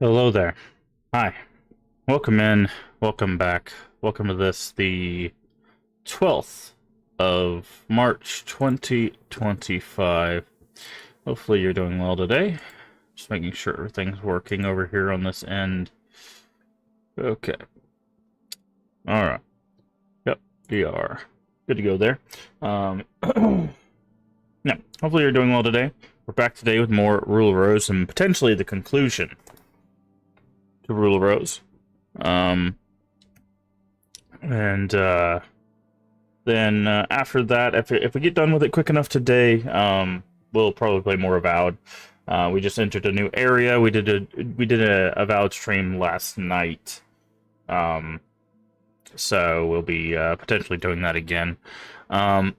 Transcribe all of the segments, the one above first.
Hello there. Hi. Welcome in. Welcome back. Welcome to this, the 12th of March 2025. Hopefully you're doing well today. Just making sure everything's working over here on this end. Okay. Alright. Yep, we are good to go there. Yeah, hopefully you're doing well today. We're back today with more Rule of Rose and potentially the conclusion to Rule of Rose. Then after that, if we get done with it quick enough today, we'll probably play more Avowed. We just entered a new area. We did a Avowed stream last night. So we'll be potentially doing that again. But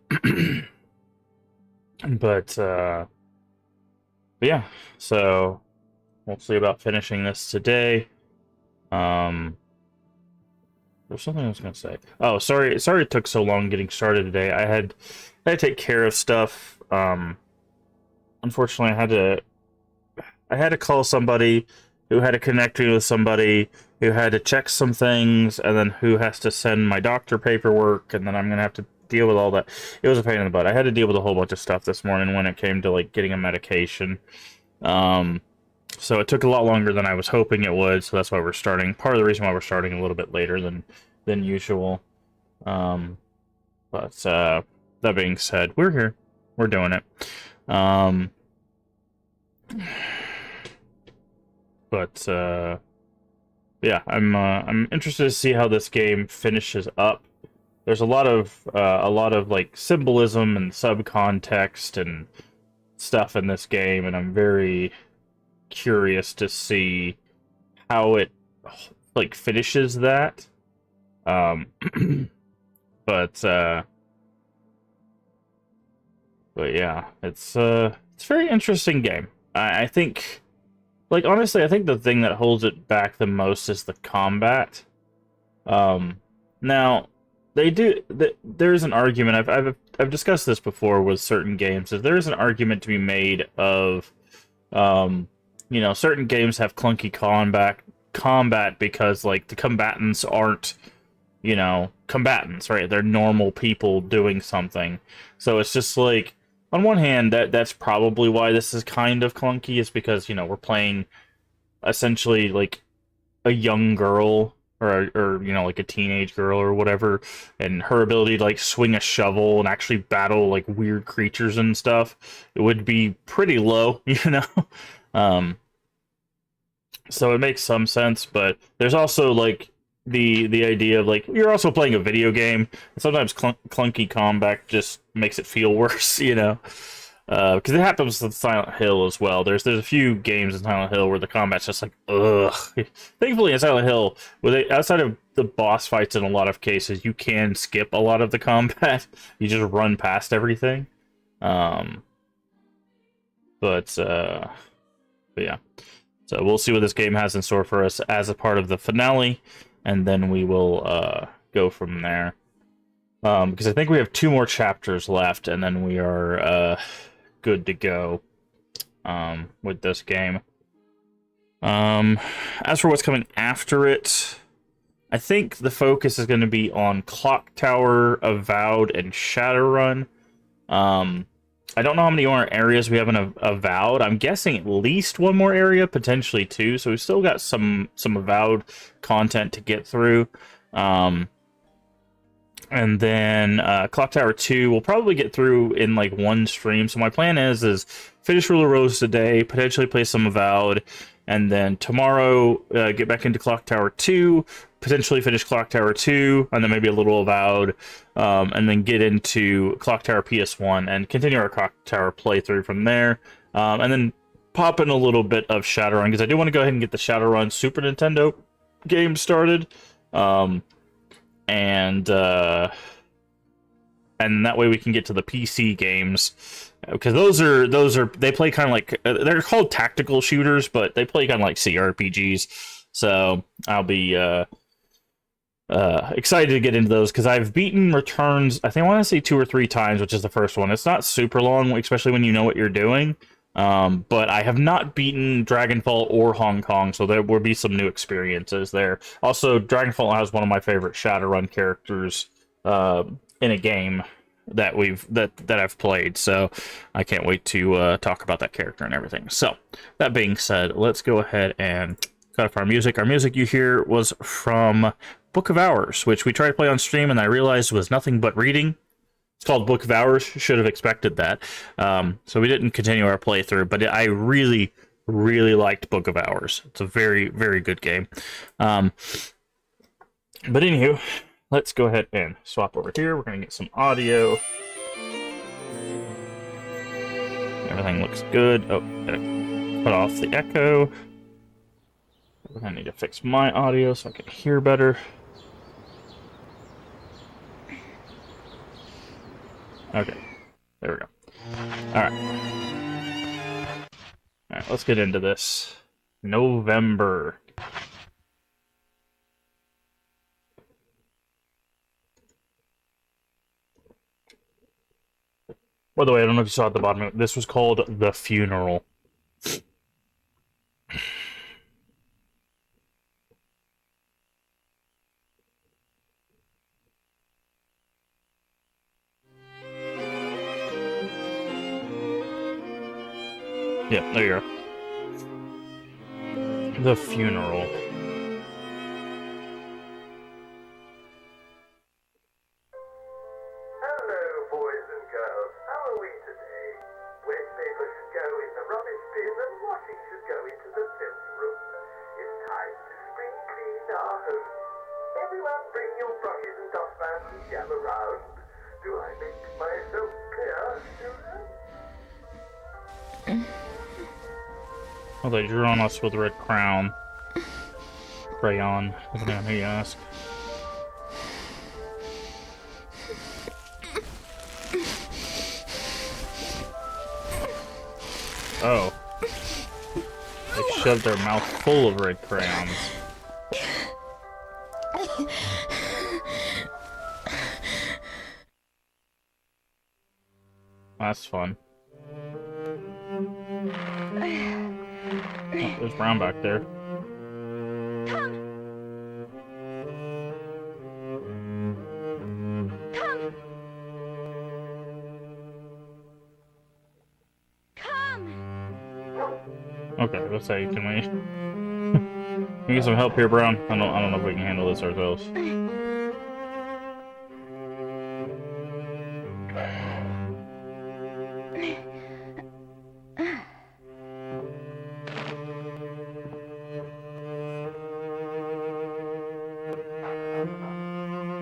yeah, so we'll see about finishing this today. There's something I was gonna say. Oh, sorry it took so long getting started today. I had to take care of stuff. Unfortunately, I had to call somebody who had to connect me with somebody who had to check some things, and then who has to send my doctor paperwork, and then I'm gonna have to deal with all that. It was a pain in the butt. I had to deal with a whole bunch of stuff this morning when it came to like getting a medication. So it took a lot longer than I was hoping it would, so that's why we're starting. Part of the reason why we're starting a little bit later than usual. But that being said, we're here. We're doing it. Yeah, I'm interested to see how this game finishes up. There's a lot of like symbolism and subcontext and stuff in this game, and I'm very curious to see how it like finishes that. But yeah, it's a very interesting game. I think, like, honestly, I think the thing that holds it back the most is the combat. Now there's an argument I've discussed this before with certain games. Is there's an argument to be made of certain games have clunky combat because, like, the combatants aren't, combatants, right? They're normal people doing something. So it's just like, on one hand, that's probably why this is kind of clunky, is because, we're playing essentially like a young girl or like a teenage girl or whatever, and her ability to like swing a shovel and actually battle like weird creatures and stuff, it would be pretty low. So it makes some sense, but there's also like the idea of, like, you're also playing a video game. Sometimes clunky combat just makes it feel worse, because it happens with Silent Hill as well. There's a few games in Silent Hill where the combat's just like, ugh. Thankfully, in Silent Hill, outside of the boss fights, in a lot of cases, you can skip a lot of the combat. You just run past everything. But yeah. So we'll see what this game has in store for us as a part of the finale, and then we will go from there. Because I think we have 2 more chapters left, and then we are good to go with this game. As for what's coming after it, I think the focus is going to be on Clock Tower, Avowed, and Shadowrun. I don't know how many more areas we have in Avowed. I'm guessing at least 1 more area, potentially 2. So we've still got some Avowed content to get through. And then Clock Tower 2 we'll probably get through in like 1 stream. So my plan is finish Rule of Rose today, potentially play some Avowed, and then tomorrow get back into Clock Tower 2, potentially finish Clock Tower 2, and then maybe a little Avowed, and then get into Clock Tower PS1 and continue our Clock Tower playthrough from there, and then pop in a little bit of Shadowrun, because I do want to go ahead and get the Shadowrun Super Nintendo game started, and that way we can get to the PC games, because those are they play kind of like, they're called tactical shooters, but they play kind of like CRPGs. So I'll be excited to get into those, because I've beaten Returns, I think I want to say 2 or 3 times, which is the first one. It's not super long, especially when you know what you're doing. But I have not beaten Dragonfall or Hong Kong, so there will be some new experiences there. Also, Dragonfall has one of my favorite Shadowrun characters in a game that I've played, so I can't wait to talk about that character and everything. So, that being said, let's go ahead and cut off our music. Our music you hear was from Book of Hours, which we tried to play on stream, and I realized was nothing but reading. It's called Book of Hours. Should have expected that. So we didn't continue our playthrough, but I really, really liked Book of Hours. It's a very, very good game. But anywho, let's go ahead and swap over here. We're going to get some audio. Everything looks good. Oh, gotta put off the echo. I need to fix my audio so I can hear better. Okay, there we go. Alright. Alright, let's get into this. November. By the way, I don't know if you saw at the bottom, this was called The Funeral. Yeah, there you go. The Funeral. Hello, boys and girls. How are we today? Waste paper should go in the rubbish bin and washing should go into the fifth room. It's time to spring clean our home. Everyone bring your brushes and dustpans and jam around. Do I make myself clear, children? Oh, they drew on us with red crayon. Depending on who you ask. Oh. They shoved their mouth full of red crayons. That's fun. Oh, there's Brown back there. Okay, let's say, can we get some help here, Brown? I don't know if we can handle this ourselves.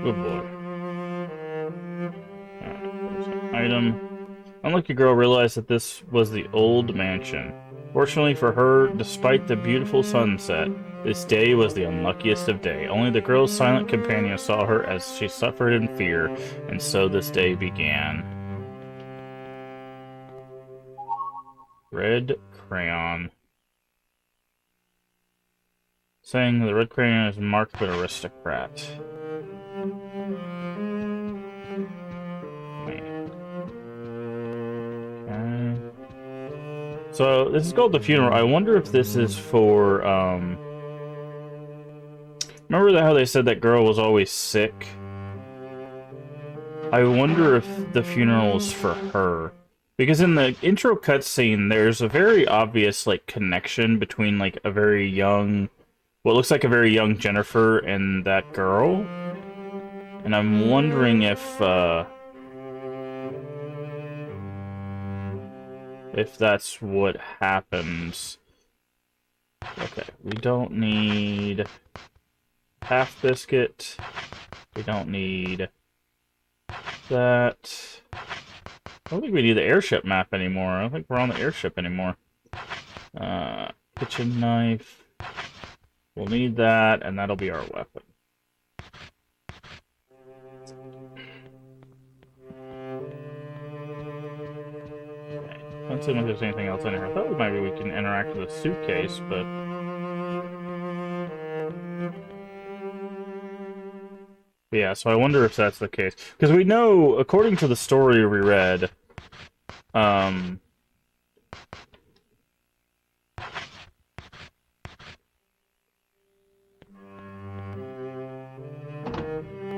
Good boy. Alright, item. Unlucky girl realized that this was the old mansion. Fortunately for her, despite the beautiful sunset, this day was the unluckiest of day. Only the girl's silent companion saw her as she suffered in fear, and so this day began. Red crayon. Saying the red crayon is marked with aristocrat. So, this is called The Funeral. I wonder if this is for, remember how they said that girl was always sick? I wonder if the funeral is for her. Because in the intro cutscene, there's a very obvious, like, connection between, like, a very young... what looks like a very young Jennifer and that girl. And I'm wondering if that's what happens. Okay, we don't need half biscuit. We don't need that. I don't think we need the airship map anymore. I don't think we're on the airship anymore. Kitchen knife. We'll need that, and that'll be our weapon. Don't seem like there's anything else in here. I thought maybe we can interact with a suitcase, but... yeah, so I wonder if that's the case. Because we know, according to the story we read,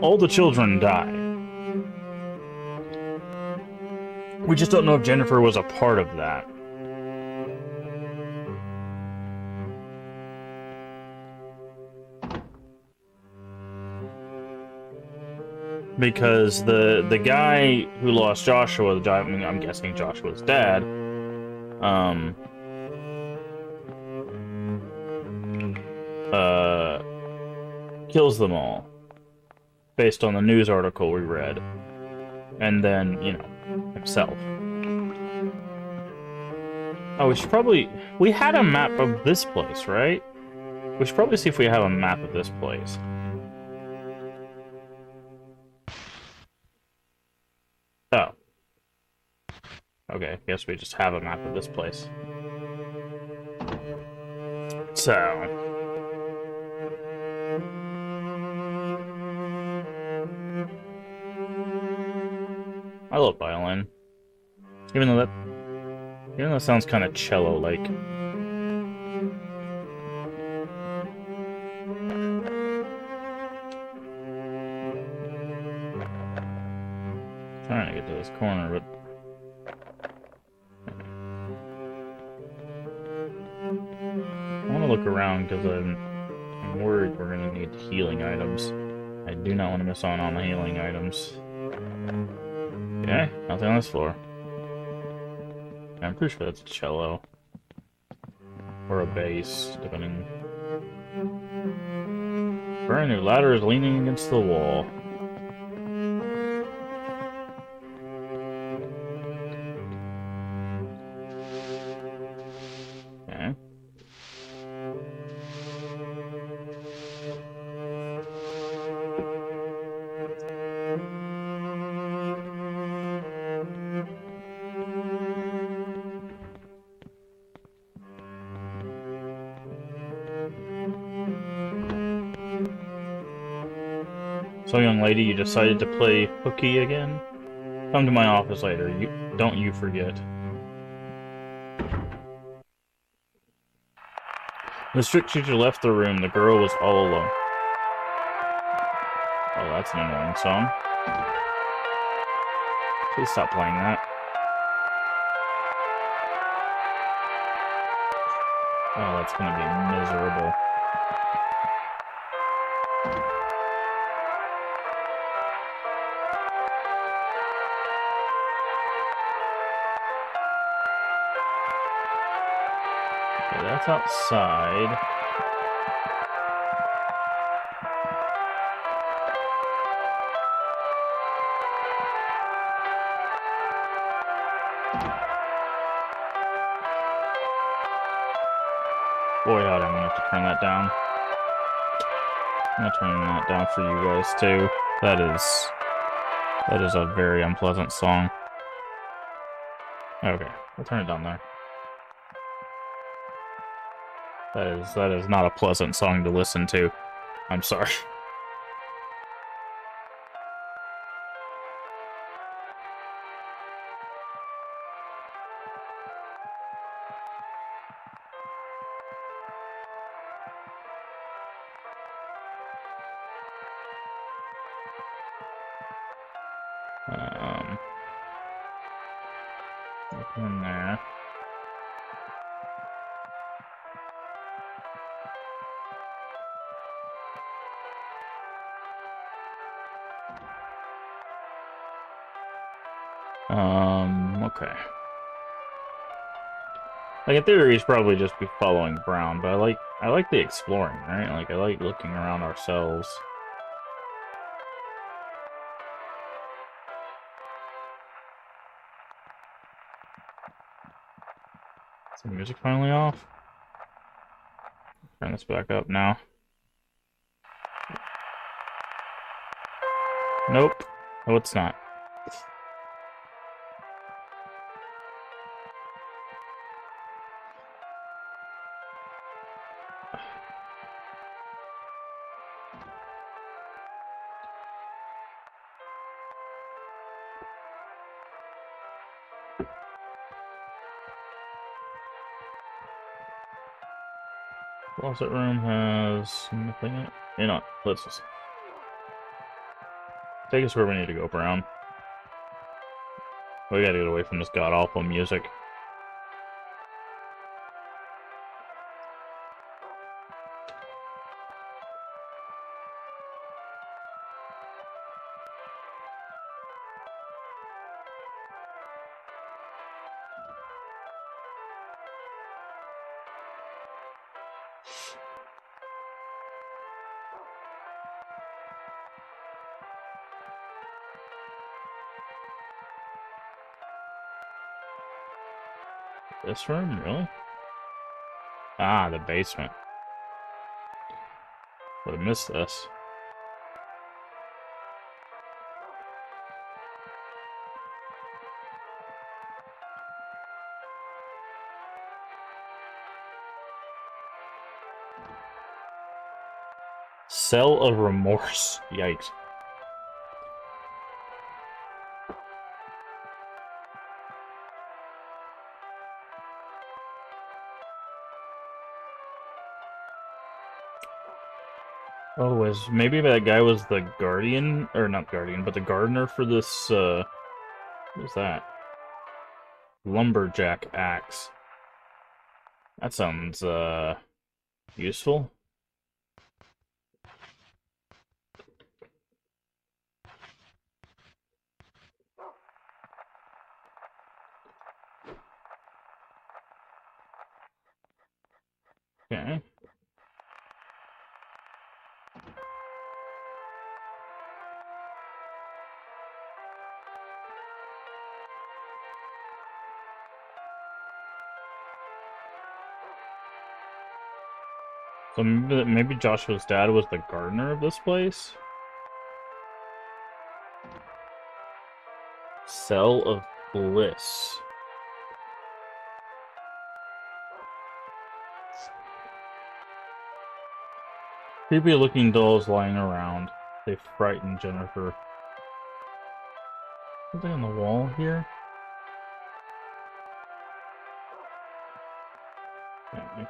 all the children die. We just don't know if Jennifer was a part of that. Because the guy who lost Joshua, I mean, I'm guessing Joshua's dad, kills them all, based on the news article we read. And then, you know, himself. Oh, we had a map of this place, right? We should probably see if we have a map of this place. Oh. Okay, guess we just have a map of this place. So... I love violin. Even though it sounds kind of cello-like. Trying to get to this corner, but... I want to look around because I'm worried we're going to need healing items. I do not want to miss on the healing items. Okay, nothing on this floor. I'm pretty sure that's a cello. Or a bass, depending. Brand new ladder is leaning against the wall. Okay. So, young lady, you decided to play hooky again? Come to my office later. Don't you forget. The strict teacher left the room. The girl was all alone. Oh, that's an annoying song. Please stop playing that. Oh, that's gonna be miserable. Okay, that's outside. Boy, howdy, I'm gonna have to turn that down. I'm gonna turn that down for you guys too. That is a very unpleasant song. Okay, we'll turn it down there. That is not a pleasant song to listen to. I'm sorry. Nothing in there. Okay. Like, in theory, he's probably just be following Brown, but I like the exploring, right? Like, I like looking around ourselves. Is the music finally off? Turn this back up now. Nope. No, it's not. Closet room has nothing in it. You know, let's just... Take us where we need to go, Brown. We gotta get away from this god-awful music. This room? Really? Ah, the basement. Would have missed this. Cell of Remorse. Yikes. Oh, maybe that guy was the guardian, or not guardian, but the gardener for this, what was that? Lumberjack axe. That sounds, useful. Okay. So maybe Joshua's dad was the gardener of this place? Cell of Bliss. Creepy looking dolls lying around. They frighten Jennifer. Something on the wall here? Okay.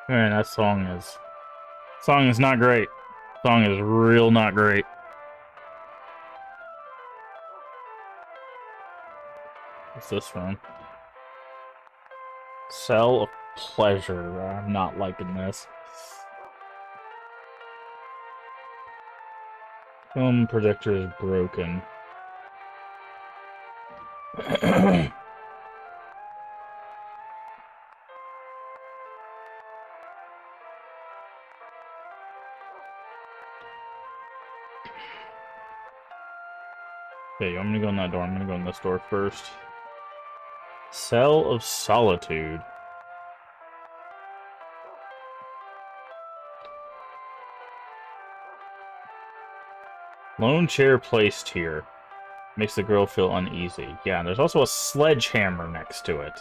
Man, that song is not great. Song is real not great. What's this from? Cell of Pleasure. I'm not liking this. Film projector is broken. Okay, I'm gonna go in that door. I'm gonna go in this door first. Cell of Solitude. Lone chair placed here. Makes the girl feel uneasy. Yeah, and there's also a sledgehammer next to it.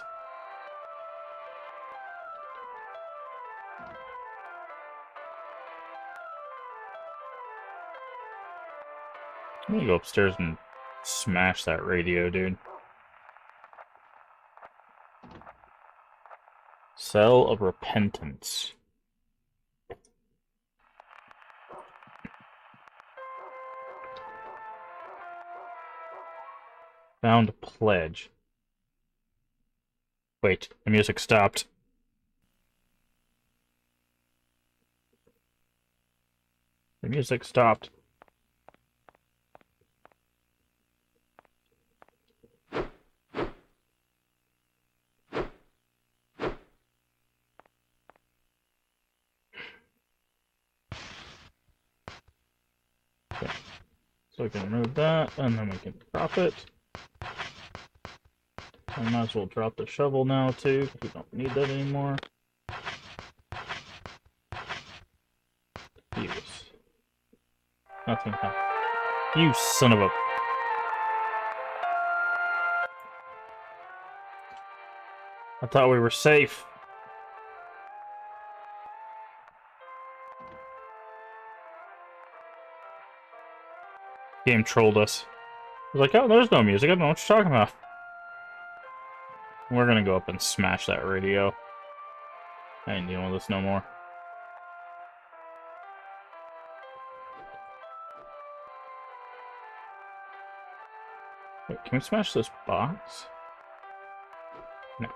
I'm gonna go upstairs and smash that radio, dude. Cell of Repentance. Found a pledge. Wait, the music stopped. The music stopped. Okay. So we can remove that, and then we can drop it. I might as well drop the shovel now, too, because we don't need that anymore. Use. Nothing happened. You son of a... I thought we were safe. Game trolled us. I was like, oh, there's no music. I don't know what you're talking about. We're gonna go up and smash that radio. I ain't dealing with this no more. Wait, can we smash this box? No.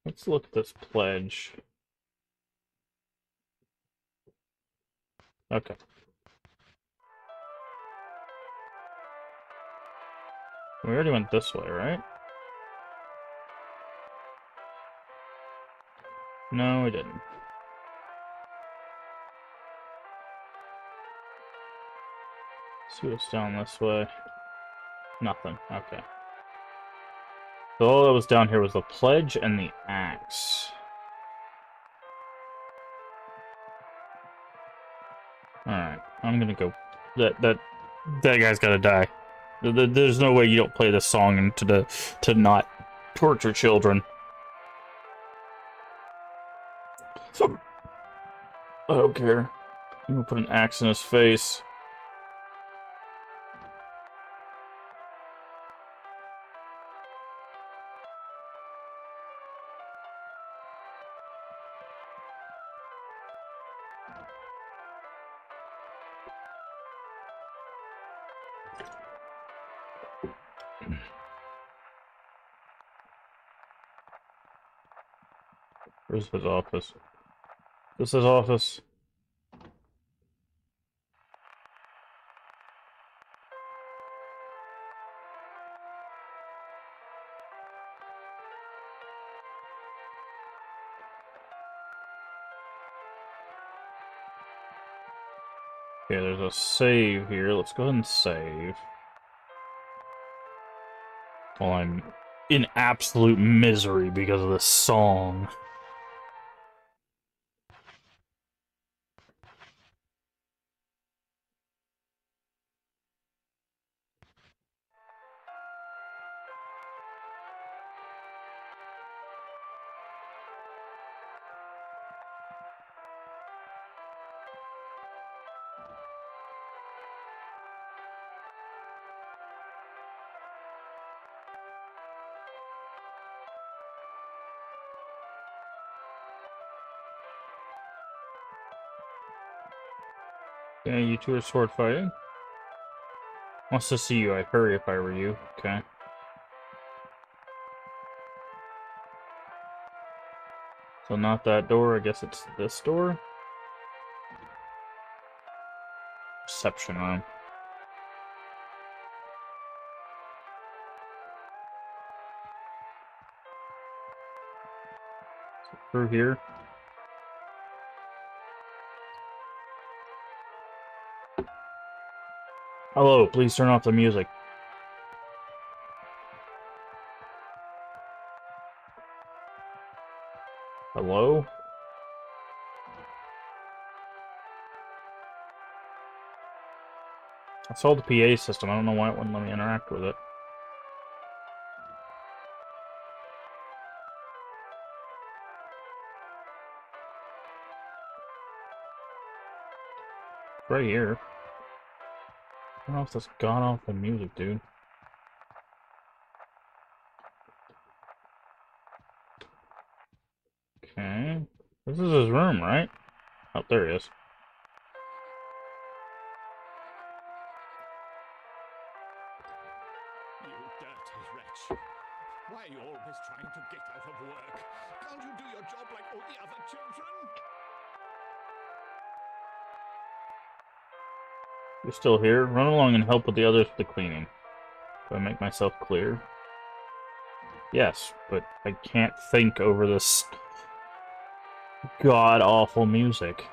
Let's look at this pledge. Okay. We already went this way, right? No, we didn't. See what's down this way. Nothing. Okay. So all that was down here was the pledge and the axe. Alright, I'm gonna go. That guy's gotta die. There's no way you don't play this song to not torture children. I don't care. I'm gonna put an axe in his face. Where's his office? This is his office. Okay, there's a save here. Let's go ahead and save. While I'm in absolute misery because of this song. Yeah, you two are sword fighting. Wants to see you. I'd hurry if I were you. Okay. So not that door. I guess it's this door. Reception room. So through here. Hello, please turn off the music. Hello? I saw the PA system. I don't know why it wouldn't let me interact with it. Right here. I don't know if this got off the music, dude. Okay. This is his room, right? Oh, there he is. You dirty wretch. Why are you always trying to get out of work? Can't you do your job like all the other children? You're still here? Run along and help with the others with the cleaning. Do I make myself clear? Yes, but I can't think over this god-awful music.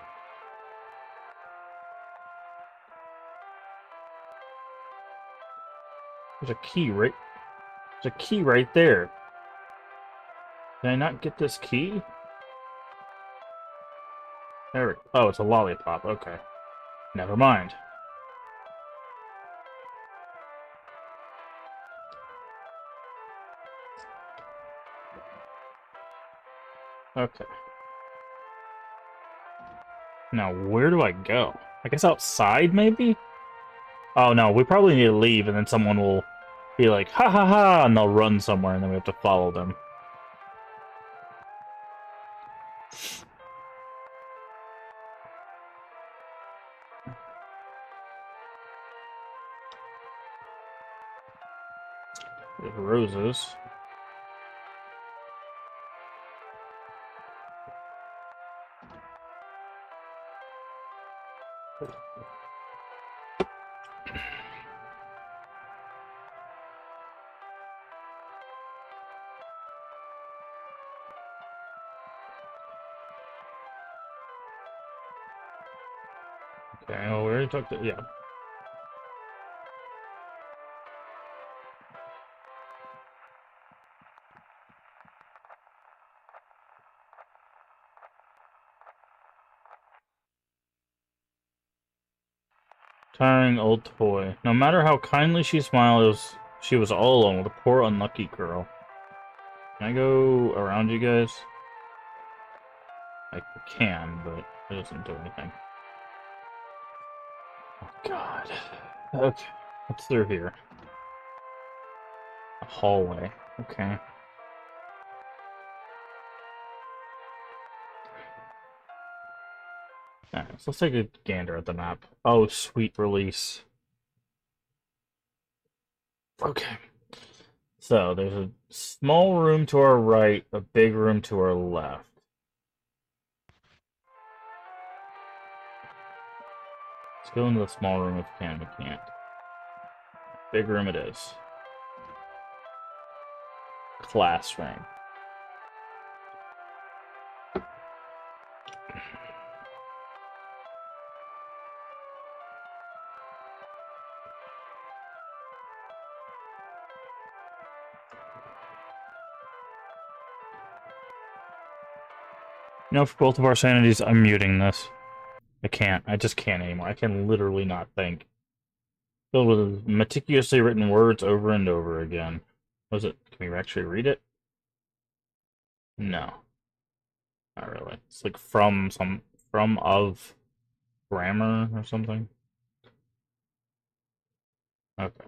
There's a key right... There's a key right there. Did I not get this key? There we... Oh, it's a lollipop. Okay. Never mind. Okay. Now, where do I go? I guess outside, maybe? Oh, no, we probably need to leave, and then someone will be like, ha ha ha, and they'll run somewhere, and then we have to follow them. There's roses. Okay, well, we already talked to, yeah. Tiring old toy. No matter how kindly she smiled, she was all alone with a poor unlucky girl. Can I go around you guys? I can, but it doesn't do anything. Oh, God. Okay, what's through here? A hallway. Okay. Alright, so let's take a gander at the map. Oh, sweet release. Okay. So, there's a small room to our right, a big room to our left. Let's go into the small room if we can. We can't. Big room it is. Classroom. You know, for both of our sanities, I'm muting this. I can't. I just can't anymore. I can literally not think. Filled with meticulously written words over and over again. Was it? Can we actually read it? No. Not really. It's like from of grammar or something. Okay.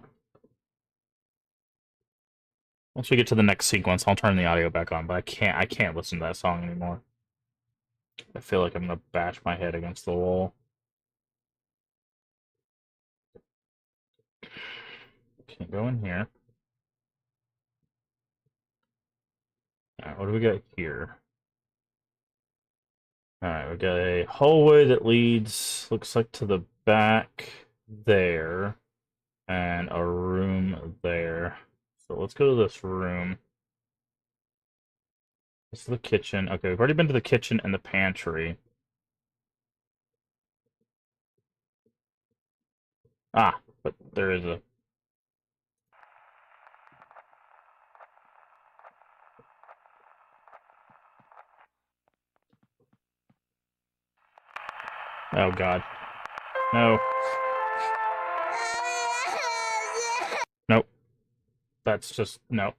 Once we get to the next sequence, I'll turn the audio back on, but I can't listen to that song anymore. I feel like I'm gonna bash my head against the wall. Can't go in here. Alright, what do we got here? Alright, we got a hallway that leads, looks like to the back there, and a room there. So let's go to this room. This is the kitchen. Okay, we've already been to the kitchen and the pantry. Ah, but there is a... Oh, God. No. Nope. That's just... No.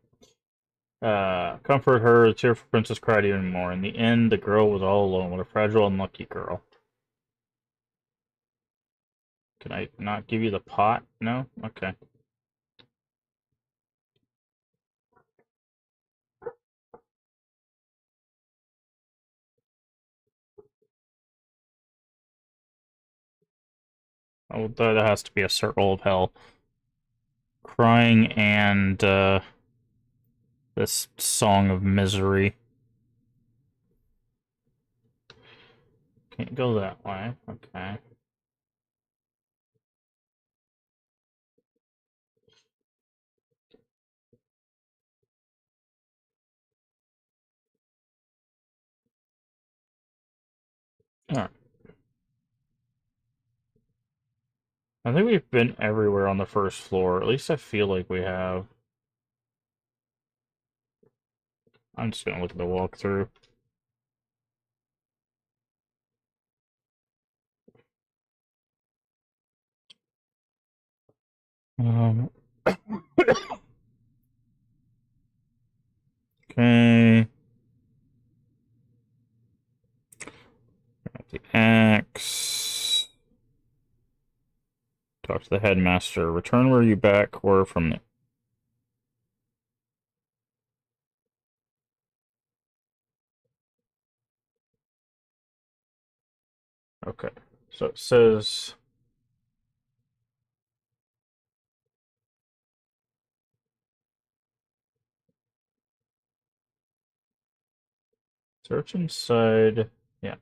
Comfort her, the tearful princess cried even more. In the end, the girl was all alone. What a fragile, unlucky girl. Can I not give you the pot? No? Okay. Oh, that has to be a circle of hell. Crying and, this song of misery. Can't go that way. Okay. Alright. I think we've been everywhere on the first floor. At least I feel like we have. I'm just gonna look at the walkthrough. Um. Okay. The axe. Talk to the headmaster. Return where you back were from the. Okay. So it says. Search inside. Yeah.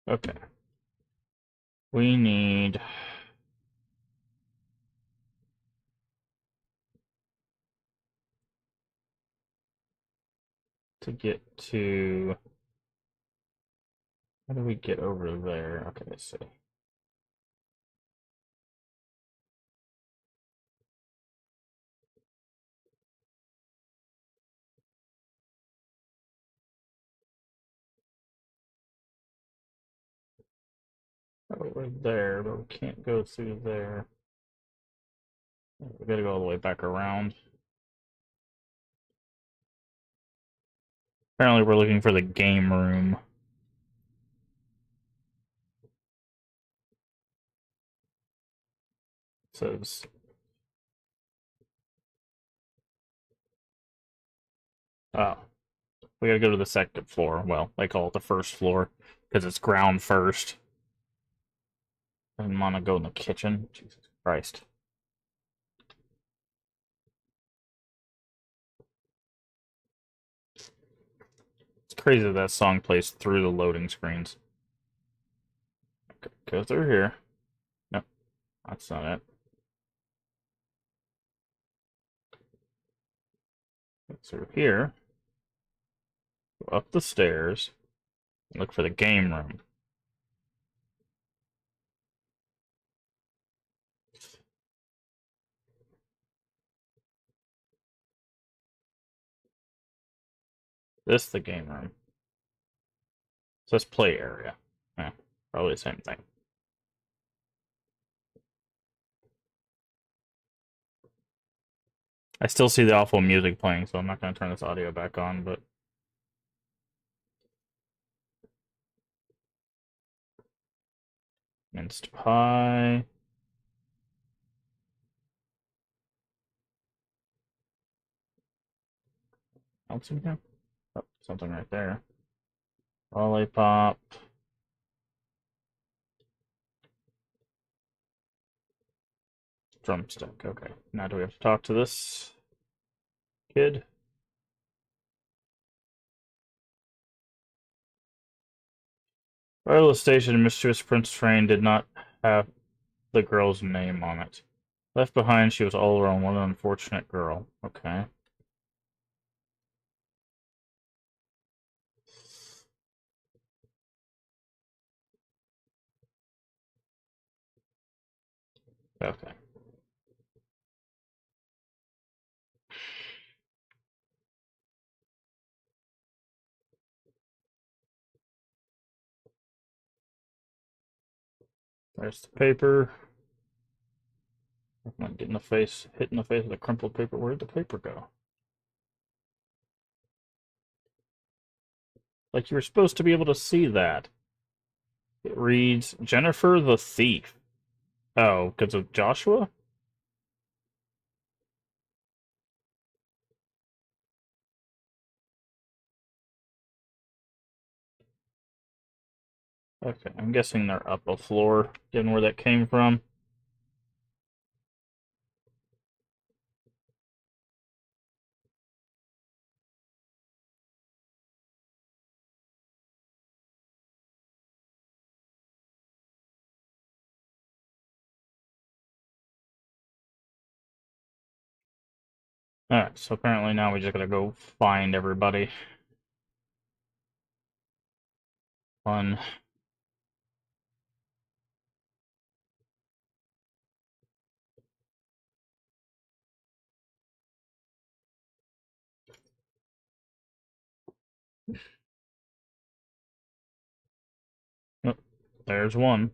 Okay. We need to get to. How do we get over there? Okay, let's see. Over there, but we can't go through there. We gotta go all the way back around. Apparently, we're looking for the game room. It says. Oh, we gotta go to the second floor. Well, they call it the first floor because it's ground first. I didn't want to go in the kitchen. Jesus Christ. It's crazy that song plays through the loading screens. Okay, go through here. Nope, that's not it. Go through here. Go up the stairs. Look for the game room. This is the game room. It says play area. Yeah, probably the same thing. I still see the awful music playing, so I'm not going to turn this audio back on, but... Minced pie. Else in here? Oh, something right there. Lollipop. Drumstick. Okay. Now do we have to talk to this kid? Wireless station Mischievous Prince train did not have the girl's name on it. Left behind, she was all alone. What an unfortunate girl. Okay. Okay. There's the paper. I'm not getting the face, hitting the face with the crumpled paper. Where'd the paper go? Like you were supposed to be able to see that. It reads Jennifer the Thief. Oh, because of Joshua? Okay, I'm guessing they're up a floor, given where that came from. Alright, so apparently now we just gotta go find everybody. Fun. Oh, there's one.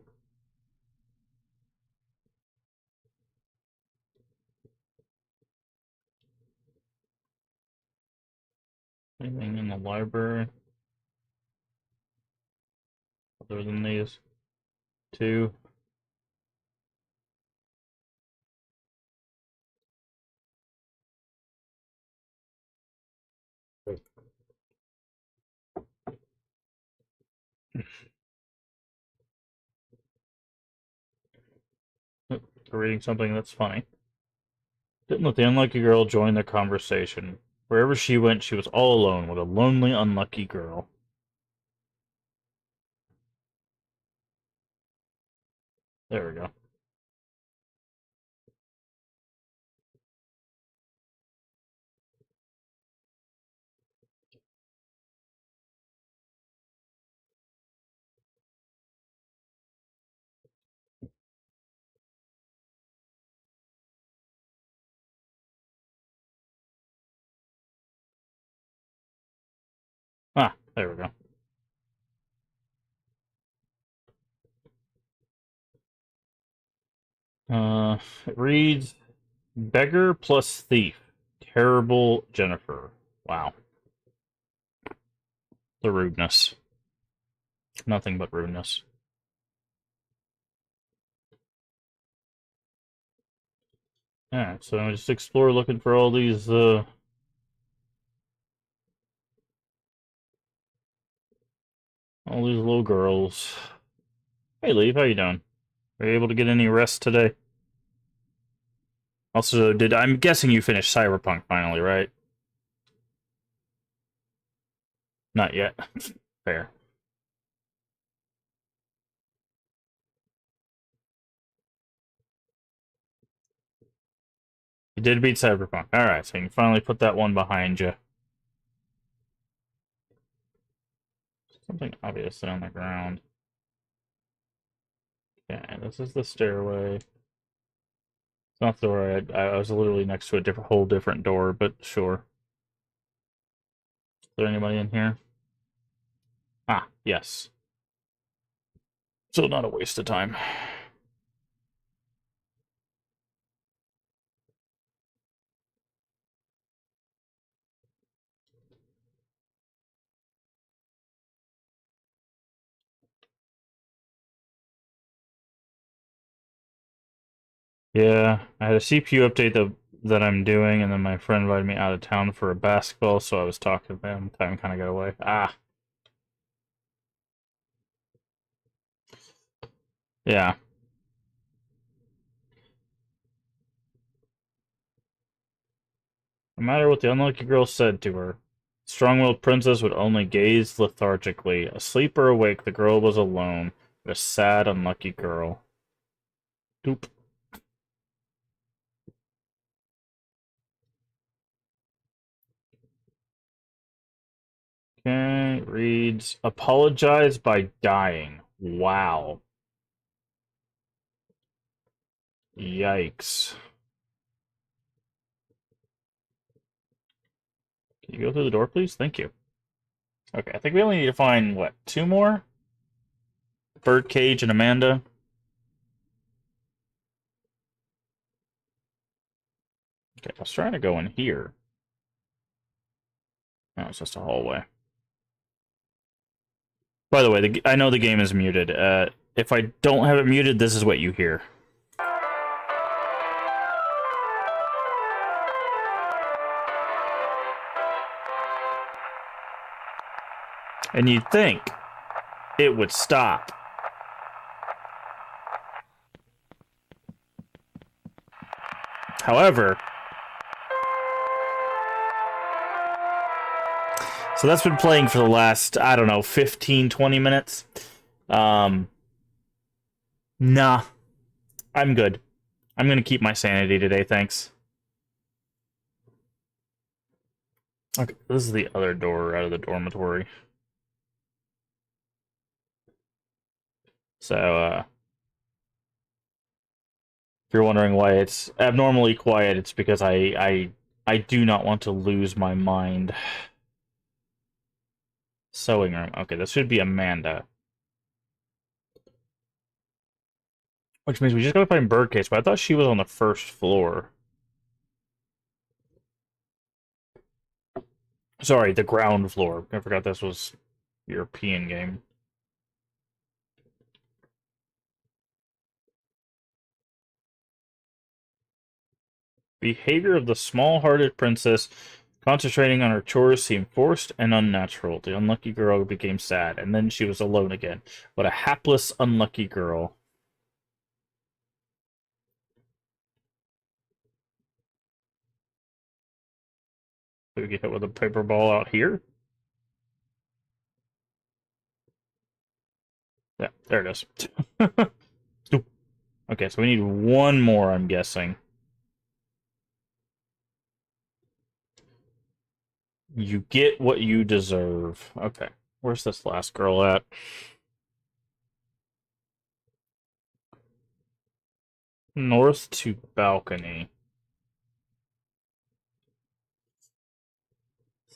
Anything in the library? Other than these two? to reading something that's funny. Didn't let the unlucky girl join their conversation. Wherever she went, she was all alone with a lonely, unlucky girl. There we go. Ah, there we go. It reads beggar plus thief. Terrible Jennifer. Wow. The rudeness. Nothing but rudeness. Alright, so I just explore looking for all these, all these little girls. Hey, Leaf, how you doing? Are you able to get any rest today? Also, I'm guessing you finished Cyberpunk finally, right? Not yet. Fair. You did beat Cyberpunk. Alright, so you can finally put that one behind you. Something obvious on the ground. Okay, this is the stairway. It's not the door. I was literally next to a whole different door, but sure. Is there anybody in here? Ah, yes. So not a waste of time. Yeah, I had a CPU update that I'm doing, and then my friend invited me out of town for a basketball, so I was talking to them. Time kind of got away. Ah. Yeah. No matter what the unlucky girl said to her, the strong-willed princess would only gaze lethargically. Asleep or awake, the girl was alone. A sad, unlucky girl. Doop. Okay, reads, apologize by dying. Wow. Yikes. Can you go through the door, please? Thank you. Okay, I think we only need to find, what, two more? Birdcage and Amanda. Okay, I was trying to go in here. Oh, it's just a hallway. By the way, I know the game is muted. If I don't have it muted, this is what you hear. And you'd think it would stop. However, so that's been playing for the last, I don't know, 15, 20 minutes. Nah, I'm good. I'm gonna keep my sanity today, thanks. Okay, this is the other door out of the dormitory. So, if you're wondering why it's abnormally quiet, it's because I do not want to lose my mind. Sewing room. Okay, this should be Amanda. Which means we just gotta find Birdcage, but I thought she was on the first floor. Sorry, the ground floor. I forgot this was European game. Behavior of the small-hearted princess concentrating on her chores seemed forced and unnatural. The unlucky girl became sad, and then she was alone again. What a hapless, unlucky girl. So we get hit with a paper ball out here. Yeah, there it is. Oop. Okay, so we need one more, I'm guessing. You get what you deserve. Okay, where's this last girl at? North to balcony.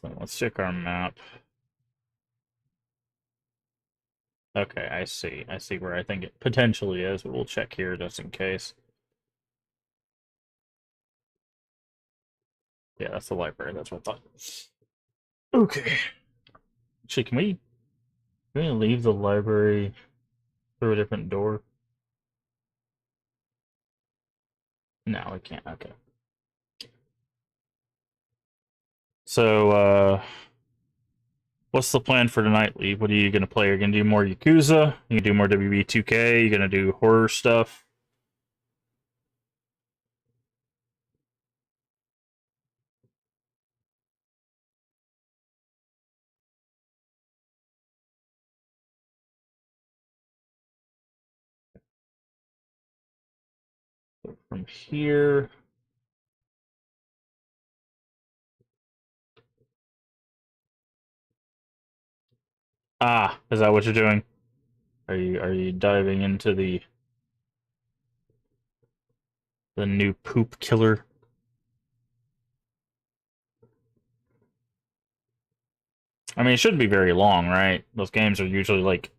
So let's check our map. Okay, I see. I see where I think it potentially is, but we'll check here just in case. Yeah, that's the library. That's what I thought. Okay. Actually, can we leave the library through a different door? No, we can't. Okay. So, what's the plan for tonight, Lee? What are you gonna play? Are you gonna do more Yakuza? You gonna do more WB 2K? You gonna do horror stuff? From here. Ah, is that what you're doing? Are you diving into the new poop killer? I mean, it shouldn't be very long, right? Those games are usually like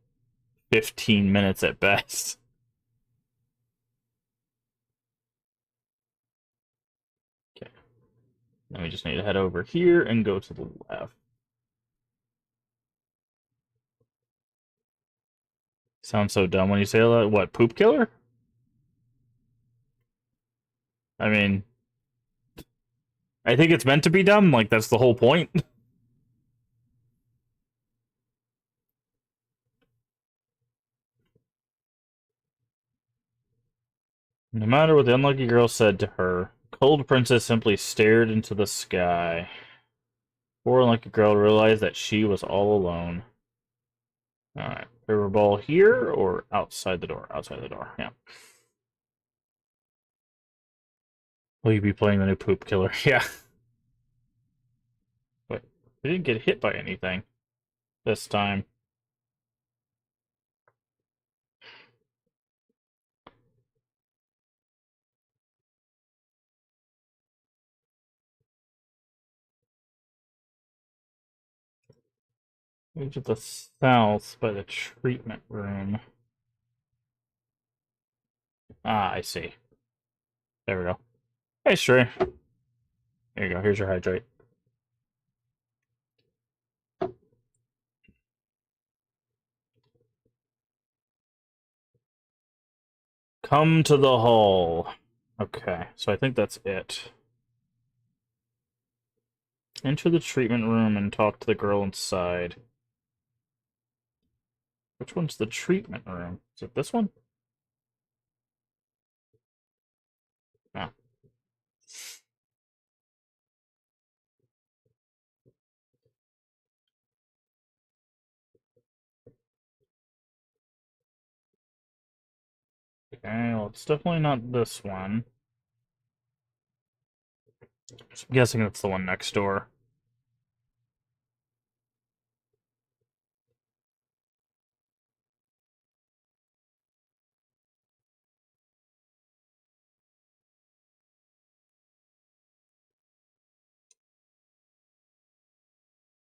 15 minutes at best. Okay. Then we just need to head over here and go to the left. Sounds so dumb when you say that. What, poop killer? I mean, I think it's meant to be dumb. Like, that's the whole point. No matter what the unlucky girl said to her, Cold Princess simply stared into the sky. Poor unlucky girl realized that she was all alone. Alright, river ball here or outside the door? Outside the door, yeah. Will you be playing the new poop killer? Yeah. Wait, we didn't get hit by anything this time. Maybe to the south by the treatment room. Ah, I see. There we go. Hey, Stray. There you go. Here's your hydrate. Come to the hall. Okay, so I think that's it. Enter the treatment room and talk to the girl inside. Which one's the treatment room? Is it this one? No. Okay, well, it's definitely not this one. So I'm guessing it's the one next door.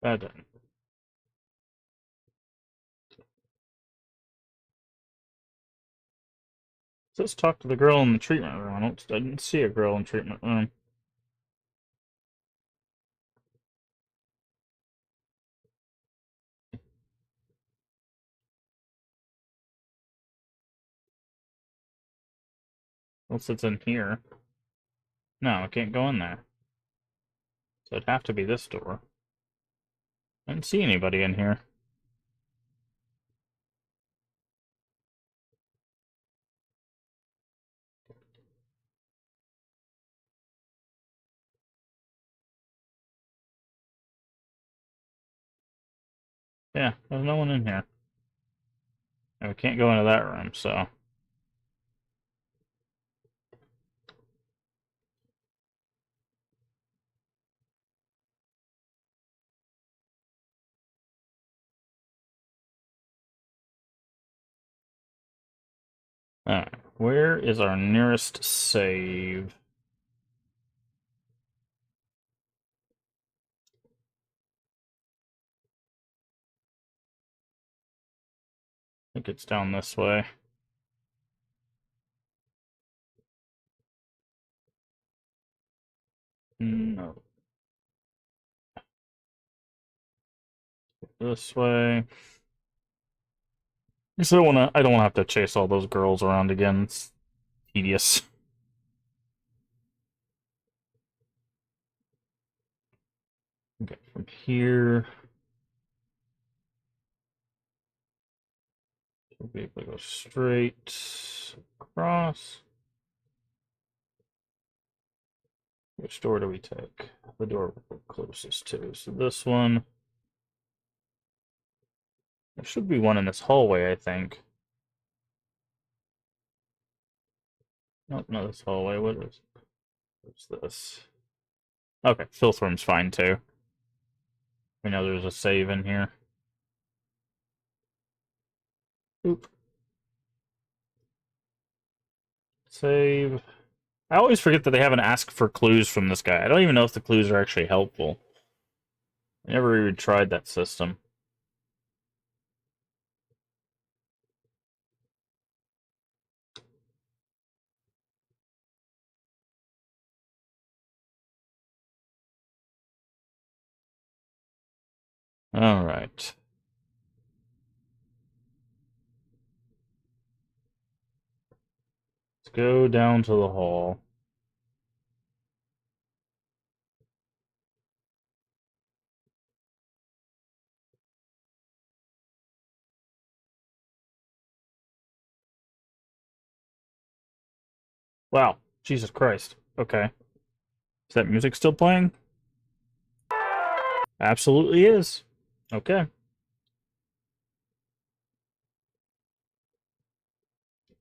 That didn't. Let's talk to the girl in the treatment room. I didn't see a girl in the treatment room. Unless it's in here. No, I can't go in there. So it'd have to be this door. I didn't see anybody in here. Yeah, there's no one in here. And we can't go into that room, so. Alright, where is our nearest save? I think it's down this way. No. This way. So I don't wanna have to chase all those girls around again. It's tedious. Okay, from here. We'll be able to go straight across. Which door do we take? The door we're closest to. So this one. There should be one in this hallway, I think. Nope, not this hallway. What's this? Okay, filth room's fine too. We know there's a save in here. Oop. Save. I always forget that they haven't asked for clues from this guy. I don't even know if the clues are actually helpful. I never even tried that system. Alright. Let's go down to the hall. Wow. Jesus Christ. Okay. Is that music still playing? Absolutely is. Okay.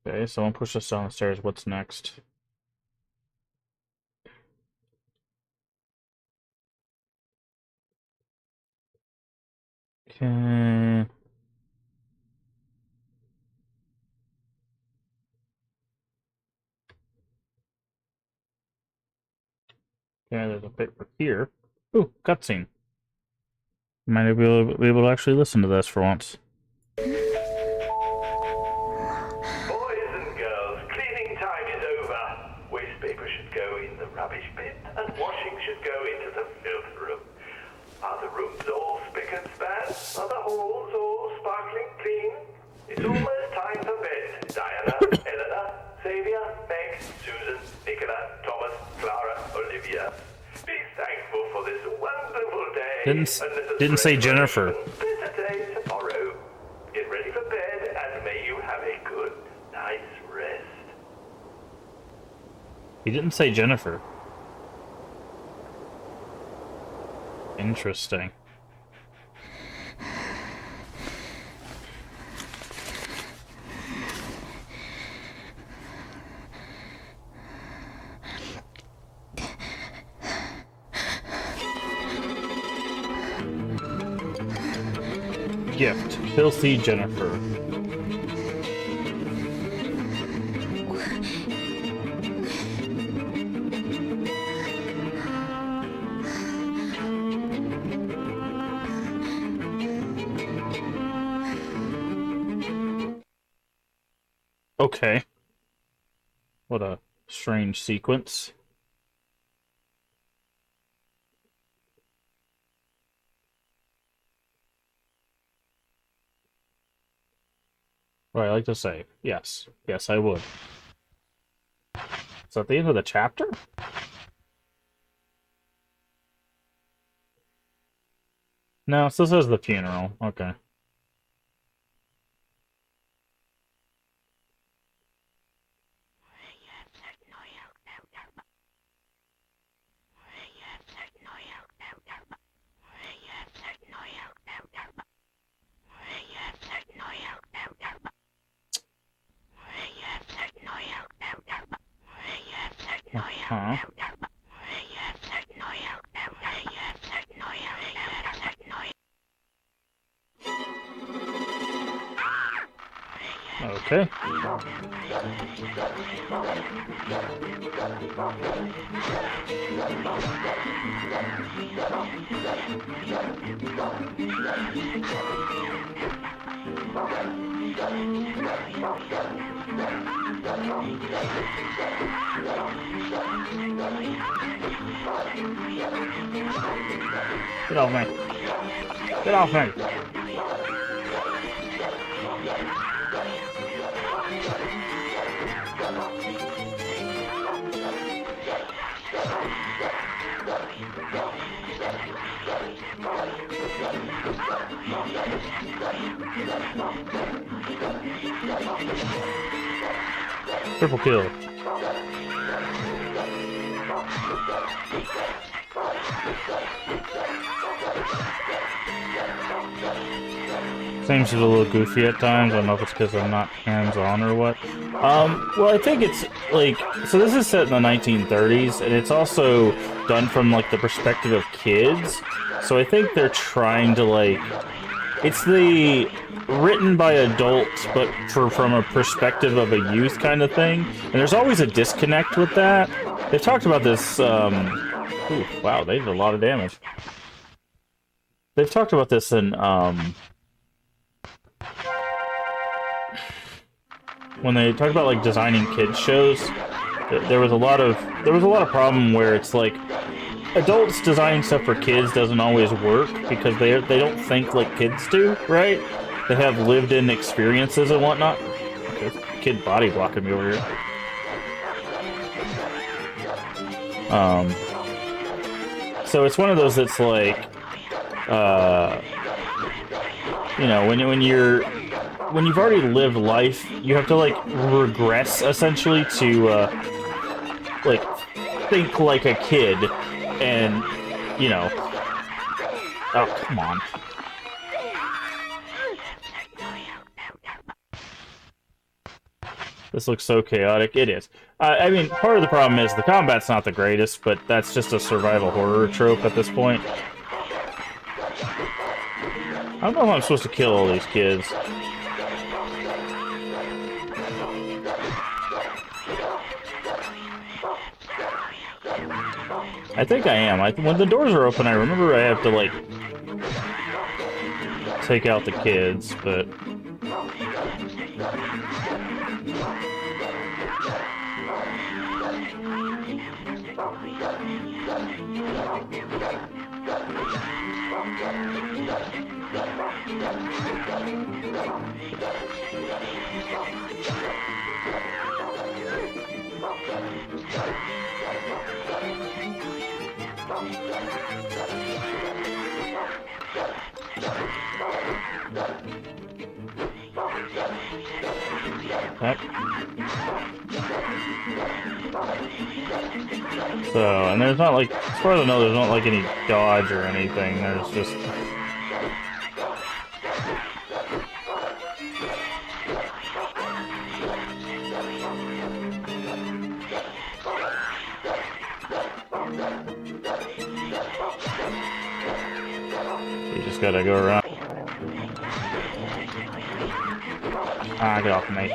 Okay, someone pushed us down the stairs. What's next? Okay. Yeah, there's a paper here. Ooh, cutscene. Might be able to actually listen to this for once. Boys and girls, cleaning time is over. Waste paper should go in the rubbish bin, and washing should go into the filth room. Are the rooms all spick and span? Are the halls all sparkling clean? It's almost time for bed. Diana, Eleanor, Xavier, Meg, Susan, Nicola, Thomas, Clara, Olivia. Be thankful for this wonderful day. Didn't say Jennifer. Better day tomorrow. Get ready for bed, and may you have a good night's rest. He didn't say Jennifer. Interesting. Gift. Filthy Jennifer. Okay. What a strange sequence. Would I like to say? Yes. Yes, I would. Is that the end of the chapter? No, so this is the funeral. Okay. Huh. Okay. Get off me. Get off me. Triple kill. Seems a little goofy at times. I don't know if it's because I'm not hands-on or what. Well, I think it's, like, so this is set in the 1930s, and it's also done from, like, the perspective of kids. So I think they're trying to, like, it's the written by adults, but from a perspective of a youth kind of thing. And there's always a disconnect with that. They've talked about this, ooh, wow, they did a lot of damage. They've talked about this in, when they talk about like designing kids shows, there was a lot of problem where it's like adults designing stuff for kids doesn't always work because they don't think like kids do, right? They have lived-in experiences and whatnot. Okay, kid body blocking me over here. So it's one of those that's like, you know, when you've already lived life, you have to, like, regress, essentially, to, like, think like a kid, and, you know... Oh, come on. This looks so chaotic. It is. I mean, part of the problem is the combat's not the greatest, but that's just a survival horror trope at this point. I don't know if I'm supposed to kill all these kids. I think I am. When the doors are open, I remember I have to, like, take out the kids, but... So, and there's not like, as far as I know, there's not like any dodge or anything. There's just... You just gotta go around. Ah, get off me.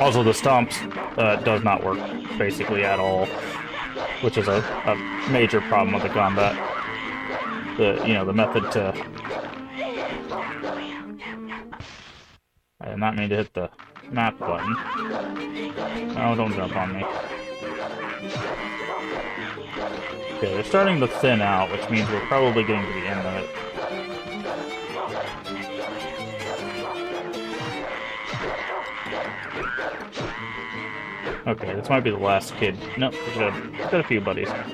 Also, the stomps does not work, basically, at all, which is a major problem with the combat. The method to... I did not mean to hit the map button. Oh, don't jump on me. Okay, they're starting to thin out, which means we're probably getting to the end of it. Okay, this might be the last kid. Nope, we've got a few buddies. I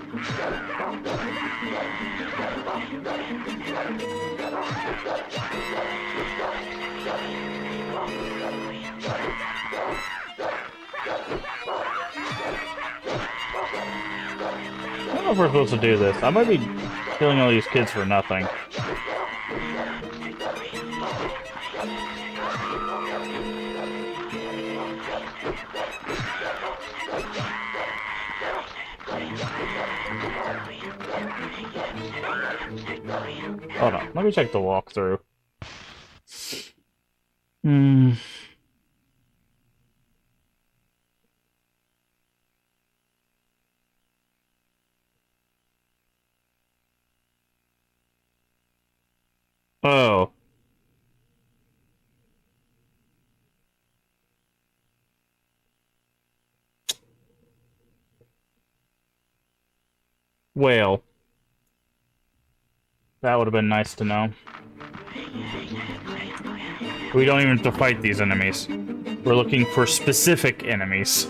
don't know if we're supposed to do this. I might be killing all these kids for nothing. Hold on, let me check the walkthrough. Hmm. Oh. Well. That would have been nice to know. We don't even have to fight these enemies. We're looking for specific enemies.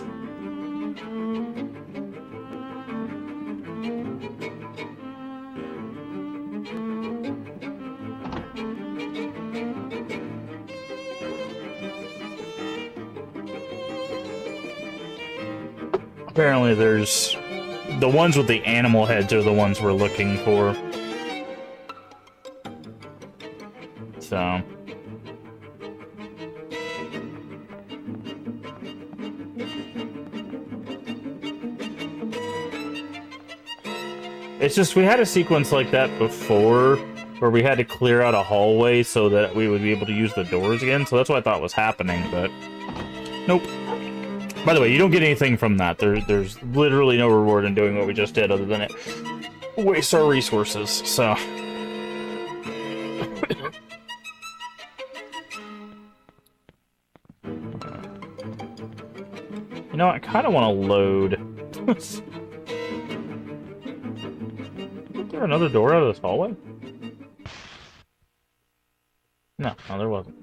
Apparently there's... The ones with the animal heads are the ones we're looking for. So... It's just, we had a sequence like that before, where we had to clear out a hallway so that we would be able to use the doors again, so that's what I thought was happening, but... Nope. By the way, you don't get anything from that. There's literally no reward in doing what we just did, other than it wastes our resources, so... You know, I kind of want to load. Is there another door out of this hallway? No, there wasn't.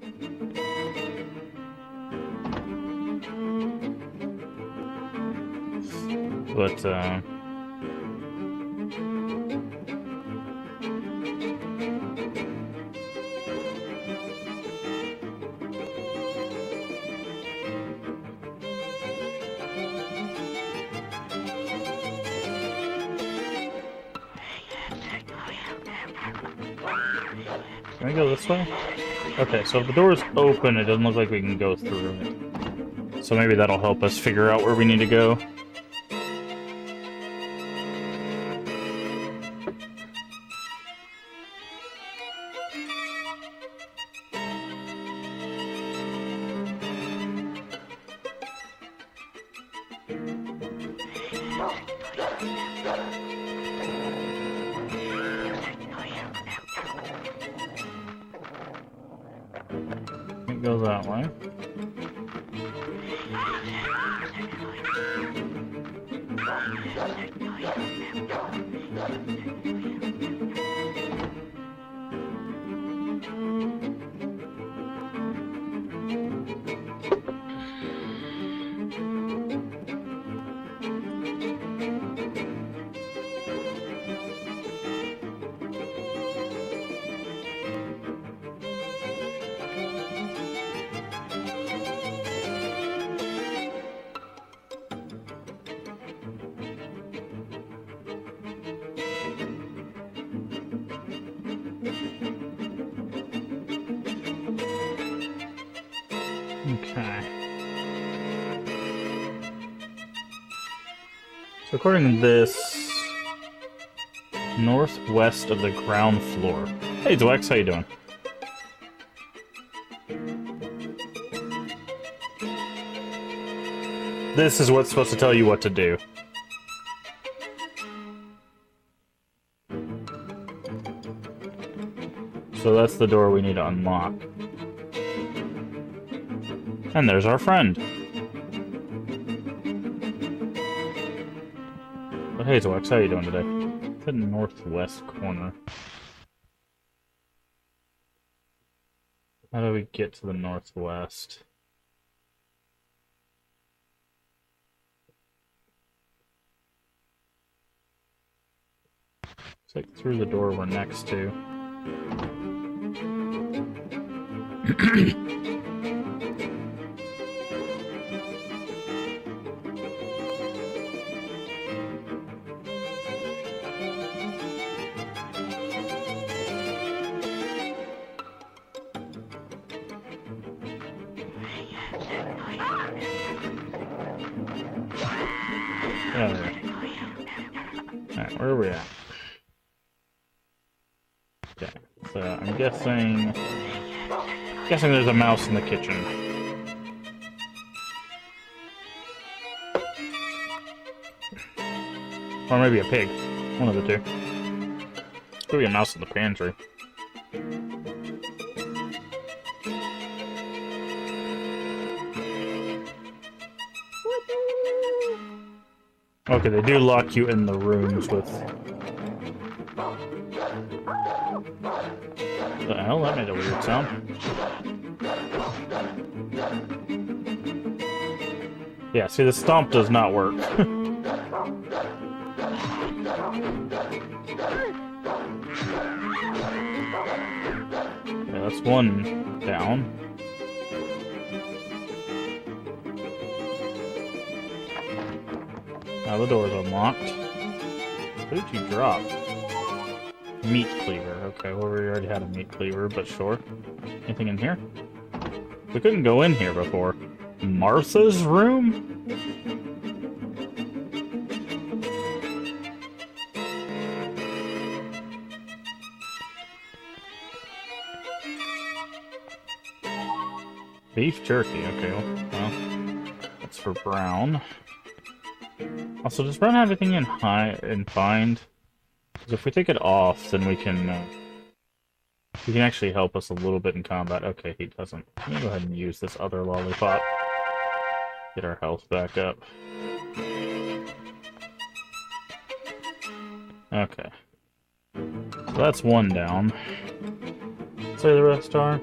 But, can we go this way? Okay, so if the door is open, it doesn't look like we can go through it. So maybe that'll help us figure out where we need to go. It goes that way. Okay. So according to this, northwest of the ground floor. Hey, Dwex, how you doing? This is what's supposed to tell you what to do. So that's the door we need to unlock. And there's our friend. But hey, Dwex, how you doing today? The northwest corner. How do we get to the northwest? It's like through the door we're next to. Alright, where are we at? Okay. I'm guessing there's a mouse in the kitchen. Or maybe a pig. One of the two. Could be a mouse in the pantry. Okay, they do lock you in the rooms with... What the hell? That made a weird sound. Yeah, see, the stomp does not work. Yeah, that's one down. Now the door's unlocked. What did you drop? Meat cleaver. Okay, well, we already had a meat cleaver, but sure. Anything in here? We couldn't go in here before. Martha's room? Beef jerky. Okay, well, that's for Brown. Also, does Brown have anything in find? Because if we take it off, then we can actually help us a little bit in combat. Okay, he doesn't. Let me go ahead and use this other lollipop. Get our health back up. Okay. So that's one down. Say the rest are.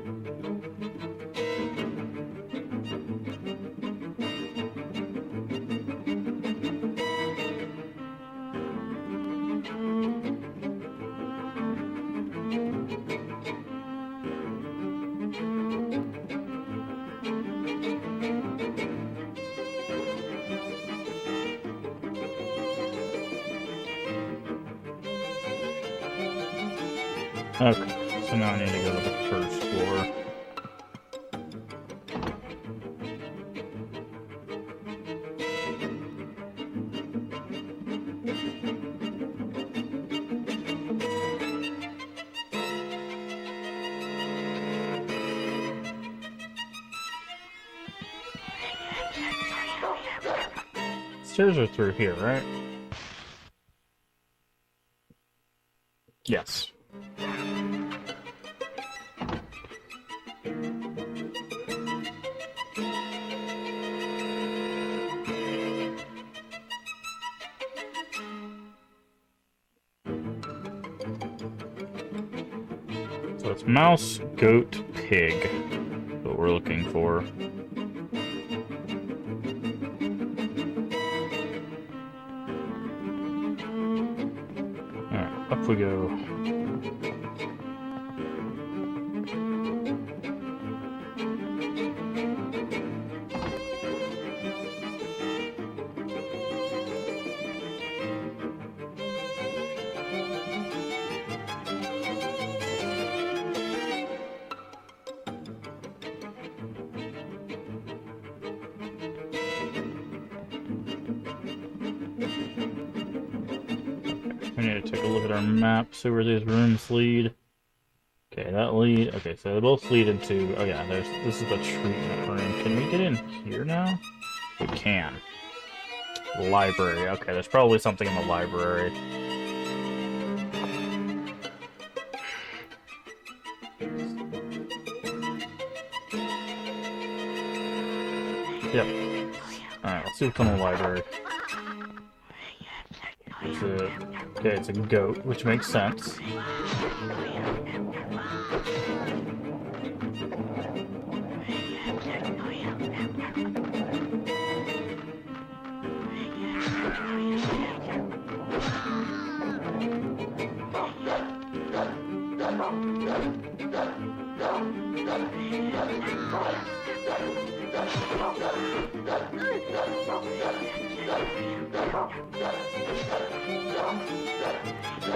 Okay, so now I need to go to the first floor. Stairs are through here, right? Yes. So it's mouse, goat, pig. What we're looking for. Alright, up we go. We need to take a look at our map, see where these rooms lead. Okay, that lead. Okay, so they both lead into. Oh yeah, this is the treatment room. Can we get in here now? We can. Library. Okay, there's probably something in the library. Yep. Alright, let's see what's in the library. Okay, it's a goat, which makes sense.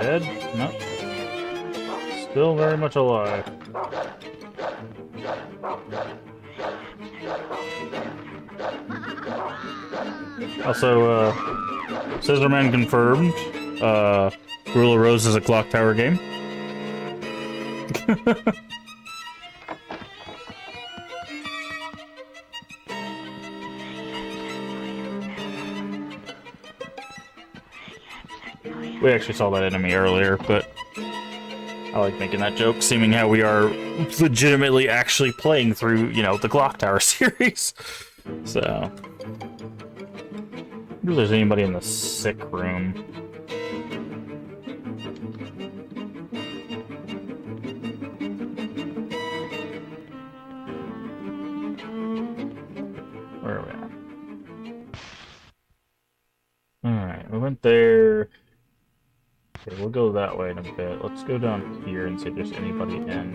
Dead? No. Still very much alive. Also, Scissorman confirmed. Rule of Rose is a clock tower game. We actually saw that enemy earlier, but I like making that joke, seeming how we are legitimately actually playing through, you know, the Clock Tower series. So, I wonder if there's anybody in the sick room. Where are we at? Alright, we went there. Okay, we'll go that way in a bit. Let's go down here and see if there's anybody in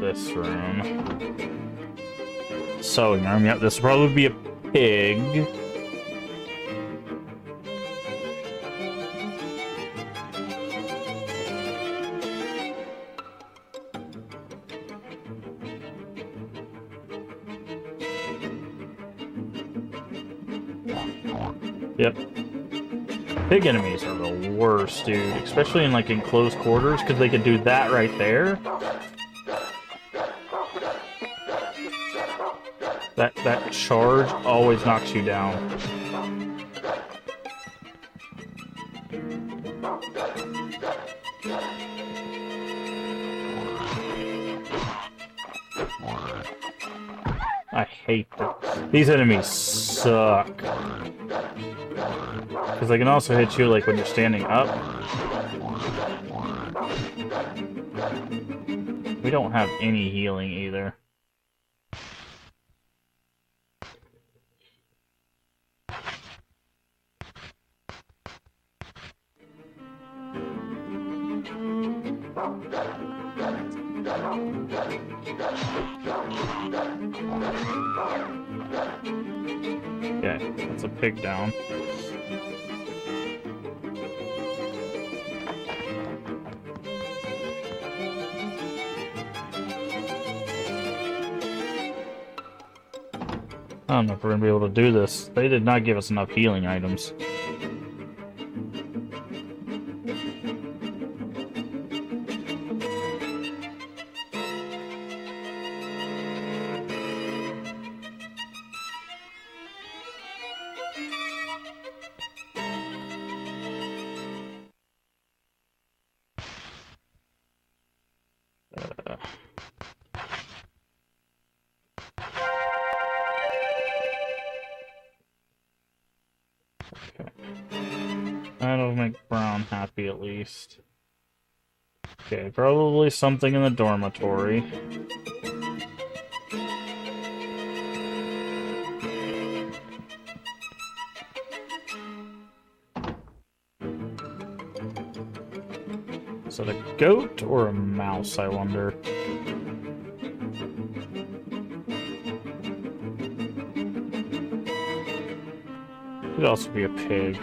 this room. Sewing room. Yep, this will probably be a pig. Yep. Pig enemies are the worst, dude. Especially in, like, in close quarters, because they can do that right there. That charge always knocks you down. I hate that. These enemies suck. Because they can also hit you, like, when you're standing up. We don't have any healing either. Okay, that's a pig down. I don't know if we're gonna be able to do this. They did not give us enough healing items. That'll make Brown happy at least. Okay, probably something in the dormitory. Is that a goat or a mouse, I wonder? Could also be a pig.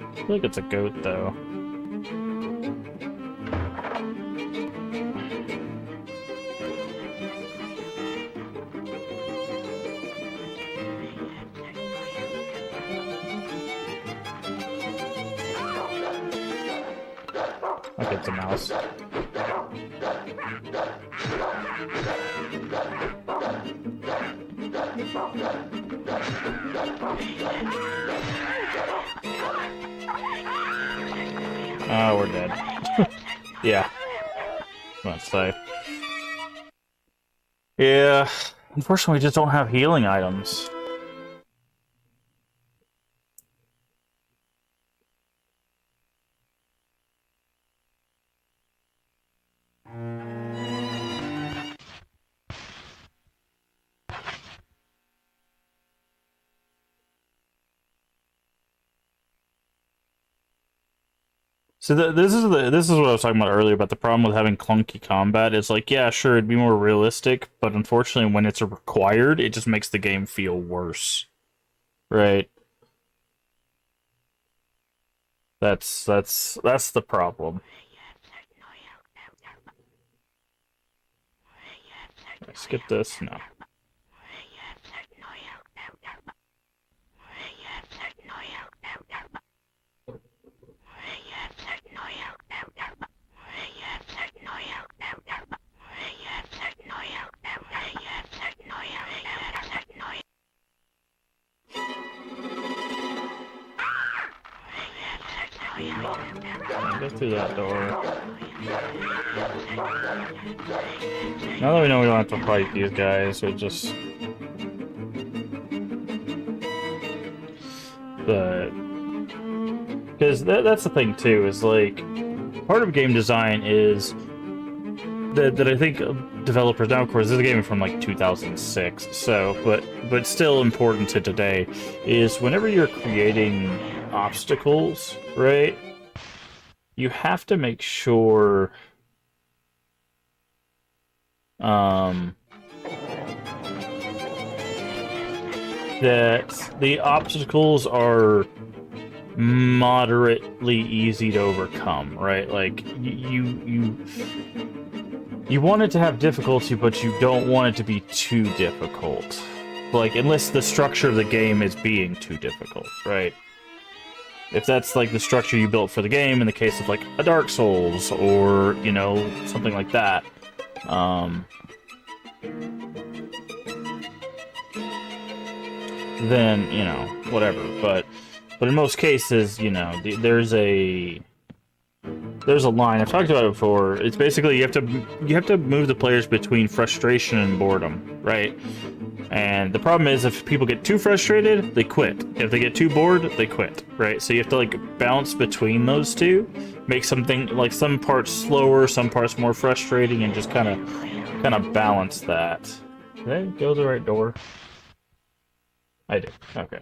I feel like it's a goat, though. Okay, it's a mouse. Oh, we're dead. Yeah. Let's say. Yeah. Unfortunately, we just don't have healing items. So this is what I was talking about earlier about the problem with having clunky combat. It's like, yeah, sure, it'd be more realistic, but unfortunately, when it's required, it just makes the game feel worse. Right? That's the problem. Skip this. No. Go through that door. Now that we know we don't have to fight these guys, we just... But... Because that's the thing, too, is, like... Part of game design is... That I think developers... Now, of course, this is a game from, like, 2006, so... But still important to today, is whenever you're creating obstacles, right? You have to make sure that the obstacles are moderately easy to overcome, right? Like you want it to have difficulty, but you don't want it to be too difficult. Like, unless the structure of the game is being too difficult, right? If that's, like, the structure you built for the game, in the case of, like, a Dark Souls, or, you know, something like that, then, you know, whatever. But in most cases, you know, there's a line. I've talked about it before. It's basically you have to move the players between frustration and boredom, right? And the problem is, if people get too frustrated, they quit. If they get too bored, they quit, right? So you have to, like, bounce between those two, make something, like, some parts slower, some parts more frustrating, and just kind of balance that. Did I go the right door? I did. Okay.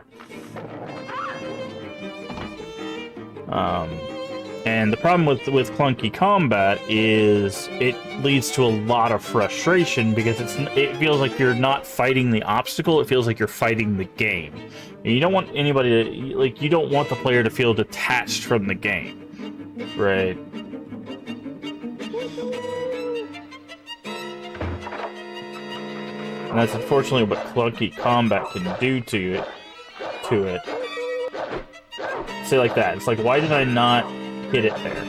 And the problem with clunky combat is it leads to a lot of frustration because it feels like you're not fighting the obstacle, it feels like you're fighting the game. And you don't want anybody to, like, you don't want the player to feel detached from the game, right? And that's unfortunately what clunky combat can do to it. Say like that. It's like, why did I not hit it there?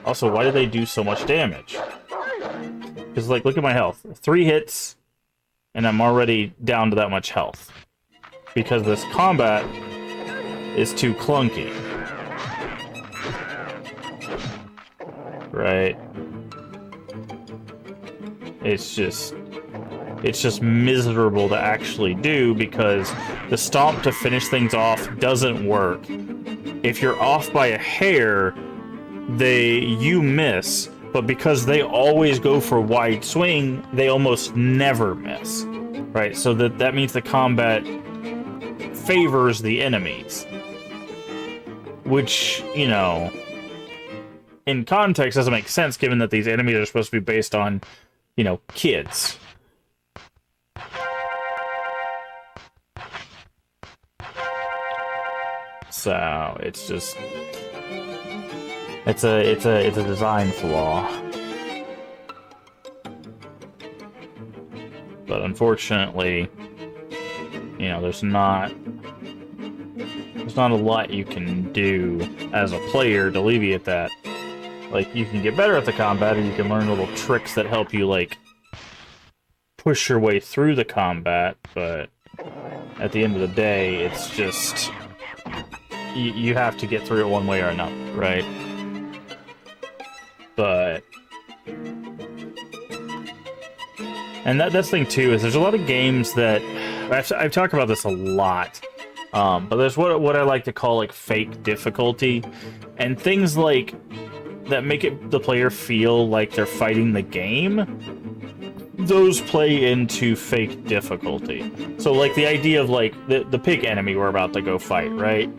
Also, why do they do so much damage? Because, like, look at my health. 3 hits, and I'm already down to that much health. Because this combat is too clunky. Right? It's just miserable to actually do because the stomp to finish things off doesn't work. If you're off by a hair, you miss, but because they always go for wide swing, they almost never miss. Right? So that means the combat favors the enemies. Which, you know, in context doesn't make sense given that these enemies are supposed to be based on, you know, kids. So it's just it's a design flaw. But unfortunately, you know, there's not a lot you can do as a player to alleviate that. Like, you can get better at the combat, or you can learn little tricks that help you, like, push your way through the combat, but at the end of the day, it's just... You have to get through it one way or another, right? But... And that's the thing, too, is there's a lot of games that... I've talked about this a lot, but there's what I like to call, like, fake difficulty, and things like... that make the player feel like they're fighting the game, those play into fake difficulty. So, like, the idea of, like, the pig enemy we're about to go fight, right?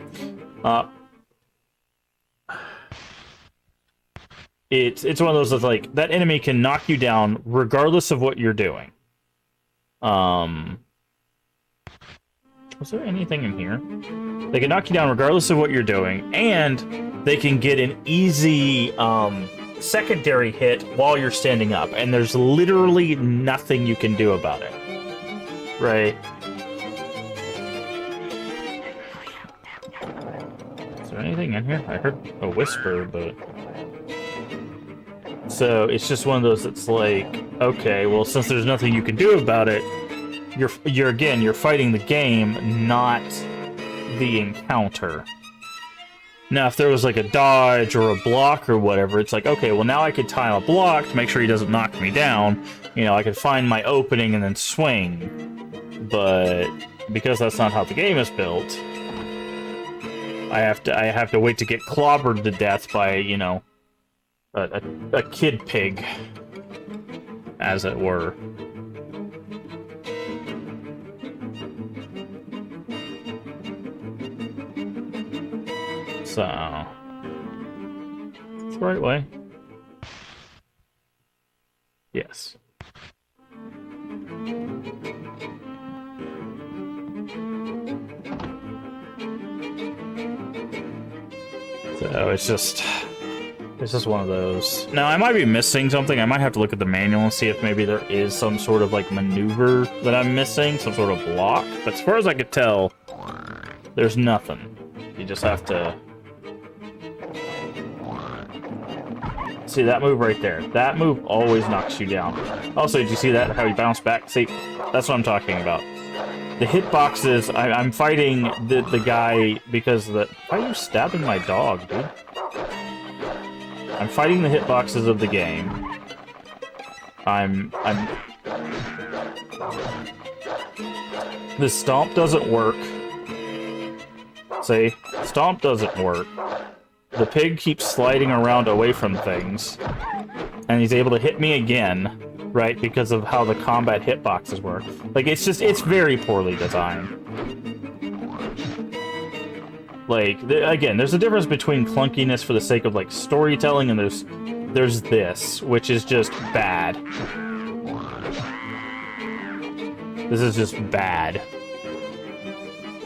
It's one of those that's like, that enemy can knock you down regardless of what you're doing. Was there anything in here? They can knock you down regardless of what you're doing, and they can get an easy secondary hit while you're standing up, and there's literally nothing you can do about it. Right? Is there anything in here? I heard a whisper, but... So, it's just one of those that's like, okay, well, since there's nothing you can do about it, you're fighting the game, not the encounter. Now, if there was like a dodge or a block or whatever, it's like, okay, well now I could time a block to make sure he doesn't knock me down. You know, I could find my opening and then swing. But because that's not how the game is built, I have to wait to get clobbered to death by, you know, a kid pig, as it were. So, it's the right way. Yes. So it's just one of those. Now I might be missing something. I might have to look at the manual and see if maybe there is some sort of like maneuver that I'm missing, some sort of block. But as far as I could tell, there's nothing. You just have to see that move right there. That move always knocks you down. Also, did you see that? How you bounce back? See, that's what I'm talking about. The hitboxes, I'm fighting the guy because the... Why are you stabbing my dog, dude? I'm fighting the hitboxes of the game. The stomp doesn't work. See? Stomp doesn't work. The pig keeps sliding around away from things. And he's able to hit me again. Right, because of how the combat hitboxes work. Like, it's very poorly designed. Like, again, there's a difference between clunkiness for the sake of, like, storytelling, and there's this, which is just bad. This is just bad.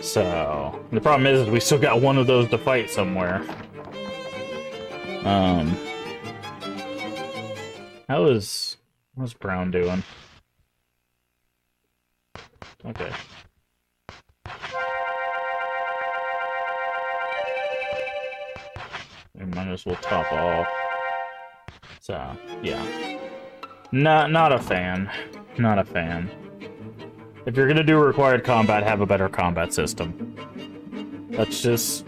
So, the problem is we still got one of those to fight somewhere. How's Brown doing? Okay. We might as well top off. So, yeah. Not a fan. Not a fan. If you're gonna do required combat, have a better combat system. That's just...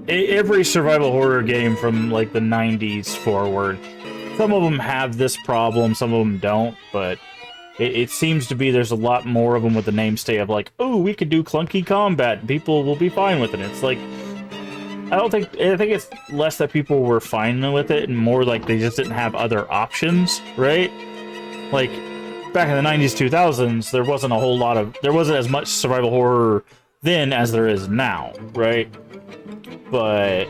Every survival horror game from, like, the 90s forward... Some of them have this problem, some of them don't, but it seems to be there's a lot more of them with the namestay of like, oh, we could do clunky combat, people will be fine with it. It's like, I think it's less that people were fine with it and more like they just didn't have other options, right? Like, back in the 90s, 2000s, there wasn't as much survival horror then as there is now, right? But...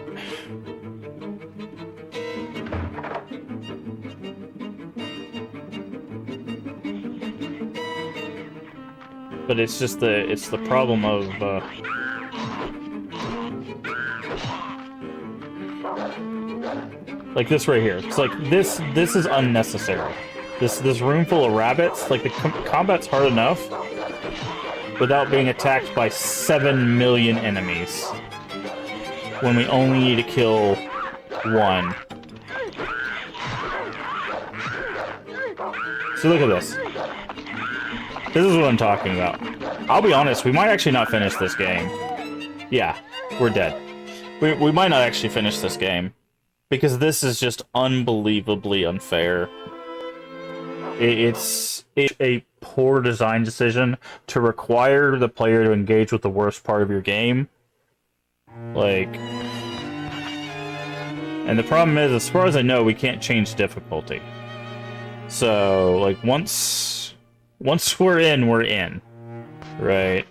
But it's just the problem of like this right here. It's like this is unnecessary. This room full of rabbits, like the combat's hard enough without being attacked by 7 million enemies when we only need to kill one. So look at this. This is what I'm talking about. I'll be honest, we might actually not finish this game. Yeah, we're dead. We might not actually finish this game. Because this is just unbelievably unfair. It's a poor design decision to require the player to engage with the worst part of your game. Like... And the problem is, as far as I know, we can't change difficulty. So, like, once we're in, right?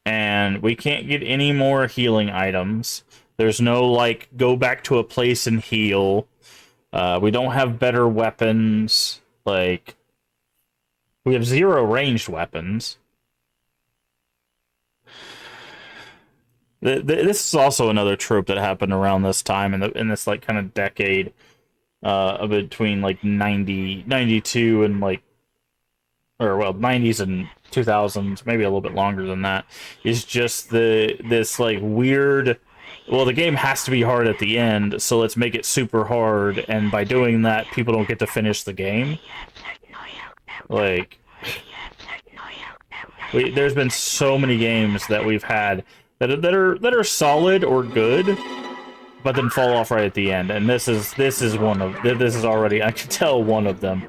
And we can't get any more healing items. There's no, like, go back to a place and heal. We don't have better weapons. Like, we have 0 ranged weapons. This is also another trope that happened around this time in this like kind of decade between like 92 and like, or well, 90s and 2000s, maybe a little bit longer than that, is just this like weird, well, the game has to be hard at the end, so let's make it super hard, and by doing that, people don't get to finish the game. Like, there's been so many games that we've had that are solid or good, but then fall off right at the end. And this is one of this is already, I can tell, one of them.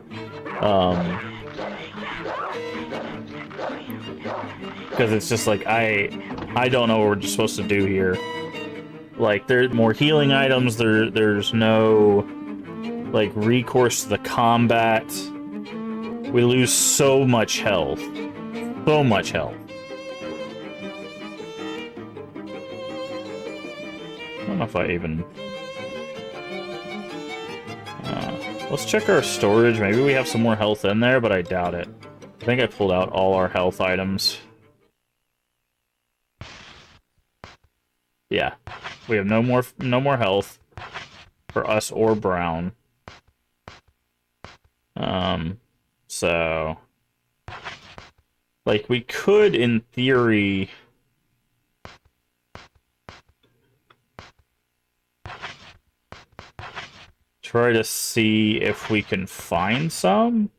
Because it's just like I don't know what we're supposed to do here. Like, there's more healing items. There's no like recourse to the combat. We lose so much health. So much health. I don't know if I even... let's check our storage. Maybe we have some more health in there, but I doubt it. I think I pulled out all our health items. Yeah. We have no more health for us or Brown. So... like, we could, in theory... try to see if we can find some.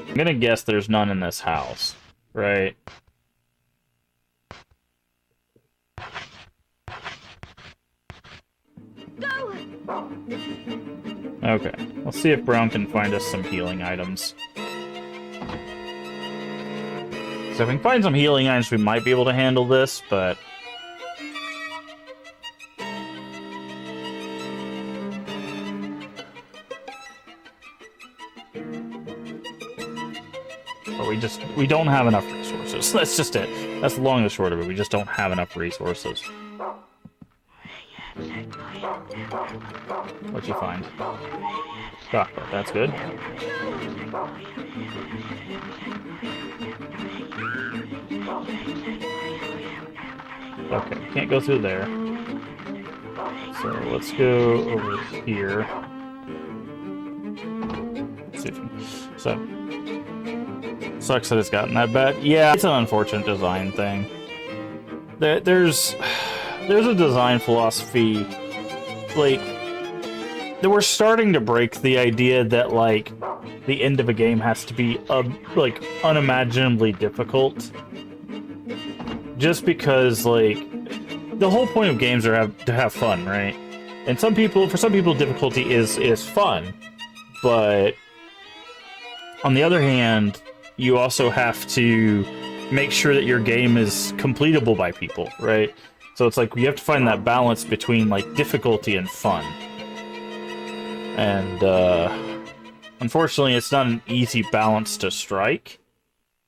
I'm gonna guess there's none in this house, right? Okay, let's see if Brown can find us some healing items. So if we can find some healing items, we might be able to handle this, but... we don't have enough resources. That's just it. That's the long and the short of it. We just don't have enough resources. What'd you find? Chocolate. That's good. Okay, can't go through there. So let's go over here. Let's see if we... So... sucks that it's gotten that bad. Yeah, it's an unfortunate design thing. There's a design philosophy, like, that we're starting to break the idea that, like, the end of a game has to be, like, unimaginably difficult. Just because, like, the whole point of games are to have fun, right? And for some people, difficulty is fun. But, on the other hand, you also have to make sure that your game is completable by people, right? So it's like you have to find that balance between, like, difficulty and fun. And unfortunately, it's not an easy balance to strike.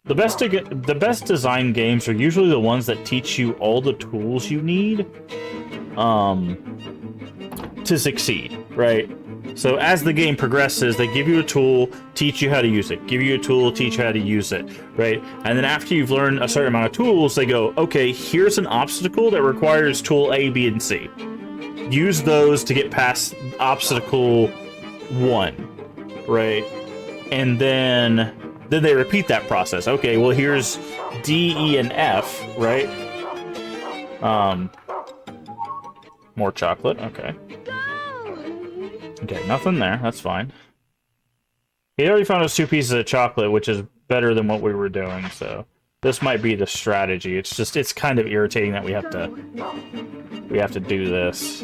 The best design games are usually the ones that teach you all the tools you need to succeed, right? So as the game progresses, they give you a tool, teach you how to use it. Give you a tool, teach you how to use it, right? And then after you've learned a certain amount of tools, they go, okay, here's an obstacle that requires tool A, B, and C. Use those to get past obstacle 1, right? And then they repeat that process. Okay, well, here's D, E, and F, right? More chocolate, okay. Okay, nothing there. That's fine. He already found us 2 pieces of chocolate, which is better than what we were doing, so this might be the strategy. It's kind of irritating that we have to do this.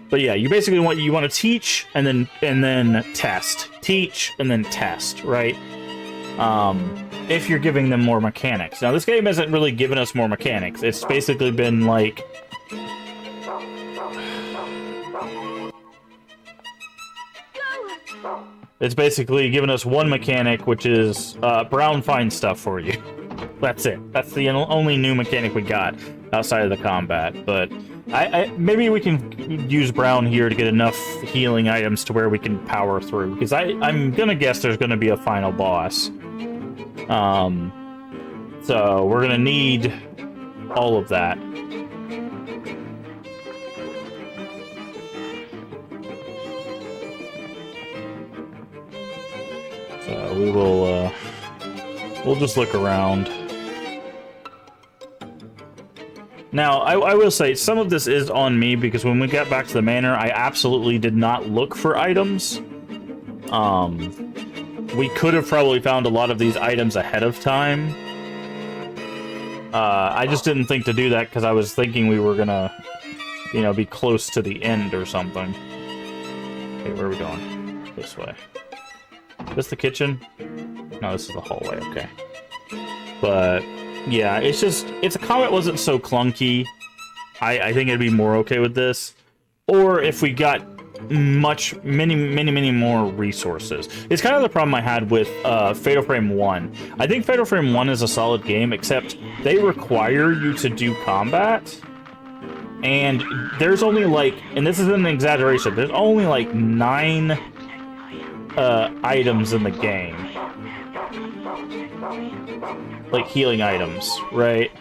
But yeah, you basically want to teach and then test. Teach and then test, right? If you're giving them more mechanics. Now, this game hasn't really given us more mechanics. It's basically been like... it's basically given us one mechanic, which is Brown finds stuff for you. That's it. That's the only new mechanic we got outside of the combat. But maybe we can use Brown here to get enough healing items to where we can power through. Because I'm gonna guess there's gonna be a final boss. So we're gonna need all of that. So So we will, we'll just look around. Now, I will say, some of this is on me, because when we got back to the manor, I absolutely did not look for items. We could have probably found a lot of these items ahead of time. I just didn't think to do that, because I was thinking we were gonna, you know, be close to the end or something. Okay, where are we going? This way. Is this the kitchen? No, this is the hallway, okay. But... yeah, it's just, if the combat wasn't so clunky, I think I'd be more okay with this. Or if we got many more resources. It's kind of the problem I had with Fatal Frame 1. I think Fatal Frame 1 is a solid game, except they require you to do combat. And there's only like, and this isn't an exaggeration, there's only like 9 items in the game. Like healing items, right?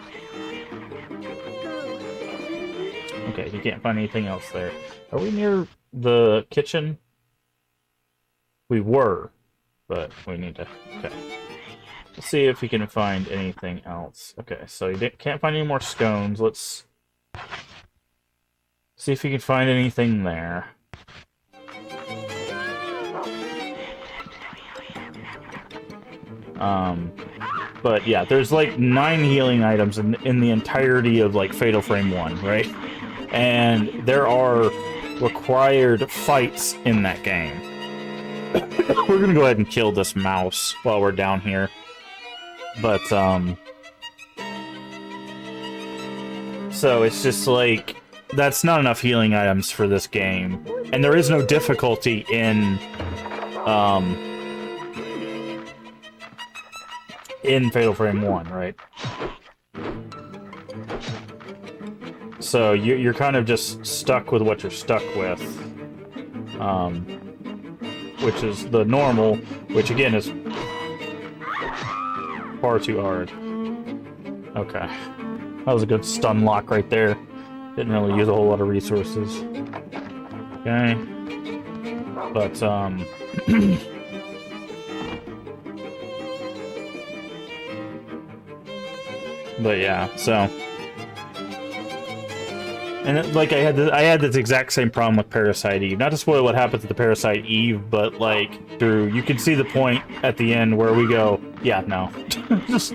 Okay, you can't find anything else there. Are we near the kitchen? We were, but we need to... okay. Let's see if we can find anything else. Okay, so you can't find any more scones. Let's see if we can find anything there. But yeah, there's like 9 healing items in the entirety of like Fatal Frame 1, right? And there are required fights in that game. We're gonna go ahead and kill this mouse while we're down here. But, so it's just like, that's not enough healing items for this game. And there is no difficulty in Fatal Frame 1, right? So you're kind of just stuck with what you're stuck with. Which is the normal, which again is far too hard. Okay. That was a good stun lock right there. Didn't really use a whole lot of resources. Okay. But, but yeah, so... and like I had this exact same problem with Parasite Eve. Not to spoil what happens at the Parasite Eve, but like Drew, you can see the point at the end where we go, yeah, no, just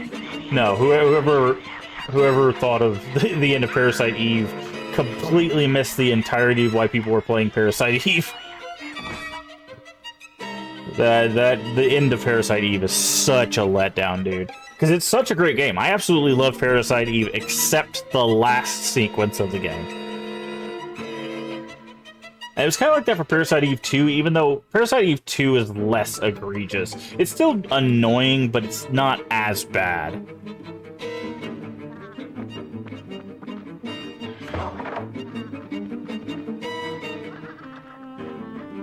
no. Whoever thought of the end of Parasite Eve completely missed the entirety of why people were playing Parasite Eve. The end of Parasite Eve is such a letdown, dude. Because it's such a great game. I absolutely love Parasite Eve, except the last sequence of the game. And it was kind of like that for Parasite Eve 2, even though Parasite Eve 2 is less egregious. It's still annoying, but it's not as bad.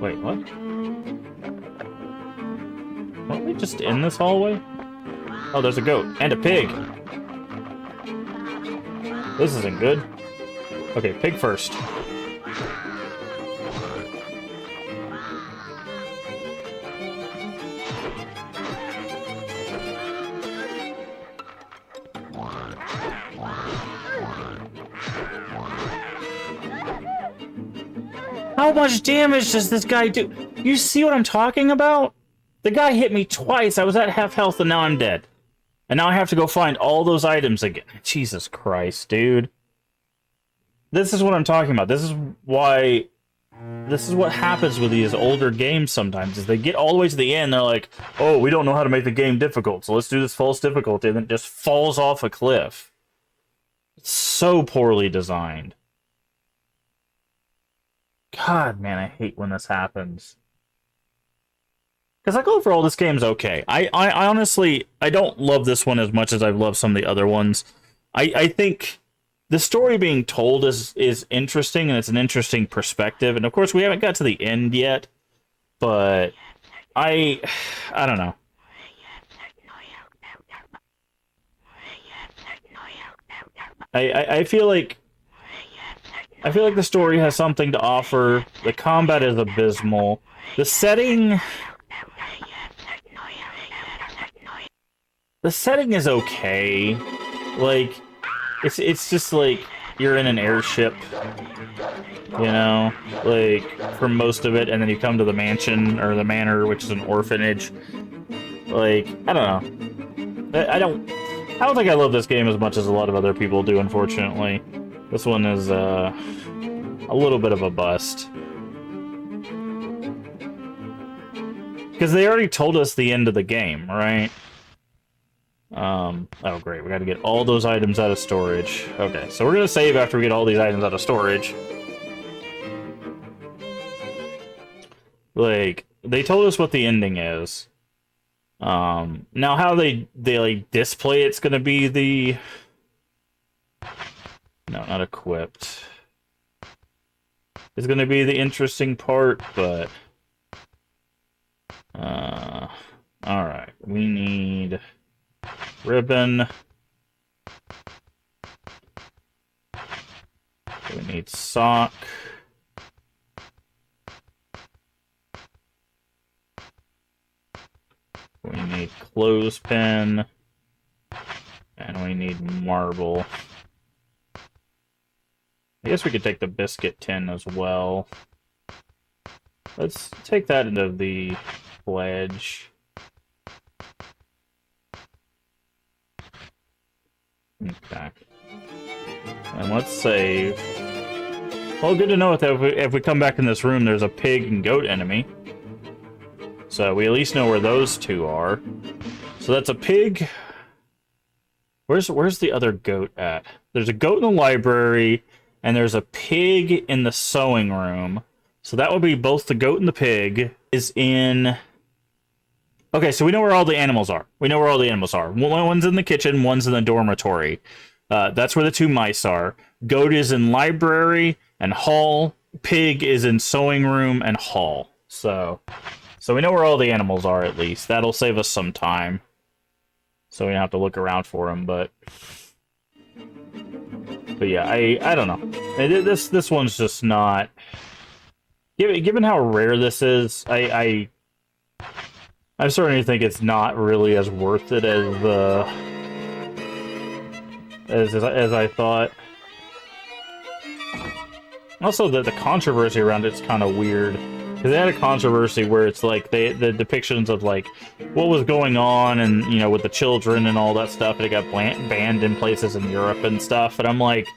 Wait, what? Weren't we just in this hallway? Oh, there's a goat. And a pig! This isn't good. Okay, pig first. How much damage does this guy do? You see what I'm talking about? The guy hit me twice. I was at half health and now I'm dead. And now I have to go find all those items again. Jesus Christ, dude. This is what I'm talking about. This is why... this is what happens with these older games sometimes, is they get all the way to the end, they're like, oh, we don't know how to make the game difficult, so let's do this false difficulty, and it just falls off a cliff. It's so poorly designed. God, man, I hate when this happens. Because, like, overall, this game's okay. I honestly, I don't love this one as much as I've loved some of the other ones. I think the story being told is interesting, and it's an interesting perspective. And, of course, we haven't got to the end yet. But I don't know. I feel like the story has something to offer. The combat is abysmal. The setting... The setting is okay. Like, it's just like you're in an airship, you know, like for most of it, and then you come to the mansion or the manor, which is an orphanage. Like, I don't know. I don't think I love this game as much as a lot of other people do, unfortunately. This one is a little bit of a bust. Because they already told us the end of the game, right? Oh great, we gotta get all those items out of storage. Okay, so we're gonna save after we get all these items out of storage. Like, they told us what the ending is. Now how they like display it's gonna be the... No, not equipped. It's gonna be the interesting part, but... Alright, we need... ribbon. We need sock. We need clothespin. And we need marble. I guess we could take the biscuit tin as well. Let's take that into the pledge. Okay. And let's save. Well, good to know that if we come back in this room, there's a pig and goat enemy. So we at least know where those two are. So that's a pig. Where's the other goat at? There's a goat in the library, and there's a pig in the sewing room. So that would be both the goat and the pig is in... Okay, so we know where all the animals are. We know where all the animals are. One's in the kitchen, one's in the dormitory. That's where the two mice are. Goat is in library and hall. Pig is in sewing room and hall. So we know where all the animals are, at least. That'll save us some time. So we don't have to look around for them, but yeah, I don't know. This one's just not... Given how rare this is, I'm starting to think it's not really as worth it as I thought. Also, the controversy around it's kind of weird, because they had a controversy where it's like the depictions of like what was going on, and you know, with the children and all that stuff, and it got banned in places in Europe and stuff, and I'm like,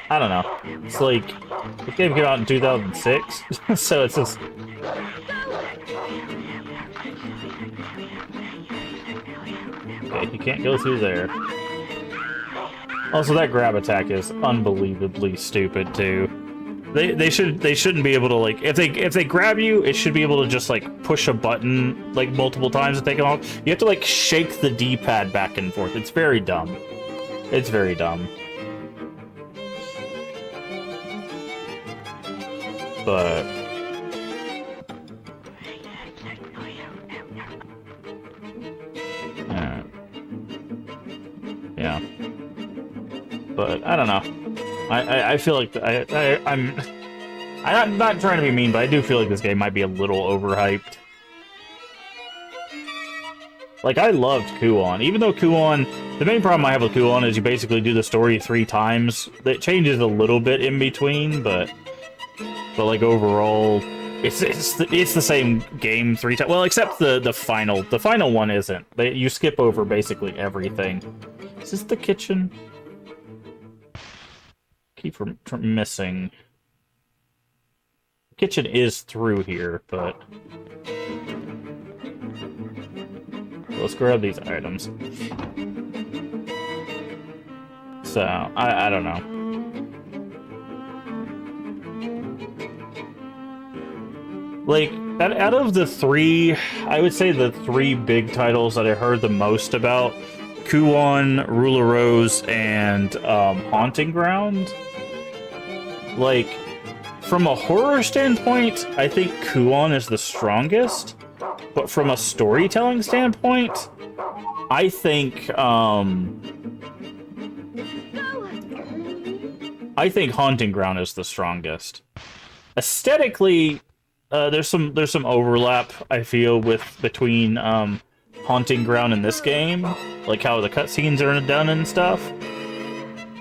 I don't know. It's like the game came out in 2006, so it's just. Okay, you can't go through there. Also, that grab attack is unbelievably stupid too. They shouldn't be able to, like, if they grab you, it should be able to just like push a button like multiple times to take them off. You have to like shake the D-pad back and forth. It's very dumb. It's very dumb. But yeah. But I don't know. I feel like I'm not trying to be mean, but I do feel like this game might be a little overhyped. Like, I loved Kuon. Even though Kuon... The main problem I have with Kuon is you basically do the story 3 times. It changes a little bit in between, but like, overall... It's the same game 3 times. Well, except the final. The final one isn't. You skip over basically everything. Is this the kitchen? Keep from missing. Kitchen is through here, but let's grab these items. So I don't know. Like, out of the 3, I would say the 3 big titles that I heard the most about: Kuon, Ruler Rose, and Haunting Ground. Like, from a horror standpoint, I think Kuon is the strongest. But from a storytelling standpoint, I think Haunting Ground is the strongest. Aesthetically, there's some overlap, I feel, between haunting ground in this game, like how the cutscenes are done and stuff.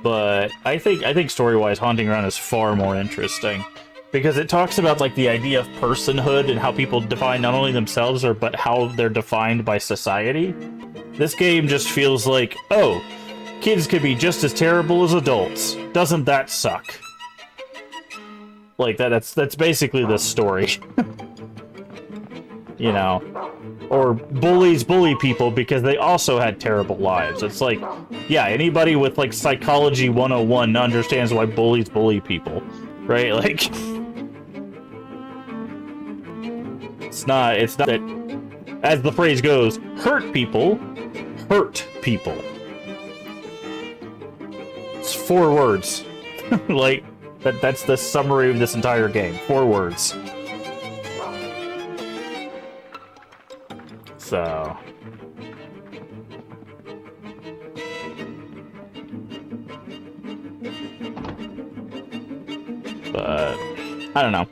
But I think story-wise, haunting ground is far more interesting because it talks about like the idea of personhood and how people define not only themselves but how they're defined by society. This game just feels like, oh, kids could be just as terrible as adults. Doesn't that suck? Like that's basically the story. You know, or bullies bully people because they also had terrible lives. It's like, yeah, anybody with like psychology 101 understands why bullies bully people, right? Like, it's not that, as the phrase goes, hurt people. It's 4 words. Like, that's the summary of this entire game. 4 words. So... but... I don't know.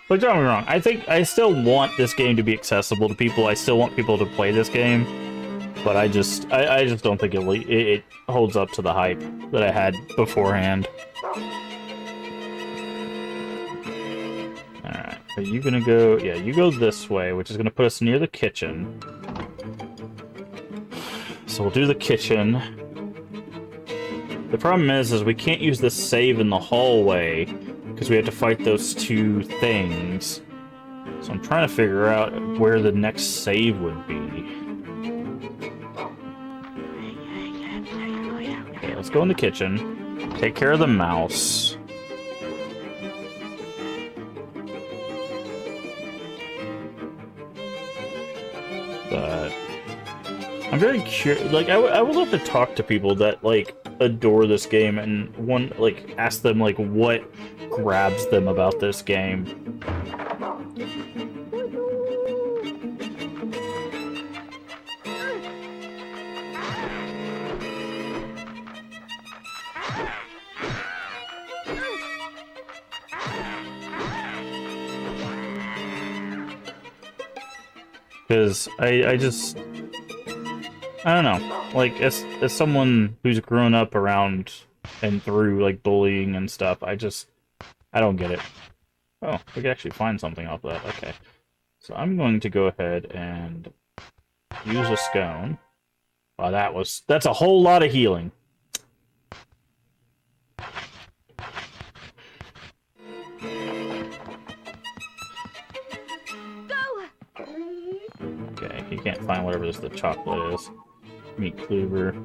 But don't get me wrong, I think I still want this game to be accessible to people. I still want people to play this game. But I just don't think it holds up to the hype that I had beforehand. Alright, are you gonna go... yeah, you go this way, which is gonna put us near the kitchen. So we'll do the kitchen. The problem is we can't use this save in the hallway, because we have to fight those 2 things. So I'm trying to figure out where the next save would be. Okay, let's go in the kitchen. Take care of the mouse. But I'm very curious. Like, I would love to talk to people that like adore this game and ask them like what grabs them about this game. Because I don't know, like, as someone who's grown up around and through, like, bullying and stuff, I don't get it. Oh, we can actually find something off that, okay. So I'm going to go ahead and use a scone. Wow, that's a whole lot of healing. Okay, you can't find whatever the chocolate is. Meat cleaver.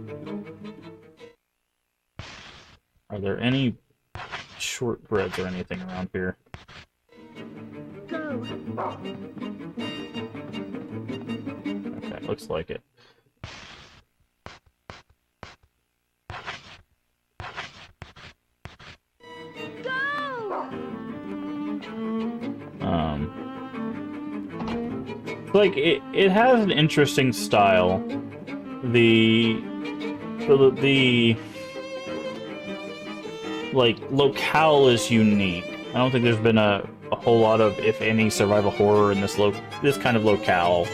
Are there any shortbreads or anything around here? Okay, looks like it. Like, it has an interesting style. The like, locale is unique. I don't think there's been a whole lot of, if any, survival horror in this kind of locale.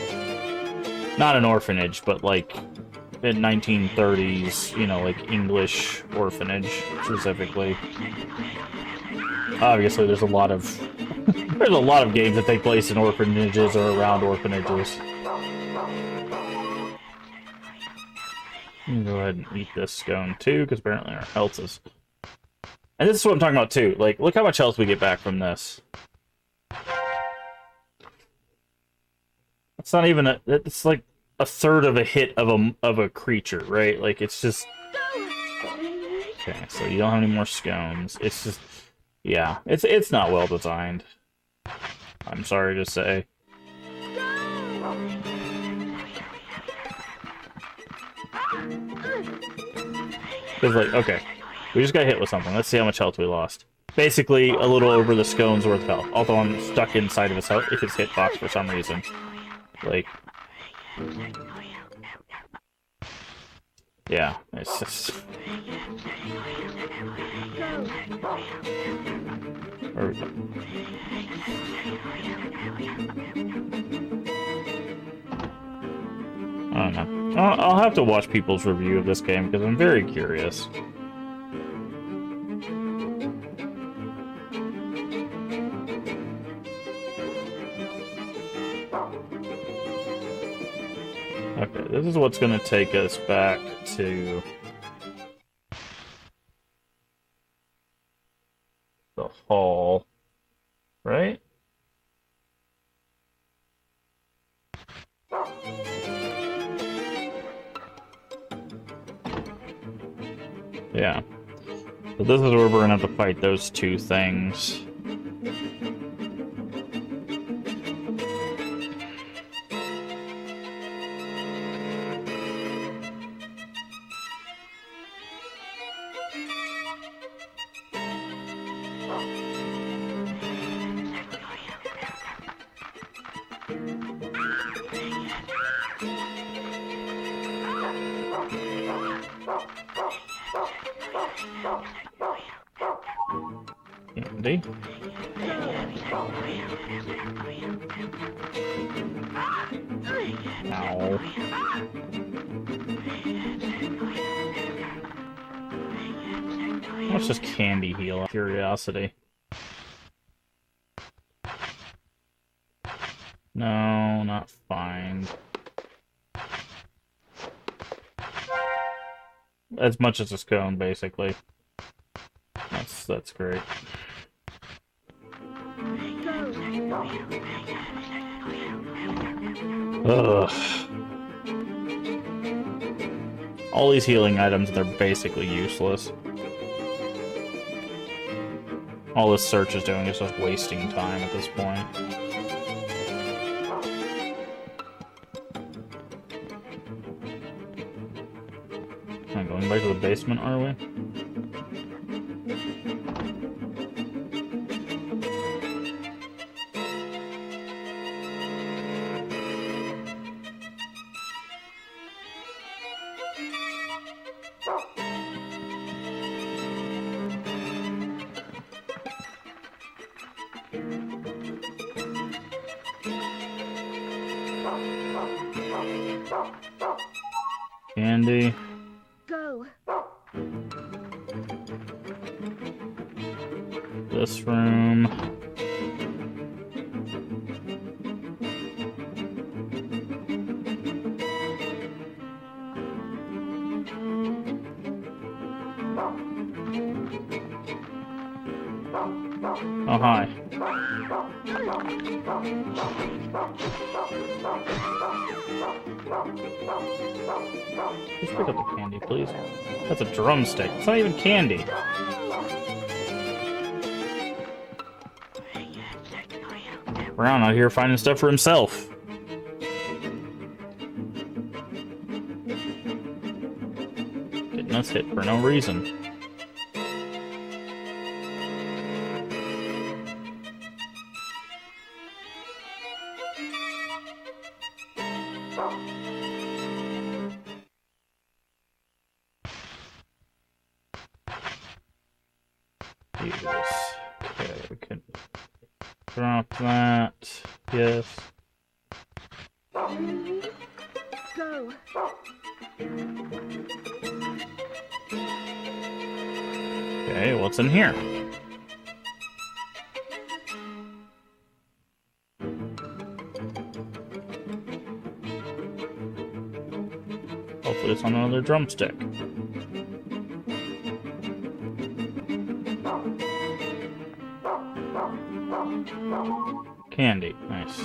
Not an orphanage, but like in 1930s, you know, like English orphanage specifically. Obviously, there's a lot of games that take place in orphanages or around orphanages. Go ahead and eat this scone too, because apparently our health is... and this is what I'm talking about too. Like, look how much health we get back from this. It's not even it's like a third of a hit of a creature, right? Like, it's just... okay, so you don't have any more scones. It's just... yeah, it's not well designed. I'm sorry to say. Because, like, okay, we just got hit with something. Let's see how much health we lost. Basically, a little over the scone's worth of health. Although I'm stuck inside of his hitbox for some reason. Like... yeah, it's just... There we go. I don't know. I'll have to watch people's review of this game because I'm very curious. Okay, this is what's going to take us back to the hall, right? Yeah. So this is where we're going to have to fight those two things. Candy. Ow. Let's just candy heal. Curiosity. No, not find. As much as a scone, basically. That's great. Ugh. All these healing items, they're basically useless. All this search is doing is just wasting time at this point. Going back to the basement, are we? Candy. Go. This room. Oh, hi. Just pick up the candy, please. That's a drumstick. It's not even candy. Brown out here finding stuff for himself. Getting us hit for no reason. Yes. Okay, we can drop that. Yes. Go. Okay, what's in here? Hopefully it's on another drumstick. Candy, nice.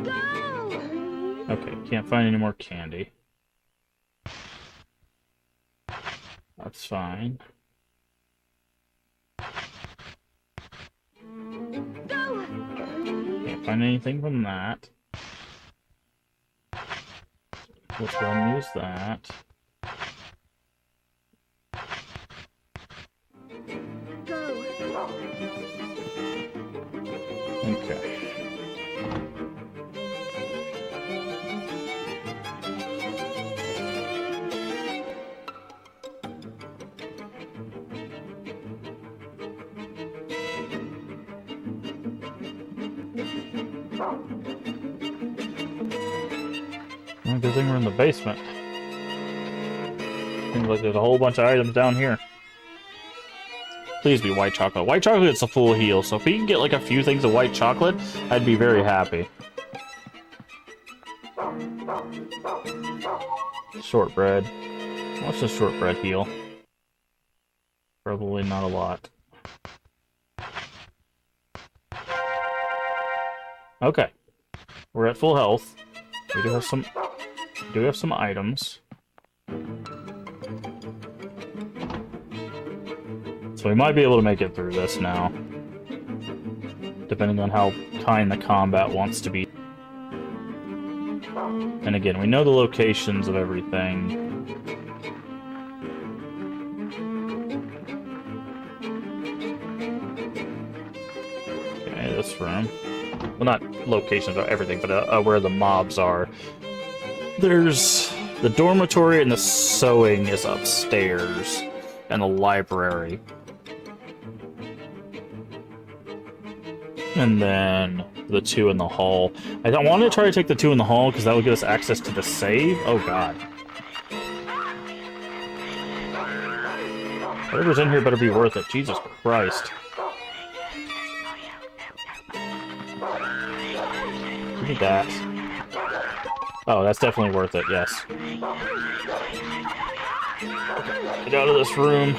Go. Okay, can't find any more candy. That's fine. Go. Can't find anything from that. Let's go and use that. Go. Okay. Well, good thing we're in the basement. Seems like there's a whole bunch of items down here. Please be white chocolate. White chocolate's a full heal, so if we can get like a few things of white chocolate, I'd be very happy. Shortbread. What's the shortbread heal? Probably not a lot. Okay. We're at full health. We do have some items. So we might be able to make it through this now. Depending on how kind the combat wants to be. And again, we know the locations of everything. Okay, this room. Well, not locations of everything, but where the mobs are. There's the dormitory and the sewing is upstairs. And the library. And then the two in the hall. I wanted to try to take the two in the hall because that would give us access to the save. Oh god. Whatever's in here better be worth it. Jesus Christ. Give me that. Oh, that's definitely worth it, yes. Get out of this room.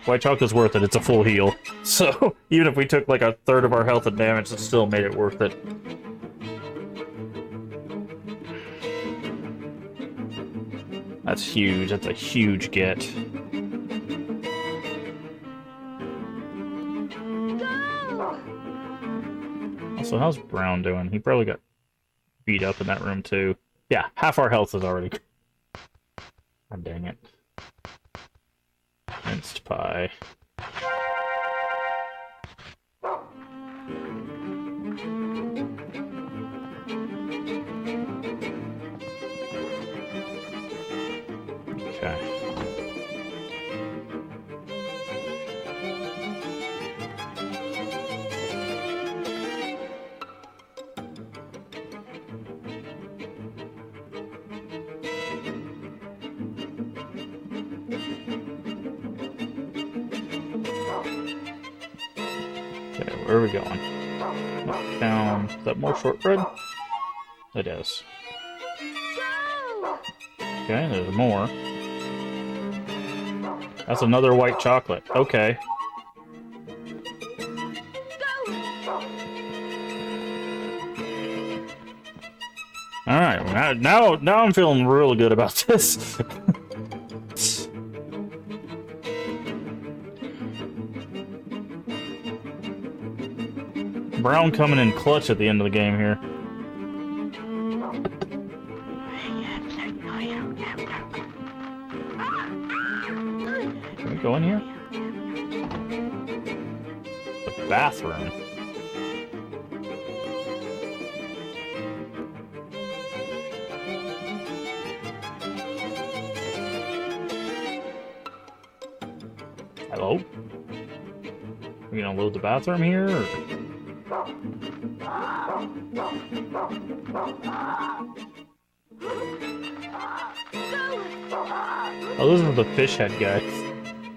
White chocolate's worth it. It's a full heal. So, even if we took like a third of our health and damage, it still made it worth it. That's huge. That's a huge get. Also, how's Brown doing? He probably got beat up in that room too. Yeah, half our health is already... God dang it. Minced pie. Okay. Okay, where are we going? Up, down. Is that more shortbread? It is. Okay, there's more. That's another white chocolate. Okay. Alright, now I'm feeling real good about this. Brown coming in clutch at the end of the game here. Can we go in here? The bathroom. Hello? We gonna load the bathroom here? Or? Oh, those are the fish head guys.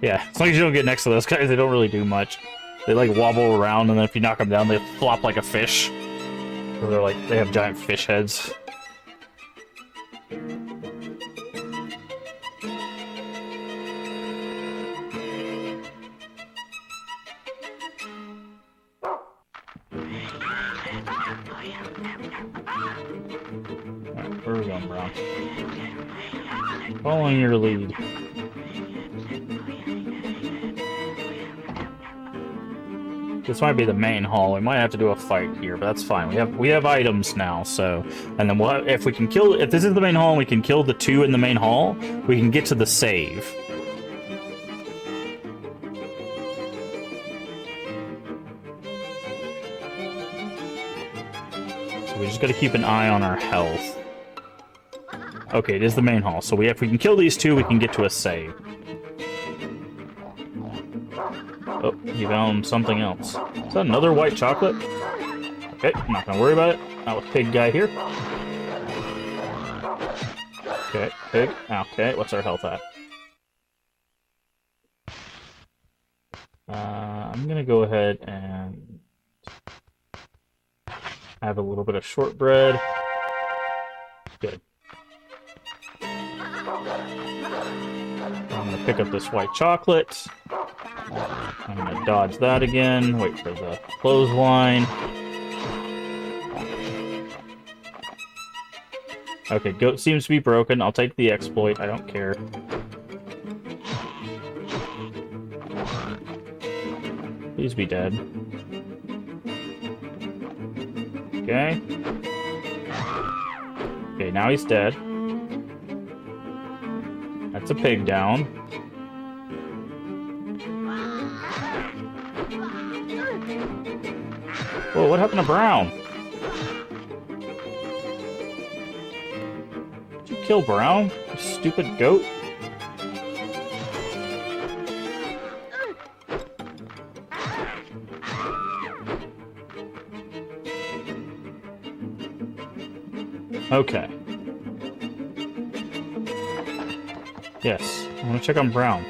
Yeah, as long as you don't get next to those guys, they don't really do much. They like wobble around, and then if you knock them down, they flop like a fish. So they're like, they have giant fish heads. Alright, where are we going, Brown? Following your lead. This might be the main hall. We might have to do a fight here, but that's fine. We have items now, so and then if we can kill, if this is the main hall and we can kill the two in the main hall, we can get to the save. So we just got to keep an eye on our health. Okay, it is the main hall. So if we can kill these two, we can get to a save. Oh, he found something else. Is that another white chocolate? Okay, I'm not gonna worry about it. Not with pig guy here. Okay, pig. Okay, what's our health at? I'm gonna go ahead and have a little bit of shortbread. Good. I'm gonna pick up this white chocolate. I'm gonna dodge that again. Wait for the clothesline. Okay, goat seems to be broken. I'll take the exploit. I don't care. Please be dead. Okay. Okay, now he's dead. That's a pig down. Whoa, what happened to Brown? Did you kill Brown? You stupid goat? Okay. Yes, I want to check on Brown.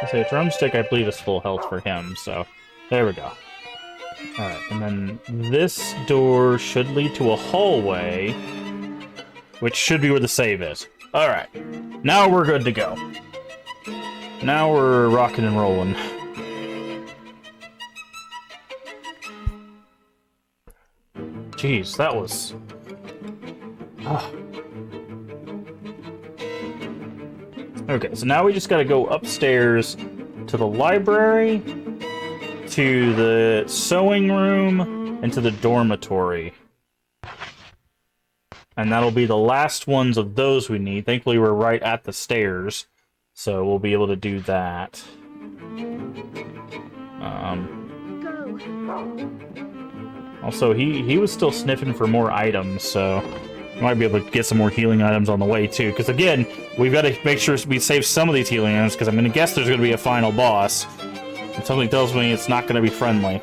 So a drumstick, I believe, is full health for him, so there we go. Alright, and then this door should lead to a hallway, which should be where the save is. Alright, now we're good to go. Now we're rocking and rolling. Jeez, that was... Okay, so now we just gotta go upstairs to the library, to the sewing room, and to the dormitory. And that'll be the last ones of those we need. Thankfully, we're right at the stairs, so we'll be able to do that. Also, he was still sniffing for more items, so we might be able to get some more healing items on the way, too. Because, again, we've got to make sure we save some of these healing items, because I'm going to guess there's going to be a final boss. And something tells me it's not going to be friendly.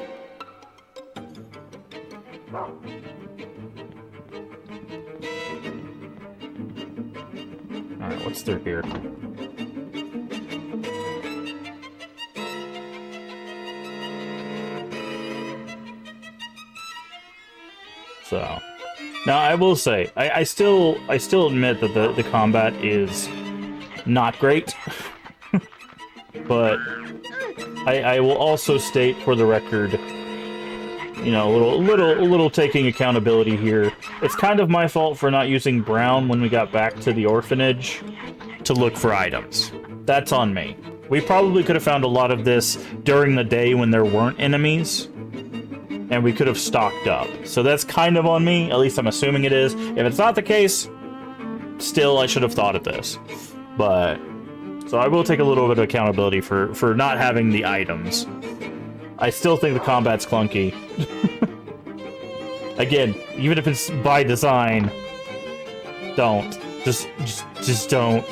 Alright, what's through here? So, now I will say, I still admit that the combat is not great, but I will also state for the record, you know, a little taking accountability here. It's kind of my fault for not using Brown when we got back to the orphanage to look for items. That's on me. We probably could have found a lot of this during the day when there weren't enemies, and we could have stocked up. So that's kind of on me, at least I'm assuming it is. If it's not the case, still I should have thought of this. But, so I will take a little bit of accountability for not having the items. I still think the combat's clunky. Again, even if it's by design, don't. Just don't.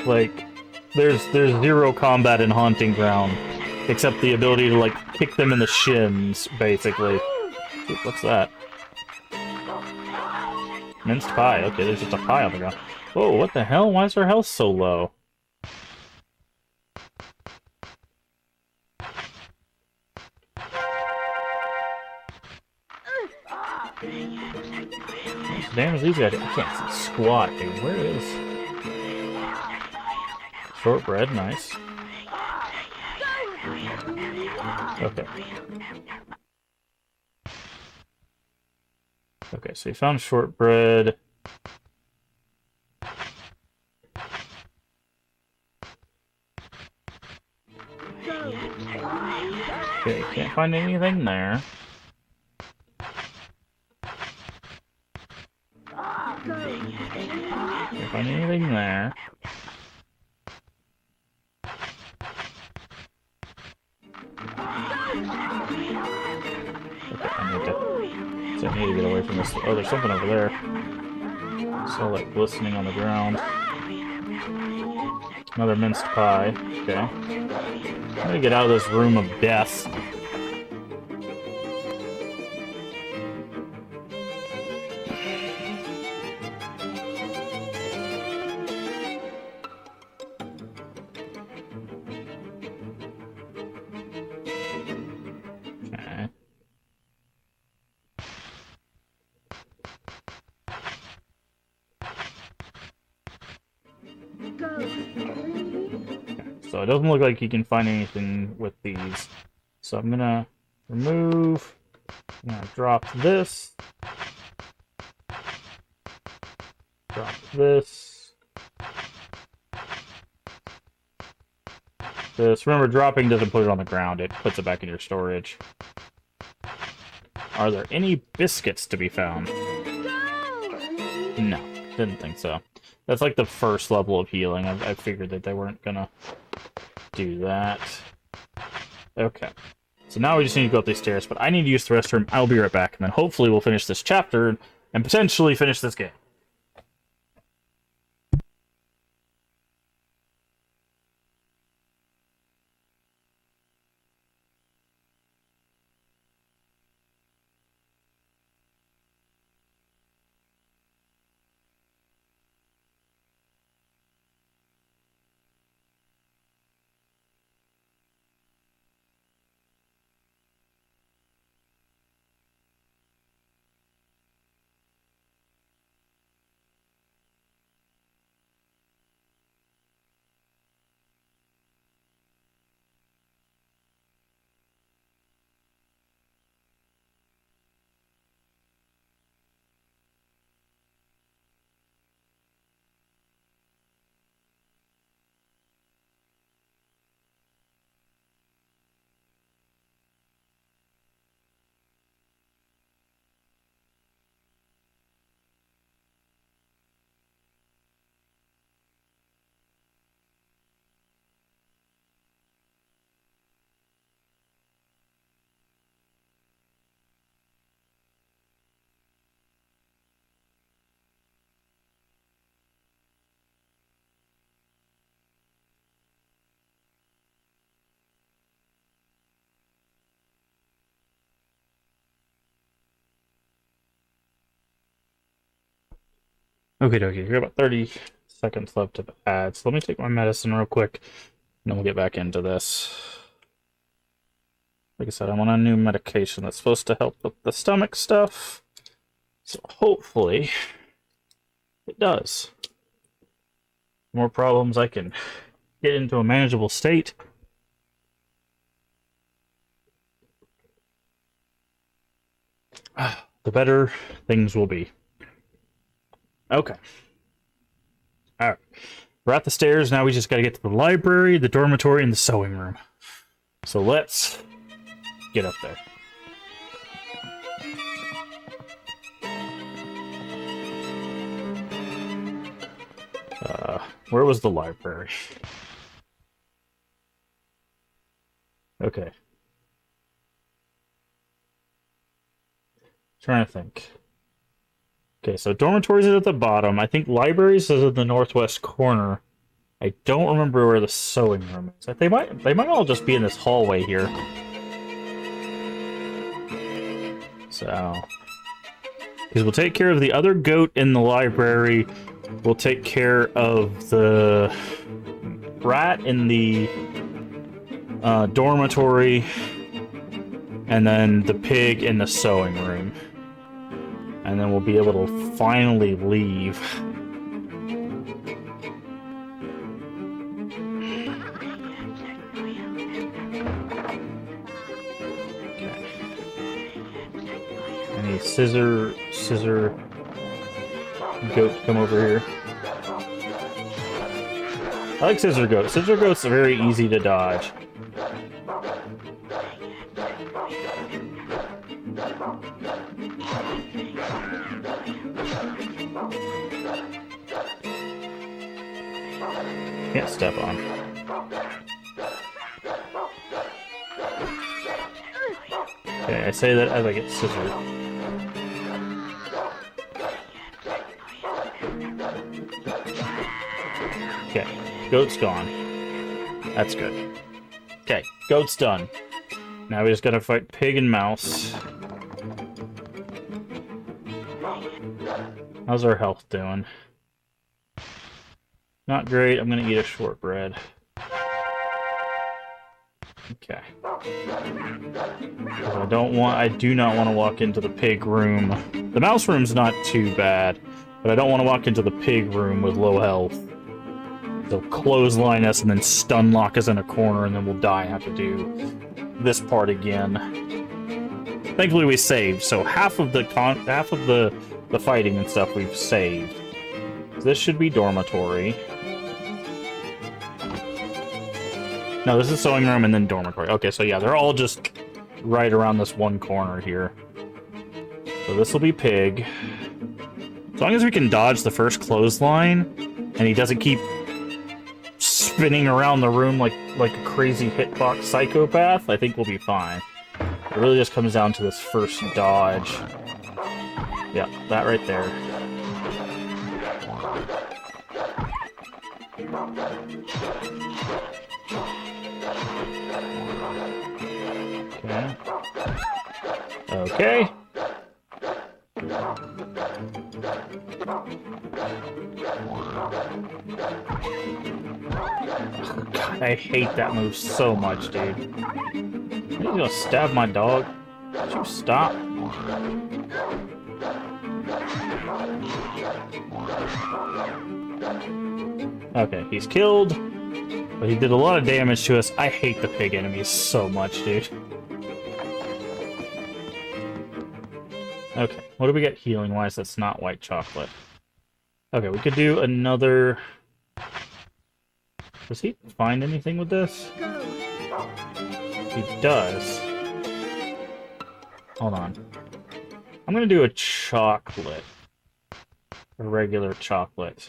Like, there's zero combat in Haunting Ground, except the ability to, like, kick them in the shins, basically. Ooh, what's that? Minced pie. Okay, there's just a pie on the ground. Whoa, what the hell? Why is her health so low? What's the damage these guys do? I can't see squat, dude. Where is... Shortbread, nice. Okay. Okay, so you found shortbread. Okay, can't find anything there. Can't find anything there. Okay, so I need to get away from this. Oh, there's something over there. So like glistening on the ground. Another minced pie. Okay. I'm gonna get out of this room of death. Okay. Go. So it doesn't look like you can find anything with these. So I'm gonna remove. I'm gonna drop this. Drop this. This. Remember, dropping doesn't put it on the ground. It puts it back in your storage. Are there any biscuits to be found? No, didn't think so. That's like the first level of healing. I figured that they weren't gonna do that. Okay. So now we just need to go up these stairs, but I need to use the restroom. I'll be right back, and then hopefully we'll finish this chapter and potentially finish this game. Okay, dokie. We got about 30 seconds left of ads. So let me take my medicine real quick, and then we'll get back into this. Like I said, I'm on a new medication that's supposed to help with the stomach stuff. So hopefully it does. More problems I can get into a manageable state. The better things will be. Okay. Alright. We're at the stairs. Now we just gotta get to the library, the dormitory, and the sewing room. So let's get up there. Where was the library? Okay. Trying to think. Okay, so dormitories is at the bottom. I think libraries is in the northwest corner. I don't remember where the sewing room is. They might all just be in this hallway here. So, because we'll take care of the other goat in the library. We'll take care of the rat in the dormitory, and then the pig in the sewing room. And then we'll be able to finally leave. Okay. I need scissor goat to come over here. I like scissor goat. Scissor goat's very easy to dodge. Can't step on. Okay, I say that as I get scissored. Okay, goat's gone. That's good. Okay, goat's done. Now we just gotta fight pig and mouse. How's our health doing? Not great. I'm gonna eat a shortbread. Okay. I do not want to walk into the pig room. The mouse room's not too bad, but I don't want to walk into the pig room with low health. They'll clothesline us and then stun lock us in a corner, and then we'll die and have to do this part again. Thankfully, we saved, so half of the fighting and stuff we've saved. This should be dormitory. No, this is sewing room and then dormitory. Okay, so yeah, they're all just right around this one corner here. So this will be pig. As long as we can dodge the first clothesline, and he doesn't keep spinning around the room like a crazy hitbox psychopath, I think we'll be fine. It really just comes down to this first dodge. Yeah, that right there. Okay. Okay. God, I hate that move so much, dude. Are you gonna stab my dog? Would you stop? Okay, he's killed. But he did a lot of damage to us. I hate the pig enemies so much, dude. Okay, what do we get healing-wise that's not white chocolate? Okay, we could do another... Does he find anything with this? He does. Hold on. I'm gonna do a chocolate. A regular chocolate.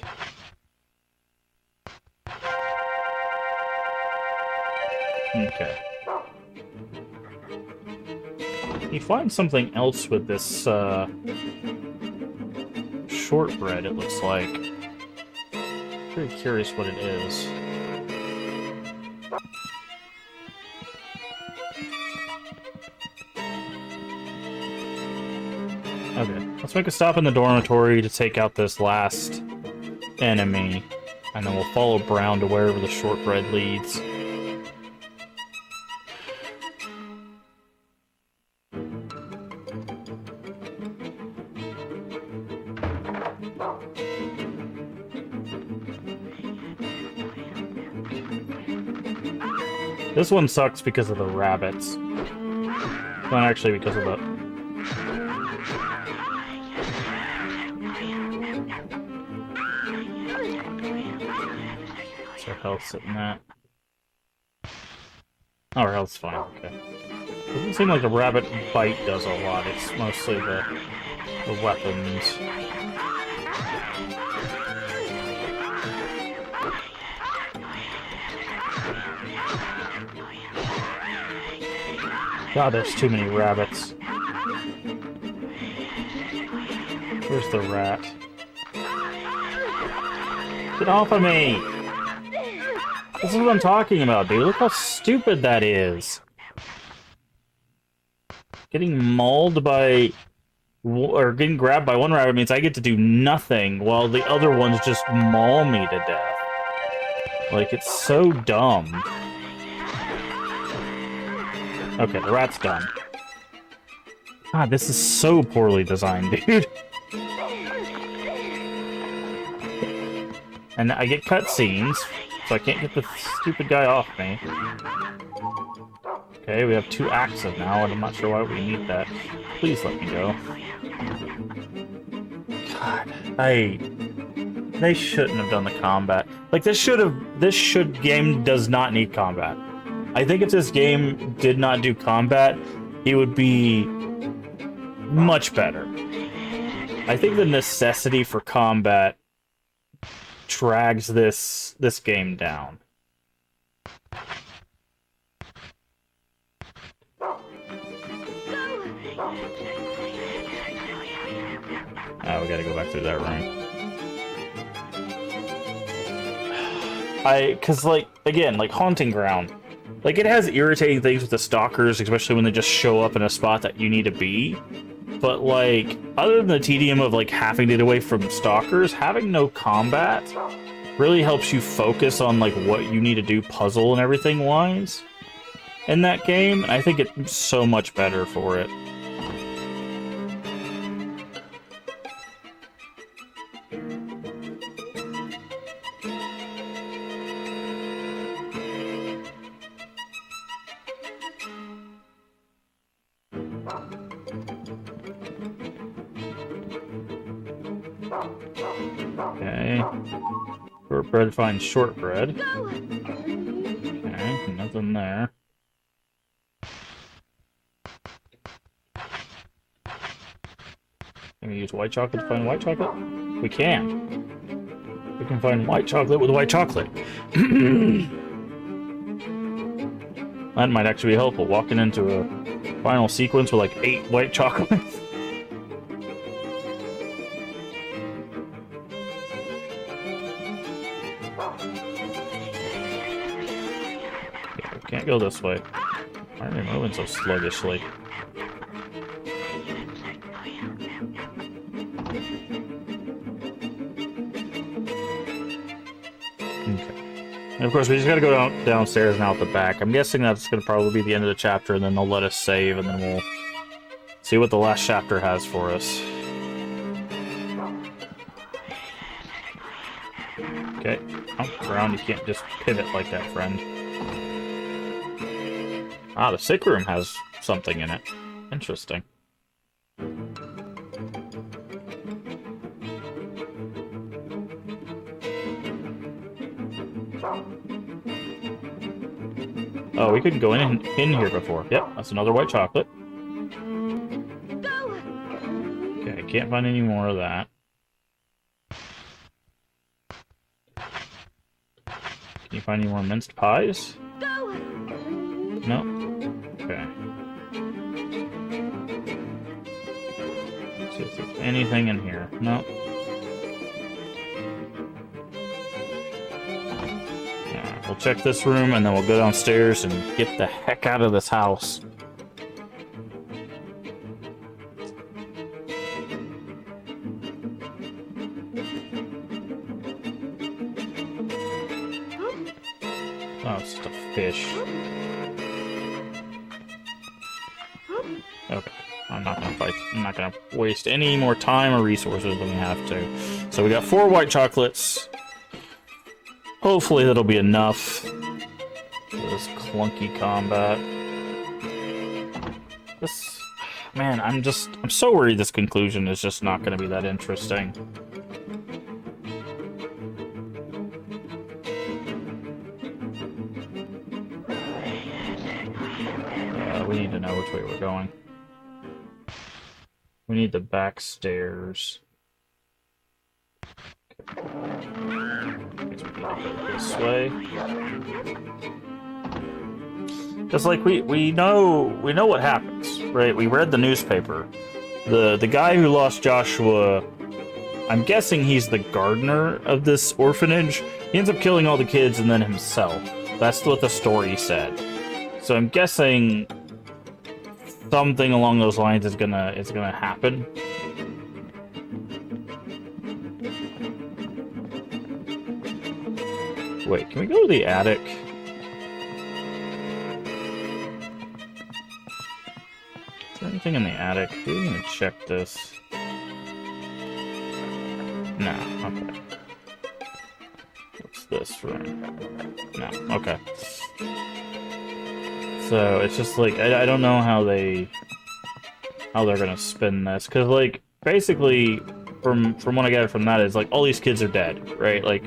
Okay. He finds something else with this, shortbread, it looks like. Very curious what it is. Okay, let's make a stop in the dormitory to take out this last enemy, and then we'll follow Brown to wherever the shortbread leads. This one sucks because of the rabbits. Not actually because of the... What's our health sitting at? Oh, our health's fine, okay. Doesn't seem like a rabbit bite does a lot, it's mostly the weapons. God, there's too many rabbits. Where's the rat? Get off of me! This is what I'm talking about, dude. Look how stupid that is. Getting mauled by... or getting grabbed by one rabbit means I get to do nothing, while the other ones just maul me to death. Like, it's so dumb. Okay, the rat's done. God, this is so poorly designed, dude. And I get cutscenes, so I can't get the stupid guy off me. Okay, we have 2 axes now, and I'm not sure why we need that. Please let me go. God, they shouldn't have done the combat. Like, game does not need combat. I think if this game did not do combat, it would be much better. I think the necessity for combat drags this game down. Go! Oh, we gotta go back through that room. Cause like, again, like Haunting Ground, like it has irritating things with the stalkers, especially when they just show up in a spot that you need to be. But like, other than the tedium of like having to get away from stalkers, having no combat really helps you focus on like what you need to do puzzle and everything wise in that game. And I think it's so much better for it. Okay. Shortbread finds shortbread. Go! Okay, nothing there. Can we use white chocolate to find white chocolate? We can. We can find white chocolate with white chocolate. That might actually be helpful, walking into a final sequence with like 8 white chocolates. Can't go this way. Why are they moving so sluggishly? Okay. And of course, we just gotta go downstairs and out the back. I'm guessing that's gonna probably be the end of the chapter, and then they'll let us save, and then we'll see what the last chapter has for us. Okay. Oh, around, you can't just pivot like that, friend. Ah, the sick room has something in it. Interesting. Oh, we couldn't go in here before. Yep, that's another white chocolate. Go! Okay, can't find any more of that. Can you find any more minced pies? Go! No? Okay. See if there's anything in here. No. Alright, we'll check this room and then we'll go downstairs and get the heck out of this house. Oh, it's just a fish. Okay. I'm not gonna fight. I'm not gonna waste any more time or resources than we have to. So we got 4 white chocolates. Hopefully that'll be enough for this clunky combat. This... Man, I'm so worried this conclusion is just not gonna be that interesting. We need to know which way we're going. We need the back stairs. Okay. I guess we need to go this way. Because like we know what happens, right? We read the newspaper. The guy who lost Joshua, I'm guessing he's the gardener of this orphanage. He ends up killing all the kids and then himself. That's what the story said. So I'm guessing something along those lines is gonna happen. Wait, can we go to the attic? Is there anything in the attic? We didn't even check this. No, okay. What's this room? No, okay. So it's just like I don't know how they're gonna spin this, because like basically from what I gather from that is like all these kids are dead, right? Like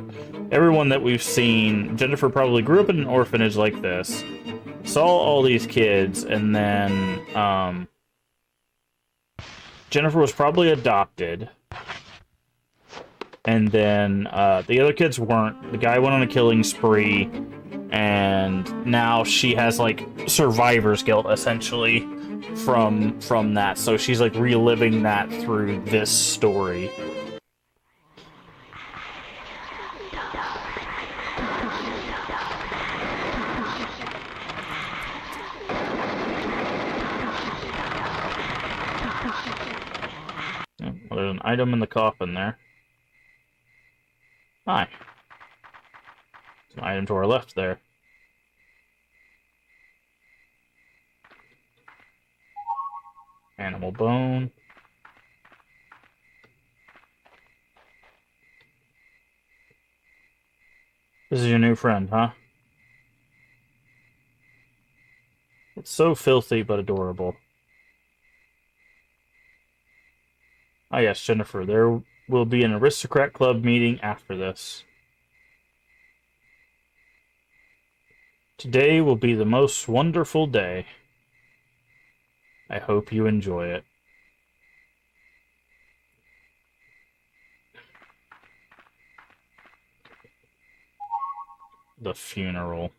everyone that we've seen, Jennifer probably grew up in an orphanage like this, saw all these kids, and then Jennifer was probably adopted, and then the other kids weren't. The guy went on a killing spree. And now she has, like, survivor's guilt, essentially, from that. So she's like reliving that through this story. Well, there's an item in the coffin there. Hi. There's an item to our left there. Animal bone. This is your new friend, huh? It's so filthy but adorable. Ah yes, Jennifer, there will be an aristocrat club meeting after this. Today will be the most wonderful day. I hope you enjoy it. The funeral.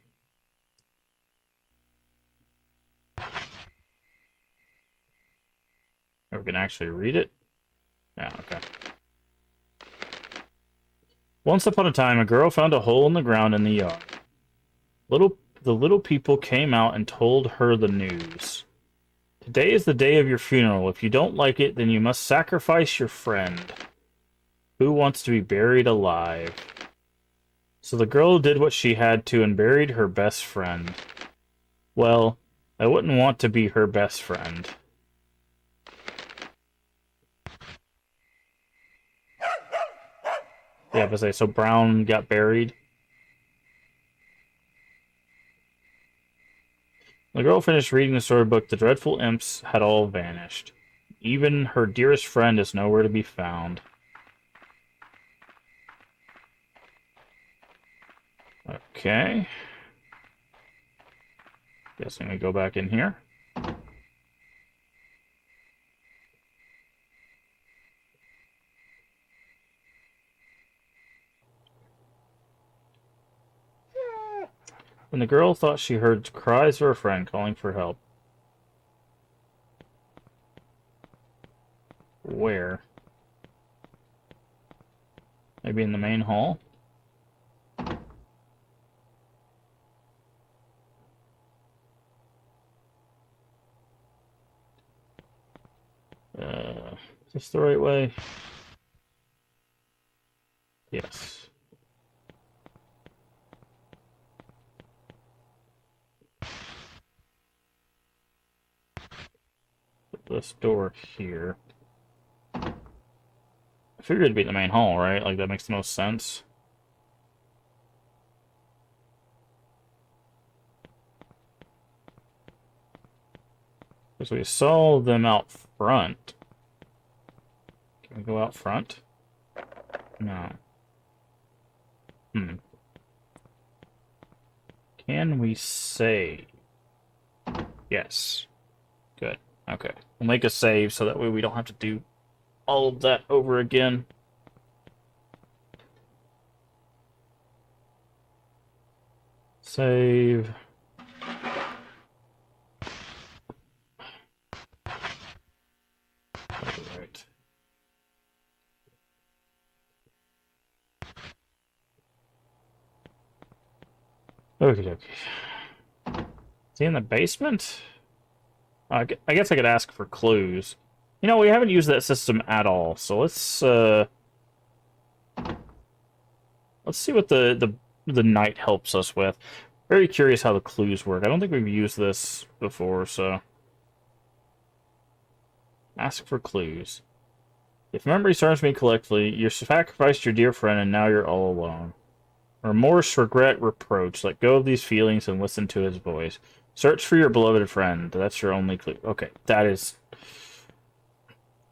We can actually read it? Yeah, okay. Once upon a time, a girl found a hole in the ground in the yard. The little people came out and told her the news. Today is the day of your funeral. If you don't like it, then you must sacrifice your friend. Who wants to be buried alive? So the girl did what she had to and buried her best friend. Well, I wouldn't want to be her best friend. Yeah, but say so Brown got buried. The girl finished reading the storybook. The dreadful imps had all vanished. Even her dearest friend is nowhere to be found. Okay. Guessing we go back in here. When the girl thought she heard cries of her friend calling for help. Where? Maybe in the main hall? Is this the right way? Yes. Put this door here. I figured it'd be the main hall, right? Like, that makes the most sense. Because we saw them out front. Can we go out front? No. Can we save? Yes. Good. Okay. We'll make a save so that way we don't have to do all of that over again. Save. Alright. Okie dokie. Is he in the basement? I guess I could ask for clues. You know, we haven't used that system at all, so let's see what the knight helps us with. Very curious how the clues work. I don't think we've used this before, so ask for clues. If memory serves me correctly, you sacrificed your dear friend and now you're all alone. Remorse, regret, reproach. Let go of these feelings and listen to his voice. Search for your beloved friend. That's your only clue. Okay, that is...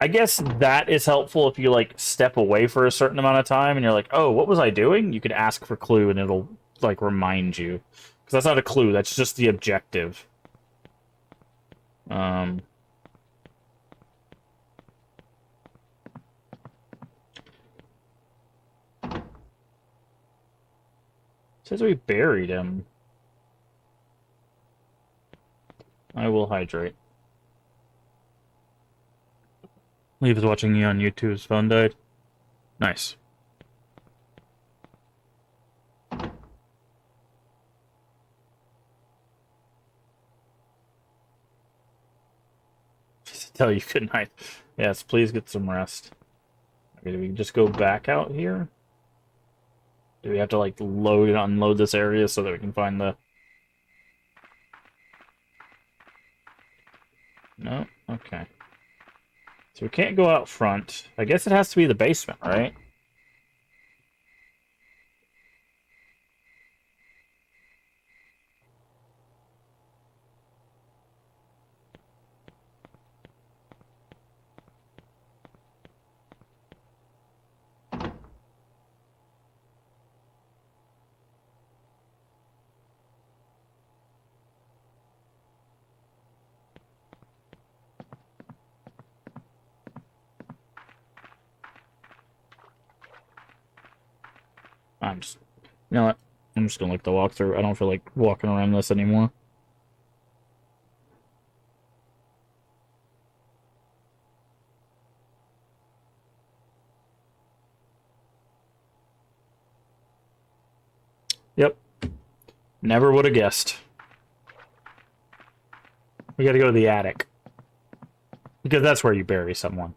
I guess that is helpful if you, like, step away for a certain amount of time and you're like, oh, what was I doing? You could ask for clue and it'll, like, remind you. Because that's not a clue, that's just the objective. Says we buried him. I will hydrate. He was watching you on YouTube. His phone died. Nice. Tell you good night. Yes, please get some rest. Okay, do we just go back out here? Do we have to, like, load and unload this area so that we can find the... No? Okay. So we can't go out front. I guess it has to be the basement, right? I'm just... You know what? I'm just gonna look the walkthrough. I don't feel like walking around this anymore. Yep. Never would have guessed. We gotta go to the attic. Because that's where you bury someone.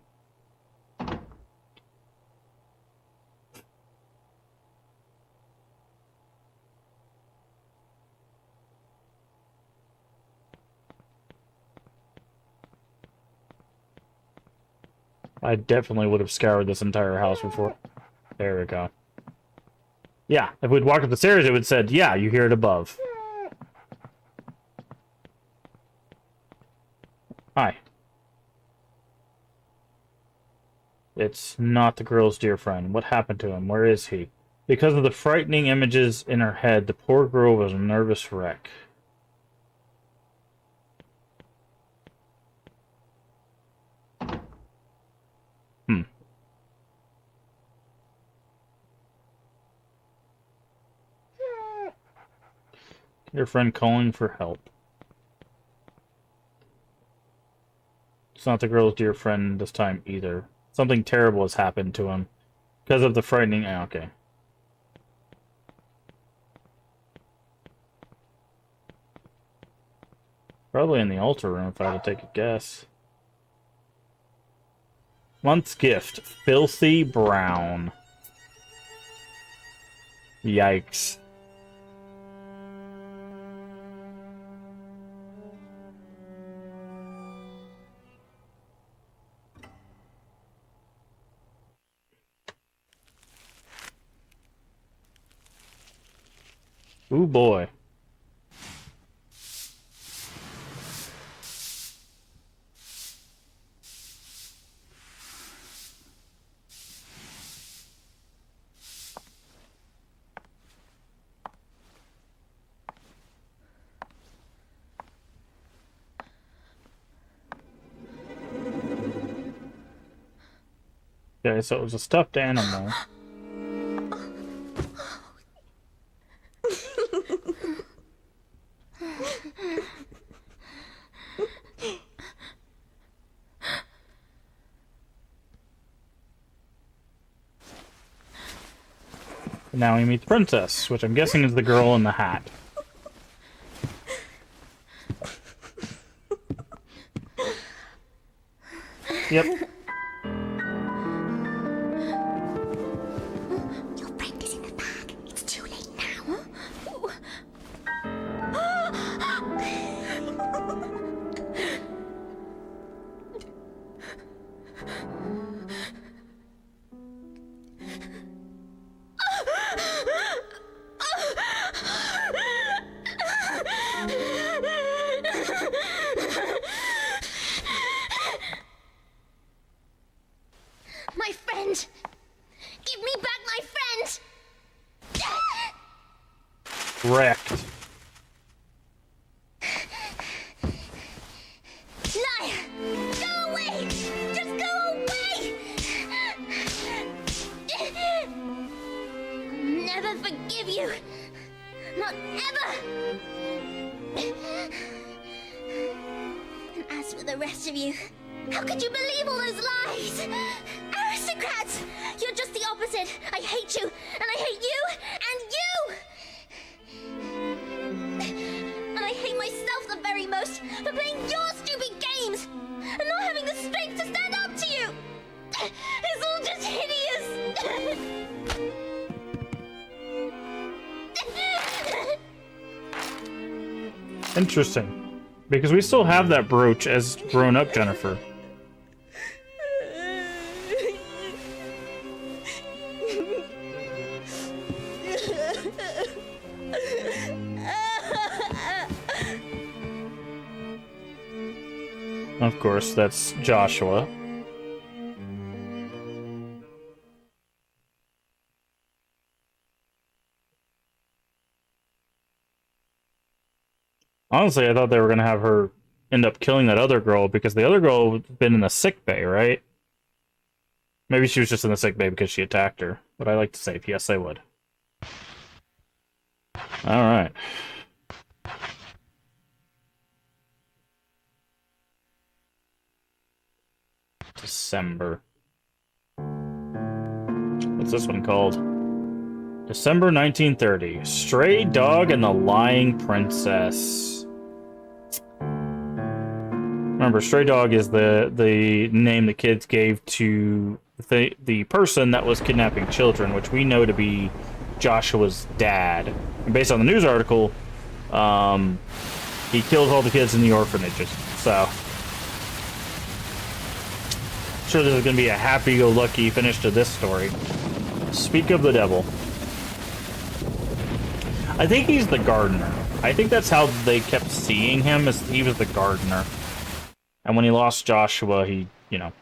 I definitely would have scoured this entire house before. There we go. Yeah, if we'd walked up the stairs, it would have said, yeah, you hear it above. Hi. It's not the girl's dear friend. What happened to him? Where is he? Because of the frightening images in her head, the poor girl was a nervous wreck. Your friend calling for help. It's not the girl's dear friend this time either. Something terrible has happened to him. Because of the frightening... okay. Probably in the altar room if I had to take a guess. Month's gift. Filthy brown. Yikes. Ooh boy. Okay, so it was a stuffed animal. Now we meet the princess, which I'm guessing is the girl in the hat. Yep. Your friend is in the bag. It's too late now. My friend! Give me back my friend! Wrecked. Liar! Go away! Just go away! I'll never forgive you! Not ever! And as for the rest of you, How could you believe all those lies? Aristocrats! You're just the opposite. I hate you, and I hate you, and you! And I hate myself the very most for playing your stupid games and not having the strength to stand up to you! It's all just hideous! Interesting. Because we still have that brooch as grown-up Jennifer. Of course, that's Joshua. Honestly, I thought they were going to have her end up killing that other girl because the other girl had been in the sick bay, right? Maybe she was just in the sick bay because she attacked her. But I like to say, yes, I would. Alright. December. What's this one called? December 1930. Stray Dog and the Lying Princess. Remember, Stray Dog is the name the kids gave to the person that was kidnapping children, which we know to be Joshua's dad. And based on the news article, he killed all the kids in the orphanages. So, I'm sure there's going to be a happy-go-lucky finish to this story. Speak of the devil. I think he's the gardener. I think that's how they kept seeing him, as he was the gardener. And when he lost Joshua, he, you know...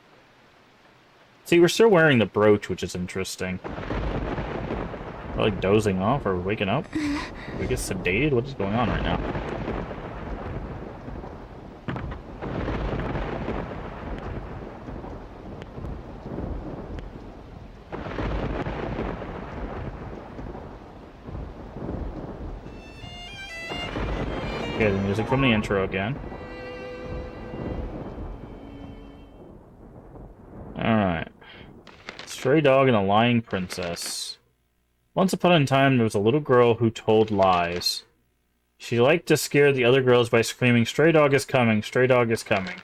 See, we're still wearing the brooch, which is interesting. We're like dozing off or waking up? We get sedated? What is going on right now? Okay, the music from the intro again. Alright. Stray Dog and the Lying Princess. Once upon a time, there was a little girl who told lies. She liked to scare the other girls by screaming, "Stray Dog is coming, Stray Dog is coming."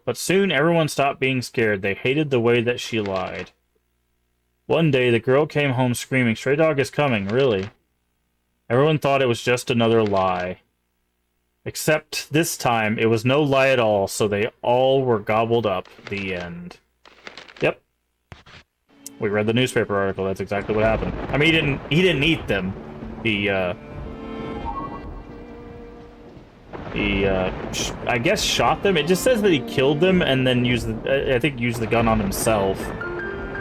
But soon everyone stopped being scared. They hated the way that she lied. One day, the girl came home screaming, "Stray Dog is coming, really?" Everyone thought it was just another lie. Except this time, it was no lie at all, so they all were gobbled up. The end. Yep. We read the newspaper article, that's exactly what happened. I mean, he didn't eat them. He I guess shot them. It just says that he killed them and then used the gun on himself.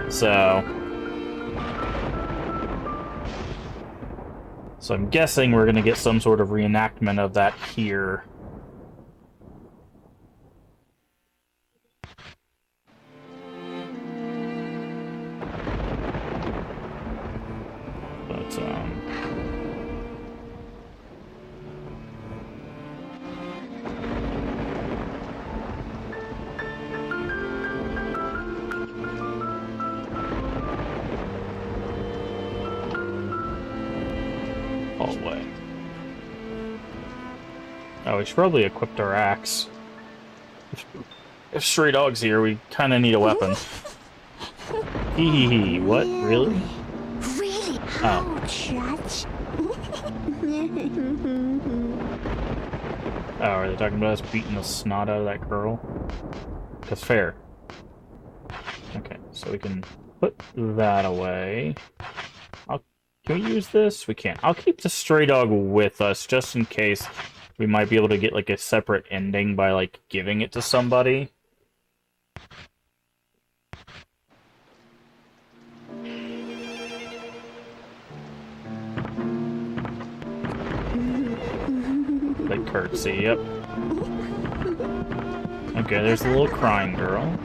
So I'm guessing we're gonna get some sort of reenactment of that here. But, hallway. Oh, we should probably equip our axe. If Stray Dog's here, we kind of need a weapon. Hee hee hee. What? Really? Really? Oh. Judge? Oh, are they talking about us beating the snot out of that girl? That's fair. Okay, so we can put that away. Can we use this? We can't. I'll keep the Stray Dog with us, just in case we might be able to get, like, a separate ending by, like, giving it to somebody. Like curtsy, yep. Okay, there's the little crying girl.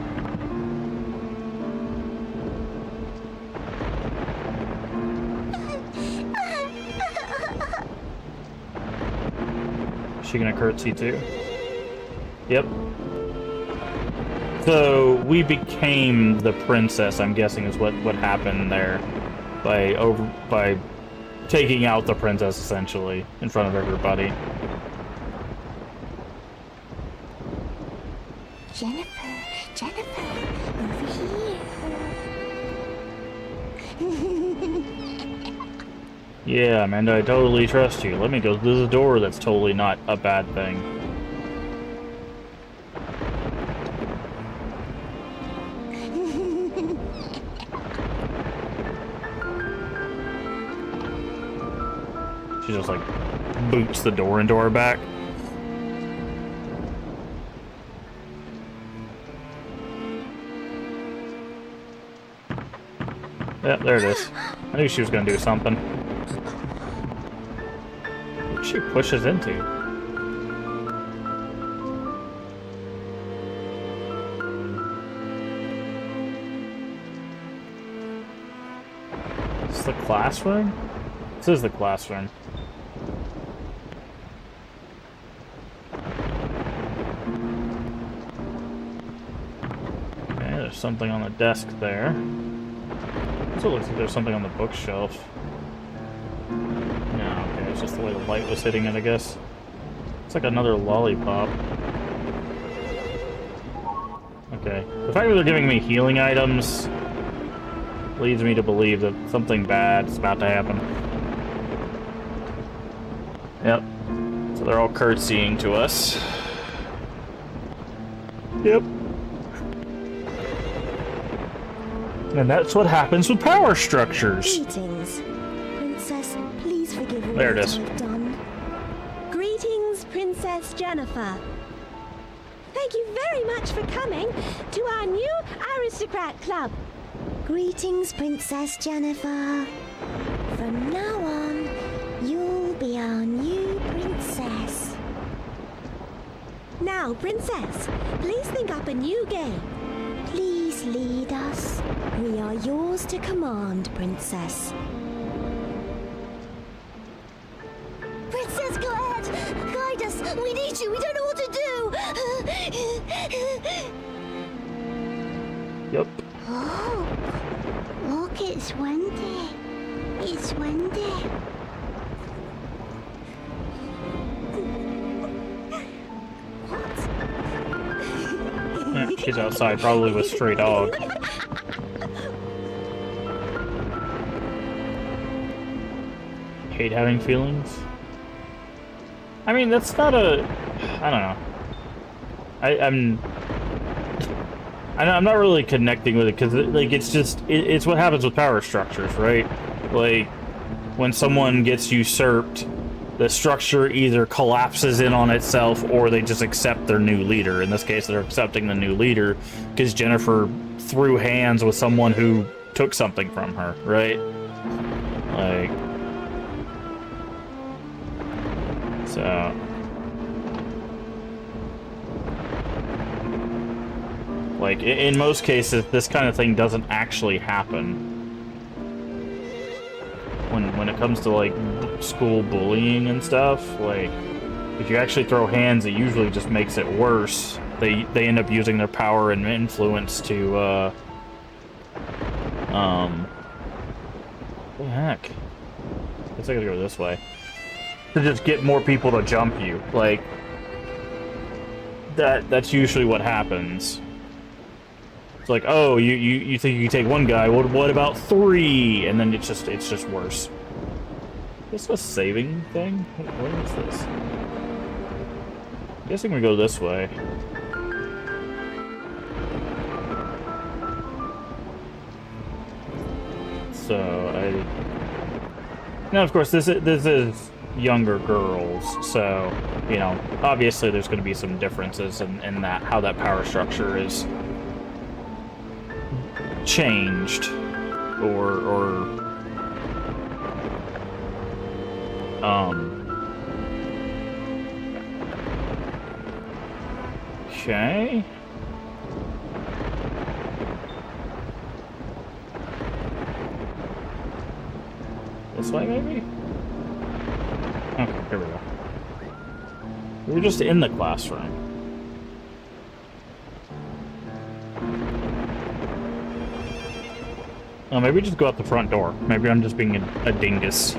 Is she gonna curtsy too? Yep. So we became the princess, I'm guessing is what happened there by taking out the princess essentially in front of everybody. Jennifer, over here. Yeah, Amanda, I totally trust you. Let me go through the door. That's totally not a bad thing. She just, like, boots the door into our back. Yeah, there it is. I knew she was gonna do something. What she pushes into? Is this the classroom? This is the classroom. Okay, there's something on the desk there. Also looks like there's something on the bookshelf. No, okay, it's just the way the light was hitting it, I guess. It's like another lollipop. Okay. The fact that they're giving me healing items leads me to believe that something bad is about to happen. Yep. So they're all curtsying to us. Yep. And that's what happens with power structures. Greetings. Princess, please forgive me There it what is. I've done. Greetings, Princess Jennifer. Thank you very much for coming to our new aristocrat club. Greetings, Princess Jennifer. From now on, you'll be our new princess. Now, Princess, please think up a new game. Please lead us. We are yours to command, Princess. Princess, go ahead! Guide us! We need you! We don't know what to do! Yep. Oh, look, it's windy. It's windy. Yeah, she's outside, probably with stray dog. Hate having feelings? I mean, that's not a... I don't know. I'm not really connecting with it, because, like, it's just... It's what happens with power structures, right? Like, when someone gets usurped, the structure either collapses in on itself, or they just accept their new leader. In this case, they're accepting the new leader, because Jennifer threw hands with someone who took something from her, right? Like... So... Like, in most cases, this kind of thing doesn't actually happen. When it comes to, like, school bullying and stuff, like, if you actually throw hands, it usually just makes it worse. They end up using their power and influence to, what the heck? I guess I gotta go this way. To just get more people to jump you. Like, that's usually what happens. It's like, oh, you think you can take one guy, what about three? And then it's just worse. Is this a saving thing? What is this? I'm guessing we go this way. So, now, of course, this is younger girls, so, you know, obviously there's going to be some differences in that, how that power structure is changed, or okay. This way, maybe? Okay, here we go. We were just in the classroom. Oh, maybe just go out the front door. Maybe I'm just being a dingus.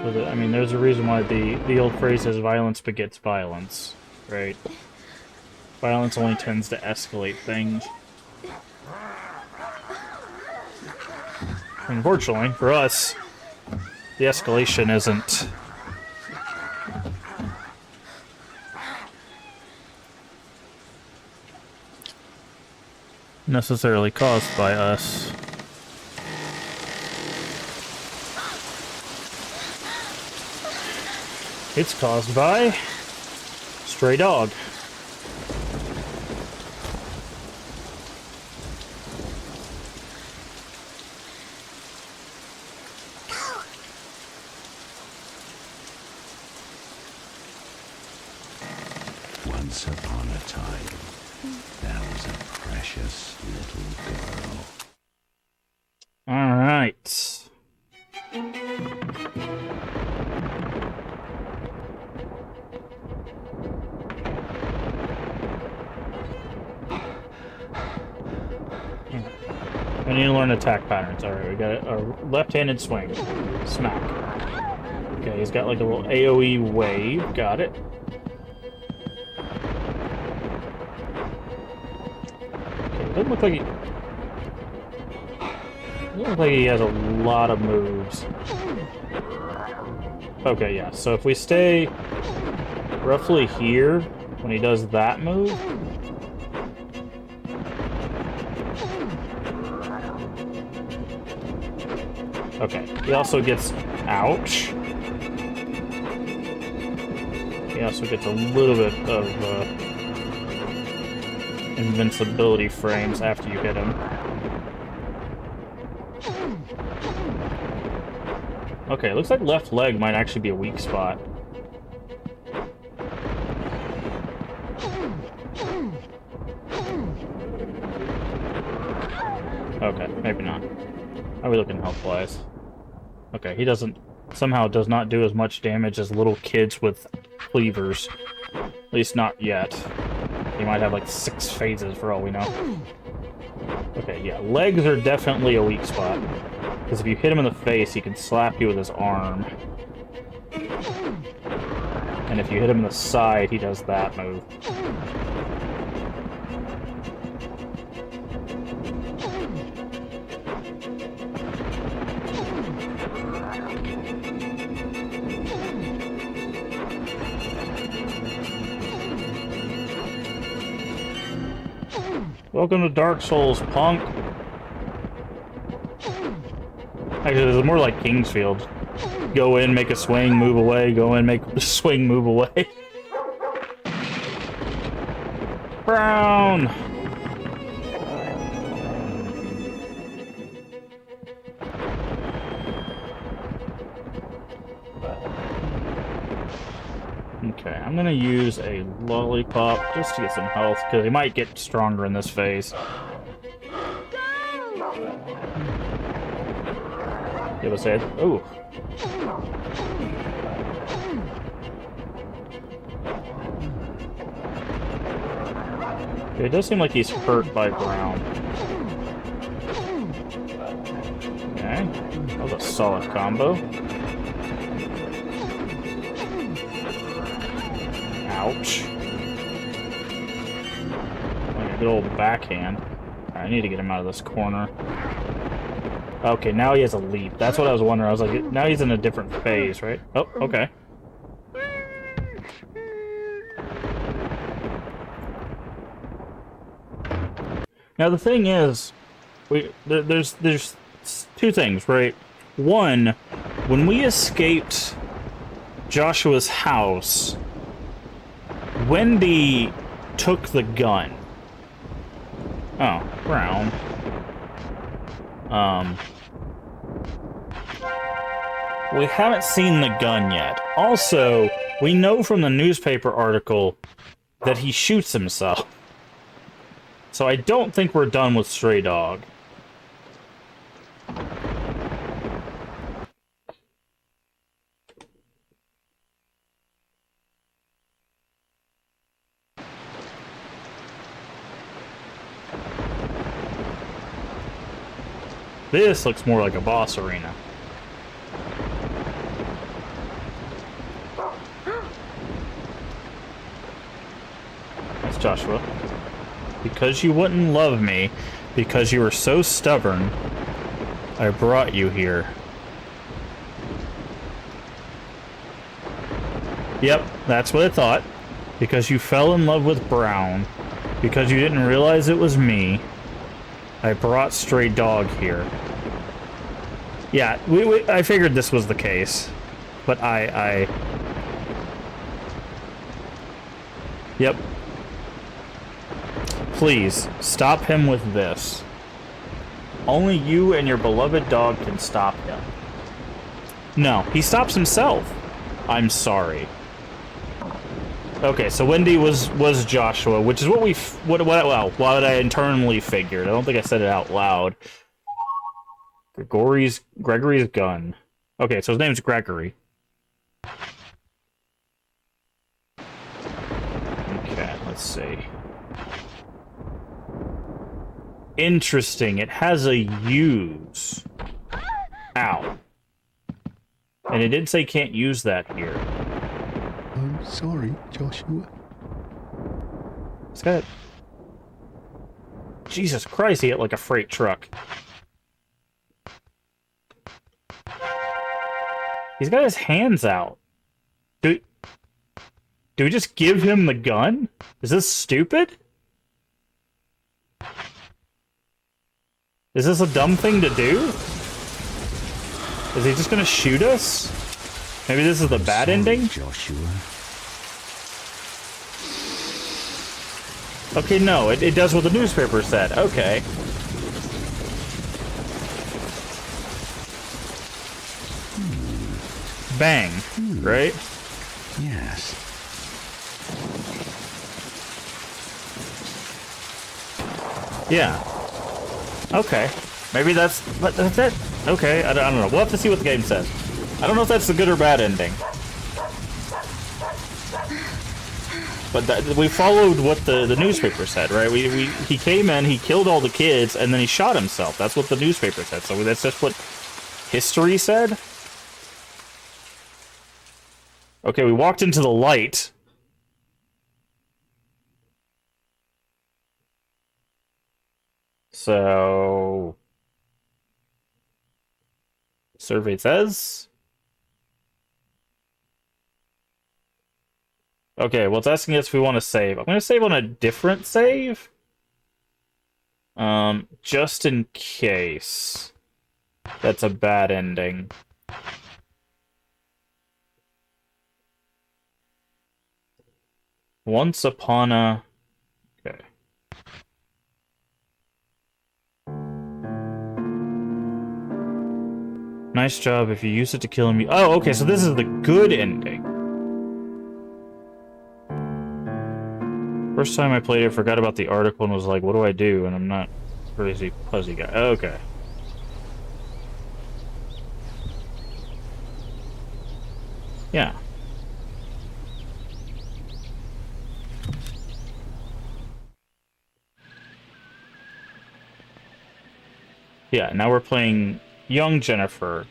But, I mean, there's a reason why the old phrase is violence begets violence, right? Violence only tends to escalate things. Unfortunately, for us, the escalation isn't necessarily caused by us. It's caused by stray dog. Once upon a time, there was a precious little girl. All right. We need to learn attack patterns. Alright, we got a left-handed swing. Smack. Okay, he's got like a little AoE wave. Got it. Okay, doesn't look like he has a lot of moves. Okay, yeah, so if we stay roughly here when he does that move, okay, he also gets... Ouch. He also gets a little bit of invincibility frames after you hit him. Okay, it looks like left leg might actually be a weak spot. Okay, maybe not. How are we looking health-wise? Okay, he somehow does not do as much damage as little kids with cleavers. At least not yet. He might have like 6 phases for all we know. Okay, yeah, legs are definitely a weak spot. Because if you hit him in the face, he can slap you with his arm. And if you hit him in the side, he does that move. Welcome to Dark Souls, punk. Actually, this is more like Kingsfield. Go in, make a swing, move away. Go in, make a swing, move away. Brown! Okay, I'm gonna use a lollipop just to get some health, because he might get stronger in this phase. Give us a... Ooh. It does seem like he's hurt by Brown. Okay. That was a solid combo. Ouch. Like a good old backhand. I need to get him out of this corner. Okay, now he has a leap. That's what I was wondering. I was like, now he's in a different phase, right? Oh, okay. Now the thing is, there's 2 things, right? One, when we escaped Joshua's house, Wendy took the gun. Oh, Brown. We haven't seen the gun yet. Also, we know from the newspaper article that he shoots himself. So I don't think we're done with Stray Dog. This looks more like a boss arena. That's Joshua. Because you wouldn't love me, because you were so stubborn, I brought you here. Yep, that's what I thought. Because you fell in love with Brown, because you didn't realize it was me, I brought Stray Dog here. Yeah, I figured this was the case. But Yep. Please, stop him with this. Only you and your beloved dog can stop him. No, he stops himself. I'm sorry. Okay, so Wendy was Joshua, which is what I internally figured. I don't think I said it out loud. Gregory's gun. Okay, so his name's Gregory. Okay, let's see. Interesting. It has a use. Ow. And it did say can't use that here. I'm sorry, Joshua. It's got... Jesus Christ, he hit like a freight truck. He's got his hands out. Do we just give him the gun? Is this stupid? Is this a dumb thing to do? Is he just gonna shoot us? Maybe this is the bad ending? Joshua. Okay, no, it does what the newspaper said. Okay. Bang, right? Yes. Yeah. Okay. Maybe that's it. Okay, I don't know. We'll have to see what the game says. I don't know if that's the good or bad ending. But we followed what the newspaper said, right? He came in, he killed all the kids, and then he shot himself. That's what the newspaper said. So that's just what history said? Okay, we walked into the light. So... Survey says... Okay, well, it's asking us if we want to save. I'm going to save on a different save. Just in case. That's a bad ending. Once upon a... Okay. Nice job if you use it to kill me. Oh, okay, so this is the good ending. First time I played it, I forgot about the article and was like, what do I do? And I'm not a crazy fuzzy guy. Okay. Yeah. Yeah, now we're playing young Jennifer,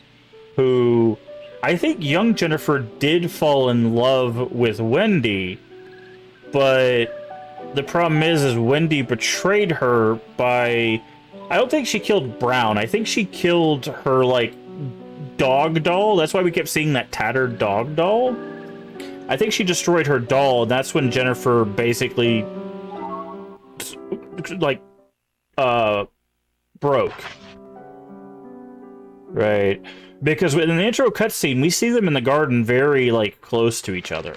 who... I think young Jennifer did fall in love with Wendy, but the problem is Wendy betrayed her by... I don't think she killed Brown. I think she killed her, like, dog doll. That's why we kept seeing that tattered dog doll. I think she destroyed her doll, and that's when Jennifer basically... like... broke. Right. Because in the intro cutscene, we see them in the garden very, like, close to each other.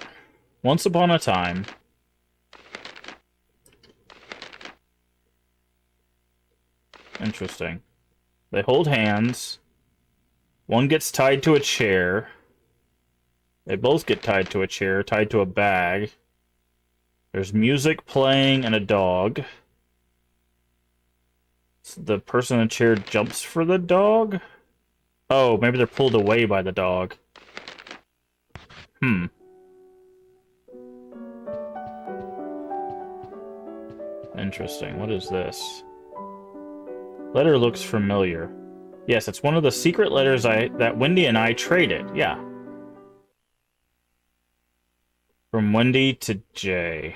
Once upon a time. Interesting. They hold hands. One gets tied to a chair. They both get tied to a chair, tied to a bag. There's music playing and a dog. So the person in the chair jumps for the dog? Oh, maybe they're pulled away by the dog. Interesting. What is this? Letter looks familiar. Yes, it's one of the secret letters that Wendy and I traded. Yeah. From Wendy to Jay.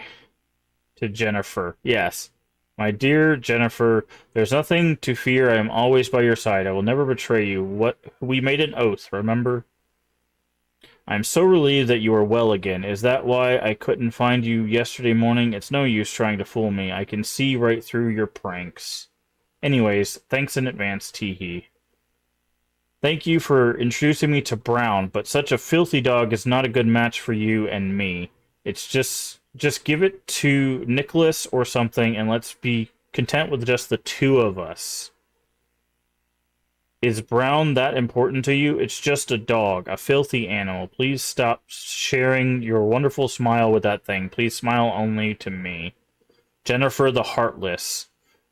To Jennifer. Yes. My dear Jennifer, there's nothing to fear. I am always by your side. I will never betray you. We made an oath, remember? I am so relieved that you are well again. Is that why I couldn't find you yesterday morning? It's no use trying to fool me. I can see right through your pranks. Anyways, thanks in advance, Teehee. Thank you for introducing me to Brown, but such a filthy dog is not a good match for you and me. It's just give it to Nicholas or something, and let's be content with just the two of us. Is Brown that important to you? It's just a dog, a filthy animal. Please stop sharing your wonderful smile with that thing. Please smile only to me. Jennifer the Heartless.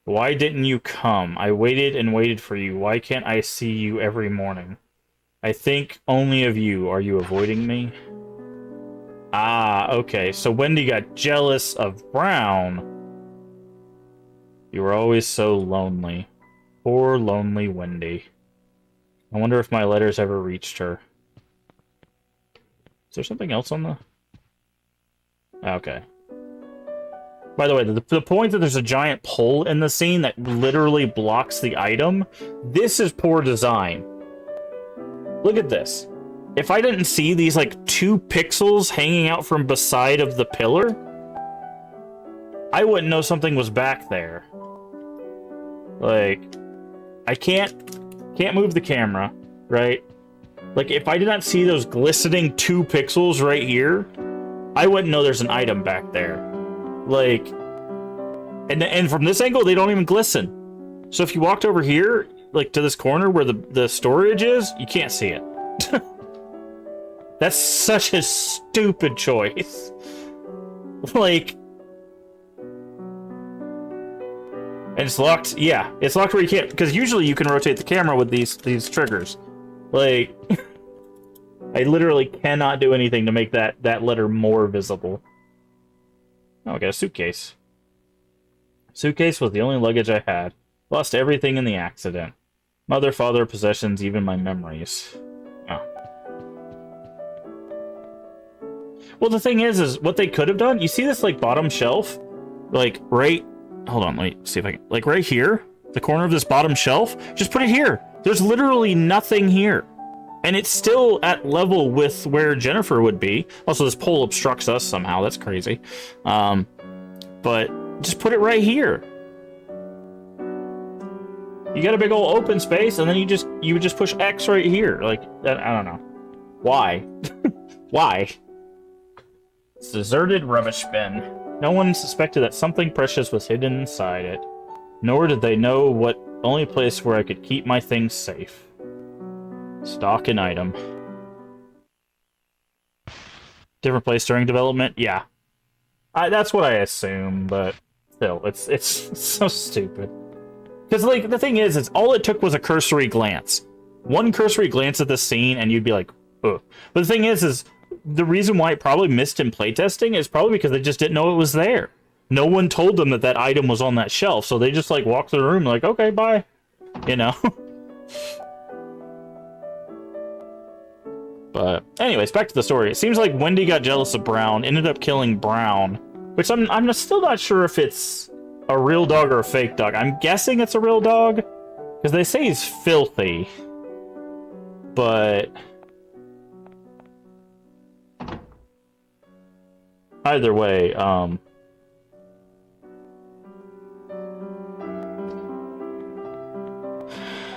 Why didn't you come? I waited and waited for you. Why can't I see you every morning? I think only of you. Are you avoiding me? Ah, okay. So Wendy got jealous of Brown. You were always so lonely. Poor lonely Wendy. I wonder if my letters ever reached her. Is there something else on the... Okay. By the way, the point that there's a giant pole in the scene that literally blocks the item, this is poor design. Look at this. If I didn't see these, like, 2 pixels hanging out from beside of the pillar, I wouldn't know something was back there. Like, I can't move the camera, right? Like, if I did not see those glistening 2 pixels right here, I wouldn't know there's an item back there. Like, and from this angle, they don't even glisten. So if you walked over here, like, to this corner where the storage is, you can't see it. That's such a stupid choice. Like... And it's locked, yeah, it's locked where you can't, because usually you can rotate the camera with these triggers. Like, I literally cannot do anything to make that letter more visible. Oh, I got a suitcase. Suitcase was the only luggage I had. Lost everything in the accident. Mother, father, possessions, even my memories. Oh. Well, the thing is what they could have done, you see this, like, bottom shelf? Like, right... Hold on, let me see if I can... Like, right here, the corner of this bottom shelf, just put it here. There's literally nothing here. And it's still at level with where Jennifer would be. Also, this pole obstructs us somehow. That's crazy. But just put it right here. You got a big old open space, and then you would just push X right here. Like, I don't know. Why? Why? It's a deserted rubbish bin. No one suspected that something precious was hidden inside it. Nor did they know what only place where I could keep my things safe. Stock an item. Different place during development? Yeah. That's what I assume, but still, it's so stupid. Because, like, the thing is all it took was a cursory glance. One cursory glance at the scene, and you'd be like, ugh. But the thing is the reason why it probably missed in playtesting is probably because they just didn't know it was there. No one told them that item was on that shelf, so they just, like, walked through the room like, okay, bye. You know? But anyways, back to the story. It seems like Wendy got jealous of Brown, ended up killing Brown, which I'm still not sure if it's a real dog or a fake dog. I'm guessing it's a real dog, because they say he's filthy. But... either way,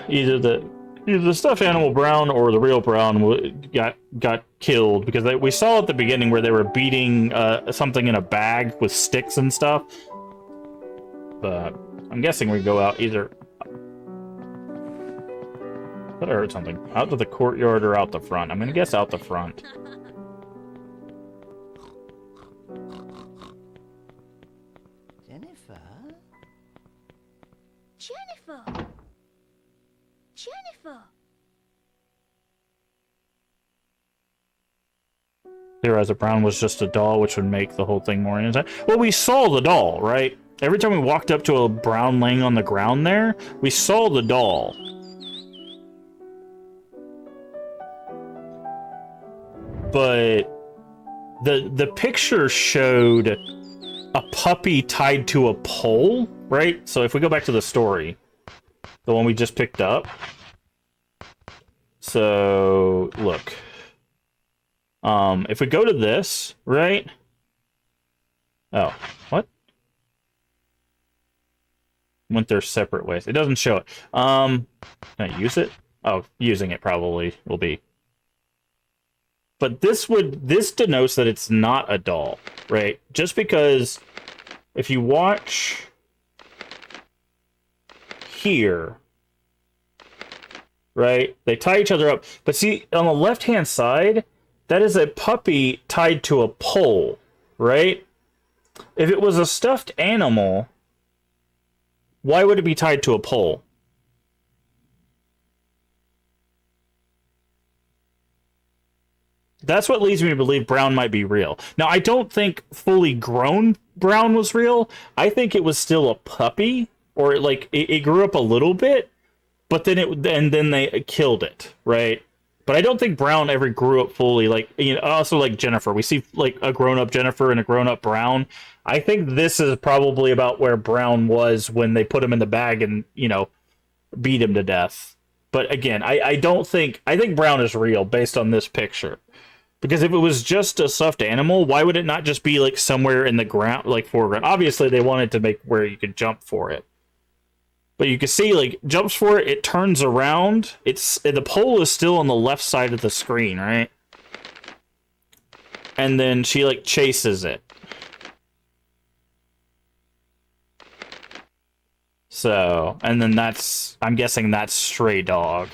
either the stuffed animal Brown or the real Brown got killed, because we saw at the beginning where they were beating something in a bag with sticks and stuff. But I'm guessing we go out either... I thought I heard something. Out to the courtyard or out the front. I'm gonna guess out the front. Jennifer! Jennifer! Theorize that Brown was just a doll, which would make the whole thing more innocent. Well, we saw the doll, right? Every time we walked up to a Brown laying on the ground there, we saw the doll. But the picture showed a puppy tied to a pole, right? So if we go back to the story, the one we just picked up. So, look. If we go to this, right? Oh, what? Went their separate ways. It doesn't show it. Can I use it? Oh, using it probably will be. But this denotes that it's not a doll, right? Just because if you watch here, right? They tie each other up. But see, on the left-hand side, that is a puppy tied to a pole, right? If it was a stuffed animal, why would it be tied to a pole? That's what leads me to believe Brown might be real. Now, I don't think fully grown Brown was real. I think it was still a puppy, or like it grew up a little bit, but then they killed it, right? But I don't think Brown ever grew up fully. Like, you know, also like Jennifer, we see like a grown-up Jennifer and a grown-up Brown. I think this is probably about where Brown was when they put him in the bag and, you know, beat him to death. But again, I think Brown is real based on this picture. Because if it was just a stuffed animal, why would it not just be like somewhere in the ground, like foreground? Obviously, they wanted to make where you could jump for it. But you can see, like, jumps for it, it turns around. The pole is still on the left side of the screen, right? And then she, like, chases it. So, and then I'm guessing that's Stray Dog.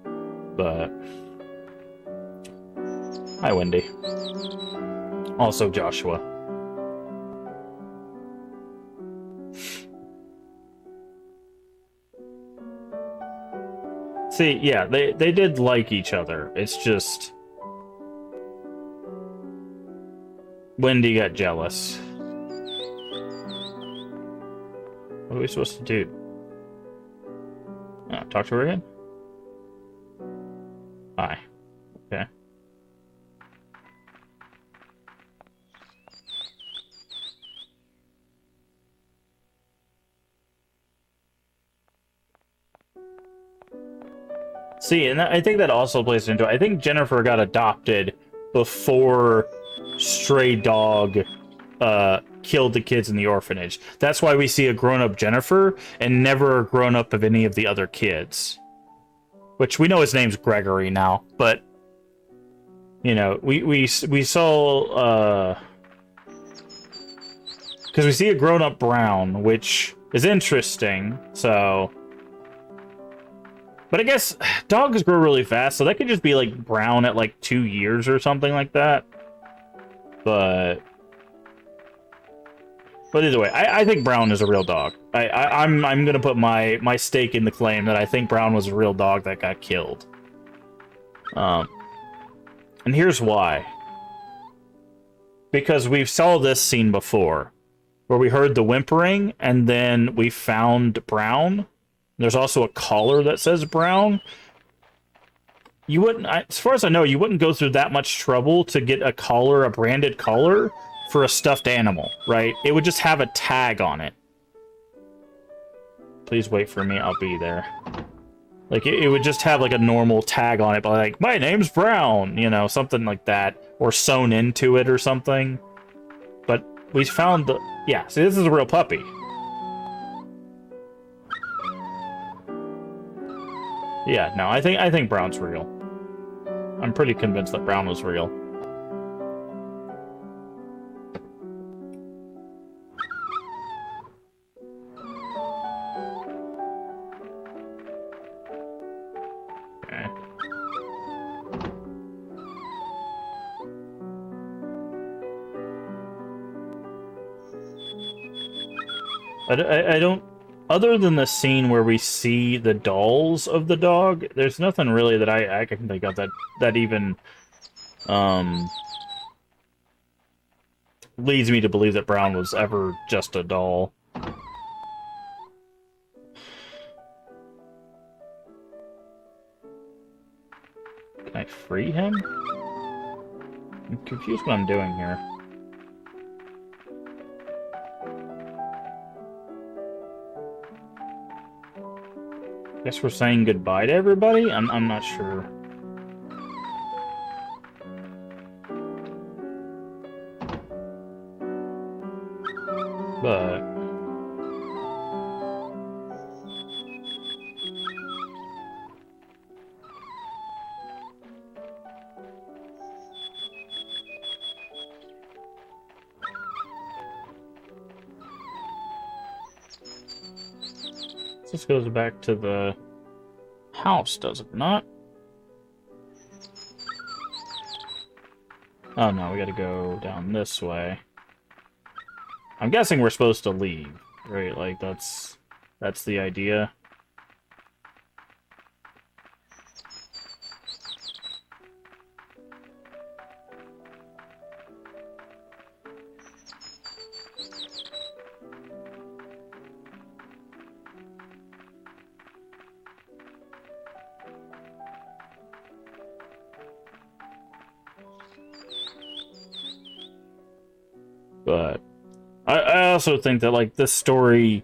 But... Hi, Wendy. Also Joshua. See, yeah, they did like each other. It's just... Wendy got jealous. What are we supposed to do? Oh, talk to her again? Hi. Okay. See, and I think that also plays into it. I think Jennifer got adopted before Stray Dog killed the kids in the orphanage. That's why we see a grown-up Jennifer and never a grown-up of any of the other kids. Which we know his name's Gregory now, but you know, we saw because we see a grown-up Brown, which is interesting, so... But I guess dogs grow really fast, so that could just be like Brown at like 2 years or something like that. But either way, I think Brown is a real dog. I'm gonna put my stake in the claim that I think Brown was a real dog that got killed. And here's why. Because we saw this scene before, where we heard the whimpering and then we found Brown. There's also a collar that says Brown. You wouldn't, as far as I know, you wouldn't go through that much trouble to get a collar, a branded collar, for a stuffed animal, right? It would just have a tag on it. Please wait for me, I'll be there. Like, it would just have, like, a normal tag on it, but like, my name's Brown, you know, something like that. Or sewn into it or something. But we found the... Yeah, see, this is a real puppy. Yeah, no, I think Brown's real. I'm pretty convinced that Brown was real. Okay. I don't... other than the scene where we see the dolls of the dog, there's nothing really that I can think of that even leads me to believe that Brown was ever just a doll. Can I free him? I'm confused what I'm doing here. Guess we're saying goodbye to everybody? I'm not sure. But this goes back to the house, does it not? Oh no, we gotta go down this way. I'm guessing we're supposed to leave, right? Like, that's the idea. But I also think that, like, this story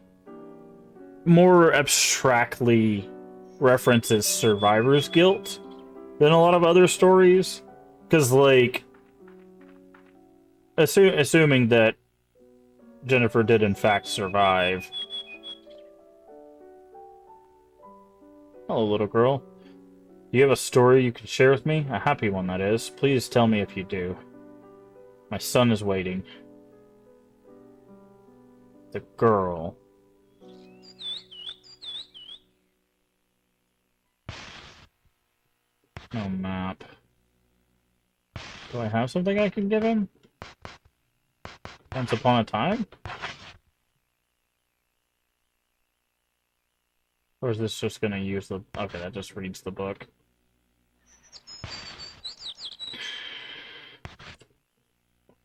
more abstractly references survivor's guilt than a lot of other stories. Because, like, assuming that Jennifer did in fact survive. Hello, little girl. Do you have a story you can share with me? A happy one, that is. Please tell me if you do. My son is waiting. The girl. No map. Do I have something I can give him? Once upon a time? Or is this just gonna use the... Okay, that just reads the book.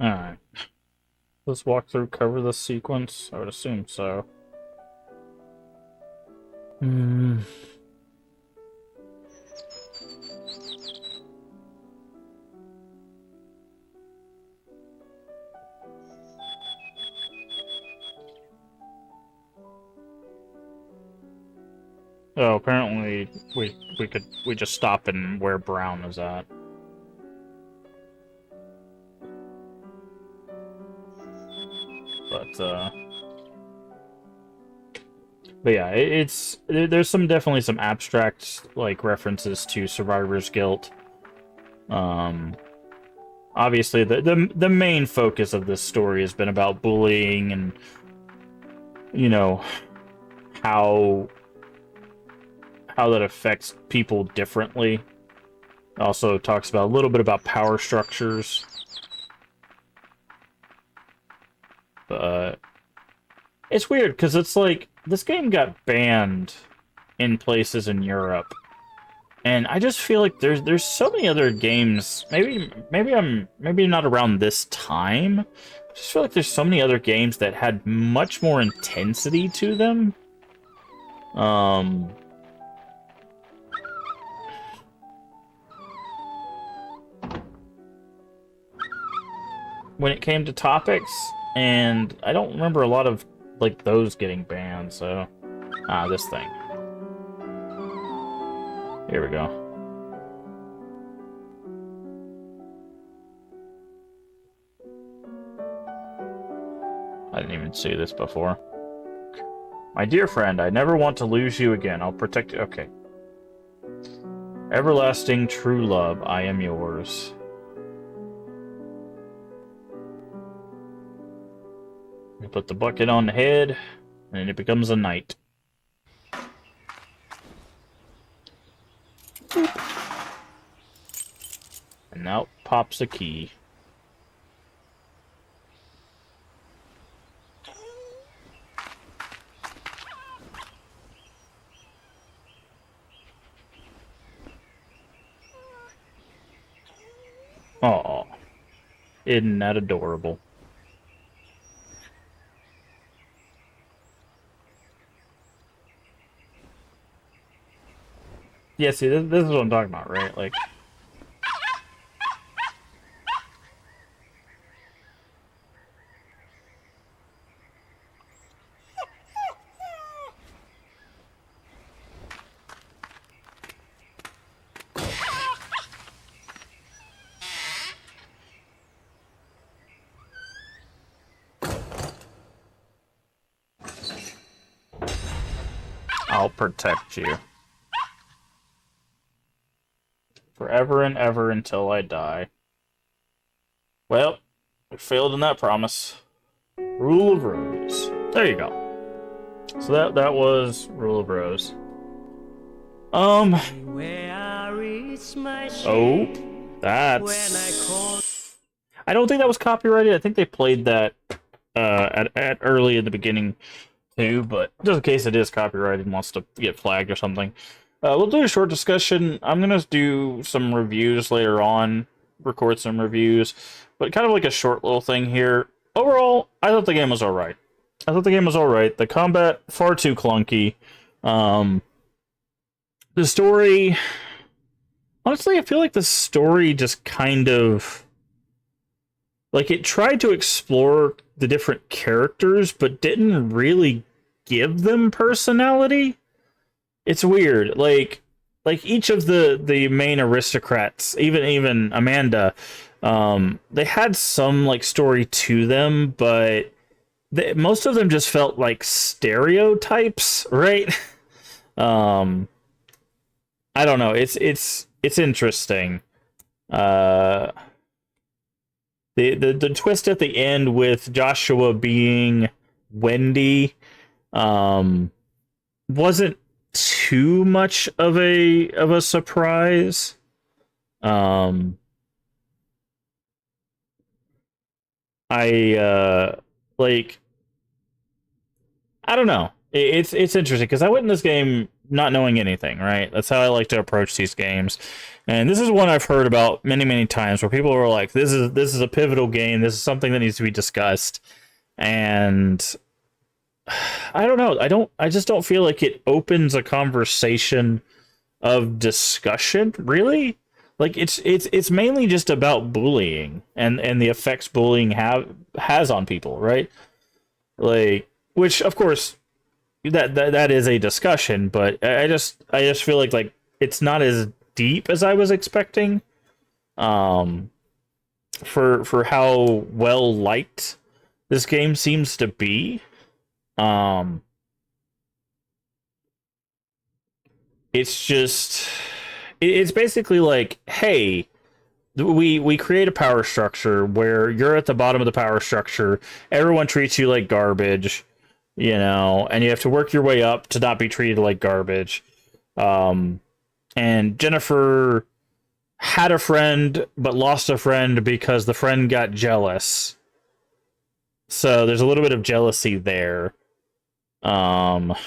Alright. Does walkthrough cover this sequence? I would assume so. Oh, apparently we just stop in where Brown is at. But yeah, there's definitely some abstract, like, references to survivor's guilt. Obviously the main focus of this story has been about bullying and, you know, how that affects people differently. It also talks about a little bit about power structures. But it's weird because it's like this game got banned in places in Europe, and I just feel like there's so many other games. Maybe not around this time. I just feel like there's so many other games that had much more intensity to them. When it came to topics, and I don't remember a lot of, like, those getting banned, so... Ah, this thing. Here we go. I didn't even see this before. My dear friend, I never want to lose you again. I'll protect you. Okay. Everlasting true love, I am yours. You put the bucket on the head, and it becomes a knight. And out pops a key. Aw, isn't that adorable? Yeah, see, this is what I'm talking about, right? Like, I'll protect you. Forever and ever until I die. Well, we failed in that promise. Rule of Rose. There you go. So that was Rule of Rose. Oh, that's... I don't think that was copyrighted. I think they played that at early in the beginning too, but just in case it is copyrighted and wants to get flagged or something. We'll do a short discussion. I'm going to do some reviews later on, record some reviews, but kind of like a short little thing here. Overall, I thought the game was alright. The combat, far too clunky. The story... Honestly, I feel like the story just kind of... Like, it tried to explore the different characters, but didn't really give them personality. It's weird. Like each of the main aristocrats, even Amanda, they had some like story to them, but most of them just felt like stereotypes, right? I don't know. It's interesting. The twist at the end with Joshua being Wendy wasn't too much of a surprise. Like, I don't know. It's interesting because I went in this game not knowing anything, right? That's how I like to approach these games. And this is one I've heard about many times where people are like, this is a pivotal game, this is something that needs to be discussed. And I don't know. I just don't feel like it opens a conversation of discussion, really. Like it's mainly just about bullying and the effects bullying has on people, right? Like, which of course that is a discussion, but I just feel like it's not as deep as I was expecting. For how well liked this game seems to be. It's just it's basically like, hey, we create a power structure where you're at the bottom of the power structure, everyone treats you like garbage, you know, and you have to work your way up to not be treated like garbage. And Jennifer had a friend but lost a friend because the friend got jealous. So there's a little bit of jealousy there. There's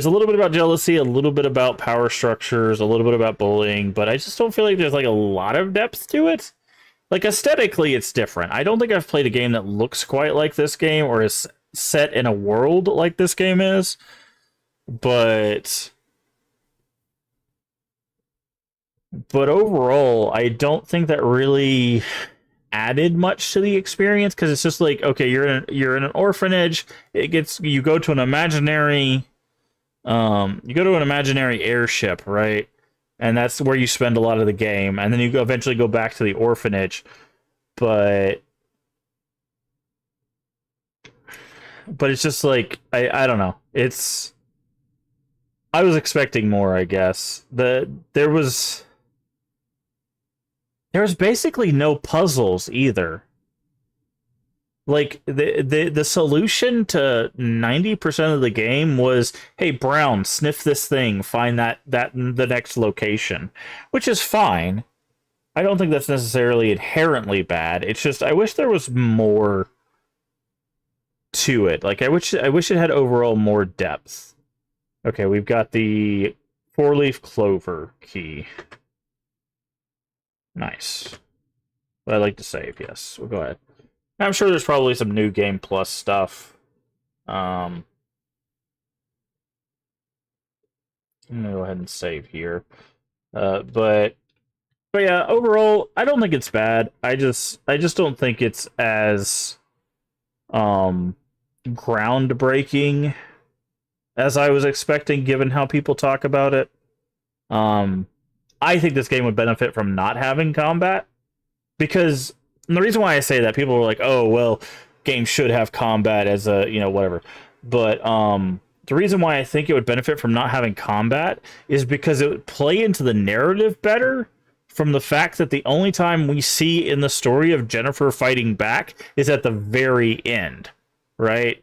a little bit about jealousy, a little bit about power structures, a little bit about bullying, but I just don't feel like there's like a lot of depth to it. Like, aesthetically, it's different. I don't think I've played a game that looks quite like this game or is set in a world like this game is, but overall, I don't think that really added much to the experience, because it's just like, okay, you're in an orphanage. You go to an imaginary airship, right? And that's where you spend a lot of the game, and then you eventually go back to the orphanage. But it's just like, I don't know. I was expecting more, I guess. There was basically no puzzles either. Like, the solution to 90% of the game was, hey, Brown, sniff this thing, find that the next location, which is fine. I don't think that's necessarily inherently bad. It's just, I wish there was more to it. Like, I wish it had overall more depth. Okay, we've got the 4-leaf clover key. Nice. But I'd like to save, yes. We'll go ahead. I'm sure there's probably some new game plus stuff. I'm gonna go ahead and save here. But yeah, overall, I don't think it's bad. I just don't think it's as groundbreaking as I was expecting, given how people talk about it. I think this game would benefit from not having combat, because and the reason why I say that, people are like, "Oh, well, games should have combat as a, whatever." But the reason why I think it would benefit from not having combat is because it would play into the narrative better, from the fact that the only time we see in the story of Jennifer fighting back is at the very end, right?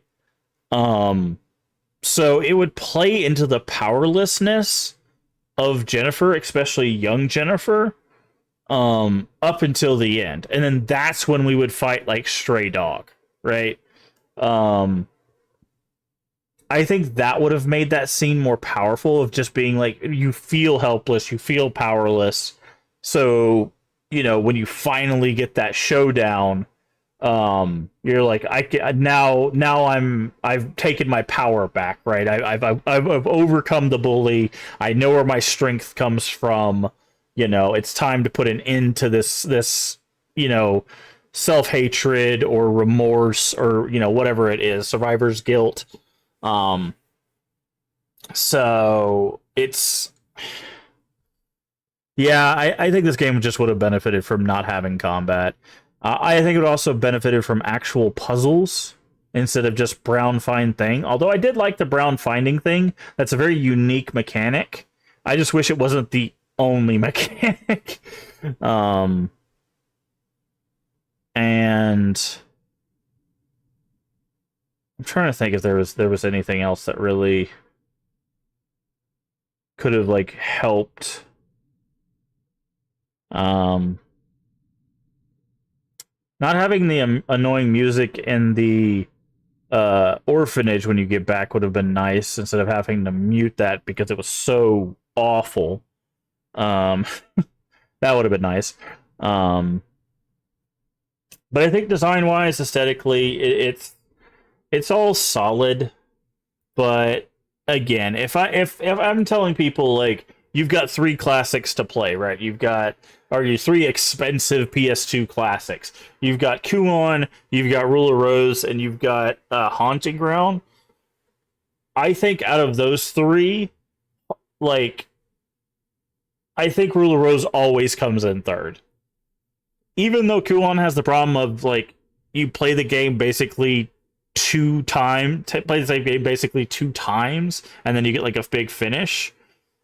So it would play into the powerlessness of Jennifer, especially young Jennifer, up until the end. And then that's when we would fight like Stray Dog, right? I think that would have made that scene more powerful, of just being like, you feel helpless, you feel powerless. So, when you finally get that showdown, you're like, I've taken my power back, right? I've overcome the bully. I know where my strength comes from. It's time to put an end to this self-hatred or remorse, or whatever it is, survivor's guilt. So it's, yeah, I think this game just would have benefited from not having combat. I think it would also benefited from actual puzzles instead of just brown find thing. Although I did like the brown finding thing. That's a very unique mechanic. I just wish it wasn't the only mechanic. And I'm trying to think if there was anything else that really could have like helped. Not having the annoying music in the orphanage when you get back would have been nice, instead of having to mute that because it was so awful. That would have been nice. But I think design-wise, aesthetically, it's all solid. But again, if I'm telling people, like, you've got 3 classics to play, right? You've got, or you 3 expensive PS2 classics. You've got Kuon, you've got Rule of Rose, and you've got Haunting Ground. I think out of those 3, like, I think Rule of Rose always comes in third. Even though Kuon has the problem of, like, you play the game basically play the same game basically 2 times, and then you get like a big finish.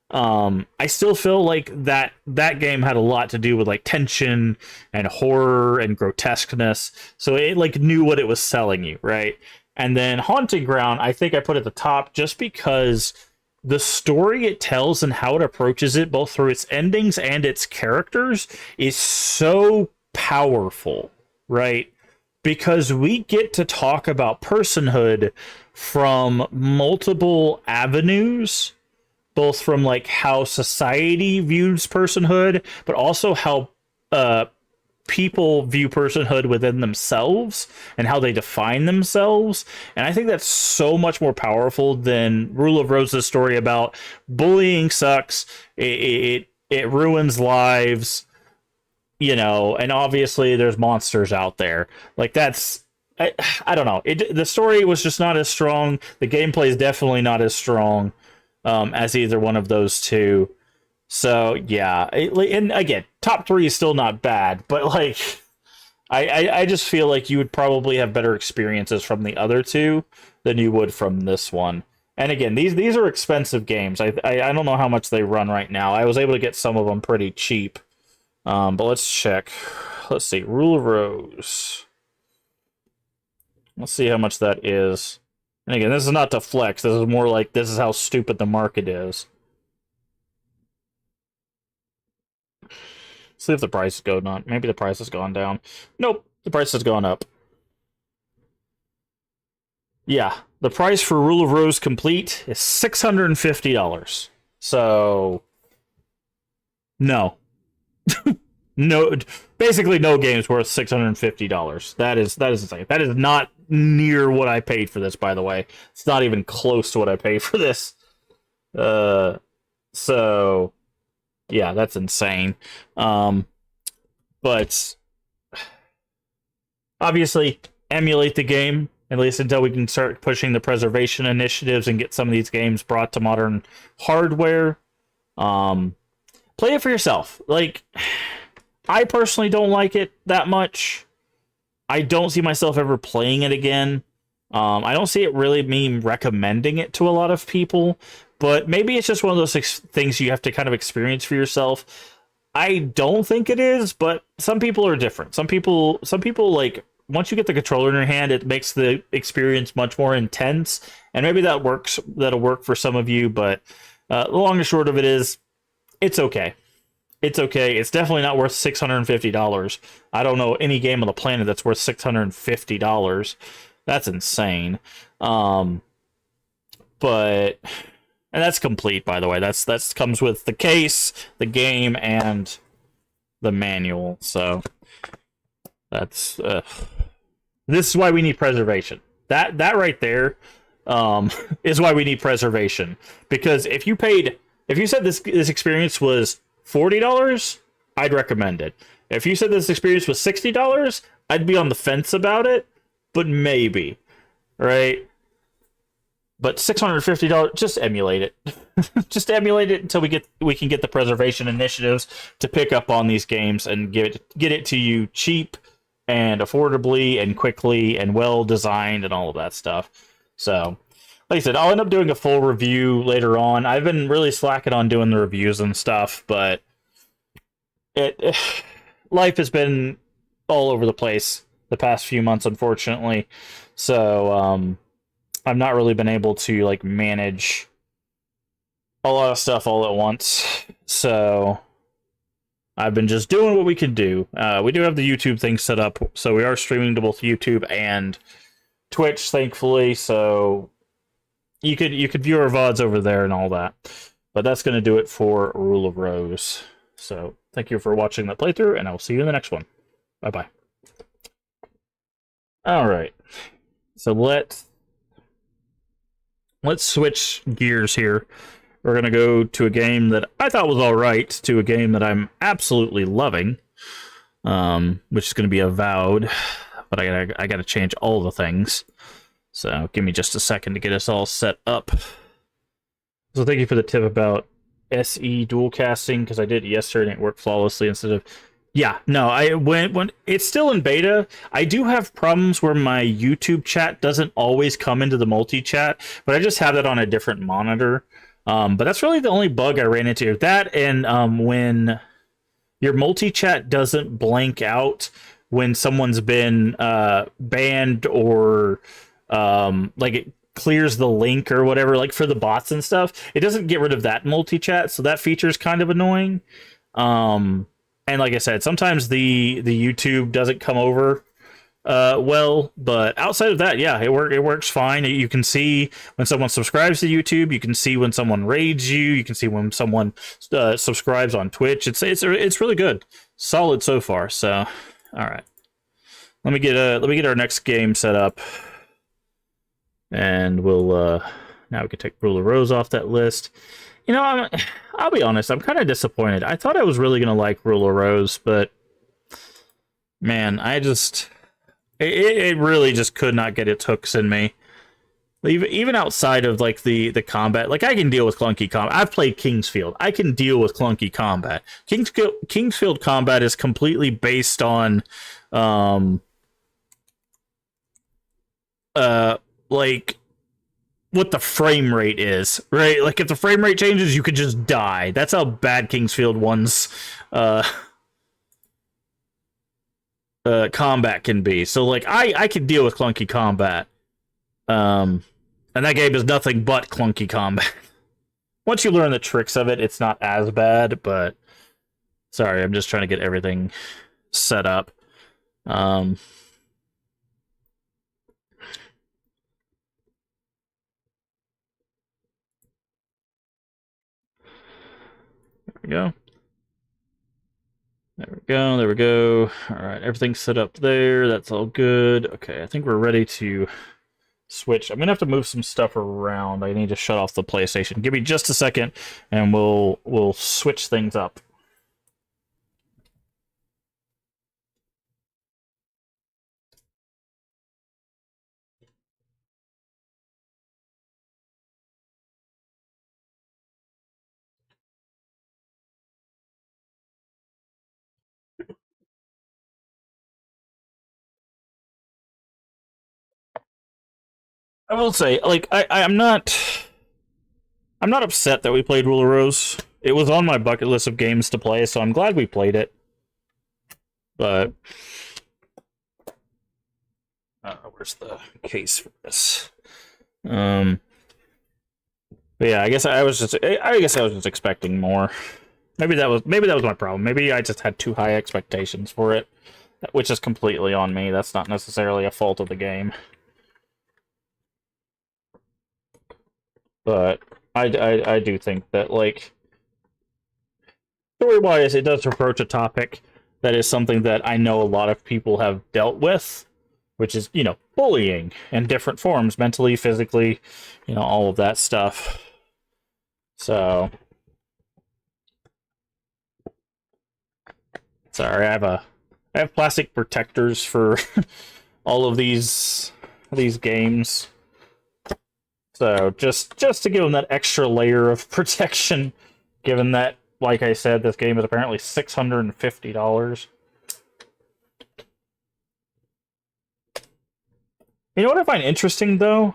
I still feel like that game had a lot to do with like tension and horror and grotesqueness, so it like knew what it was selling you, right? And then Haunting Ground, I think I put at the top just because the story it tells and how it approaches it, both through its endings and its characters, is so powerful, right? Because we get to talk about personhood from multiple avenues, both from like how society views personhood, but also how people view personhood within themselves and how they define themselves. And I think that's so much more powerful than Rule of Rose's story about bullying sucks, it ruins lives, and obviously there's monsters out there. Like, that's, I don't know. The story was just not as strong. The gameplay is definitely not as strong as either one of those two. So yeah, and again, top 3 is still not bad, but like, I just feel like you would probably have better experiences from the other 2 than you would from this one. And again, these are expensive games. I don't know how much they run right now. I was able to get some of them pretty cheap. But let's check. Let's see, Rule of Rose. Let's see how much that is. And again, this is not to flex. This is more like, this is how stupid the market is. See if the price is going on. Maybe the price has gone down. Nope, the price has gone up. Yeah, the price for Rule of Rose Complete is $650. So, no. No, basically no game's worth $650. That is insane. That is not near what I paid for this, by the way. It's not even close to what I paid for this. So yeah, that's insane. But obviously emulate the game, at least until we can start pushing the preservation initiatives and get some of these games brought to modern hardware. Play it for yourself. Like, I personally don't like it that much. I don't see myself ever playing it again. I don't see it really me recommending it to a lot of people, but maybe it's just one of those things you have to kind of experience for yourself. I don't think it is, but some people are different. Some people like, once you get the controller in your hand, it makes the experience much more intense, and maybe that'll work for some of you, but the long and short of it is, it's okay. It's okay. It's definitely not worth $650. I don't know any game on the planet that's worth $650. That's insane. But, and that's complete, by the way. That's comes with the case, the game, and the manual. So that's this is why we need preservation. That right there is why we need preservation. Because if you said this experience was $40, I'd recommend it. If you said this experience was $60, I'd be on the fence about it, but maybe, right? But $650, just emulate it. Just emulate it until we can get the preservation initiatives to pick up on these games and get it to you cheap and affordably and quickly and well designed and all of that stuff. So, like I said, I'll end up doing a full review later on. I've been really slacking on doing the reviews and stuff, but life has been all over the place the past few months, unfortunately. So I've not really been able to like manage a lot of stuff all at once. So I've been just doing what we can do. We do have the YouTube thing set up, so we are streaming to both YouTube and Twitch, thankfully. So you could view our VODs over there and all that. But that's going to do it for Rule of Rose. So thank you for watching that playthrough, and I will see you in the next one. Bye-bye. Alright. So let's switch gears here. We're going to go to a game that I thought was alright, to a game that I'm absolutely loving. Which is going to be Avowed. But I got to change all the things. So give me just a second to get us all set up. So thank you for the tip about SE dual casting, because I did it yesterday and it worked flawlessly instead of... Yeah, no, when it's still in beta, I do have problems where my YouTube chat doesn't always come into the multi-chat, but I just have that on a different monitor. But that's really the only bug I ran into. That and when your multi-chat doesn't blank out when someone's been banned or... like it clears the link or whatever, like for the bots and stuff, it doesn't get rid of that multi-chat, so that feature is kind of annoying. And like I said, sometimes the YouTube doesn't come over well, but outside of that, yeah, it works fine. You can see when someone subscribes to YouTube, you can see when someone raids you can see when someone subscribes on Twitch. It's really good, solid so far. So all right, let me get our next game set up. And we'll now we can take Rule of Rose off that list. You know, I'll be honest, I'm kind of disappointed. I thought I was really gonna like Rule of Rose, but man, it really just could not get its hooks in me. Even outside of like the combat, like I can deal with clunky combat. I've played Kingsfield. I can deal with clunky combat. Kingsfield combat is completely based on like what the frame rate is, right? Like if the frame rate changes, you could just die. That's how bad Kingsfield 1's combat can be. So like I can deal with clunky combat. And that game is nothing but clunky combat. Once you learn the tricks of it, it's not as bad, but sorry, I'm just trying to get everything set up. we go. There we go, there we go. Alright, everything's set up there. That's all good. Okay, I think we're ready to switch. I'm gonna have to move some stuff around. I need to shut off the PlayStation. Give me just a second, and we'll switch things up. I will say, like, I'm not upset that we played Ruler Rose. It was on my bucket list of games to play, so I'm glad we played it. But where's the case for this? But yeah, I guess I was just expecting more. Maybe that was my problem. Maybe I just had too high expectations for it, which is completely on me. That's not necessarily a fault of the game. But I do think that, like, story-wise, it does approach a topic that is something that I know a lot of people have dealt with, which is, you know, bullying in different forms, mentally, physically, you know, all of that stuff. So, sorry, I have plastic protectors for all of these games. So just to give them that extra layer of protection, given that, like I said, this game is apparently $650. You know what I find interesting, though,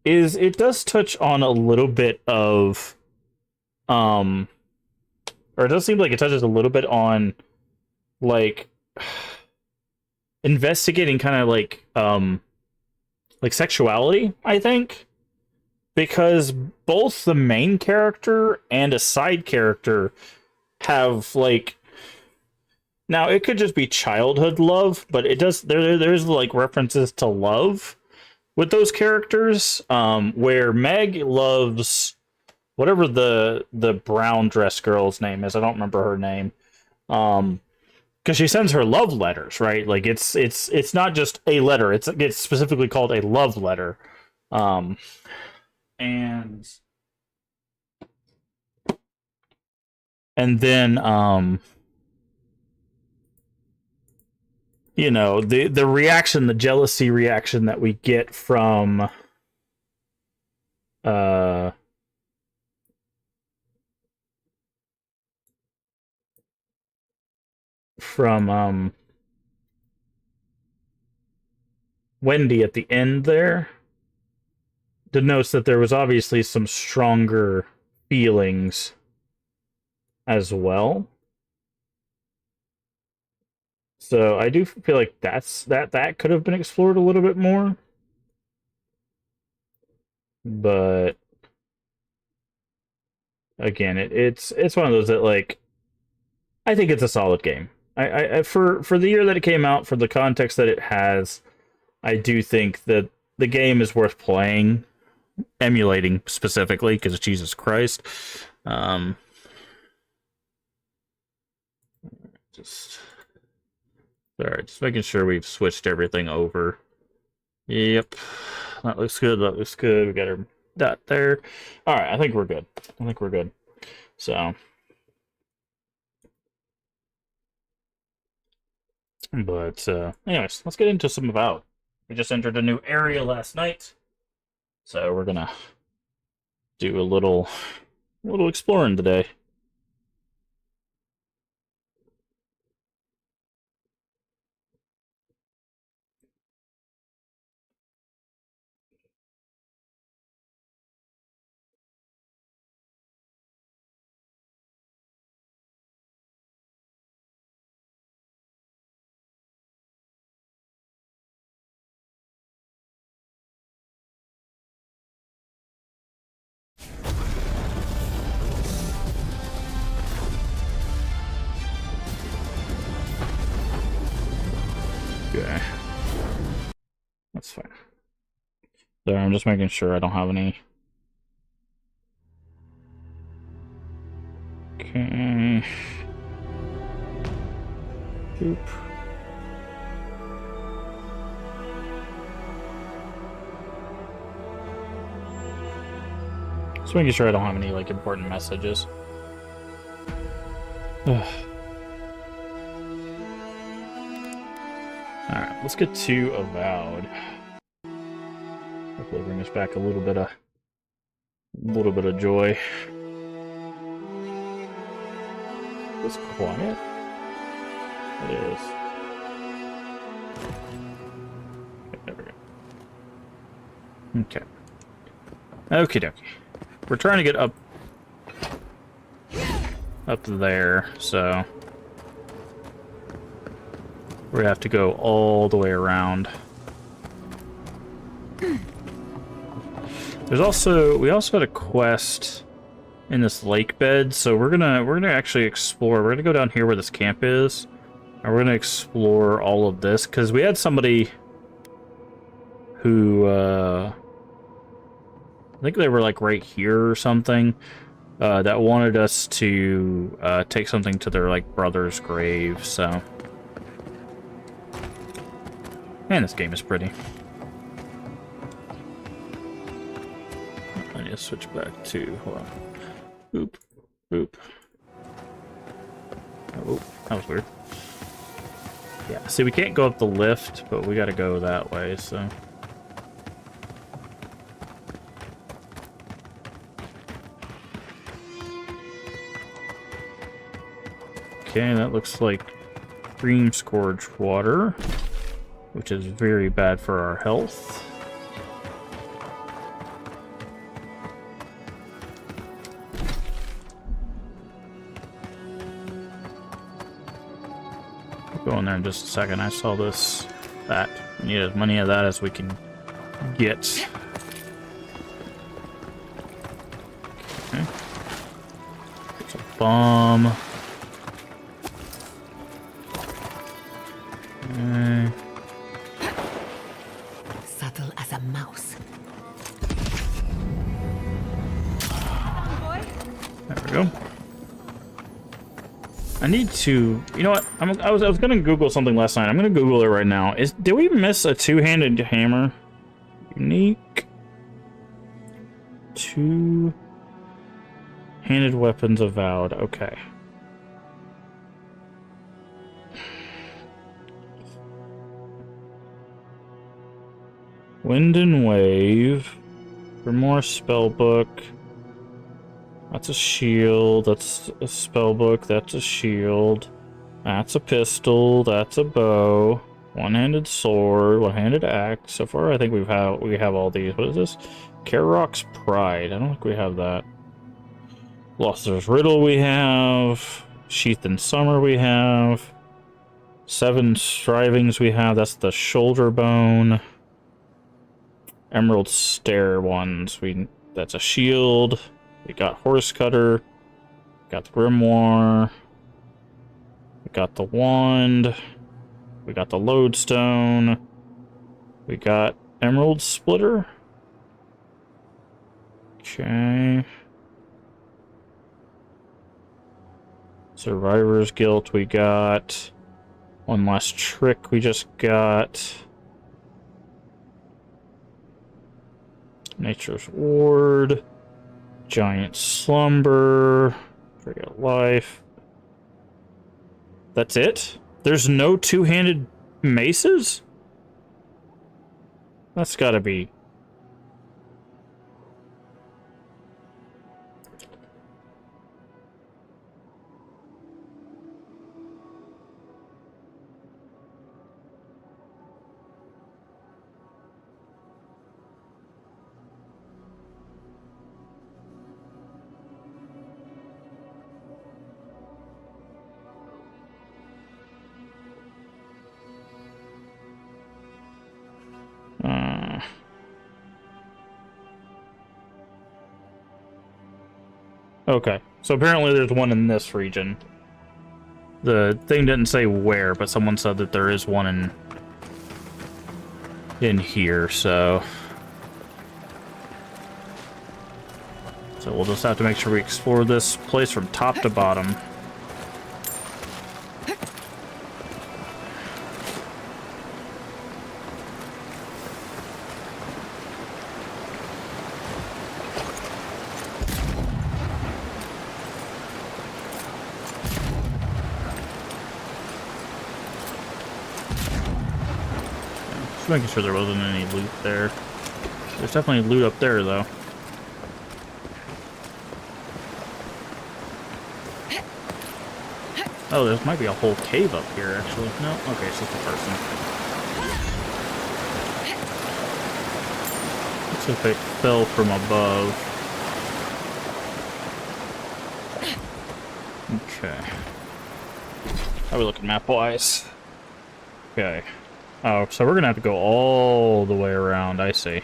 is it does touch on a little bit of, or it does seem like it touches a little bit on, like, investigating kind of like sexuality, I think, because both the main character and a side character have, like, now it could just be childhood love, but it does there's like references to love with those characters, where Meg loves whatever the brown dress girl's name is. I don't remember her name. Because she sends her love letters, right? Like, it's not just a letter. It's specifically called a love letter. And then you know, the reaction, the jealousy reaction that we get from Wendy at the end there denotes that there was obviously some stronger feelings as well. So I do feel like that could have been explored a little bit more. But again, it's one of those that, like, I think it's a solid game. I for the year that it came out, for the context that it has, I do think that the game is worth playing, emulating specifically, because Jesus Christ. Just making sure we've switched everything over. Yep, that looks good. That looks good. We got our dot there. All right, I think we're good. So, but anyways, let's get into some Avowed. We just entered a new area last night, so we're gonna do a little exploring today. Okay. That's fine. There, I'm just making sure I don't have any Okay. Oop. Just making sure I don't have any like important messages. Alright, let's get to Avowed. Hopefully bring us back a little bit of joy. It's quiet. It is. Okay, there we go. Okay. Okie dokie. We're trying to get up there, so we have to go all the way around. We also had a quest in this lake bed, so we're gonna actually explore. We're gonna go down here where this camp is, and we're gonna explore all of this because we had somebody who I think they were like right here or something that wanted us to take something to their like brother's grave. So, and this game is pretty. I need to switch back to, hold on. Oop. Oop. Oh, that was weird. Yeah, see, we can't go up the lift, but we gotta go that way, so. Okay, that looks like Dream Scourge water, which is very bad for our health. Go in there in just a second. I saw that. We need as many of that as we can get. Okay. There's a bomb. Okay. Subtle as a mouse. There we go. I need to, you know what? I was gonna Google something last night. I'm gonna Google it right now. Did we miss a two-handed hammer? Unique. Two-handed weapons avowed. Okay. Wind and wave. Remorse spellbook. That's a shield, that's a spellbook, that's a shield, that's a pistol, that's a bow, one-handed sword, one-handed axe. So far I think we have all these. What is this? Karok's Pride. I don't think we have that. Loster's Riddle we have. Sheath in Summer we have. Seven Strivings we have. That's the shoulder bone. Emerald Stair ones. That's a shield. We got Horse Cutter, got the Grimoire, we got the Wand, we got the Lodestone, we got Emerald Splitter. Okay. Survivor's Guilt, we got one last trick we just got. Nature's Ward. Giant Slumber, Forget Life. That's it? There's no two-handed maces? That's gotta be... Okay, so apparently there's one in this region. The thing didn't say where, but someone said that there is one in here, so So we'll just have to make sure we explore this place from top to bottom. Just making sure there wasn't any loot there. There's definitely loot up there, though. Oh, there might be a whole cave up here, actually. No? Okay, it's just a person. Looks like they fell from above. Okay. How are we looking map-wise? Okay. Oh, so we're gonna have to go all the way around, I see.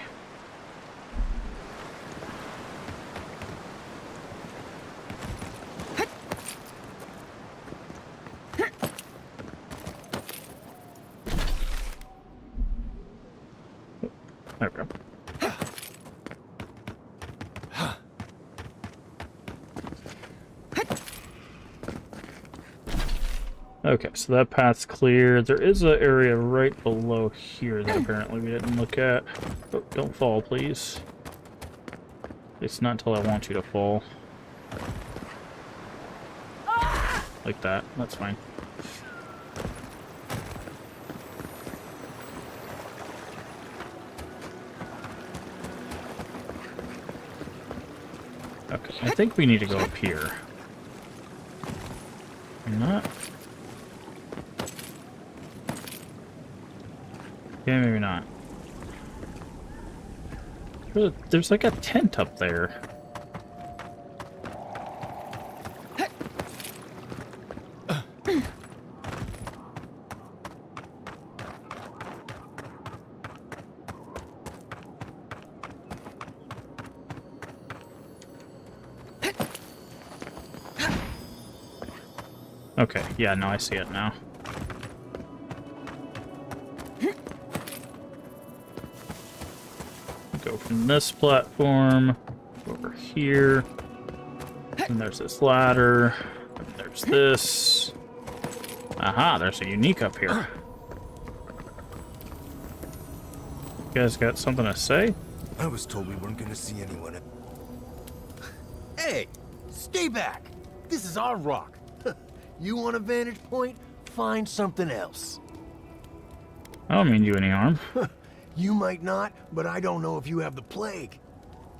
There we go. Okay, so that path's clear. There is an area right below here that apparently we didn't look at. Oh, don't fall, please. It's not until I want you to fall. Like that. That's fine. Okay, I think we need to go up here. Or not? Yeah, maybe not. There's like a tent up there. Okay, yeah, no, I see it now. Go from this platform over here. And there's this ladder. And there's this. Aha, there's a unique up here. You guys got something to say? I was told we weren't gonna see anyone. Hey, stay back. This is our rock. You want a vantage point? Find something else. I don't mean you any harm. You might not, but I don't know if you have the plague.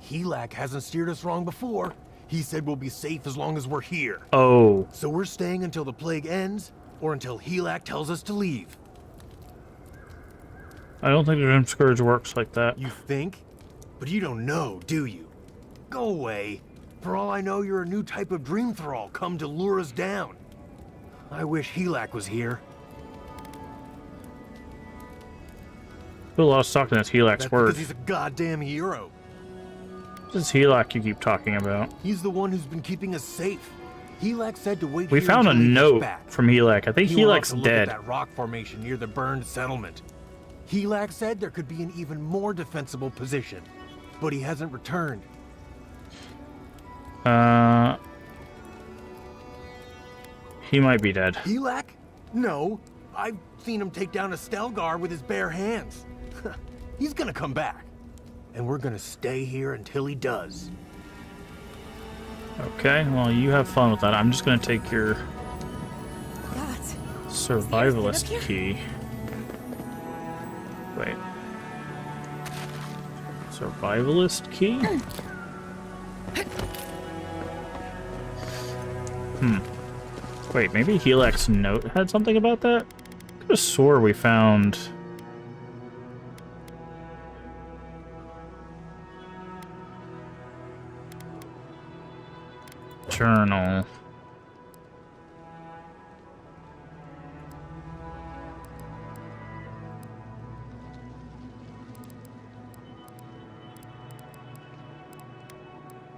Helak hasn't steered us wrong before. He said we'll be safe as long as we're here. Oh. So we're staying until the plague ends, or until Helak tells us to leave. I don't think the Dream Scourge works like that. You think? But you don't know, do you? Go away. For all I know, you're a new type of dream thrall come to lure us down. I wish Helak was here. Who lost talking that's Helak's That's word? because he's a goddamn hero. This is Helak you keep talking about. He's the one who's been keeping us safe. Helak said to wait We here found a until he gets note back. from Helak. I think He went off Helak's to look at dead. that rock formation near the burned settlement. Helak said there could be an even more defensible position, but he hasn't returned. He might be dead. Helak? No. I've seen him take down a Stelgar with his bare hands. He's gonna come back. And we're gonna stay here until he does. Okay, well, you have fun with that. I'm just gonna take your survivalist key. Wait. Survivalist key? Wait, maybe Helak's note had something about that? I could have swore we found... Journal.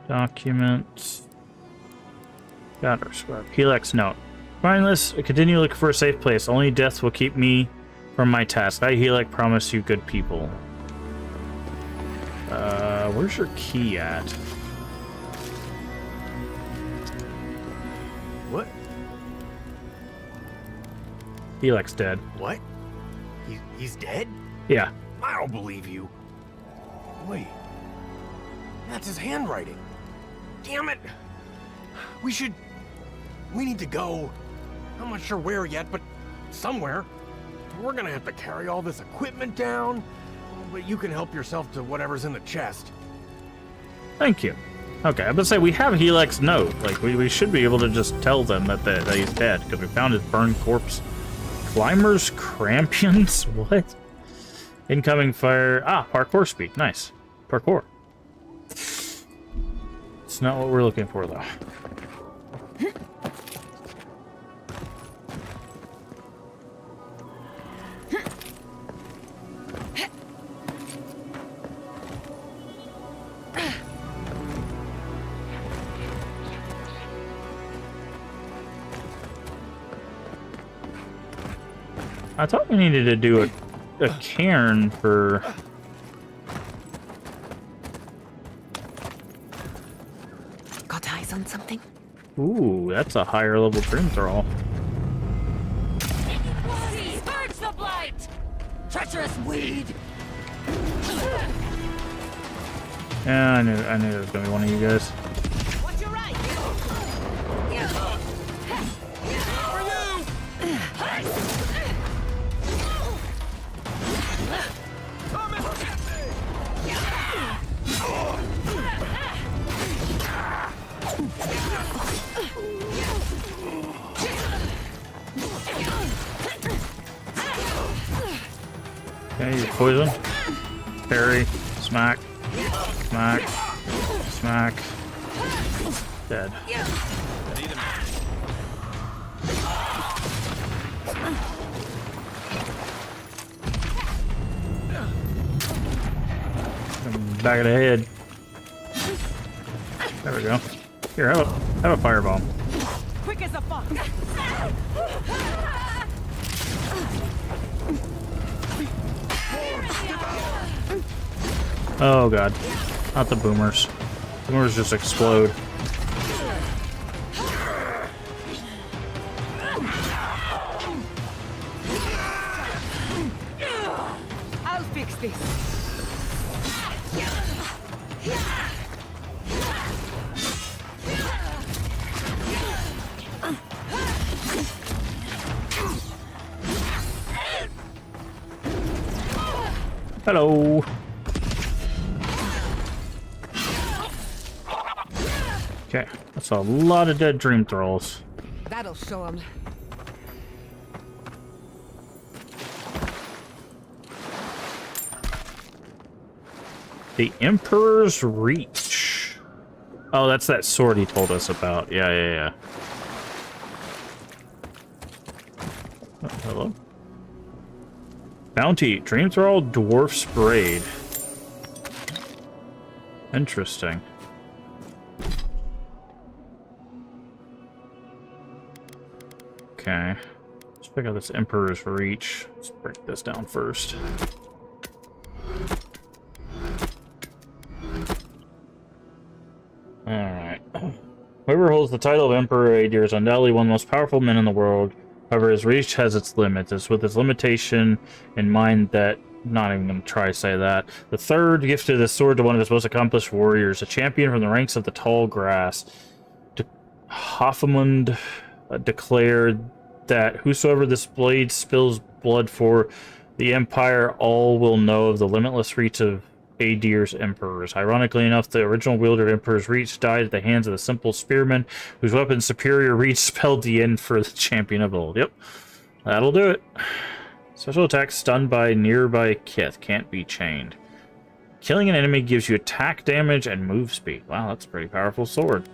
Documents. Got her scribe. Helak's note. Find this. Continue looking for a safe place. Only death will keep me from my task. I, Helak, promise you good people. Where's your key at? Helix dead. What? He's dead? Yeah. I don't believe you. Wait. That's his handwriting. Damn it! We need to go. I'm not sure where yet, but somewhere. We're gonna have to carry all this equipment down, but you can help yourself to whatever's in the chest. Thank you. Okay, I was say we have Helix note. Like we should be able to just tell them that he's dead because we found his burned corpse. Climbers, crampions, what? Incoming fire. Ah, parkour speed. Nice. Parkour. It's not what we're looking for though. I thought we needed to do a cairn for... Got eyes on something? Ooh, that's a higher level dream thrall. Purge the blight! Treacherous weed! Yeah, I knew there was gonna be one of you guys. What's your right? Okay, you're poison. Parry. Smack. Smack. Smack. Dead. Back of the head. There we go. Here, have a firebomb. Quick as a fox! Oh god. Not the boomers. Boomers just explode. I'll fix this. Hello. Okay, that's a lot of dead dream thralls. That'll show him. The Emperor's Reach. Oh, that's that sword he told us about. Yeah. Oh, hello. Bounty. Dream Thrall Dwarf's Braid. Interesting. Okay. Let's pick up this Emperor's Reach. Let's break this down first. Alright. Whoever holds the title of Emperor Aedir is undoubtedly one of the most powerful men in the world. However, his reach has its limits. It's with its limitation in mind that... Not even going to try to say that. The third gifted this sword to one of his most accomplished warriors, a champion from the ranks of the tall grass. Hoffmund declared that whosoever this blade spills blood for the Empire, all will know of the limitless reach of Aedir's emperors. Ironically enough, the original wielder of Emperor's Reach died at the hands of the simple spearman, whose weapon's superior reach spelled the end for the champion of old. Yep, that'll do it. Special attack stunned by nearby kith. Can't be chained. Killing an enemy gives you attack damage and move speed. Wow, that's a pretty powerful sword.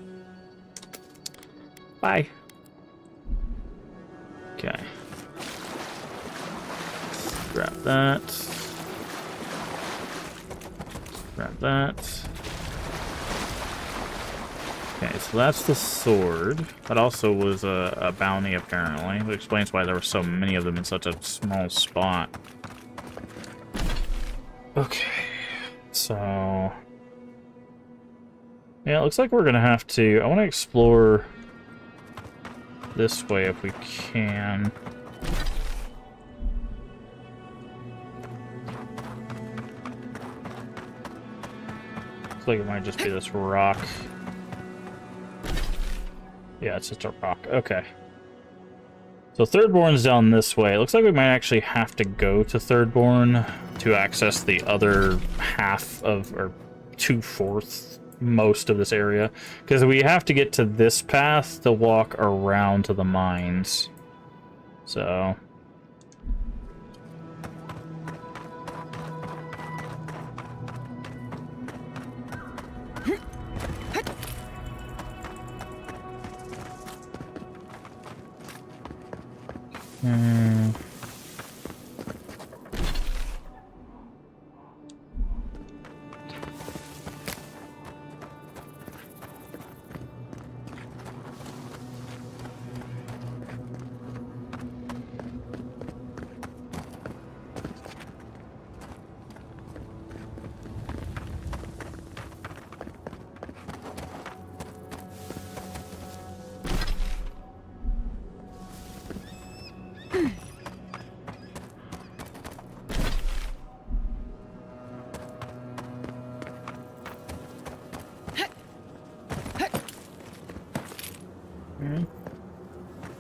Bye. Okay. Grab that. Grab that. Okay, so that's the sword. That also was a bounty, apparently. That explains why there were so many of them in such a small spot. Okay. So... yeah, it looks like we're gonna have to... I want to explore this way if we can. like it might just be this rock. Yeah, it's just a rock. Okay. So Thirdborn's down this way. It looks like we might actually have to go to Thirdborn to access the other half of, or 2/4 most of this area. Because we have to get to this path to walk around to the mines. So...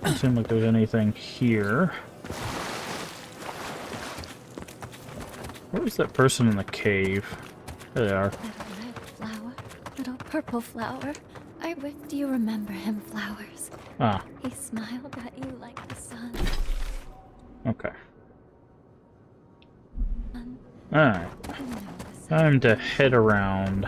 Doesn't seem like there's anything here. Where's that person in the cave? There they are. Little red flower, little purple flower. Do you remember him, Flowers? Ah. He smiled at you like the sun. Okay. Alright. Time to head around.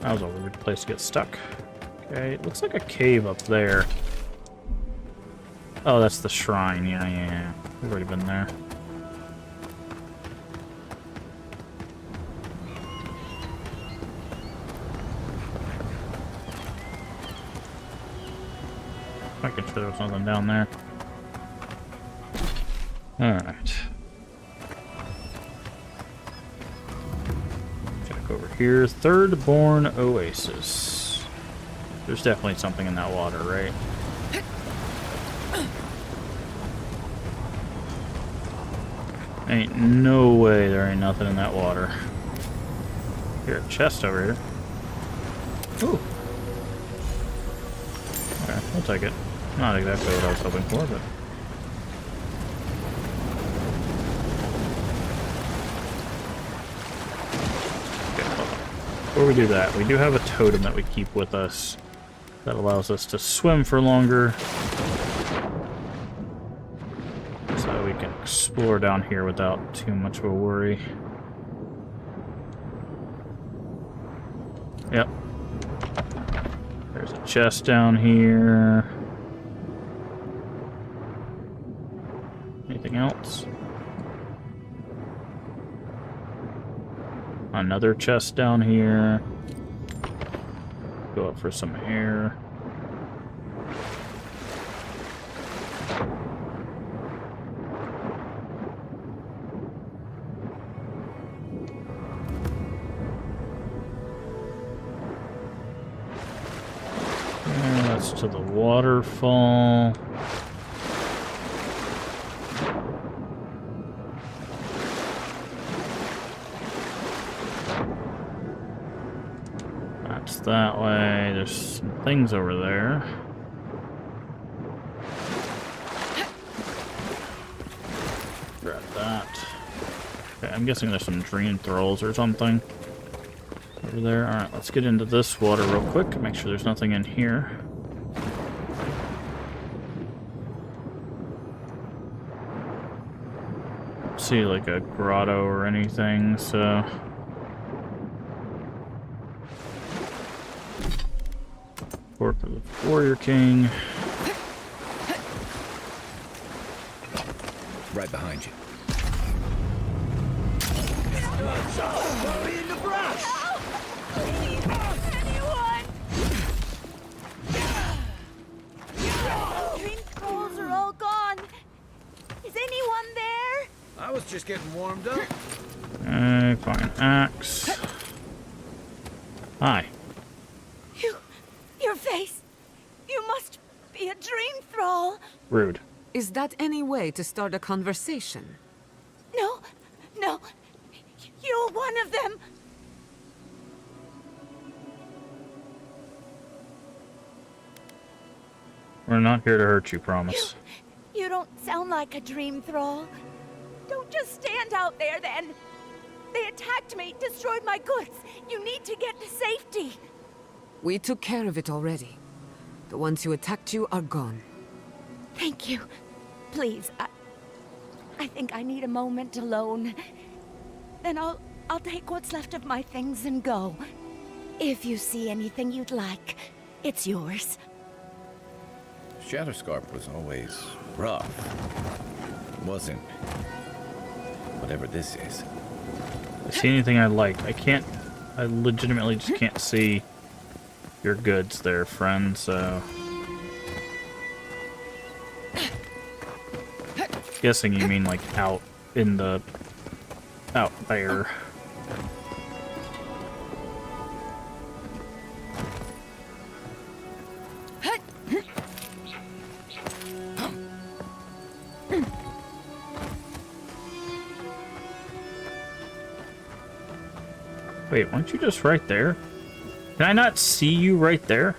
That was a weird place to get stuck. Okay, it looks like a cave up there. Oh, that's the shrine. Yeah. We've already been there. Making sure there was nothing down there. Alright. Check over here. Thirdborn Oasis. There's definitely something in that water, right? Ain't no way there ain't nothing in that water. Here, a chest over here. Ooh. Okay, we'll take it. Not exactly what I was hoping for, but... Okay, hold on. Before we do that, we do have a totem that we keep with us that allows us to swim for longer. So we can explore down here without too much of a worry. Yep. There's a chest down here. Anything else? Another chest down here. Go up for some air. That's to the waterfall. That's that way. There's some things over there. Grab that. Okay, I'm guessing there's some dream thralls or something over there. Alright, let's get into this water real quick. Make sure there's nothing in here. Don't see like a grotto or anything, so... Fork of the Warrior King. Right behind you. Anyone! Dream trolls are all gone. Is anyone there? I was just getting warmed up. Fine. Axe. Hi. Your face. You must be be a dream thrall. Rude. Is that any way to start a conversation? No, no. You're one of them. We're not here to hurt you, promise. You don't sound like a dream thrall. Don't just stand out there then. They attacked me, destroyed my goods. You need to get to safety. We took care of it already. The ones who attacked you are gone. Thank you. Please, I think I need a moment alone. Then I'll take what's left of my things and go. If you see anything you'd like, it's yours. Shatterscarp was always rough. It wasn't whatever this is. I see anything I like. I legitimately just can't see your goods there, friend, so... Guessing you mean like out there. Wait, weren't you just right there? Can I not see you right there?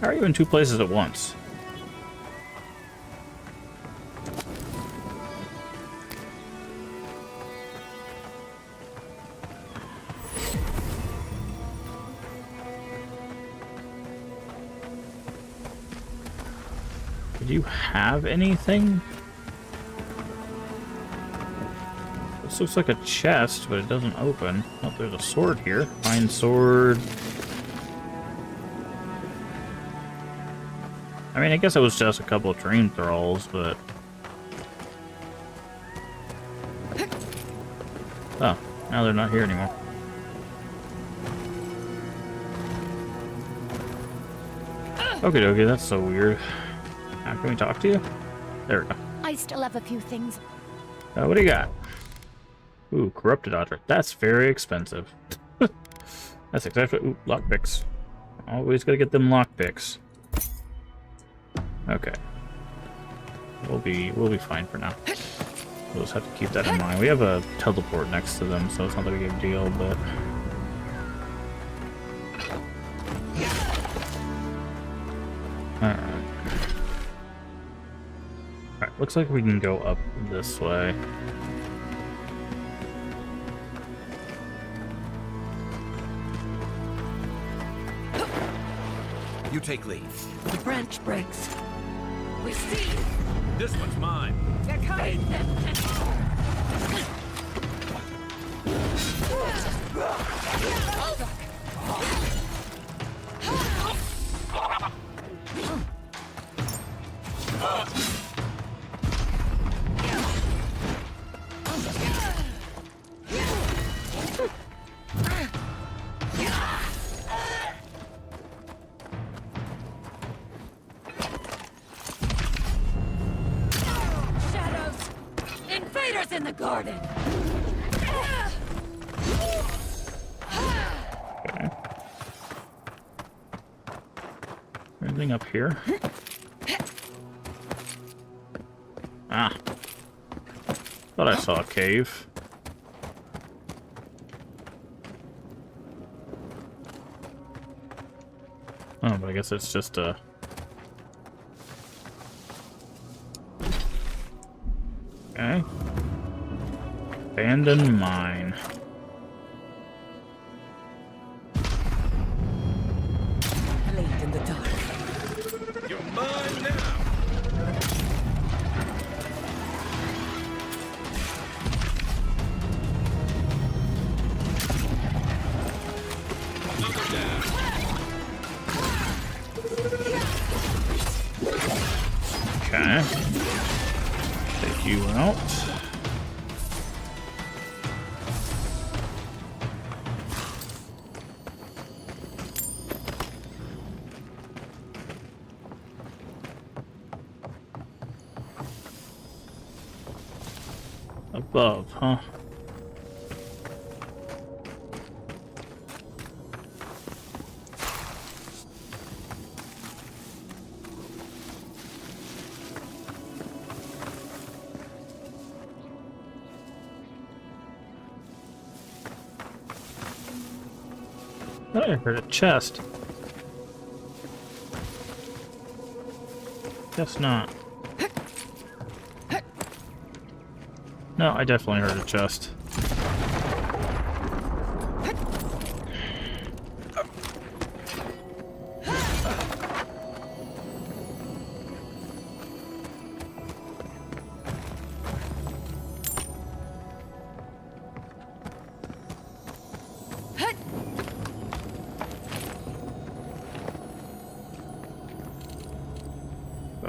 How are you in two places at once? Did you have anything? This looks like a chest, but it doesn't open. Oh, there's a sword here. Fine sword. I mean, I guess it was just a couple of dream thralls, but... Oh, now they're not here anymore. Okay, dokie, that's so weird. How can we talk to you? There we go. I still have a few things. What do you got? Ooh, corrupted otter. That's very expensive. That's exactly. Ooh, lockpicks. Always gotta get them lockpicks. Okay. We'll be fine for now. We'll just have to keep that in mind. We have a teleport next to them, so it's not like a big deal, but... Alright. Alright, looks like we can go up this way. You take lead. The branch breaks. We see you. This one's mine. They're coming. Invaders in the garden! Okay. Anything up here? Ah. Thought I saw a cave. Oh, but I guess it's just a... Okay. Abandoned mine. Late in the dark. You're mine now. Okay. Take you out. Above, huh? thought I heard a chest. Guess not. No, I definitely heard a chest.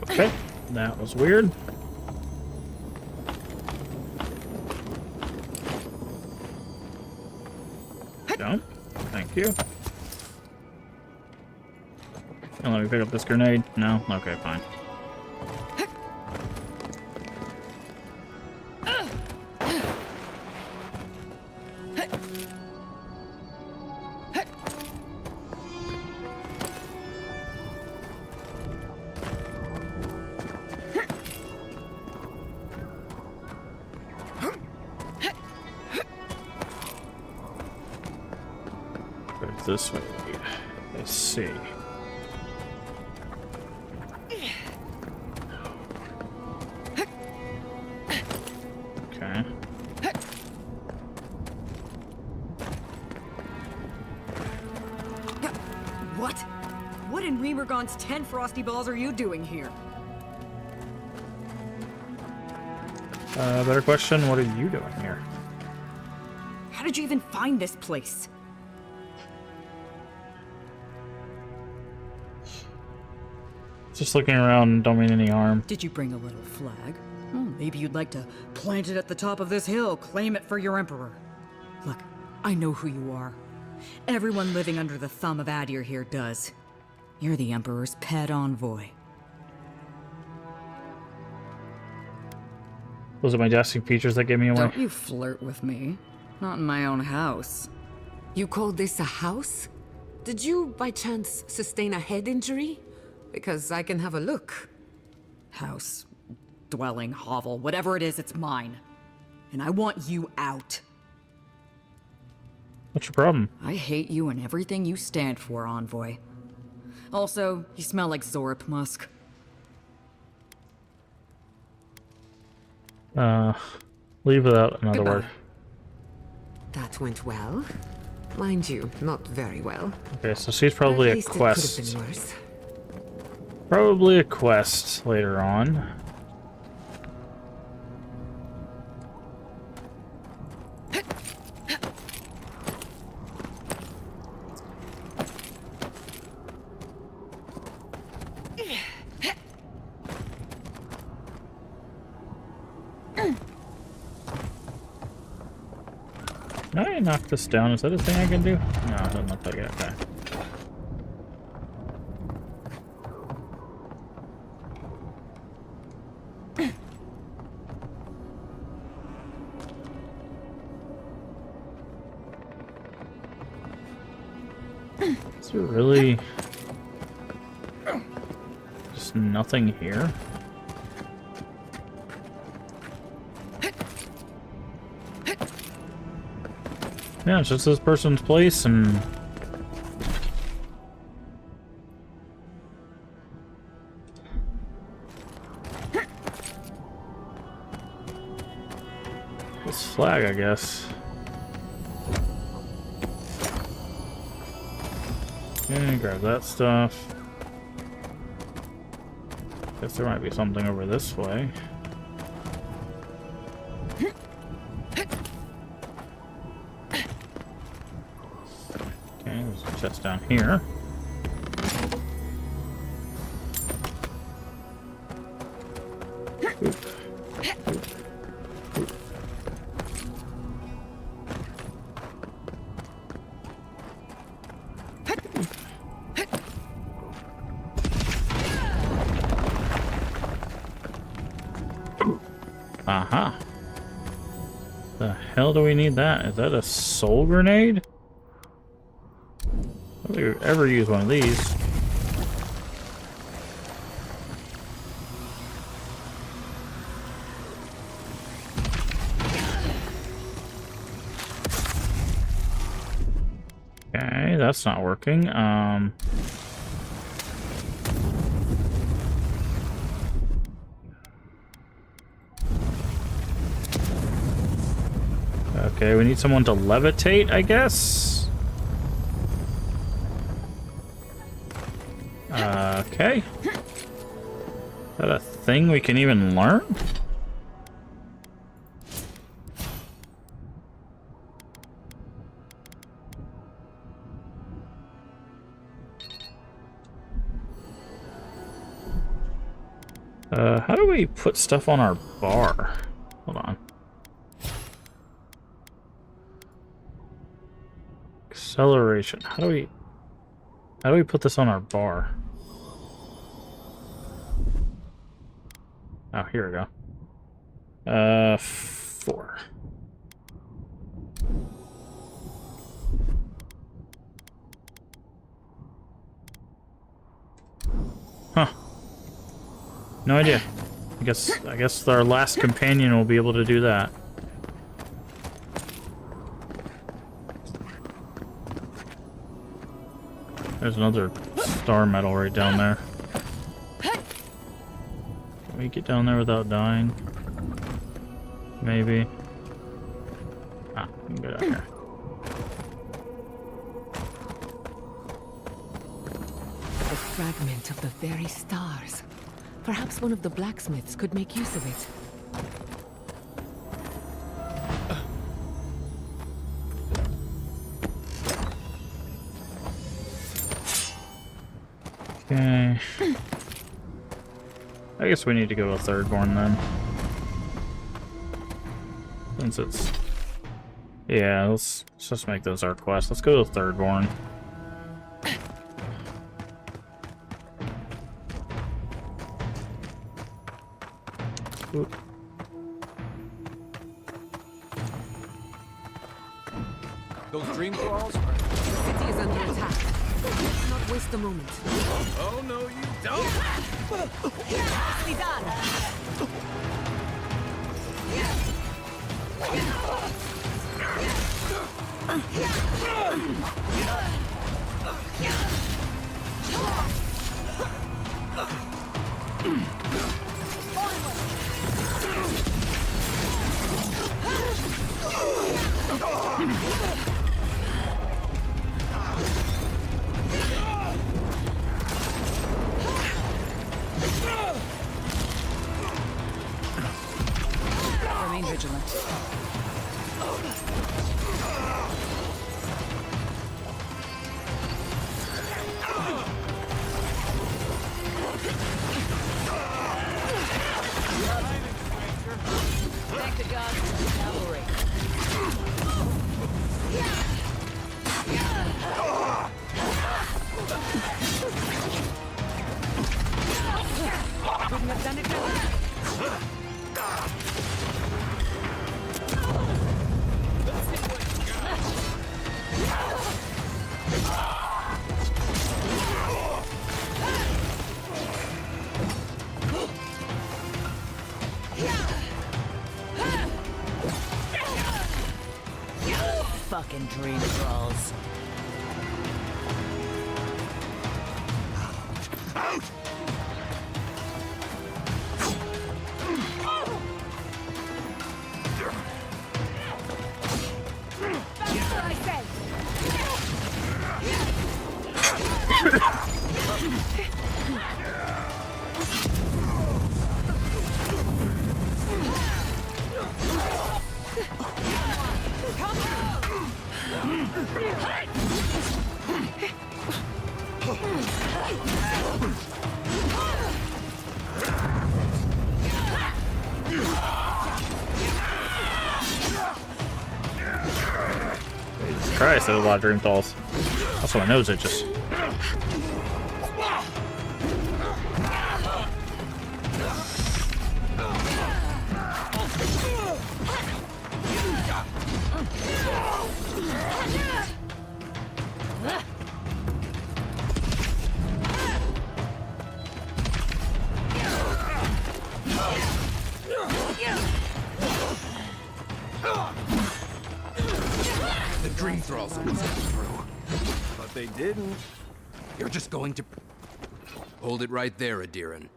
Okay, that was weird. Don't. Thank you. And let me pick up this grenade. No? Okay, fine. This way. Let's see. Okay. What? What in Remergon's 10 frosty balls are you doing here? Better question, what are you doing here? How did you even find this place? Just looking around, don't mean any harm. Did you bring a little flag? Maybe you'd like to plant it at the top of this hill, claim it for your emperor. Look, I know who you are. Everyone living under the thumb of Adir here does. You're the emperor's pet envoy. Those are my majestic features that gave me away. Don't you flirt with me. Not in my own house. You call this a house? Did you, by chance, sustain a head injury? Because I can have a look. House, dwelling, hovel, whatever it is, it's mine. And I want you out. What's your problem? I hate you and everything you stand for, Envoy. Also, you smell like Zorip musk. Leave without another Goodbye. word. That went well. Mind you, not very well. Okay, so she's probably At a least quest. It could have been worse. Probably a quest later on. Can I knock this down? Is that a thing I can do? No, it doesn't look like it. Okay. Is there really just nothing here? Yeah, it's just this person's place and... this flag, I guess. Okay, grab that stuff. Guess there might be something over this way. Okay, there's a chest down here. Oop. Aha. The hell do we need that? Is that a soul grenade? I don't think we've ever used one of these. Okay, that's not working. Okay, we need someone to levitate, I guess. Okay. Is that a thing we can even learn? How do we put stuff on our bar? Hold on. Acceleration. How do we put this on our bar? Oh, here we go. 4. Huh. No idea. I guess our last companion will be able to do that. There's another star medal right down there. Can we get down there without dying? Maybe. Ah, we can go down here. A fragment of the very stars. Perhaps one of the blacksmiths could make use of it. Okay. I guess we need to go to Thirdborn then. Since it's... Yeah, let's just make those our quests. Let's go to Thirdborn. Oop. Those dream crawls? The city is under attack. Let's not waste a moment. Oh, no, you don't! Nicely done! Remain vigilant. Thank the gods for the cavalry. Couldn't have done it better. Fucking dream crawls. That's what I said. Jesus Christ, there's a lot of dream dolls. Also, my nose itches. The dream thralls almost got through. But they didn't. You're just going to... Hold it right there, Adiran.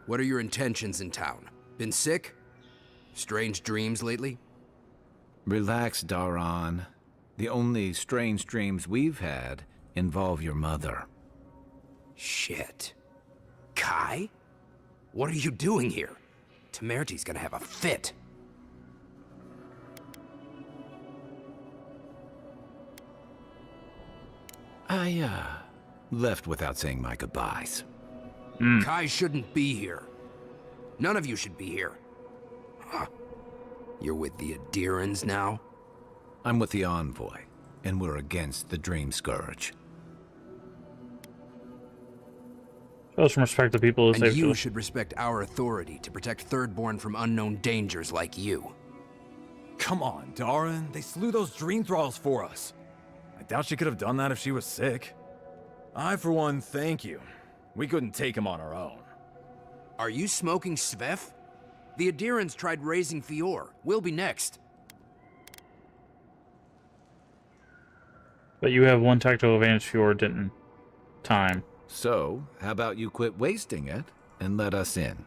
What are your intentions in town? Been sick? Strange dreams lately? Relax, Daran. The only strange dreams we've had involve your mother. Shit. Kai? What are you doing here? Temerty's gonna have a fit. I, left without saying my goodbyes. Kai shouldn't be here. None of you should be here. Huh. You're with the Adirans now? I'm with the Envoy, and we're against the Dream Scourge. Show some respect to people who And save you people. should respect our authority to protect Thirdborn from unknown dangers like you. Come on, Darren. They slew those dream thralls for us. I doubt she could have done that if she was sick. I, for one, thank you. We couldn't take him on our own. Are you smoking Svef? The Adirans tried raising Fior. We'll be next. But you have one tactical advantage Fjord didn't. Time. So, how about you quit wasting it and let us in?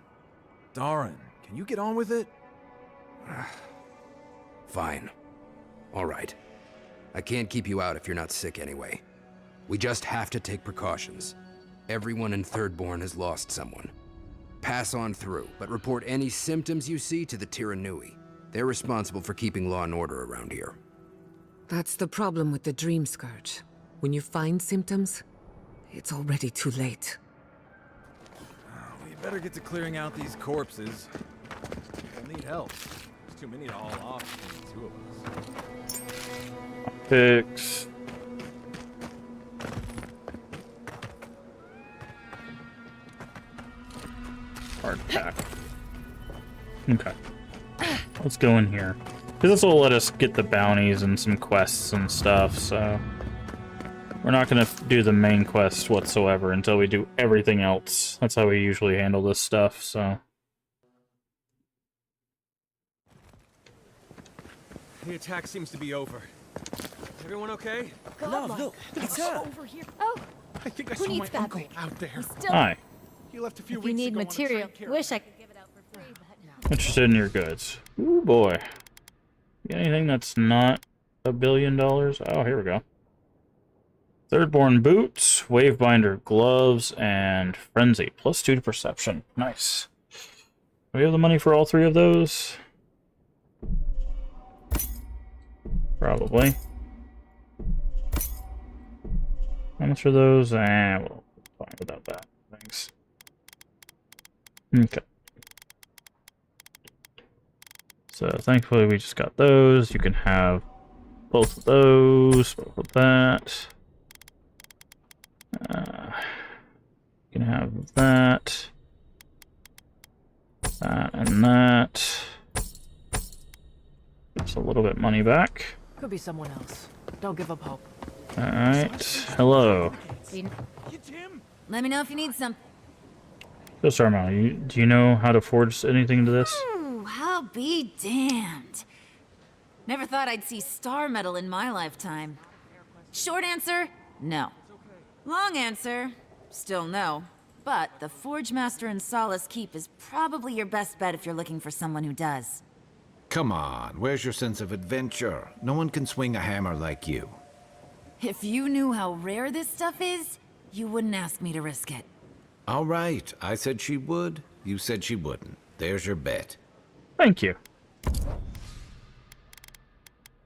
Darren, can you get on with it? Fine. All right. I can't keep you out if you're not sick anyway. We just have to take precautions. Everyone in Thirdborn has lost someone. Pass on through, but report any symptoms you see to the Tiranui. They're responsible for keeping law and order around here. That's the problem with the Dream Scourge. When you find symptoms, it's already too late. We better get to clearing out these corpses. We'll need help. There's too many to haul off between the two of us. Fix. Hard pack. Okay. Let's go in here. Because this will let us get the bounties and some quests and stuff, so... We're not going to do the main quest whatsoever until we do everything else. That's how we usually handle this stuff, so... The attack seems to be over. Everyone okay? Love, look, it's over here. Oh, I think I who saw my needs that uncle thing? out there. Hi. He left a few If weeks you need ago on a material, train wish I could give it out for free, but no. Interested in your goods. Ooh, boy. You got anything that's not $1 billion? Oh, here we go. Thirdborn boots, Wavebinder gloves, and Frenzy. Plus 2 to perception. Nice. Do we have the money for all 3 of those? Probably. How much are those? Well, fine without that. Thanks. Okay. So thankfully we just got those. You can have both of those, both of that. You can have that. That and that. Just a little bit money back. Could be someone else. Don't give up hope. Alright. Hello. Let me know if you need something. So Sarmel, do you know how to forge anything into this? Ooh, I'll be damned. Never thought I'd see star metal in my lifetime. Short answer, no. Long answer, still no. But the Forge Master in Solace Keep is probably your best bet if you're looking for someone who does. Come on, where's your sense of adventure? No one can swing a hammer like you. If you knew how rare this stuff is, you wouldn't ask me to risk it. All right, I said she would, you said she wouldn't. There's your bet. Thank you.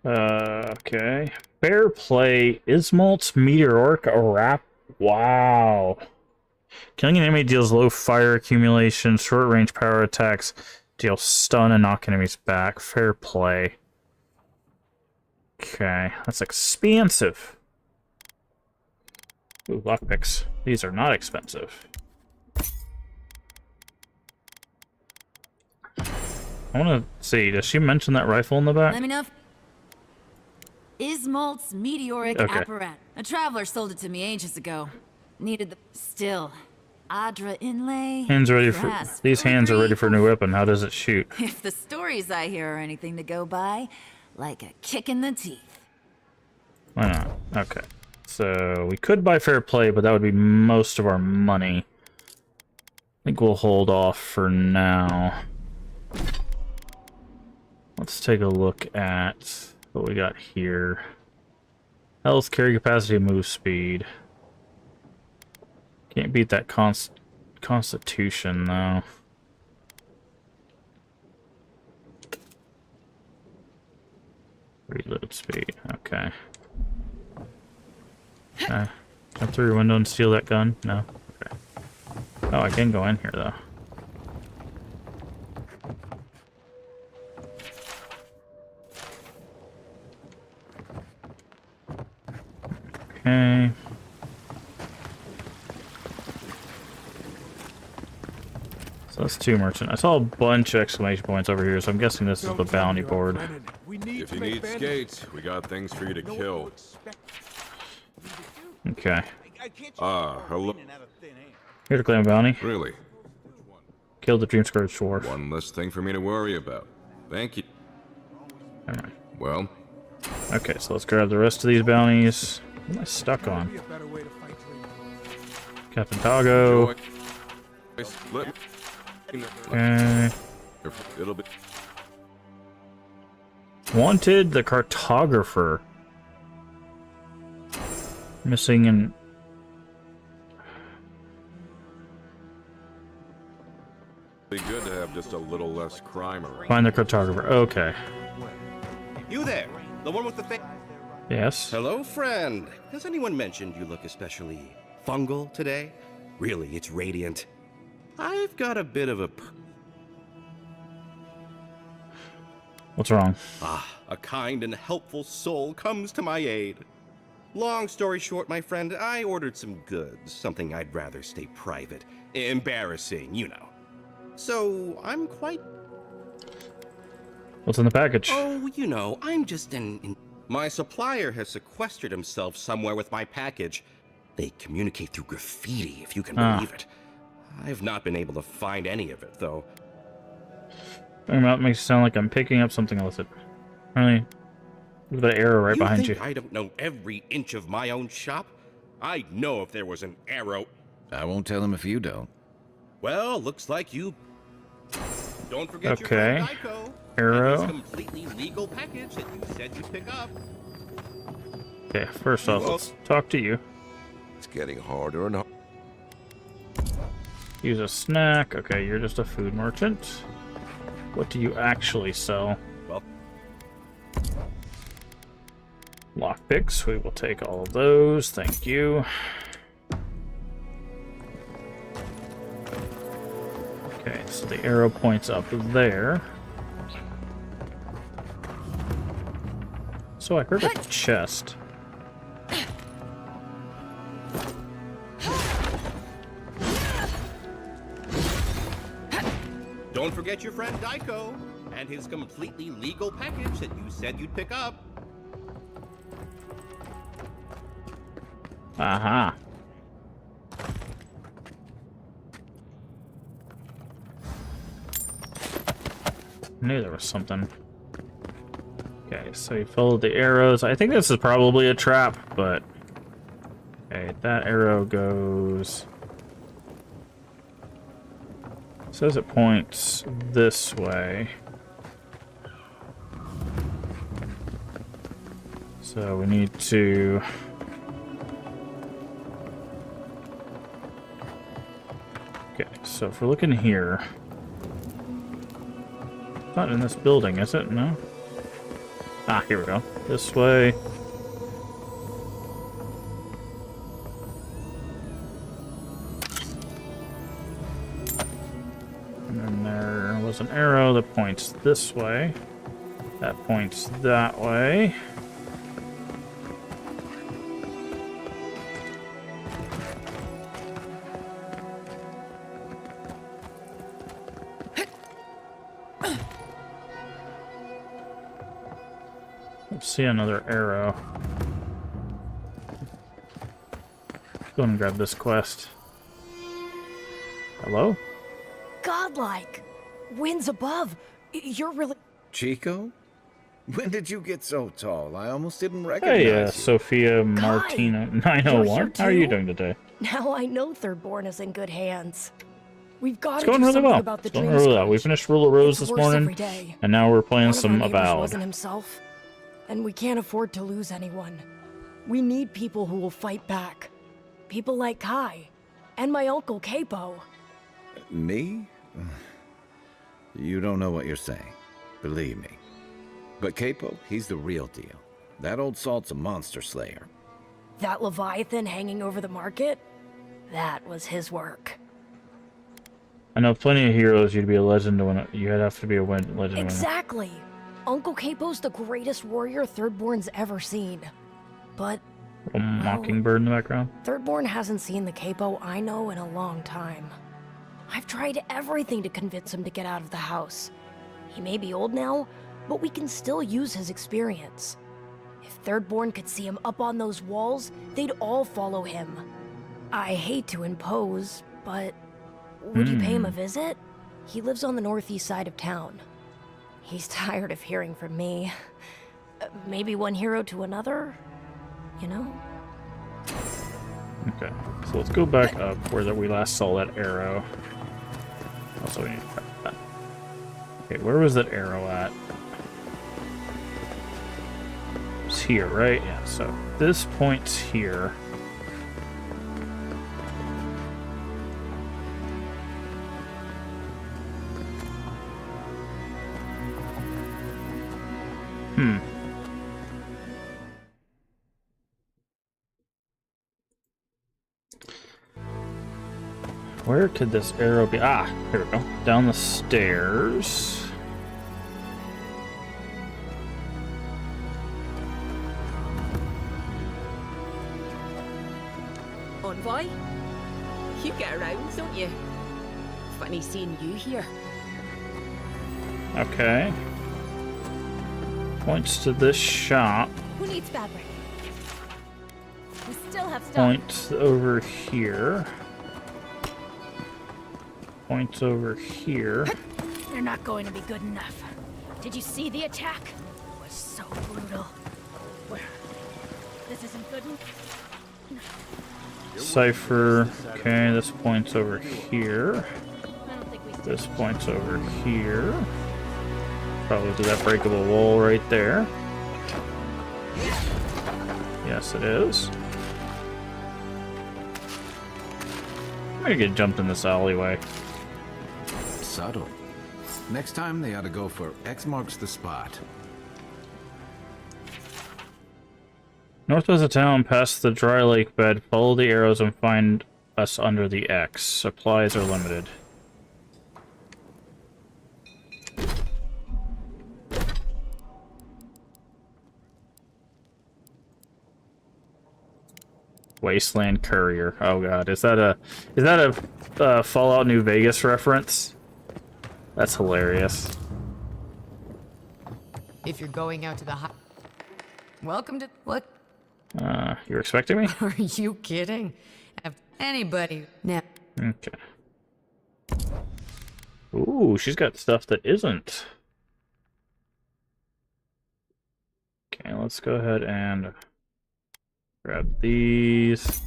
Okay. Fair play. Ismalt's Meteoric Wrap. Wow. Killing an enemy deals low fire accumulation, short range power attacks, deal stun and knock enemies back. Fair play. Okay, that's expensive. Ooh, lockpicks. These are not expensive. I want to see, does she mention that rifle in the back? Let me know if... Ismalt's Meteoric Okay. Apparatus. A traveler sold it to me ages ago. Needed the... Still. Adra inlay... Hands ready for... brass These hands are ready for a new filigree. weapon. How does it shoot? If the stories I hear are anything to go by, like a kick in the teeth. Why not? Okay. So we could buy fair play, but that would be most of our money. I think we'll hold off for now. Let's take a look at what we got here. Health, carry capacity, move speed. Can't beat that constitution, though. Reload speed, okay. Jump through your window and steal that gun? No? Okay. Oh, I can go in here, though. Okay. So that's 2 merchant. I saw a bunch of exclamation points over here, so I'm guessing this is the bounty board. If you need skates, we got things for you to kill. Okay. Hello. Here to claim a bounty. Really? Kill the Dream Scourge Dwarf. One less thing for me to worry about. Thank you. Alright. Well. Okay, so let's grab the rest of these bounties. What am I stuck on? Captain Tago. Okay. It'll be Wanted the cartographer. Missing in... be good to have just a little less crime around. Find the cartographer. Okay. You there, the one with the face. Yes. Hello, friend. Has anyone mentioned you look especially fungal today? Really, it's radiant. I've got a bit of a... What's wrong? A kind and helpful soul comes to my aid. Long story short, my friend, I ordered some goods, something I'd rather stay private. Embarrassing, you know. So, I'm quite... What's in the package? Oh, you know, I'm just My supplier has sequestered himself somewhere with my package. They communicate through graffiti, if you can believe it. I've not been able to find any of it, though. That makes it sound like I'm picking up something illicit. Really? Look at that arrow right behind you. I don't know every inch of my own shop? I'd know if there was an arrow. I won't tell him if you don't. Well, looks like you... Don't forget your Okay. friend Ico. Arrow. And his completely legal package that you said you'd pick up. Okay, first off, let's talk to you. It's getting harder and harder. Use a snack. Okay, you're just a food merchant. What do you actually sell? Well, lockpicks. We will take all of those. Thank you. Okay, so the arrow points up there. So I heard a chest. don't forget your friend Ico and his completely legal package that you said you'd pick up. Aha. Knew there was something. Okay, so you follow the arrows. I think this is probably a trap, but... Okay, that arrow goes... It says it points this way. So we need to... Okay, so if we're looking here... It's not in this building, is it? No? Ah, here we go. This way. And then there was an arrow that points this way. That points that way. See another arrow. Go and grab this quest. Hello? Godlike. Winds above. You're really... Chico? When did you get so tall? I almost didn't recognize Hey, you. Sophia Martina 901. How are you doing today? Now I know Thirdborn is in good hands. We've got It's to going do really something well. about the It's going dream really well. We scourge. finished Rule of Rose It's this worse every morning, day. and now we're playing One of our some neighbors Avowed. wasn't himself, and we can't afford to lose anyone. We need people who will fight back. People like Kai, and my uncle Capo. Me? You don't know what you're saying. Believe me. But Capo, he's the real deal. That old salt's a monster slayer. That Leviathan hanging over the market? That was his work. I know plenty of heroes you'd be a legend when you'd have to be a legend. Exactly! Uncle Capo's the greatest warrior Thirdborn's ever seen. But A mockingbird in the background. Thirdborn hasn't seen the Capo I know in a long time. I've tried everything to convince him to get out of the house. He may be old now, but we can still use his experience. If Thirdborn could see him up on those walls, they'd all follow him. I hate to impose, but would you pay him a visit? He lives on the northeast side of town. He's tired of hearing from me. Maybe one hero to another? You know? Okay, so let's go back up where we last saw that arrow. Also, we need to prep that. Okay, where was that arrow at? It's here, right? Yeah, so this point's here. Where could this arrow be? Ah, here we go. Down the stairs. Envoy? You get around, don't you? Funny seeing you here. Okay. Points to this shop. Who needs fabric? We still have stuff. Points over here. Points over here. They're not going to be good enough. Did you see the attack? It was so brutal. Where? This isn't good. Cipher. Okay, this point's over here. This point's over here. Probably to that breakable wall right there. Yes, it is. I'm gonna get jumped in this alleyway. Subtle. Next time they ought to go for X marks the spot. Northwest of town, past the dry lake bed, follow the arrows and find us under the X. Supplies are limited. Wasteland Courier. Oh god, is that a Fallout New Vegas reference? That's hilarious. If you're going out to the welcome to what? You're expecting me? Are you kidding? Have anybody? No. Okay. Ooh, she's got stuff that isn't. Okay, let's go ahead and grab these.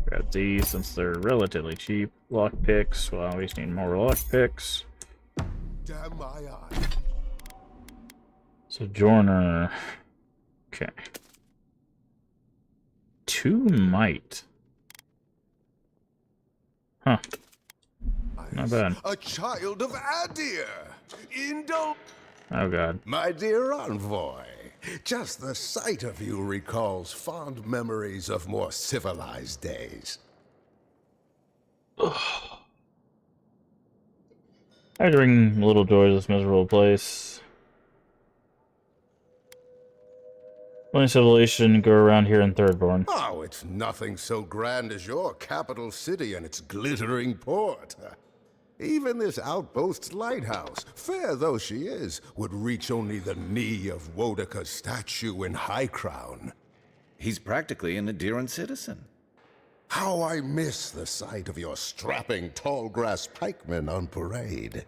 Grab these since they're relatively cheap. Lockpicks. Well, we just need more lockpicks. Damn my eye. Sojourner. Okay. 2 might. Huh. Not bad. A child of Adir. Indul. Oh god. My dear envoy, just the sight of you recalls fond memories of more civilized days. I bring little joy to this miserable place. Only civilization go around here in Thirdborn. Oh, it's nothing so grand as your capital city and its glittering port. Even this outpost's lighthouse, fair though she is, would reach only the knee of Wodaka's statue in High Crown. He's practically an Adiran citizen. How I miss the sight of your strapping tall grass pikemen on parade.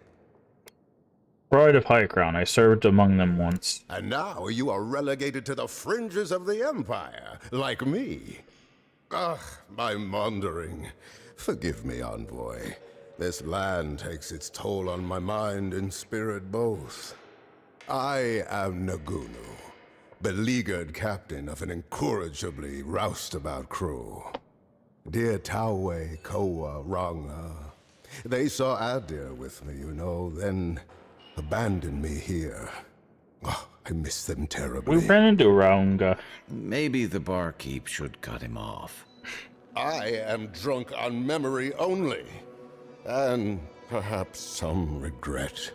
Bride of High Crown. I served among them once. And now you are relegated to the fringes of the Empire, like me. Ugh, my maundering. Forgive me, envoy. This land takes its toll on my mind and spirit both. I am Nagunu, beleaguered captain of an incorrigibly roustabout crew. Dear Taue, Koa, Ranga. They saw Adir with me, you know, then abandoned me here. Oh, I miss them terribly. We ran into Ranga. Maybe the barkeep should cut him off. I am drunk on memory only, and perhaps some regret.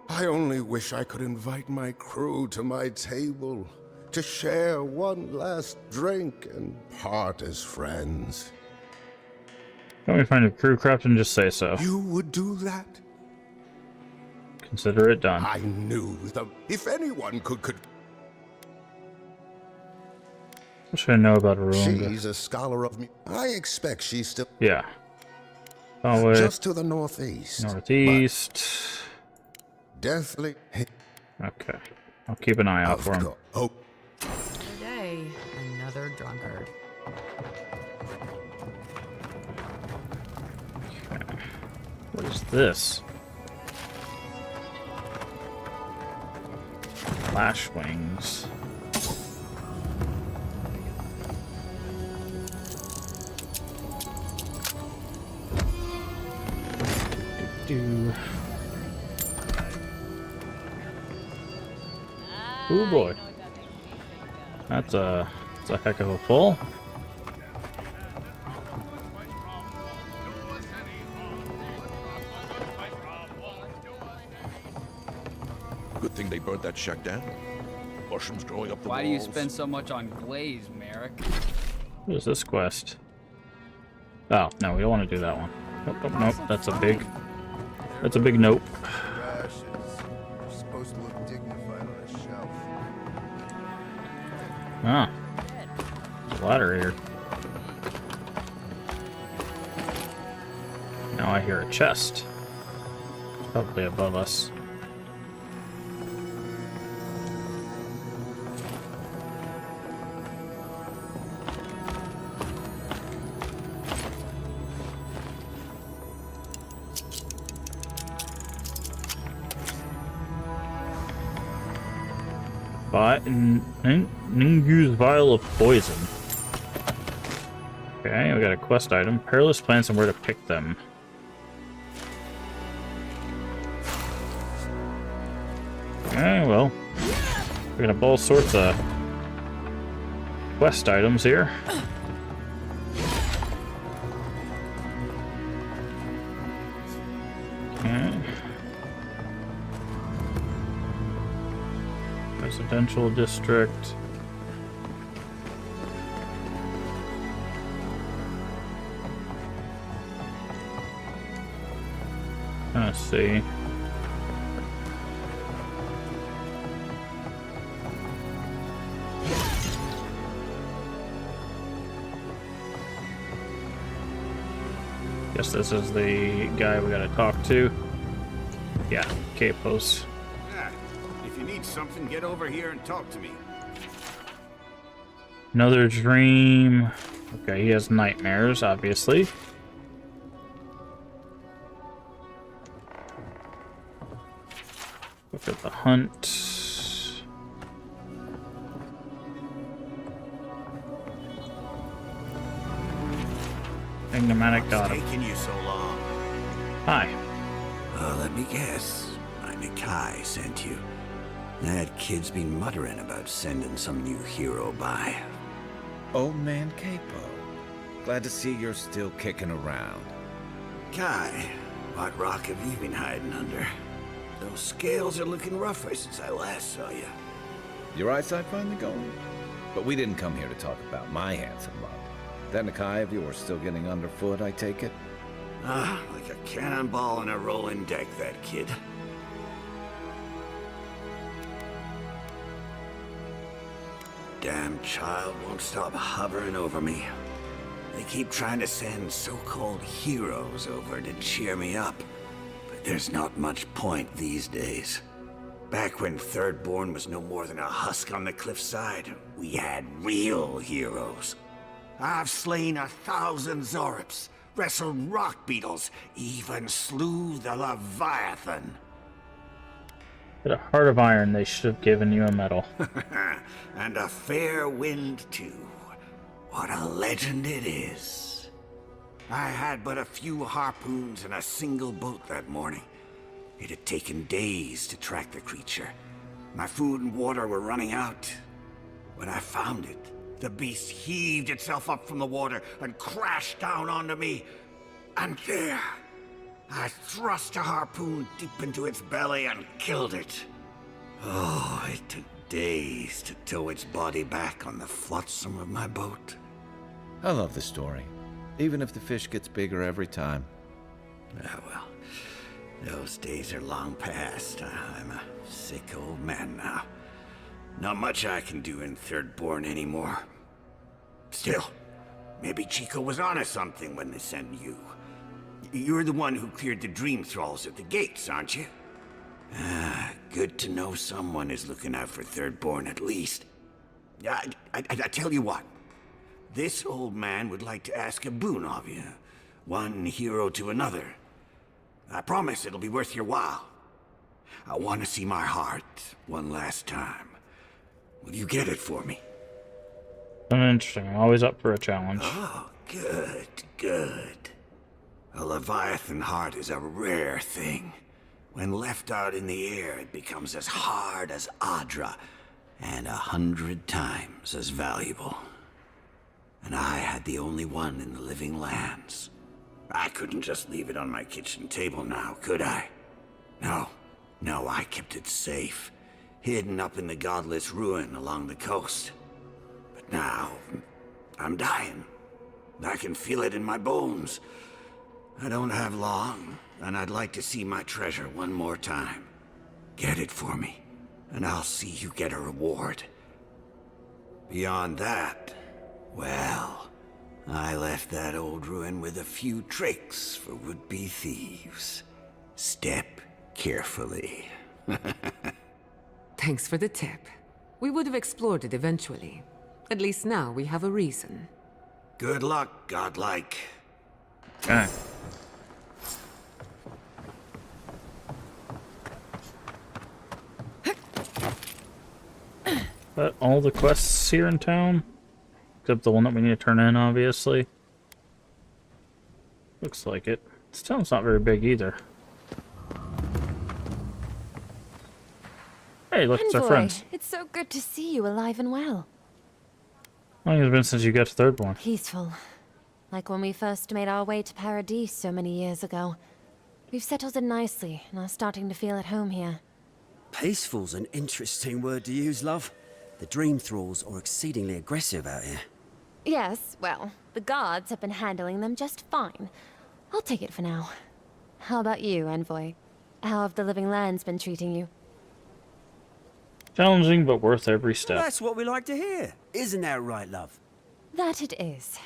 I only wish I could invite my crew to my table, to share one last drink and part as friends. Let me find a crew captain, just say so. You would do that? Consider it done. I knew them. If anyone could... What should I know about Arunga? She's a scholar of me. I expect she's still... Yeah. Oh, wait. Just to the northeast. Northeast. Deathly... Okay. I'll keep an eye out for him. Oh. Another day, another drunkard. Okay. What is this? Flash wings. Oh boy. That's a heck of a pull. Good thing they burnt that shack down. Mushrooms growing up the Why walls. do you spend so much on glaze, Merrick? What is this quest? Oh, no, we don't want to do that one. Nope, nope, nope. That's a big nope. Supposed to look dignified on a shelf. Ah. There's a ladder here. Now I hear a chest. Probably above us. Ningu's vial of poison. Okay, we got a quest item. Perilous plants and where to pick them. Okay, well, we're gonna have all sorts of quest items here. Okay. Residential district. Let's see. Guess this is the guy we gotta talk to. Yeah, Capos. Yeah. If you need something, get over here and talk to me. Another dream. Okay, he has nightmares, obviously. Look at the hunt. Enigmatic God. What's taking you so long? Hi. Let me guess. My Nikai sent you. That kid's been muttering about sending some new hero by. Old man Capo. Glad to see you're still kicking around. Kai, what rock have you been hiding under? Those scales are looking rougher since I last saw you. Your eyesight finally going? But we didn't come here to talk about my handsome love. That Nikai of yours still getting underfoot, I take it? Ah, like a cannonball in a rolling deck, that kid. Damn child won't stop hovering over me. They keep trying to send so-called heroes over to cheer me up. But there's not much point these days. Back when Thirdborn was no more than a husk on the cliffside, we had real heroes. I've slain 1,000 Zorips, wrestled rock beetles, even slew the Leviathan. With a heart of iron, they should have given you a medal. And a fair wind, too. What a legend it is. I had but a few harpoons and a single boat that morning. It had taken days to track the creature. My food and water were running out. When I found it, the beast heaved itself up from the water and crashed down onto me. And there, I thrust a harpoon deep into its belly and killed it. Oh, it took days to tow its body back on the flotsam of my boat. I love the story, even if the fish gets bigger every time. Ah, well, those days are long past. I'm a sick old man now. Not much I can do in Thirdborn anymore. Still, maybe Chico was onto something when they sent you. You're the one who cleared the dream thralls at the gates, aren't you? Ah, good to know someone is looking out for Thirdborn at least. I tell you what. This old man would like to ask a boon of you. One hero to another. I promise it'll be worth your while. I want to see my heart one last time. Will you get it for me? Interesting. I'm always up for a challenge. Oh, good, good. A Leviathan heart is a rare thing. When left out in the air, it becomes as hard as Adra, and 100 times as valuable. And I had the only one in the living lands. I couldn't just leave it on my kitchen table now, could I? No, I kept it safe, hidden up in the godless ruin along the coast. But now, I'm dying. I can feel it in my bones. I don't have long, and I'd like to see my treasure one more time. Get it for me, and I'll see you get a reward. Beyond that, well, I left that old ruin with a few tricks for would-be thieves. Step carefully. Thanks for the tip. We would have explored it eventually. At least now we have a reason. Good luck, godlike. Okay. But all the quests here in town? Except the one that we need to turn in, obviously. Looks like it. This town's not very big either. Hey, look, it's our Envoy, friends. it's so good to see you alive and well. How long has it been since you got to Thirdborn? Peaceful. Like when we first made our way to Paradise so many years ago. We've settled in nicely and are starting to feel at home here. Peaceful's an interesting word to use, love. The Dream Thralls are exceedingly aggressive out here. Yes, well, the guards have been handling them just fine. I'll take it for now. How about you, Envoy? How have the Living Lands been treating you? Challenging, but worth every step. Well, that's what we like to hear. Isn't that right, love? That it is.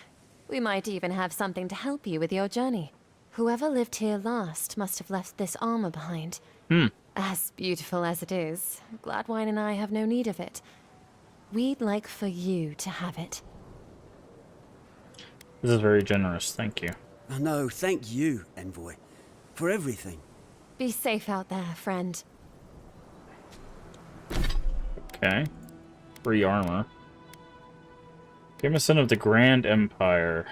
We might even have something to help you with your journey. Whoever lived here last must have left this armor behind. As beautiful as it is, Gladwine and I have no need of it. We'd like for you to have it. This is very generous, thank you. No, thank you, Envoy, for everything. Be safe out there, friend. Okay. Free armor. Garrison of the Grand Empire.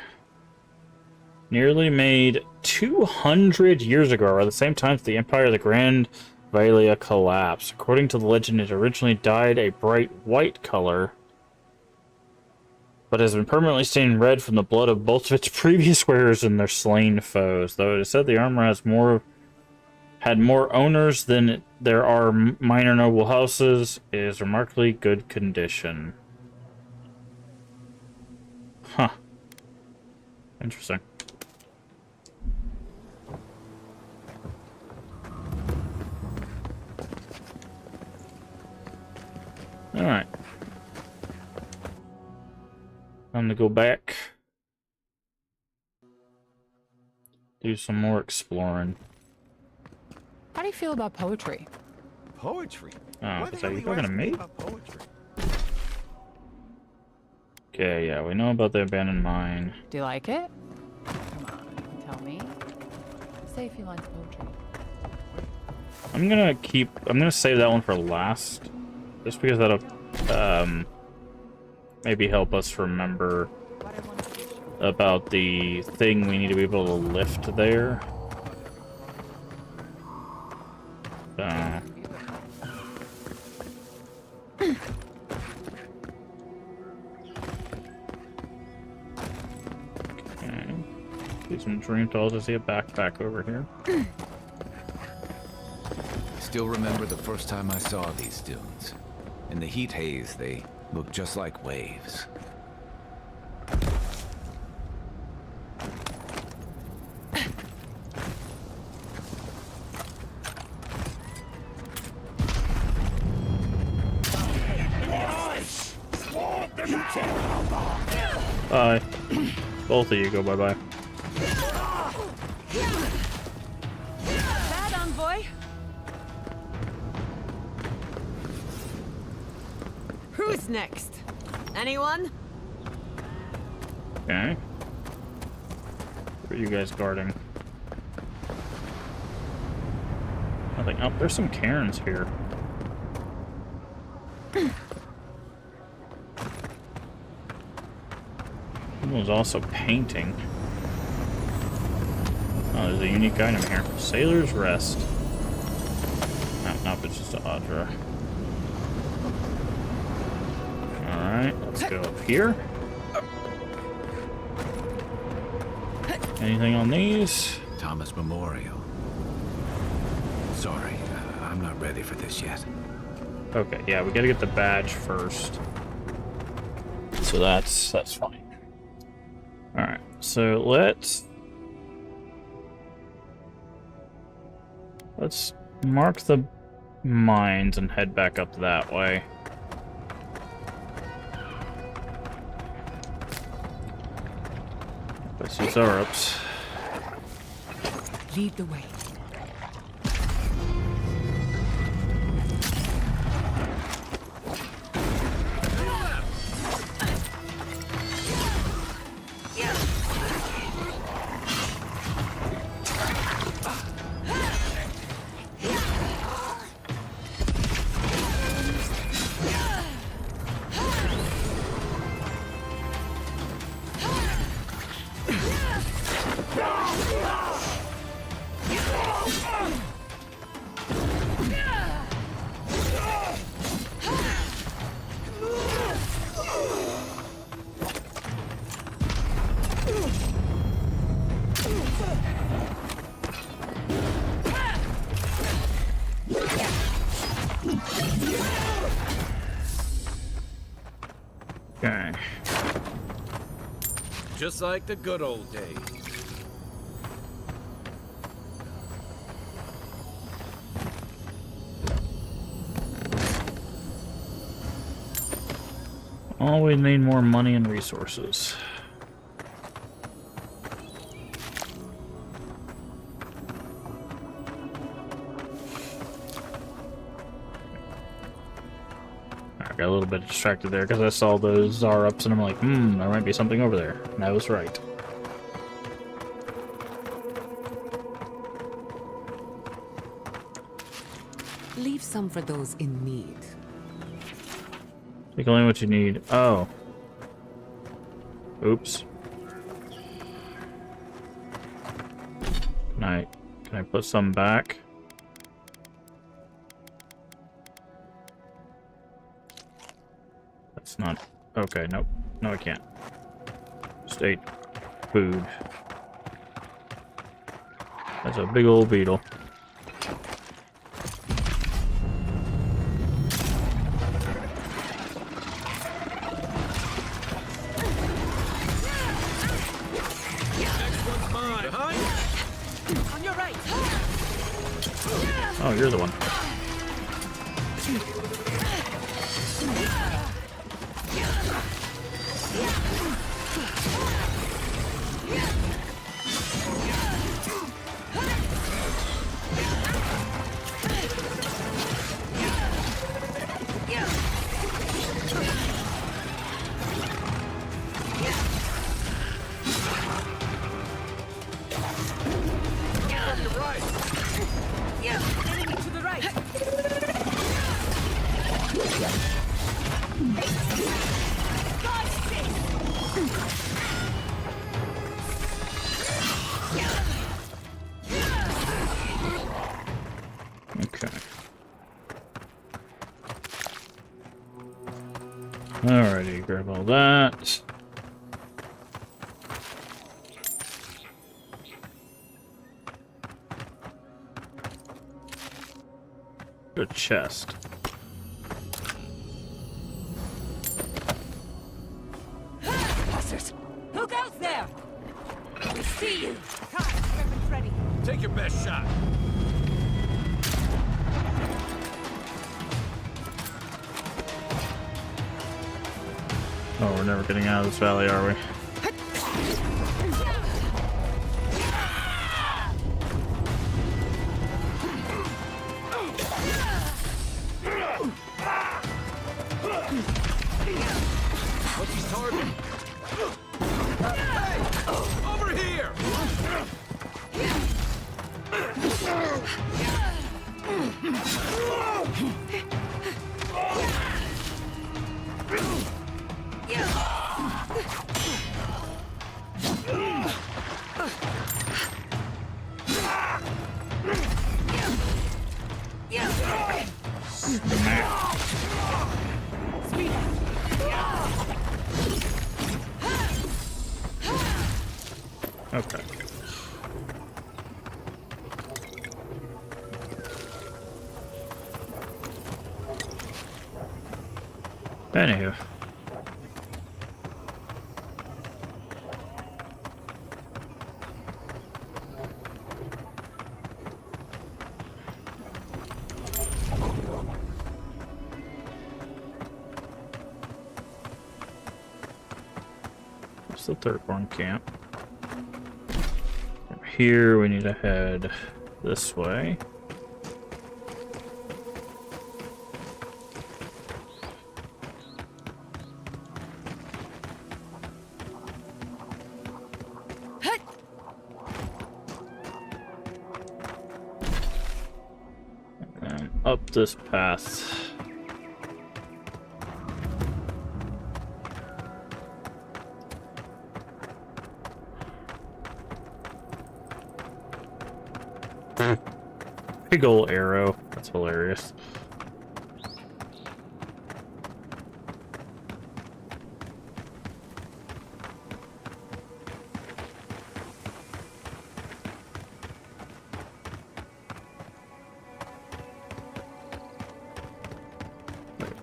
Nearly made 200 years ago, around the same time as the Empire of the Grand Valia collapsed. According to the legend, it originally dyed a bright white color, but has been permanently stained red from the blood of both of its previous wearers and their slain foes. Though it is said the armor had more owners than there are minor noble houses, it is remarkably good condition. Huh. Interesting. Alright. Time to go back. Do some more exploring. How do you feel about poetry? Poetry? Oh, Why the is hell that are you you talking to asking me? about poetry? Okay, yeah, we know about the abandoned mine. Do you like it? Come on, you can tell me. Say a few lines of poetry. I'm gonna save that one for last. Just because that'll, maybe help us remember about the thing we need to be able to lift there. Okay. See some dream dolls. I see a backpack over here. I still remember the first time I saw these dunes. In the heat haze, they looked just like waves. Bye. Both of you go bye-bye. Bad envoy. Who's next? Anyone? Okay. What are you guys guarding? Nothing. Oh, there's some cairns here. Someone's also painting. Oh, there's a unique item here. Sailor's Rest. Nope, it's just an Audra. Alright, let's go up here. Anything on these? Thomas Memorial. Sorry, I'm not ready for this yet. Okay, yeah, we gotta get the badge first. So that's fine. Alright, so let's mark the mines and head back up that way. Let's use our ups. Lead the way. Okay. Just like the good old days. Oh, we need more money and resources. I got a little bit distracted there because I saw those Zar ups and I'm like, there might be something over there. And I was right. Leave some for those in need. Take only what you need. Oh. Oops. Can I put some back? That's not... Okay, nope. No, I can't. Just ate food. That's a big old beetle. On your right. Oh, you're the one. Alrighty, grab all that. Good chest. Who goes there? We see you. Come, weapons ready. Take your best shot. Oh, we're never getting out of this valley, are we? What's his target? Hey! Over here! Okay. Anywho. It's the third one camp. From here we need to head this way. And up this path. Big ol' arrow. That's hilarious. Wait,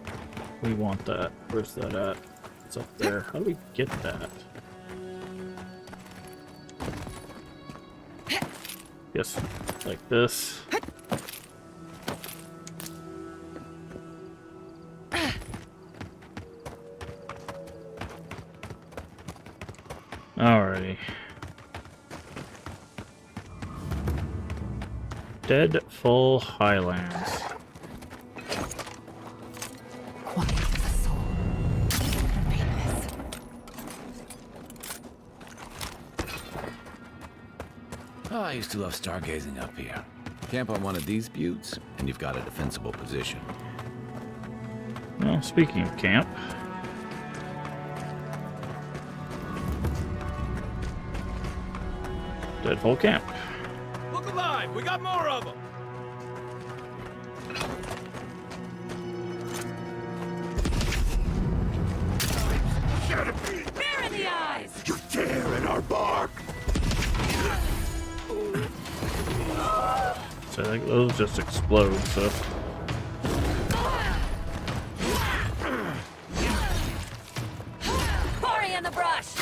we want that. Where's that at? It's up there. How do we get that? Yes, like this. Alrighty. Deadfall Highlands. Oh, I used to love stargazing up here. Camp on one of these buttes, and you've got a defensible position. Well, speaking of camp. Deadfall Camp. Look alive! We got more of them! Fear in the eyes! You dare in our bark! So I think those just explode, so. Quarry in the brush!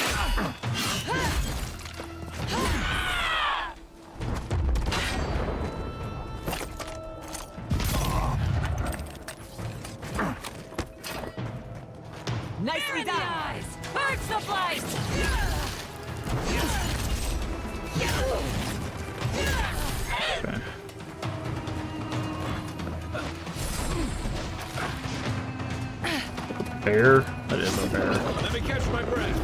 Nicely done! Purge the flight! Okay. Bear? That is a bear. Let me catch my breath.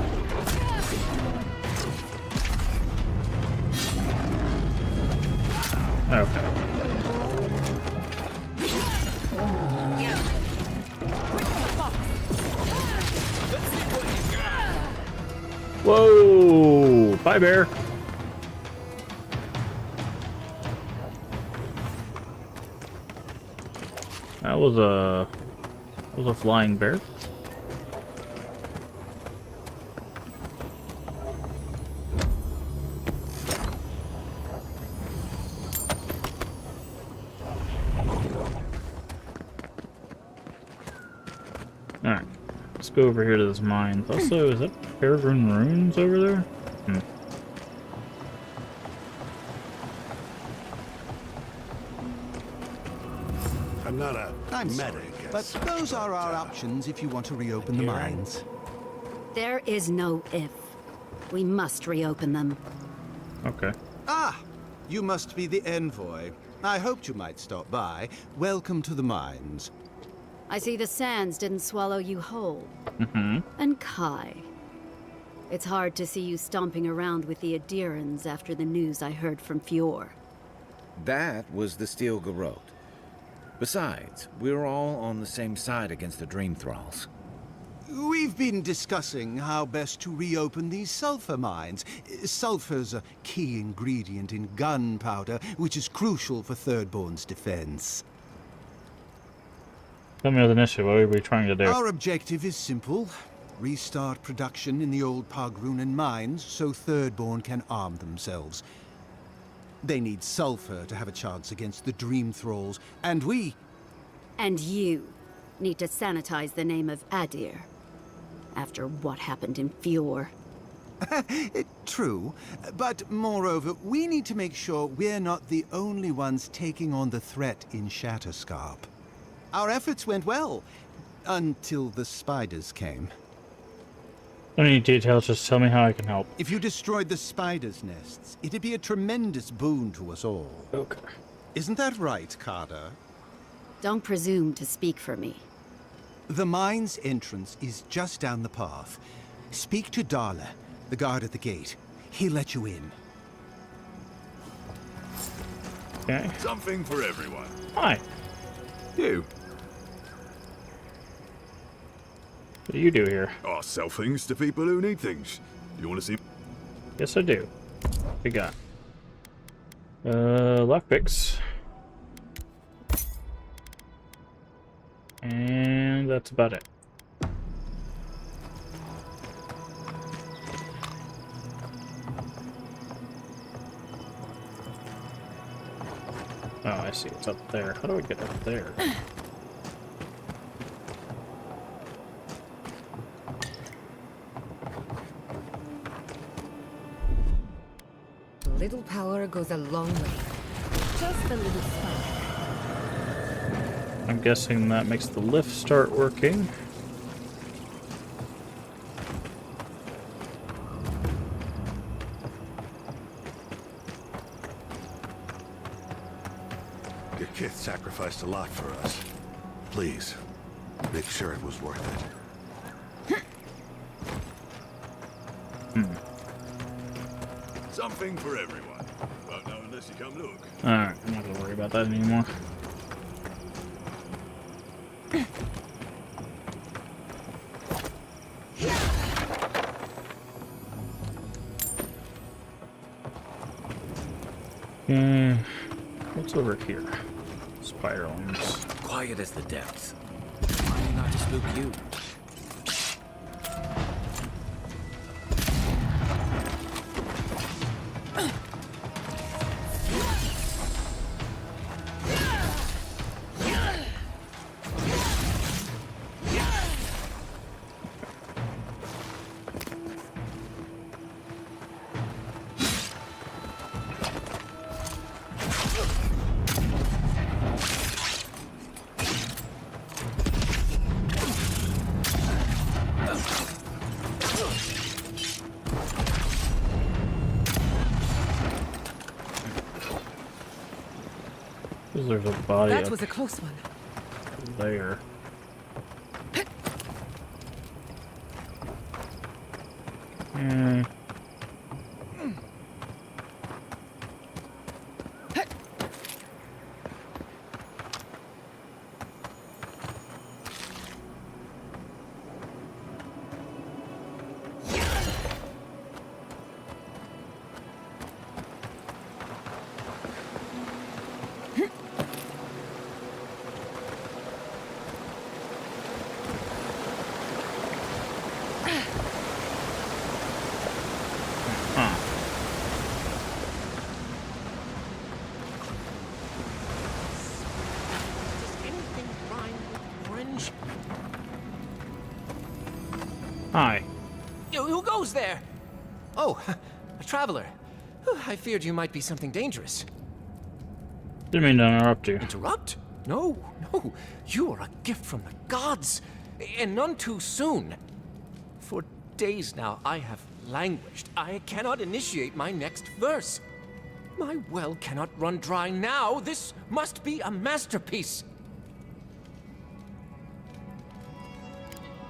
Okay. Whoa! Bye, bear. That was a flying bear. Let's go over here to this mine. Also, is that Peregrine Ruins over there? I'm not a I'm medic, sorry, but those are our options if you want to reopen the mines. There is no if. We must reopen them. Okay. Ah! You must be the envoy. I hoped you might stop by. Welcome to the mines. I see the sands didn't swallow you whole. And Kai. It's hard to see you stomping around with the Adirans after the news I heard from Fior. That was the Steel Garrote. Besides, we're all on the same side against the Dream Thralls. We've been discussing how best to reopen these sulfur mines. Sulfur's a key ingredient in gunpowder, which is crucial for Thirdborn's defense. Tell me the initiative. What are we trying to do? Our objective is simple. Restart production in the old Pogrunan mines so Thirdborn can arm themselves. They need sulfur to have a chance against the Dream Thralls, and we... And you need to sanitize the name of Adir. After what happened in Fior. True, but moreover, we need to make sure we're not the only ones taking on the threat in Shatterscarp. Our efforts went well, until the spiders came. Any details, just tell me how I can help. If you destroyed the spiders' nests, it'd be a tremendous boon to us all. Okay. Isn't that right, Carter? Don't presume to speak for me. The mine's entrance is just down the path. Speak to Darla, the guard at the gate. He'll let you in. Okay. Something for everyone. Hi. You. What do you do here? I sell things to people who need things. You want to see? Yes, I do. What you got? Lockpicks. And that's about it. Oh, I see. It's up there. How do I get up there? A little power goes a long way. Just a little spark. I'm guessing that makes the lift start working. Your kith sacrificed a lot for us. Please, make sure it was worth it. Something for everyone. Well, now unless you come look. Alright, I'm not gonna worry about that anymore. What's over here? Spiralings. Quiet as the depths. Trying not to spook you. There's a body That up was a close one. there. Hi. Who goes there? Oh, a traveler. I feared you might be something dangerous. Didn't mean to interrupt you. Interrupt? No, no. You are a gift from the gods, and none too soon. For days now, I have languished. I cannot initiate my next verse. My well cannot run dry now. This must be a masterpiece.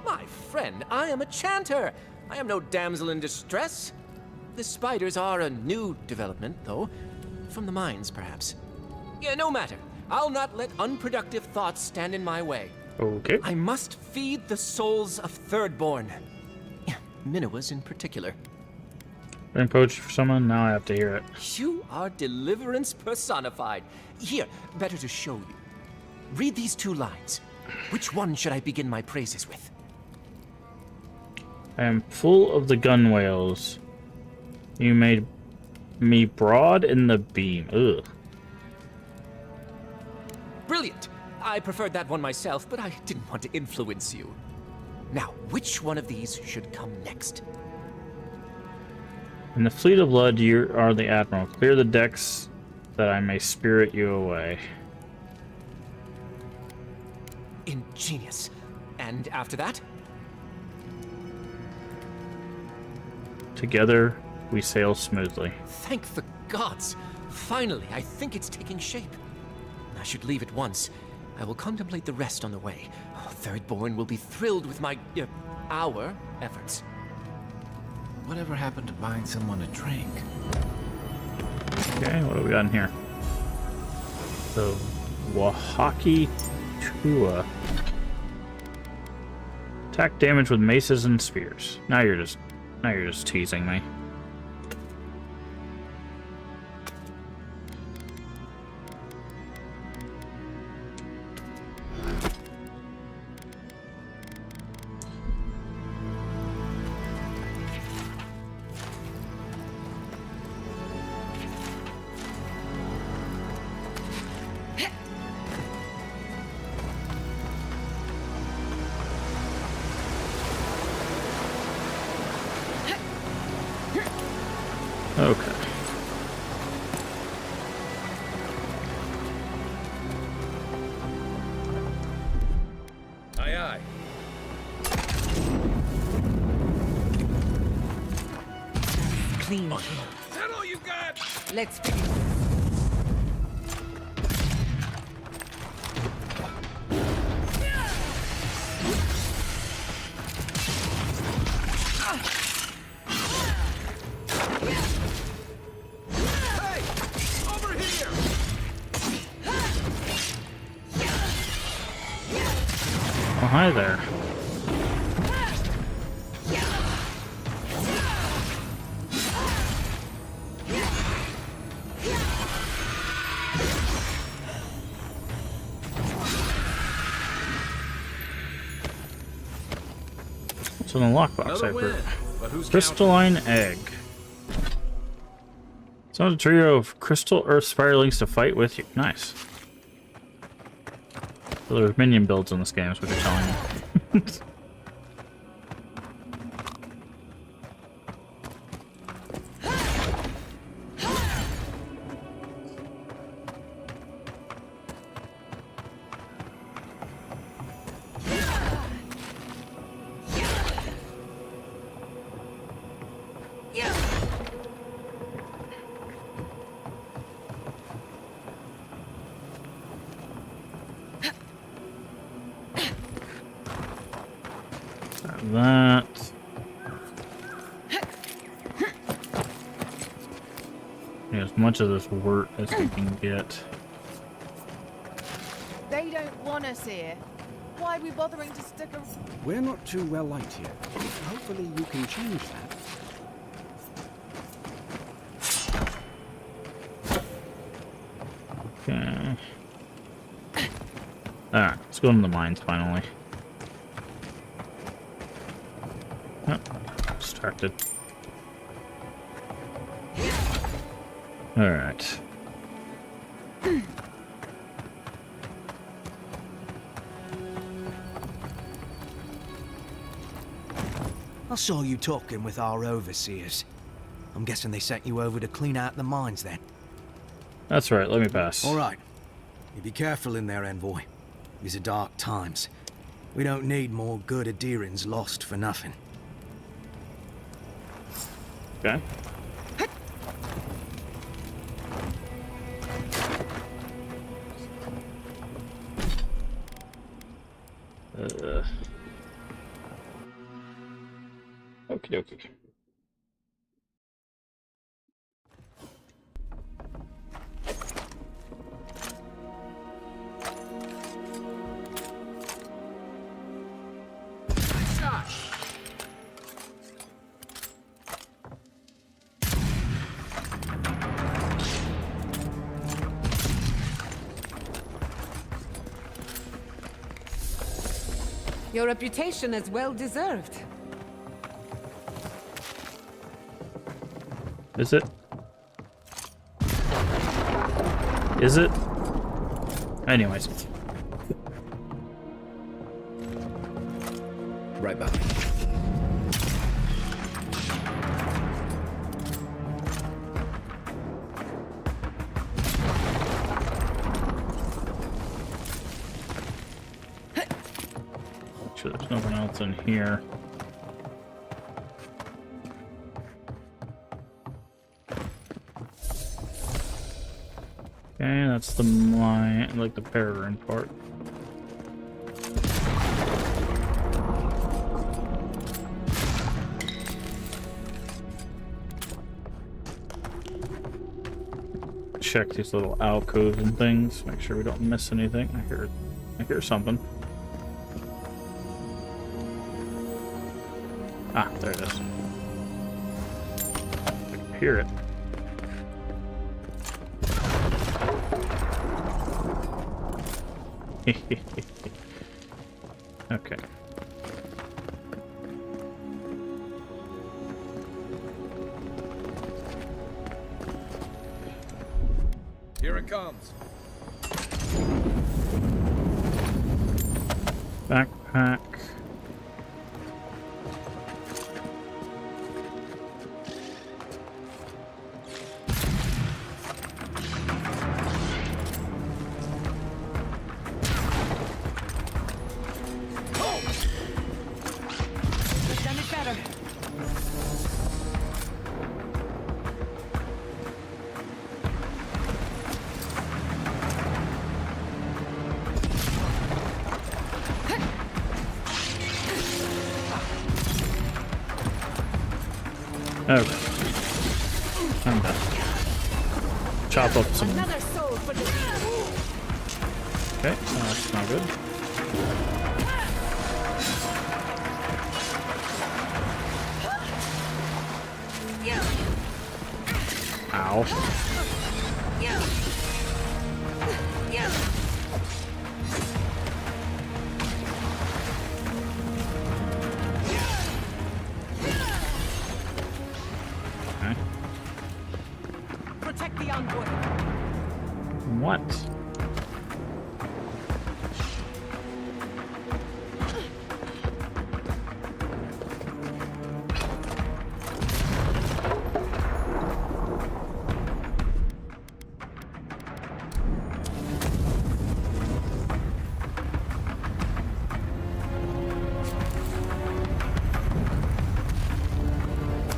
My friend, I am a chanter. I am no damsel in distress. The spiders are a new development, though. From the mines, perhaps. Yeah, no matter. I'll not let unproductive thoughts stand in my way. Okay. I must feed the souls of Thirdborn. Minoas in particular. Been poached for someone, now I have to hear it. You are deliverance personified. Here, better to show you. Read these 2 lines. Which one should I begin my praises with? I am full of the gun whales. You made me broad in the beam. Ugh. Brilliant! I preferred that one myself, but I didn't want to influence you. Now, which one of these should come next? In the fleet of blood, you are the admiral. Clear the decks that I may spirit you away. Ingenious. And after that? Together, we sail smoothly. Thank the gods! Finally, I think it's taking shape. I should leave at once. I will contemplate the rest on the way. Oh, Thirdborn will be thrilled with our efforts. Whatever happened to buying someone a drink? Okay, what do we got in here? The Wahaki Tua. Attack damage with maces and spears. Now you're just teasing me. Okay. Aye, aye. Clean. Is that all you got? Let's begin. Oh, hi there. What's in the lockbox? Another win, but who's Crystalline egg. Sounds a trio of crystal earth spiralings to fight with you. Nice. So there's minion builds in this game, is what you're telling me. That. Yeah, as much of this wort as we can get. They don't want us here. Why are we bothering to stick around? We're not too well liked here. Hopefully you can change that. Okay. Alright, let's go into the mines finally. Oh, distracted. Alright. I saw you talking with our overseers. I'm guessing they sent you over to clean out the mines then. That's right, let me pass. All right. You be careful in there, envoy. These are dark times. We don't need more good Adirans lost for nothing. Okay. Okie dokie. Your reputation is well deserved. Is it? Is it? Anyways. Right back. Sure, there's nothing else in here. Okay, that's the mine, like the peregrine part. Check these little alcoves and things, make sure we don't miss anything. I hear something. Ah, there it is. I can hear it. Okay. Here it comes. Backpack. Okay. I'm done. Chop up some. Another soul for the Okay, that's not good. Ow. protect the envoy. What?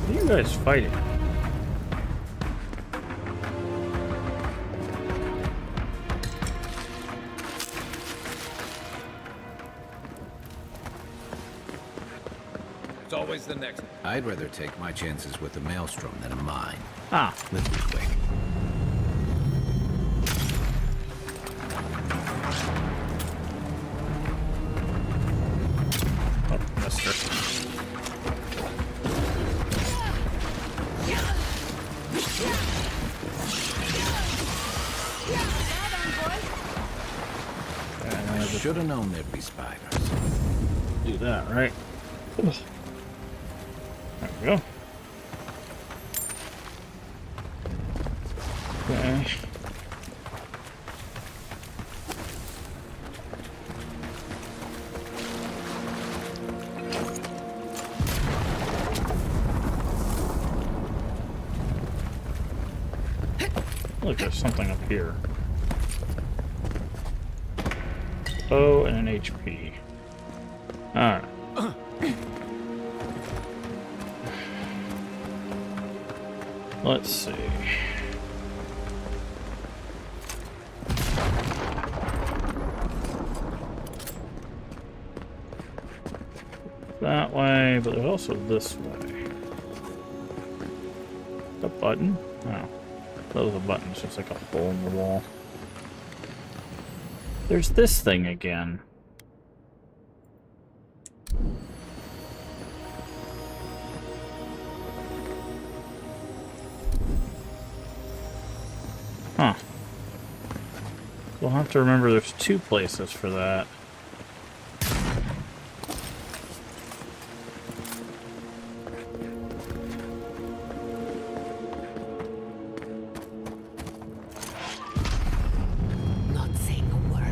What are you guys fighting? There's always the next. I'd rather take my chances with a maelstrom than a mine. Ah. Let's be quick. Oh, missed her. Should have known there'd be spiders. Do that, right? There we go. Okay. like there's something up here. Oh, and an HP. Alright. Let's see. That way, but there's also this way. A button? Oh. That was a button, it's just like a hole in the wall. There's this thing again. Huh. We'll have to remember there's two places for that. Not saying a word.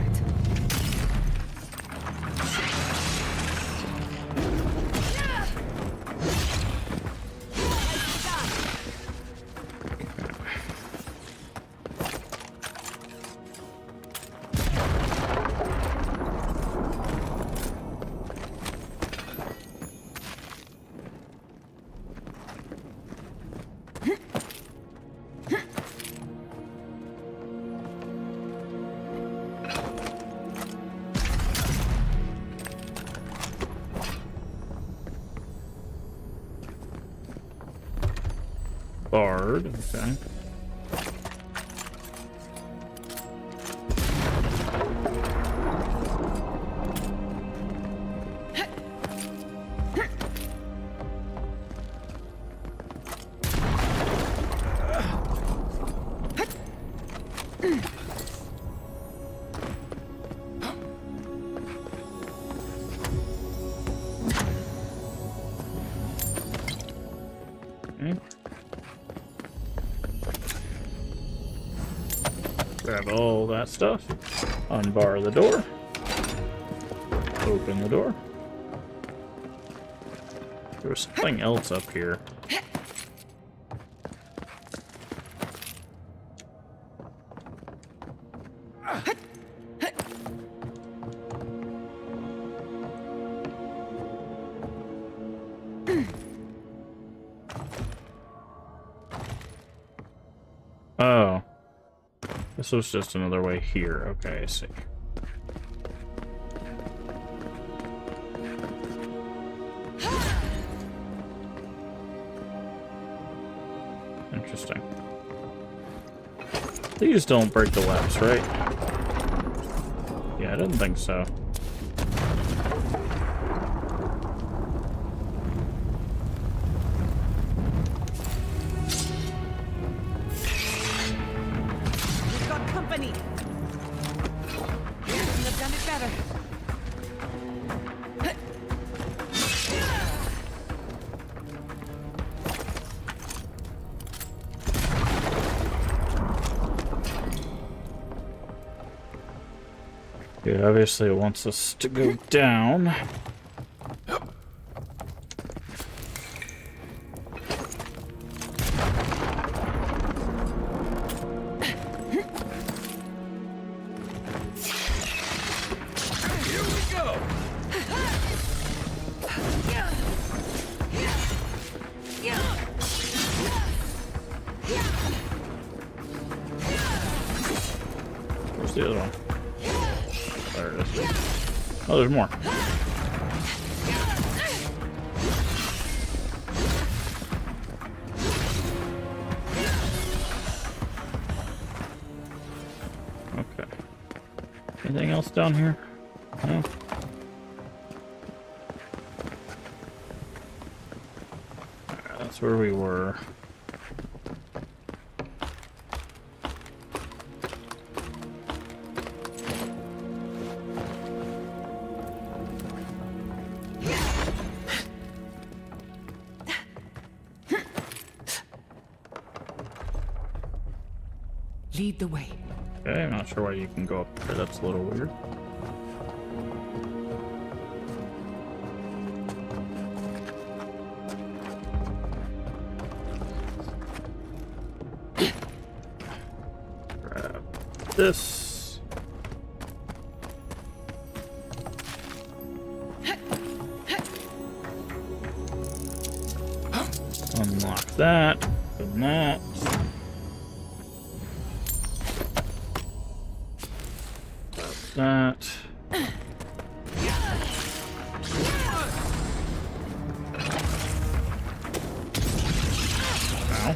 Bard, okay. Grab all that stuff, unbar the door, open the door. There was something else up here. Oh. This was just another way here. Okay, I see. Interesting. These don't break the webs, right? Yeah, I didn't think so. Yeah, obviously it wants us to go down. Where's the other one? There it is. Oh, there's more. Okay. Anything else down here? No? Alright, that's where we were. Lead the way. Okay, I'm not sure why you can go up there. That's a little weird. this. Unlock that. Open that. That. Ow.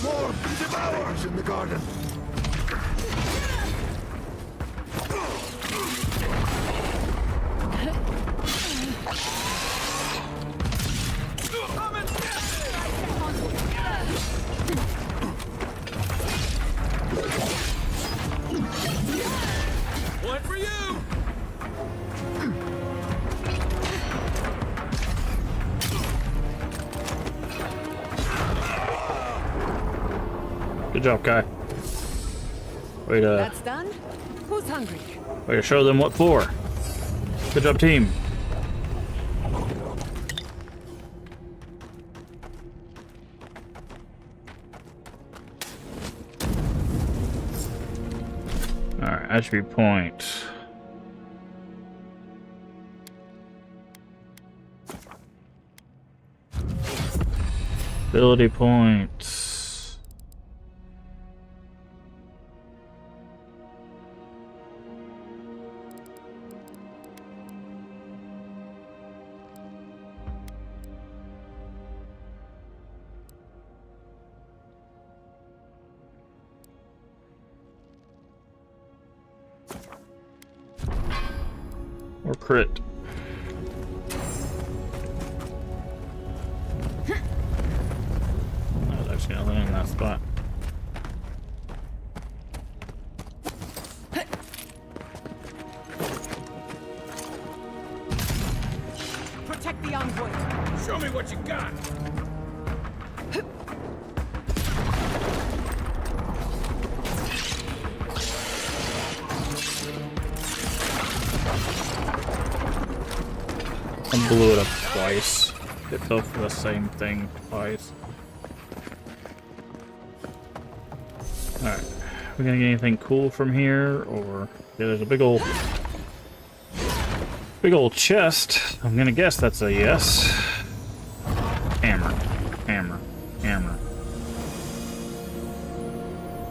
More devourers in the garden. One for you! Good job, Kai. Way to That's done? Who's hungry? show them what for. Good job, team. Alright, attribute point. Ability points. Or crit. That was actually nothing in that spot. Protect the envoy. Show me what you got! I blew it up twice. It fell for the same thing twice. Alright. We gonna get anything cool from here? Or yeah, there's a big old chest. I'm gonna guess that's a yes. Hammer. Hammer. Hammer.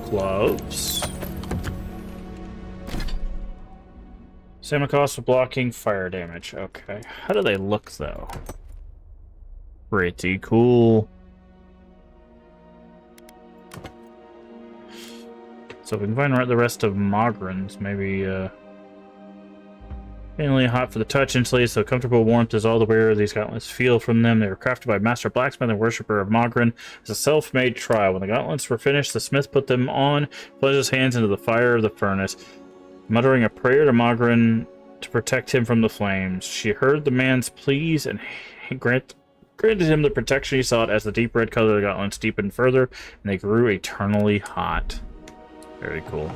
Gloves. Same cost for blocking fire damage. Okay. How do they look, though? Pretty cool. So if we can find the rest of Mogren's, maybe, mainly hot for the touch, insulated so comfortable warmth is all the wearer these gauntlets feel from them. They were crafted by Master Blacksmith and Worshipper of Mogren as a self-made trial. When the gauntlets were finished, the smith put them on, plunged his hands into the fire of the furnace, muttering a prayer to Mogren to protect him from the flames. She heard the man's pleas and granted him the protection he sought as the deep red color of the gauntlets deepened further, and they grew eternally hot. Very cool.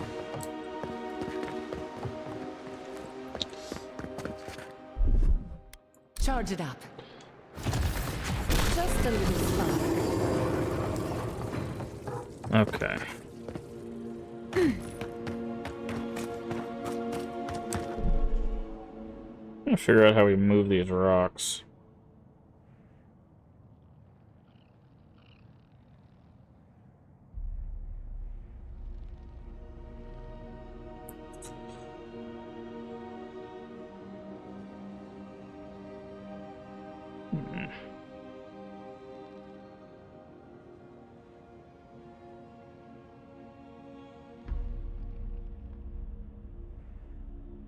Charge it up. Just a little spark. Okay. I'm gonna figure out how we move these rocks.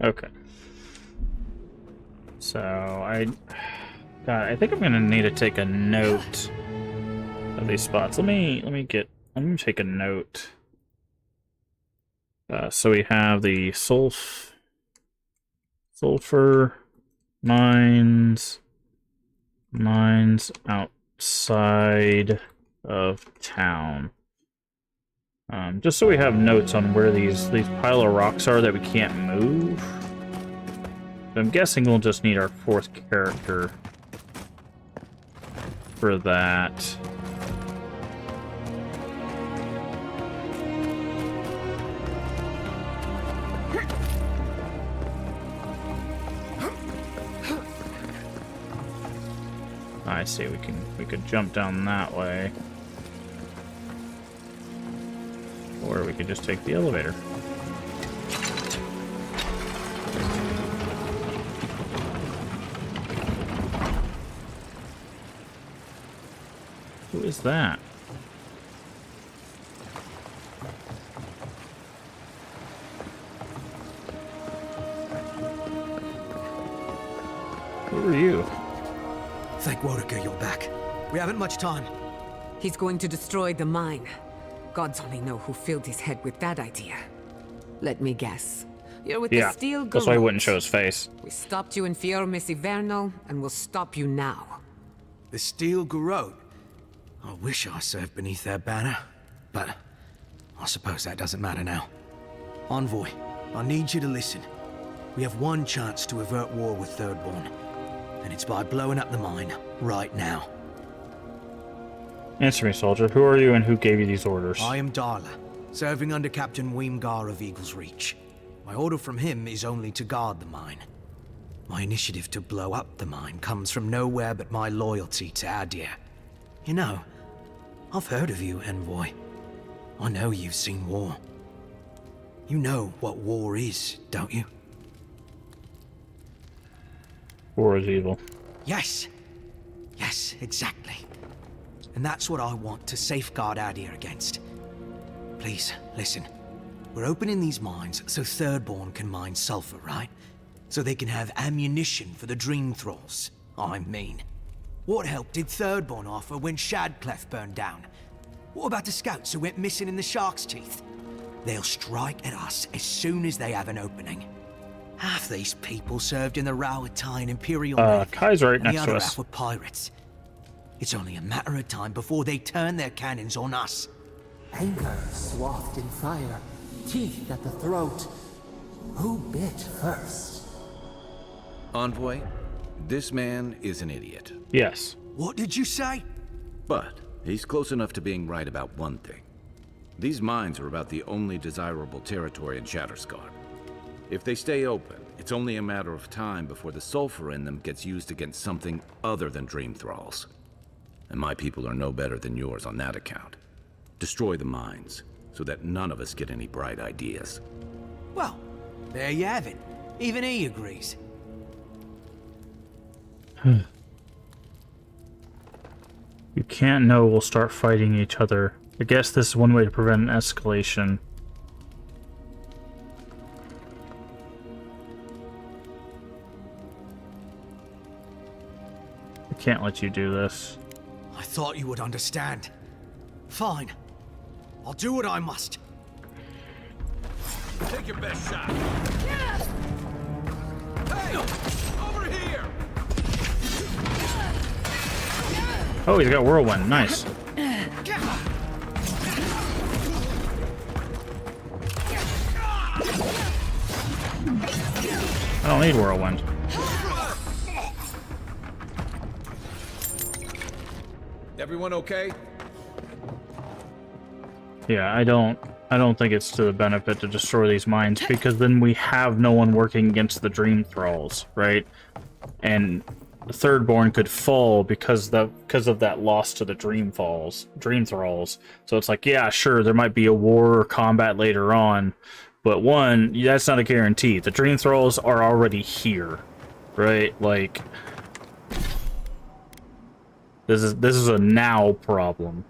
Okay. So God, I think I'm gonna need to take a note of these spots. Let me take a note. So we have the sulfur mines outside of town. Just so we have notes on where these pile of rocks are that we can't move. I'm guessing we'll just need our fourth character for that. I see, we could jump down that way. Or we could just take the elevator. Who is that? Who are you? Thank Wodaker you're back. We haven't much time. He's going to destroy the mine. Gods only know who filled his head with that idea. Let me guess. You're with the Steel that's why I Garrote. wouldn't show his face. We stopped you in Fior Messiverno, and we'll stop you now. The Steel Garrote? I wish I served beneath their banner, but I suppose that doesn't matter now. Envoy, I need you to listen. We have one chance to avert war with Thirdborn, and it's by blowing up the mine right now. Answer me, soldier. Who are you and who gave you these orders? I am Darla, serving under Captain Weemgar of Eagle's Reach. My order from him is only to guard the mine. My initiative to blow up the mine comes from nowhere but my loyalty to Adir. You know, I've heard of you, Envoy. I know you've seen war. You know what war is, don't you? War is evil. Yes. Yes, exactly. And that's what I want to safeguard Adir against. Please, listen. We're opening these mines so Thirdborn can mine sulfur, right? So they can have ammunition for the Dream Thralls. I mean. What help did Thirdborn offer when Shadclef burned down? What about the scouts who went missing in the Shark's Teeth? They'll strike at us as soon as they have an opening. Half these people served in the Rowatine Imperial Navy, Kai's right and the next to other us. half were pirates. It's only a matter of time before they turn their cannons on us. Anger swathed in fire, teeth at the throat. Who bit first? Envoy, this man is an idiot. Yes. What did you say? But he's close enough to being right about one thing. These mines are about the only desirable territory in Shatterscarp. If they stay open, it's only a matter of time before the sulfur in them gets used against something other than Dream Thralls. And my people are no better than yours on that account. Destroy the mines, so that none of us get any bright ideas. Well, there you have it. Even he agrees. You can't know we'll start fighting each other. I guess this is one way to prevent an escalation. I can't let you do this. I thought you would understand. Fine. I'll do what I must. Take your best shot. Hey! Over here! Oh, he's got Whirlwind. Nice. I don't need Whirlwind. Everyone okay? Yeah, I don't think it's to the benefit to destroy these mines, because then we have no one working against the Dream Thralls, right? And the Thirdborn could fall because of that loss to the Dream Thralls. So it's like, yeah, sure, there might be a war or combat later on, but one, that's not a guarantee. The Dream Thralls are already here, right? Like, this is a now problem.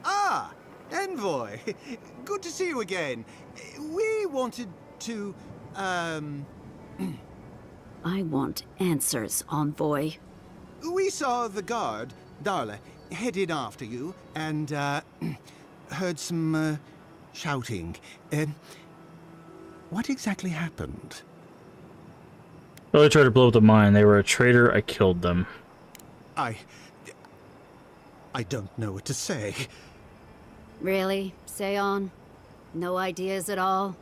Ah, Envoy. Good to see you again. We wanted to, I want answers, Envoy. We saw the guard, Darla, headed after you, and, heard some, shouting. What exactly happened? Well, they tried to blow up the mine. They were a traitor. I killed them. I don't know what to say. Really? Say on? No ideas at all?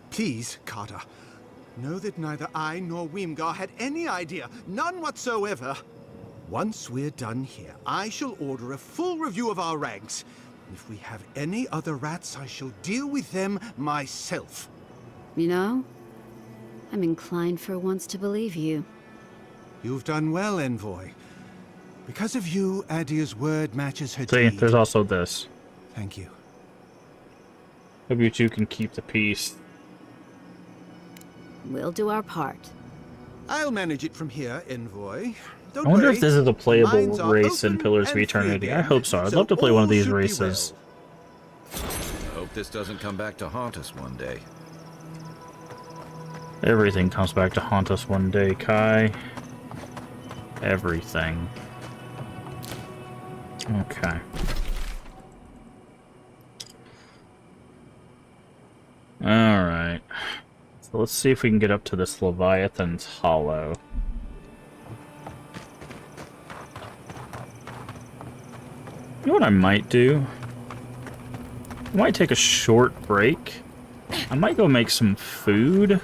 Please, Carter. Know that neither I nor Weemgar had any idea. None whatsoever. Once we're done here, I shall order a full review of our ranks. If we have any other rats, I shall deal with them myself. You know, I'm inclined for once to believe you. You've done well, Envoy. Because of you, Adia's word matches her See, deed. there's also this. Thank you. Hope you two can keep the peace. We'll do our part. I'll manage it from here, Envoy. Don't I wonder worry. if this is a playable Mines are race in open Pillars of and free Eternity. I again, hope so. I'd so love to play one of all these should be races. I hope this doesn't come back to haunt us one day. Everything comes back to haunt us one day, Kai. Everything. Okay. Alright. So let's see if we can get up to this Leviathan's Hollow. You know what I might do? I might take a short break. I might go make some food.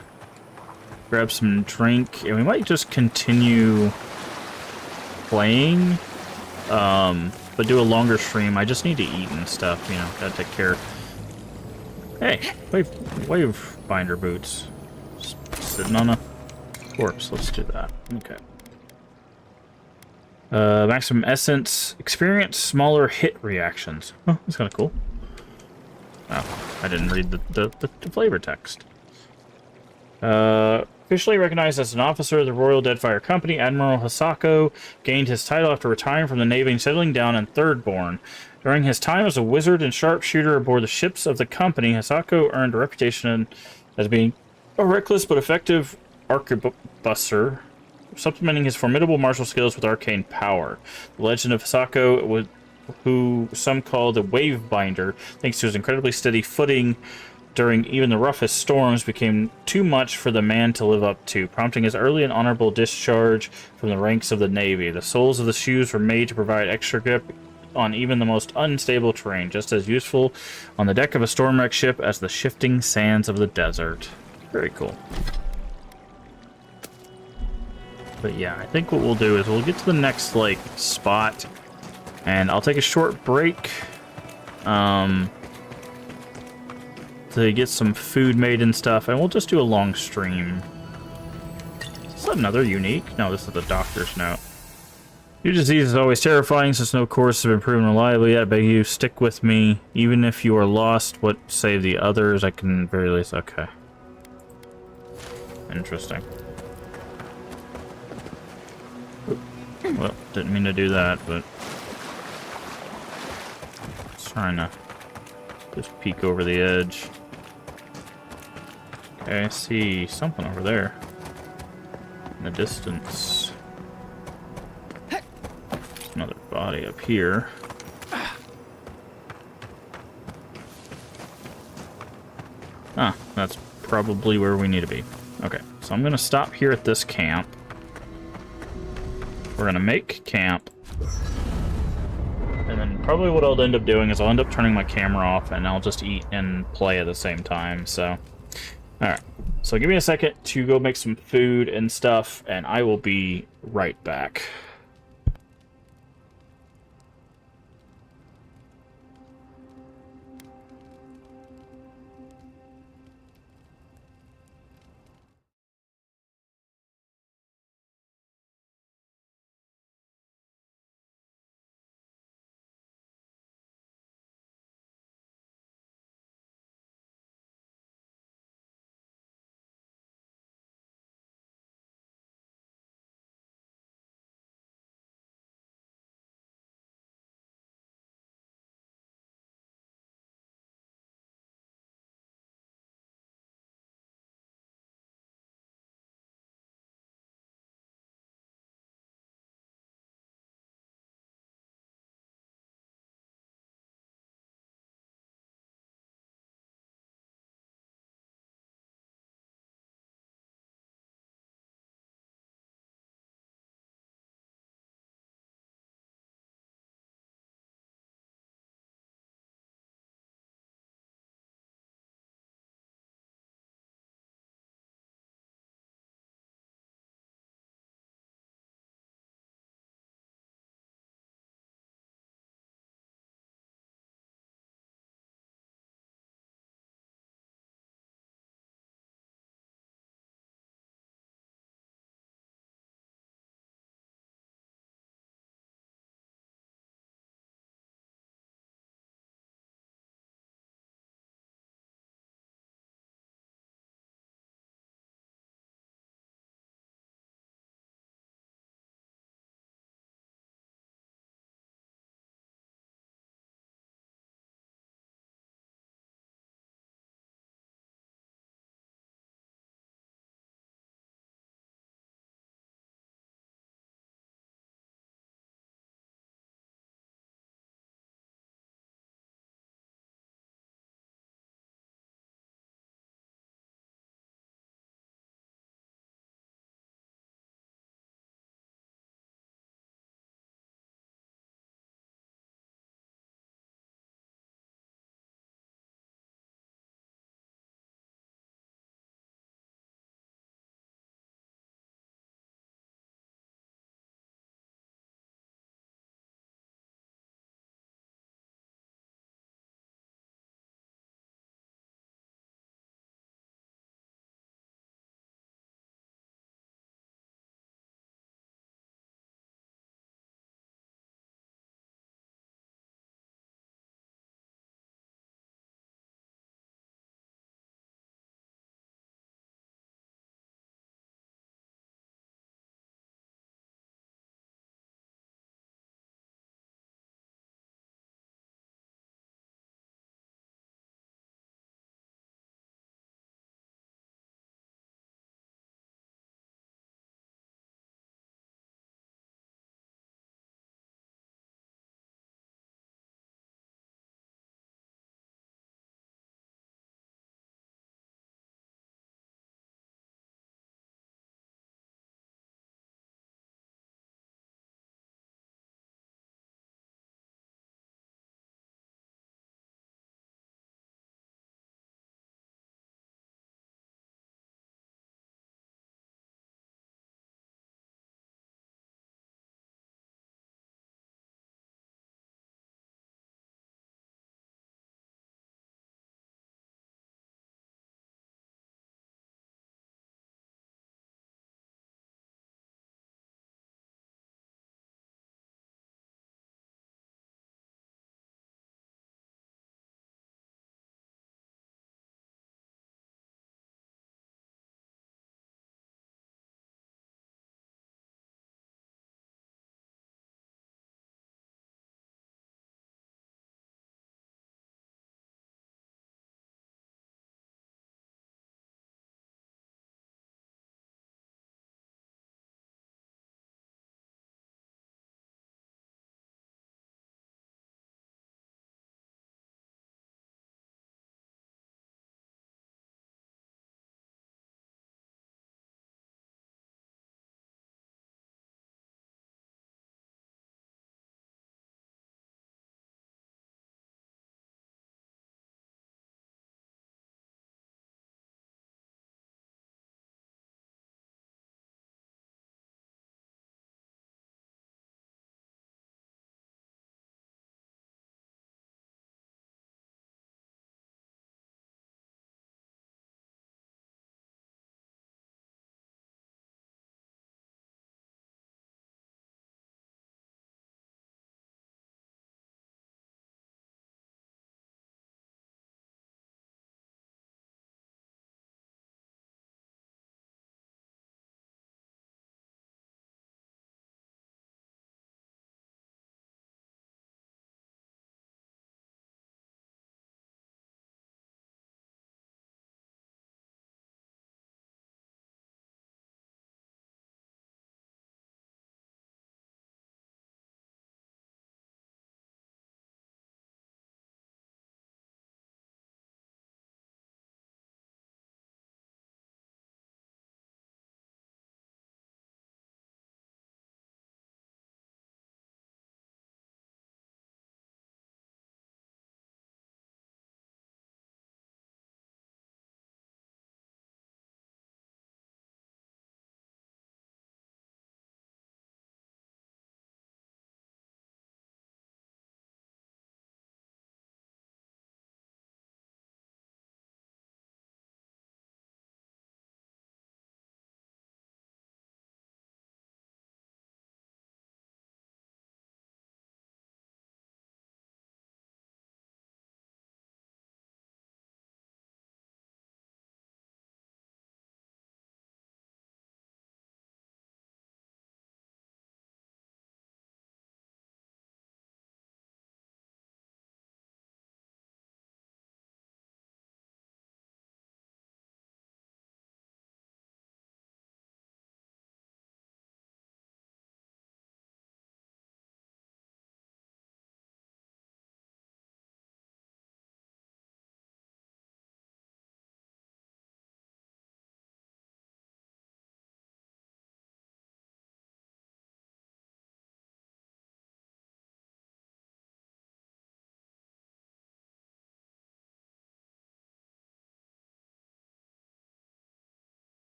Grab some drink, and we might just continue playing. But do a longer stream. I just need to eat and stuff, you know, gotta take care. Hey, wave binder boots. Just sitting on a corpse. Let's do that. Okay. Maximum essence. Experience smaller hit reactions. Oh, that's kind of cool. Oh, I didn't read the flavor text. Officially recognized as an officer of the Royal Deadfire Company, Admiral Hisako gained his title after retiring from the Navy and settling down in Thirdborn. During his time as a wizard and sharpshooter aboard the ships of the company, Hisako earned a reputation as being a reckless but effective arquebuster, supplementing his formidable martial skills with arcane power. The legend of Hisako, who some call the Wave Binder, thanks to his incredibly steady footing during even the roughest storms, became too much for the man to live up to, prompting his early and honorable discharge from the ranks of the Navy. The soles of the shoes were made to provide extra grip on even the most unstable terrain, just as useful on the deck of a storm-wrecked ship as the shifting sands of the desert. Very cool. But yeah, I think what we'll do is we'll get to the next, like, spot, and I'll take a short break, to get some food made and stuff, and we'll just do a long stream. Is this another unique? No, this is the doctor's note. Your disease is always terrifying, since no course has been proven reliably yet. I beg you, stick with me. Even if you are lost, what save the others? I can very least... Okay. Interesting. Well, didn't mean to do that, but... Just trying to just peek over the edge. Okay, I see something over there in the distance. Another body up here. Ah, that's probably where we need to be. Okay, so I'm gonna stop here at this camp. We're gonna make camp. And then probably what I'll end up doing is I'll end up turning my camera off and I'll just eat and play at the same time, so... Alright. So give me a second to go make some food and stuff, and I will be right back.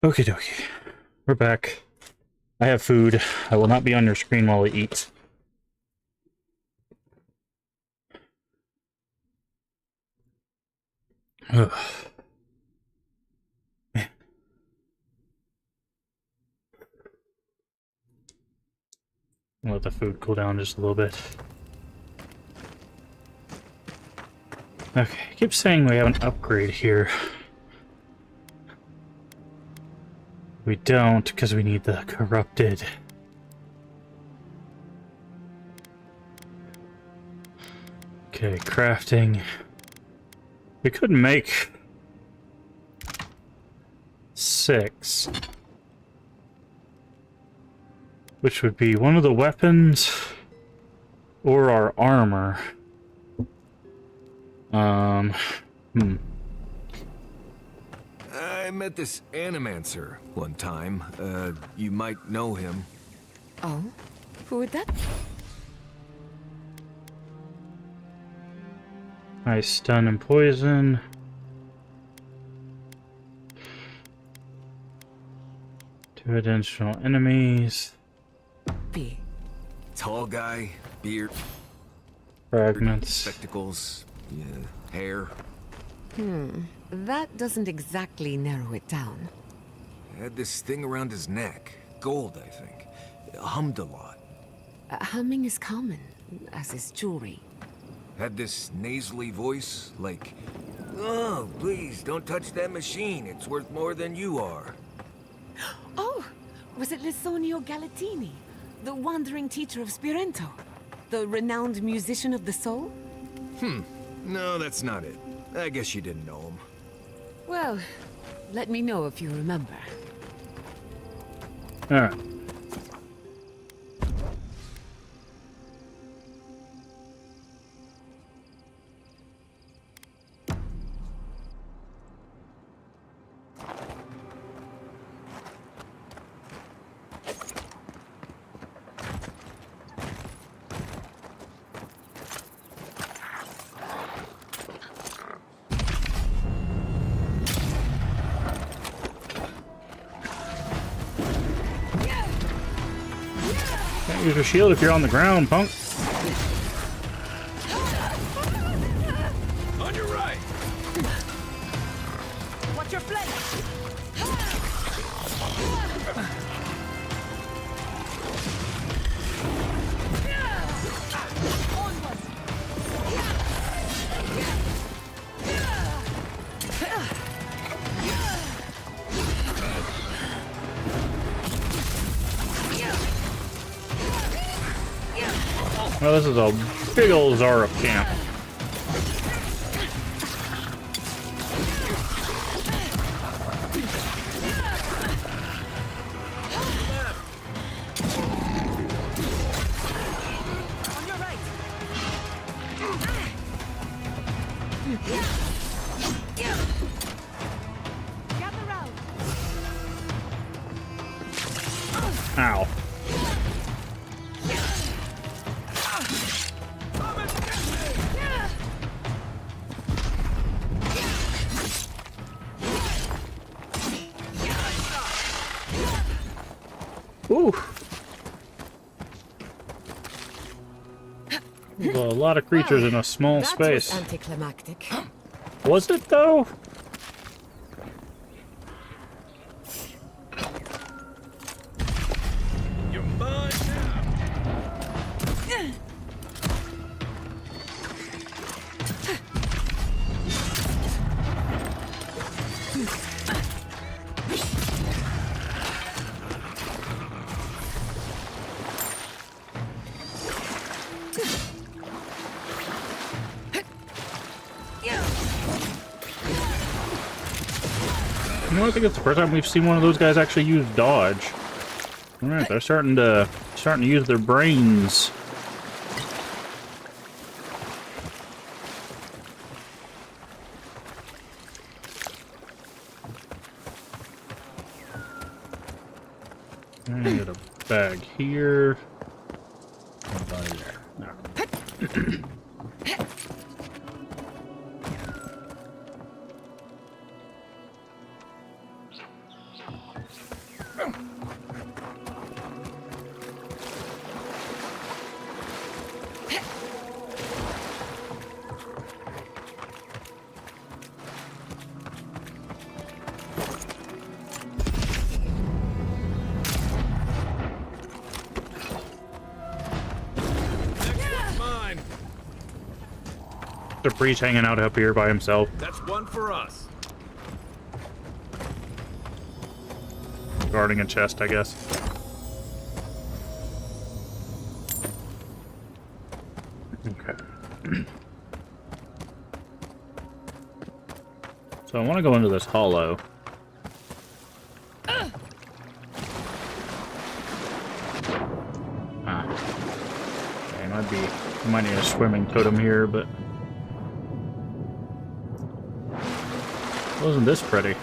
Okie dokie. We're back. I have food. I will not be on your screen while we eat. Ugh. Let the food cool down just a little bit. Okay, I keep saying we have an upgrade here. We don't, because we need the corrupted. Okay, crafting. We could make 6. Which would be one of the weapons or our armor. I met this animancer one time. You might know him. Oh? Who would that be? I stun and poison. Two additional enemies. Be. Tall guy, beard. Fragments. Spectacles, yeah, hair. That doesn't exactly narrow it down. Had this thing around his neck. Gold, I think. Hummed a lot. Humming is common, as is jewelry. Had this nasally voice, like, "Oh, please, don't touch that machine. It's worth more than you are." Oh, was it Lisonio Galatini, the wandering teacher of Spirento? The renowned musician of the soul? No, that's not it. I guess you didn't know him. Well, let me know if you remember. Alright. Can't use your shield if you're on the ground, punk. On your right. Watch your flank. Well, this is a big old Zara camp. Ow. Ooh. A lot of creatures in a small space. That was anticlimactic. Was it though? You're mine now. You know, I think it's the first time we've seen one of those guys actually use dodge. All right, they're starting to use their brains. I get a bag here. One bag there. No. The Breach hanging out up here by himself. That's one for us. Guarding a chest, I guess. Okay. So I want to go into this hollow. Okay, might need a swimming totem here, but wasn't this pretty?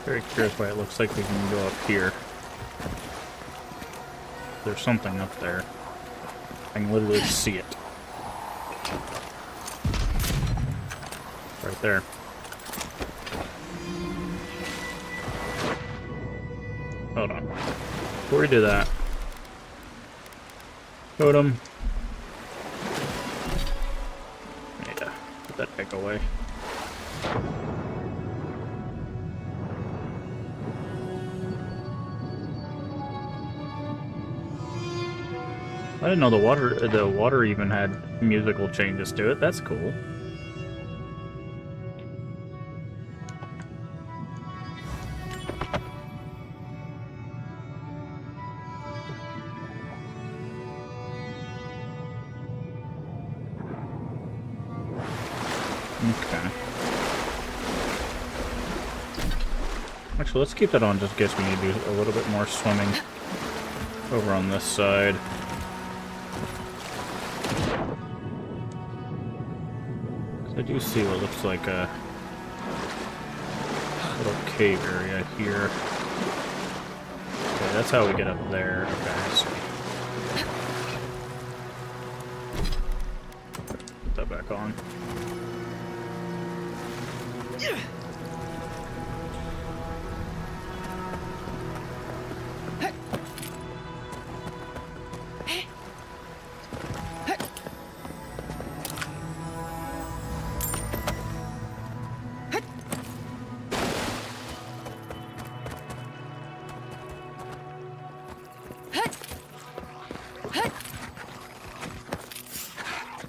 Very curious why it looks like we can go up here. There's something up there. I can literally see it. Right there. Hold on. Before we do that, totem. Yeah, put that back away. I didn't know the water even had musical changes to it. That's cool. Okay. Actually, let's keep that on just in case we need to do a little bit more swimming over on this side. I do see what looks like a little cave area here. Okay, that's how we get up there. Okay, I see. Put that back on.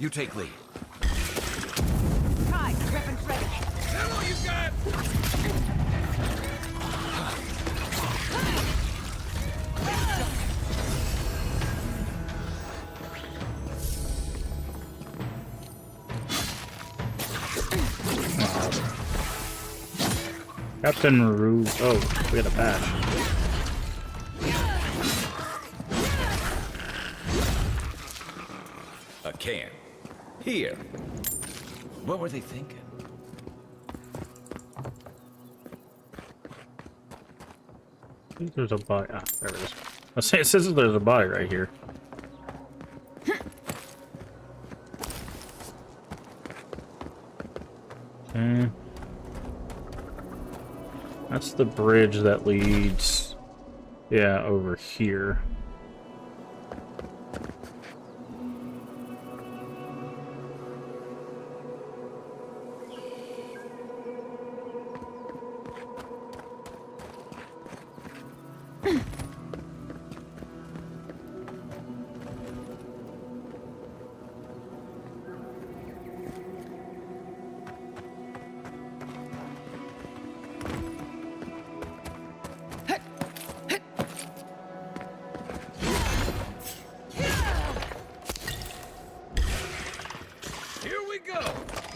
You take lead. Kai, weapons ready. Ammo you got! Captain Rue. Oh, we got a badge. A can. Here. What were they thinking? I think there's a buy. Ah, there it is. It says there's a buy right here. Okay. That's the bridge that leads, yeah, over here.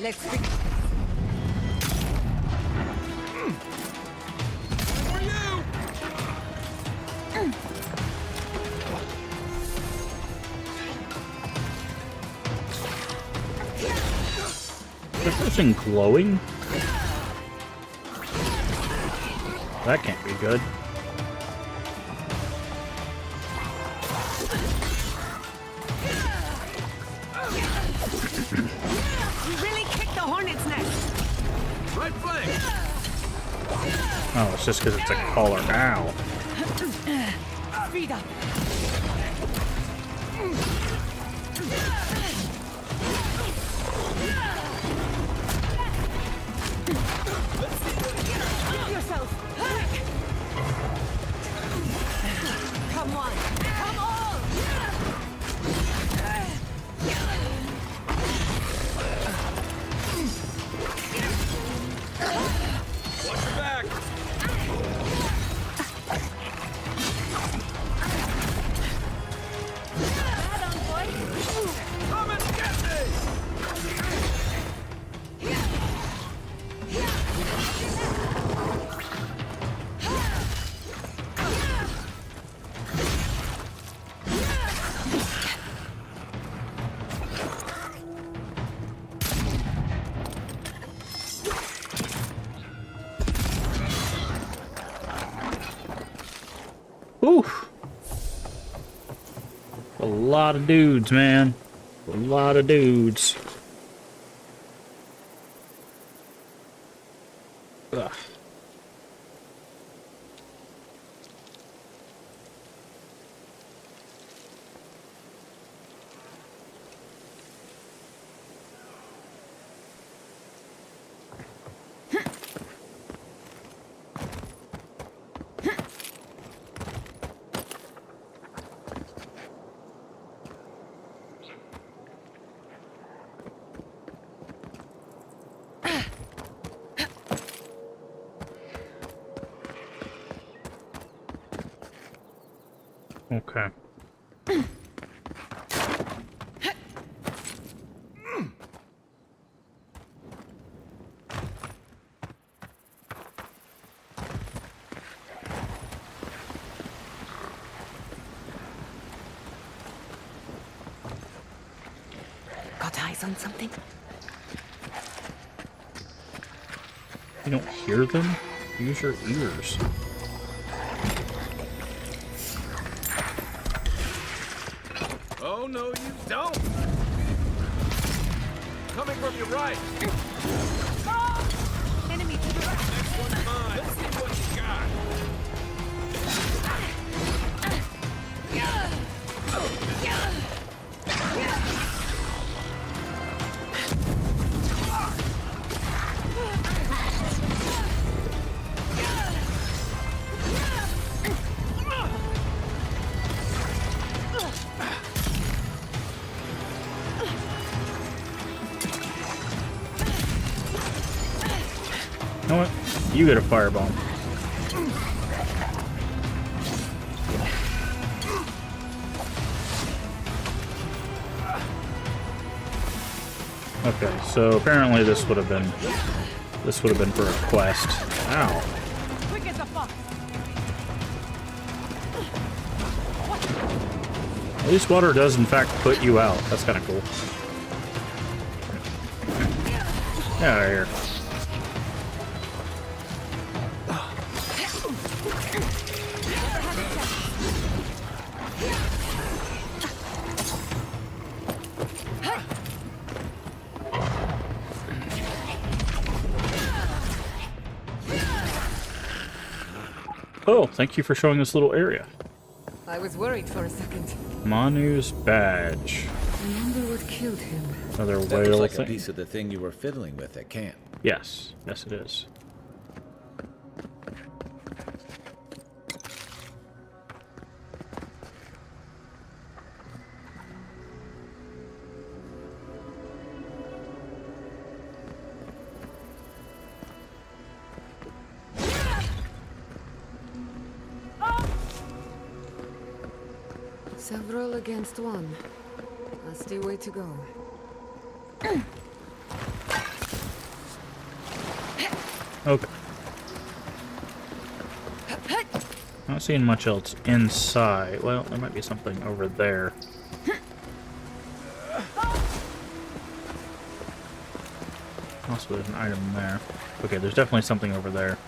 Let's begin. For you! Is this person glowing? That can't be good. You really kicked the hornet's nest. Right flank! Oh, it's just because it's a collar. Ow. Speed up. Yourself. Come on. Come on. Watch your back. Come and get Oof. A lot of dudes, man. A lot of dudes. Ugh. Okay. Got eyes on something? You don't hear them? Use your ears. Oh, no, you don't! Coming from your right! Enemy to the left. Next one's mine! Let's see what you got! You know what? You get a firebomb. Okay, so apparently this would have been for a quest. Ow. Quick as a fox. At least water does in fact put you out. That's kind of cool. Get out of here. Oh, thank you for showing this little area. I was worried for a second. Manu's badge. Remember what killed him? Another That whale looks like thing. a piece of the thing you were fiddling with at camp. Yes. Yes, it is. Several against one. That's the way to go. Okay. Not seeing much else inside. Well, there might be something over there. Also, there's an item there. Okay, there's definitely something over there.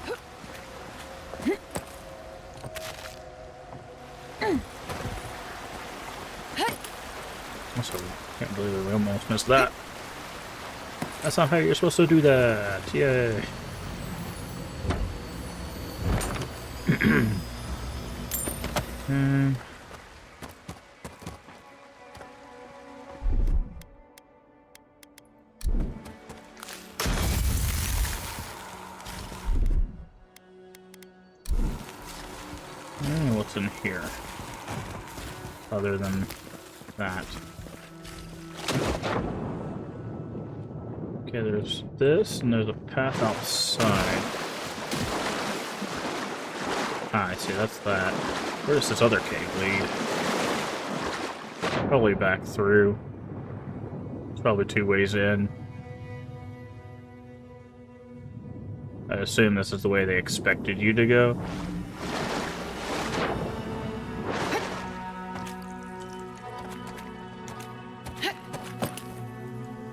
Also, can't believe we almost missed that. That's not how you're supposed to do that. Yay. What's in here? Other than that. Okay, there's this, and there's a path outside. Ah, I see, that's that. Where does this other cave lead? Probably back through. It's probably 2 ways in. I assume this is the way they expected you to go.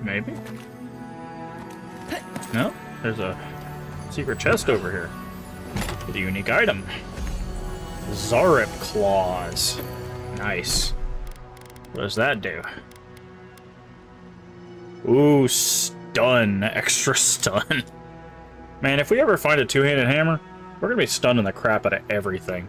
Maybe? No? There's a secret chest over here. With a unique item. Zarep Claws. Nice. What does that do? Ooh, stun. Extra stun. Man, if we ever find a two-handed hammer, we're gonna be stunning the crap out of everything.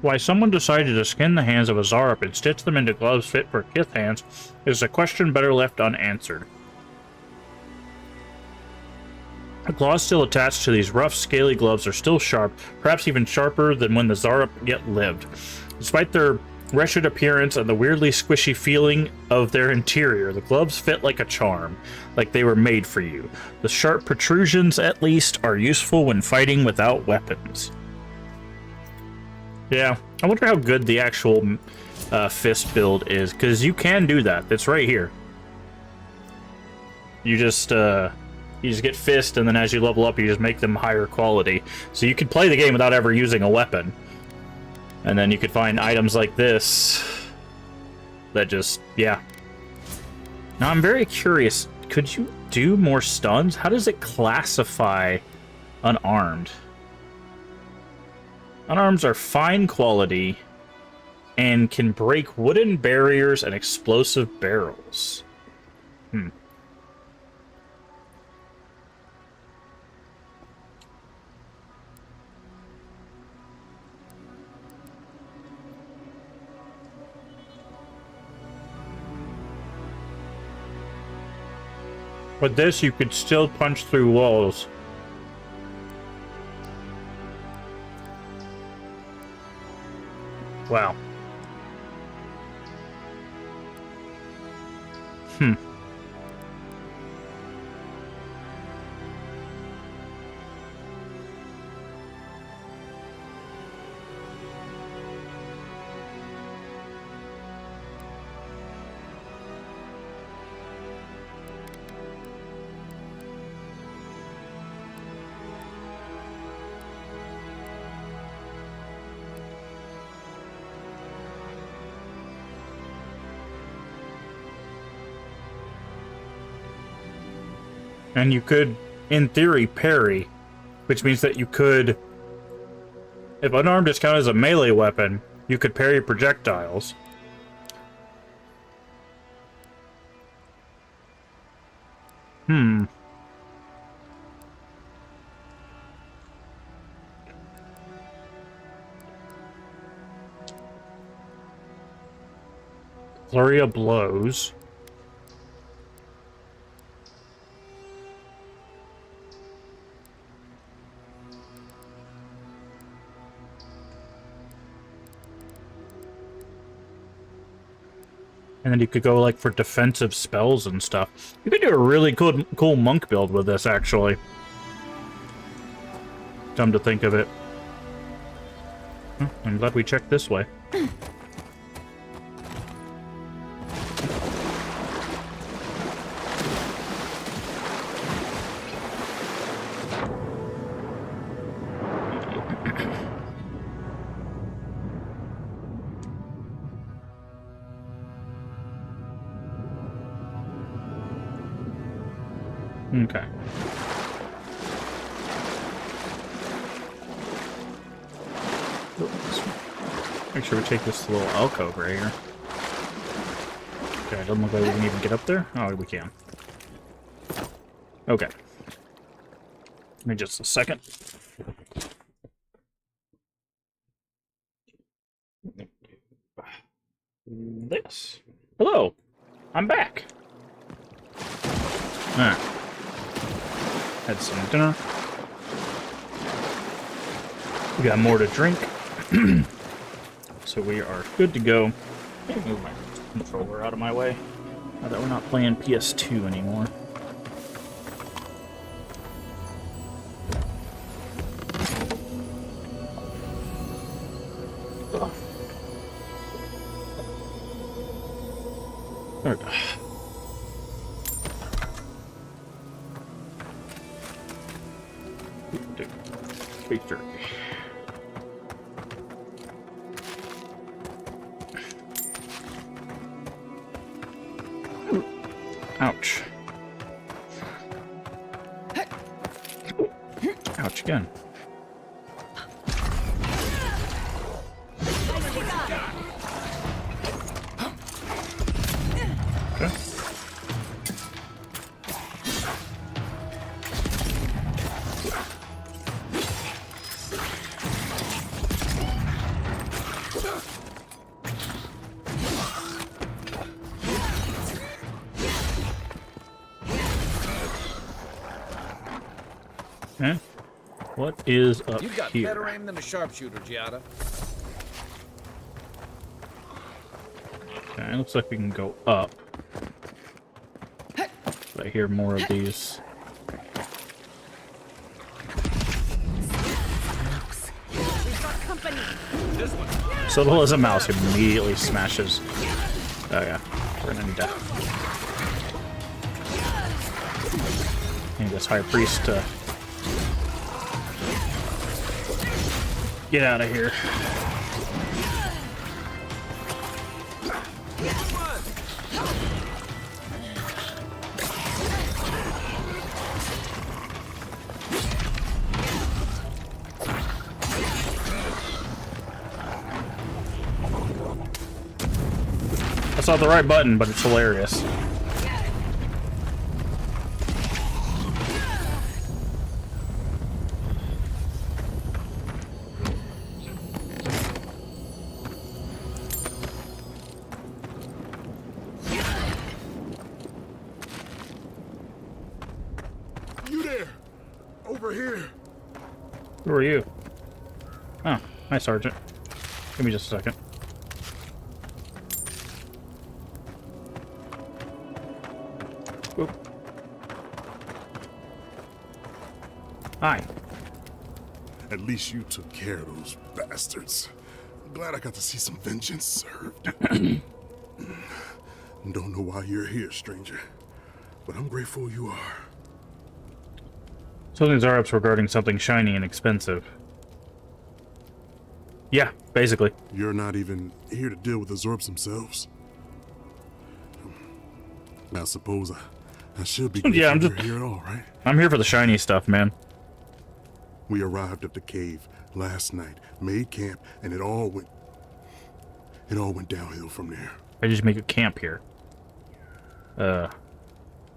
Why someone decided to skin the hands of a Zarep and stitch them into gloves fit for kith hands is a question better left unanswered. The claws still attached to these rough, scaly gloves are still sharp, perhaps even sharper than when the Zarep yet lived. Despite their wretched appearance and the weirdly squishy feeling of their interior, the gloves fit like a charm, like they were made for you. The sharp protrusions, at least, are useful when fighting without weapons. Yeah, I wonder how good the actual fist build is, because you can do that. It's right here. You just get fist, and then as you level up, you just make them higher quality. So you could play the game without ever using a weapon. And then you could find items like this that just, yeah. Now I'm very curious, could you do more stuns? How does it classify unarmed? Unarms are fine quality and can break wooden barriers and explosive barrels. With this, you could still punch through walls. Wow. And you could, in theory, parry, which means that you could, if unarmed is counted as a melee weapon, you could parry projectiles. Flurry of blows. And then you could go like for defensive spells and stuff. You could do a really cool monk build with this, actually. Come to think of it. I'm glad we checked this way. Okay. Make sure we take this little alcove right here. Okay, doesn't look like we can even get up there. Oh, we can. Okay. Give me just a second. This. Hello. I'm back. Alright. Had some dinner. We got more to drink. So we are good to go. Let me move my controller out of my way. Now that we're not playing PS2 anymore. Ugh. There we go. 3:30. Ouch. Ouch again. Okay. Okay. What is up You've got here? better aim than a sharpshooter, Giada. Okay, looks like we can go up. But I hear more of these. Subtle as a mouse immediately smashes. Oh yeah, we're gonna need to. Need this high priest to get out of here. That's not the right button, but it's hilarious. You there? Over here. Who are you? Oh, hi, Sergeant. Give me just a second. Oop. Hi. At least you took care of those bastards. I'm glad I got to see some vengeance served. Don't know why you're here, stranger, but I'm grateful you are. Something's up regarding something shiny and expensive. Yeah, basically. You're not even here to deal with the Zorbs themselves. I suppose I should be Yeah, I'm just here at all, right? I'm here for the shiny stuff, man. We arrived at the cave last night, made camp, and it all went downhill from there. I just make a camp here.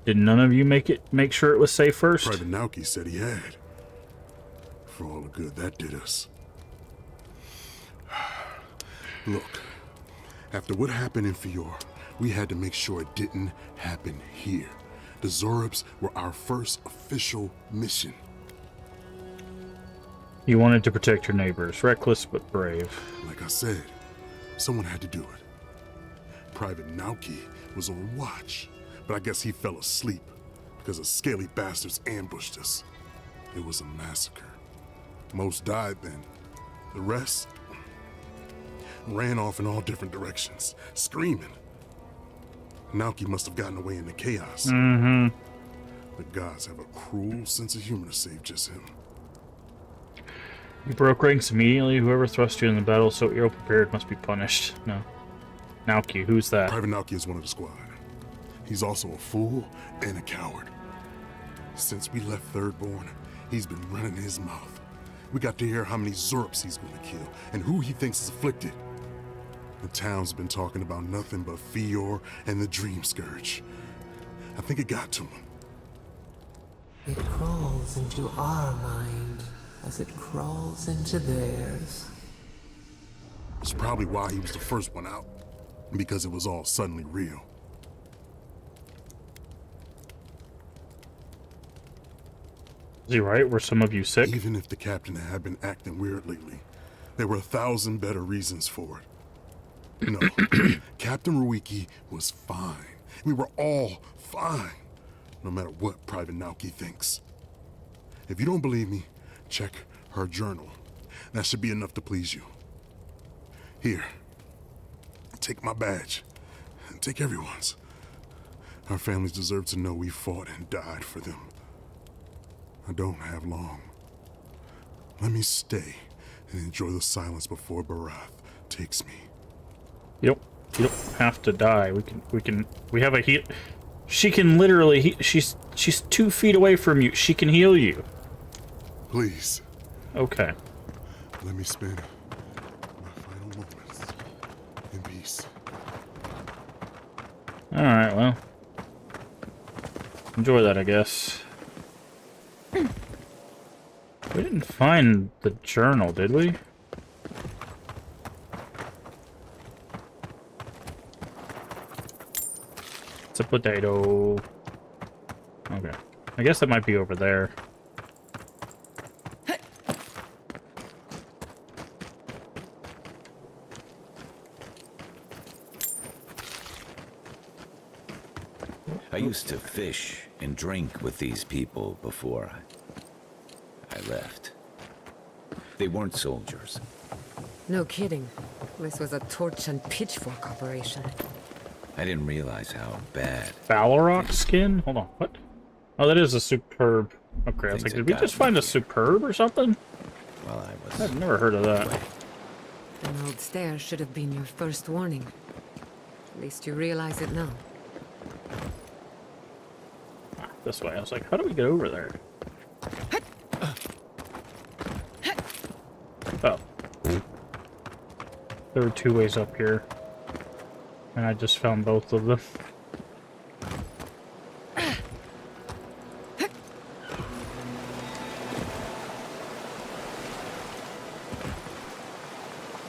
Did none of you make sure it was safe first? Private Nauki said he had. For all the good that did us. Look, after what happened in Fior, we had to make sure it didn't happen here. The Zorbs were our first official mission. You wanted to protect your neighbors, reckless but brave. Like I said, someone had to do it. Private Nauki was on watch, but I guess he fell asleep because the scaly bastards ambushed us. It was a massacre. Most died then. The rest ran off in all different directions, screaming. Nauki must have gotten away in the chaos. Mm-hmm. The gods have a cruel sense of humor to save just him. You broke ranks immediately. Whoever thrust you in the battle so ill-prepared must be punished. No. Nauki, who's that? Private Nauki is one of the squad. He's also a fool and a coward. Since we left Thirdborn, he's been running his mouth. We got to hear how many Zorps he's going to kill and who he thinks is afflicted. The town's been talking about nothing but Fior and the Dream Scourge. I think it got to him. It crawls into our mind as it crawls into theirs. It's probably why he was the first one out, because it was all suddenly real. Is he right? Were some of you sick? Even if the captain had been acting weird lately, there were 1,000 better reasons for it. No, Captain Ruiki was fine. We were all fine, no matter what Private Nauki thinks. If you don't believe me, check her journal. That should be enough to please you. Here, take my badge. Take everyone's. Our families deserve to know we fought and died for them. I don't have long. Let me stay and enjoy the silence before Barath takes me. You don't have to die. We have a heal. She can literally she's 2 feet away from you. She can heal you. Please. Okay. Let me spend my final moments in peace. Alright, well. Enjoy that, I guess. We didn't find the journal, did we? It's a potato. Okay. I guess it might be over there. I used to fish and drink with these people before I left. They weren't soldiers. No kidding. This was a torch and pitchfork operation. I didn't realize how bad. Balrog skin? Hold on, what? Oh, that is a superb. Okay, I was like, did we just find a superb or something? Well, I was... I've never heard of that. An old stair should have been your first warning. At least you realize it now. Ah, this way. I was like, how do we get over there? Oh. There were 2 ways up here. And I just found both of them.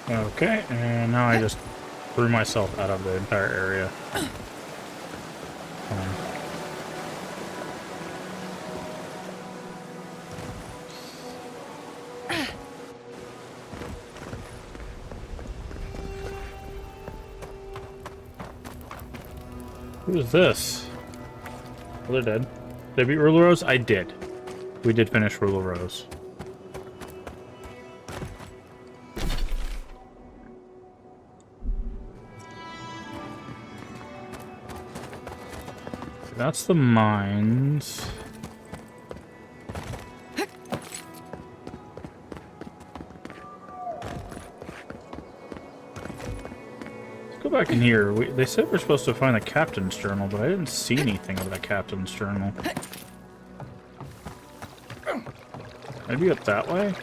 Okay, and now I just threw myself out of the entire area. Who is this? Oh, they're dead. Did I beat Ruler Rose? I did. We did finish Ruler Rose. So that's the mines. Go back in here. They said we're supposed to find the captain's journal, but I didn't see anything of the captain's journal. Maybe up that way?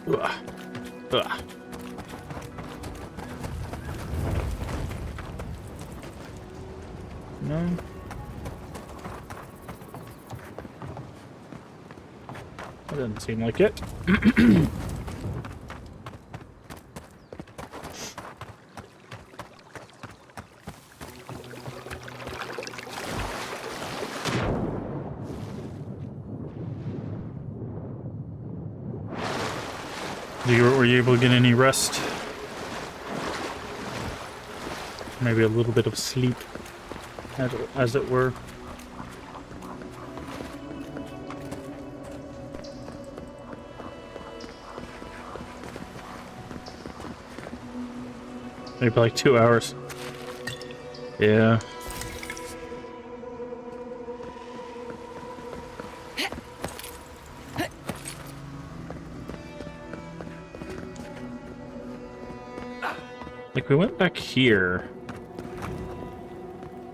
Ugh. Ugh. No. That doesn't seem like it. Were you able to get any rest? Maybe a little bit of sleep, as it were. Maybe like 2 hours. Yeah. Like, we went back here.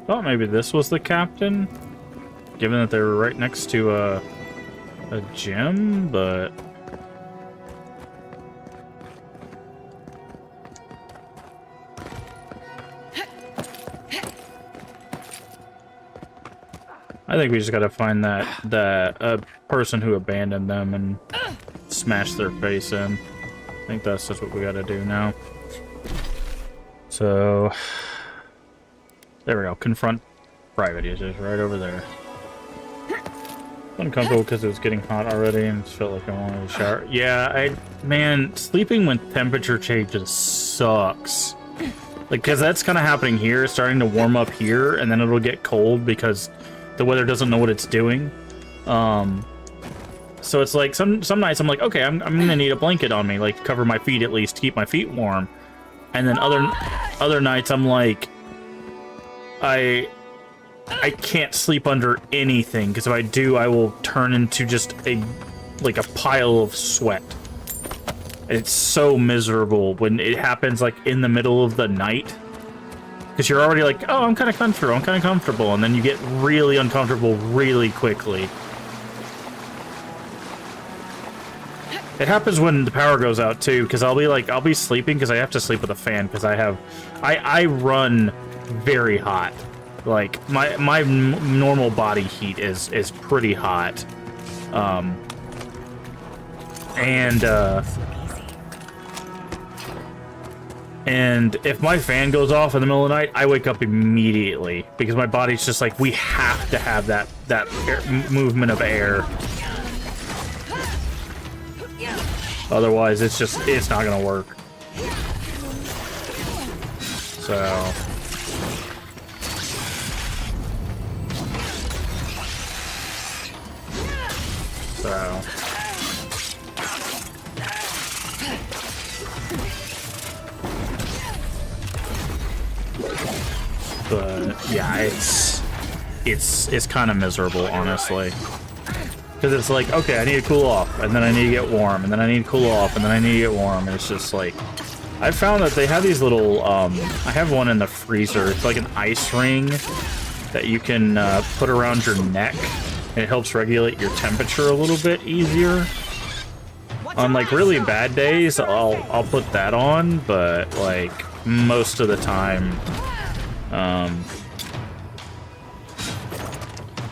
Thought maybe this was the captain, given that they were right next to a a gym, but I think we just gotta find that person who abandoned them and smash their face in. I think that's just what we gotta do now. So there we go. Confront private. He's just right over there. Uncomfortable because it was getting hot already and just felt like I wanted to shower. Yeah, man, sleeping when temperature changes sucks. Like, because that's kind of happening here. It's starting to warm up here, and then it'll get cold because the weather doesn't know what it's doing. So it's like some nights I'm like, okay, I'm gonna need a blanket on me, like cover my feet at least, keep my feet warm. And then other nights I'm like, I can't sleep under anything, because if I do, I will turn into just a pile of sweat. It's so miserable when it happens like in the middle of the night. Because you're already like, oh, I'm kind of comfortable, and then you get really uncomfortable really quickly. It happens when the power goes out too, because I'll be sleeping because I have to sleep with a fan because I run very hot. Like my normal body heat is pretty hot, and if my fan goes off in the middle of the night, I wake up immediately because my body's just like, we have to have that movement of air. Otherwise, it's not gonna work. So. But yeah, it's kind of miserable, honestly, because it's like, okay, I need to cool off, and then I need to get warm, and then I need to cool off, and then I need to get warm, and it's just like, I found that they have these little I have one in the freezer. It's like an ice ring that you can put around your neck, and it helps regulate your temperature a little bit easier. On like really bad days, I'll put that on, but like most of the time,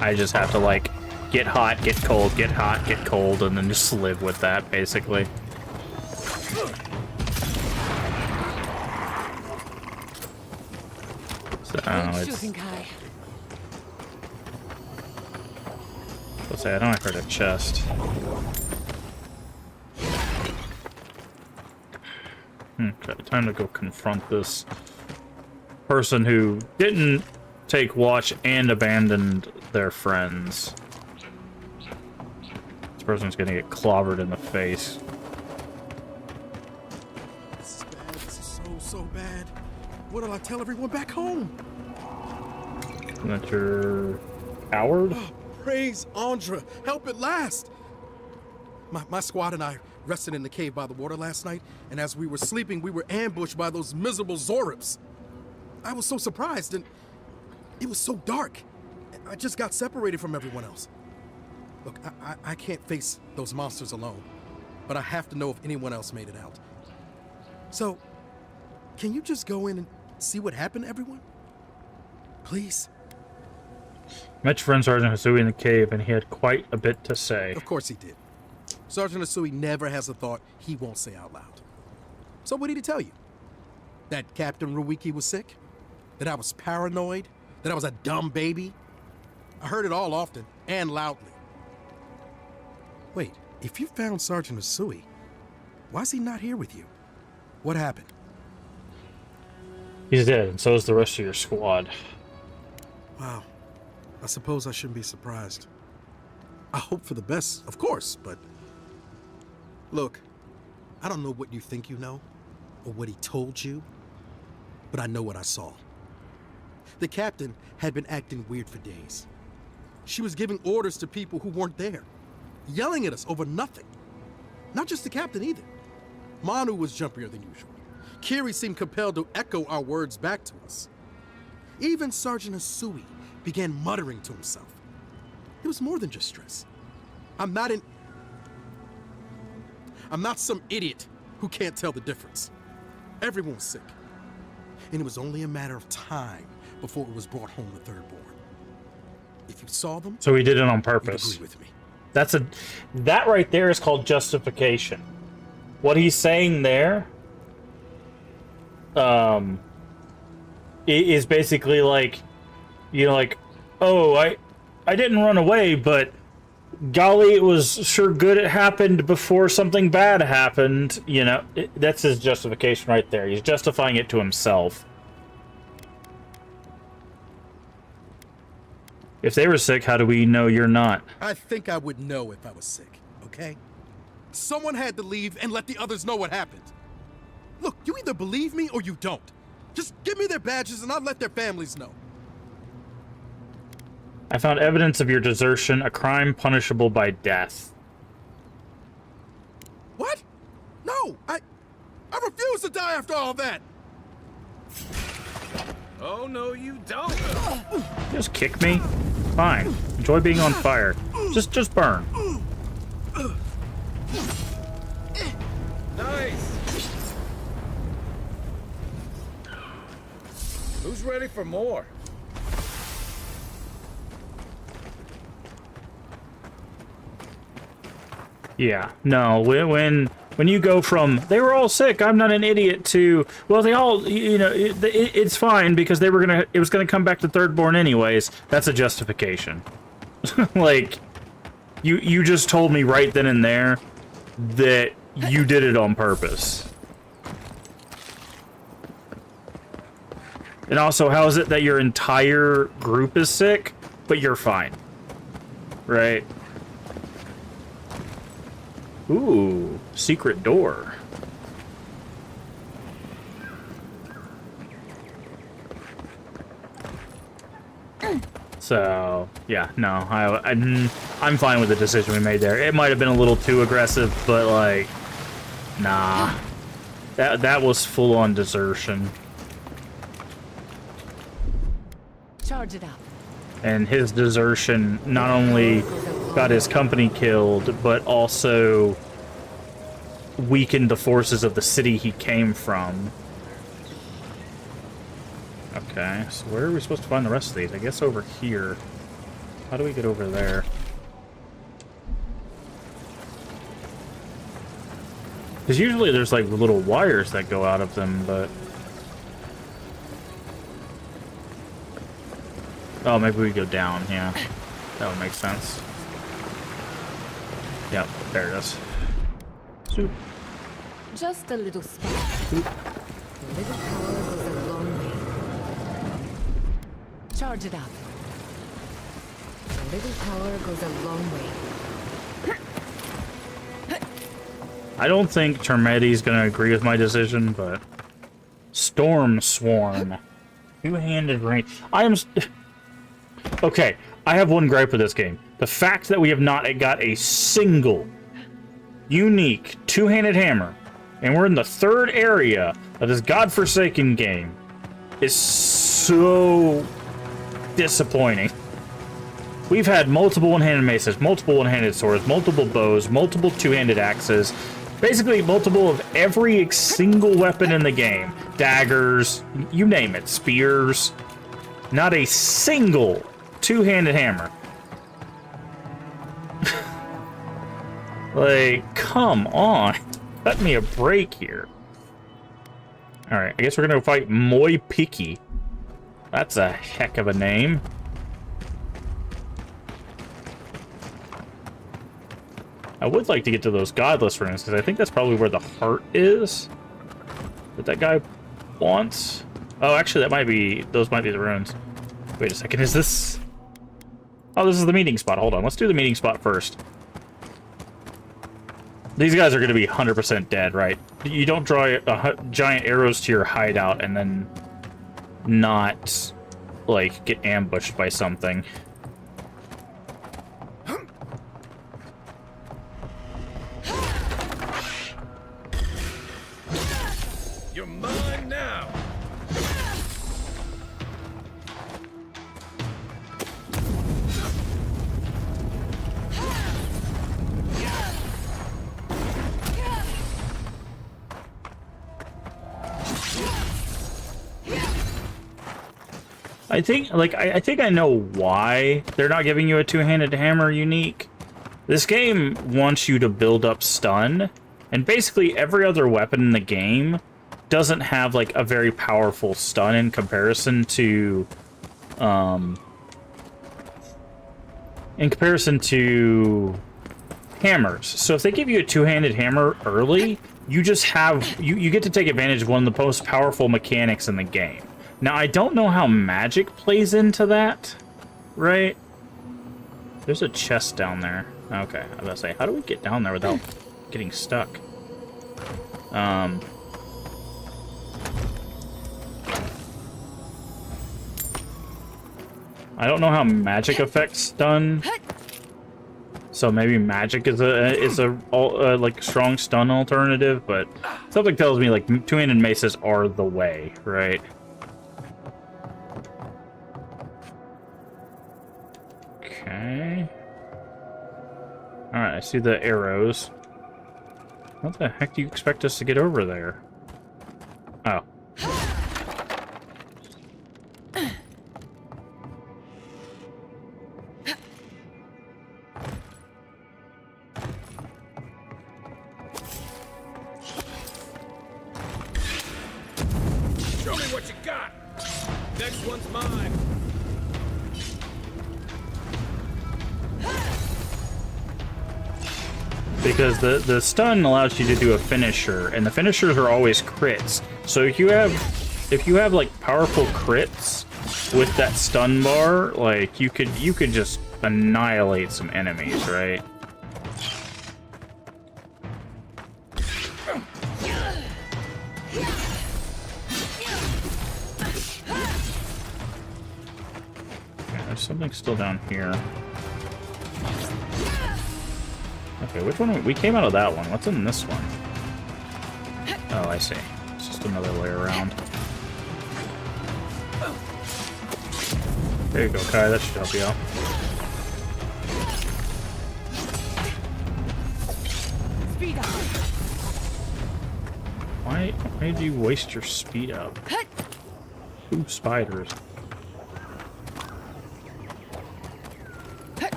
I just have to like get hot, get cold, get hot, get cold, and then just live with that basically. So let's say I know I heard a chest. Okay, time to go confront this person who didn't take watch and abandoned their friends. This person's gonna get clobbered in the face. This is bad. This is so bad. What'll I tell everyone back home? That you're coward? Oh, praise Andra. Help at last. My squad and I rested in the cave by the water last night, and as we were sleeping, we were ambushed by those miserable Zorips. I was so surprised, and it was so dark. I just got separated from everyone else. Look, I can't face those monsters alone, but I have to know if anyone else made it out. So, can you just go in and see what happened to everyone? Please? Met your friend Sergeant Hisui in the cave, and he had quite a bit to say. Of course he did. Sergeant Hisui never has a thought he won't say out loud. So what did he tell you? That Captain Ruiki was sick? That I was paranoid? That I was a dumb baby? I heard it all often and loudly. Wait, if you found Sergeant Hisui, why is he not here with you? What happened? He's dead, and so is the rest of your squad. Wow. I suppose I shouldn't be surprised. I hope for the best, of course, but... Look, I don't know what you think you know, or what he told you, but I know what I saw. The captain had been acting weird for days. She was giving orders to people who weren't there, yelling at us over nothing. Not just the captain either. Manu was jumpier than usual. Kiri seemed compelled to echo our words back to us. Even Sergeant Hisui began muttering to himself. It was more than just stress. I'm not some idiot who can't tell the difference. Everyone was sick. And it was only a matter of time before it was brought home to Thirdborn. If you saw them, so he did it on you'd purpose. agree with me. That right there is called justification. What he's saying there, is basically like, you know, like, oh, I didn't run away, but golly, it was sure good it happened before something bad happened. You know, that's his justification right there. He's justifying it to himself. If they were sick, how do we know you're not? I think I would know if I was sick, okay? Someone had to leave and let the others know what happened. Look, you either believe me or you don't. Just give me their badges and I'll let their families know. I found evidence of your desertion, a crime punishable by death. What? No, I refuse to die after all that. Oh, no, you don't. Just kick me? Fine. Enjoy being on fire. Just burn. Nice. Who's ready for more? Yeah, no, when you go from, they were all sick, I'm not an idiot, to, well, they all, you know, it's fine because it was gonna come back to Thirdborn anyways, that's a justification. Like, you just told me right then and there that you did it on purpose. And also, how is it that your entire group is sick, but you're fine? Right? Ooh, secret door. So, yeah, no, I'm fine with the decision we made there. It might have been a little too aggressive, but, like, nah. That was full-on desertion. Charge it up. And his desertion not only got his company killed, but also weakened the forces of the city he came from. Okay, so where are we supposed to find the rest of these? I guess over here. How do we get over there? Because usually there's like little wires that go out of them, but... Oh, maybe we go down, yeah. That would make sense. Yep, there it is. Soup. Just a little spark. Soup. A little power goes a long way. Charge it up. A little power goes a long way. I don't think Termeti's gonna agree with my decision, but... Storm Swarm. Two-handed range. Okay, I have one gripe with this game. The fact that we have not got a single unique two-handed hammer, and we're in the third area of this godforsaken game, is so disappointing. We've had multiple one-handed maces, multiple one-handed swords, multiple bows, multiple two-handed axes, basically multiple of every single weapon in the game. Daggers, you name it, spears. Not a single two-handed hammer. Like, come on. Cut me a break here. Alright, I guess we're gonna fight Moi Piki. That's a heck of a name. I would like to get to those godless runes, because I think that's probably where the heart is that guy wants. Oh, actually, those might be the runes. Wait a second, is this... Oh, this is the meeting spot. Hold on, let's do the meeting spot first. These guys are going to be 100% dead, right? You don't draw giant arrows to your hideout and then not, like, get ambushed by something. You're mine now. I think, like, I think I know why they're not giving you a two-handed hammer unique. This game wants you to build up stun, and basically every other weapon in the game doesn't have, like, a very powerful stun in comparison to, hammers. So if they give you a two-handed hammer early, you just have, you get to take advantage of one of the most powerful mechanics in the game. Now, I don't know how magic plays into that, right? There's a chest down there. Okay, I was gonna say, how do we get down there without getting stuck? I don't know how magic affects stun, so maybe magic is a like strong stun alternative. But something tells me like two-handed maces are the way, right? Okay. Alright, I see the arrows. What the heck do you expect us to get over there? Oh. Show me what you got. Next one's mine. Because the stun allows you to do a finisher, and the finishers are always crits. So if you have like powerful crits with that stun bar, like you could just annihilate some enemies, right? Okay, there's something still down here. Okay, which one? We came out of that one. What's in this one? Oh, I see. It's just another way around. There you go, Kai. That should help you out. Speed up. Why did you waste your speed up? Ooh, spiders.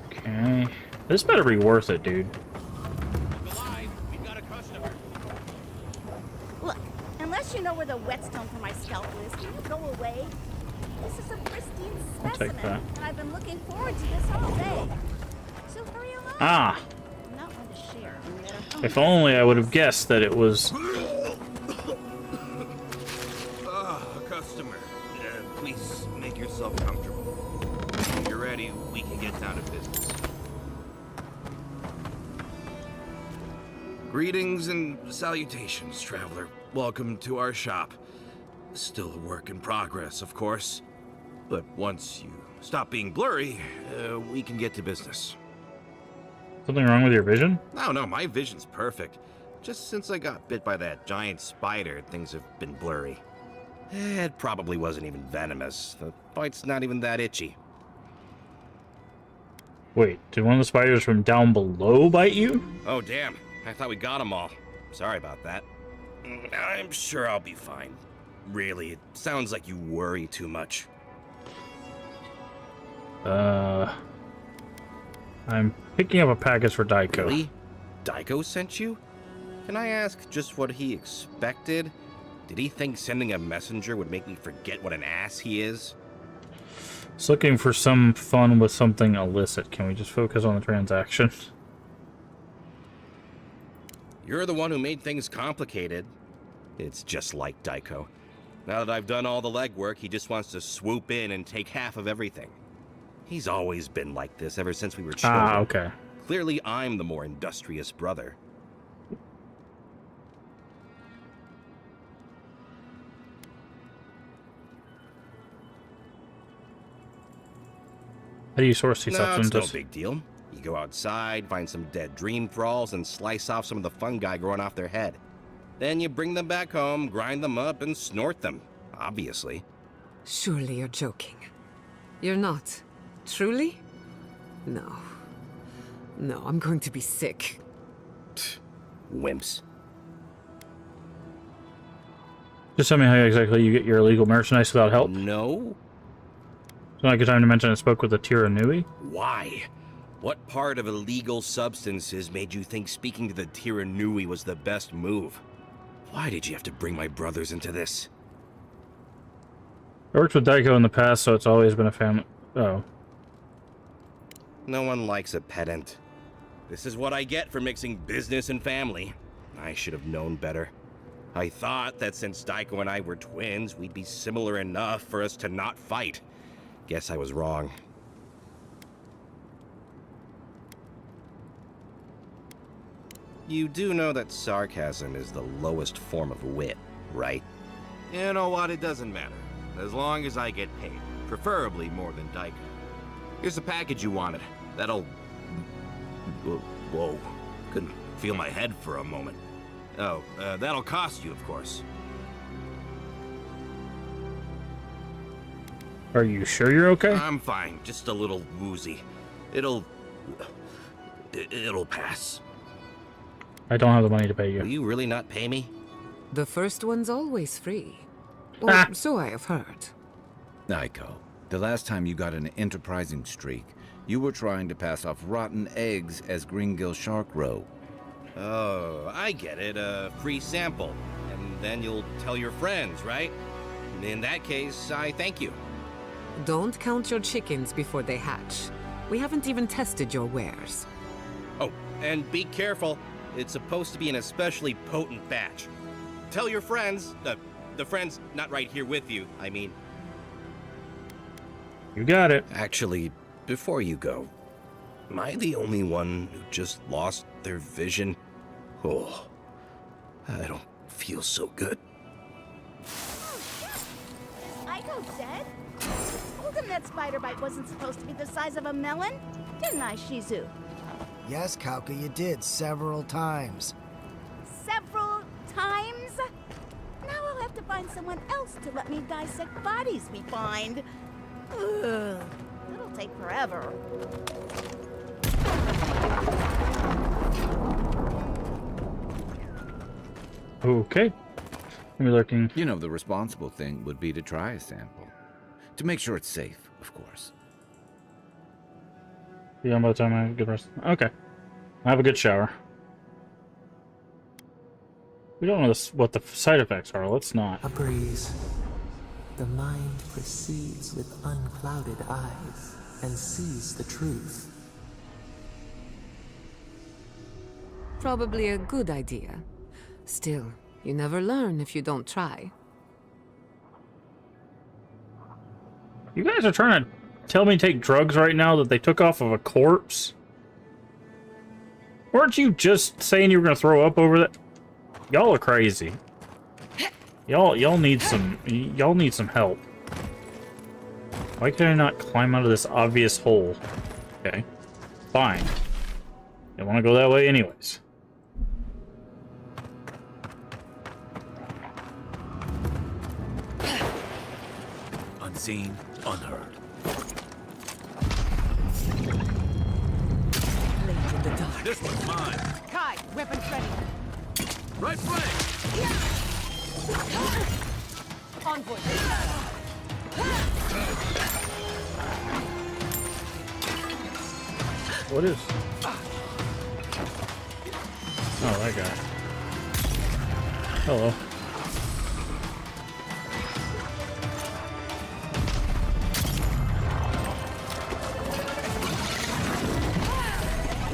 Okay. This better be worth it, dude. Look, unless you know where the whetstone for my scalpel is, can you go away? This is a pristine I'll take specimen, that. and I've been looking forward to this all day. So hurry along. Ah! I'm not one to share, no matter how If only I would have guessed that it was... Customer, please make yourself comfortable. When you're ready, we can get down to business. Greetings and salutations, traveler. Welcome to our shop. Still a work in progress, of course. But once you stop being blurry, we can get to business. Something wrong with your vision? No, my vision's perfect. Just since I got bit by that giant spider, things have been blurry. It probably wasn't even venomous. The bite's not even that itchy. Wait, did one of the spiders from down below bite you? Oh, damn. I thought we got them all. Sorry about that. I'm sure I'll be fine. Really, it sounds like you worry too much. I'm picking up a package for Daiko. Really? Daiko sent you? Can I ask just what he expected? Did he think sending a messenger would make me forget what an ass he is? Just looking for some fun with something illicit. Can we just focus on the transaction? You're the one who made things complicated. It's just like Daiko. Now that I've done all the legwork, he just wants to swoop in and take half of everything. He's always been like this ever since we were children. Ah, okay. Clearly, I'm the more industrious brother. How do you source these No, it's no substances? big deal. You go outside, find some dead dream thralls, and slice off some of the fungi growing off their head. Then you bring them back home, grind them up, and snort them. Obviously. Surely you're joking. You're not. Truly? No. No, I'm going to be sick. Wimps. Just tell me how exactly you get your illegal merchandise without help. No. It's not a good time to mention I spoke with the Tiranui. Why? What part of illegal substances made you think speaking to the Tiranui was the best move? Why did you have to bring my brothers into this? I worked with Daiko in the past, so it's always been a family. Oh. No one likes a pedant. This is what I get for mixing business and family. I should have known better. I thought that since Daiko and I were twins, we'd be similar enough for us to not fight. Guess I was wrong. You do know that sarcasm is the lowest form of wit, right? You know what? It doesn't matter. As long as I get paid. Preferably more than Daiko. Here's the package you wanted. That'll... Whoa. Couldn't feel my head for a moment. Oh, that'll cost you, of course. Are you sure you're okay? I'm fine. Just a little woozy. It'll pass. I don't have the money to pay you. Will you really not pay me? The first one's always free. Or so I have heard. Daiko, the last time you got an enterprising streak, you were trying to pass off rotten eggs as Greengill Shark Row. Oh, I get it. A free sample. And then you'll tell your friends, right? In that case, I thank you. Don't count your chickens before they hatch. We haven't even tested your wares. Oh, and be careful. It's supposed to be an especially potent batch. Tell your friends, the friends not right here with you, I mean. You got it. Actually, before you go, am I the only one who just lost their vision? Oh, I don't feel so good. Aiko's dead? Told him that spider bite wasn't supposed to be the size of a melon, didn't I, Shizu? Yes, Kauka, you did several times. Several times? Now I'll have to find someone else to let me dissect bodies we find. Ugh, it'll take forever. Okay. Let me looking. You know, the responsible thing would be to try a sample. To make sure it's safe, of course. Yeah, by the time I have a good rest. Okay. I have a good shower. We don't know what the side effects are. Let's not. A breeze. The mind proceeds with unclouded eyes and sees the truth. Probably a good idea. Still, you never learn if you don't try. You guys are trying to tell me to take drugs right now that they took off of a corpse? Weren't you just saying you were gonna throw up over that? Y'all are crazy. Y'all need some help. Why can I not climb out of this obvious hole? Okay. Fine. Don't want to go that way anyways. Unseen, unheard. This one's mine. Kai, weapons ready. Right flank. Envoy. What is? Oh, that guy. Hello.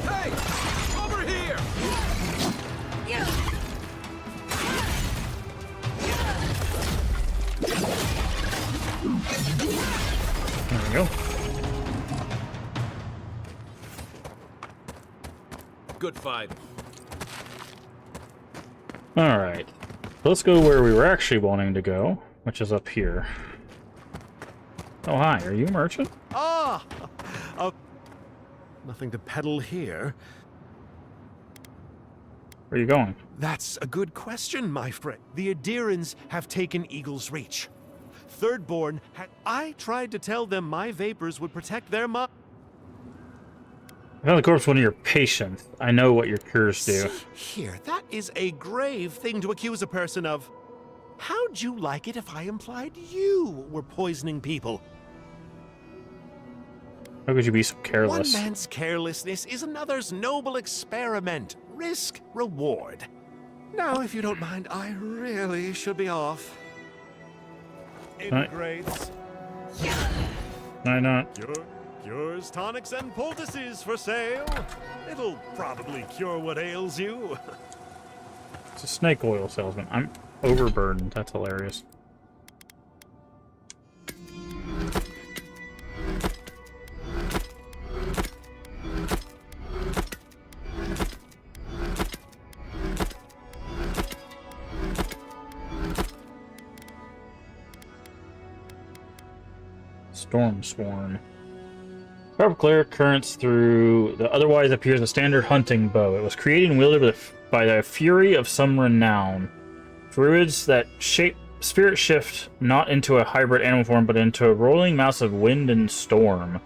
Hey! Over here! There we go. Good fight. Alright. Let's go where we were actually wanting to go, which is up here. Oh, hi. Are you a merchant? Ah! Nothing to peddle here. Where are you going? That's a good question, my friend. The Adirans have taken Eagle's Reach. Thirdborn had... I tried to tell them my vapors would protect their I found the corpse of one of your patients. I know what your cures do. See here, that is a grave thing to accuse a person of. How'd you like it if I implied you were poisoning people? How could you be so careless? One man's carelessness is another's noble experiment. Risk, reward. Now, if you don't mind, I really should be off. Integrates. Why not? Cures, tonics, and poultices for sale. It'll probably cure what ails you. It's a snake oil salesman. I'm overburdened. That's hilarious. Storm Swarm. Sharp clear currents through the otherwise appears a standard hunting bow. It was created and wielded by the fury of some renown. Druids that spirit shift not into a hybrid animal form, but into a rolling mass of wind and storm.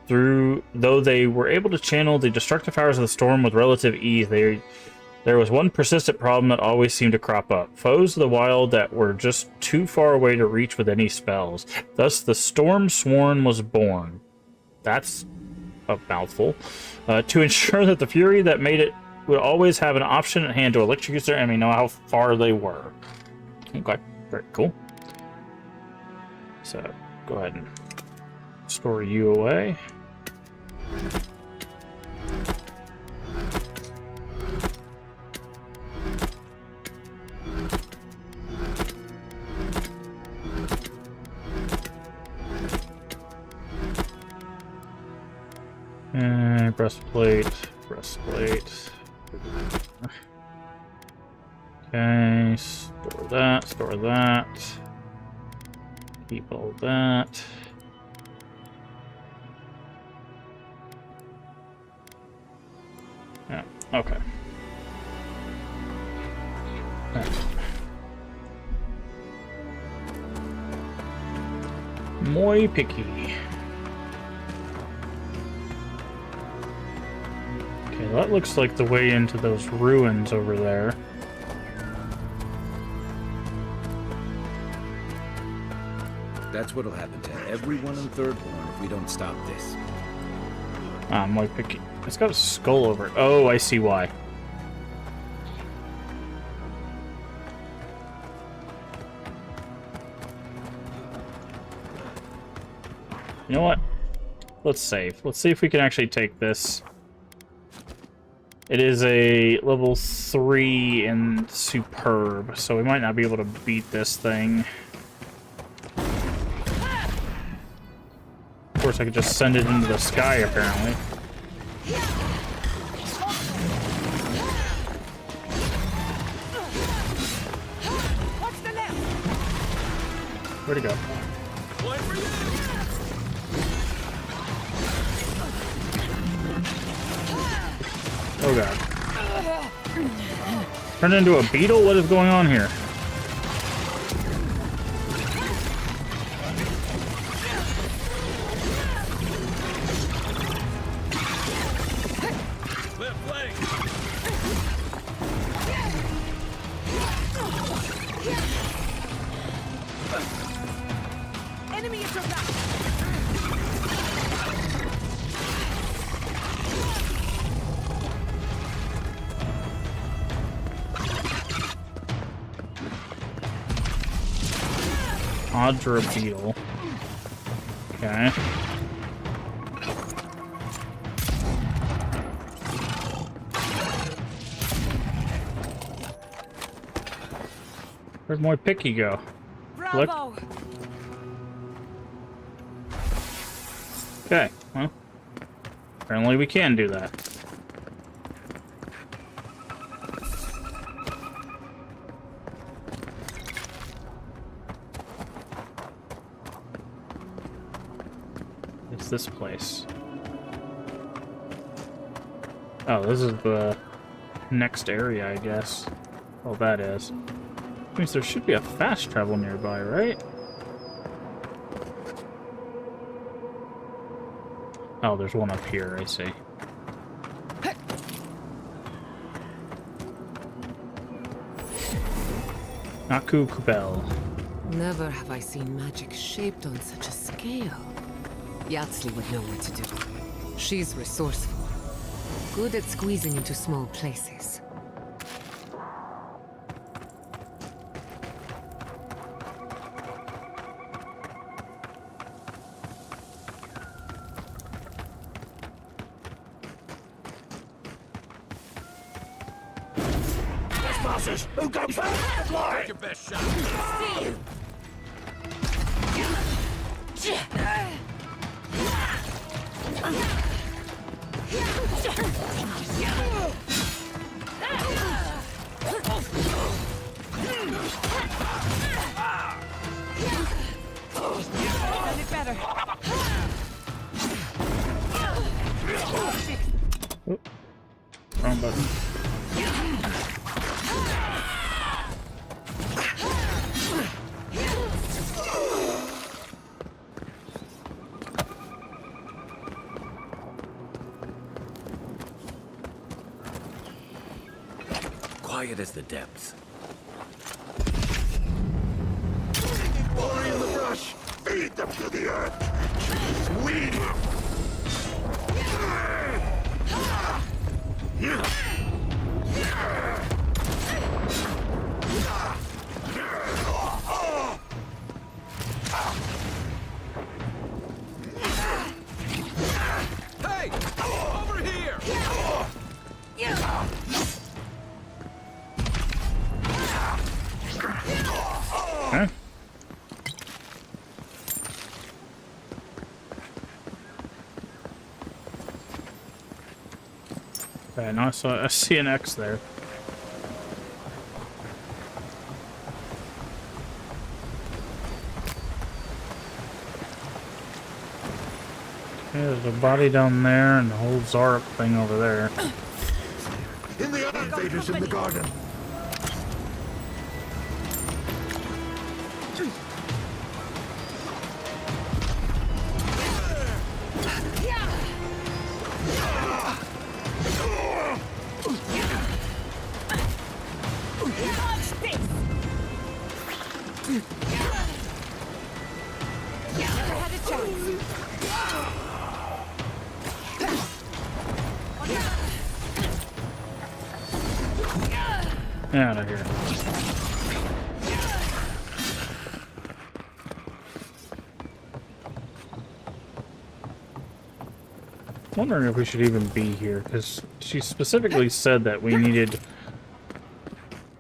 Though they were able to channel the destructive powers of the storm with relative ease, there was one persistent problem that always seemed to crop up. Foes of the wild that were just too far away to reach with any spells. Thus, the Storm Sworn was born. That's a mouthful. To ensure that the fury that made it would always have an option at hand to electrocute their enemy, know how far they were. Okay, very cool. So, go ahead and store you away. Breastplate. Okay, store that. Keep all that. Yeah, okay. Muy picky. Okay, that looks like the way into those ruins over there. That's what'll happen to everyone in Thirdborn if we don't stop this. Muy picky. It's got a skull over it. Oh, I see why. You know what? Let's save. Let's see if we can actually take this. It is a level 3 and superb, so we might not be able to beat this thing. Of course, I could just send it into the sky, apparently. Where'd it go? Oh god. Turned into a beetle? What is going on here? Enemy at your back. Audra beetle. Okay. Where'd Muy Picky go? Look. Okay, well, apparently we can do that. It's this place. Oh, this is the next area, I guess. Oh, that is. Means there should be a fast travel nearby, right? Oh, there's one up here, I see. Naku Kubel. Never have I seen magic shaped on such a scale. Yatsli would know what to do. She's resourceful. Good at squeezing into small places. Who comes first? Take your best shot. See you. Done it better. Wrong button. Quiet as the depths. Bury in the brush. Feed them to the earth. Weed them. Hey! Over here! Okay. Okay, now I see an X there. Okay, there's a body down there and the whole Zarp thing over there. In the elevators in the garden. Out of here. Wondering if we should even be here, because she specifically said that we needed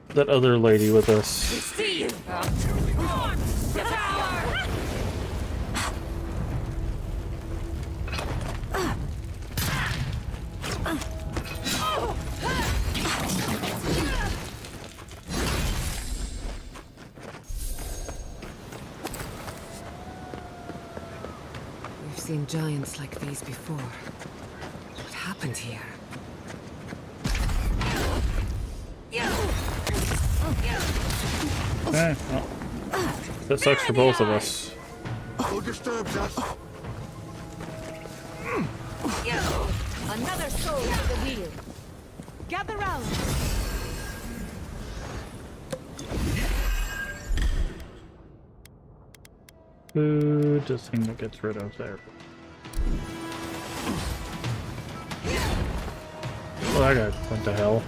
that other lady with us. See you. We've seen giants like these before. What happened here? Okay, well, that sucks for both of us. Who disturbs us? Another soul to the wheel. Gather round. Who does thing that gets rid of there? Well, that guy went to hell.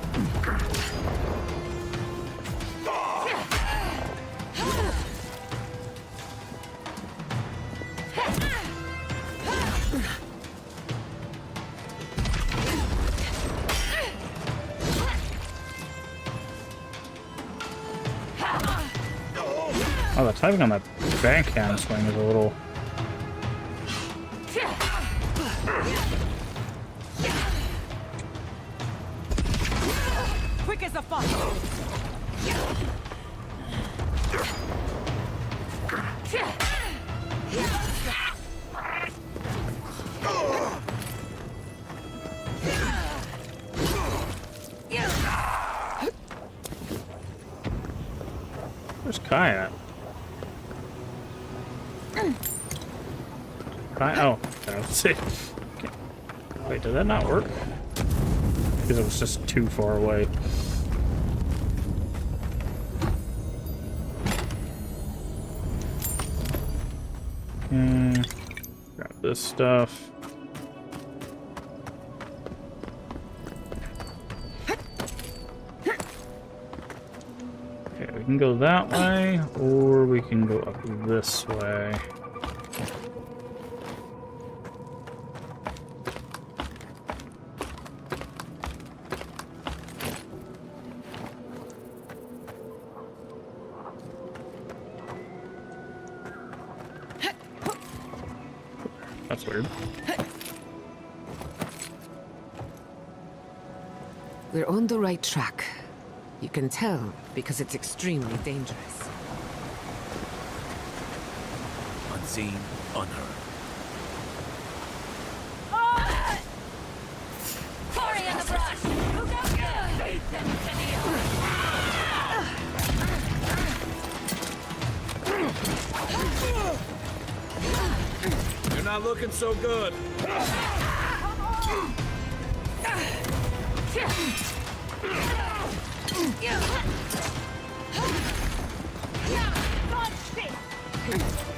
Oh, the timing on that backhand swing is a little... Quick as a fox. Where's Kai at? Kai? Oh, okay, let's see. Okay. Wait, did that not work? Because it was just too far away. Grab this stuff. Okay, we can go that way, or we can go up this way. That's weird. We're on the right track. You can tell because it's extremely dangerous. Unseen, unheard. Cory in the brush! Who goes there? Lead them to the You're not looking so good.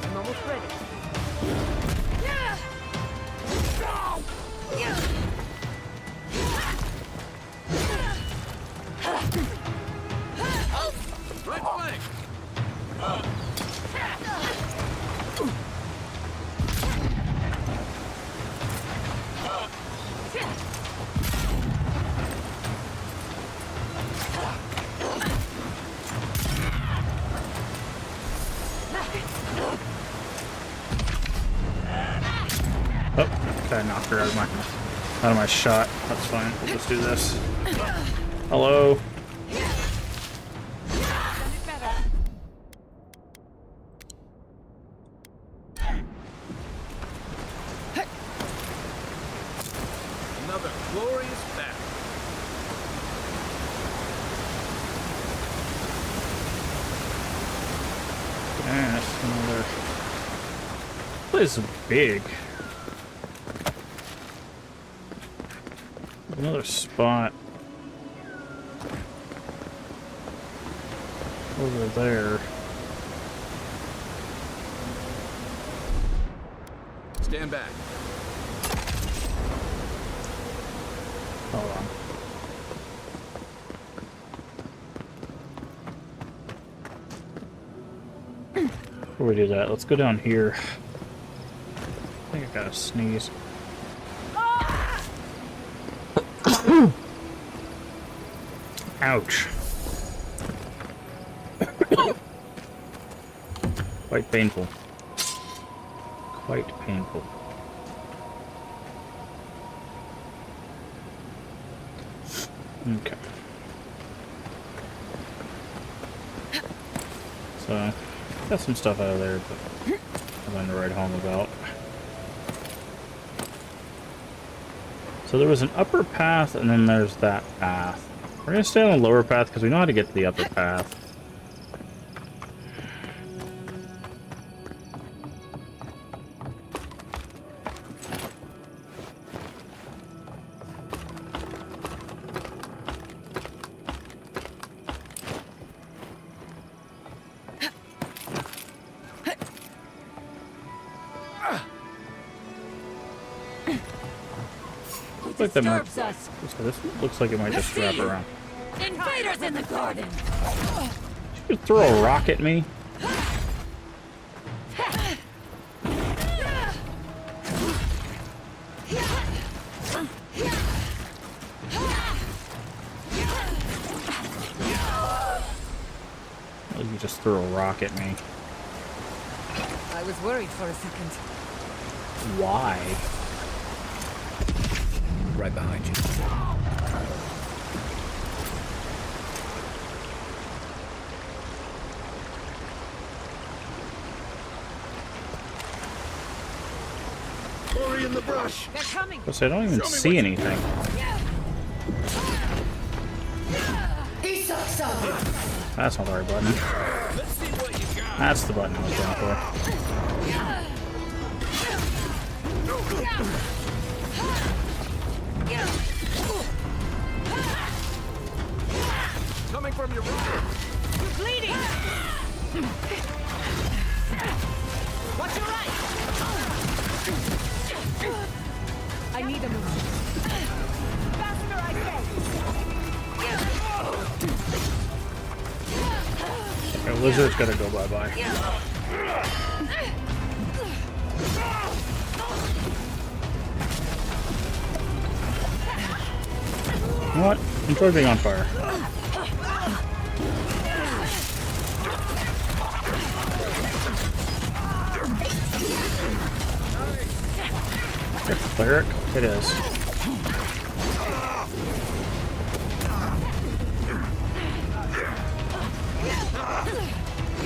I'm almost ready. Right flank. Oh, okay, knocked her out of my shot. That's fine. We'll just do this. Hello. Another glorious battle. Yeah, that's another. This is big. Another spot over there. Stand back. Hold on. Before we do that, let's go down here. I think I gotta sneeze. Ouch. Quite painful. Quite painful. Okay. So, got some stuff out of there, but nothing to write home about. So there was an upper path, and then there's that path. We're gonna stay on the lower path because we know how to get to the upper path. Looks like that might, us. this looks like it might just wrap around. Invaders in the garden. You could throw a rock at me. Well, you just threw a rock at me. I was worried for a second. Why? Right behind you. Cory in the brush. They're coming. I don't even see anything. He sucks up. That's not the right button. That's the button I was going for. Coming from your right. You're bleeding. Watch your right! I need a move. Faster, I say! Okay, lizard's gotta go bye-bye. You know what? Enjoy being on fire. Cleric, it is.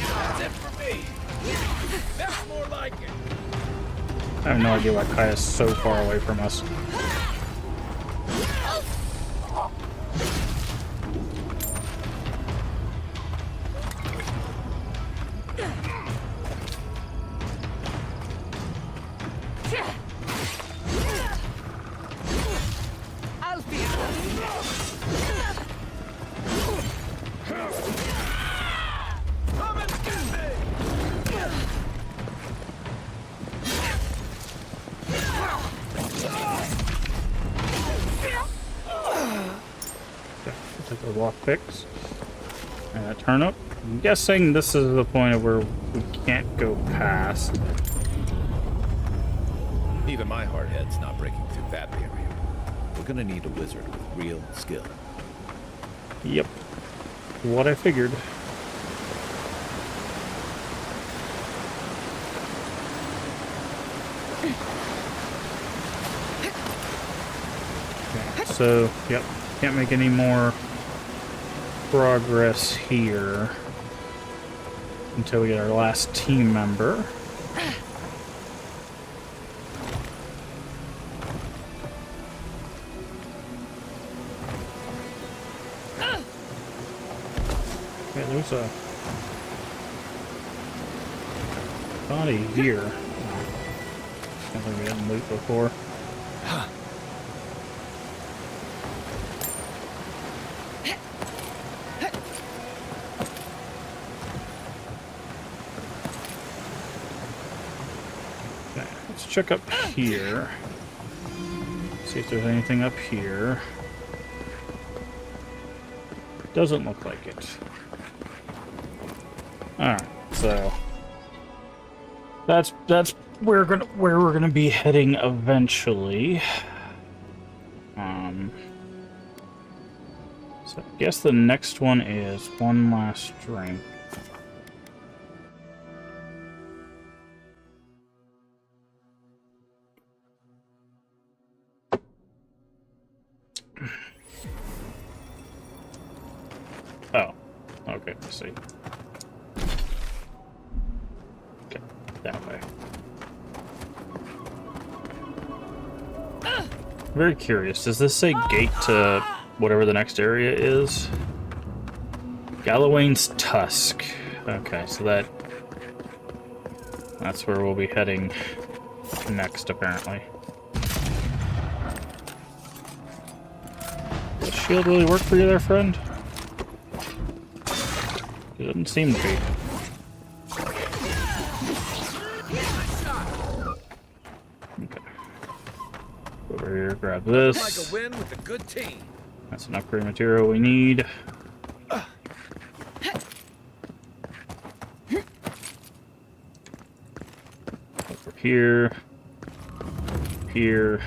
That's it for me. That's more like it. I have no idea why Kai is so far away from us. Picks and a turnip. I'm guessing this is the point of where we can't go past. Even my hardhead's not breaking through that barrier. We're gonna need a wizard with real skill. Yep. What I figured. Okay, so, yep. Can't make any more progress here until we get our last team member. Okay, there's a body here. Something we didn't loot before. Check up here. See if there's anything up here. Doesn't look like it. Alright, so that's where we're gonna be heading eventually. So I guess the next one is one last drink. Oh, okay, I see. Okay, that way. Very curious. Does this say gate to whatever the next area is? Gallowayne's Tusk. Okay, so that's where we'll be heading next, apparently. Does the shield really work for you there, friend? It doesn't seem to be. Okay. Over here, grab this. Like a win with a good team. That's an upgrade material we need. Over here. Here.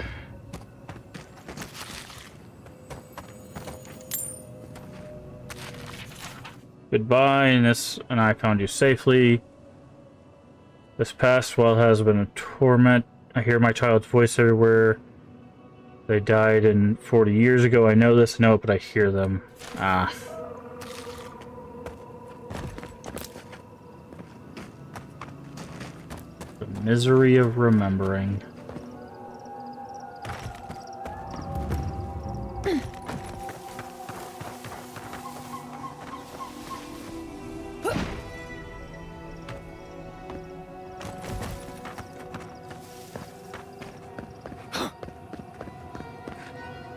Goodbye, and I found you safely. This past while has been a torment. I hear my child's voice everywhere. They died 40 years ago. I know this, but I hear them. Ah. The misery of remembering.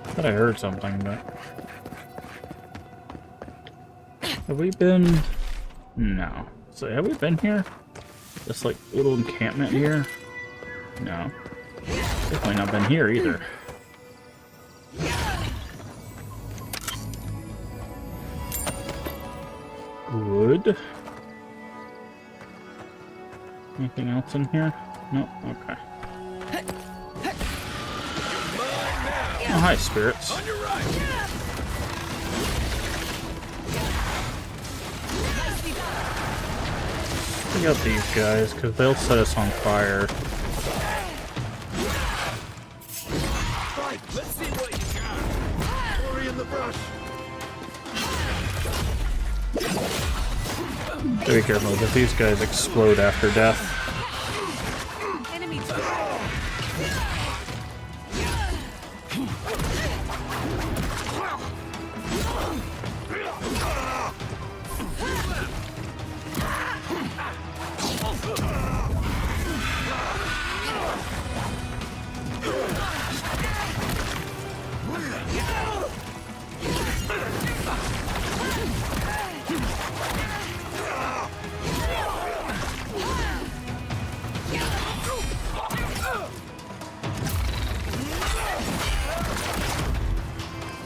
I thought I heard something, but... Have we been... No. So, have we been here? This like little encampment here? No. Definitely not been here either. Good. Anything else in here? No? Okay. Oh, hi, spirits. On your right. Take out these guys, because they'll set us on fire. Right, let's see what you got. Worry in the brush. Be careful, because these guys explode after death. Enemy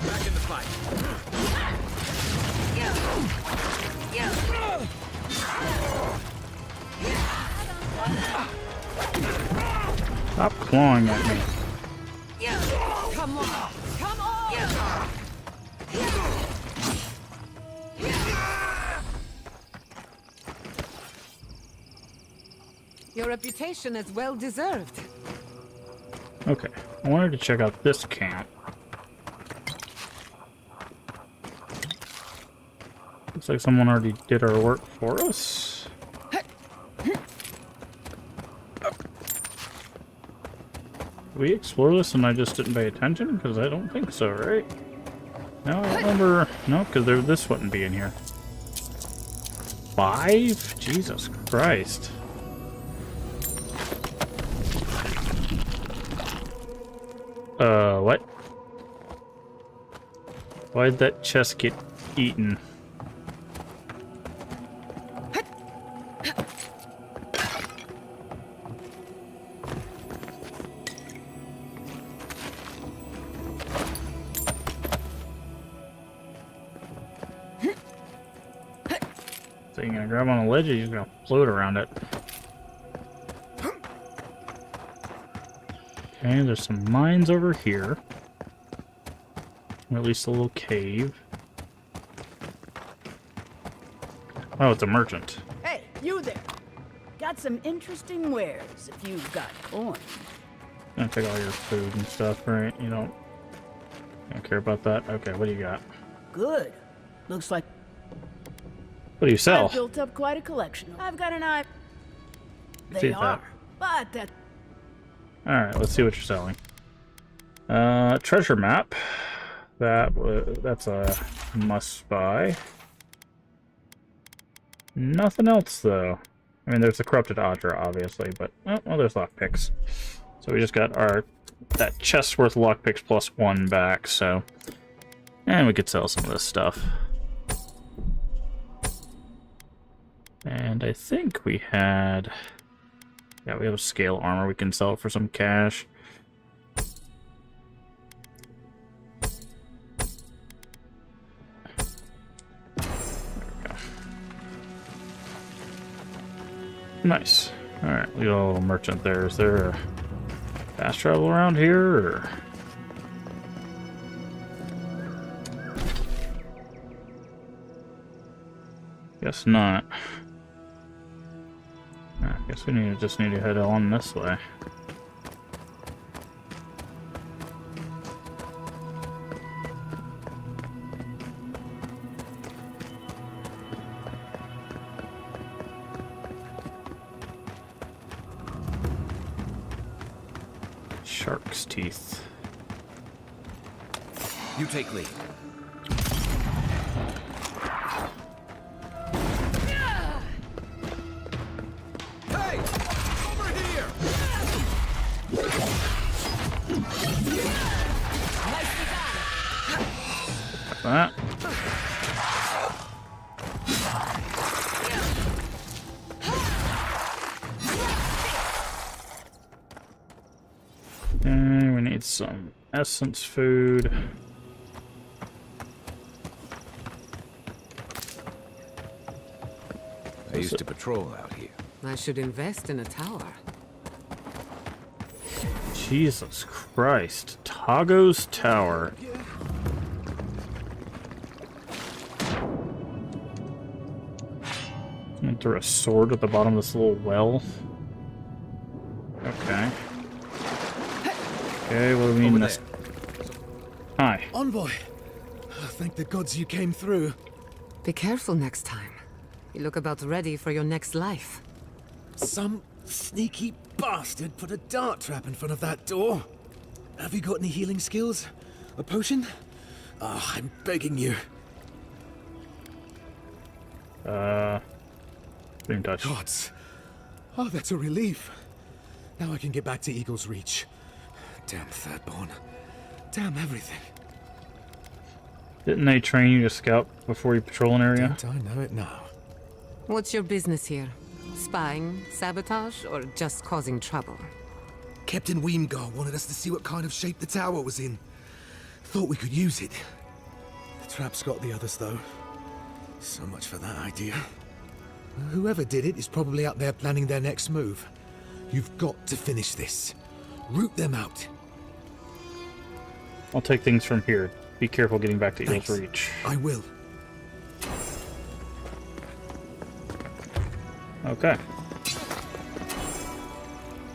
Back in the fight. Stop clawing at me. Come on! Come on! Your reputation is well deserved. Okay, I wanted to check out this camp. Looks like someone already did our work for us. Did we explore this and I just didn't pay attention? Because I don't think so, right? No, I don't remember. No, because this wouldn't be in here. 5? Jesus Christ. What? Why'd that chest get eaten? So you're gonna grab on a ledge or you're gonna float around it? Okay, there's some mines over here. Or at least a little cave. Oh, it's a merchant. Hey, you there. Got some interesting wares if you've got coin. Gonna take all your food and stuff, right? You don't care about that? Okay, what do you got? Good. Looks like What do you sell? I've built up quite a collection. I've got an eye. See They that. are, but that. Alright, let's see what you're selling. Treasure map. That's a must buy. Nothing else though. I mean, there's the corrupted Audra, obviously, but well, there's lockpicks. So we just got that chest worth lockpicks plus 1 back. So, and we could sell some of this stuff. And I think we had, yeah, we have a scale armor. We can sell it for some cash. Nice. Alright, we got a little merchant there. Is there a fast travel around here, or? Guess not. I guess we just need to head on this way. Shark's teeth. You take lead. Hey! Over here! That. need some essence food. I used to patrol out here. I should invest in a tower. Jesus Christ. Tago's Tower. I'm gonna throw a sword at the bottom of this little well. Okay. Okay, what do we need in this? Hi. Envoy! Thank the gods you came through. Be careful next time. You look about ready for your next life. Some sneaky bastard put a dart trap in front of that door. Have you got any healing skills? A potion? Ah, I'm begging you. Being touched. Gods. Oh, that's a relief. Now I can get back to Eagle's Reach. Damn Thirdborn. Damn everything. Didn't they train you to scout before you patrol an area? Don't I know it now? What's your business here? Spying, sabotage, or just causing trouble? Captain Weemgar wanted us to see what kind of shape the tower was in. Thought we could use it. The trap's got the others, though. So much for that idea. Whoever did it is probably out there planning their next move. You've got to finish this. Root them out. I'll take things from here. Be careful getting back to Eagle's Reach. I will. Okay.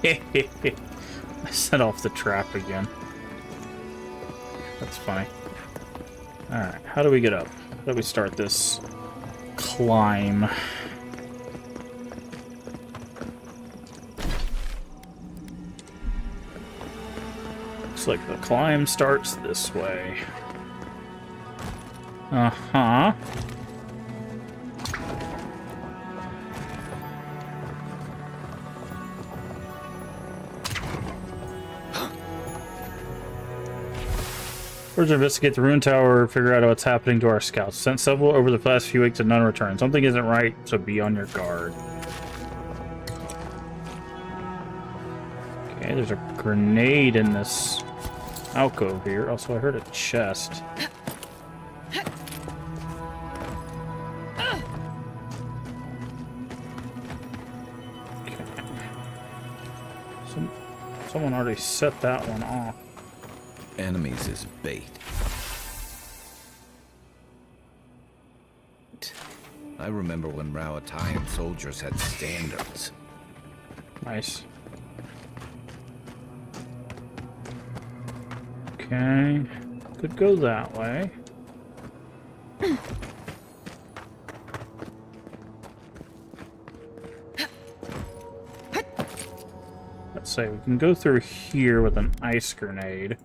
I set off the trap again. That's funny. Alright, how do we get up? How do we start this climb? Looks like the climb starts this way. Uh-huh. We're to investigate the ruined tower, figure out what's happening to our scouts. Sent several over the past few weeks and none returned. Something isn't right, so be on your guard. Okay, there's a grenade in this alcove here. Also, I heard a chest. Okay. Someone already set that one off. Enemies is bait. I remember when Rauatayan soldiers had standards. Nice. Okay. Could go that way. Let's say we can go through here with an ice grenade.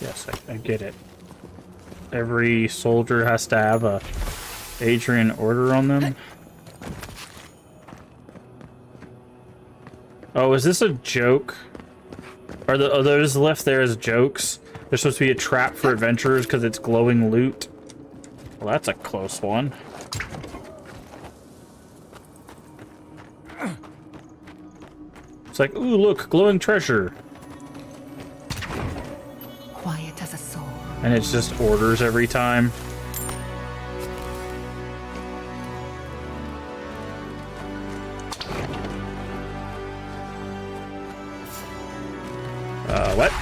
Yes, I get it. Every soldier has to have a Adrian order on them. Oh, is this a joke? Are those left there as jokes? They're supposed to be a trap for adventurers because it's glowing loot. Well, that's a close one. It's like, ooh, look, glowing treasure. Quiet as a soul. And it's just orders every time. What?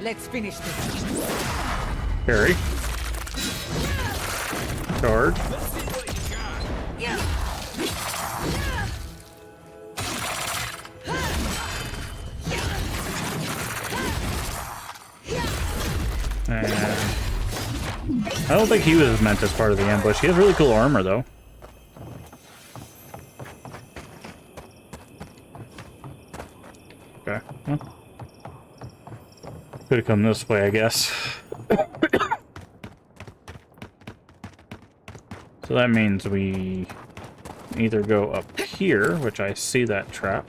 Let's finish this. Carry. Charge. And I don't think he was meant as part of the ambush. He has really cool armor, though. Okay. Well, could have come this way, I guess. So that means we either go up here, which I see that trap,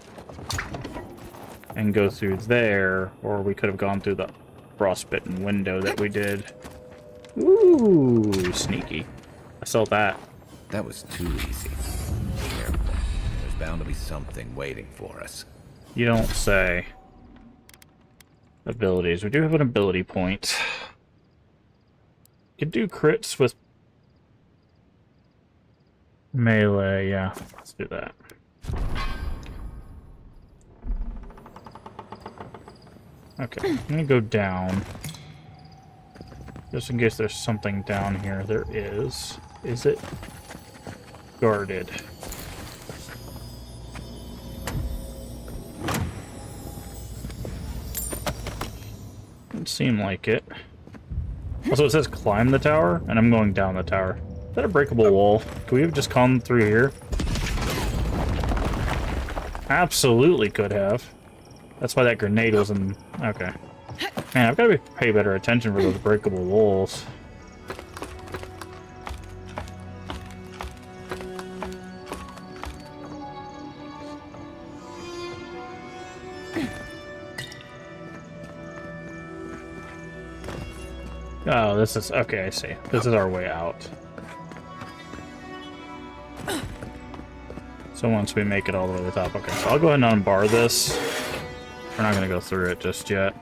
and go through there, or we could have gone through the frostbitten window that we did. Ooh, sneaky. I saw that. That was too easy. Careful. There's bound to be something waiting for us. You don't say. Abilities. We do have an ability point. You can do crits with melee, yeah. Let's do that. Okay, I'm gonna go down. Just in case there's something down here. There is. Is it guarded? Doesn't seem like it. Also, it says climb the tower, and I'm going down the tower. Is that a breakable wall? Could we have just gone through here? Absolutely could have. That's why that grenade was in... Okay. Man, I've got to pay better attention for those breakable walls. Oh, this is... Okay, I see. This is our way out. So once we make it all the way to the top... Okay, so I'll go ahead and unbar this. We're not going to go through it just yet.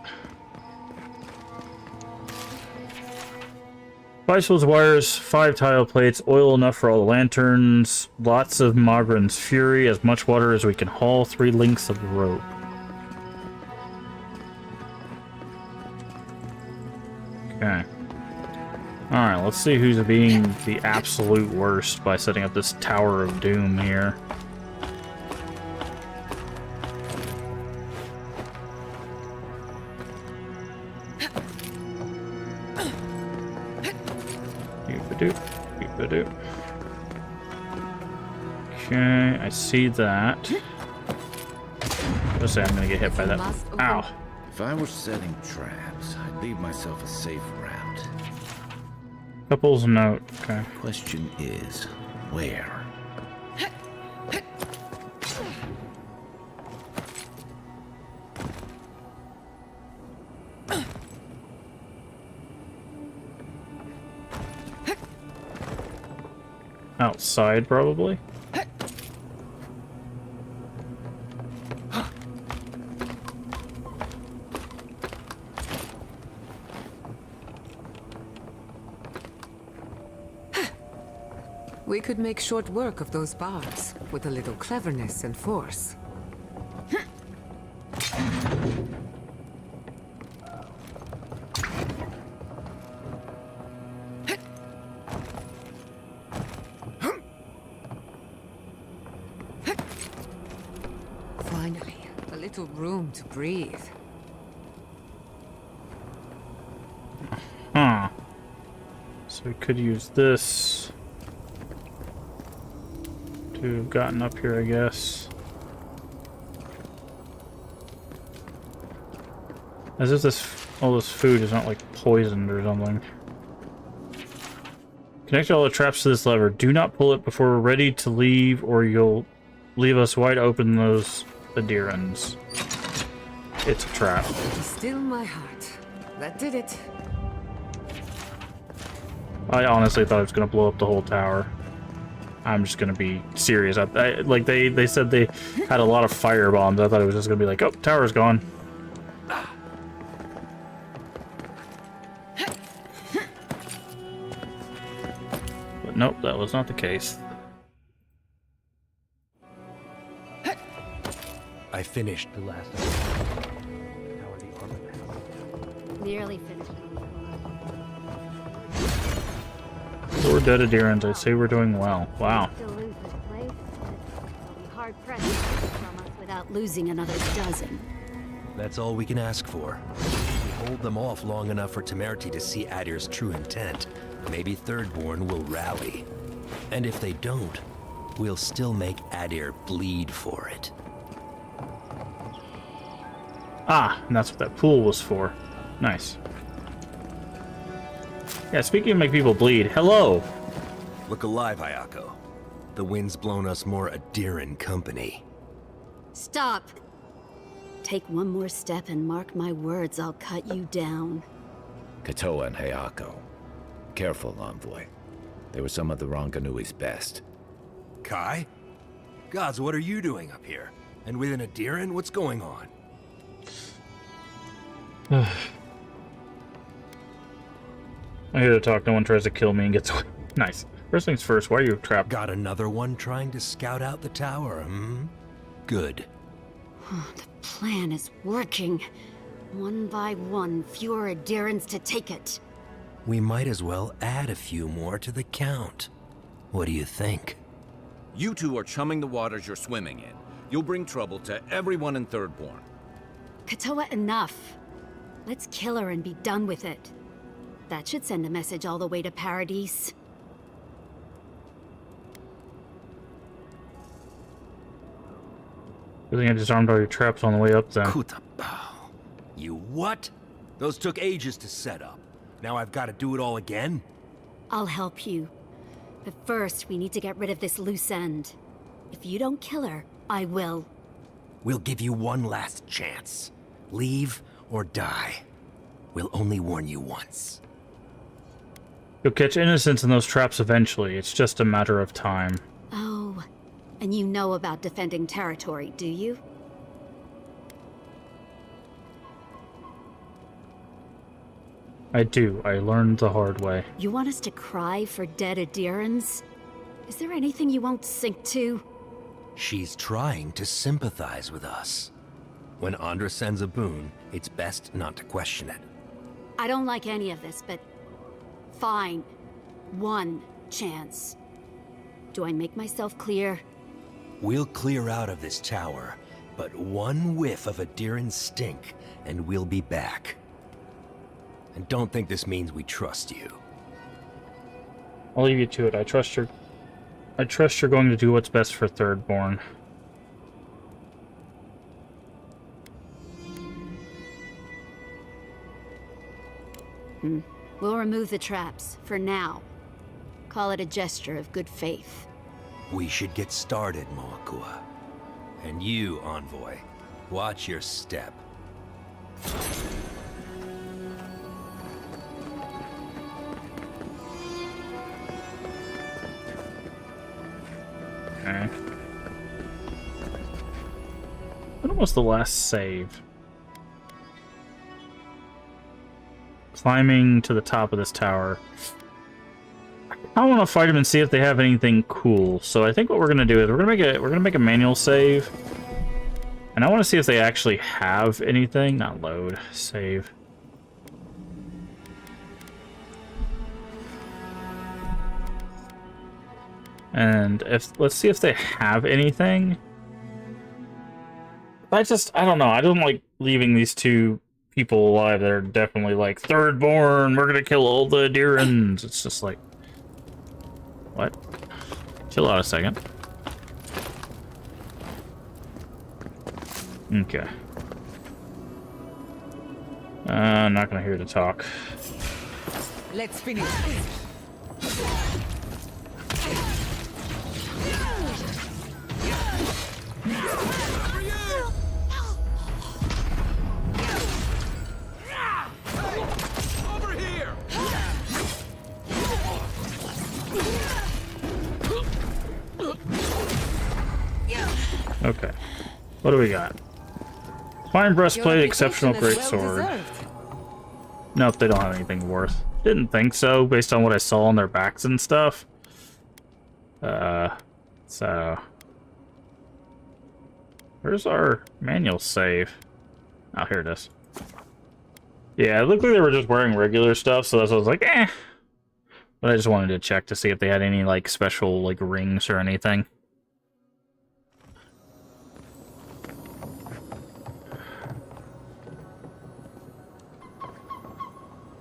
Bicycles, wires, 5 tile plates, oil enough for all the lanterns, lots of Mogren's Fury, as much water as we can haul, 3 lengths of rope. Okay. Alright, let's see who's being the absolute worst by setting up this Tower of Doom here. Okay, I see that. Let's say I'm gonna get hit by that. Ow. If I were setting traps, I'd leave myself a safe route. Couple's note. Okay. Question is, where? Outside, probably. We could make short work of those bars with a little cleverness and force. Finally, a little room to breathe. Huh. So we could use this to have gotten up here, I guess. As if all this food is not like poisoned or something. Connect all the traps to this lever. Do not pull it before we're ready to leave, or you'll leave us wide open those Adirans. It's a trap. Still my heart. That did it. I honestly thought it was going to blow up the whole tower. I'm just going to be serious. Like, they said they had a lot of fire bombs. I thought it was just going to be like, oh, tower's gone. But nope, that was not the case. I finished the last of Nearly finished. We're dead Adirans. I say we're doing well. Wow. Still lose this place, but I'll be hard pressed to take it from us without losing another dozen. That's all we can ask for. If we hold them off long enough for Temerity to see Adir's true intent, maybe Thirdborn will rally. And if they don't, we'll still make Adir bleed for it. Ah, and that's what that pool was for. Nice. Yeah, speaking of make people bleed, hello! Look alive, Hayako. The wind's blown us more Adiran company. Stop! Take one more step and mark my words, I'll cut you down. Katoa and Hayako. Careful, Envoy. They were some of the Ronganui's best. Kai? Gods, what are you doing up here? And with an Adiran, what's going on? I'm here to talk. No one tries to kill me and gets away. Nice. First things first, why are you trapped? Got another one trying to scout out the tower, hmm? Good. The plan is working. One by one, fewer Adirans to take it. We might as well add a few more to the count. What do you think? You two are chumming the waters you're swimming in. You'll bring trouble to everyone in Thirdborn. Katoa, enough. Let's kill her and be done with it. That should send a message all the way to Paradise. I think I disarmed all your traps on the way up then. You what? Those took ages to set up. Now I've got to do it all again? I'll help you. But first, we need to get rid of this loose end. If you don't kill her, I will. We'll give you one last chance. Leave or die. We'll only warn you once. You'll catch innocents in those traps eventually. It's just a matter of time. Oh, and you know about defending territory, do you? I do. I learned the hard way. You want us to cry for dead Adirans? Is there anything you won't sink to? She's trying to sympathize with us. When Andra sends a boon, it's best not to question it. I don't like any of this, but... fine. One chance. Do I make myself clear? We'll clear out of this tower, but one whiff of Adiran's stink, and we'll be back. And don't think this means we trust you. I'll leave you to it. I trust you're going to do what's best for Thirdborn. We'll remove the traps, for now. Call it a gesture of good faith. We should get started, Moakua. And you, Envoy, watch your step. Okay. When was the last save? Climbing to the top of this tower. I want to fight them and see if they have anything cool. So I think what we're gonna do is we're gonna make a manual save, and I want to see if they actually have anything. Not load, save. And let's see if they have anything. I don't know. I don't like leaving these two people alive that are definitely like, Thirdborn, we're gonna kill all the Adirans. It's just like, what? Chill out a second. Okay. I'm not gonna hear the talk. Let's finish. Over here! Okay. What do we got? Fine breastplate, exceptional greatsword. Nope, they don't have anything worth. Didn't think so, based on what I saw on their backs and stuff. So... Where's our manual save? Oh, here it is. Yeah, it looked like they were just wearing regular stuff, so that's why I was like, eh. But I just wanted to check to see if they had any, like, special, like, rings or anything.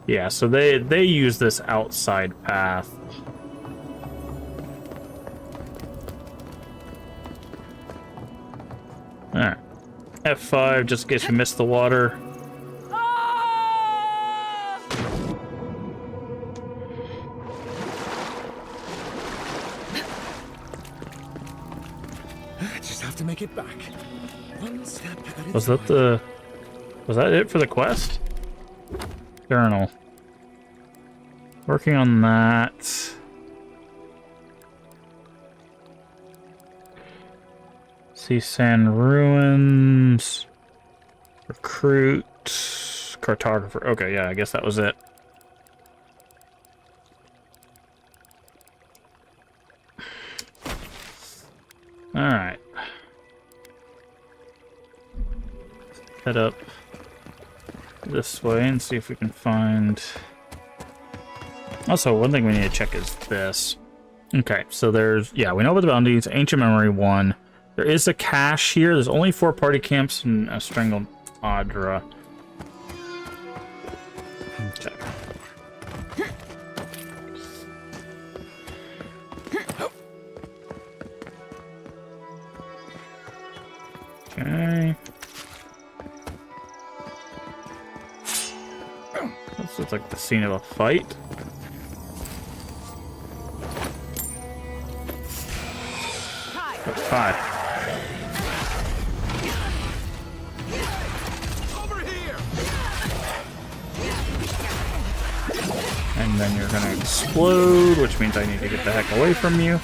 Yeah, so they use this outside path. Alright. F5 just in case you missed the water. Just have to make it back. One step at a Was that it for the quest? Journal. Working on that. See sand ruins. Recruit. Cartographer. Okay, yeah, I guess that was it. Alright. Head up this way and see if we can find... Also, one thing we need to check is this. Okay, so there's... Yeah, we know about the bounties. Ancient Memory 1. There is a cache here. There's only 4 party camps and a strangled Audra. Okay. Okay. This looks like the scene of a fight. Hi. And then you're gonna explode, which means I need to get the heck away from you.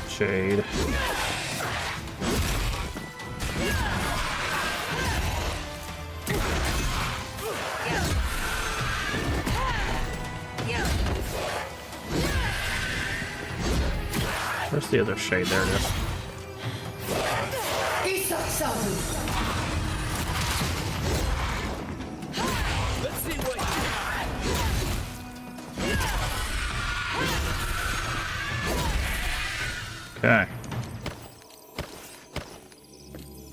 Shade. Where's the other shade? There it is. Okay.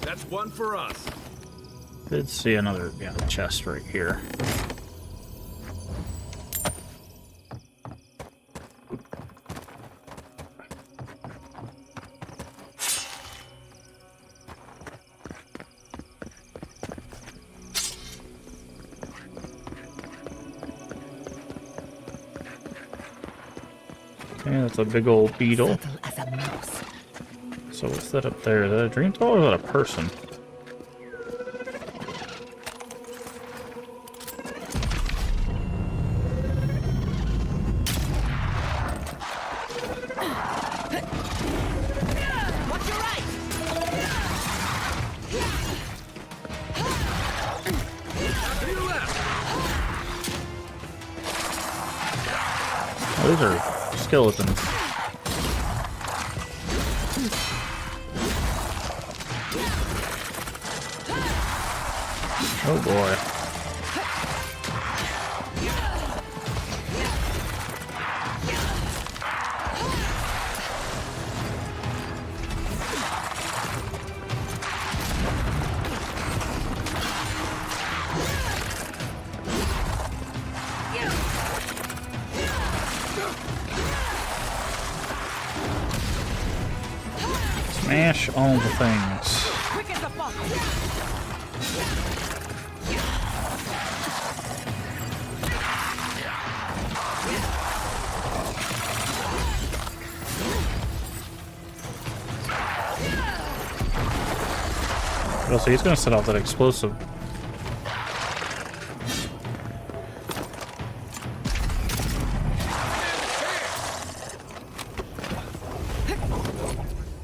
That's one for us. Did see another chest right here. Okay, that's a big old beetle. So what's that up there? Is that a dream doll or is that a person? Oh, these are skeletons. Oh boy. Smash all the things. Oh, so he's gonna set off that explosive.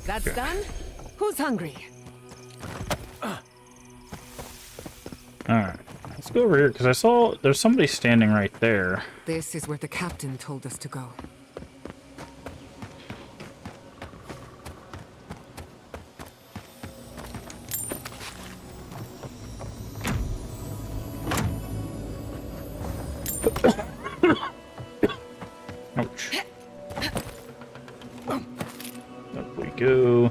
That's done? Who's hungry? Alright, let's go over here, because I saw there's somebody standing right there. This is where the captain told us to go. Ouch. Up we go.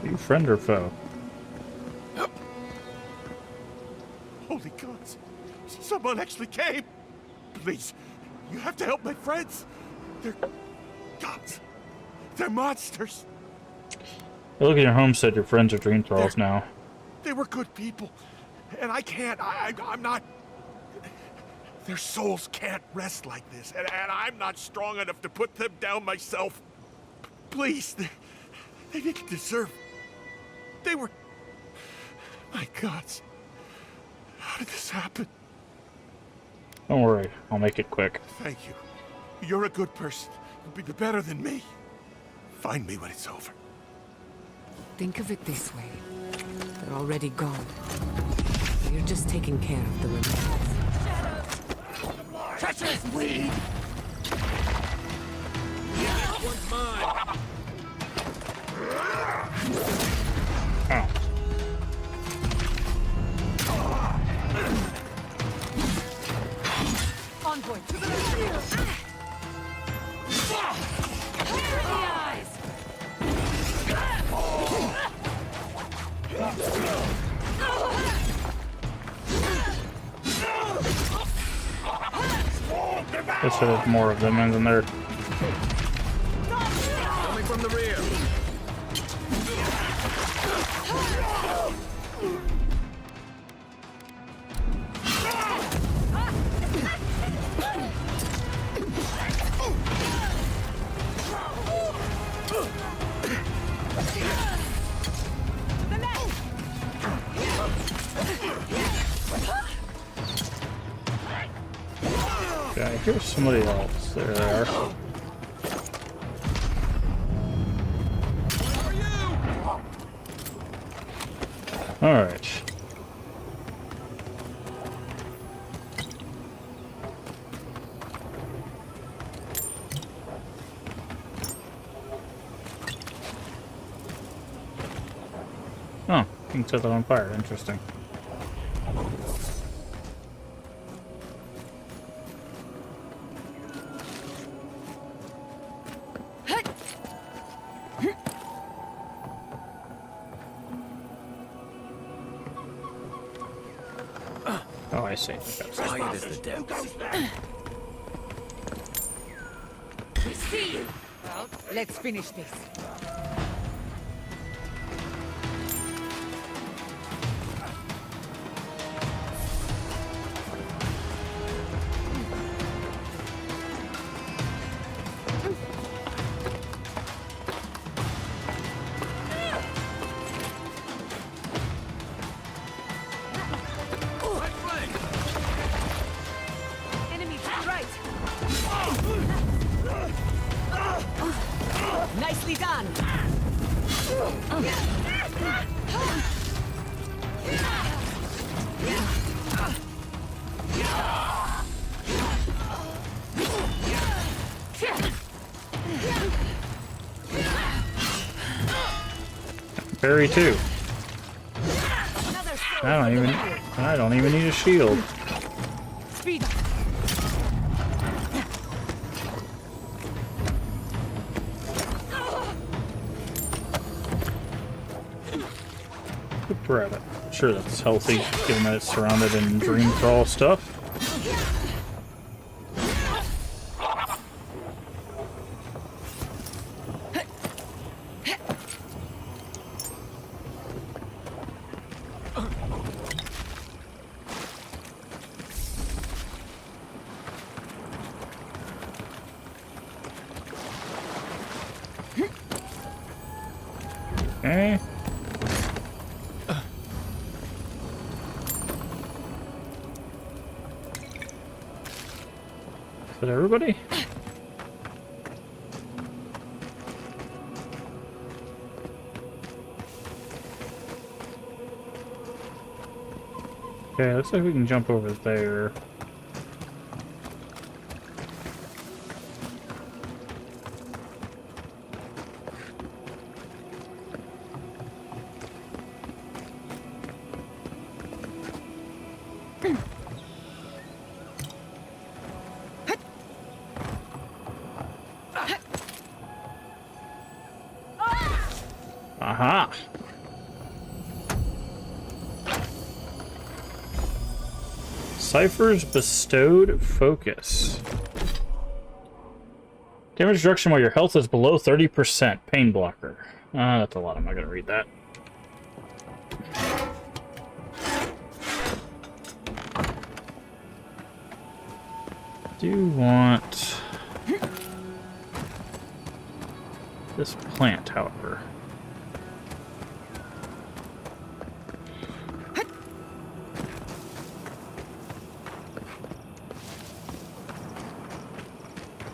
Are you friend or foe? Holy gods! Someone actually came! Please, you have to help my friends! They're gods! They're monsters! Look at your homestead, your friends are dream thralls now. They were good people, and I can't. I'm not. Their souls can't rest like this, and I'm not strong enough to put them down myself. Please, they didn't deserve... They were... My gods. How did this happen? Don't worry, I'll make it quick. Thank you. You're a good person. You'll be better than me. Find me when it's over. Think of it this way. They're already gone. You're just taking care of the remains. Treacherous weed! That one's mine! Oh. Envoy to the field! The eyes! Guess there's more of them in there. Coming from the rear. Okay, here's somebody else. There they are. Alright. Oh, you can set that on fire. Interesting. Oh, I see. Quiet as the depths. We see you! Well, let's finish this. Enemy to the right! Nicely done! Barry too. I don't even need a shield. Speed up! Good rabbit. Sure, that's healthy, given that it's surrounded in dream crawl stuff. Okay. Is that everybody? Okay, looks like we can jump over there. Aha! Cypher's bestowed focus. Damage reduction while your health is below 30%. Pain blocker. That's a lot. I'm not gonna read that. do want this plant, however.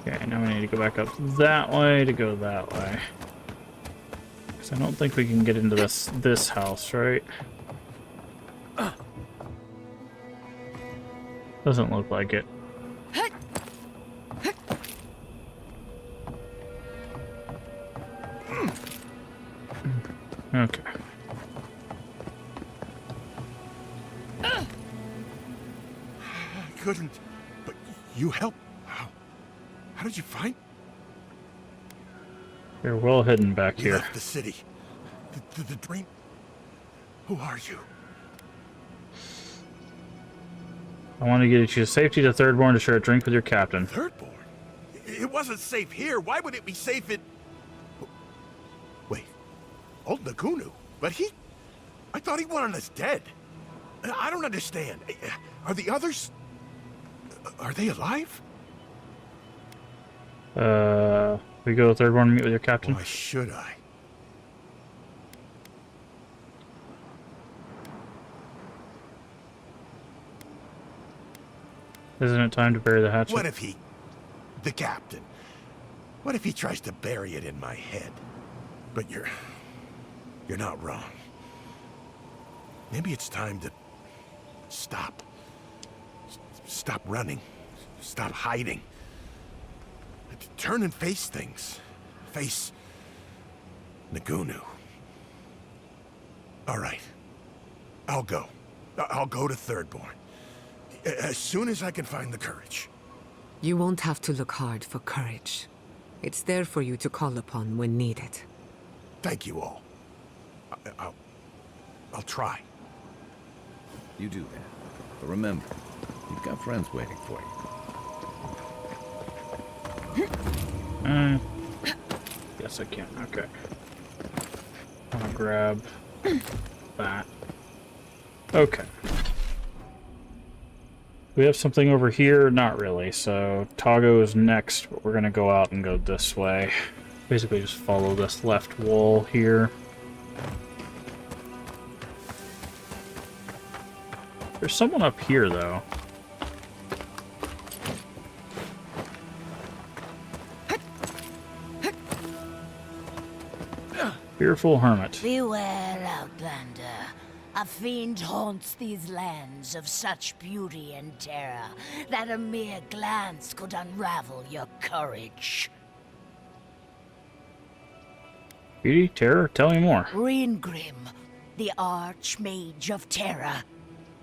Okay, now we need to go back up that way to go that way. Because I don't think we can get into this house, right? Doesn't look like it. Okay. I couldn't, but you helped. How did you find? You're well hidden back You here. left the city. The dream. Who are you? I want to get you to safety to Thirdborn to share a drink with your captain. Thirdborn? It wasn't safe here. Why would it be safe in... Wait. Old Nagunu? But I thought he wanted us dead. I don't understand. Are the others... Are they alive? We go to Thirdborn and meet with your captain. Why should I? Isn't it time to bury the hatchet? What if the captain, what if he tries to bury it in my head? But you're not wrong. Maybe it's time to stop. Stop running. Stop hiding. Turn and face things. Face Nagunu. All right. I'll go. I'll go to Thirdborn. As soon as I can find the courage. You won't have to look hard for courage. It's there for you to call upon when needed. Thank you all. I'll try. You do that. But remember, you've got friends waiting for you. Yes, I can. Okay. I'll grab that. Okay. We have something over here? Not really. So Tago is next, but we're gonna go out and go this way. Basically just follow this left wall here. There's someone up here though. Fearful hermit. Beware, Outlander. A fiend haunts these lands of such beauty and terror that a mere glance could unravel your courage. Beauty, terror, tell me more. Reengrim, the Archmage of Terror.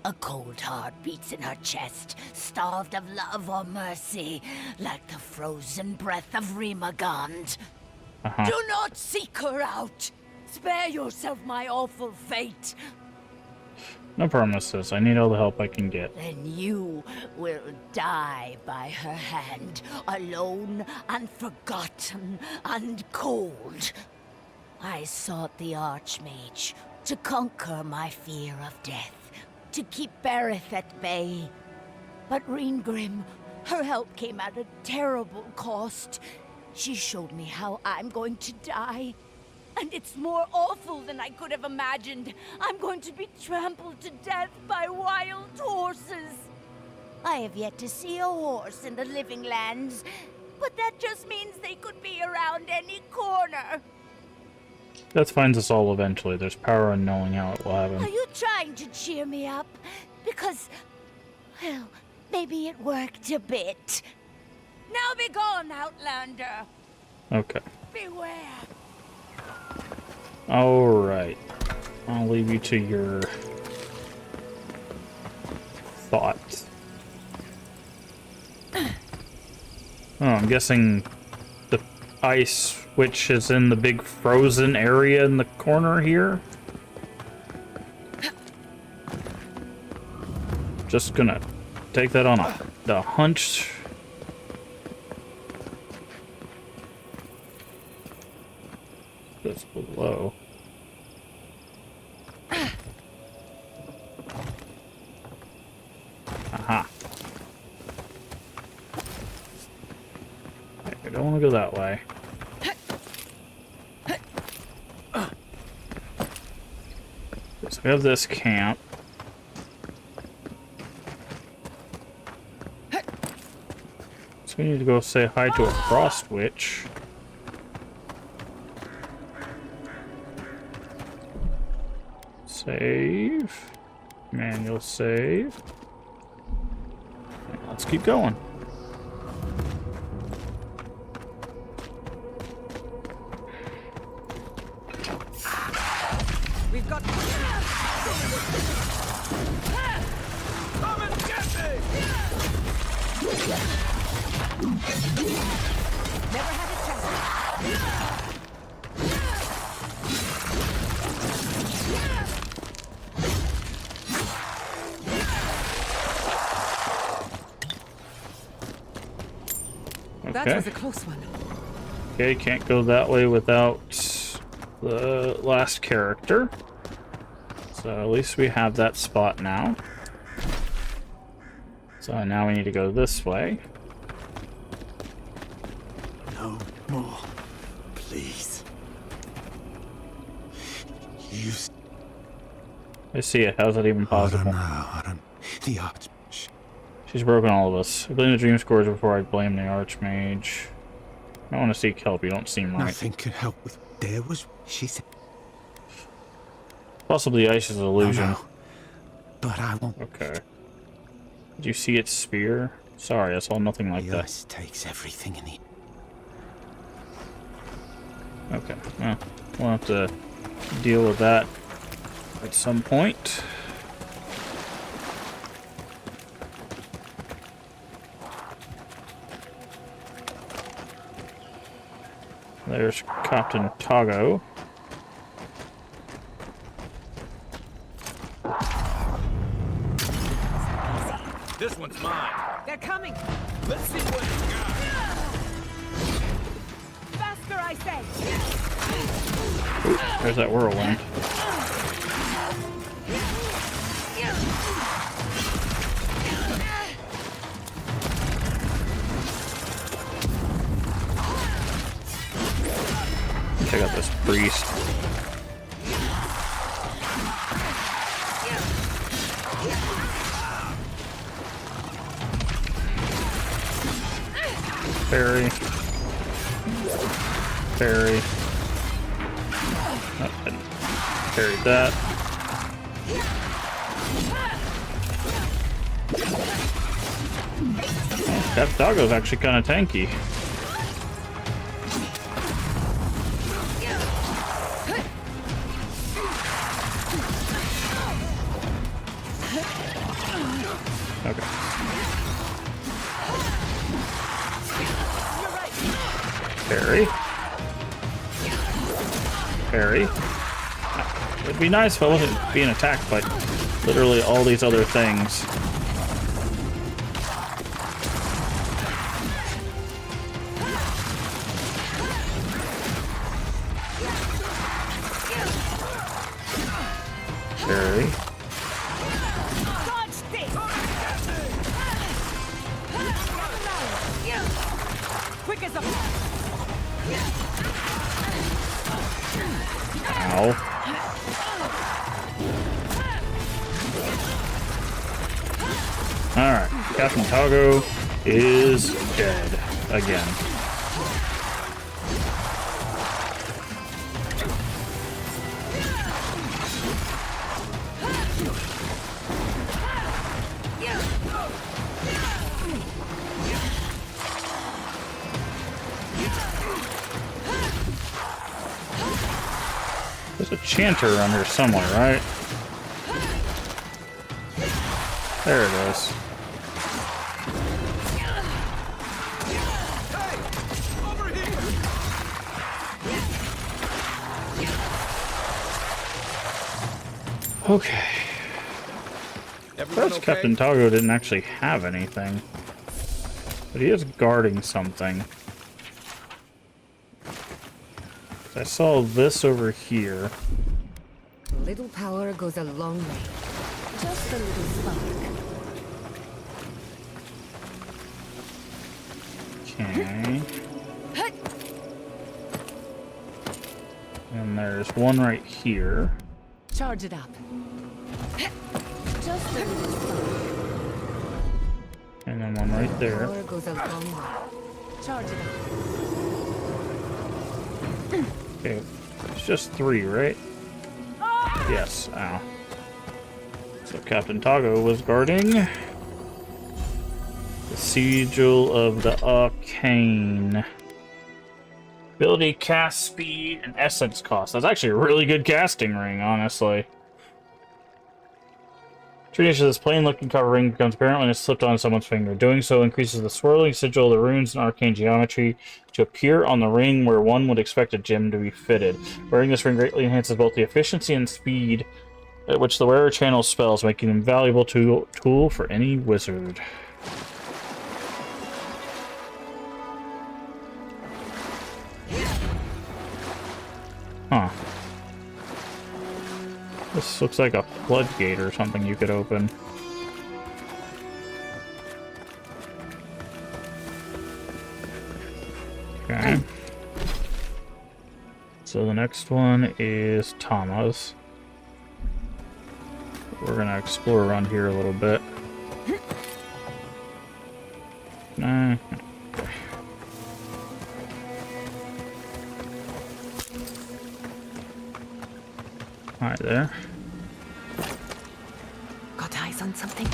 A cold heart beats in her chest, starved of love or mercy, like the frozen breath of Rimagond. Do not seek her out! Spare yourself my awful fate! No promises. I need all the help I can get. Then you will die by her hand, alone and forgotten and cold. I sought the Archmage to conquer my fear of death, to keep Berith at bay. But Reengrim, her help came at a terrible cost. She showed me how I'm going to die. And it's more awful than I could have imagined. I'm going to be trampled to death by wild horses. I have yet to see a horse in the living lands, but that just means they could be around any corner. That finds us all eventually. There's power in knowing how it will happen. Are you trying to cheer me up? Because, well, maybe it worked a bit. Now be gone, Outlander. Okay. Beware. Alright. I'll leave you to your thoughts. Oh, I'm guessing the ice witch is in the big frozen area in the corner here. Just gonna take that on the hunch. That's below. Aha. go that way. So we have this camp. So we need to go say hi to a frost witch. Save. Manual save. Let's keep going. We've got. Come and get me! Never had a chance. That Okay. was a close one. Okay, can't go that way without the last character. So at least we have that spot now. So now we need to go this way. No more. Please. You... I see it. How's that even possible? I don't... The arch... She's broken all of us. I blame the dream scores before I blame the archmage. I want to seek help. You don't seem right. Nothing could help with... There was... She said... Possibly ice is an illusion. No, but I won't... Okay. Did you see its spear? Sorry, I saw nothing like that. Ice takes everything in the... Okay, well, we'll have to deal with that at some point. There's Captain Togo. This one's mine. They're coming. Let's see what it's got. Faster, I say. Ooh, there's that whirlwind. Check out this priest. Parry. Parry. Oh, parried that. Oh, that doggo's actually kind of tanky. Okay. Parry. Parry. It'd be nice if I wasn't being attacked by literally all these other things. Parry. Quick as a... Ow. Alright, Captain Togo is dead again. There's a chanter around here somewhere, right? There it is. Okay. First, Captain Togo didn't actually have anything. But he is guarding something. I saw this over here. Little power goes a long way. Just a little spark. Okay. And there's one right here. Charge it up. Just a little spark. And then one right there. Power goes a long way. Charge it up. Okay, it's just 3, right? Yes, ow. So Captain Tago was guarding the Sigil of the Arcane. Ability, cast speed, and essence cost. That's actually a really good casting ring, honestly. Tradition, this plain-looking cover ring becomes apparent when it's slipped on someone's finger. Doing so increases the swirling sigil of the runes and arcane geometry to appear on the ring where one would expect a gem to be fitted. Wearing this ring greatly enhances both the efficiency and speed at which the wearer channels spells, making them a valuable tool for any wizard. Huh. This looks like a floodgate or something you could open. Okay. So the next one is Tama's. We're gonna explore around here a little bit. Nah. Hi there. Got eyes on something?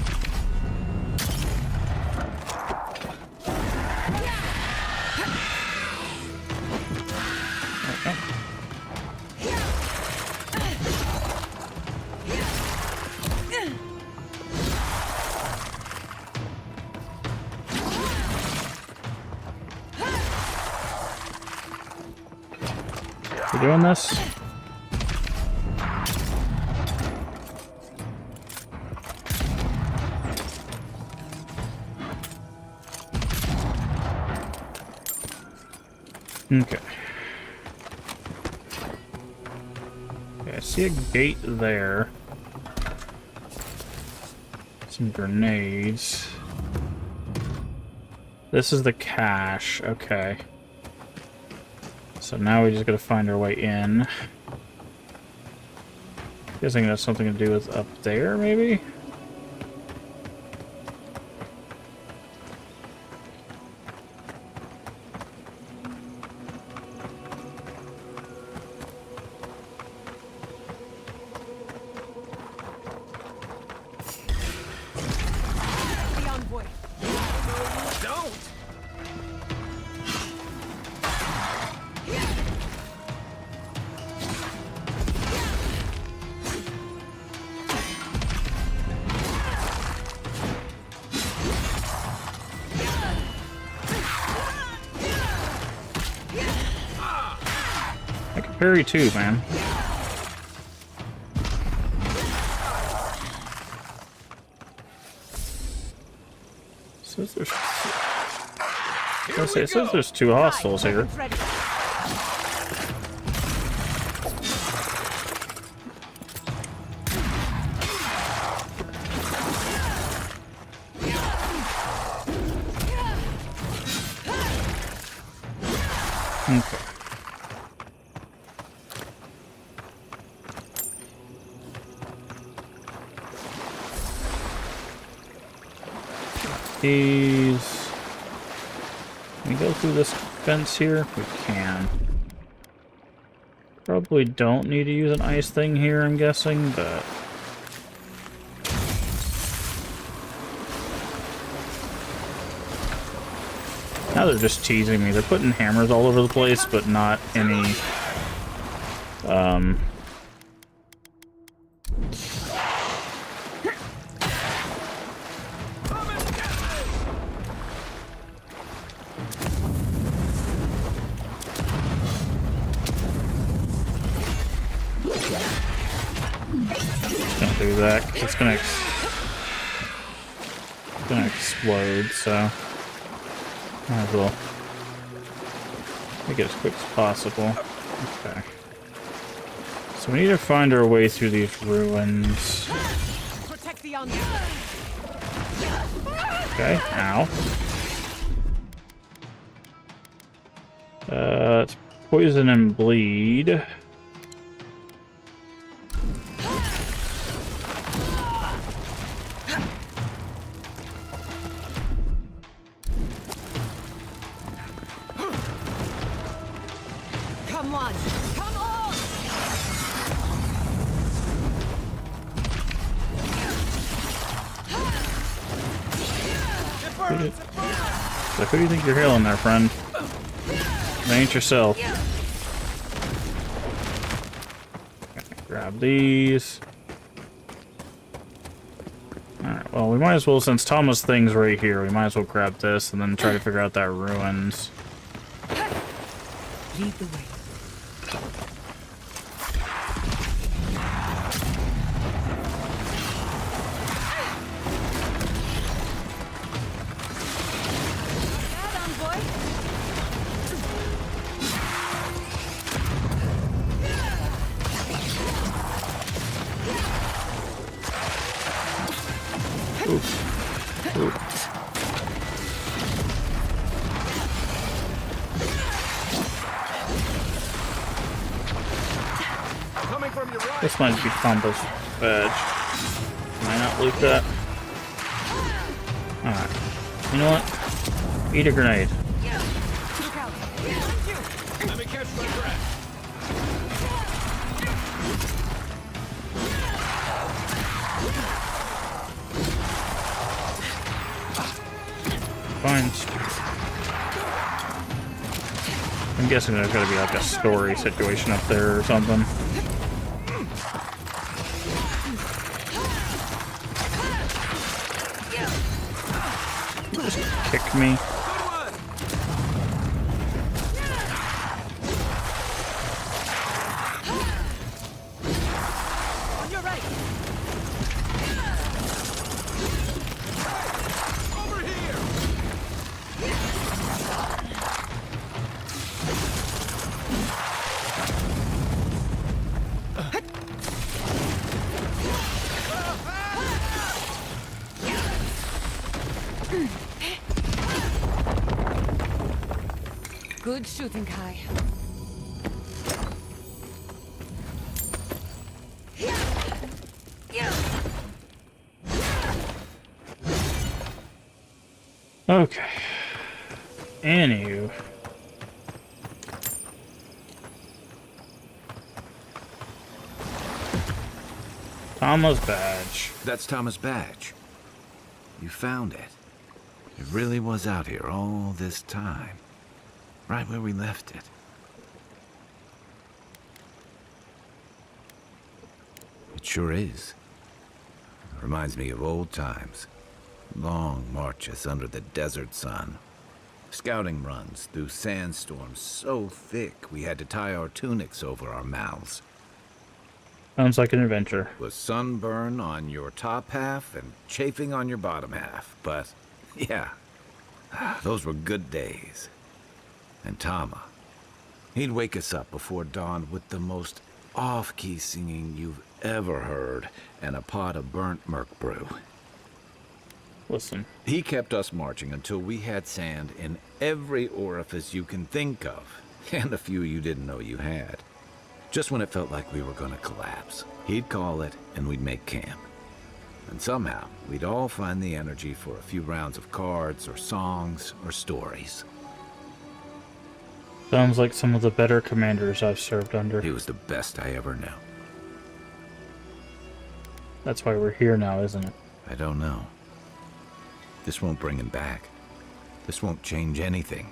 Okay. You doing this? Okay. Okay, I see a gate there. Some grenades. This is the cache. Okay. So now we just gotta find our way in. Guessing that's something to do with up there, maybe? Parry too, man. Says there's two hostiles here. Okay. These. Can we go through this fence here? We can. Probably don't need to use an ice thing here, I'm guessing, but... Now they're just teasing me. They're putting hammers all over the place, but not any... Don't do that, 'cause it's gonna explode, so might as well make it as quick as possible. Okay. So we need to find our way through these ruins. Protect the Okay, ow. It's poison and bleed. Who do you think you're healing there, friend? It ain't yourself. Grab these. Alright, well, we might as well, since Thomas' thing's right here, we might as well grab this and then try to figure out that ruins. Lead the way. This might be Combo's badge. Can I not loot that? Alright. You know what? Eat a grenade. Let me catch my breath. Fine. I'm guessing there's gotta be like a story situation up there or something. Just kick me. On your right. Over here. Good shooting, Kai. Okay. Anywho. Thomas' badge. That's Thomas' badge. You found it. It really was out here all this time. Right where we left it. It sure is. Reminds me of old times. Long marches under the desert sun. Scouting runs through sandstorms so thick we had to tie our tunics over our mouths. Sounds like an adventure. With sunburn on your top half and chafing on your bottom half. But, yeah, those were good days. And Tama, he'd wake us up before dawn with the most off-key singing you've ever heard and a pot of burnt merc brew. Listen. He kept us marching until we had sand in every orifice you can think of, and a few you didn't know you had. Just when it felt like we were gonna collapse, he'd call it and we'd make camp. And somehow, we'd all find the energy for a few rounds of cards or songs or stories. Sounds like some of the better commanders I've served under. He was the best I ever knew. That's why we're here now, isn't it? I don't know. This won't bring him back. This won't change anything.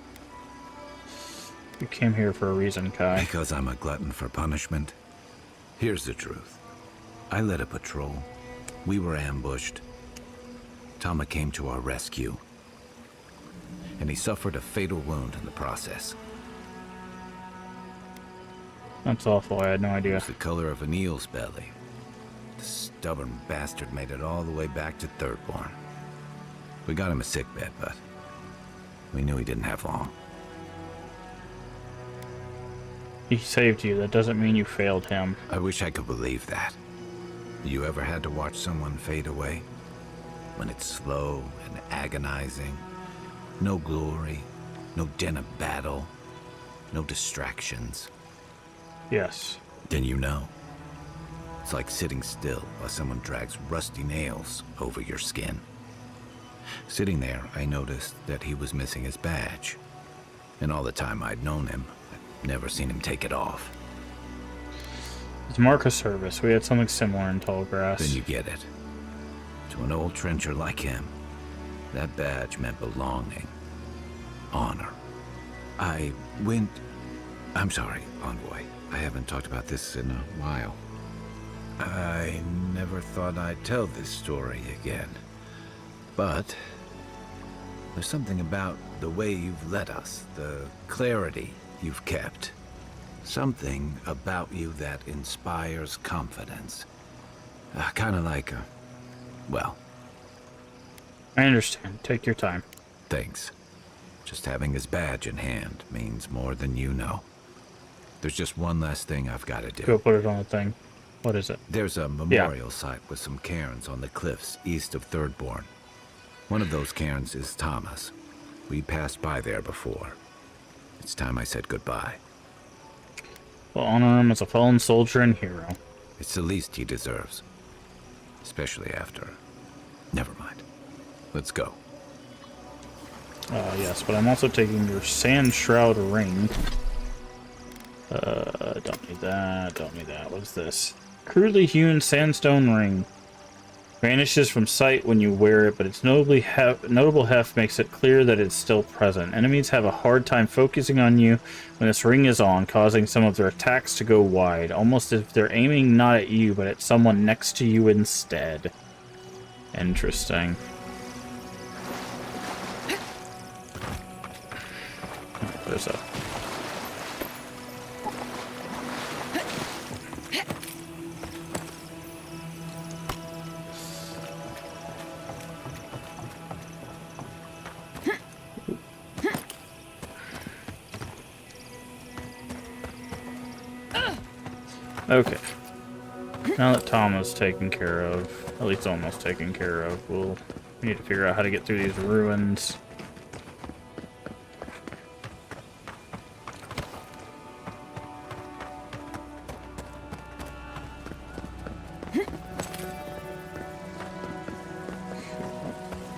You came here for a reason, Kai. Because I'm a glutton for punishment? Here's the truth. I led a patrol. We were ambushed. Tama came to our rescue. And he suffered a fatal wound in the process. That's awful, I had no idea. It was the color of an eel's belly. The stubborn bastard made it all the way back to Thirdborn. We got him a sickbed, but we knew he didn't have long. He saved you. That doesn't mean you failed him. I wish I could believe that. You ever had to watch someone fade away? When it's slow and agonizing? No glory, no din of battle, no distractions. Yes. Then you know. It's like sitting still while someone drags rusty nails over your skin. Sitting there, I noticed that he was missing his badge. And all the time I'd known him, I'd never seen him take it off. It's mark of service. We had something similar in Tallgrass. Then you get it. To an old trencher like him, That badge meant belonging. Honor. I'm sorry, Envoy. I haven't talked about this in a while. I never thought I'd tell this story again. But there's something about the way you've led us, the clarity you've kept. Something about you that inspires confidence. Kind of like well... I understand. Take your time. Thanks. Just having his badge in hand means more than you know. There's just one last thing I've got to do. Go put it on the thing. What is it? There's a memorial site with some cairns on the cliffs east of Thirdborn. One of those cairns is Thomas. We passed by there before. It's time I said goodbye. We'll honor him as a fallen soldier and hero. It's the least he deserves. Especially after... Never mind. Let's go. Yes, but I'm also taking your Sand Shroud ring. Don't need that, don't need that. What is this? Crudely hewn sandstone ring. Vanishes from sight when you wear it, but its notable heft makes it clear that it's still present. Enemies have a hard time focusing on you when this ring is on, causing some of their attacks to go wide, almost as if they're aiming not at you, but at someone next to you instead. Interesting. Oh, there's a... Okay. Now that Tom is taken care of, at least almost taken care of, we need to figure out how to get through these ruins.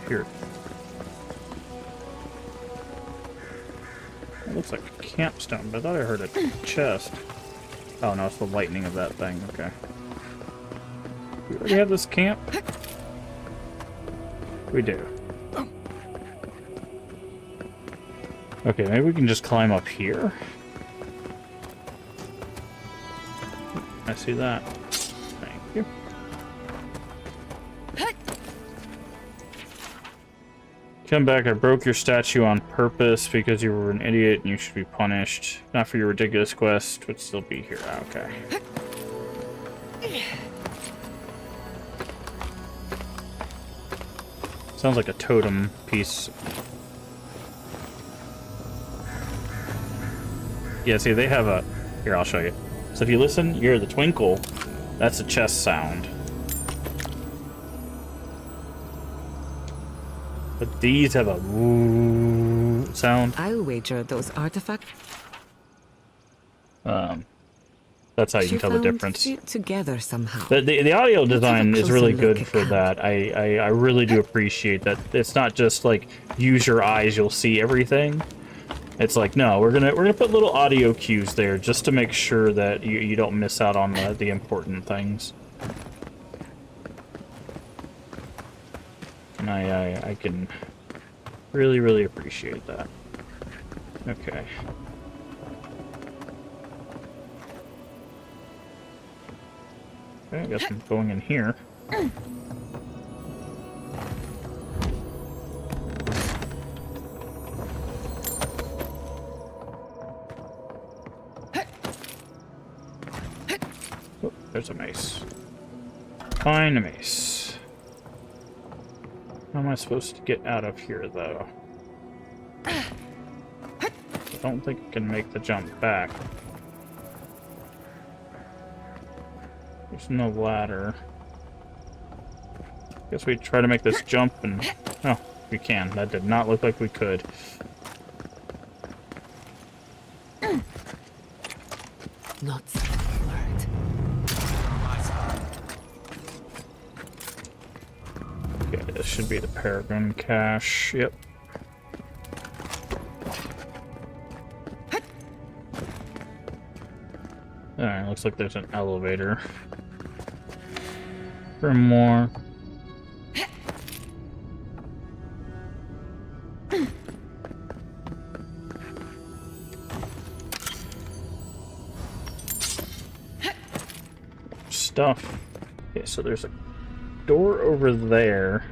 Here. It looks like a campstone, but I thought I heard a chest. Oh no, it's the lightning of that thing. Okay. We already have this camp? We do. Okay, maybe we can just climb up here? I see that. Thank you. Come back, I broke your statue on purpose because you were an idiot and you should be punished. Not for your ridiculous quest, would still be here. Okay. Sounds like a totem piece. Yeah, see, they have a... Here, I'll show you. So if you listen, you hear the twinkle. That's a chest sound. But these have a woo sound. I'll wager those artifacts. That's how you can tell the difference. Fit together somehow. The audio design is really closer look good at for that. I really do appreciate that. It's not just like use your eyes, you'll see everything. It's like, no, we're gonna put little audio cues there just to make sure that you don't miss out on the important things. And I can really appreciate that. Okay. Okay, I guess I'm going in here. Oh, there's a mace. Find a mace. How am I supposed to get out of here, though? I don't think I can make the jump back. There's no ladder. Guess we try to make this jump and... Oh, we can. That did not look like we could. Not saying a word. Okay, this should be the Paragon cache. Yep. Alright, looks like there's an elevator. For more. stuff. Okay, so there's a door over there.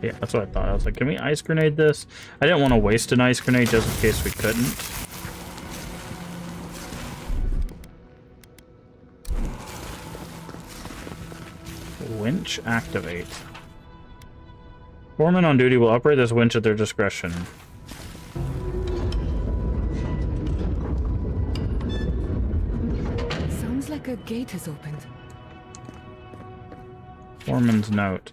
Yeah, that's what I thought. I was like, can we ice grenade this? I didn't want to waste an ice grenade just in case we couldn't. Winch activate. Foremen on duty will operate this winch at their discretion. Sounds like a gate has opened. Foreman's note.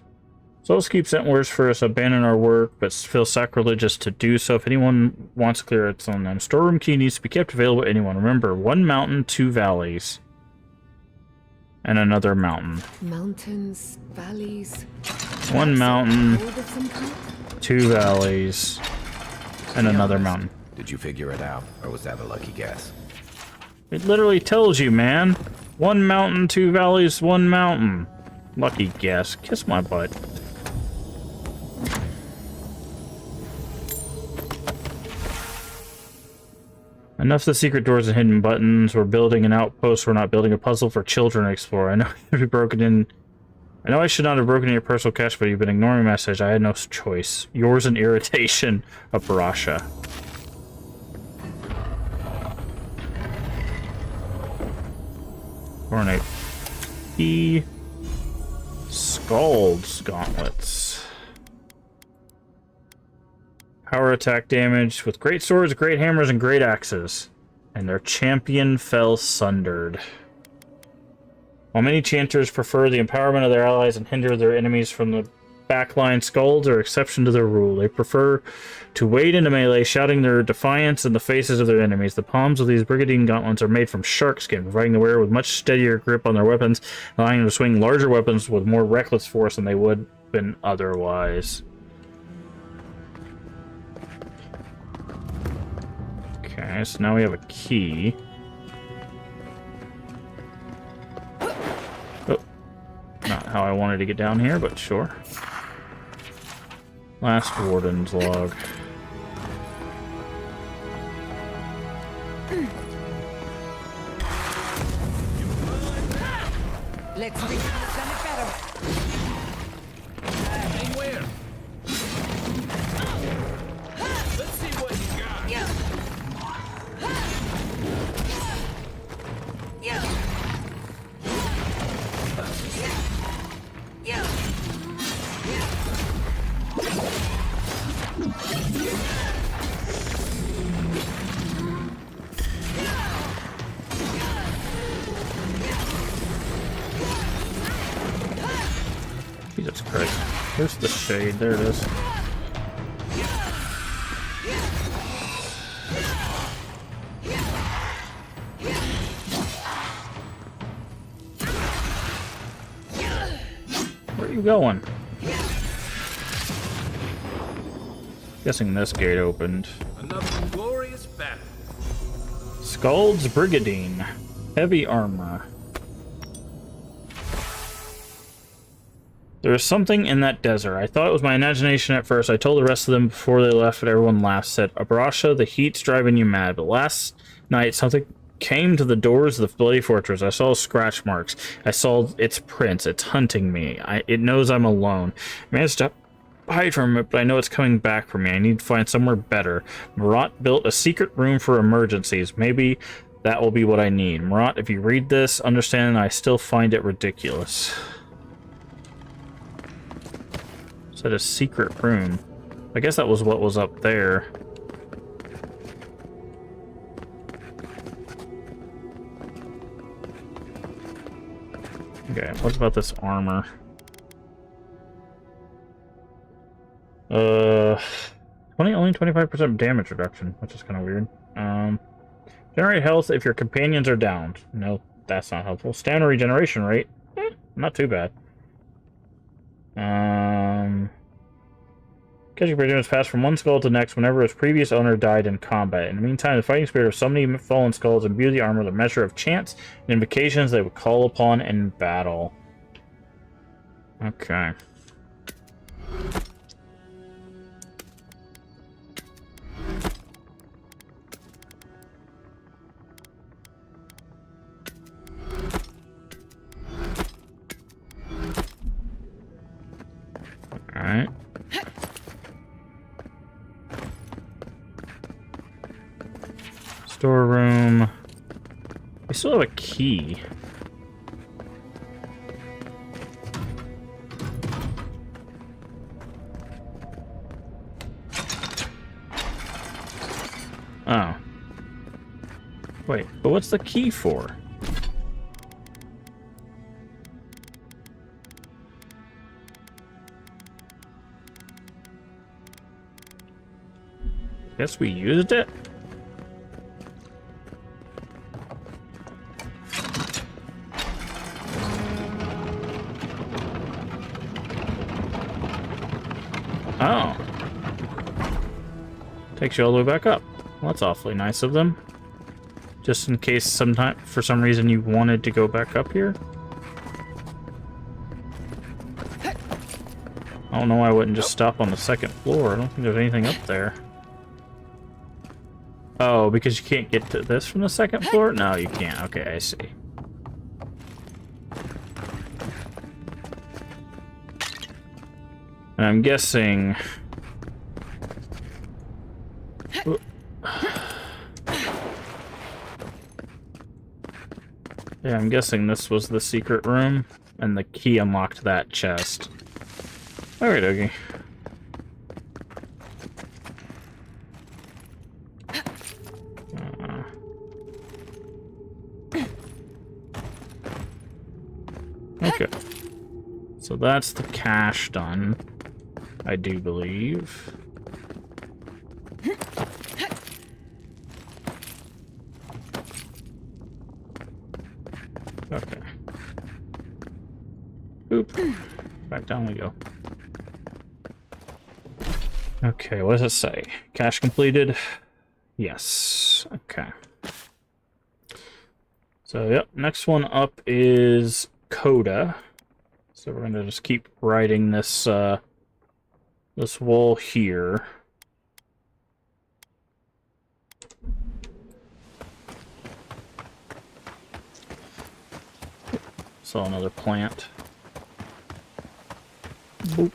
Souls keep sent words for us, abandon our work, but feel sacrilegious to do so. If anyone wants to clear its on them. Storeroom key needs to be kept available to anyone. Remember, 1 mountain, 2 valleys. And another mountain. Mountains, valleys. 1 mountain, 2 valleys, and another mountain. Did you figure it out, or was that a lucky guess? It literally tells you, man. 1 mountain, 2 valleys, 1 mountain. Lucky guess. Kiss my butt. Enough of the secret doors and hidden buttons. We're building an outpost. We're not building a puzzle for children to explore. I know I should not have broken in your personal cache, but you've been ignoring my message. I had no choice. Yours in irritation, Aparasha. Ornate. E. Scald's gauntlets. Power attack damage with great swords, great hammers, and great axes. And their champion fell sundered. While many chanters prefer the empowerment of their allies and hinder their enemies from the backline, Skalds are exception to their rule. They prefer to wade into melee, shouting their defiance in the faces of their enemies. The palms of these Brigandine gauntlets are made from shark skin, providing the wearer with much steadier grip on their weapons, allowing them to swing larger weapons with more reckless force than they would have been otherwise. Okay, so now we have a key. Oh, not how I wanted to get down here, but sure. Last Warden's log. Let's read it better. Aim where? Let's see what you got. Yeah. Jesus Christ. Where's the shade? There it is. Where are you going? Guessing this gate opened. Another glorious battle. Skald's Brigandine. Heavy armor. There is something in that desert. I thought it was my imagination at first. I told the rest of them before they left, but everyone laughed. Said, Abrasha, the heat's driving you mad. But last night, something came to the doors of the bloody fortress. I saw scratch marks. I saw its prints. It's hunting me. It knows I'm alone. I managed to hide from it, but I know it's coming back for me. I need to find somewhere better. Marat built a secret room for emergencies. Maybe that will be what I need. Marat, if you read this, understand I still find it ridiculous. Said a secret room. I guess that was what was up there. Okay, what about this armor? only 25% damage reduction, which is kind of weird. Generate health if your companions are downed. No, that's not helpful. Stamina regeneration rate. Not too bad. Catching prisoners passed from one skull to the next whenever its previous owner died in combat. In the meantime, the fighting spirit of so many fallen skulls imbued the armor with a measure of chance and invocations they would call upon in battle. Okay. Alright. Storeroom. We still have a key. Oh. Wait, but what's the key for? Guess we used it? Oh. Takes you all the way back up. Well, that's awfully nice of them. Just in case for some reason you wanted to go back up here. I don't know why I wouldn't just stop on the second floor. I don't think there's anything up there. Oh, because you can't get to this from the second floor? No, you can't. Okay, I see. And I'm guessing... Yeah, I'm guessing this was the secret room, and the key unlocked that chest. Alright, okay. Okay. So that's the cache done, I do believe. Okay. Oop. Back down we go. Okay, what does it say? Cache completed? Yes. Okay. So, yep, next one up is Coda. So we're gonna just keep writing this this wall here. Saw another plant. Boop.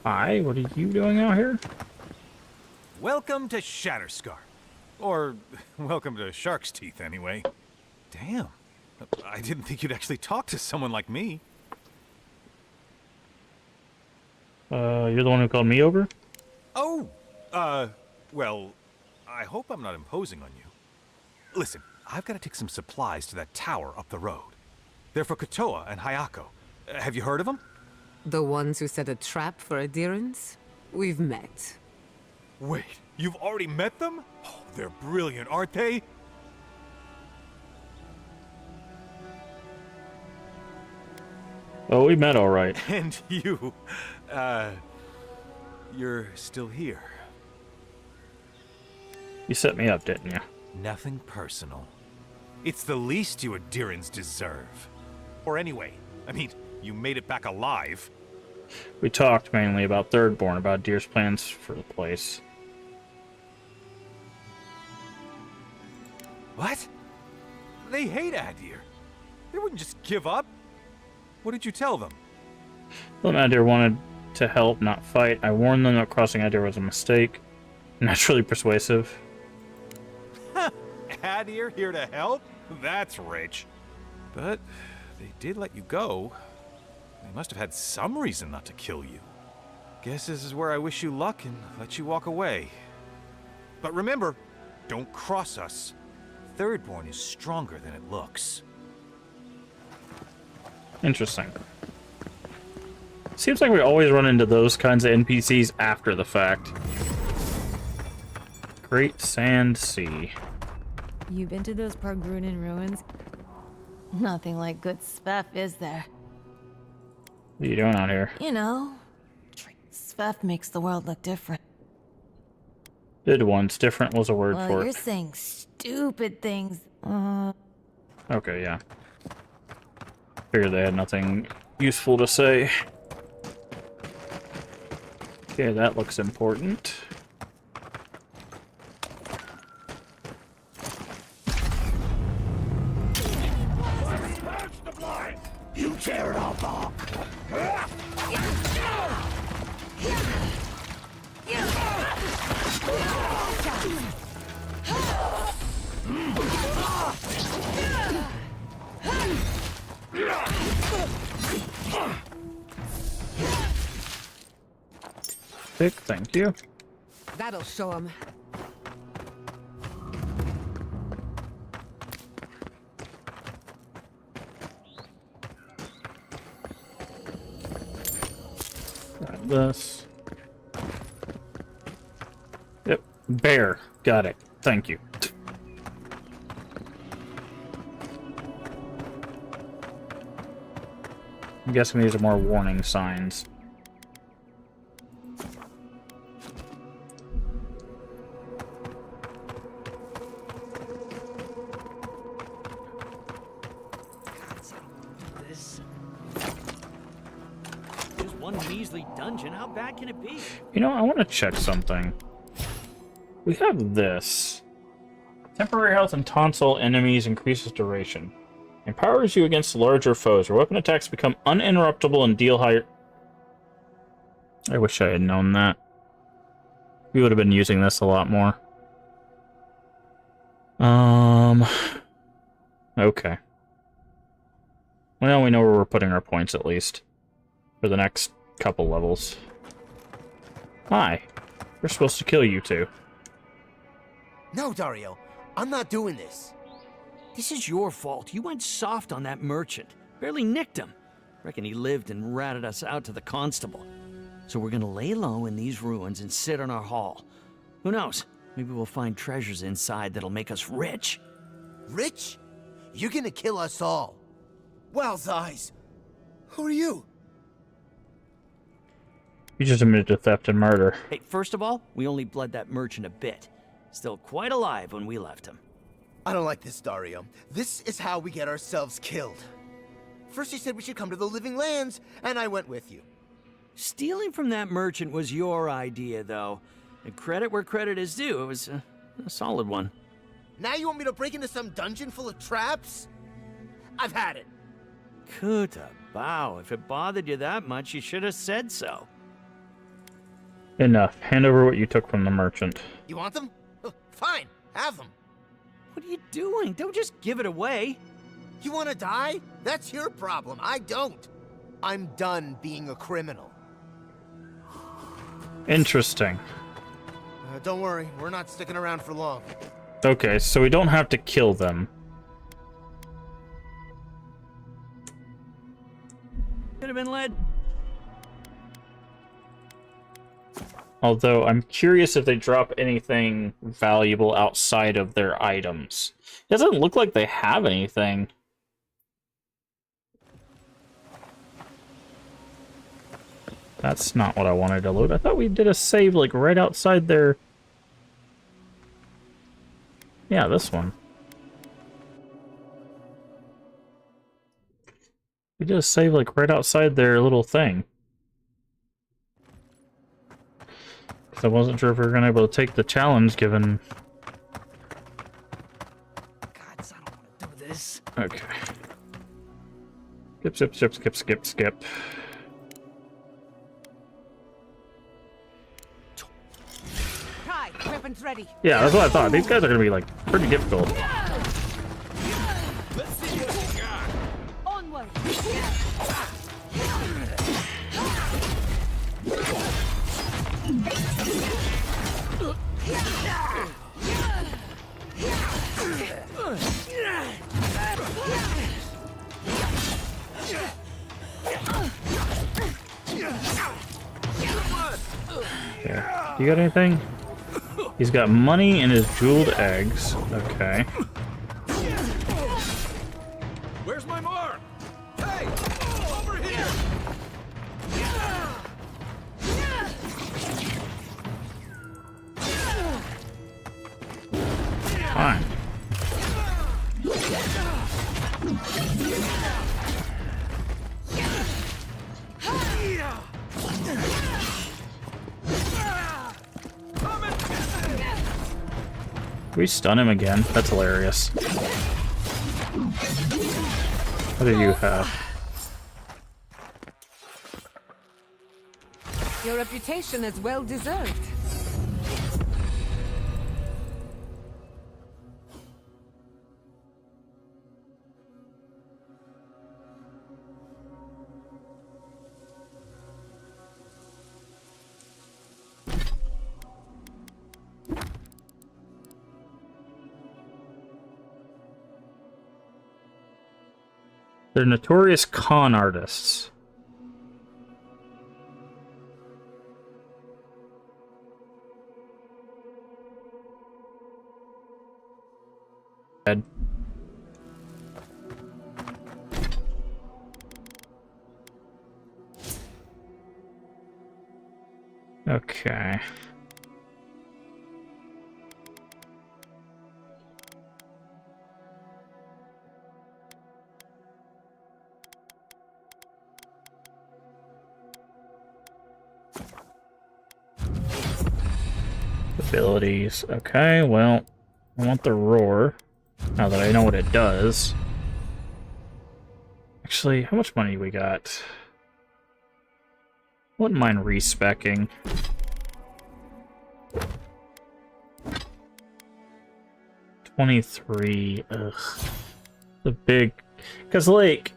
Hi, what are you doing out here? Welcome to Shatterscar. Or, welcome to Shark's Teeth, anyway. Damn. I didn't think you'd actually talk to someone like me. You're the one who called me over? Oh, well, I hope I'm not imposing on you. Listen, I've got to take some supplies to that tower up the road. They're for Kotoa and Hayako. Have you heard of them? The ones who set a trap for adherents? We've met. Wait, you've already met them? Oh, they're brilliant, aren't they? Oh, we met all right. And you, you're still here. You set me up, didn't you? Nothing personal. It's the least you adherents deserve. Or anyway, I mean, you made it back alive. We talked mainly about Thirdborn, about Deer's plans for the place. What? They hate Adir. They wouldn't just give up. What did you tell them? Well, Adir wanted to help, not fight. I warned them that crossing Adir was a mistake. Naturally persuasive. Adir here to help? That's rich. But they did let you go. They must have had some reason not to kill you. Guess this is where I wish you luck and let you walk away. But remember, don't cross us. Thirdborn is stronger than it looks. Interesting. Seems like we always run into those kinds of NPCs after the fact. Great Sand Sea. You been to those Pargrunin ruins? Nothing like good stuff, is there? What are you doing out here? You know, stuff makes the world look different. Did once. Different was a word Well, for you're it. saying stupid things. Okay, yeah. Figured they had nothing useful to say. Okay, that looks important. You tear it all apart. Pick, thank you. That'll show him. Got this. Yep, bear. Got it. Thank you. I'm guessing these are more warning signs. Just one measly dungeon. How bad can it be? You know, I want to check something. We have this. Temporary health and tonsil enemies increases duration. Empowers you against larger foes. Your weapon attacks become uninterruptible and deal higher... I wish I had known that. We would have been using this a lot more. Okay. Well, we know where we're putting our points, at least. For the next couple levels. Hi. We're supposed to kill you two. No, Dario. I'm not doing this. This is your fault. You went soft on that merchant. Barely nicked him. Reckon he lived and ratted us out to the constable. So we're gonna lay low in these ruins and sit on our haul. Who knows? Maybe we'll find treasures inside that'll make us rich. Rich? You're gonna kill us all. Wow's eyes. Who are you? You just admitted to theft and murder. Hey, first of all, we only bled that merchant a bit. Still quite alive when we left him. I don't like this, Dario. This is how we get ourselves killed. First you said we should come to the Living Lands, and I went with you. Stealing from that merchant was your idea, though. And credit where credit is due. It was a solid one. Now you want me to break into some dungeon full of traps? I've had it. Kuta, bow. If it bothered you that much, you should have said so. Enough. Hand over what you took from the merchant. You want them? Fine, have them. What are you doing? Don't just give it away. You want to die? That's your problem. I don't. I'm done being a criminal. Interesting. Don't worry, we're not sticking around for long. Okay, so we don't have to kill them. Could have been led. Although, I'm curious if they drop anything valuable outside of their items. It doesn't look like they have anything. That's not what I wanted to loot. I thought we did a save, like, right outside their... Yeah, this one. We did a save, like, right outside their little thing. I wasn't sure if we were going to be able to take the challenge, given... Gods, I don't want to do this. Okay. Skip, skip, skip, skip, skip, skip. Kai, weapons ready. Yeah, that's what I thought. These guys are going to be, like, pretty difficult. Let's see what you got. Onward. Here. You got anything? He's got money in his jeweled eggs. Okay. Where's my mark? Hey! Over here! we stun him again? That's hilarious. What do you have? Your reputation is well deserved. They're notorious con artists. Dead. Okay. Abilities. Okay, well, I want the roar. Now that I know what it does. Actually, how much money we got? Wouldn't mind respecking. $23. Ugh. The big... Because, like...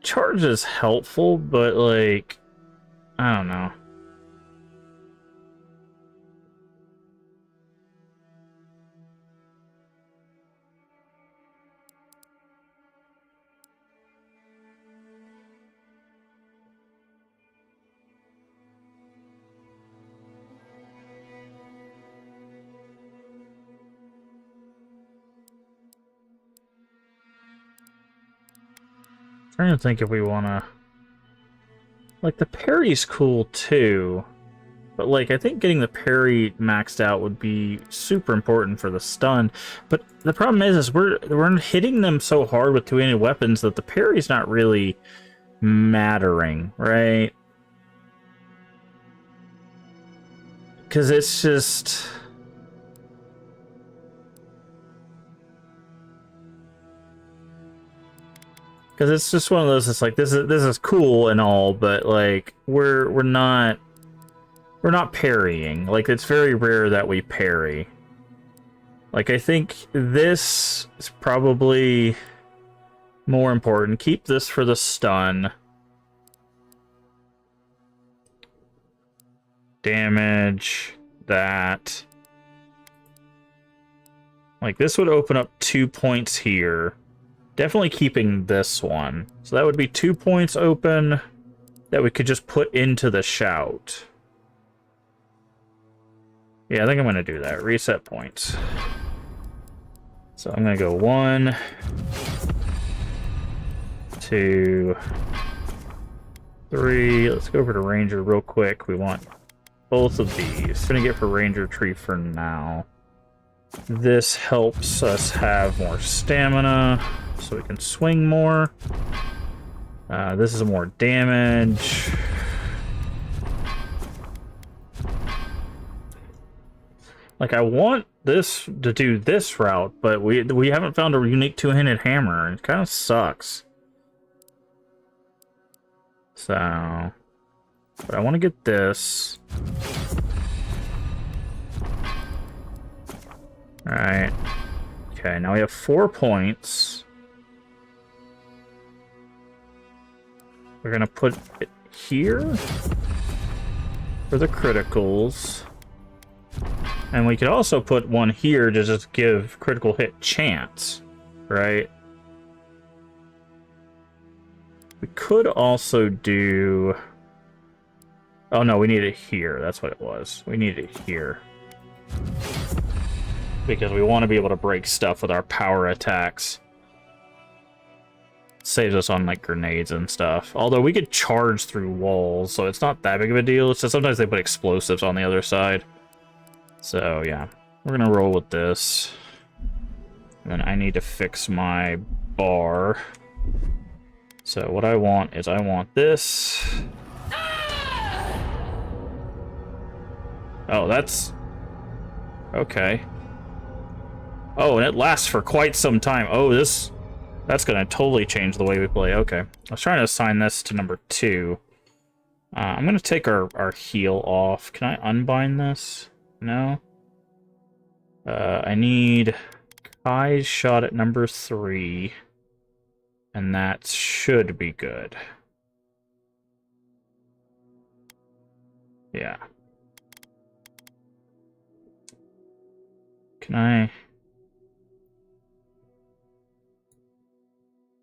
Charge is helpful, but, like... I don't know. Trying to think if we want to... Like, the parry's cool, too. But, like, I think getting the parry maxed out would be super important for the stun. But the problem is we're hitting them so hard with two-handed weapons that the parry's not really mattering, right? Because it's just... Because it's just one of those. It's like this is cool and all, but like we're not parrying. Like it's very rare that we parry. Like I think this is probably more important. Keep this for the stun. Damage that. Like this would open up 2 points here. Definitely keeping this one. So that would be 2 points open that we could just put into the shout. Yeah, I think I'm going to do that. Reset points. So I'm going to go 1, 2, 3. Let's go over to Ranger real quick. We want both of these. I'm going to get for Ranger Tree for now. This helps us have more stamina, so we can swing more. This is more damage. Like, I want this to do this route, but we haven't found a unique two-handed hammer. It kind of sucks. So... But I want to get this. Alright. Okay, now we have 4 points. We're gonna put it here for the criticals. And we could also put one here to just give critical hit chance, right? We could also do... Oh no, we need it here. That's what it was. We need it here. Because we want to be able to break stuff with our power attacks. Saves us on, like, grenades and stuff. Although we could charge through walls, so it's not that big of a deal. It's just sometimes they put explosives on the other side. So, yeah. We're gonna roll with this. And then I need to fix my bar. So what I want is I want this. Oh, that's Okay. Oh, and it lasts for quite some time. Oh, that's gonna totally change the way we play. Okay. I was trying to assign this to number 2. I'm gonna take our heal off. Can I unbind this? No? I need Kai's shot at number 3. And that should be good. Yeah. Can I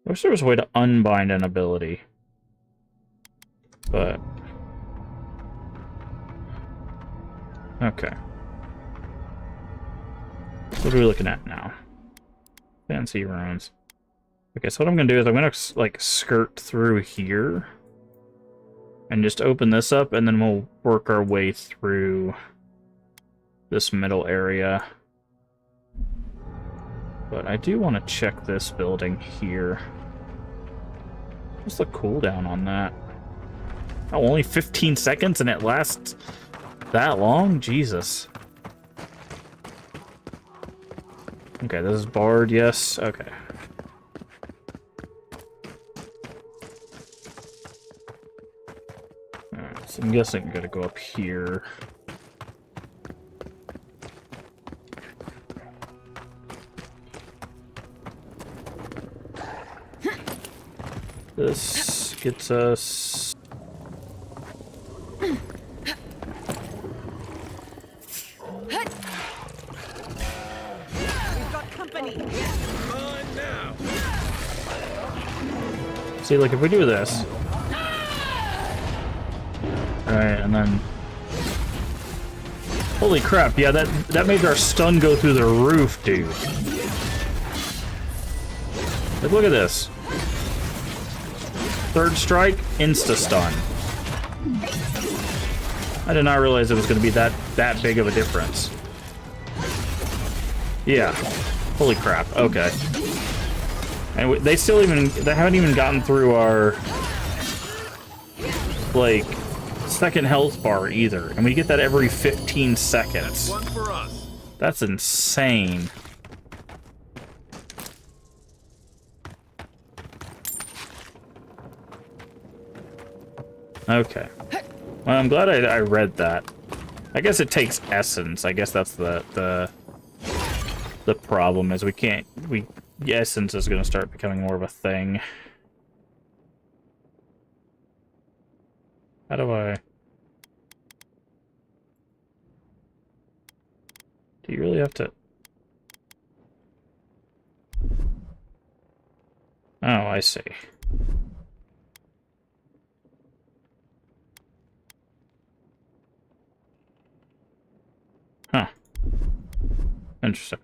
wish there was a way to unbind an ability. But okay. What are we looking at now? Fancy runes. Okay, so what I'm gonna do is I'm gonna like skirt through here and just open this up, and then we'll work our way through this middle area. But I do want to check this building here. What's the cooldown on that? Oh, only 15 seconds and it lasts that long? Jesus. Okay, this is barred, yes. Okay. Alright, so I'm guessing I'm gonna go up here. This gets us... We've got company. On now. See, like, if we do this... Alright, and then... Holy crap, yeah, that made our stun go through the roof, dude. Like, look at this. Third strike, insta-stun. I did not realize it was going to be that big of a difference. Yeah. Holy crap, okay. And they haven't even gotten through our, like, second health bar either. And we get that every 15 seconds. One for us. That's insane. Okay. Well, I'm glad I read that. I guess it takes essence. I guess that's the problem is essence is going to start becoming more of a thing. How do I... Do you really have to... Oh, I see. Huh. Interesting.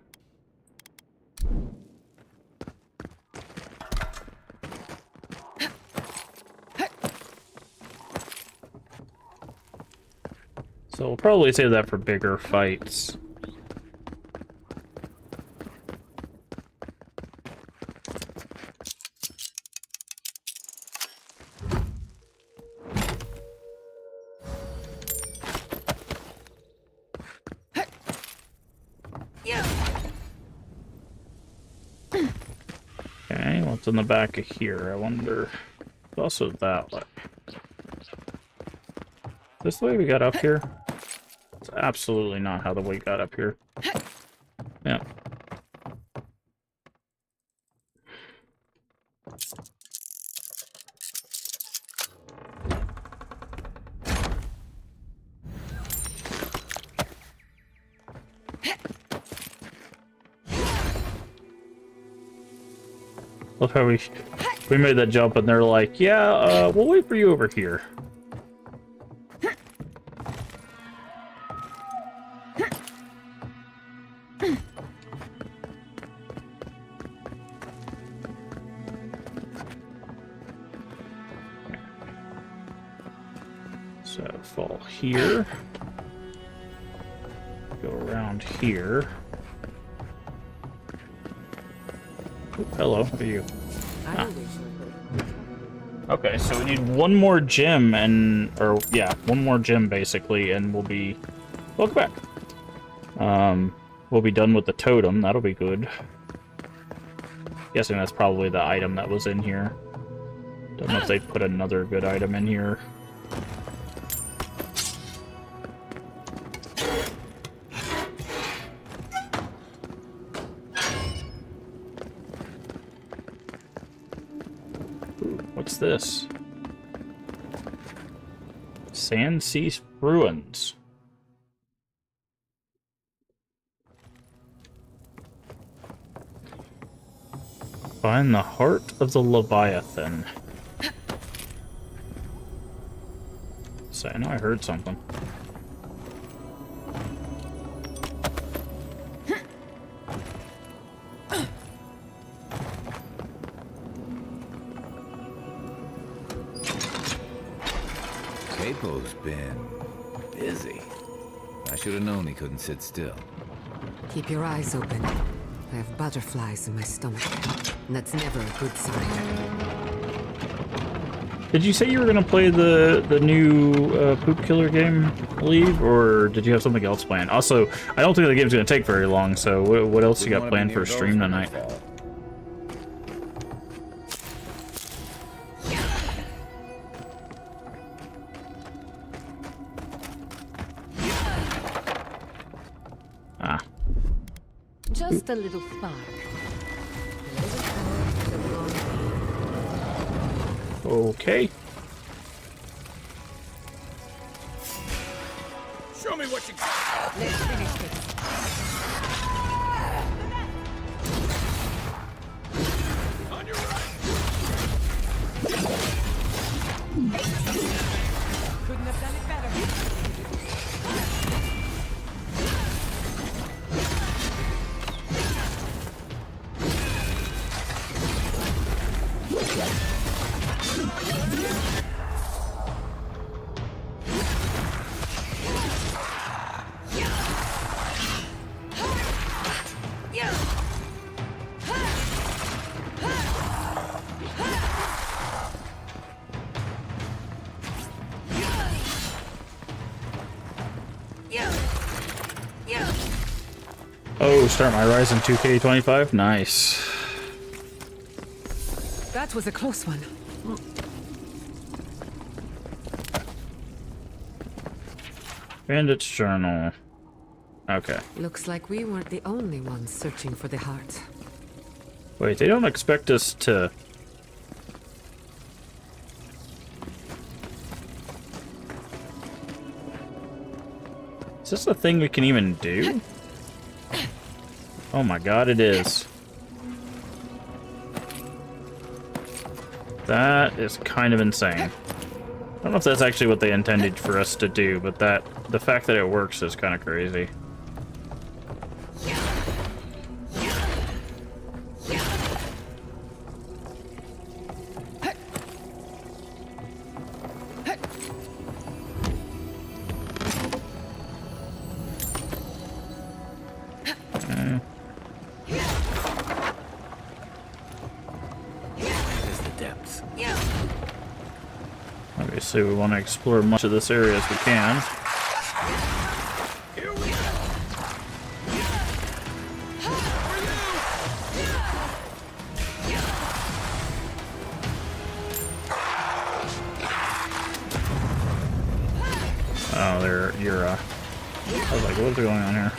So we'll probably save that for bigger fights. Okay, what's in the back of here? I wonder. It's also that way. This the way we got up here? It's absolutely not how the way got up here. Yeah. Love how we made that jump and they're like, yeah, we'll wait for you over here. So fall here. Go around here. Ooh, hello, who are you? Ah. Okay, so we need one more gem one more gem basically, and we'll be... Welcome back. We'll be done with the totem. That'll be good. Guessing that's probably the item that was in here. Don't know if they put another good item in here. Ooh, what's this? Sand Sea Ruins. Find the heart of the Leviathan. So I know I heard something. Capo's been busy. I should have known he couldn't sit still. Keep your eyes open. I have butterflies in my stomach. And that's never a good sign. Did you say you were going to play the new Poop Killer game, I believe? Or did you have something else planned? Also, I don't think the game's going to take very long, so what else you got planned for a stream tonight? Ah. Just a little spark. Okay. Show me what you got. Let's finish this. On your right. Couldn't have done it better. Oh, start my Rise in 2K25? Nice. That was a close one. Bandit's Journal. Okay. Looks like we weren't the only ones searching for the heart. Wait, they don't expect us to... Is this a thing we can even do? Oh my god, it is. That is kind of insane. I don't know if that's actually what they intended for us to do, but the fact that it works is kind of crazy. Obviously, we want to explore much of this area as we can. Oh, you're I was like, what's going on here?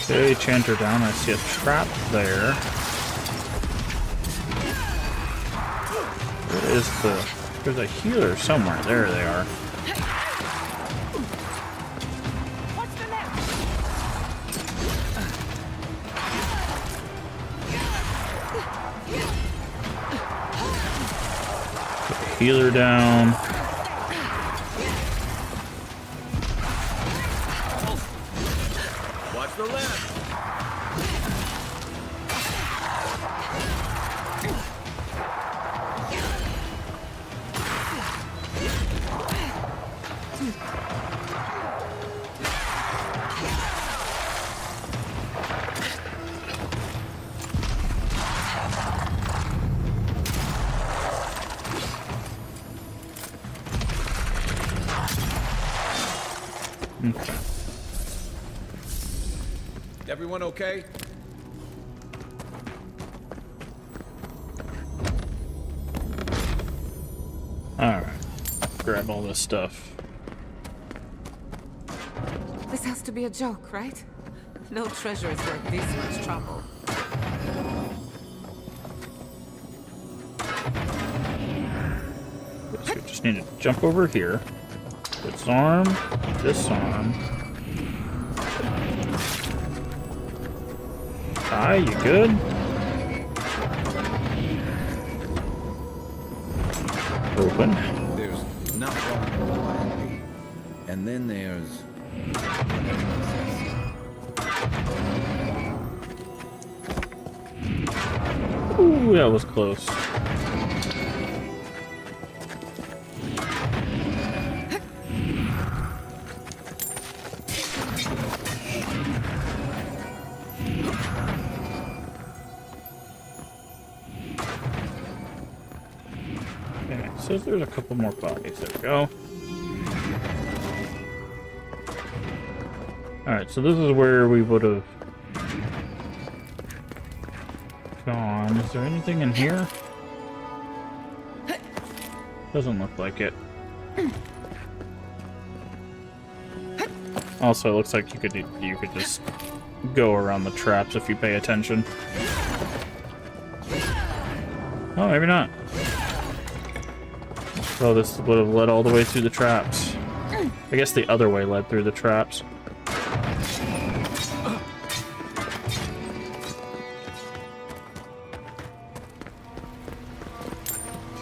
Okay, chant her down. I see a trap there. What is the... There's a healer somewhere. There they are. Put the healer down. Watch the left. Everyone okay? Alright. Grab all this stuff. This has to be a joke, right? No treasure is worth this much trouble. So we just need to jump over here. Disarm, disarm. Hi, you good? Open. There's not one. And then there's... Ooh, that was close. Okay, so there's a couple more bodies. There we go. Alright, so this is where we would have gone. Is there anything in here? Doesn't look like it. Also, it looks like you could just go around the traps if you pay attention. Oh, maybe not. Oh, this would have led all the way through the traps. I guess the other way led through the traps.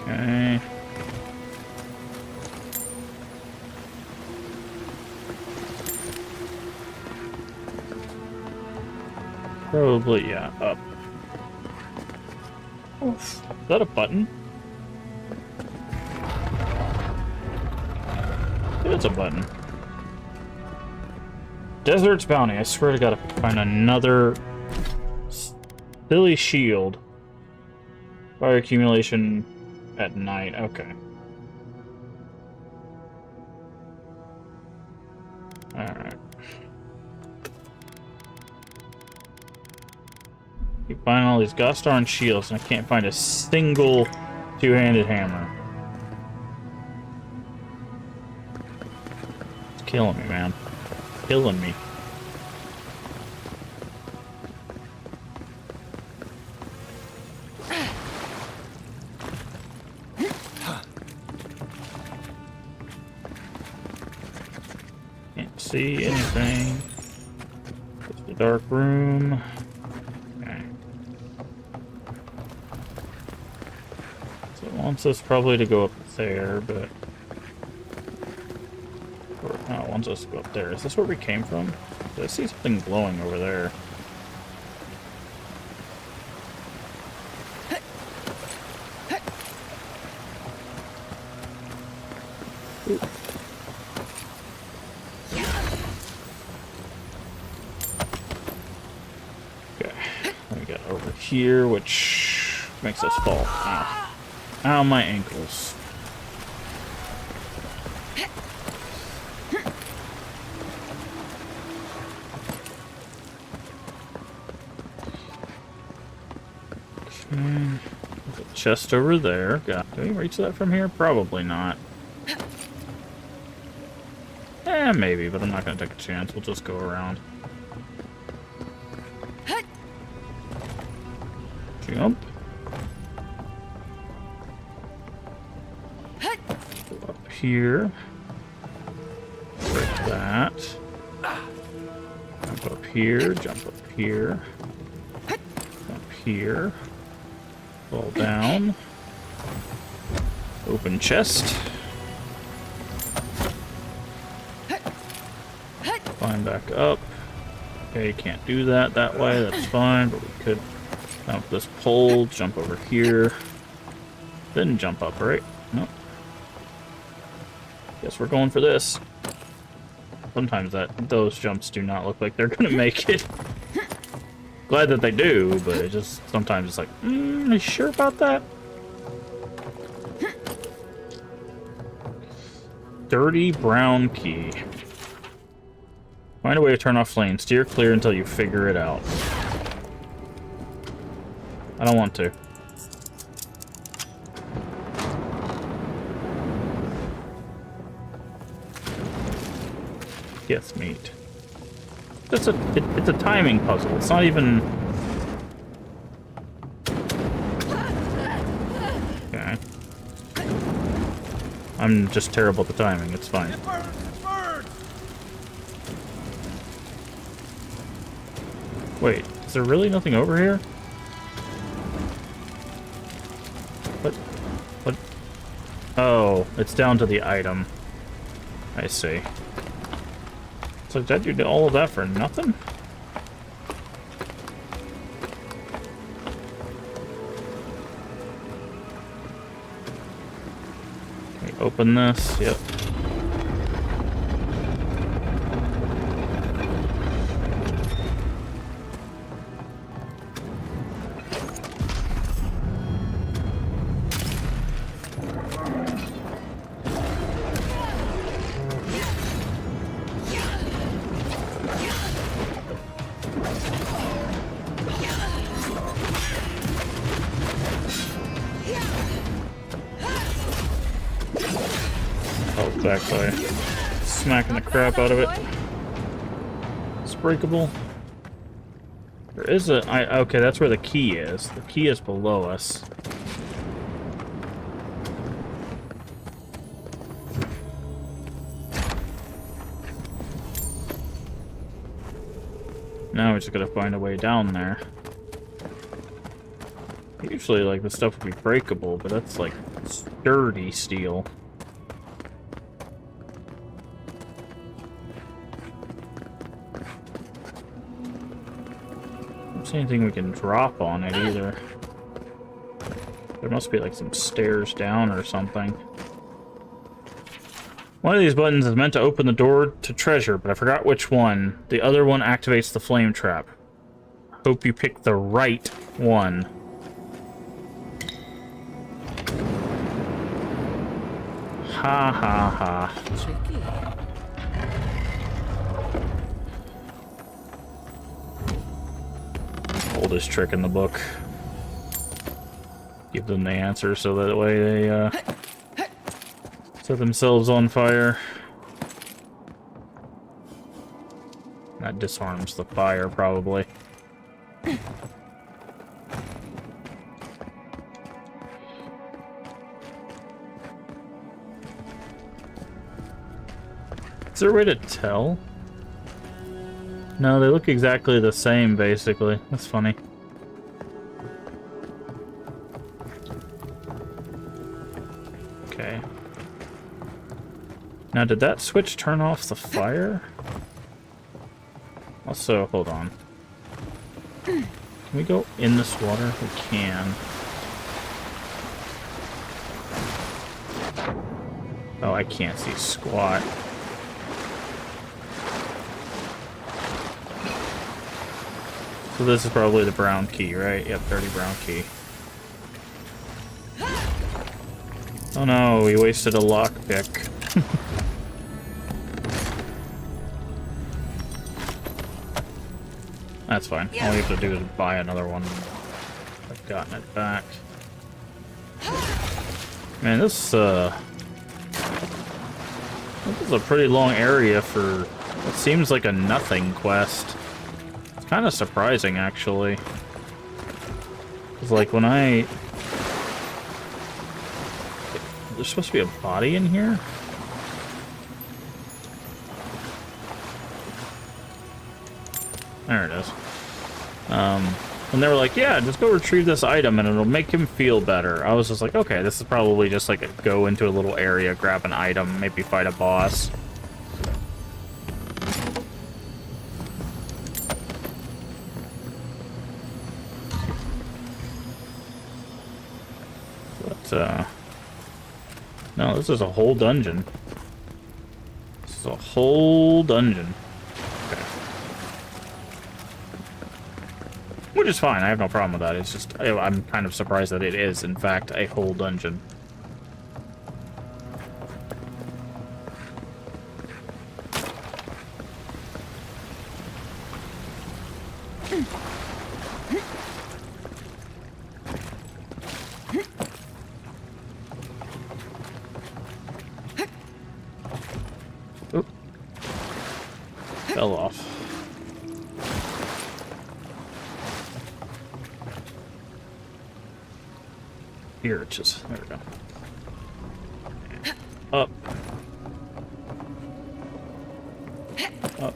Okay. Probably, yeah, up. Oh, is that a button? It's a button. Desert's Bounty. I swear to God, if I find another silly shield. Fire accumulation at night. Okay. Alright. Keep finding all these gosh darn shields, and I can't find a single two-handed hammer. It's killing me, man. Killing me. Can't see anything. Just a dark room. Okay. So it wants us probably to go up there, but... Or, no, it wants us to go up there. Is this where we came from? Did I see something glowing over there? Ooh. Okay, we got over here, which makes us fall. Ow. Ow, my ankles. Okay. There's a chest over there. Do we reach that from here? Probably not. Maybe, but I'm not going to take a chance. We'll just go around. Jump. Go up here. Break that. Jump up here. Jump up here. Jump here. Fall down. Open chest. Climb back up. Okay, can't do that way. That's fine, but we could jump this pole, jump over here, then jump up, right? Nope. Guess we're going for this. Sometimes those jumps do not look like they're gonna make it. Glad that they do, but it just sometimes it's like, are you sure about that? Dirty brown key. Find a way to turn off flames. Steer clear until you figure it out. I don't want to. Yes, meat. It's a timing puzzle. It's not even. Okay. I'm just terrible at the timing. It's fine. Wait, is there really nothing over here? What? Oh, it's down to the item. I see. So did you do all of that for nothing? Can we open this? Yep. Exactly. Smacking the crap out of it. It's breakable. There is a... okay, that's where the key is. The key is below us. Now we just gotta find a way down there. Usually, like, the stuff would be breakable, but that's, like, sturdy steel. Anything we can drop on it either. There must be like some stairs down or something. One of these buttons is meant to open the door to treasure, but I forgot which one. The other one activates the flame trap. Hope you pick the right one. Ha ha ha. Tricky. Oldest trick in the book. Give them the answer so that way they set themselves on fire. That disarms the fire, probably. Is there a way to tell? No, they look exactly the same, basically. That's funny. Okay. Now, did that switch turn off the fire? Also, hold on. Can we go in this water? We can. Oh, I can't see squat. So this is probably the brown key, right? Yep, dirty brown key. Oh no, we wasted a lockpick. That's fine. All we have to do is buy another one. I've gotten it back. Man, this is a pretty long area for what seems like a nothing quest. It's kind of surprising, actually. It's like when there's supposed to be a body in here? There it is. And they were like, yeah, just go retrieve this item and it'll make him feel better. I was just like, okay, this is probably just like go into a little area, grab an item, maybe fight a boss. But, no, this is a whole dungeon. This is a whole dungeon. Which is fine, I have no problem with that. It's just, I'm kind of surprised that it is, in fact, a whole dungeon. Oop. Fell off. Here, it's just, there we go. Up. Up.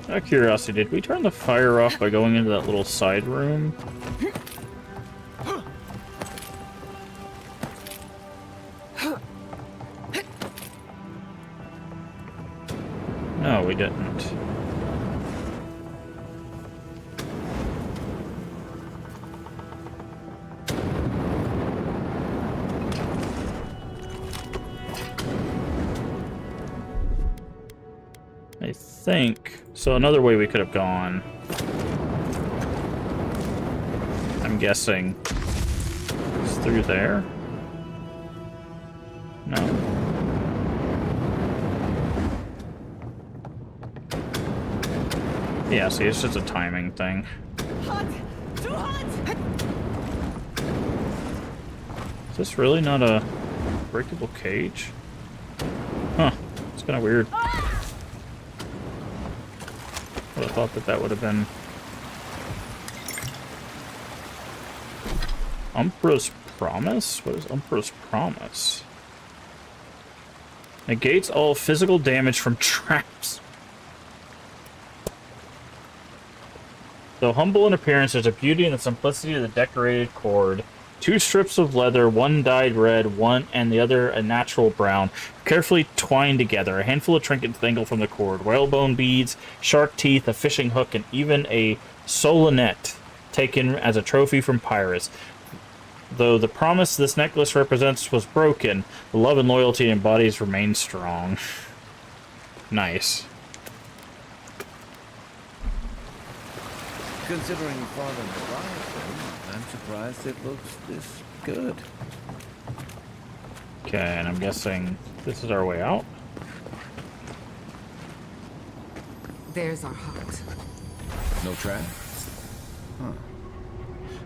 Out of curiosity, did we turn the fire off by going into that little side room? No, we didn't. I think so. Another way we could have gone, I'm guessing, is through there. No. Yeah, see, it's just a timing thing. Hot! Too hot! Is this really not a breakable cage? Huh. It's kind of weird. Would have thought that that would have been Umbra's Promise? What is Umbra's Promise? Negates all physical damage from traps. Though humble in appearance, there's a beauty in the simplicity of the decorated cord. 2 strips of leather, one dyed red, one and the other a natural brown, carefully twined together. A handful of trinkets dangle from the cord. Whalebone beads, shark teeth, a fishing hook, and even a solonet taken as a trophy from pirates. Though the promise this necklace represents was broken, the love and loyalty in bodies remain strong. Nice. Considering Father Leviathan, I'm surprised it looks this good. Okay, and I'm guessing this is our way out. There's our hut. No trap? Huh.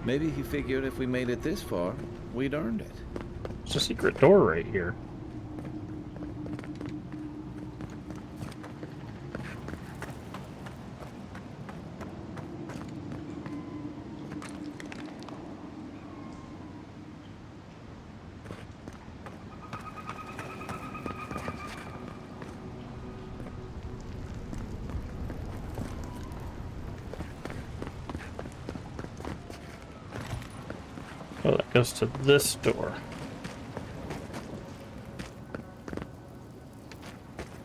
Maybe he figured if we made it this far, we'd earned it. There's a secret door right here. Oh, that goes to this door.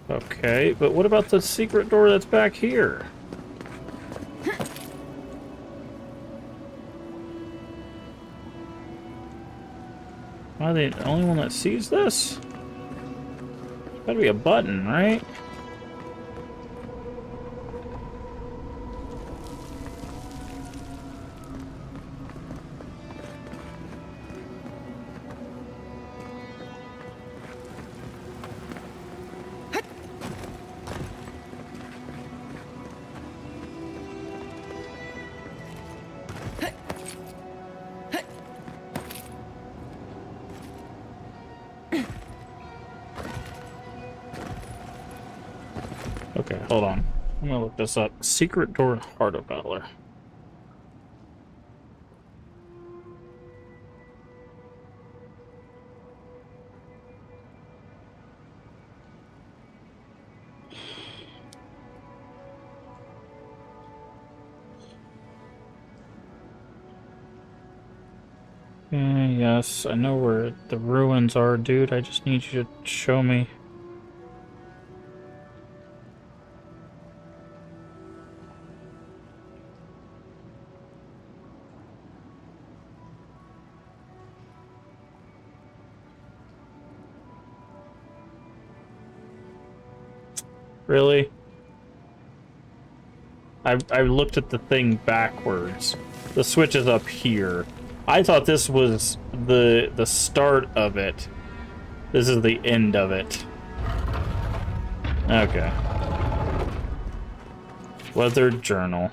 Okay, but what about the secret door that's back here? Am I the only one that sees this? There's gotta be a button, right? Okay, hold on. I'm gonna look this up. Secret door in Heart of Valor. Yes, I know where the ruins are, dude. I just need you to show me. Really? I looked at the thing backwards. The switch is up here. I thought this was the start of it. This is the end of it. Okay. Weathered journal.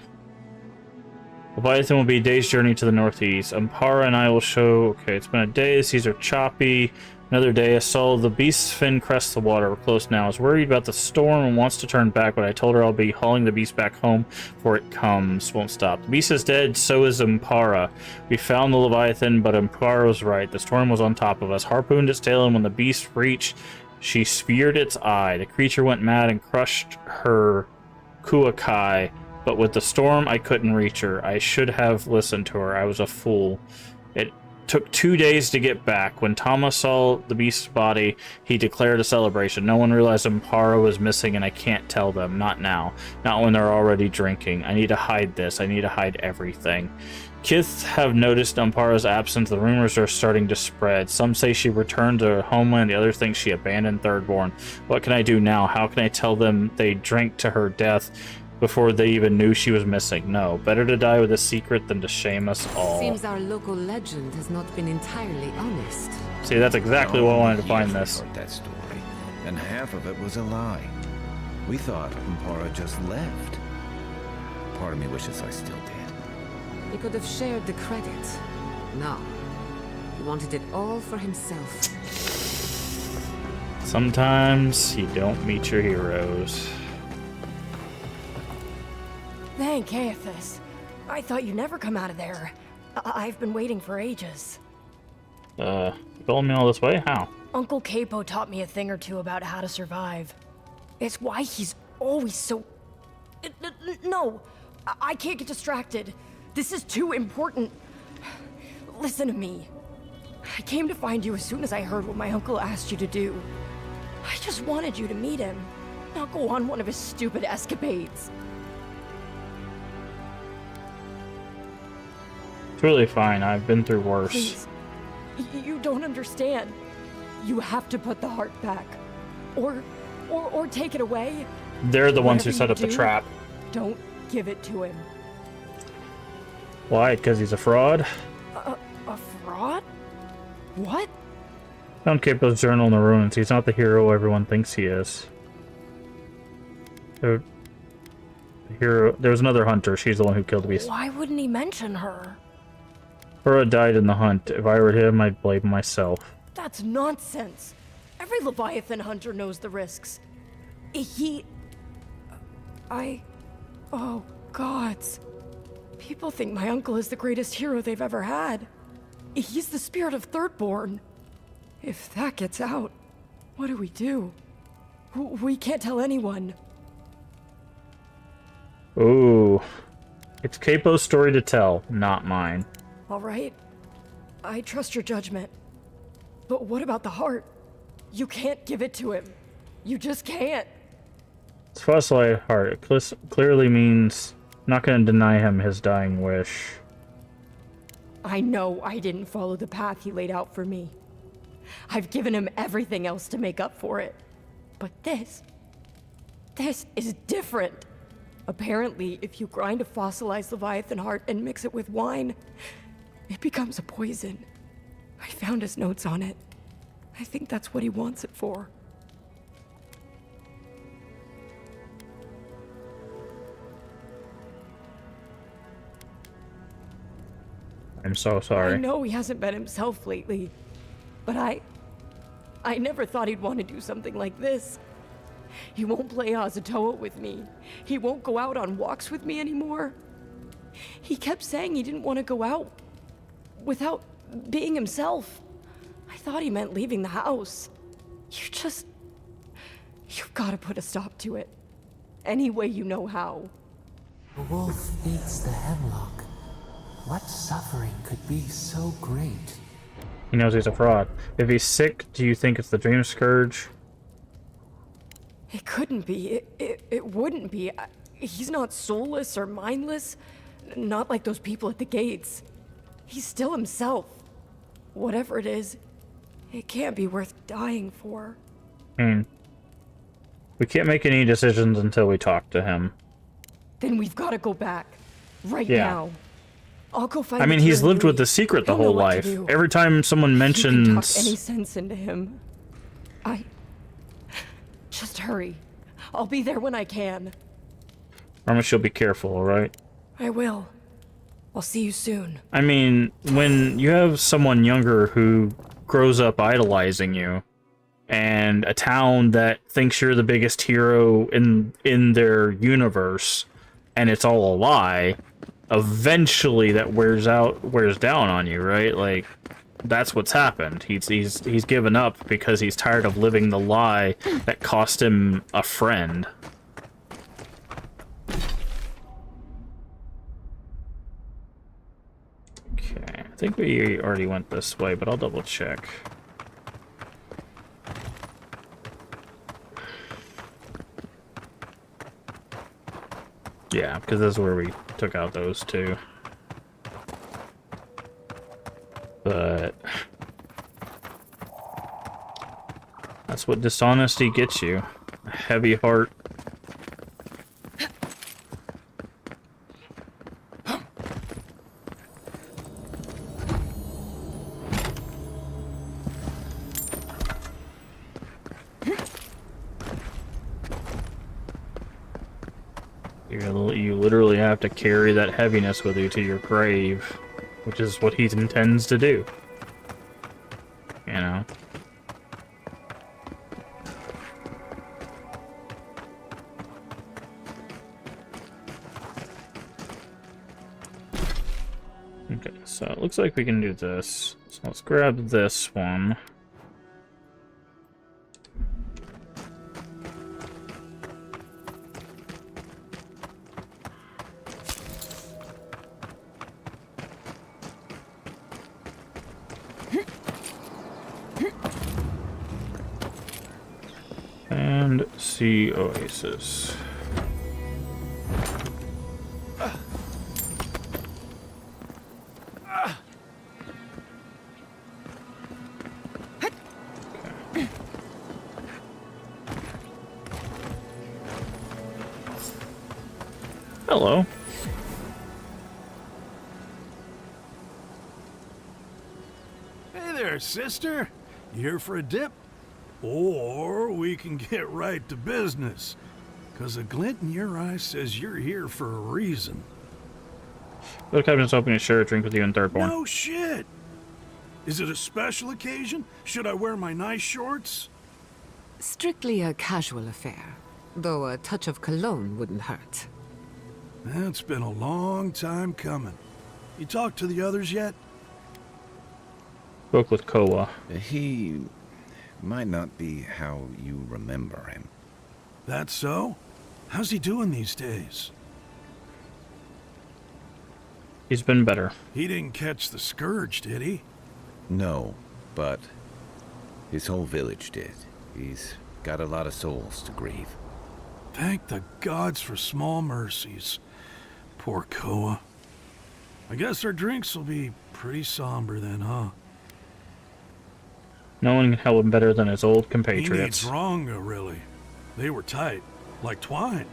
Leviathan will be a day's journey to the northeast. Ampara and I will show... Okay, it's been a day. The seas are choppy. Another day. I saw the beast's fin crest the water. We're close now. I was worried about the storm and wants to turn back, but I told her I'll be hauling the beast back home before it comes. Won't stop. The beast is dead, so is Ampara. We found the Leviathan, but Ampara was right. The storm was on top of us. Harpooned its tail, and when the beast reached, she speared its eye. The creature went mad and crushed her Kuakai. But with the storm, I couldn't reach her. I should have listened to her. I was a fool. It took 2 days to get back. When Thomas saw the beast's body, he declared a celebration. No one realized Ampara was missing, and I can't tell them. Not now. Not when they're already drinking. I need to hide this. I need to hide everything. Kith have noticed Ampara's absence. The rumors are starting to spread. Some say she returned to her homeland. The others think she abandoned Thirdborn. What can I do now? How can I tell them they drank to her death before they even knew she was missing? No, better to die with a secret than to shame us all. Seems our local legend has not been entirely honest. See, that's exactly what I wanted to find this. Heard that story, and half of it was a lie. We thought Ampara just left. Part of me wishes I still did. He could have shared the credit. No. He wanted it all for himself. Sometimes you don't meet your heroes. Thank Aethys. I thought you'd never come out of there. I've been waiting for ages. You followed me all this way? How? Uncle Capo taught me a thing or two about how to survive. It's why he's always so... No! I can't get distracted. This is too important. Listen to me. I came to find you as soon as I heard what my uncle asked you to do. I just wanted you to meet him, not go on one of his stupid escapades. It's really fine. I've been through worse. Please. You don't understand. You have to put the heart back. Or take it away. They're the ones who Whatever set you up the do, trap. Don't give it to him. Why? Because he's a fraud? A fraud? What? Found Capo's journal in the ruins. He's not the hero everyone thinks he is. The hero. There was another hunter. She's the one who killed the beast. Why wouldn't he mention her? Fura died in the hunt. If I were him, I'd blame myself. That's nonsense. Every Leviathan hunter knows the risks. Oh, gods. People think my uncle is the greatest hero they've ever had. He's the spirit of Thirdborn. If that gets out, what do we do? We can't tell anyone. Ooh. It's Capo's story to tell, not mine. All right. I trust your judgment. But what about the heart? You can't give it to him. You just can't. It's fossilized heart. It clearly means not going to deny him his dying wish. I know I didn't follow the path he laid out for me. I've given him everything else to make up for it. But this is different. Apparently, if you grind a fossilized Leviathan heart and mix it with wine, it becomes a poison. I found his notes on it. I think that's what he wants it for. I'm so sorry. I know he hasn't been himself lately, but I never thought he'd want to do something like this. He won't play Azatoa with me. He won't go out on walks with me anymore. He kept saying he didn't want to go out without being himself. I thought he meant leaving the house. You've got to put a stop to it. Any way you know how. The wolf eats the hemlock. What suffering could be so great? He knows he's a fraud. If he's sick, do you think it's the Dream Scourge? It couldn't be. It wouldn't be. He's not soulless or mindless. Not like those people at the gates. He's still himself. Whatever it is, it can't be worth dying for. We can't make any decisions until we talk to him. Then we've got to go back. Right now. I'll go find I mean, he's lived with the secret the whole life. Every time someone mentions... You can talk any sense into him. Just hurry. I'll be there when I can. Promise you'll be careful, alright? I will. I'll see you soon. I mean, when you have someone younger who grows up idolizing you, and a town that thinks you're the biggest hero in their universe, and it's all a lie, eventually that wears down on you, right? Like, that's what's happened. He's given up because he's tired of living the lie that cost him a friend. Okay, I think we already went this way, but I'll double check. Yeah, because this is where we took out those two. But that's what dishonesty gets you. A heavy heart. You literally have to carry that heaviness with you to your grave, which is what he intends to do. You know? Okay, so it looks like we can do this. So let's grab this one. And Sea Oasis. Hello. Hey there, sister. You here for a dip? Or we can get right to business. 'Cause a glint in your eye says you're here for a reason. Look, I'm just hoping to share a drink with you in Third Born. No shit! Is it a special occasion? Should I wear my nice shorts? Strictly a casual affair, though a touch of cologne wouldn't hurt. It's been a long time coming. You talked to the others yet? Spoke with Koa. He might not be how you remember him. That so? How's he doing these days? He's been better. He didn't catch the scourge, did he? No, but his whole village did. He's got a lot of souls to grieve. Thank the gods for small mercies. Poor Koa. I guess our drinks will be pretty somber then, huh? No one can help him better than his old He compatriots. needs Ranga, really. They were tight, like twine.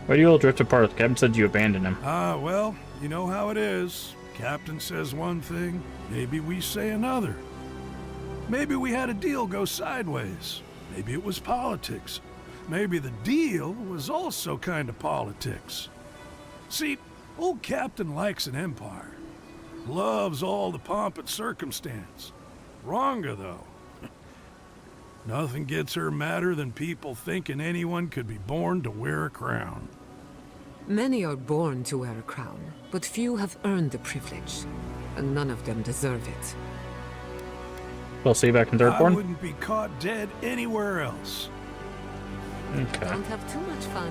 Why do you all drift apart? The captain said you abandoned him. Ah, well, you know how it is. Captain says one thing, maybe we say another. Maybe we had a deal go sideways. Maybe it was politics. Maybe the deal was also kind of politics. See, old Captain likes an empire. Loves all the pomp and circumstance. Ranga, though. Nothing gets her madder than people thinking anyone could be born to wear a crown. Many are born to wear a crown, but few have earned the privilege, and none of them deserve it. We'll see you back in Third I Born. wouldn't be caught dead anywhere else. Okay. Don't have too much fun.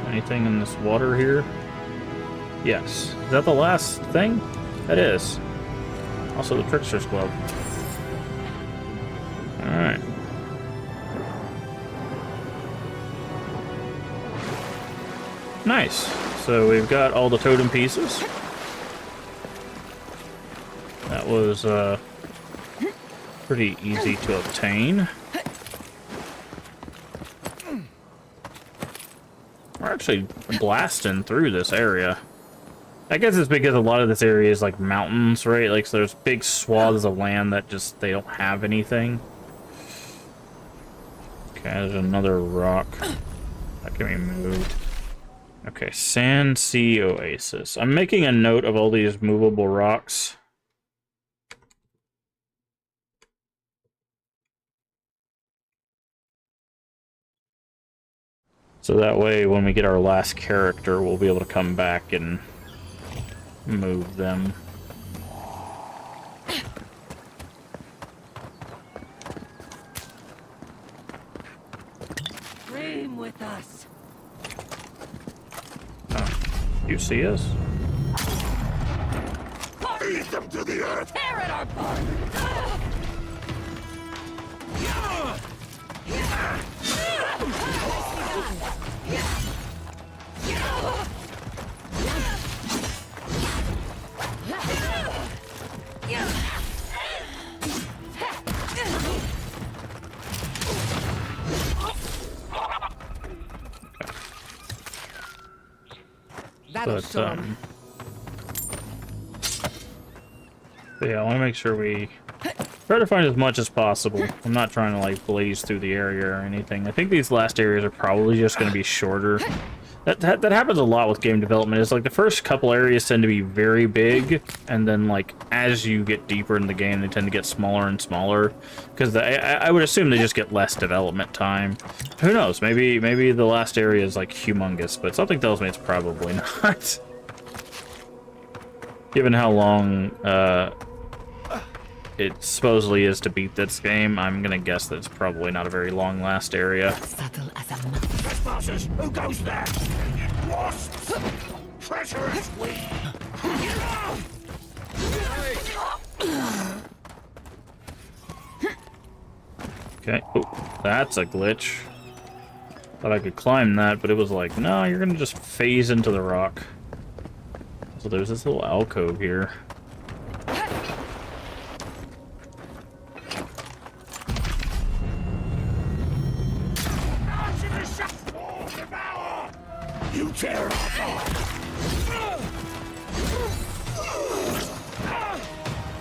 Anything in this water here? Yes. Is that the last thing? That is. Also the Trickster's Glove. Alright. Nice. So we've got all the totem pieces. That was pretty easy to obtain. We're actually blasting through this area. I guess it's because a lot of this area is like mountains, right? Like, so there's big swaths of land that just, they don't have anything. Okay, Okay, there's another rock that can be moved. Okay, Sand Sea Oasis. I'm making a note of all these movable rocks. So that way, when we get our last character, we'll be able to come back and move them. Dream with us. Oh, you see us? Feed them to the earth. Tear it apart. But, yeah, I want to make sure we try to find as much as possible. I'm not trying to, like, blaze through the area or anything. I think these last areas are probably just going to be shorter. That happens a lot with game development. Is like the first couple areas tend to be very big, and then, like, as you get deeper in the game, they tend to get smaller and smaller. Because I would assume they just get less development time. Who knows? Maybe the last area is, like, humongous, but something tells me it's probably not. Given how long, it supposedly is to beat this game, I'm gonna guess that it's probably not a very long last area. Subtle as a mouse. Trespassers! Who goes there? Wasps! Treacherous weed! Okay. Oh, that's a glitch. Thought I could climb that, but it was like, no, you're gonna just phase into the rock. So there's this little alcove here. You tear it apart!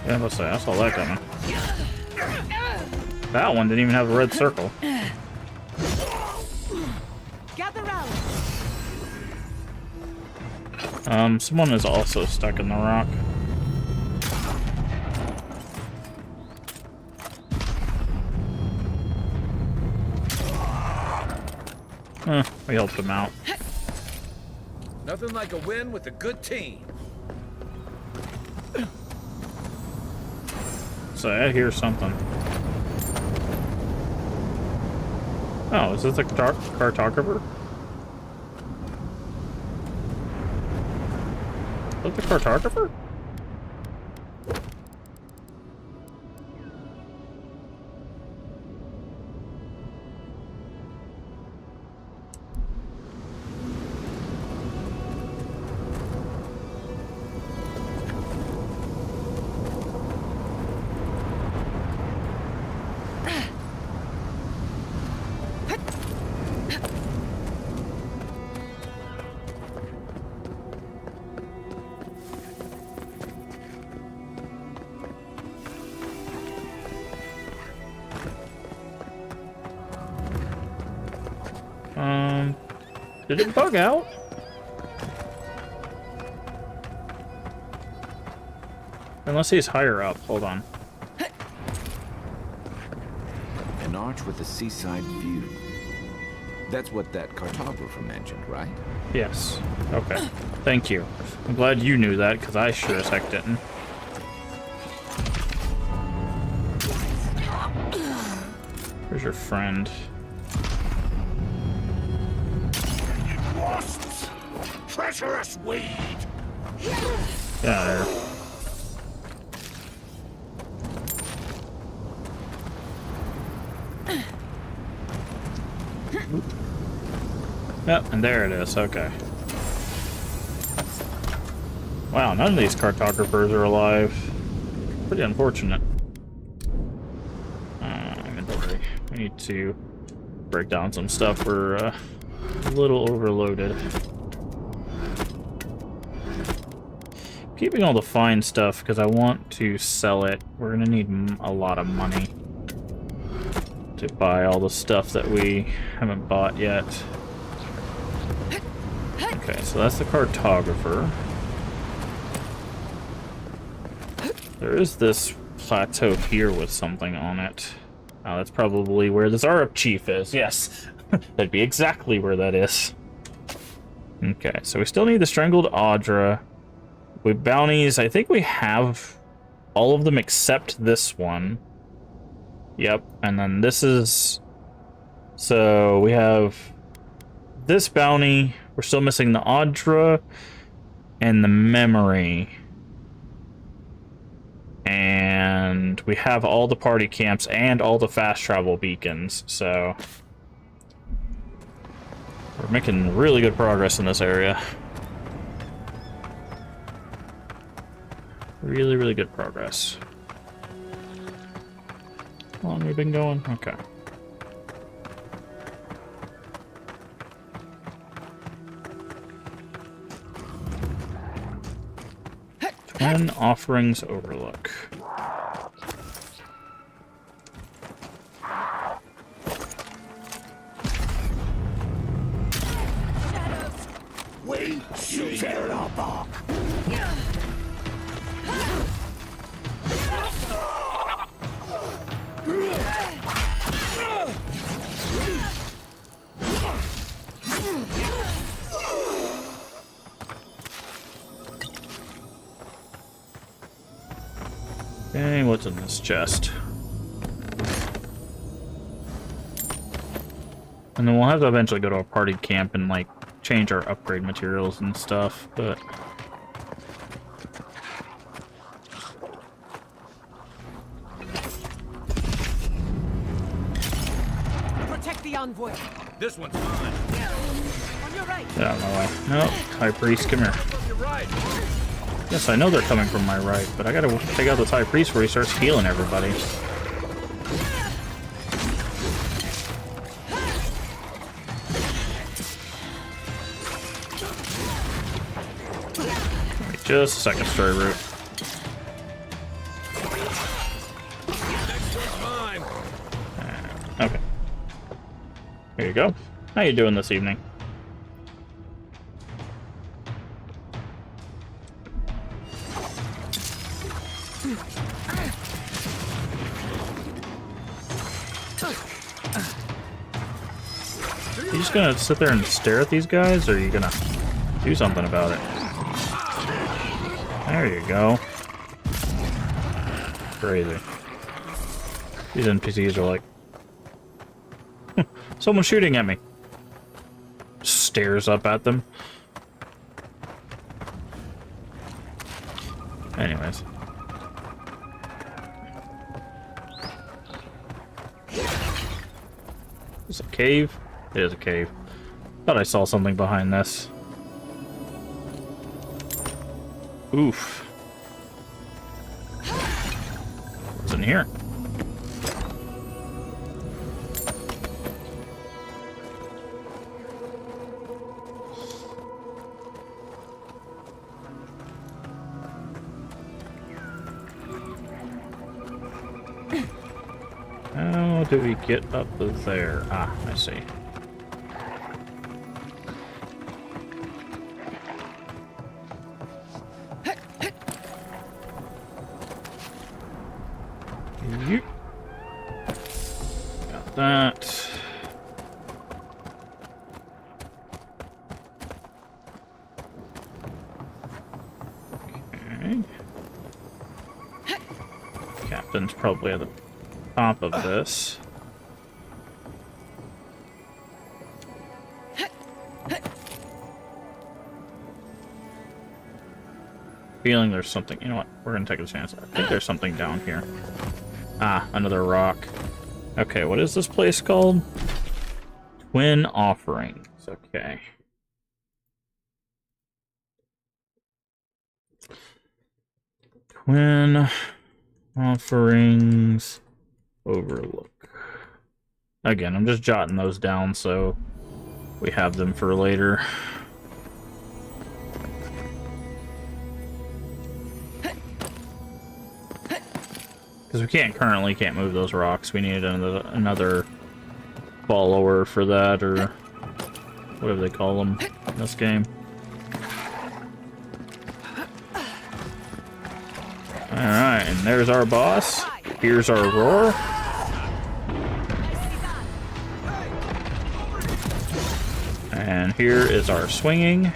Yeah, let's say, I saw that coming. That one didn't even have a red circle. Gather round. Someone is also stuck in the rock. We helped him out. Nothing like a win with a good team. So I hear something. Oh, is this a cartographer? Is that the cartographer? Did it bug out? Unless he's higher up. Hold on. An arch with a seaside view. That's what that cartographer mentioned, right? Yes. Okay. Thank you. I'm glad you knew that, because I sure as heck didn't. Where's your friend? Wasps! Treacherous weed! Yeah, there. Yep, and there it is. Okay. Wow, none of these cartographers are alive. Pretty unfortunate. Inventory. We need to break down some stuff. We're a little overloaded. Keeping all the fine stuff because I want to sell it. We're gonna need a lot of money. to buy all the stuff that we haven't bought yet. Okay, so that's the cartographer. There is this plateau here with something on it. Oh, that's probably where the Zarup chief is. Yes, that'd be exactly where that is. Okay, so we still need the strangled Audra. With bounties, I think we have all of them except this one. Yep, and then this is... So we have this bounty. We're still missing the Audra and the memory. And we have all the party camps and all the fast travel beacons, so... We're making really good progress in this area. Really, really good progress. How long have we been going? Okay. Twin Offerings Overlook. We shoot tear it all bark. Okay, what's in this chest? And then we'll have to eventually go to a party camp and, like, change our upgrade materials and stuff, but... Protect the envoy. This one's mine. On your right. Yeah, on my way. Nope. High Priest, come here. Yes, I know they're coming from my right, but I gotta take out this High Priest before he starts healing everybody. Wait just a second, story route. Okay. Here you go. How you doing this evening? Are you just gonna sit there and stare at these guys, or are you gonna do something about it? There you go. Crazy. These NPCs are like... Someone's shooting at me. Stares up at them. Anyways. Is it a cave? It is a cave. Thought I saw something behind this. Oof. What's in here? How do we get up there? Ah, I see. Yep. Got that. Okay. Captain's probably at the top of this. Feeling there's something. You know what? We're gonna take a chance. I think there's something down here. Ah, another rock. Okay, what is this place called? Twin Offerings. Okay. Twin Offerings Overlook. Again, I'm just jotting those down so we have them for later. Because we currently can't move those rocks. We need another follower for that, or whatever they call them in this game. Alright, and there's our boss. Here's our roar. And here is our swinging. Get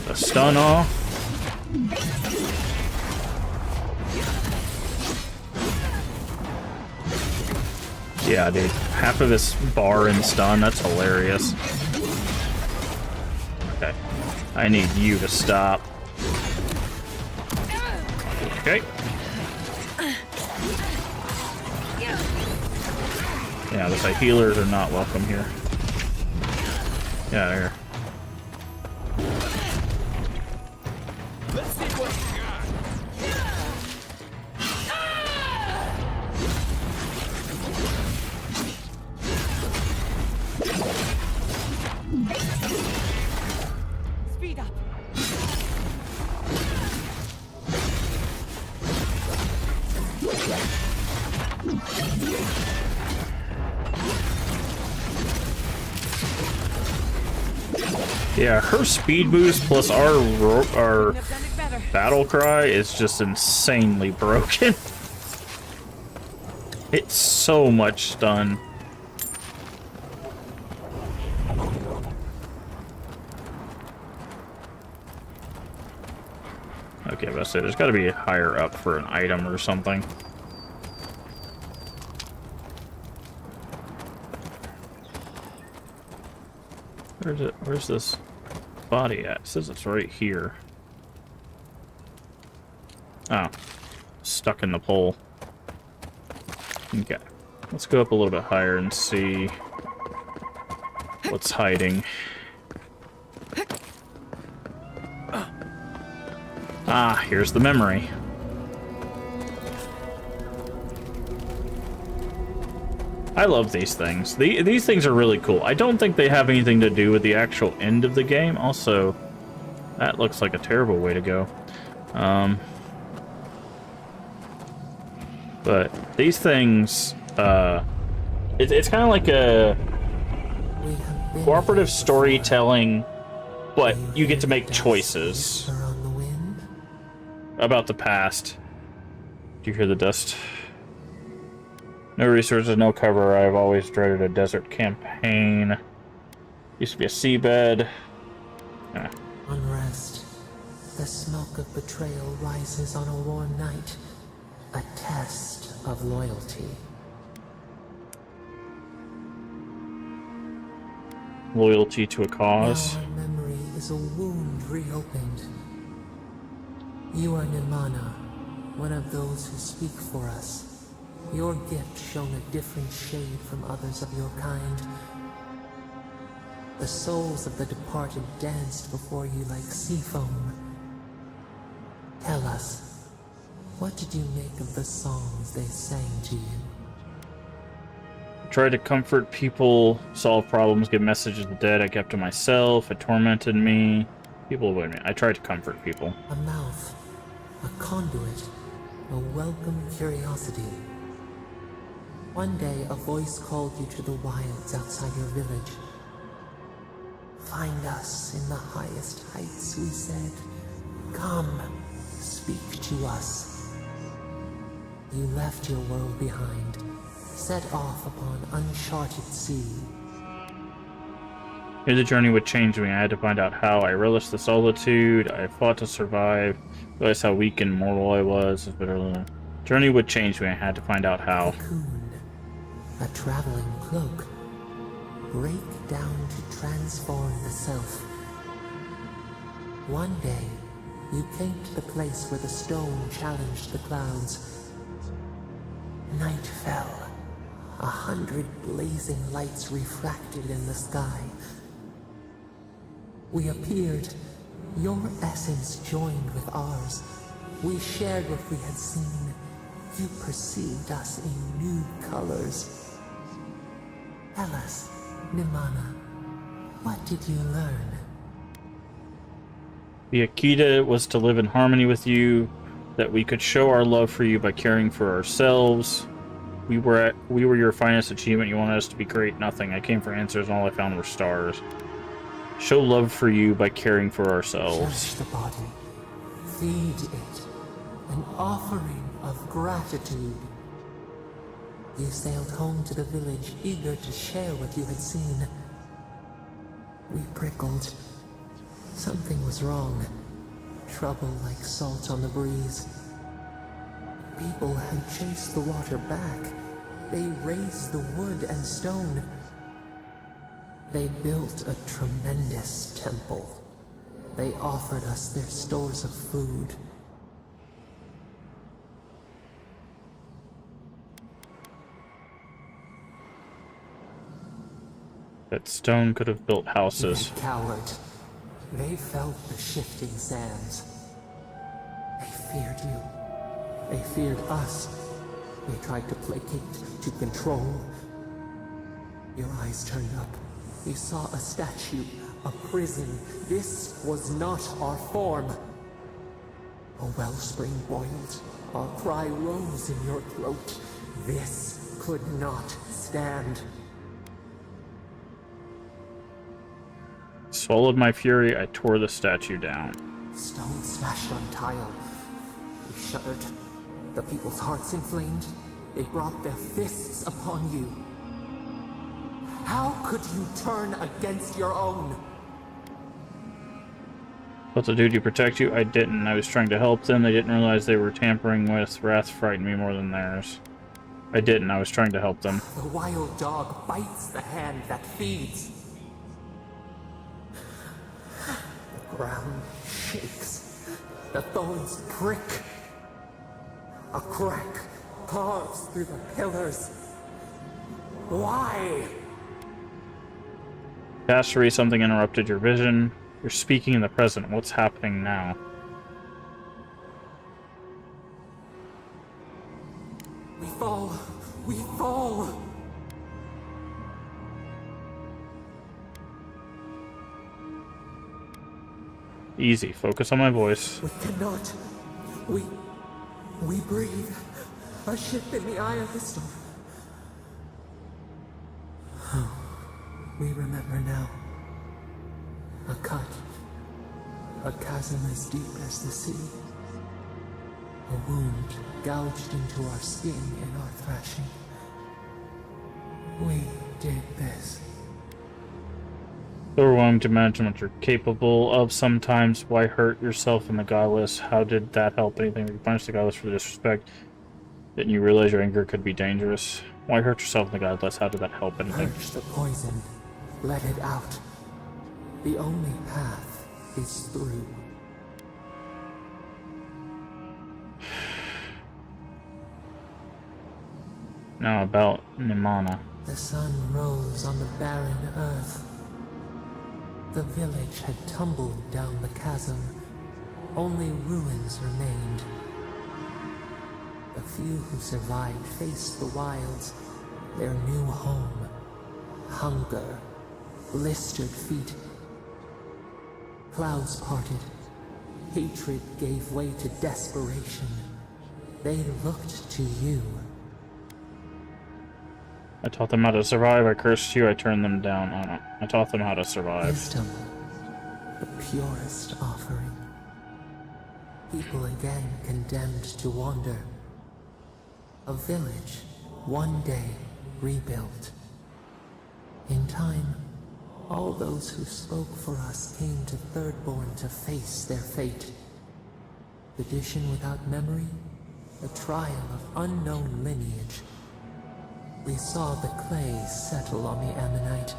the stun off. Yeah, dude. Half of this bar and stun, that's hilarious. Okay. I need you to stop. Okay. Yeah, looks like healers are not welcome here. Get out of here. Let's see what you got. Speed up. Yeah, her speed boost plus our battle cry is just insanely broken. It's so much stun. Okay, but I say there's got to be higher up for an item or something. Where's it? Where's this body at? It says it's right here. Oh, stuck in the pole. Okay, let's go up a little bit higher and see what's hiding. Ah, here's the memory. I love these things. These things are really cool. I don't think they have anything to do with the actual end of the game. Also, that looks like a terrible way to go. But these things, it's kind of like a cooperative storytelling, but you get to make choices about the past. Do you hear the dust? No resources, no cover. I've always dreaded a desert campaign. Used to be a seabed. Yeah. Unrest. The smoke of betrayal rises on a warm night. A test of loyalty. Loyalty to a cause. Now our memory is a wound reopened. You are Nimana, one of those who speak for us. Your gift shone a different shade from others of your kind. The souls of the departed danced before you like sea foam. Tell us, what did you make of the songs they sang to you? Tried to comfort people, solve problems, give messages to the dead. I kept to myself. It tormented me. People avoid me. I tried to comfort people. A mouth, a conduit, a welcome curiosity. One day, a voice called you to the wilds outside your village. Find us in the highest heights, we said. Come, speak to us. You left your world behind, set off upon uncharted sea. Here the journey would change me. I had to find out how. I relished the solitude. I fought to survive. Realized how weak and mortal I was. The journey would change me. I had to find out how. Cocoon, a traveling cloak. Break down to transform the self. One day, you came to the place where the stone challenged the clouds. Night fell. 100 blazing lights refracted in the sky. We appeared. Your essence joined with ours. We shared what we had seen. You perceived us in new colors. Tell us, Nimana, what did you learn? The Akita was to live in harmony with you. that we could show our love for you by caring for ourselves. We were your finest achievement. You wanted us to be great. Nothing. I came for answers, and all I found were stars. Show love for you by caring for ourselves. Cherish the body. Feed it. An offering of gratitude. You sailed home to the village, eager to share what you had seen. We prickled. Something was wrong. Trouble like salt on the breeze. People had chased the water back. They raised the wood and stone. They built a tremendous temple. They offered us their stores of food. That stone could have built houses. They cowered. They felt the shifting sands. They feared you. They feared us. They tried to placate, to control. Your eyes turned up. You saw a statue, a prison. This was not our form. A wellspring boiled. Our cry rose in your throat. This could not stand. Swallowed my fury, I tore the statue down. Stone smashed on tile. We shuddered. The people's hearts inflamed. They brought their fists upon you. How could you turn against your own? What's the duty to protect you? I didn't. I was trying to help them. They didn't realize they were tampering with. Wrath frightened me more than theirs. I didn't. I was trying to help them. The wild dog bites the hand that feeds. The ground shakes. The thorns prick. A crack carves through the pillars. Why? Castery, something interrupted your vision. You're speaking in the present. What's happening now? We fall. We fall. Easy. Focus on my voice. We cannot. We breathe. A ship in the eye of the storm. Oh, we remember now. A cut. A chasm as deep as the sea. A wound gouged into our skin in our thrashing. We did this. Overwhelming to imagine what you're capable of sometimes. Why hurt yourself and the godless? How did that help anything? You punished the godless for the disrespect. Didn't you realize your anger could be dangerous? Why hurt yourself and the godless? How did that help anything? Purge the poison. Let it out. The only path is through. Now about Nimana. The sun rose on the barren earth. The village had tumbled down the chasm. Only ruins remained. The few who survived faced the wilds, their new home. Hunger, blistered feet. Clouds parted. Hatred gave way to desperation. They looked to you. I taught them how to survive. I cursed you. I turned them down. Oh, no. I taught them how to survive. Wisdom, the purest offering. People again condemned to wander. A village, one day rebuilt. In time, all those who spoke for us came to Thirdborn to face their fate. Tradition without memory, a trial of unknown lineage. We saw the clay settle on the Ammonite,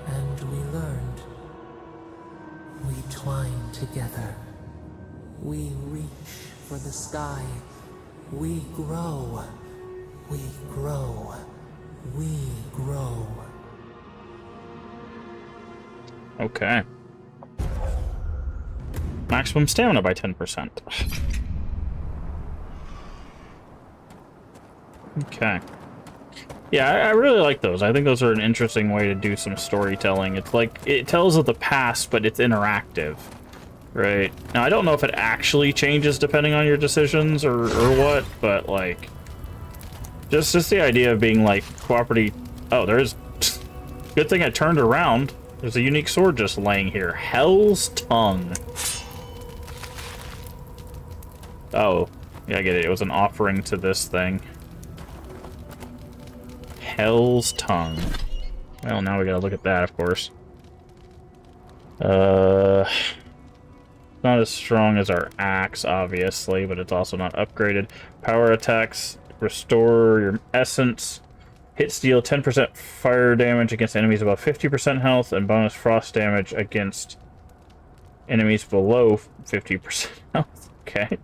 and we learned. We twine together. We reach for the sky. We grow. We grow. We grow. Okay. Maximum stamina by 10%. Okay. Yeah, I really like those. I think those are an interesting way to do some storytelling. It's like, it tells of the past, but it's interactive. Right. Now, I don't know if it actually changes depending on your decisions or what, but, like, just the idea of being, like, cooperative... Oh, there's... Good thing I turned around. There's a unique sword just laying here. Hell's Tongue. Oh, yeah, I get it. It was an offering to this thing. Hell's Tongue. Well, now we gotta look at that, of course. Not as strong as our axe, obviously, but it's also not upgraded. Power attacks restore your essence. Hits deal 10% fire damage against enemies above 50% health, and bonus frost damage against enemies below 50% health. Okay.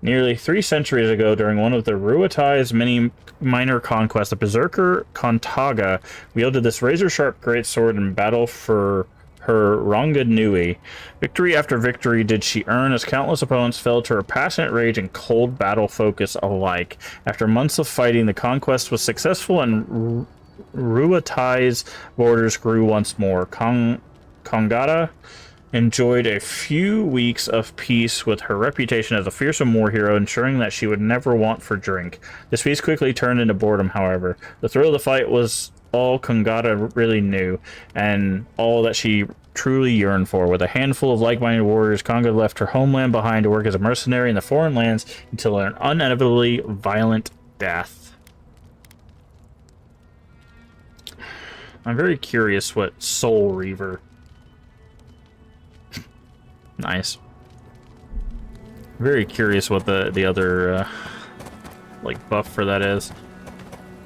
Nearly 3 centuries ago, during one of the Ruatai's many minor conquests, the Berserker Kontaga wielded this razor-sharp greatsword in battle for her Rangad Nui. Victory after victory did she earn, as countless opponents fell to her passionate rage and cold battle focus alike. After months of fighting, the conquest was successful and Ruatai's borders grew once more. Kongada enjoyed a few weeks of peace with her reputation as a fearsome war hero, ensuring that she would never want for drink. This peace quickly turned into boredom, however. The thrill of the fight was all Kongada really knew, and all that she truly yearned for. With a handful of like-minded warriors, Kongada left her homeland behind to work as a mercenary in the foreign lands until an inevitably violent death. I'm very curious what Soul Reaver... Nice. Very curious what the other, like, buff for that is.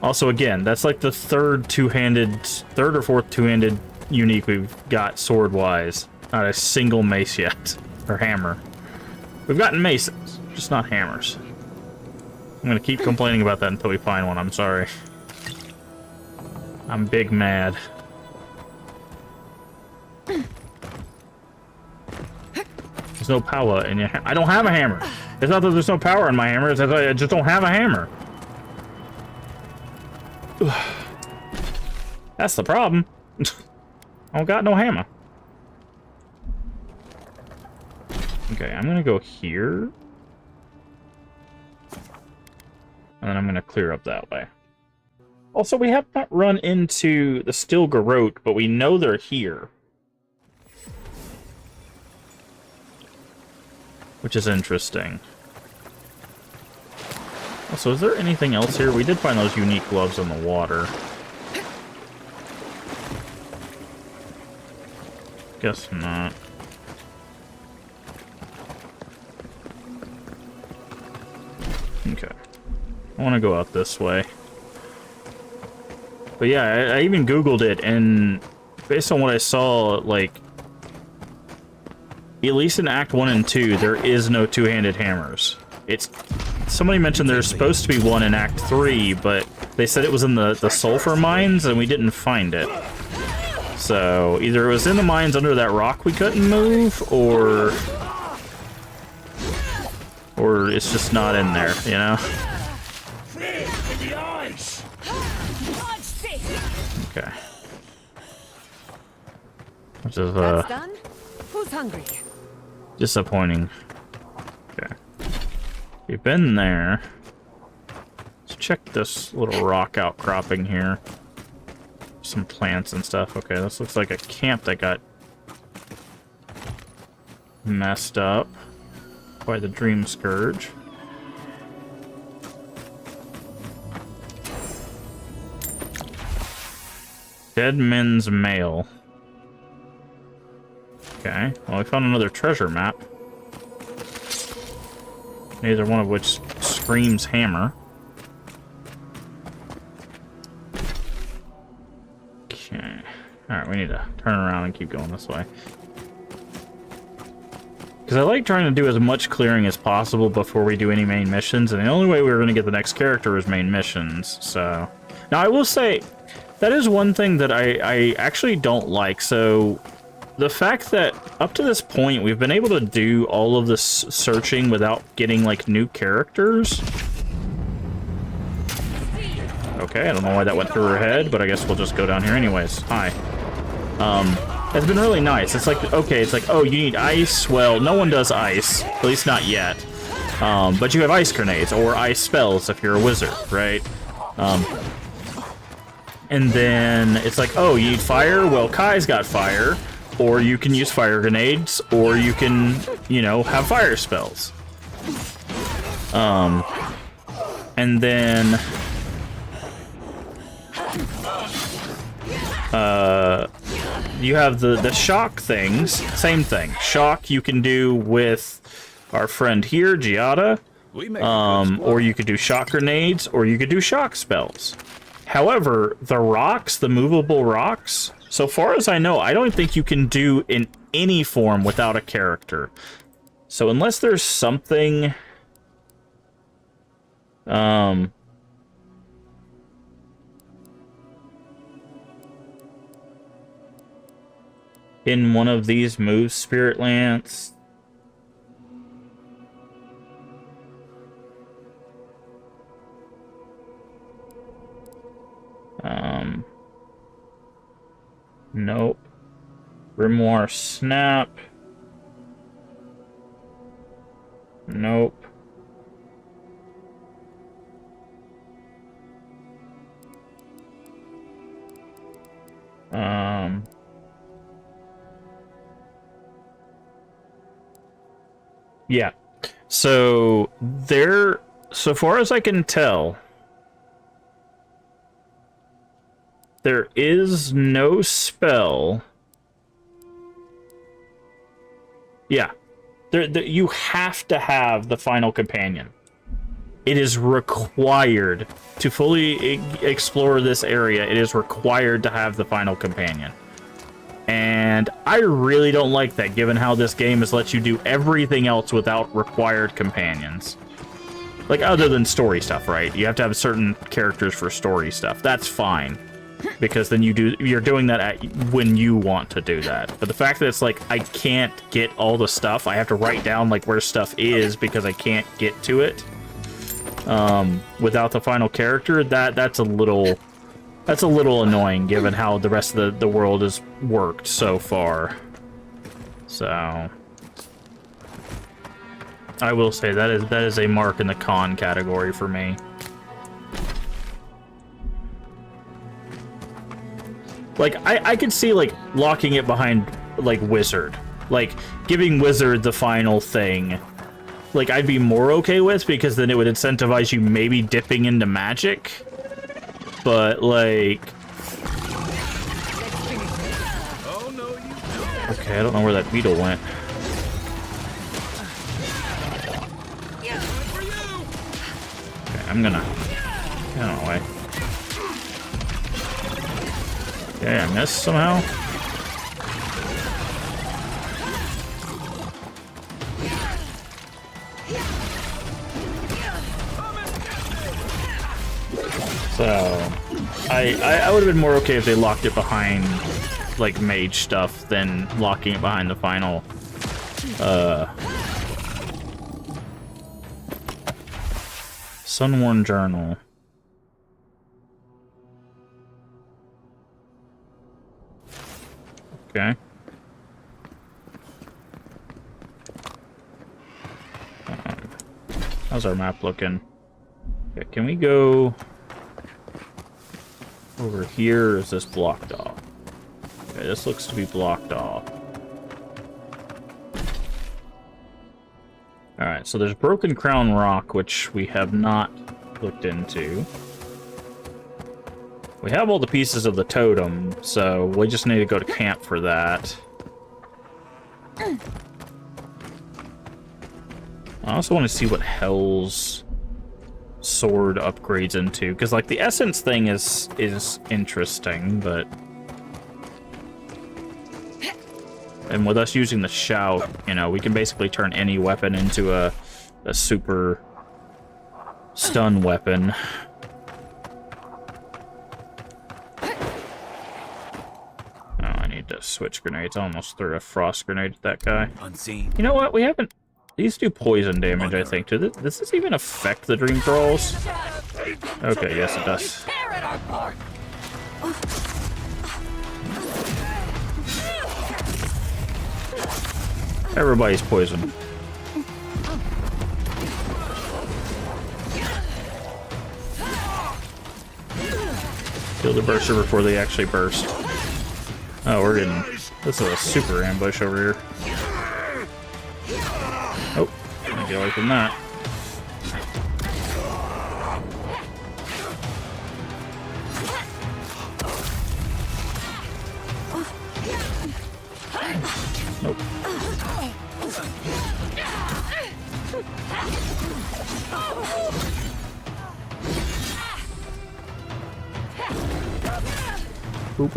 Also, again, that's like the third or fourth two-handed unique we've got sword-wise. Not a single mace yet. Or hammer. We've gotten maces, just not hammers. I'm gonna keep complaining about that until we find one, I'm sorry. I'm big mad. There's no power in your I don't have a hammer! It's not that there's no power in my hammer, it's that I just don't have a hammer. That's the problem. I don't got no hammer. Okay, I'm gonna go here. And then I'm gonna clear up that way. Also, we have not run into the Still Garrote, but we know they're here. Which is interesting. Also, is there anything else here? We did find those unique gloves in the water. Guess not. Okay. I want to go out this way. But yeah, I even Googled it, and based on what I saw, like, at least in Act 1 and 2, there is no two-handed hammers. Somebody mentioned there's supposed to be one in Act 3, but they said it was in the sulfur mines, and we didn't find it. So, either it was in the mines under that rock we couldn't move, or it's just not in there, you know? Okay. Which is, That's done? Who's hungry? disappointing. Okay. We've been there. Let's check this little rock outcropping here. Some plants and stuff. Okay, this looks like a camp that got messed up by the Dream Scourge. Dead Men's Mail. Okay, well, we found another treasure map. Neither one of which screams hammer. Okay. Alright, we need to turn around and keep going this way. Because I like trying to do as much clearing as possible before we do any main missions, and the only way we're going to get the next character is main missions, so... Now, I will say, that is one thing that I actually don't like, so... The fact that, up to this point, we've been able to do all of this searching without getting, like, new characters. Okay, I don't know why that went through her head, but I guess we'll just go down here anyways. Hi. It's been really nice. It's like, okay, it's like, oh, you need ice? Well, no one does ice. At least not yet. But you have ice grenades, or ice spells if you're a wizard, right? And then it's like, oh, you need fire? Well, Kai's got fire. Or you can use fire grenades, or you can, you know, have fire spells. And then... you have the shock things. Same thing. Shock you can do with our friend here, Giada. Or you could do shock grenades, or you could do shock spells. However, the rocks, the movable rocks, so far as I know, I don't think you can do in any form without a character. So unless there's something... in one of these moves, Spirit Lance... Nope. Grimoire Snap. Nope. Yeah. So there, so far as I can tell, there is no spell. Yeah. You have to have the final companion. It is required to fully explore this area. It is required to have the final companion. And I really don't like that, given how this game has let you do everything else without required companions. Like, other than story stuff, right? You have to have certain characters for story stuff. That's fine. Because then you're doing that when you want to do that. But the fact that it's like, I can't get all the stuff, I have to write down like where stuff is because I can't get to it without the final character, that's a little annoying given how the rest of the world has worked so far. So I will say that is a mark in the con category for me. Like, I could see, like, locking it behind, like, Wizard. Like, giving Wizard the final thing. Like, I'd be more okay with, because then it would incentivize you maybe dipping into magic. But, like... Okay, I don't know where that beetle went. Okay, I'm gonna... get out of the way. Okay, I missed somehow. So, I would have been more okay if they locked it behind, like, mage stuff than locking it behind the final, Sunworn Journal. Okay. How's our map looking? Okay, can we go over here, or is this blocked off? Okay, this looks to be blocked off. Alright, so there's Broken Crown Rock, which we have not looked into. We have all the pieces of the totem, so we just need to go to camp for that. I also want to see what Hell's sword upgrades into, because, like, the essence thing is interesting, but... And with us using the shout, you know, we can basically turn any weapon into a super stun weapon. To switch grenades. I almost threw a frost grenade at that guy. Unseen. You know what? We haven't... These do poison damage, I think. Does this even affect the dream trolls? Okay, yes it does. Everybody's poisoned. Kill the burster before they actually burst. Oh, we're getting... This is a super ambush over here. Oh, get away from that. Nope. Oop.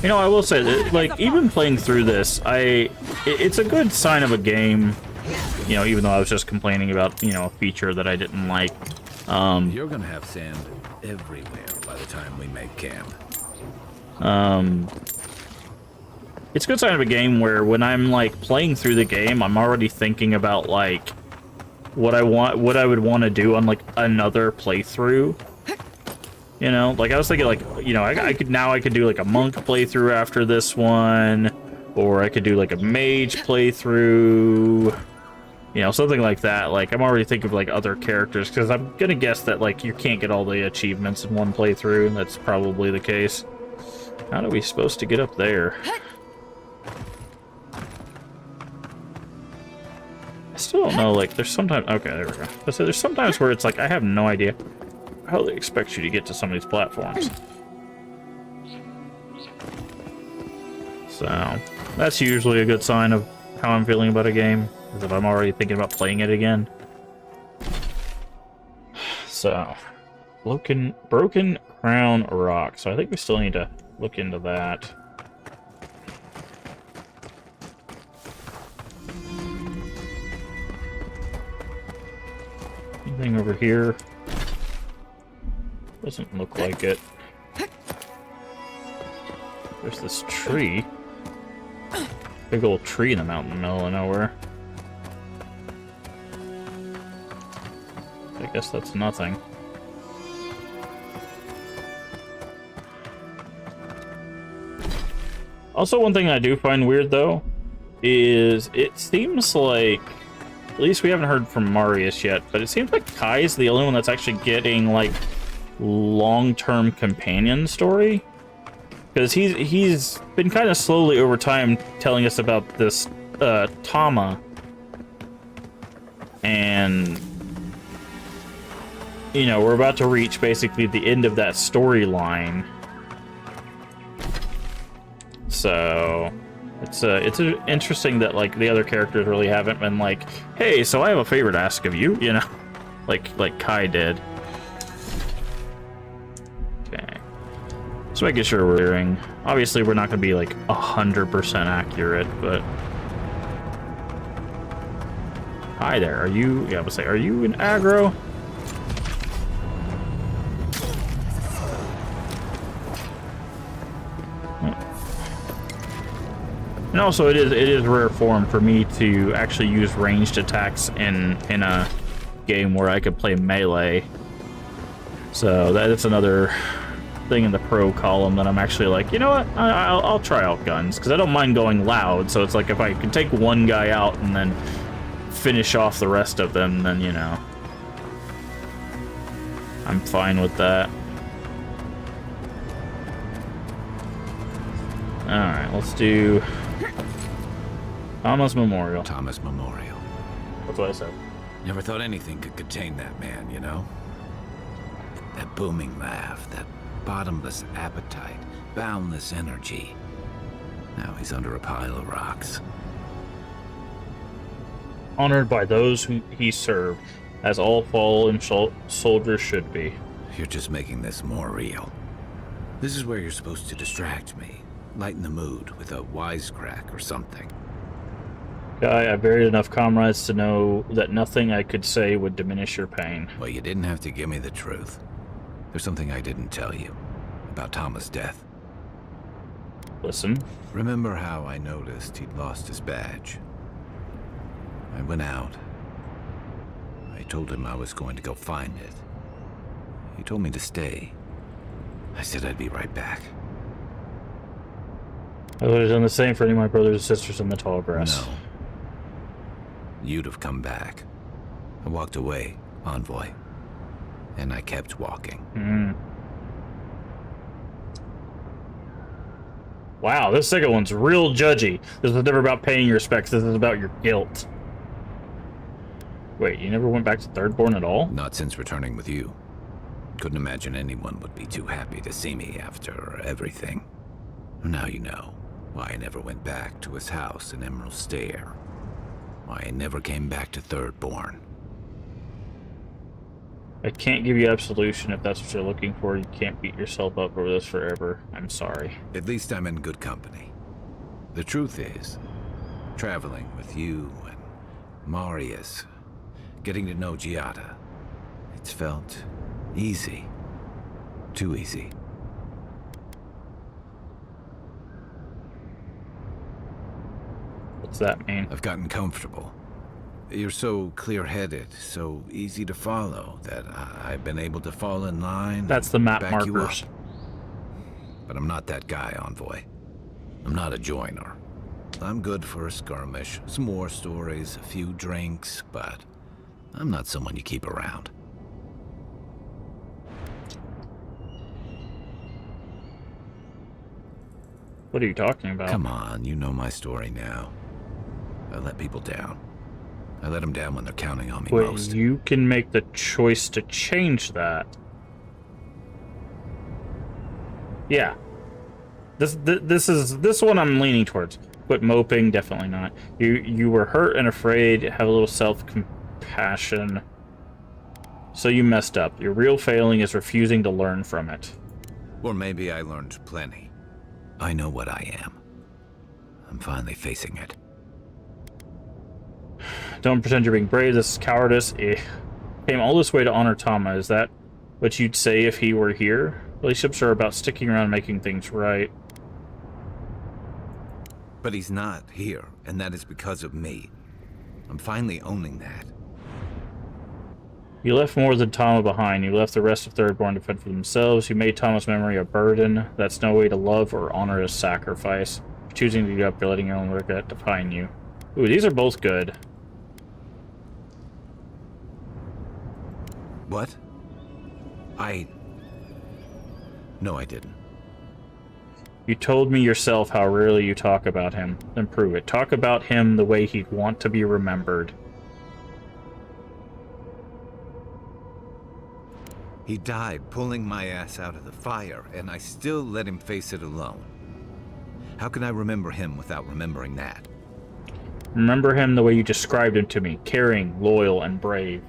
You know, I will say that, like, even playing through this, it's a good sign of a game, you know, even though I was just complaining about, you know, a feature that I didn't like. You're gonna have sand everywhere by the time we make camp. It's a good sign of a game where when I'm, like, playing through the game, I'm already thinking about, like, what I would want to do on, like, another playthrough. You know, like, I was thinking, like, you know, I could do, like, a monk playthrough after this one, or I could do, like, a mage playthrough, you know, something like that. Like, I'm already thinking of, like, other characters, because I'm gonna guess that, like, you can't get all the achievements in one playthrough, and that's probably the case. How are we supposed to get up there? I still don't know, like, there's sometimes... Okay, there we go. So there's sometimes where it's like, I have no idea how they expect you to get to some of these platforms. So, that's usually a good sign of how I'm feeling about a game, is if I'm already thinking about playing it again. So, Broken Crown Rock. So I think we still need to look into that. Anything over here? Doesn't look like it. There's this tree. Big old tree in the mountain in the middle of nowhere. I guess that's nothing. Also, one thing I do find weird, though, is it seems like, at least we haven't heard from Marius yet, but it seems like Kai is the only one that's actually getting, like, long-term companion story. Because he's been kind of slowly over time telling us about this Tama. And, you know, we're about to reach basically the end of that storyline. So it's interesting that, like, the other characters really haven't been like, hey, so I have a favor to ask of you, you know, like Kai did. Okay, so making sure we're hearing. Obviously, we're not going to be like 100% accurate, but hi there. Are you? Yeah, I would say, are you an aggro? And also, it is rare form for me to actually use ranged attacks in a game where I could play melee. So that's another thing in the pro column that I'm actually like, you know what? I'll try out guns because I don't mind going loud. So it's like if I can take one guy out and then finish off the rest of them, then you know, I'm fine with that. All right, let's do Thomas Memorial. Thomas Memorial. That's what I said. Never thought anything could contain that man, you know? That booming laugh, that bottomless appetite, boundless energy. Now he's under a pile of rocks. Honored by those whom he served, as all fallen soldiers should be. You're just making this more real. This is where you're supposed to distract me. Lighten the mood with a wisecrack or something. Guy, I buried enough comrades to know that nothing I could say would diminish your pain. Well, you didn't have to give me the truth. There's something I didn't tell you about Tama's death. Listen. Remember how I noticed he'd lost his badge? I went out. I told him I was going to go find it. He told me to stay. I said I'd be right back. I would have done the same for any of my brothers and sisters in the tall grass. No. You'd have come back. I walked away, Envoy. And I kept walking. Wow, this second one's real judgy. This is never about paying your respects. This is about your guilt. Wait, you never went back to Thirdborn at all? Not since returning with you. Couldn't imagine anyone would be too happy to see me after everything. Now you know why I never went back to his house in Emerald Stair. Why I never came back to Thirdborn. I can't give you absolution if that's what you're looking for. You can't beat yourself up over this forever. I'm sorry. At least I'm in good company. The truth is, traveling with you and Marius, getting to know Giada, it's felt easy. Too easy. What's that mean? I've gotten comfortable. You're so clear-headed, so easy to follow, that I've been able to fall in line. That's the map back markers. You up. But I'm not that guy, Envoy. I'm not a joiner. I'm good for a skirmish, some more stories, a few drinks, but I'm not someone you keep around. What are you talking about? Come on, you know my story now. I let people down. I let them down when they're counting on me most. You can make the choice to change that. Yeah. This one I'm leaning towards. Quit moping, definitely not. You were hurt and afraid, have a little self-compassion. So you messed up. Your real failing is refusing to learn from it. Or maybe I learned plenty. I know what I am. I'm finally facing it. Don't pretend you're being brave. This is cowardice. Came all this way to honor Tama. Is that what you'd say if he were here? Relationships are about sticking around and making things right. But he's not here, and that is because of me. I'm finally owning that. You left more than Tama behind. You left the rest of Thirdborn to fend for themselves. You made Tama's memory a burden. That's no way to love or honor his sacrifice. Choosing to give up, you're letting your own regret define you. Ooh, these are both good. What? No, I didn't. You told me yourself how rarely you talk about him. Then prove it. Talk about him the way he'd want to be remembered. He died pulling my ass out of the fire, and I still let him face it alone. How can I remember him without remembering that? Remember him the way you described him to me. Caring, loyal, and brave.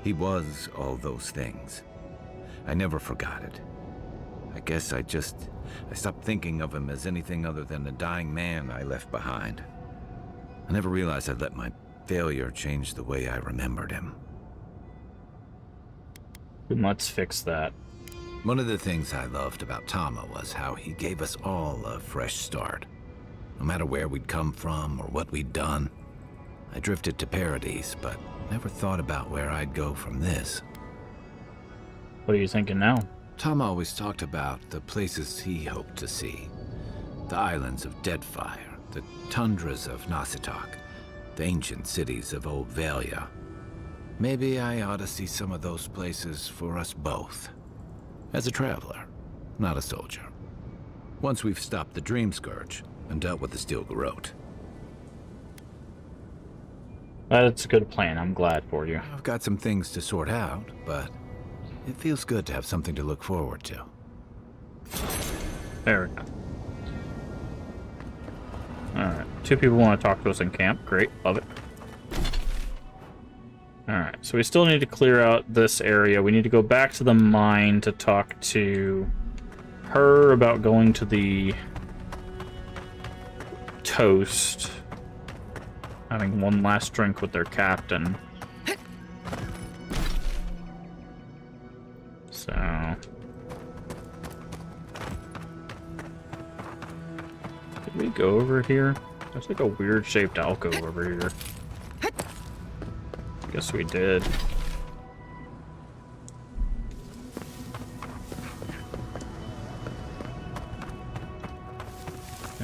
He was all those things. I never forgot it. I guess I stopped thinking of him as anything other than the dying man I left behind. I never realized I'd let my failure change the way I remembered him. Then let's fix that. One of the things I loved about Tama was how he gave us all a fresh start. No matter where we'd come from or what we'd done. I drifted to Paradise, but never thought about where I'd go from this. What are you thinking now? Tama always talked about the places he hoped to see. The islands of Deadfire, the tundras of Nasitok, the ancient cities of Old Valia. Maybe I ought to see some of those places for us both. As a traveler, not a soldier. Once we've stopped the Dream Scourge and dealt with the Steel Garrote. That's a good plan. I'm glad for you. I've got some things to sort out, but it feels good to have something to look forward to. There we go. Alright. 2 people want to talk to us in camp. Great. Love it. Alright. So we still need to clear out this area. We need to go back to the mine to talk to her about going to the Toast. Having one last drink with their captain. So... did we go over here? There's like a weird shaped alcove over here. Guess we did.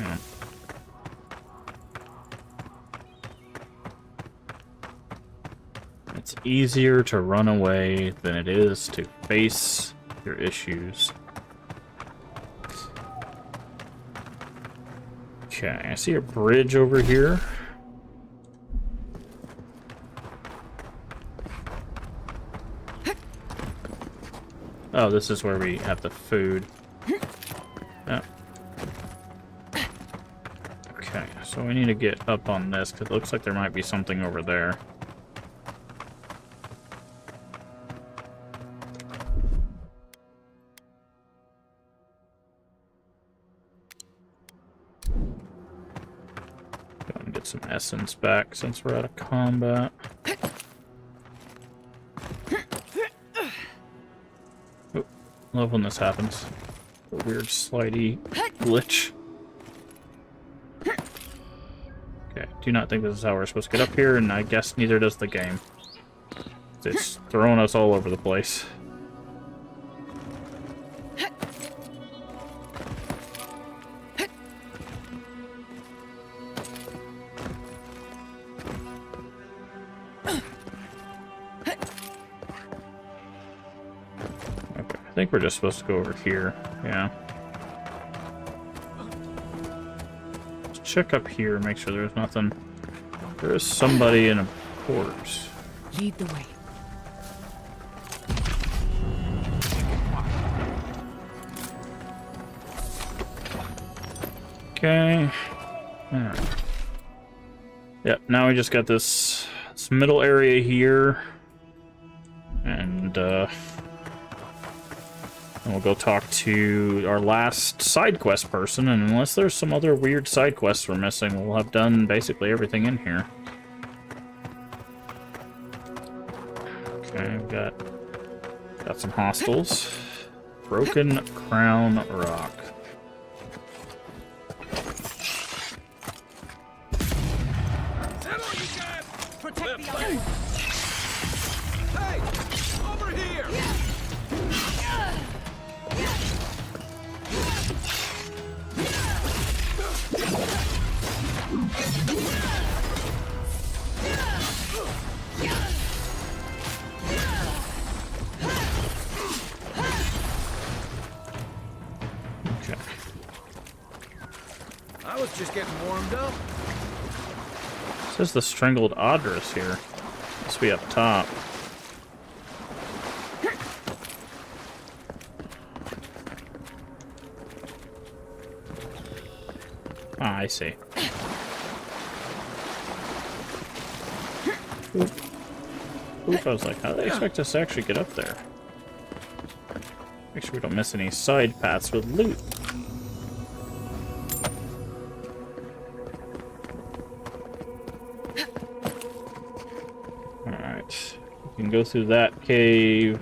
Yeah. It's easier to run away than it is to face your issues. Okay, I see a bridge over here. Oh, this is where we have the food. Oh. Okay, so we need to get up on this, because it looks like there might be something over there. Go and get some essence back since we're out of combat. Oh, love when this happens. A weird slidey glitch. Okay, do not think this is how we're supposed to get up here, and I guess neither does the game. It's throwing us all over the place. I think we're just supposed to go over here. Yeah. Let's check up here, make sure there's nothing. There is somebody in a corpse. Lead the way. Okay. Alright. Yep, now we just got this middle area here. And we'll go talk to our last side quest person, and unless there's some other weird side quests we're missing, we'll have done basically everything in here. Okay, we've got some hostiles. Broken Crown Rock. Protect the other one. Hey! Over here! Okay. I was just getting warmed up. It says the strangled Audrus here. Must be up top. Ah, I see. Oop. Oop, I was like, how do they expect us to actually get up there? Make sure we don't miss any side paths with loot. Alright. We can go through that cave.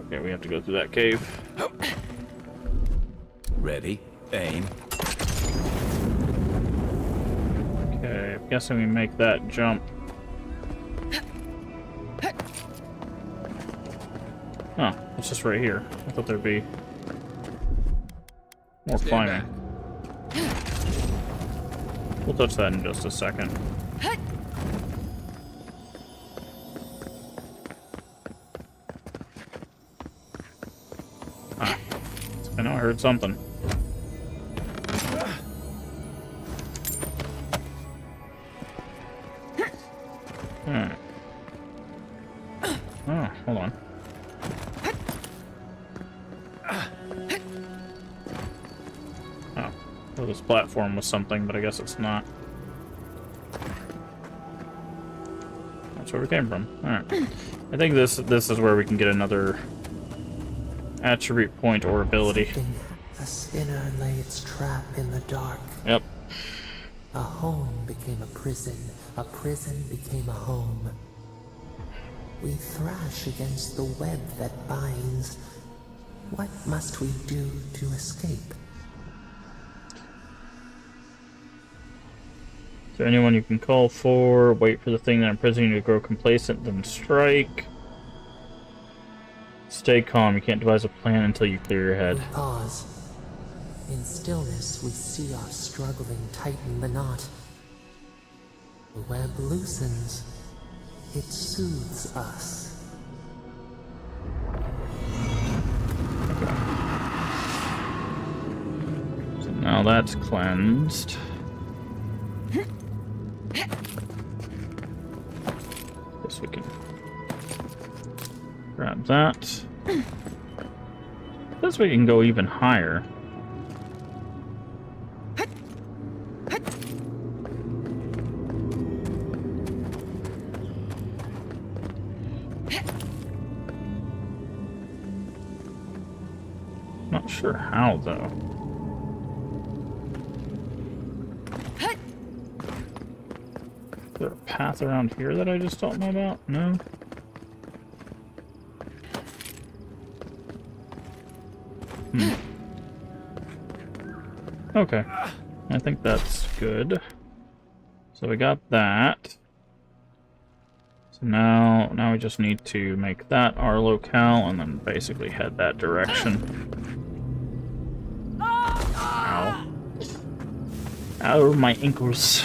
Okay, we have to go through that cave. Ready, aim. Okay, I'm guessing we make that jump. Oh, it's just right here. I thought there'd be more climbing. We'll touch that in just a second. Ah, I know I heard something. Alright. Oh, hold on. Oh, this platform was something, but I guess it's not. That's where we came from. Alright. I think this is where we can get another attribute point or ability. A sinner lay its trap in the dark. Yep. A home became a prison became a home. We thrash against the web that binds. What must we do to escape? Is there anyone you can call for? Wait for the thing that imprisoning you to grow complacent, then strike. Stay calm. You can't devise a plan until you clear your head. We pause. In stillness, we see our struggling tighten the knot. The web loosens. It soothes us. So now that's cleansed. Guess we can grab that. Guess we can go even higher. Not sure how, though. Is there a path around here that I just don't know about? No? Okay. I think that's good. So we got that. So now we just need to make that our locale and then basically head that direction. Ow. Ow, my ankles.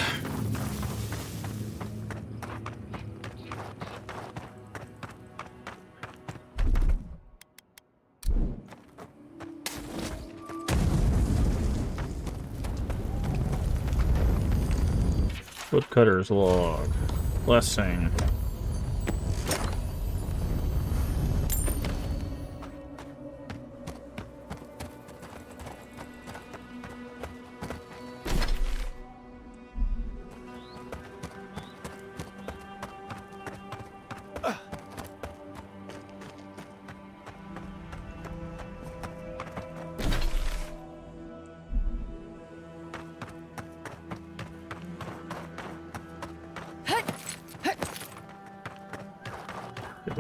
Woodcutter's log. Blessing.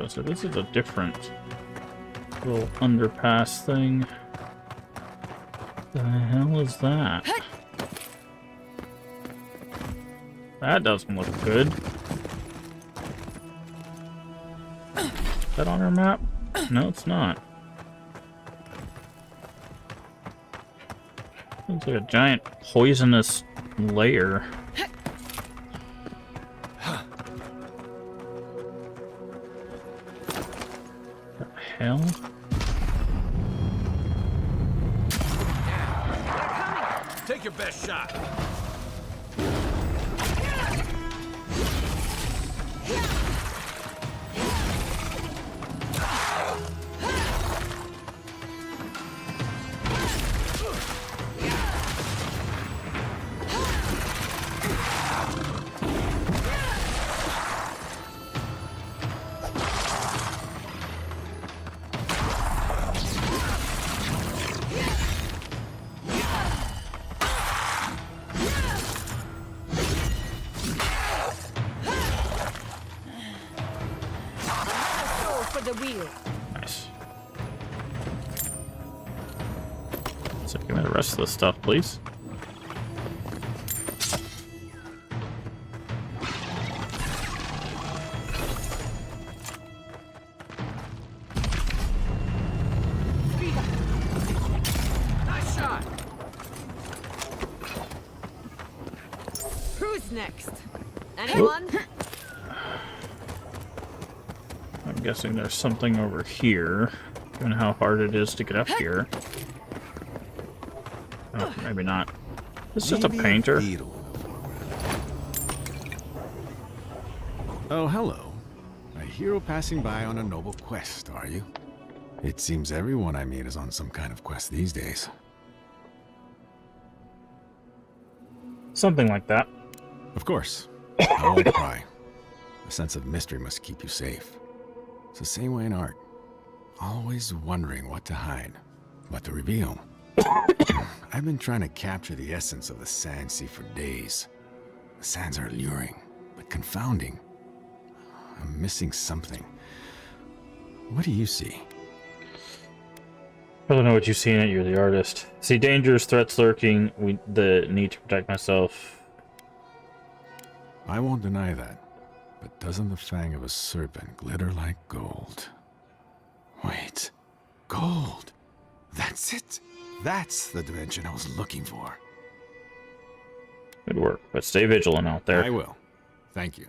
So this is a different little underpass thing. The hell is that? That doesn't look good. Is that on our map? No, it's not. Looks like a giant poisonous layer. Hell? Take your best shot. The wheel. Nice. So give me the rest of the stuff, please. Nice shot. Who's next? Anyone? I'm guessing there's something over here, given how hard it is to get up here. Oh, maybe not. It's just a painter. Oh, hello. A hero passing by on a noble quest, are you? It seems everyone I meet is on some kind of quest these days. Something like that. Of course. I won't pry. A sense of mystery must keep you safe. It's the same way in art. Always wondering what to hide, what to reveal. I've been trying to capture the essence of the sand sea for days. The sands are alluring, but confounding. I'm missing something. What do you see? I don't know what you see in it, you're the artist. See dangers, threats lurking, the need to protect myself. I won't deny that. But doesn't the fang of a serpent glitter like gold? Wait. Gold! That's it! That's the dimension I was looking for. Good work, but stay vigilant out there. I will. Thank you.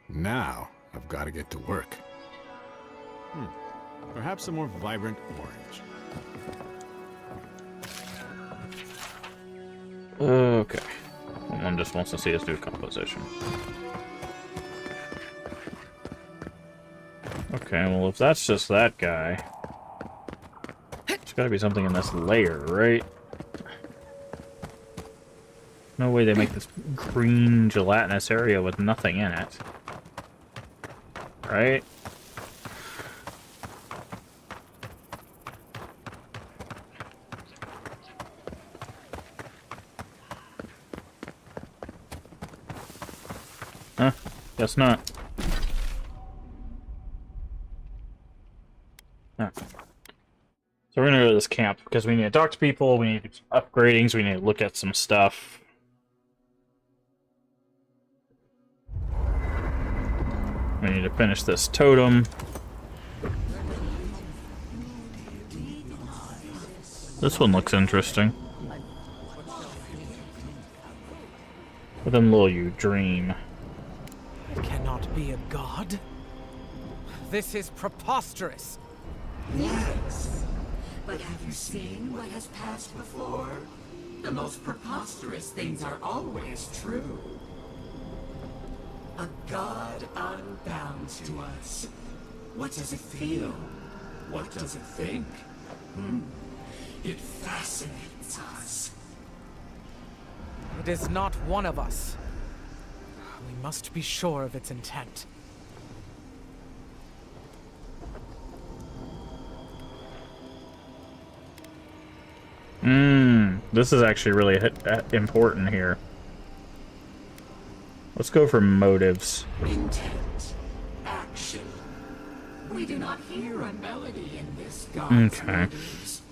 Now, I've got to get to work. Perhaps a more vibrant orange. Okay. Someone just wants to see us do composition. Okay, well, if that's just that guy, there's gotta be something in this layer, right? No way they make this green gelatinous area with nothing in it. Right? Huh? Guess not. Huh. So we're gonna go to this camp because we need to talk to people, we need to do some upgradings, we need to look at some stuff. We need to finish this totem. This one looks interesting. Within Lil You Dream. It cannot be a god. This is preposterous. Yes, but have you seen what has passed before? The most preposterous things are always true. A god unbound to us. What does it feel? What does it think? It fascinates us. It is not one of us. We must be sure of its intent. This is actually really important here. Let's go for motives. Intent. Action. We do not hear a melody in this god's motives.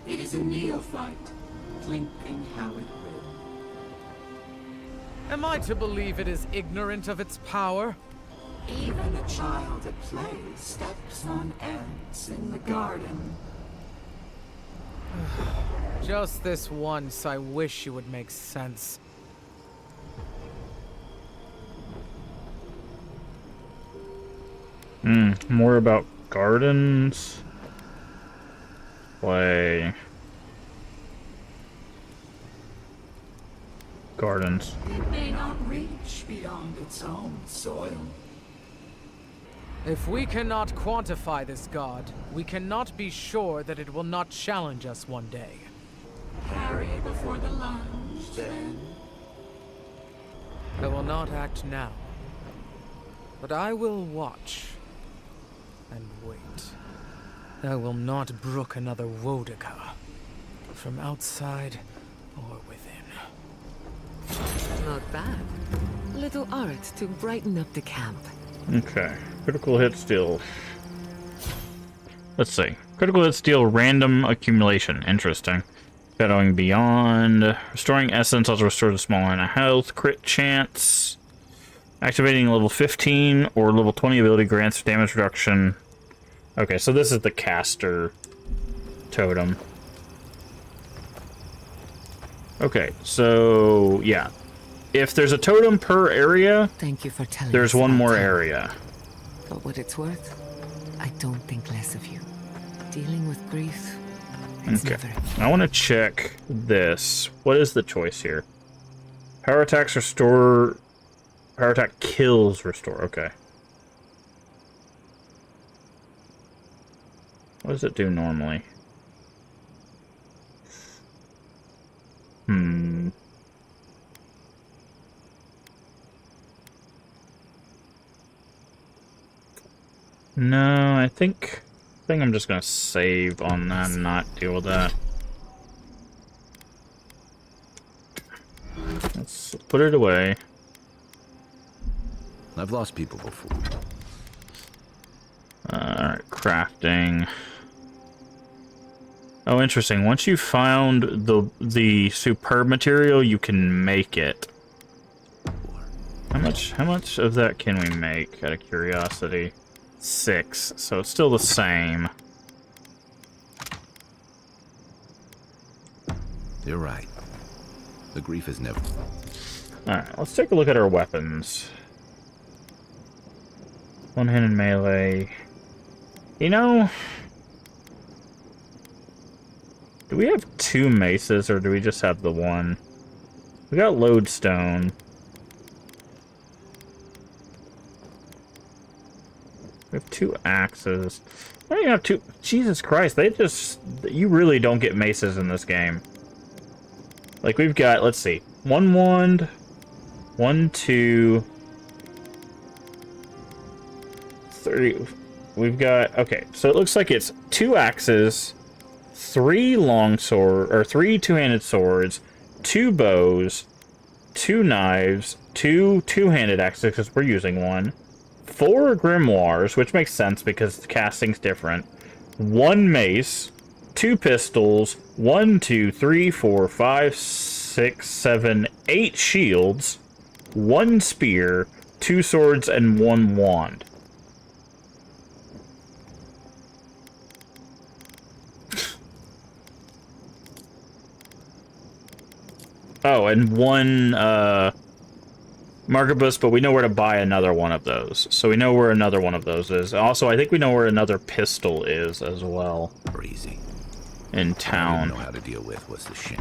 It is a neophyte, thinking how it will. Am I to believe it is ignorant of its power? Even a child at play steps on ants in the garden. Just this once, I wish you would make sense. More about gardens. Play. Gardens. It may not reach beyond its own soil. If we cannot quantify this god, we cannot be sure that it will not challenge us one day. Parry before the lunge, then. I will not act now, but I will watch and wait. I will not brook another Wodika, from outside or within. Not bad. Little art to brighten up the camp. Okay. Critical hit steal. Let's see. Critical hit steal random accumulation. Interesting. Shadowing beyond. Restoring essence also restores a small amount of health. Crit chance. Activating level 15 or level 20 ability grants damage reduction. Okay, so this is the caster totem. Okay, so yeah. If there's a totem per area, thank you for telling there's one more area. For what it's worth, I don't think less of you. Dealing with grief, it's Okay. never... I want to check this. What is the choice here? Power attacks restore... Power attack kills restore. Okay. What does it do normally? No, I think I'm just gonna save on that and not deal with that. Let's put it away. I've lost people before. Alright, crafting. Oh, interesting. Once you found the superb material, you can make it. How much of that can we make, out of curiosity? 6, so it's still the same. You're right. The grief is never... Alright, let's take a look at our weapons. One-handed melee. You know... Do we have 2 maces, or do we just have the one? We got lodestone. We have 2 axes. I don't even have 2... Jesus Christ, they just... You really don't get maces in this game. Like, we've got, let's see. 1 wand... 1, 2... 3... We've got... Okay, so it looks like it's 2 axes... 3 longsword, or 3 two-handed swords, 2 bows, 2 knives, 2 two-handed axes, because we're using one, 4 grimoires, which makes sense because the casting's different, 1 mace, 2 pistols, 1, 2, 3, 4, 5, 6, 7, 8 shields, 1 spear, 2 swords, and 1 wand. Oh, and 1 Margabus, but we know where to buy another one of those. So we know where another one of those is. Also, I think we know where another pistol is as well. Easy. In town. I don't know how to deal with what's the shit.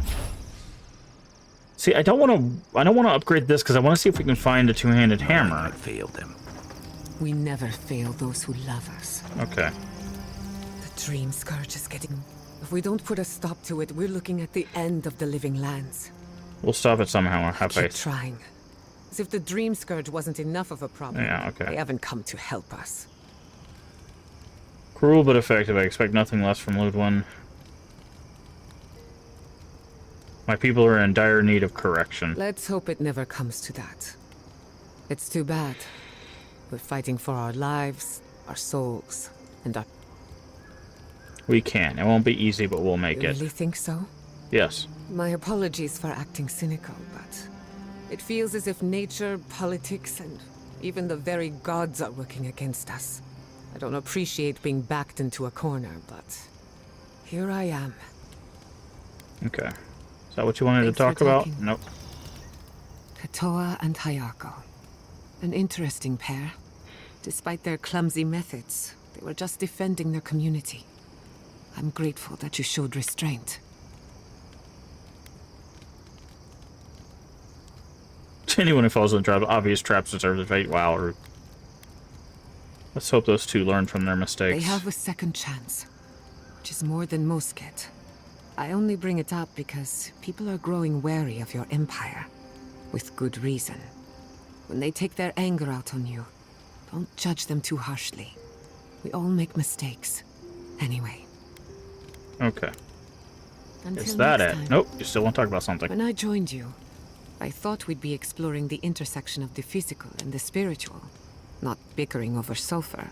See, I don't want to upgrade this because I want to see if we can find a two-handed hammer. I failed them. We never fail those who love us. Okay. The Dream Scourge is getting... If we don't put a stop to it, we're looking at the end of the Living Lands. We'll stop it somehow. Have Keep faith. trying. As if the Dream Scourge wasn't enough of a problem. Yeah, okay. They haven't come to help us. Cruel but effective. I expect nothing less from Ludwin. My people are in dire need of correction. Let's hope it never comes to that. It's too bad. We're fighting for our lives, our souls, and our... We can. It won't be easy, but we'll make You it. really think so? Yes. My apologies for acting cynical, but it feels as if nature, politics, and even the very gods are working against us. I don't appreciate being backed into a corner, but here I am. Okay. Is that what you wanted Thanks to talk for about? talking. Nope. Katoa and Hayako. An interesting pair. Despite their clumsy methods, they were just defending their community. I'm grateful that you showed restraint. Anyone who falls into obvious traps deserves a fate. Wow. Or... Let's hope those two learn from their mistakes. They have a second chance, which is more than most get. I only bring it up because people are growing wary of your empire, with good reason. When they take their anger out on you, don't judge them too harshly. We all make mistakes. Anyway. Okay. Until Is that next it? time. Nope. You still want to talk about something. When I joined you, I thought we'd be exploring the intersection of the physical and the spiritual, not bickering over sulfur.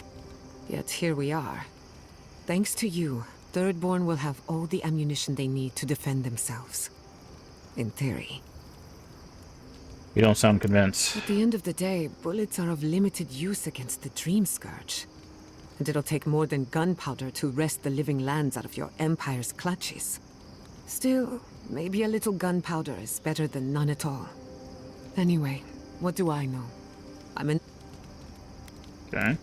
Yet here we are. Thanks to you, Thirdborn will have all the ammunition they need to defend themselves. In theory. You don't sound convinced. At the end of the day, bullets are of limited use against the Dream Scourge. And it'll take more than gunpowder to wrest the Living Lands out of your empire's clutches. Still, maybe a little gunpowder is better than none at all. Anyway, what do I know? I'm in... Okay.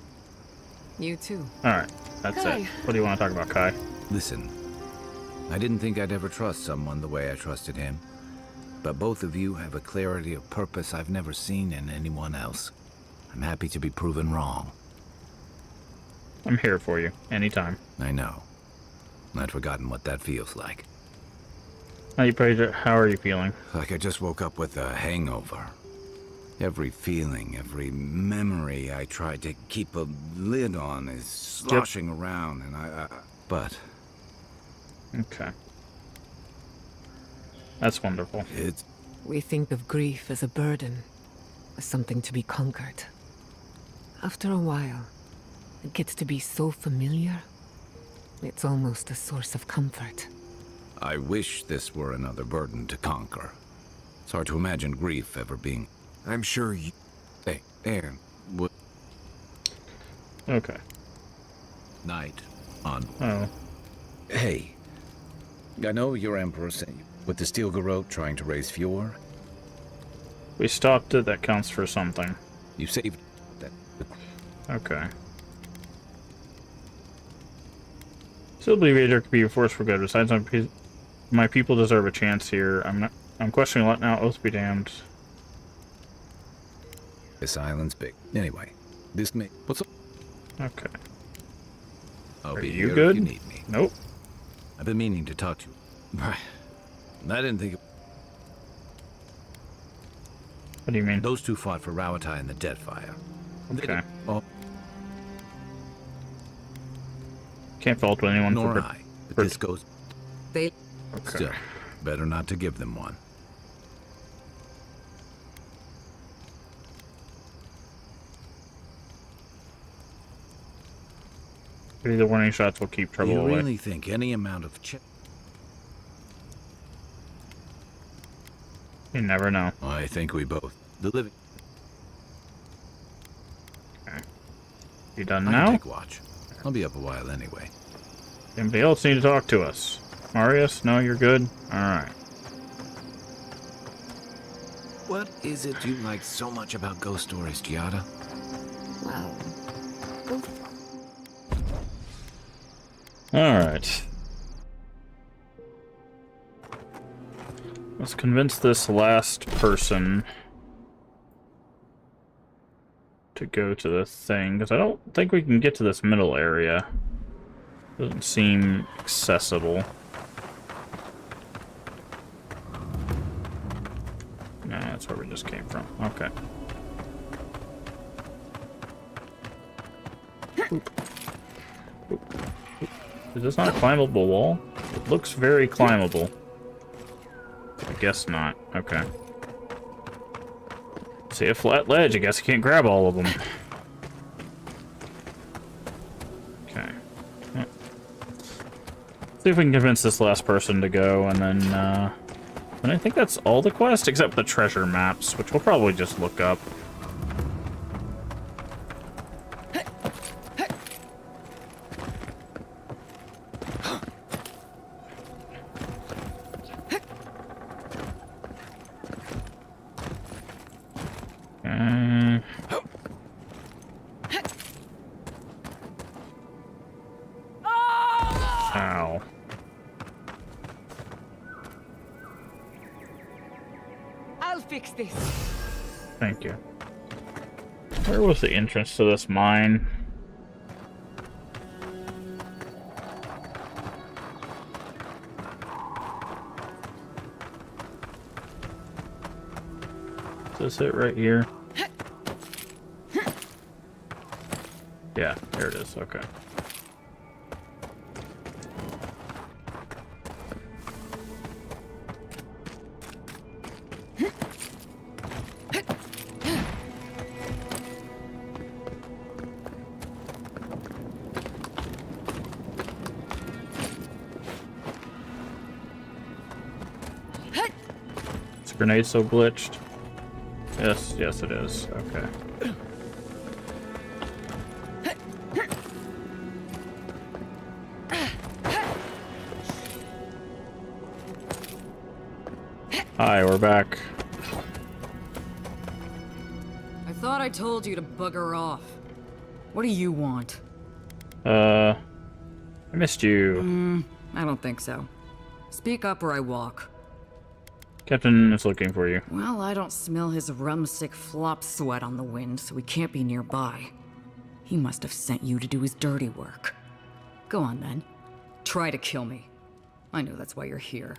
You too. Alright. That's Kai. it. What do you want to talk about, Kai? Listen, I didn't think I'd ever trust someone the way I trusted him. But both of you have a clarity of purpose I've never seen in anyone else. I'm happy to be proven wrong. I'm here for you. Anytime. I know. I'd forgotten what that feels like. How are you feeling? Like I just woke up with a hangover. Every feeling, every memory I tried to keep a lid on is sloshing around, and but... Okay. That's wonderful. We think of grief as a burden, as something to be conquered. After a while, it gets to be so familiar, it's almost a source of comfort. I wish this were another burden to conquer. It's hard to imagine grief ever being... I'm sure you... Hey, Aaron, what... Okay. Night on... Oh. Hey, I know your Emperor sent you with the Steel Garrote trying to raise Fjord. We stopped it. That counts for something. You saved that. Okay. Still believe Adric could be a force for good. Besides, my people deserve a chance here. I'm questioning let now. Oath be damned. This island's big. Anyway, this may. What's up? Okay. I'll Are be you here good? if you need me. Nope. I've been meaning to talk to you. Right. I didn't think. What do you mean? Those two fought for Rawatai in the Deadfire. Okay. Oh, Can't fault anyone nor for. I. But this goes. They. Okay. Still, better not to give them one. Maybe the warning shots will keep trouble You away. really think any amount of You never know. I think we both. The living. Okay. You done I now? can take watch. I'll be up a while anyway. Anybody else need to talk to us? Marius? No, you're good? Alright. What is it you like so much about ghost stories, Giada? Well, Alright. Let's convince this last person to go to the thing, because I don't think we can get to this middle area. Doesn't seem accessible. No, that's where we just came from. Okay. Oop. Oop. Is this not a climbable wall? It looks very climbable. I guess not. Okay. See a flat ledge. I guess you can't grab all of them. Okay. Yeah. See if we can convince this last person to go, and then I think that's all the quest, except the treasure maps, which we'll probably just look up. Ow. I'll fix this. Thank you. Where was the entrance to this mine? Is this it right here? Yeah, there it is. Okay. Is the grenade so glitched? Yes, it is. Okay. Hi, we're back. I thought I told you to bugger off. What do you want? I missed you. I don't think so. Speak up or I walk. Captain is looking for you. Well, I don't smell his rumstick flop sweat on the wind, so he can't be nearby. He must have sent you to do his dirty work. Go on then. Try to kill me. I know that's why you're here.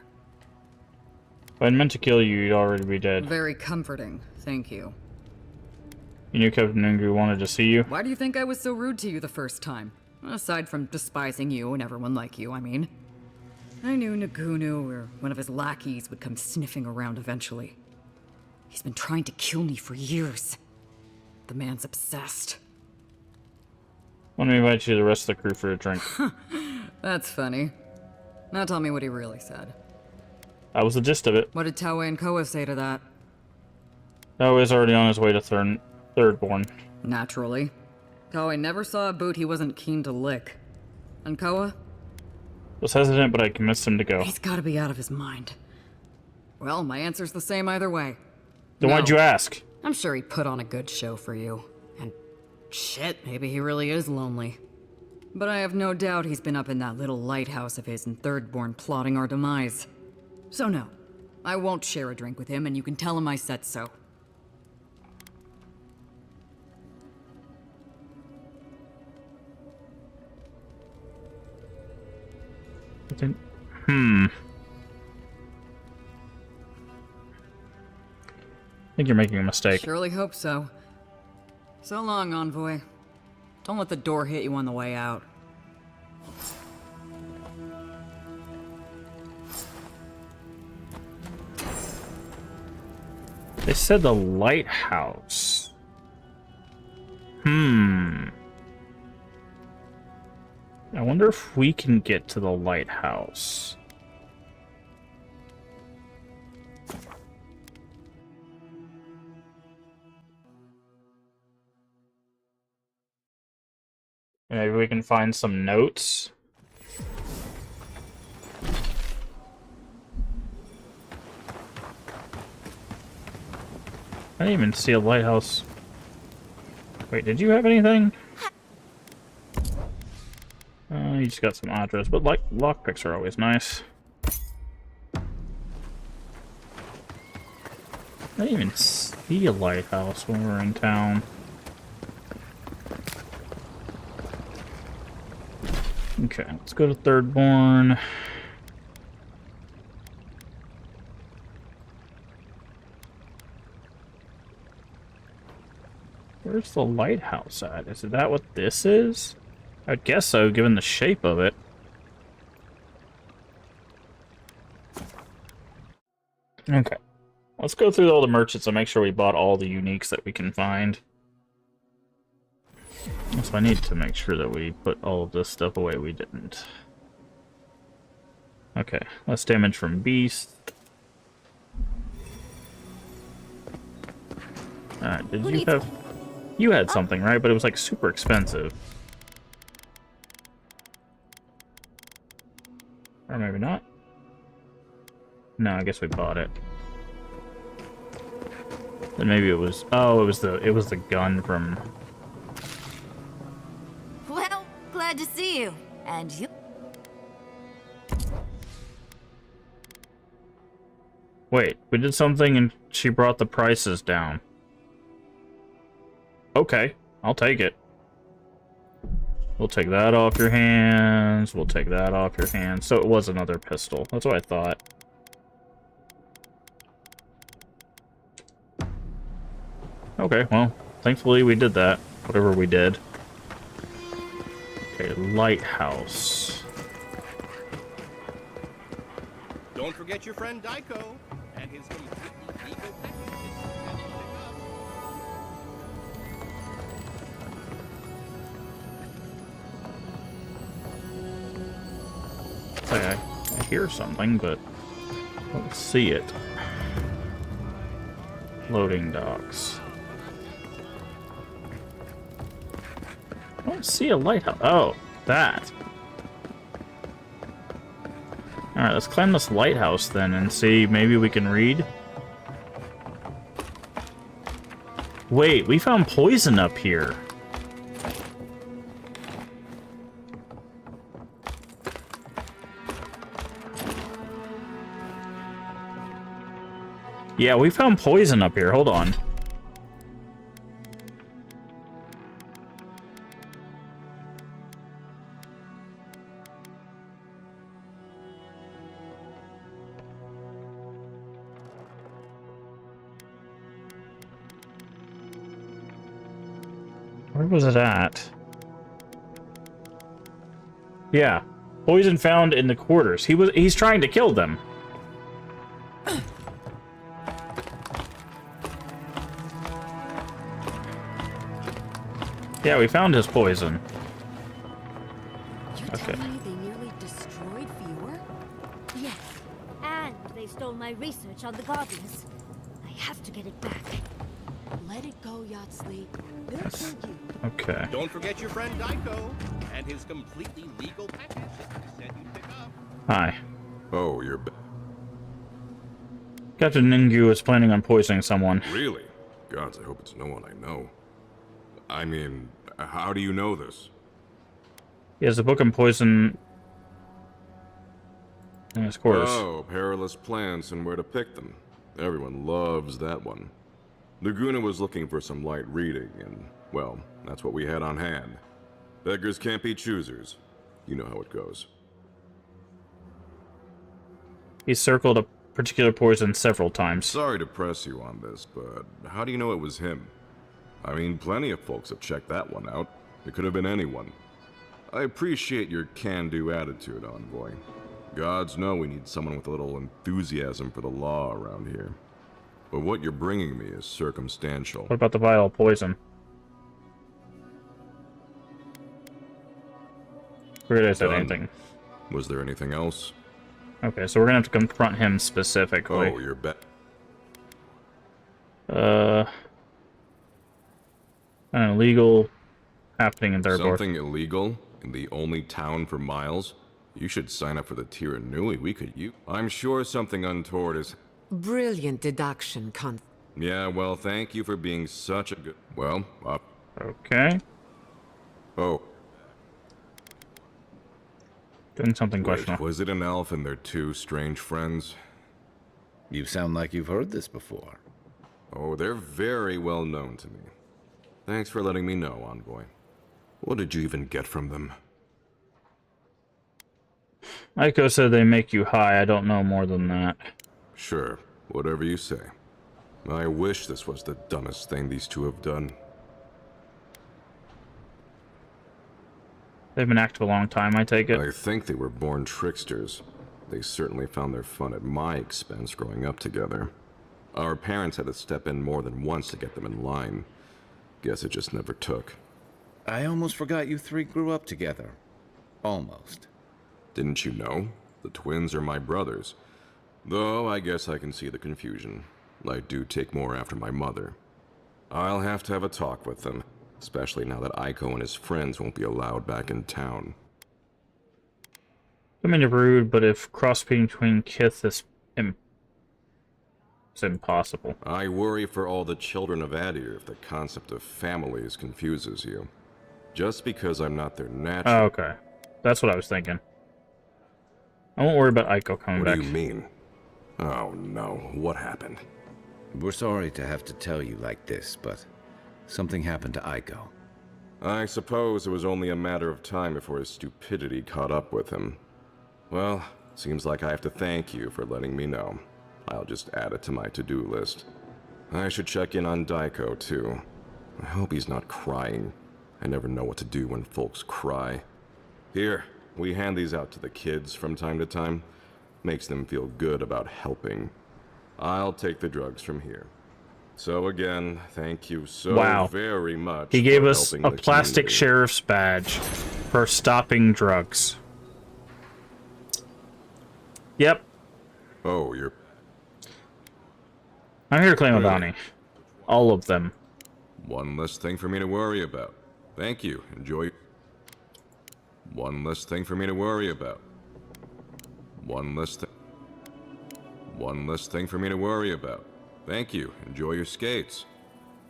If I'd meant to kill you, you'd already be dead. Very comforting, thank you. You knew Captain Nungu wanted to see you? Why do you think I was so rude to you the first time? Aside from despising you and everyone like you, I mean. I knew Nagunu or one of his lackeys would come sniffing around eventually. He's been trying to kill me for years. The man's obsessed. Why don't we invite you to the rest of the crew for a drink? That's funny. Now tell me what he really said. That was the gist of it. What did Tawe and Koa say to that? Tawe is already on his way to Thirdborn. Naturally. Tawe never saw a boot he wasn't keen to lick. And Koa? Was hesitant, but I convinced him to go. He's gotta be out of his mind. Well, my answer's the same either way. Then why'd you ask? I'm sure he put on a good show for you. And shit, maybe he really is lonely. But I have no doubt he's been up in that little lighthouse of his in Thirdborn plotting our demise. So no, I won't share a drink with him, and you can tell him I said so. I think you're making a mistake. Surely hope so. So long, Envoy. Don't let the door hit you on the way out. They said the lighthouse. I wonder if we can get to the lighthouse. Maybe we can find some notes. I didn't even see a lighthouse. Wait, did you have anything? You just got some address, but like lockpicks are always nice. I didn't even see a lighthouse when we were in town. Okay, let's go to Thirdborn. Where's the lighthouse at? Is that what this is? I guess so, given the shape of it. Okay. Let's go through all the merchants and make sure we bought all the uniques that we can find. So I need to make sure that we put all of this stuff away we didn't. Okay, less damage from beast. Alright, did you have... You had something, right? But it was like super expensive. Or maybe not. No, I guess we bought it. Then maybe it was... Oh, it was the gun from... Well, glad to see you. And you... Wait, we did something and she brought the prices down. Okay, I'll take it. We'll take that off your hands. We'll take that off your hands. So it was another pistol. That's what I thought. Okay, well, thankfully we did that. Whatever we did. Okay, lighthouse. Don't forget your friend Daiko and his completely eco Okay, I hear something, but I don't see it. Loading docks. I don't see a lighthouse. Oh, that. Alright, let's climb this lighthouse then and see maybe we can read. Wait, we found poison up here. Yeah, we found poison up here. Hold on. Where was it at? Yeah. Poison found in the quarters. He's trying to kill them. Yeah, we found his poison. Okay. They nearly destroyed Fior? Yes, and they stole my research on the Guardians. I have to get it back. Let it go, Yatsley. They'll kill you. Okay. Don't forget your friend Daiko and his completely legal package that he said you'd pick up. Hi. Oh, you're Captain Ningyu is planning on poisoning someone. Really? Gods, I hope it's no one I know. I mean, how do you know this? He has a book on poison in his quarters. Oh, perilous plants and where to pick them. Everyone loves that one. Laguna was looking for some light reading, and, well, that's what we had on hand. Beggars can't be choosers. You know how it goes. He circled a particular poison several times. Sorry to press you on this, but how do you know it was him? I mean, plenty of folks have checked that one out. It could have been anyone. I appreciate your can-do attitude, Envoy. Gods know we need someone with a little enthusiasm for the law around here. But what you're bringing me is circumstantial. What about the vial of poison? Where did I say anything? Was there anything else? Okay, so we're gonna have to confront him specifically. Oh, you're an illegal happening in Third Something illegal in the only town for miles? You should sign up for the Tiranui. We could use. I'm sure something untoward is. Brilliant deduction, Yeah, well, thank you for being such a good. Well, Okay. Oh. Doing something Wait, questionable. was it an elf and their two strange friends? You sound like you've heard this before. Oh, they're very well known to me. Thanks for letting me know, Envoy. What did you even get from them? Aiko said they make you high. I don't know more than that. Sure, whatever you say. I wish this was the dumbest thing these two have done. They've been active a long time, I take it. I think they were born tricksters. They certainly found their fun at my expense growing up together. Our parents had to step in more than once to get them in line. Guess it just never took. I almost forgot you three grew up together. Almost. Didn't you know? The twins are my brothers. Though I guess I can see the confusion. I do take more after my mother. I'll have to have a talk with them, especially now that Aiko and his friends won't be allowed back in town. I mean, you're rude, but if crossbreeding between kith is it's impossible. I worry for all the children of Adir if the concept of families confuses you. Just because I'm not their natural... Oh, okay. That's what I was thinking. I won't worry about Aiko coming back. What do you mean? Oh no, what happened? We're sorry to have to tell you like this, but something happened to Aiko. I suppose it was only a matter of time before his stupidity caught up with him. Well, seems like I have to thank you for letting me know. I'll just add it to my to-do list. I should check in on Daiko, too. I hope he's not crying. I never know what to do when folks cry. Here, we hand these out to the kids from time to time. Makes them feel good about helping. I'll take the drugs from here. So again, thank you so very much. He gave for us helping a the plastic community. sheriff's badge for stopping drugs. Yep. Oh, you're... I'm here to claim a Really? bounty. All of them. One less thing for me to worry about. Thank you. Enjoy. One less thing for me to worry about. One less thing for me to worry about. Thank you. Enjoy your skates.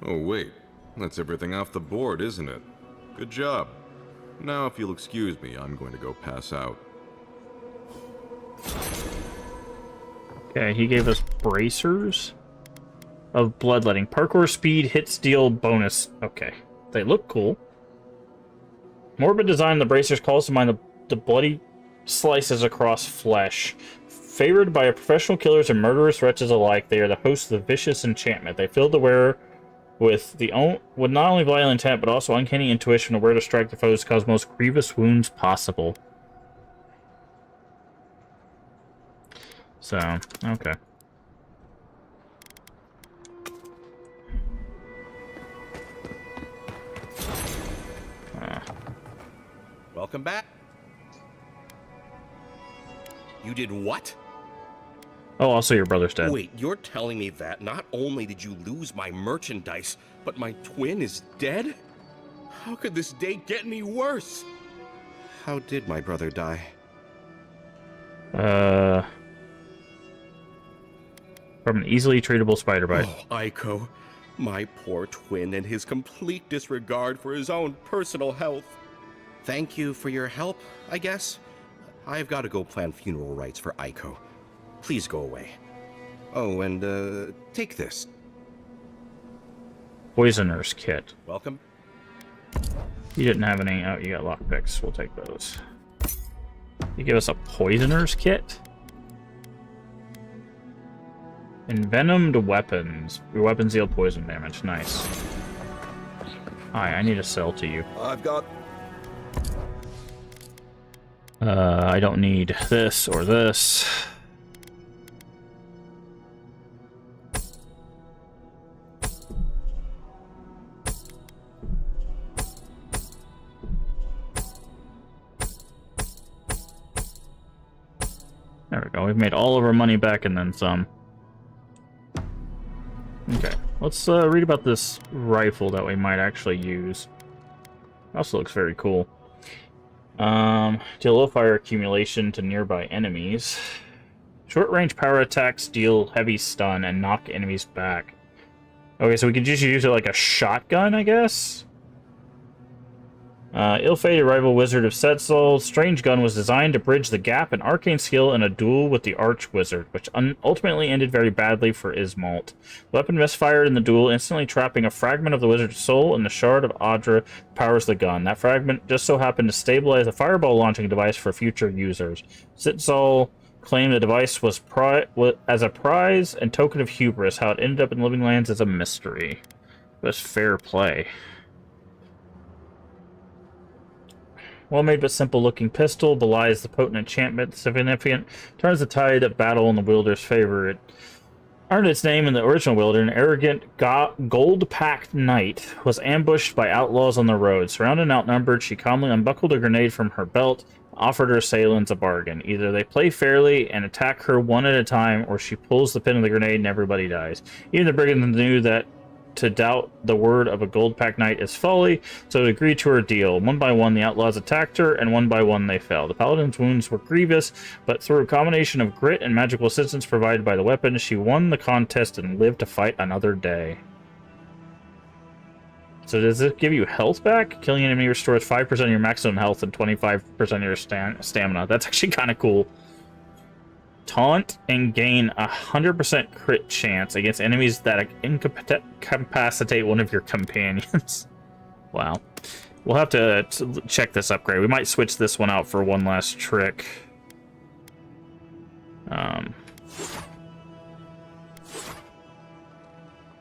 Oh, wait. That's everything off the board, isn't it? Good job. Now, if you'll excuse me, I'm going to go pass out. Okay, he gave us bracers of bloodletting. Parkour speed, hit steal bonus. Okay, they look cool. Morbid design, the bracers calls to mind the bloody slices across flesh. Favored by professional killers and murderous wretches alike, they are the hosts of the vicious enchantment. They fill the wearer with not only violent intent, but also uncanny intuition of where to strike their foes to cause most grievous wounds possible. So, okay. Welcome back. You did what? Oh, also your brother's dead. Wait, you're telling me that not only did you lose my merchandise, but my twin is dead? How could this day get any worse? How did my brother die? From an easily treatable spider bite. Oh, Aiko. My poor twin and his complete disregard for his own personal health. Thank you for your help, I guess. I've got to go plan funeral rites for Aiko. Please go away. Oh, and, take this. Poisoner's kit. Welcome. You didn't have any. Oh, you got lockpicks. We'll take those. You give us a poisoner's kit? Envenomed weapons. Your weapons deal poison damage. Nice. Hi, I need to sell to you. I've got... I don't need this or this. There we go. We've made all of our money back and then some. Okay, let's read about this rifle that we might actually use. Also looks very cool. Deal low fire accumulation to nearby enemies. Short-range power attacks deal heavy stun and knock enemies back. Okay, so we could just use it like a shotgun, I guess? Ill-fated rival wizard of Setzel. Strange gun was designed to bridge the gap in arcane skill in a duel with the arch wizard, which ultimately ended very badly for Ismalt. The weapon misfired in the duel, instantly trapping a fragment of the wizard's soul, and the shard of Audra powers the gun. That fragment just so happened to stabilize a fireball launching device for future users. Setzel claimed the device was as a prize and token of hubris. How it ended up in Living Lands is a mystery. But it's fair play. Well-made but simple-looking pistol belies the potent enchantment. Significant turns the tide of battle in the wielder's favor. It earned its name in the original wielder. An arrogant, gold-packed knight was ambushed by outlaws on the road. Surrounded and outnumbered, she calmly unbuckled a grenade from her belt, and offered her assailants a bargain. Either they play fairly and attack her one at a time, or she pulls the pin of the grenade and everybody dies. Even the brigands knew that to doubt the word of a gold-packed knight is folly, so they agreed to her deal. One by one, the outlaws attacked her, and one by one they fell. The paladin's wounds were grievous, but through a combination of grit and magical assistance provided by the weapon, she won the contest and lived to fight another day. So does it give you health back? Killing an enemy restores 5% of your maximum health and 25% of your stamina. That's actually kind of cool. Taunt and gain 100% crit chance against enemies that incapacitate one of your companions. Wow. We'll have to check this upgrade. We might switch this one out for one last trick.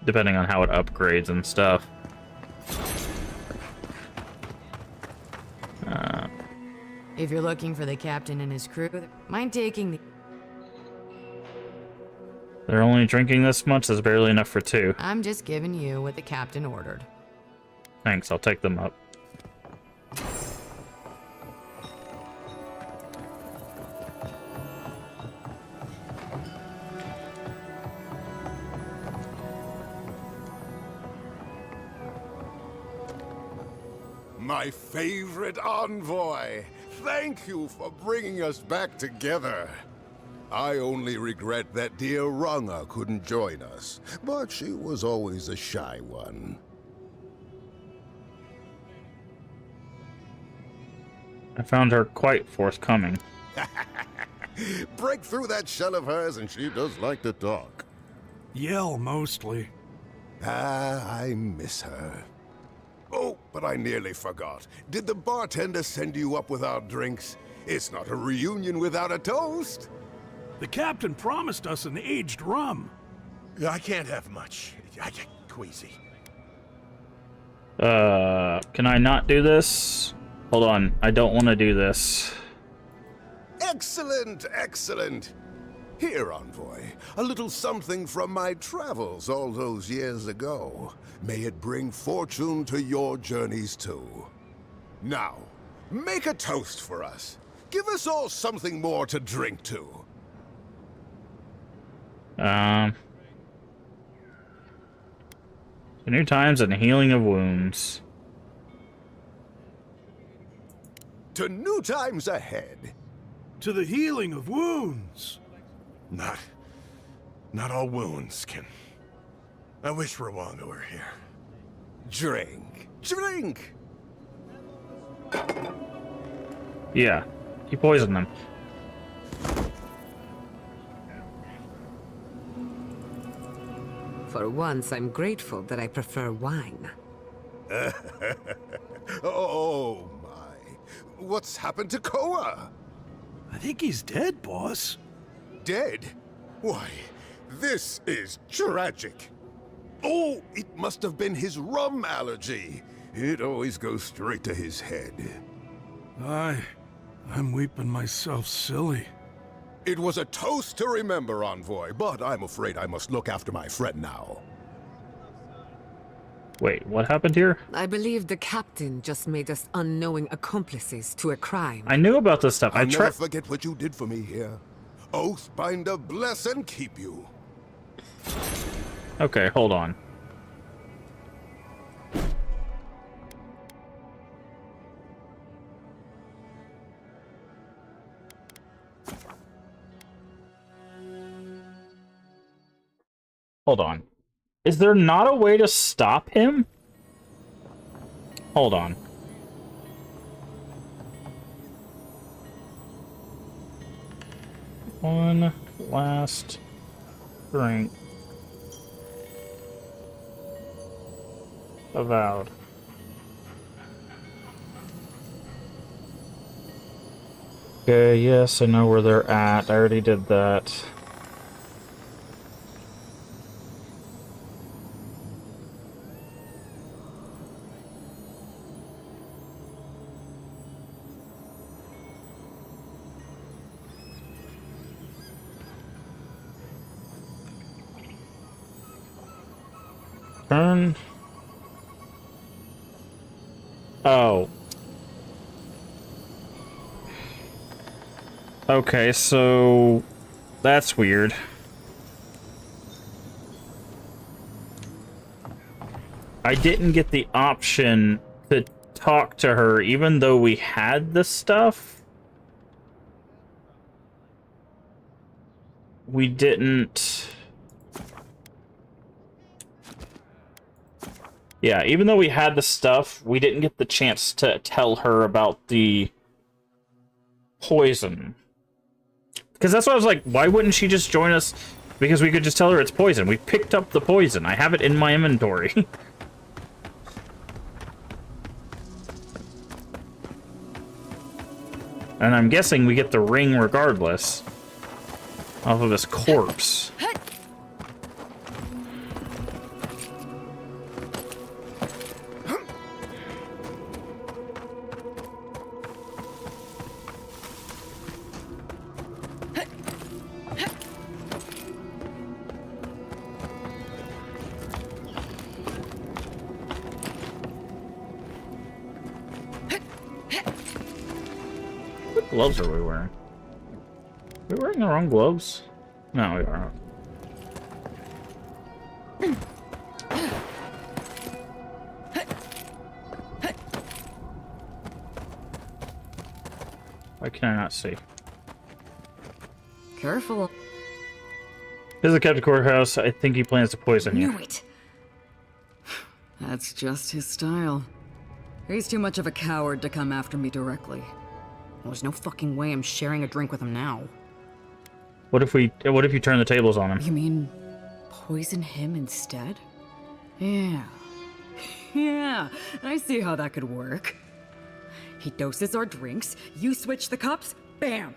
Depending on how it upgrades and stuff. If you're looking for the captain and his crew, mind taking the... They're only drinking this much? That's barely enough for two. I'm just giving you what the captain ordered. Thanks, I'll take them up. My favorite envoy! Thank you for bringing us back together. I only regret that dear Runga couldn't join us, but she was always a shy one. I found her quite forthcoming. Break through that shell of hers and she does like to talk. Yell, mostly. I miss her. Oh, but I nearly forgot. Did the bartender send you up with our drinks? It's not a reunion without a toast. The captain promised us an aged rum. I can't have much. I get queasy. Can I not do this? Hold on, I don't want to do this. Excellent, excellent. Here, envoy, a little something from my travels all those years ago. May it bring fortune to your journeys too. Now, make a toast for us. Give us all something more to drink to. New times and healing of wounds. To new times ahead. To the healing of wounds. Not all wounds can. I wish Rwanga were here. Drink. Drink! Yeah, he poisoned them. For once, I'm grateful that I prefer wine. Oh my. What's happened to Koa? I think he's dead, boss. Dead? Why, this is tragic. Oh, it must have been his rum allergy. It always goes straight to his head. I'm weeping myself silly. It was a toast to remember, Envoy, but I'm afraid I must look after my friend now. Wait, what happened here? I believe the captain just made us unknowing accomplices to a crime. I knew about this stuff. I'll never forget what you did for me here. Oathbinder bless and keep you. Okay, hold on. Hold on. Is there not a way to stop him? Hold on. One last drink. Avowed. Okay, yes, I know where they're at. I already did that. Turn. Oh. Okay, so that's weird. I didn't get the option to talk to her even though we had the stuff. We didn't... Yeah, even though we had the stuff, we didn't get the chance to tell her about the poison. Because that's why I was like, why wouldn't she just join us? Because we could just tell her it's poison. We picked up the poison. I have it in my inventory. And I'm guessing we get the ring regardless. Off of his corpse. What gloves are we wearing? Are we wearing the wrong gloves? No, we aren't. Why can I not see? Careful. This is the Captain Courthouse. I think he plans to poison you. Knew it. That's just his style. He's too much of a coward to come after me directly. There's no fucking way I'm sharing a drink with him now. What if you turn the tables on him? You mean poison him instead? Yeah. Yeah, I see how that could work. He doses our drinks, you switch the cups, bam!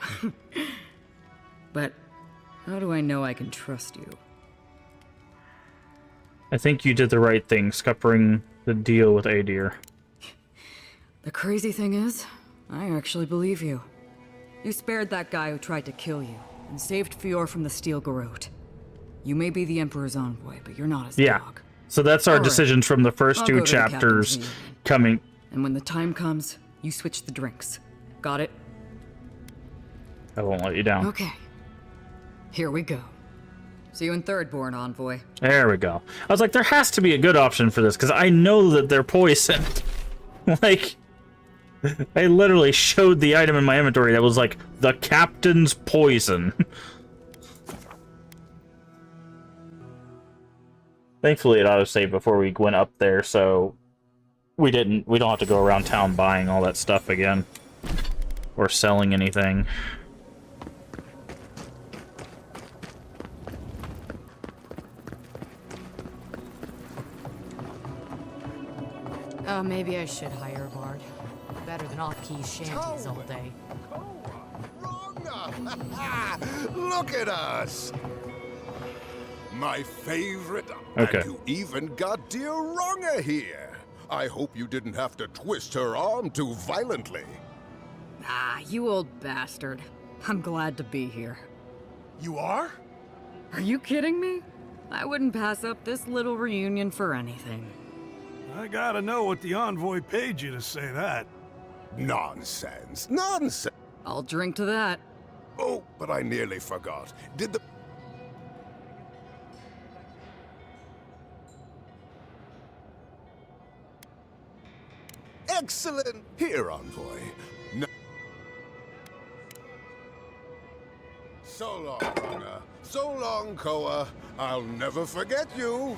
But how do I know I can trust you? I think you did the right thing, scuppering the deal with Adir. The crazy thing is, I actually believe you. You spared that guy who tried to kill you, and saved Fior from the Steel Garrote. You may be the Emperor's envoy, but you're not his dog. So that's our All right. decisions from the first I'll two go to the captain's chapters meeting. coming. And when the time comes, you switch the drinks. Got it? I won't let you down. Okay. Here we go. See you in Thirdborn, Envoy. There we go. I was like, there has to be a good option for this, because I know that they're poisoned. Like, I literally showed the item in my inventory that was like, the captain's poison. Thankfully, it autosaved before we went up there, so we don't have to go around town buying all that stuff again. Or selling anything. Oh, maybe I should hire a bard. Better than off-key shanties all day. Look at us! My favorite. Okay. And you even got dear Ronga here. I hope you didn't have to twist her arm too violently. Ah, you old bastard. I'm glad to be here. You are? Are you kidding me? I wouldn't pass up this little reunion for anything. I gotta know what the envoy paid you to say that. Nonsense. Nonsense. I'll drink to that. Oh, but I nearly forgot. Did the... Excellent. Here, envoy. No. So long, Ronga. So long, Koa. I'll never forget you.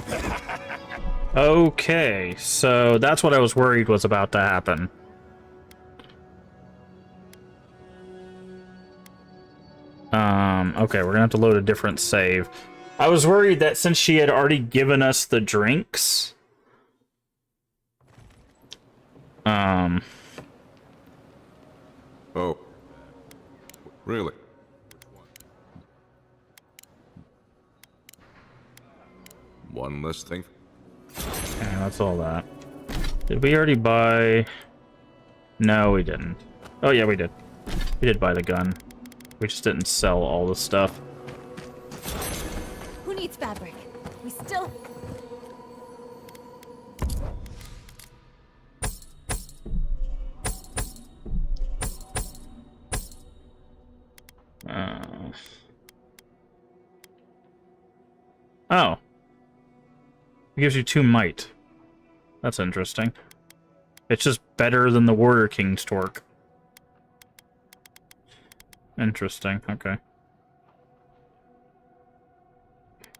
Okay, so that's what I was worried was about to happen. Okay, we're gonna have to load a different save. I was worried that since she had already given us the drinks... Oh. Really? One less thing? Yeah, that's all that. Did we already buy... No, we didn't. Oh, yeah, we did. We did buy the gun. We just didn't sell all the stuff. Who needs fabric? We still... Oh. It gives you 2 might. That's interesting. It's just better than the Warrior King's torque. Interesting, okay.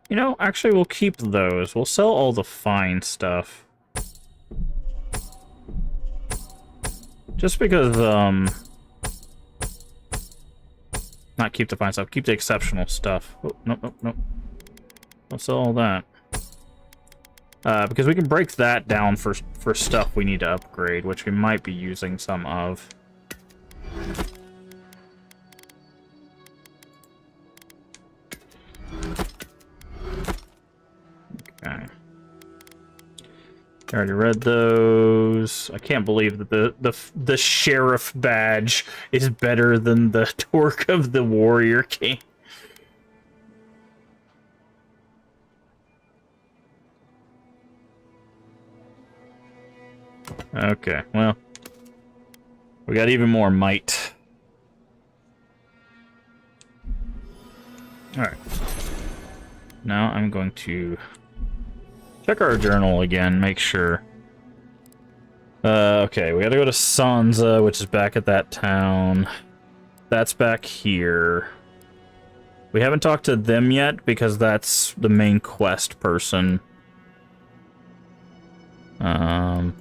You know, actually we'll keep those. We'll sell all the fine stuff. Just because, not keep the fine stuff, keep the exceptional stuff. Oh, nope, nope, nope. We'll sell all that. Because we can break that down for stuff we need to upgrade, which we might be using some of. Okay. I already read those. I can't believe that the sheriff badge is better than the torque of the Warrior King. Okay, well, we got even more might. Alright. Now I'm going to check our journal again, make sure. Okay, we gotta go to Sansa, which is back at that town. That's back here. We haven't talked to them yet, because that's the main quest person.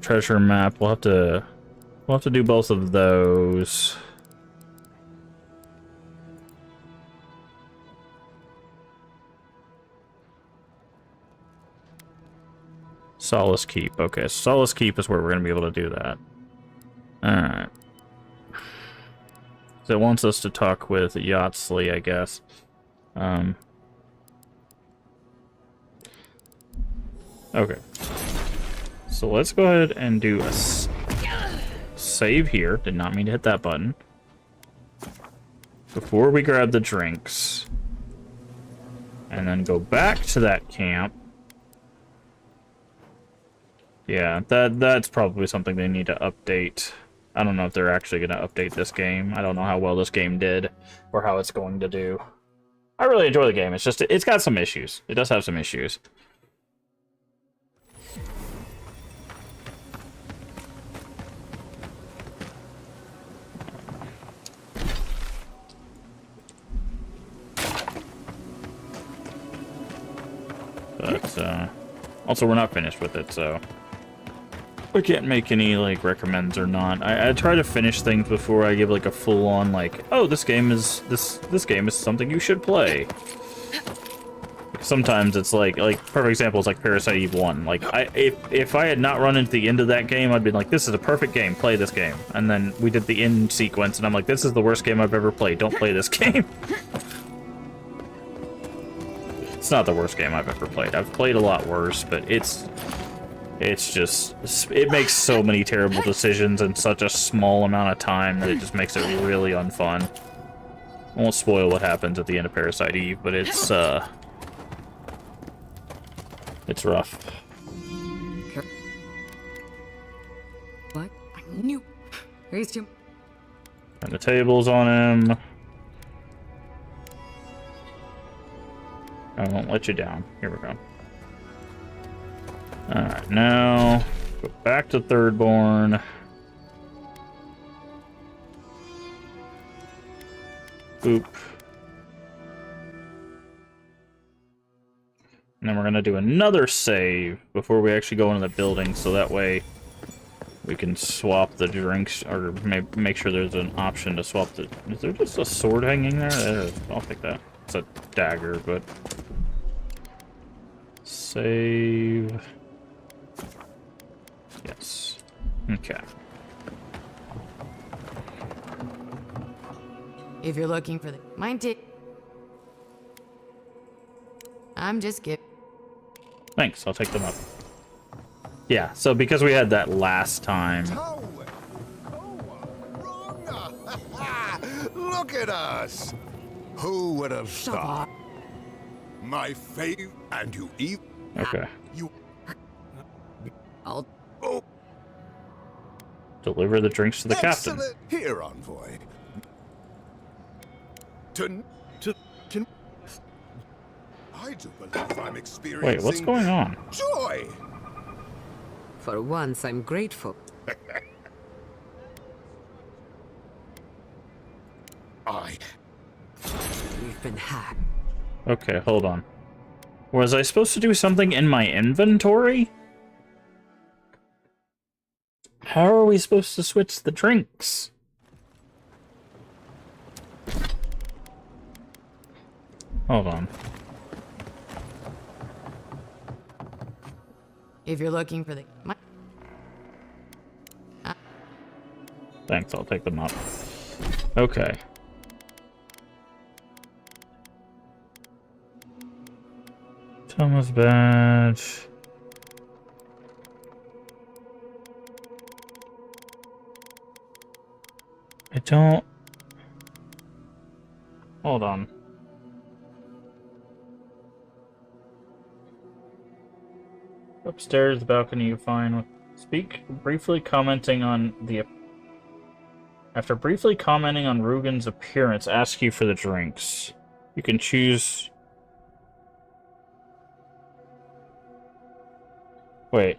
Treasure map. We'll have to do both of those. Solace Keep. Okay, Solace Keep is where we're gonna be able to do that. Alright. So it wants us to talk with Yatsley, I guess. Okay. So let's go ahead and do a save here. Did not mean to hit that button. Before we grab the drinks. And then go back to that camp. Yeah, that's probably something they need to update. I don't know if they're actually going to update this game. I don't know how well this game did or how it's going to do. I really enjoy the game. It's just it's got some issues. It does have some issues. But also we're not finished with it, so I can't make any like recommends or not. I try to finish things before I give like a full on like, oh, this game is something you should play. Sometimes it's like perfect example is like Parasite Eve 1. Like if I had not run into the end of that game, I'd been like, this is a perfect game, play this game. And then we did the end sequence and I'm like, this is the worst game I've ever played. Don't play this game. It's not the worst game I've ever played. I've played a lot worse, but it's just, it makes so many terrible decisions in such a small amount of time that it just makes it really unfun. I won't spoil what happens at the end of Parasite Eve, but it's rough. What? I knew. Raised him. And the table's on him. I won't let you down. Here we go. Alright, now go back to Thirdborn. Boop. And then we're going to do another save before we actually go into the building, so that way we can swap the drinks, or make sure there's an option to swap the... Is there just a sword hanging there? There is. I'll take that. It's a dagger, but... Save... Yes. Okay. If you're looking for the... Mind it. I'm just kidding. Thanks, I'll take them up. Yeah, so because we had that last time... Look at us! Who would have thought? My faith, and you eat. Okay. You. I'll. Oh. Deliver the drinks to the captain. Excellent. Here, envoy. Can. I do believe I'm experiencing. Wait, what's going on? Joy. For once, I'm grateful. We've been hacked. Okay, hold on. Was I supposed to do something in my inventory? How are we supposed to switch the drinks? Hold on. If you're looking for the... Thanks, I'll take them up. Okay. Thomas badge. I don't... Hold on. Upstairs, the balcony you find. Speak briefly commenting on the... After briefly commenting on Rugen's appearance, ask you for the drinks. You can choose... Wait.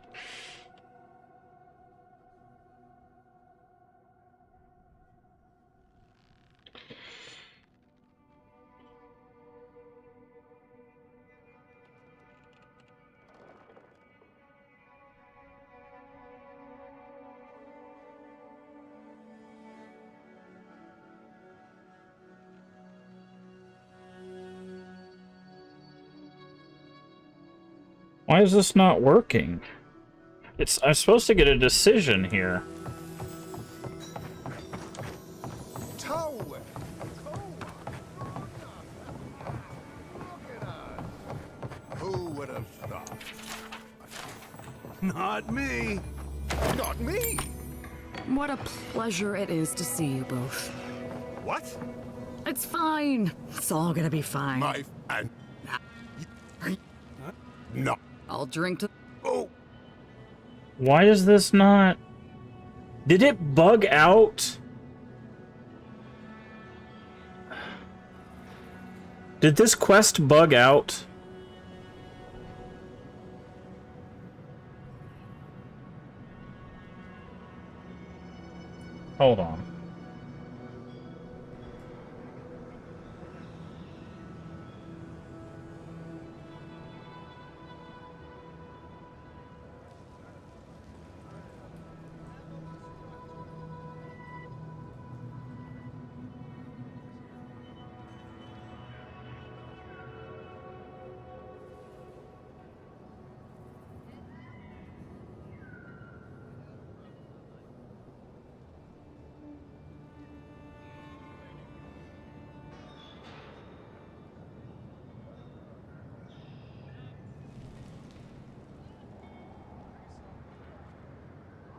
Why is this not working? I'm supposed to get a decision here. Who would have thought? Not me. Not me. What a pleasure it is to see you both. What? It's fine. It's all gonna be fine. My and no. I'll drink to. Oh. Why is this not... Did it bug out? Did this quest bug out? Hold on.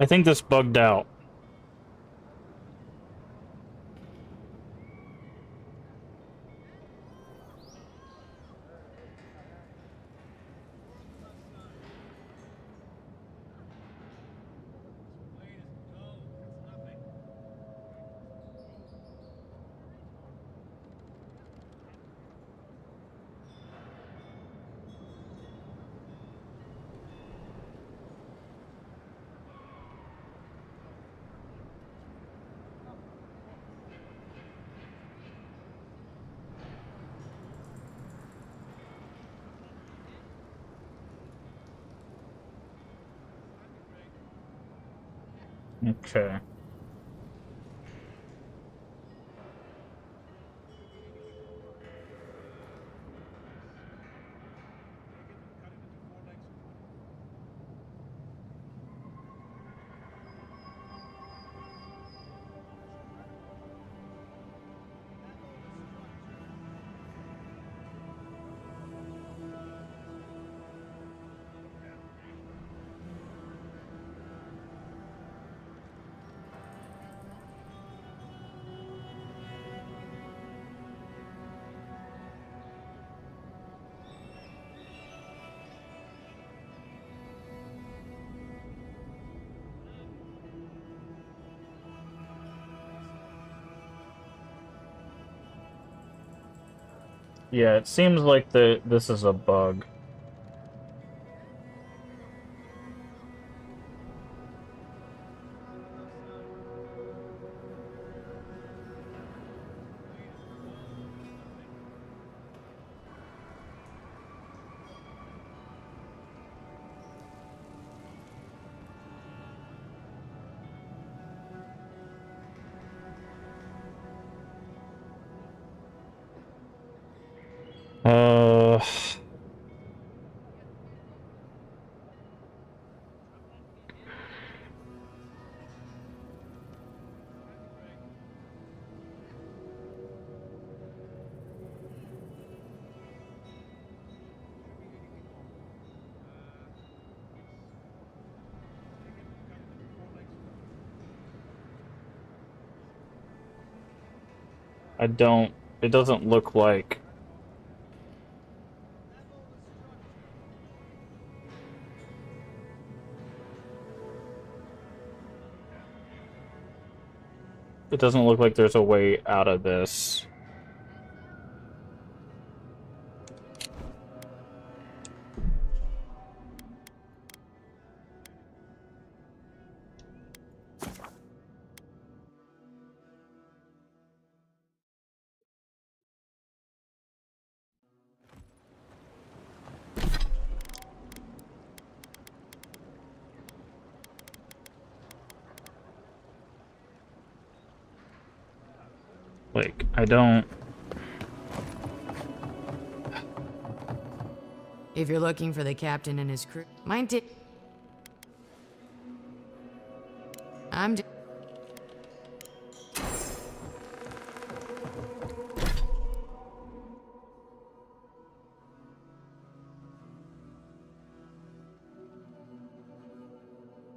I think this bugged out. Okay. Yeah, it seems like this is a bug. Uh... I don't... It doesn't look like... It doesn't look like there's a way out of this. Like, I don't... If you're looking for the captain and his crew, mine did. I'm just...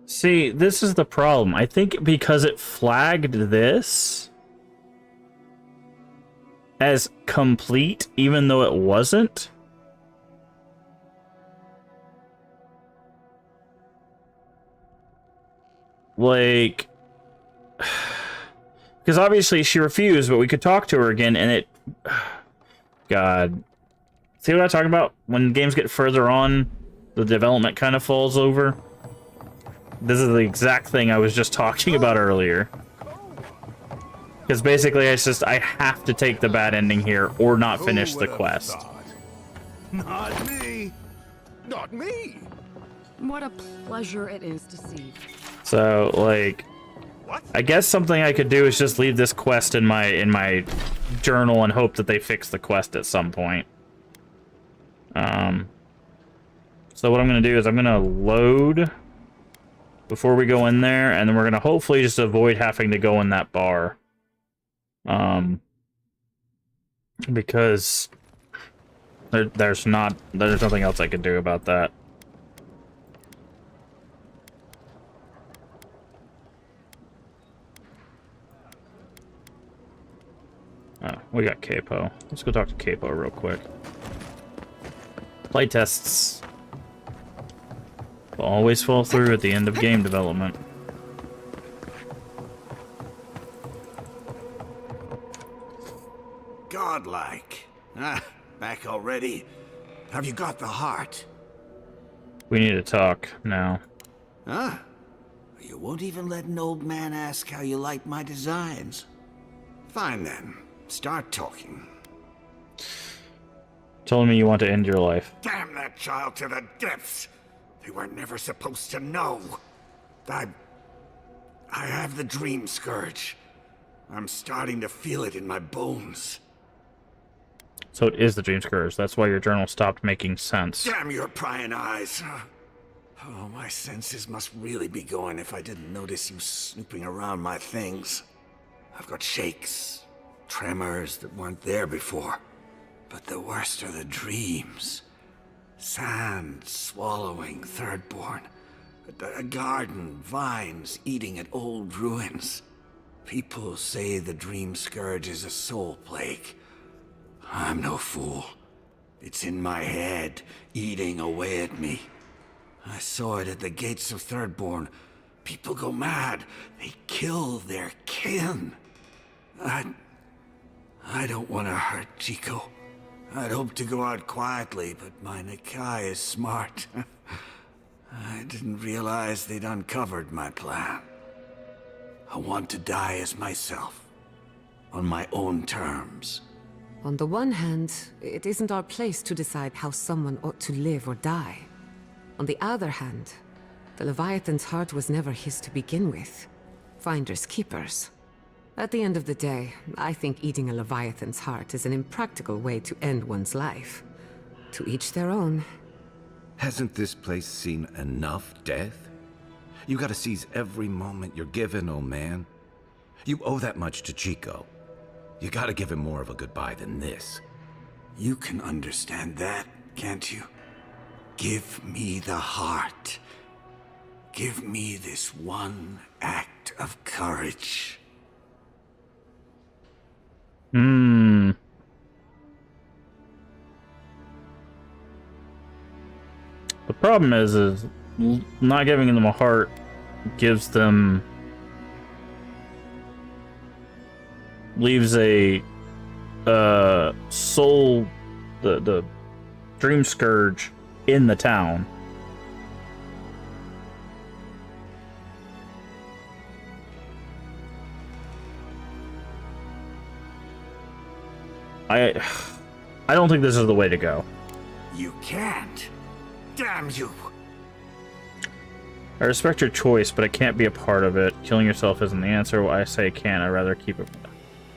See, this is the problem. I think because it flagged this as complete, even though it wasn't. Like, because obviously she refused, but we could talk to her again, and it... God. See what I'm talking about? When games get further on, the development kind of falls over. This is the exact thing I was just talking about earlier. Because basically, it's just, I have to take the bad ending here or not finish the quest. Not me. Not me. What a pleasure it is to see. So, like, I guess something I could do is just leave this quest in my journal and hope that they fix the quest at some point. So what I'm going to do is I'm going to load before we go in there, and then we're going to hopefully just avoid having to go in that bar. Because there's nothing else I can do about that. Oh, we got Capo. Let's go talk to Capo real quick. Playtests always fall through at the end of game development. Godlike. Ah, back already? Have you got the heart? We need to talk now. Huh? You won't even let an old man ask how you like my designs. Fine then. Start talking. Telling me you want to end your life. Damn that child to the depths! They were never supposed to know. I have the dream scourge. I'm starting to feel it in my bones. So it is the Dream Scourge. That's why your journal stopped making sense. Damn your prying eyes. Oh, my senses must really be going if I didn't notice you snooping around my things. I've got shakes, tremors that weren't there before. But the worst are the dreams. Sand swallowing Thirdborn. A garden, vines eating at old ruins. People say the Dream Scourge is a soul plague. I'm no fool. It's in my head, eating away at me. I saw it at the gates of Thirdborn. People go mad. They kill their kin. I don't want to hurt Chico. I'd hoped to go out quietly, but my Nakai is smart. I didn't realize they'd uncovered my plan. I want to die as myself, on my own terms. On the one hand, it isn't our place to decide how someone ought to live or die. On the other hand, the Leviathan's heart was never his to begin with. Finders keepers. At the end of the day, I think eating a Leviathan's heart is an impractical way to end one's life. To each their own. Hasn't this place seen enough death? You gotta seize every moment you're given, old man. You owe that much to Chico. You gotta give him more of a goodbye than this. You can understand that, can't you? Give me the heart. Give me this one act of courage. The problem is not giving them a heart gives them... leaves a soul, the Dream Scourge in the town. I don't think this is the way to go. You can't. Damn you. I respect your choice, but I can't be a part of it. Killing yourself isn't the answer. Well, I say I can't. I'd rather keep it.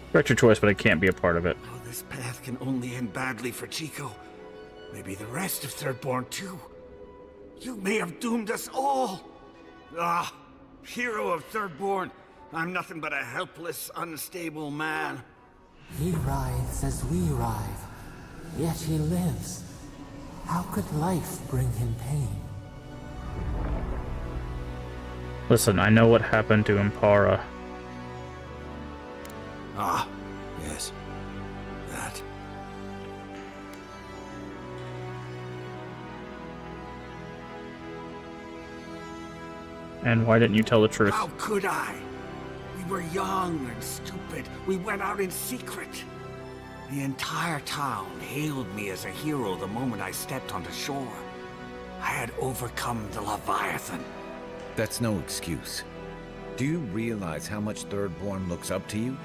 Respect your choice, but I can't be a part of it. Oh, this path can only end badly for Chico. Maybe the rest of Thirdborn, too. You may have doomed us all. Ah, hero of Thirdborn. I'm nothing but a helpless, unstable man. He writhes as we writhe, yet he lives. How could life bring him pain? Listen, I know what happened to Impara. Ah, yes. That. And why didn't you tell the truth? How could I? We were young and stupid. We went out in secret. The entire town hailed me as a hero the moment I stepped onto shore. I had overcome the Leviathan. That's no excuse. Do you realize how much Thirdborn looks up to you?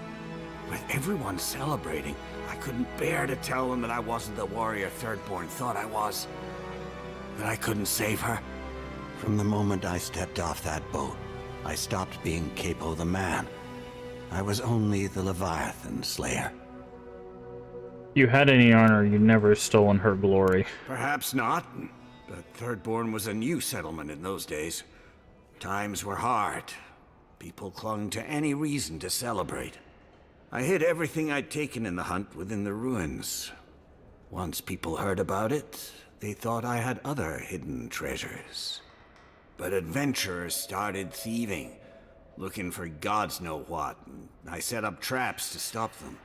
With everyone celebrating, I couldn't bear to tell them that I wasn't the warrior Thirdborn thought I was. That I couldn't save her. From the moment I stepped off that boat, I stopped being Capo the Man. I was only the Leviathan Slayer. You had any honor, you never stolen her glory. Perhaps not, but Thirdborn was a new settlement in those days. Times were hard. People clung to any reason to celebrate. I hid everything I'd taken in the hunt within the ruins. Once people heard about it, they thought I had other hidden treasures. But adventurers started thieving, looking for gods know what, and I set up traps to stop them.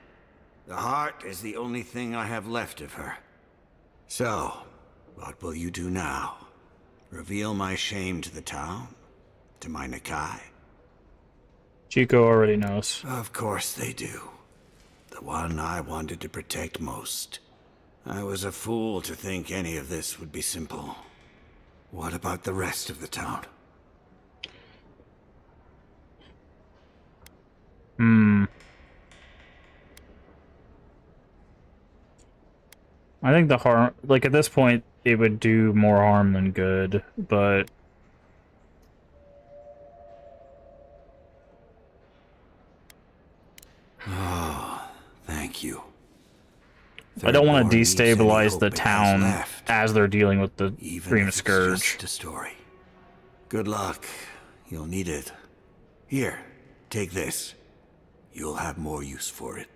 The heart is the only thing I have left of her. So, what will you do now? Reveal my shame to the town? To my Nakai? Chico already knows. Of course they do. The one I wanted to protect most. I was a fool to think any of this would be simple. What about the rest of the town? I think the harm, like at this point, it would do more harm than good, but oh, thank you. I don't want to Thirdborn needs any destabilize hope the it has town left, as they're dealing with the even Dream if it's Scourge. just a story. Good luck. You'll need it. Here, take this. You'll have more use for it.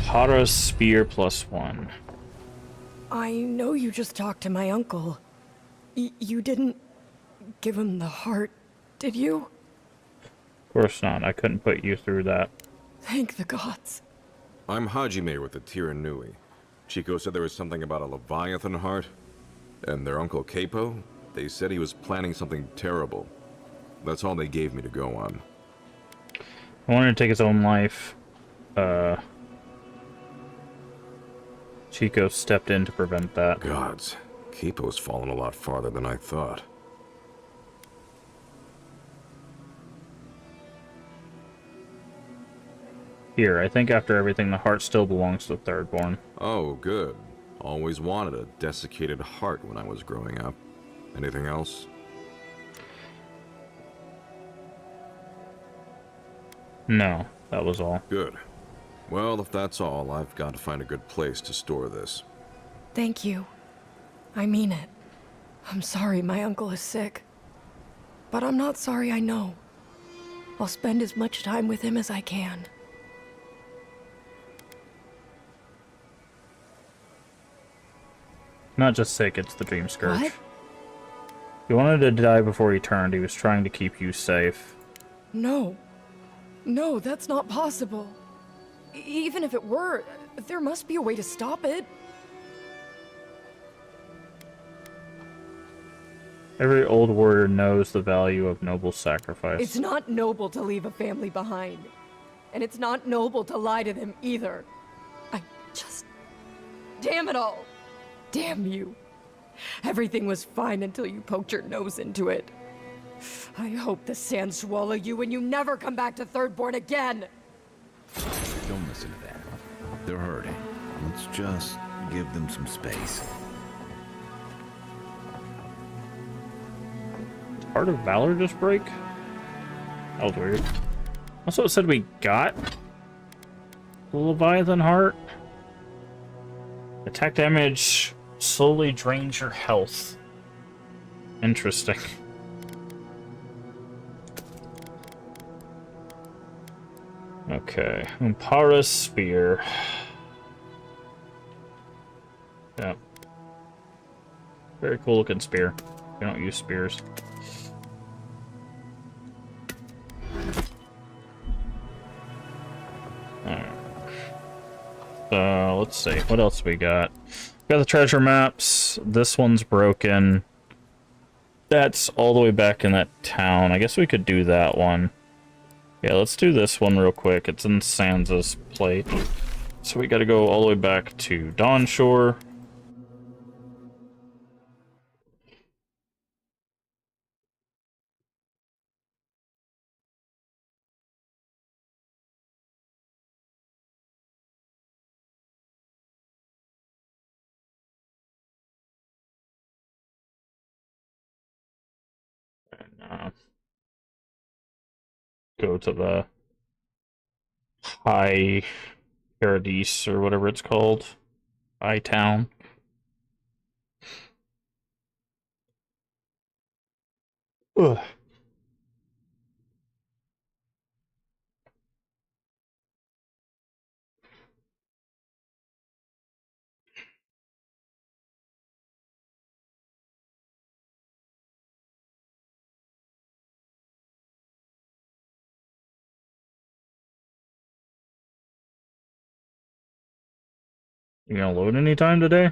Hara's spear +1. I know you just talked to my uncle. You didn't give him the heart, did you? Of course not. I couldn't put you through that. Thank the gods. I'm Hajime with the Tiranui. Chico said there was something about a Leviathan heart. And their uncle Capo, they said he was planning something terrible. That's all they gave me to go on. I wanted to take his own life. Chico stepped in to prevent that. Gods, Capo's fallen a lot farther than I thought. Here, I think after everything, the heart still belongs to Thirdborn. Oh, good. Always wanted a desiccated heart when I was growing up. Anything else? No, that was all. Good. Well, if that's all, I've got to find a good place to store this. Thank you. I mean it. I'm sorry my uncle is sick. But I'm not sorry I know. I'll spend as much time with him as I can. Not just sick, it's the Dream Scourge. What? He wanted to die before he turned. He was trying to keep you safe. No. No, that's not possible. Even if it were, there must be a way to stop it. Every old warrior knows the value of noble sacrifice. It's not noble to leave a family behind. And it's not noble to lie to them either. I just... Damn it all! Damn you. Everything was fine until you poked your nose into it. I hope the sand swallow you and you never come back to Thirdborn again! Don't listen to them. They're hurting. Let's just give them some space. Did Heart of Valor just break? That was weird. Also, it said we got the Leviathan Heart. Attack damage slowly drains your health. Interesting. Okay, Umpara's Spear. Yeah. Very cool looking spear. We don't use spears. Alright. Let's see. What else we got? We got the treasure maps. This one's broken. That's all the way back in that town. I guess we could do that one. Yeah, let's do this one real quick. It's in Sansa's plate. So we gotta go all the way back to Dawnshore. And go to the High Paradise or whatever it's called. High Town. Ugh. You gonna load anytime today?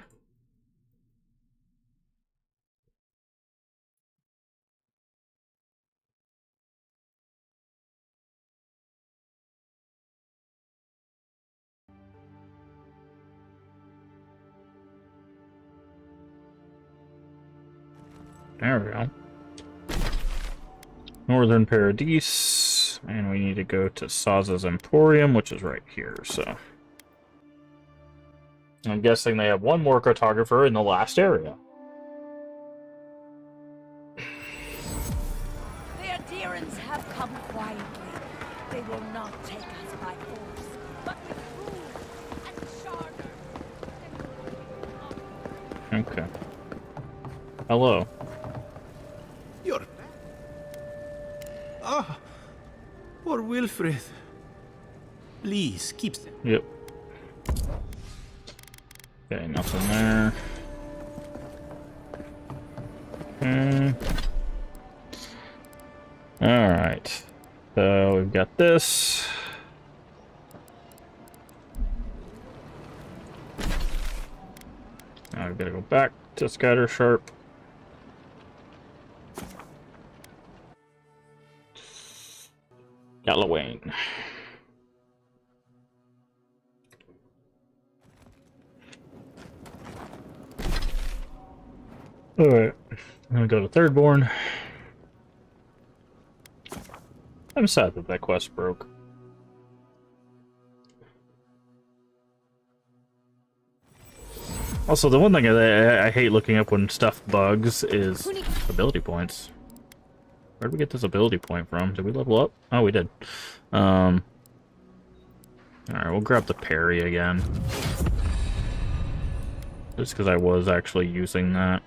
There we go. Northern Paradise, and we need to go to Saza's Emporium, which is right here, so... I'm guessing they have one more cartographer in the last area. The adherents have come quietly. They will not take us by force, but with food and charter. Okay. Hello. You're... Ah, poor Wilfred. Please, keep them. Yep. Okay, nothing there. Alright. So we've got this. Now we've got to go back to Scatter Sharp. Gallowayne. Alright, I'm gonna go to Thirdborn. I'm sad that that quest broke. Also, the one thing I hate looking up when stuff bugs is ability points. Where did we get this ability point from? Did we level up? Oh, we did. Alright, we'll grab the parry again. Just because I was actually using that.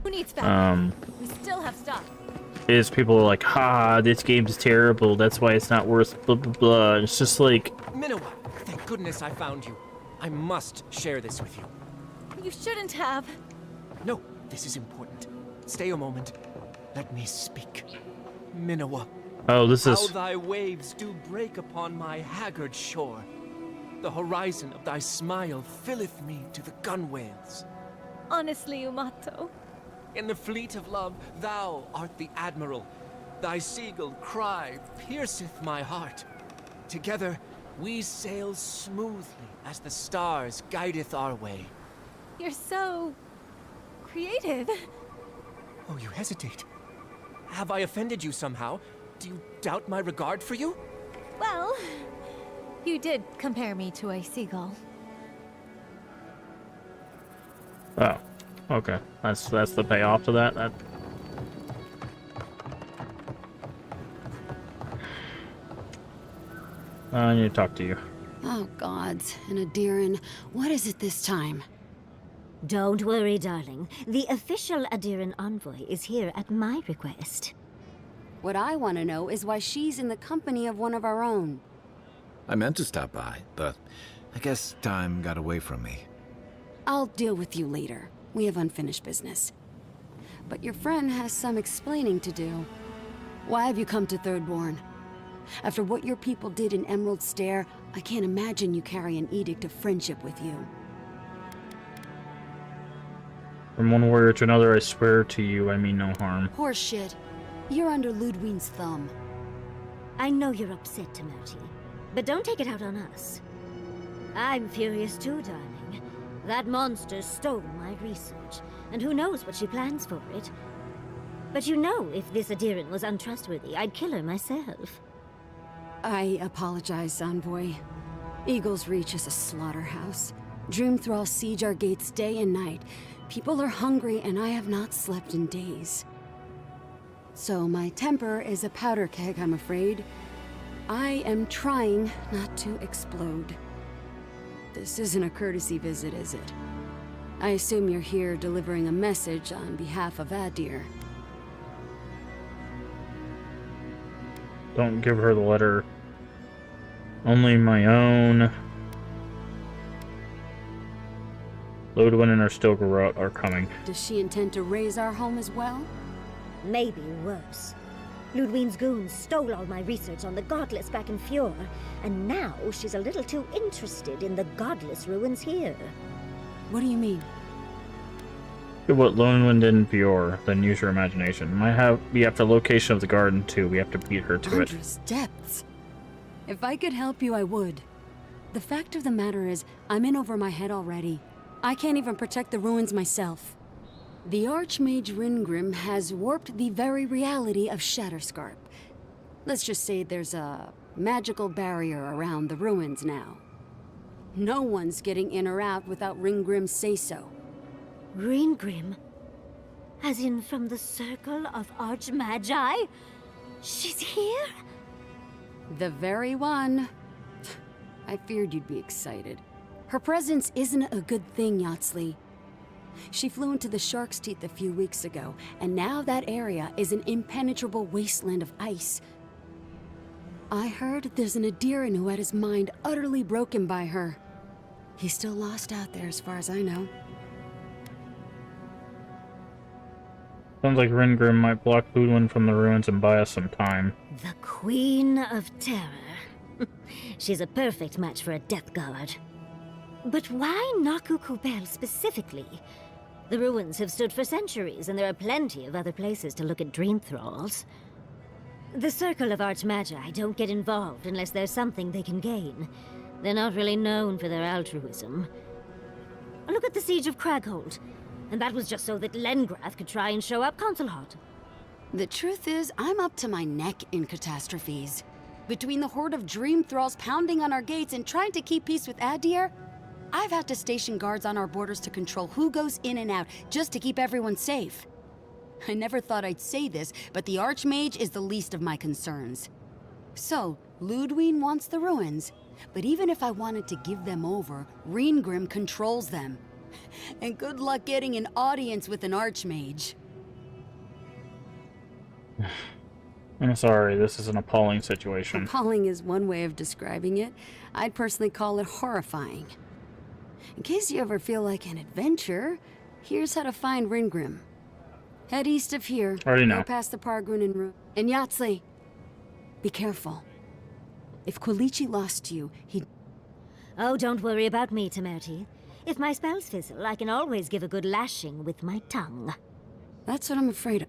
Who needs that? We still have stuff. Is people are like, ha, this game's terrible, that's why it's not worth blah blah blah. It's just like... Minowa, thank goodness I found you. I must share this with you. You shouldn't have. No, this is important. Stay a moment. Let me speak. Minowa. Oh, this is... How thy waves do break upon my haggard shore. The horizon of thy smile filleth me to the gunwales. Honestly, Umato. In the fleet of love, thou art the admiral. Thy seagull cry pierceth my heart. Together, we sail smoothly as the stars guideth our way. You're so... creative. Oh, you hesitate. Have I offended you somehow? Do you doubt my regard for you? Well, you did compare me to a seagull. Oh, okay. That's the payoff to that. I need to talk to you. Oh, gods. And Adiran, what is it this time? Don't worry, darling. The official Adiran envoy is here at my request. What I want to know is why she's in the company of one of our own. I meant to stop by, but I guess time got away from me. I'll deal with you later. We have unfinished business. But your friend has some explaining to do. Why have you come to Thirdborn? After what your people did in Emerald Stair, I can't imagine you carry an edict of friendship with you. From one warrior to another, I swear to you, I mean no harm. Horseshit. You're under Ludwine's thumb. I know you're upset, Timothy, but don't take it out on us. I'm furious too, darling. That monster stole my research, and who knows what she plans for it. But you know, if this Adiran was untrustworthy, I'd kill her myself. I apologize, Envoy. Eagle's Reach is a slaughterhouse. Dreamthralls siege our gates day and night. People are hungry, and I have not slept in days. So my temper is a powder keg, I'm afraid. I am trying not to explode. This isn't a courtesy visit, is it? I assume you're here delivering a message on behalf of Adir. Don't give her the letter. Only my own. Lodwin and Erstilgarut are coming. Does she intend to raise our home as well? Maybe worse. Ludwine's goons stole all my research on the Godless back in Fjord, and now she's a little too interested in the Godless ruins here. What do you mean? What Lodwin did in Fjord, then use your imagination. We have the location of the garden too. We have to beat her to it. Hunter's depths. If I could help you, I would. The fact of the matter is, I'm in over my head already. I can't even protect the ruins myself. The Archmage Ringrim has warped the very reality of Shatterscarp. Let's just say there's a magical barrier around the ruins now. No one's getting in or out without Ringgrim's say-so. Ringgrim? As in from the Circle of Archmagi? She's here? The very one. I feared you'd be excited. Her presence isn't a good thing, Yatsley. She flew into the Shark's Teeth a few weeks ago, and now that area is an impenetrable wasteland of ice. I heard there's an Adiran who had his mind utterly broken by her. He's still lost out there as far as I know. Sounds like Ringrim might block Lodwin from the ruins and buy us some time. The Queen of Terror. She's a perfect match for a Death Guard. But why Naku Kubel specifically? The ruins have stood for centuries, and there are plenty of other places to look at dream thralls. The Circle of Archmagi don't get involved unless there's something they can gain. They're not really known for their altruism. Look at the Siege of Craghold. And that was just so that Lengrath could try and show up Consulhot. The truth is, I'm up to my neck in catastrophes. Between the horde of dream thralls pounding on our gates and trying to keep peace with Adir, I've had to station guards on our borders to control who goes in and out, just to keep everyone safe. I never thought I'd say this, but the Archmage is the least of my concerns. So, Ludwine wants the ruins, but even if I wanted to give them over, Ringrim controls them. And good luck getting an audience with an Archmage. I'm sorry, this is an appalling situation. Appalling is one way of describing it. I'd personally call it horrifying. In case you ever feel like an adventure, here's how to find Ringrim. Head east of here. Already know. Go past the Pargunin ruin. And Yatsley, be careful. If Quilichi lost you, he'd... Oh, don't worry about me, Temerti. If my spells fizzle, I can always give a good lashing with my tongue. That's what I'm afraid of.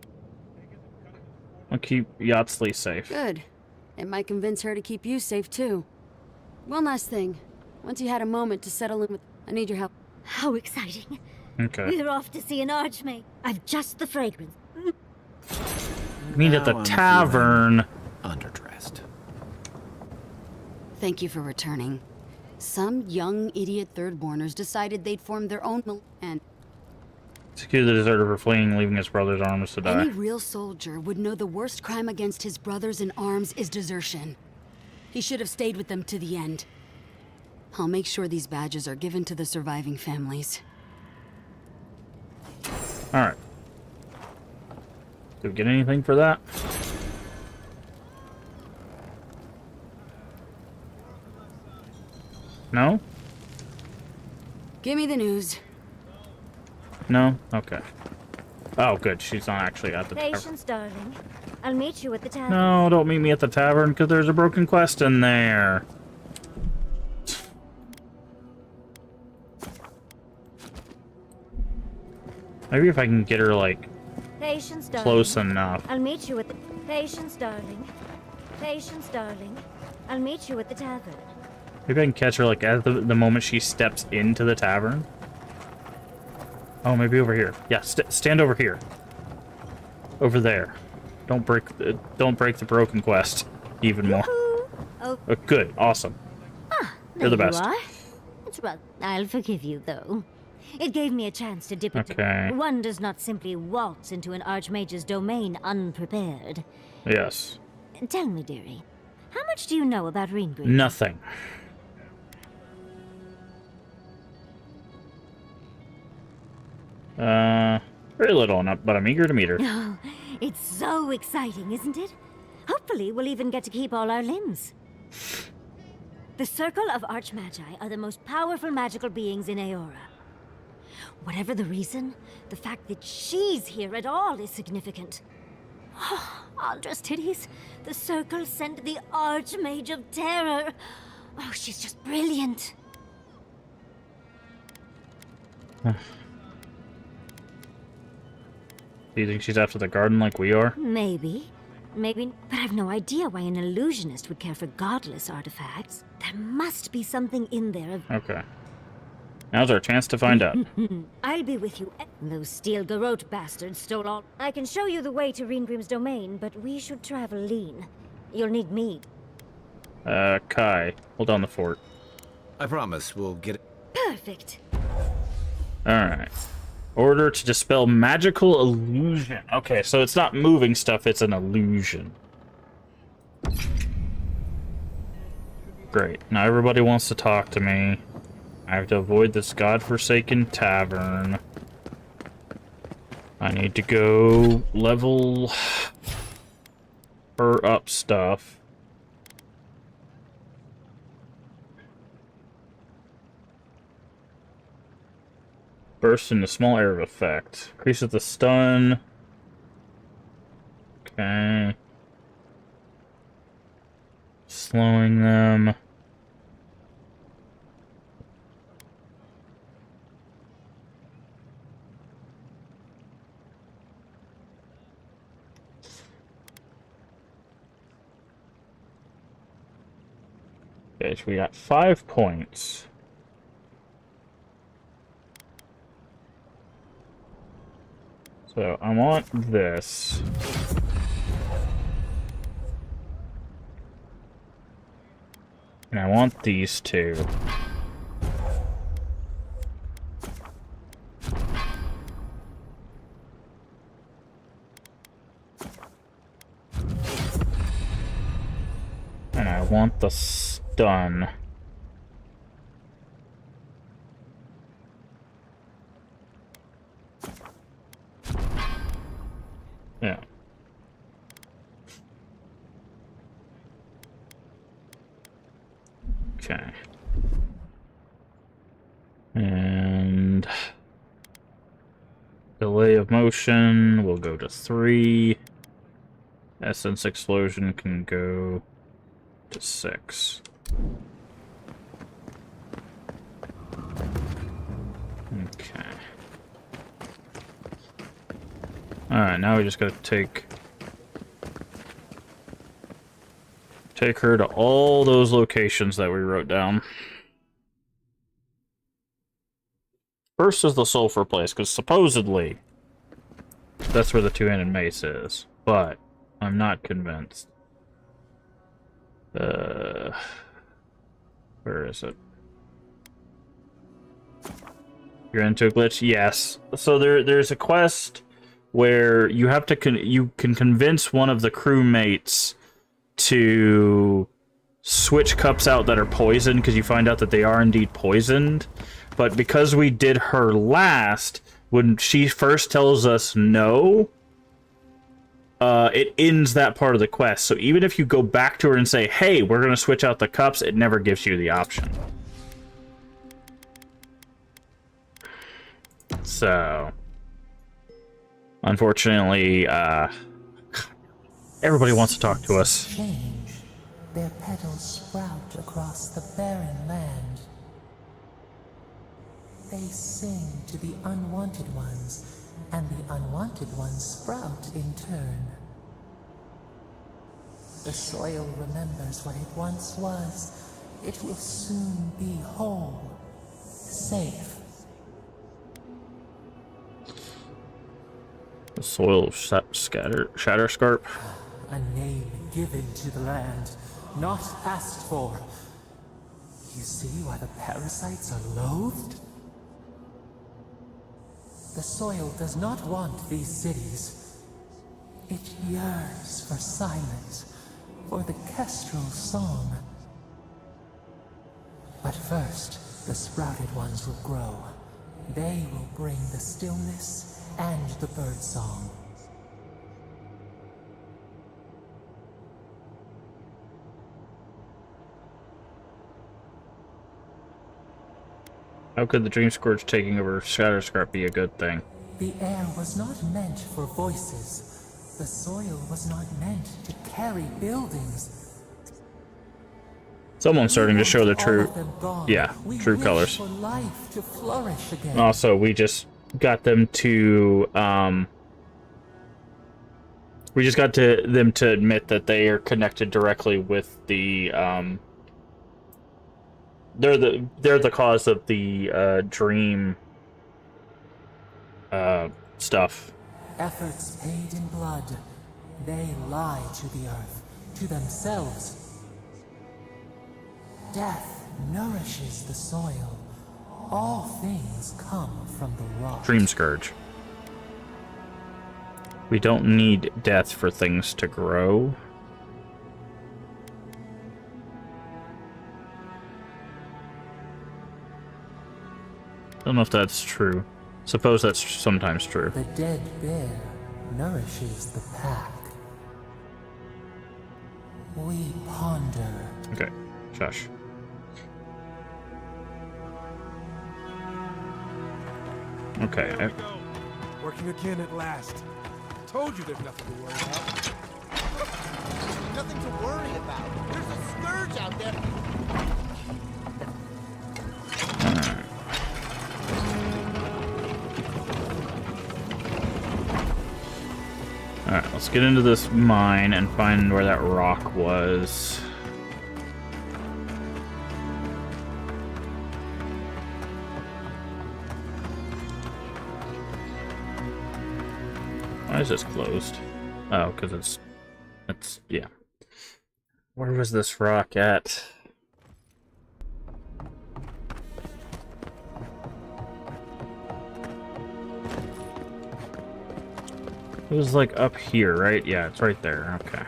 I'll keep Yatsley safe. Good. It might convince her to keep you safe, too. One last thing. Once you had a moment to settle in with... I need your help. How exciting. Okay. We're off to see an Archmage. I've just the fragrance. Meet at the tavern. Underdressed. Thank you for returning. Some young idiot thirdborners decided they'd form their own and... Execute the deserter for fleeing, leaving his brother's arms to die. Any real soldier would know the worst crime against his brothers in arms is desertion. He should have stayed with them to the end. I'll make sure these badges are given to the surviving families. Alright. Did we get anything for that? No? Give me the news. No? Okay. Oh, good. She's not actually at the tavern. Patience, darling. I'll meet you at the tavern. No, don't meet me at the tavern, because there's a broken quest in there. Maybe if I can get her, like, Patience, darling. close enough. I'll meet you at the... Patience, darling. Patience, darling. I'll meet you at the tavern. Maybe I can catch her like at the moment she steps into the tavern. Oh, maybe over here. Yeah, stand over here. Over there. Don't break the broken quest even more. Oh, Good, awesome. You're the there best. You are. It's well, I'll forgive you, though. It gave me a chance to dip into. Okay. One does not simply waltz into an archmage's domain unprepared. Yes. Tell me, dearie, how much do you know about Reengrim? Nothing. Very little, but I'm eager to meet her. Oh, it's so exciting, isn't it? Hopefully, we'll even get to keep all our limbs. The Circle of Archmagi are the most powerful magical beings in Aora. Whatever the reason, the fact that she's here at all is significant. Oh, Aldra's titties. The Circle sent the Archmage of Terror. Oh, she's just brilliant. Do you think she's after the garden like we are? Maybe. Maybe, but I've no idea why an illusionist would care for godless artifacts. There must be something in there of... Okay. Now's our chance to find out. I'll be with you. Those steel garrote bastards stole all... I can show you the way to Reengrim's domain, but we should travel lean. You'll need me. Kai, hold down the fort. I promise we'll get it. Perfect. Alright. Order to dispel magical illusion. Okay, so it's not moving stuff, it's an illusion. Great. Now everybody wants to talk to me. I have to avoid this godforsaken tavern. I need to go level her up stuff. Burst into small area of effect. Increases the stun. Okay. Slowing them. Okay, so we got 5 points. So I want this. And I want these two. And I want the stun. Yeah. Okay. And delay of motion will go to 3. Essence explosion can go to 6. Okay. Alright, now we just gotta take her to all those locations that we wrote down. First is the sulfur place, because supposedly that's where the two-handed mace is, but I'm not convinced. Where is it? You're into a glitch? Yes. So there's a quest where you have to you can convince one of the crewmates to switch cups out that are poisoned, because you find out that they are indeed poisoned. But because we did her last, when she first tells us no, it ends that part of the quest. So even if you go back to her and say, hey, we're going to switch out the cups, it never gives you the option. So, unfortunately, everybody wants to talk to us. Change. Their petals sprout across the barren land. They sing to the unwanted ones, and the unwanted ones sprout in turn. The soil remembers what it once was. It will soon be whole, safe. The soil of Shatterscarp. A name given to the land, not asked for. You see why the parasites are loathed? The soil does not want these cities. It yearns for silence, for the kestrel song. But first, the sprouted ones will grow. They will bring the stillness and the bird song. How could the Dream Scourge taking over Shatterscarp be a good thing? The air was not meant for voices. The soil was not meant to carry buildings. Someone's starting to show the true, yeah, true colors. For life to flourish again. Also, we just got them to, we just got them to admit that they are connected directly with the, they're the cause of the dream stuff. Efforts paid in blood. They lie to the earth, to themselves. Death nourishes the soil. All things come from the rock. Dream Scourge. We don't need death for things to grow. I don't know if that's true. Suppose that's sometimes true. The dead bear nourishes the pack. We ponder. Okay, shush. Okay. Working again at last. Told you there's nothing to worry about. Nothing to worry about. There's a scourge out there. Alright, let's get into this mine and find where that rock was. Why is this closed? Oh, because it's, yeah. Where was this rock at? It was like up here, right? Yeah, it's right there. Okay.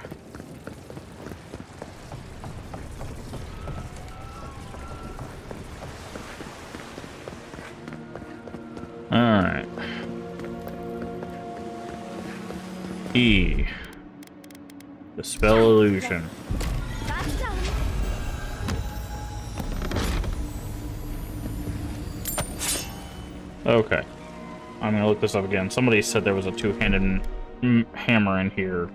Alright. E. Dispel illusion. Okay. I'm gonna look this up again. Somebody said there was a two-handed hammer in here.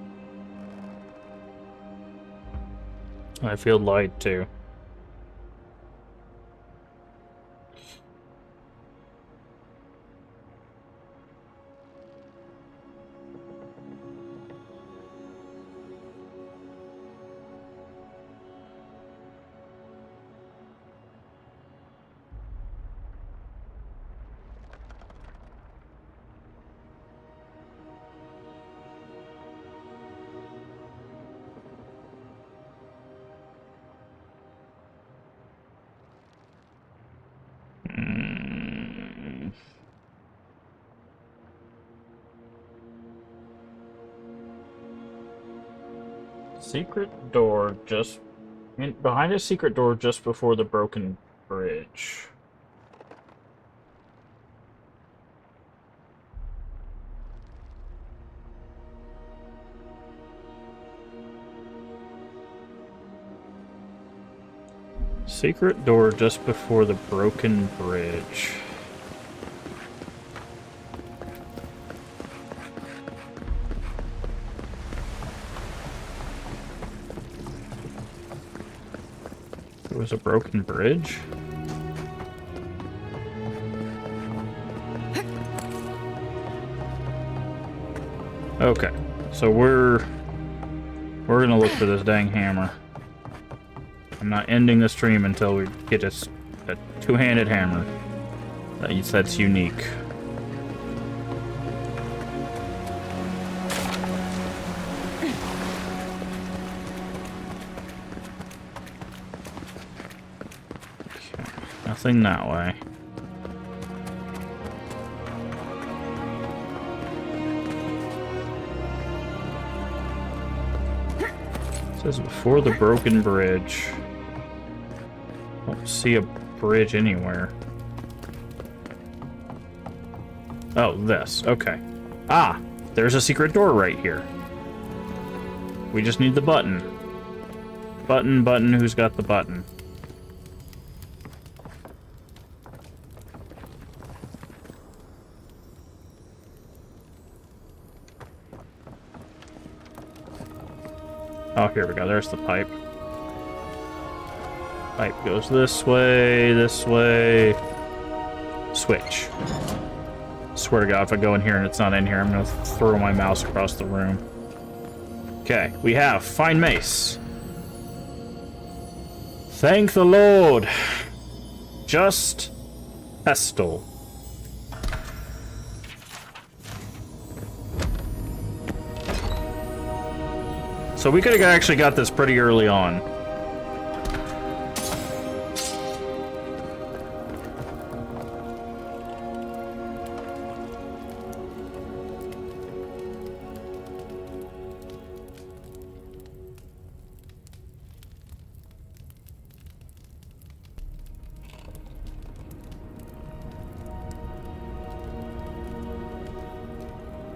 I feel lied to. Secret door just... behind a secret door just before the broken bridge. Secret door just before the broken bridge. There was a broken bridge? Okay, so we're We're gonna look for this dang hammer. I'm not ending the stream until we get a two-handed hammer. That's unique. Okay, nothing that way. It says before the broken bridge. Don't see a bridge anywhere. Oh, this. Okay. Ah! There's a secret door right here. We just need the button. Button, who's got the button? Oh, here we go. There's the pipe. Pipe goes this way, Switch. Swear to God, if I go in here and it's not in here, I'm gonna throw my mouse across the room. Okay, we have Find Mace. Thank the Lord. Just pestle. So we could have actually got this pretty early on.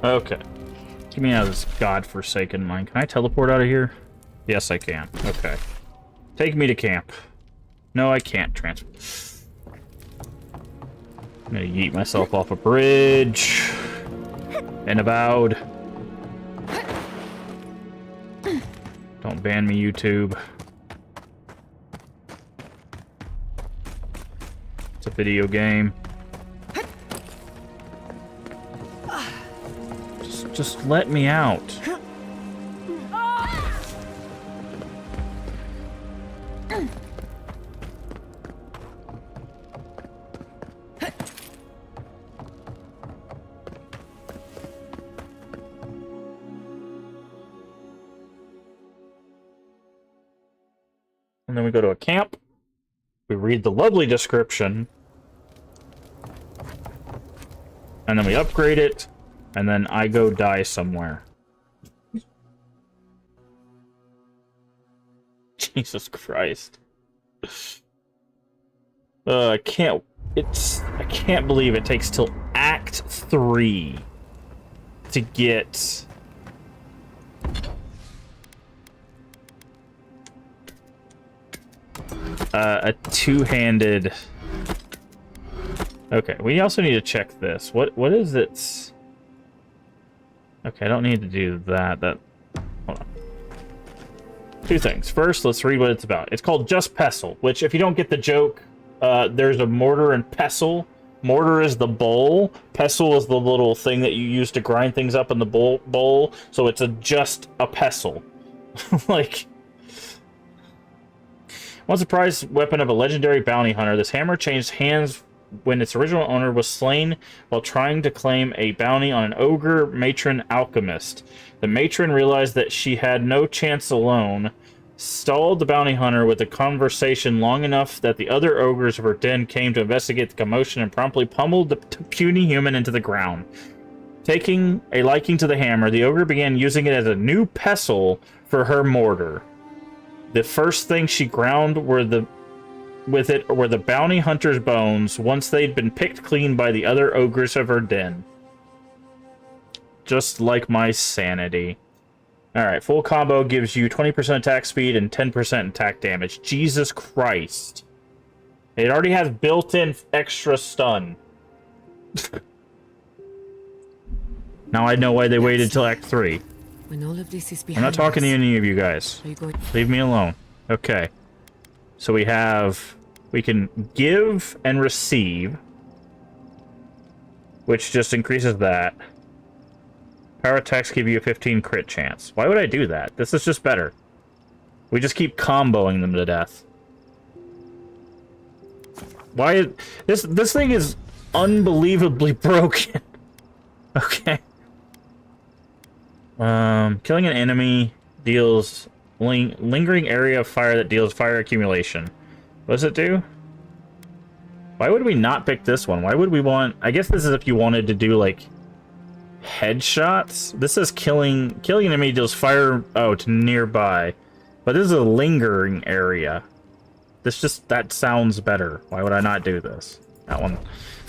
Okay. Get me out of this godforsaken mine. Can I teleport out of here? Yes, I can. Okay. Take me to camp. No, I can't transfer. I'm gonna yeet myself off a bridge. And Avowed. Don't ban me, YouTube. It's a video game. Just let me out. And then we go to a camp. We read the lovely description. And then we upgrade it. And then I go die somewhere. Jesus Christ. I can't believe it takes till Act 3 to get a two-handed. Okay, we also need to check this. What is it? Okay, I don't need to do that. Hold on. Two things. First, let's read what it's about. It's called Just Pestle, which, if you don't get the joke, there's a mortar and pestle. Mortar is the bowl. Pestle is the little thing that you use to grind things up in the bowl. So it's just a pestle. Like, once a prized weapon of a legendary bounty hunter, this hammer changed hands when its original owner was slain while trying to claim a bounty on an ogre matron alchemist. The matron realized that she had no chance alone, stalled the bounty hunter with a conversation long enough that the other ogres of her den came to investigate the commotion and promptly pummeled the puny human into the ground. Taking a liking to the hammer, the ogre began using it as a new pestle for her mortar. The first thing she ground were the bounty hunter's bones once they'd been picked clean by the other ogres of her den. Just like my sanity. Alright, full combo gives you 20% attack speed and 10% attack damage. Jesus Christ. It already has built-in extra stun. Now I know why they waited till Act 3. When all of this is I'm behind not talking to us, any of you guys. Leave me alone. Okay. So we can give and receive, which just increases that. Power attacks give you a 15 crit chance. Why would I do that? This is just better. We just keep comboing them to death. Why? This thing is unbelievably broken. Okay. Killing an enemy deals lingering area of fire that deals fire accumulation. What does it do? Why would we not pick this one? Why would we want... I guess this is if you wanted to do, like, headshots? This is killing an enemy deals fire... Oh, to nearby. But this is a lingering area. That sounds better. Why would I not do this? That one.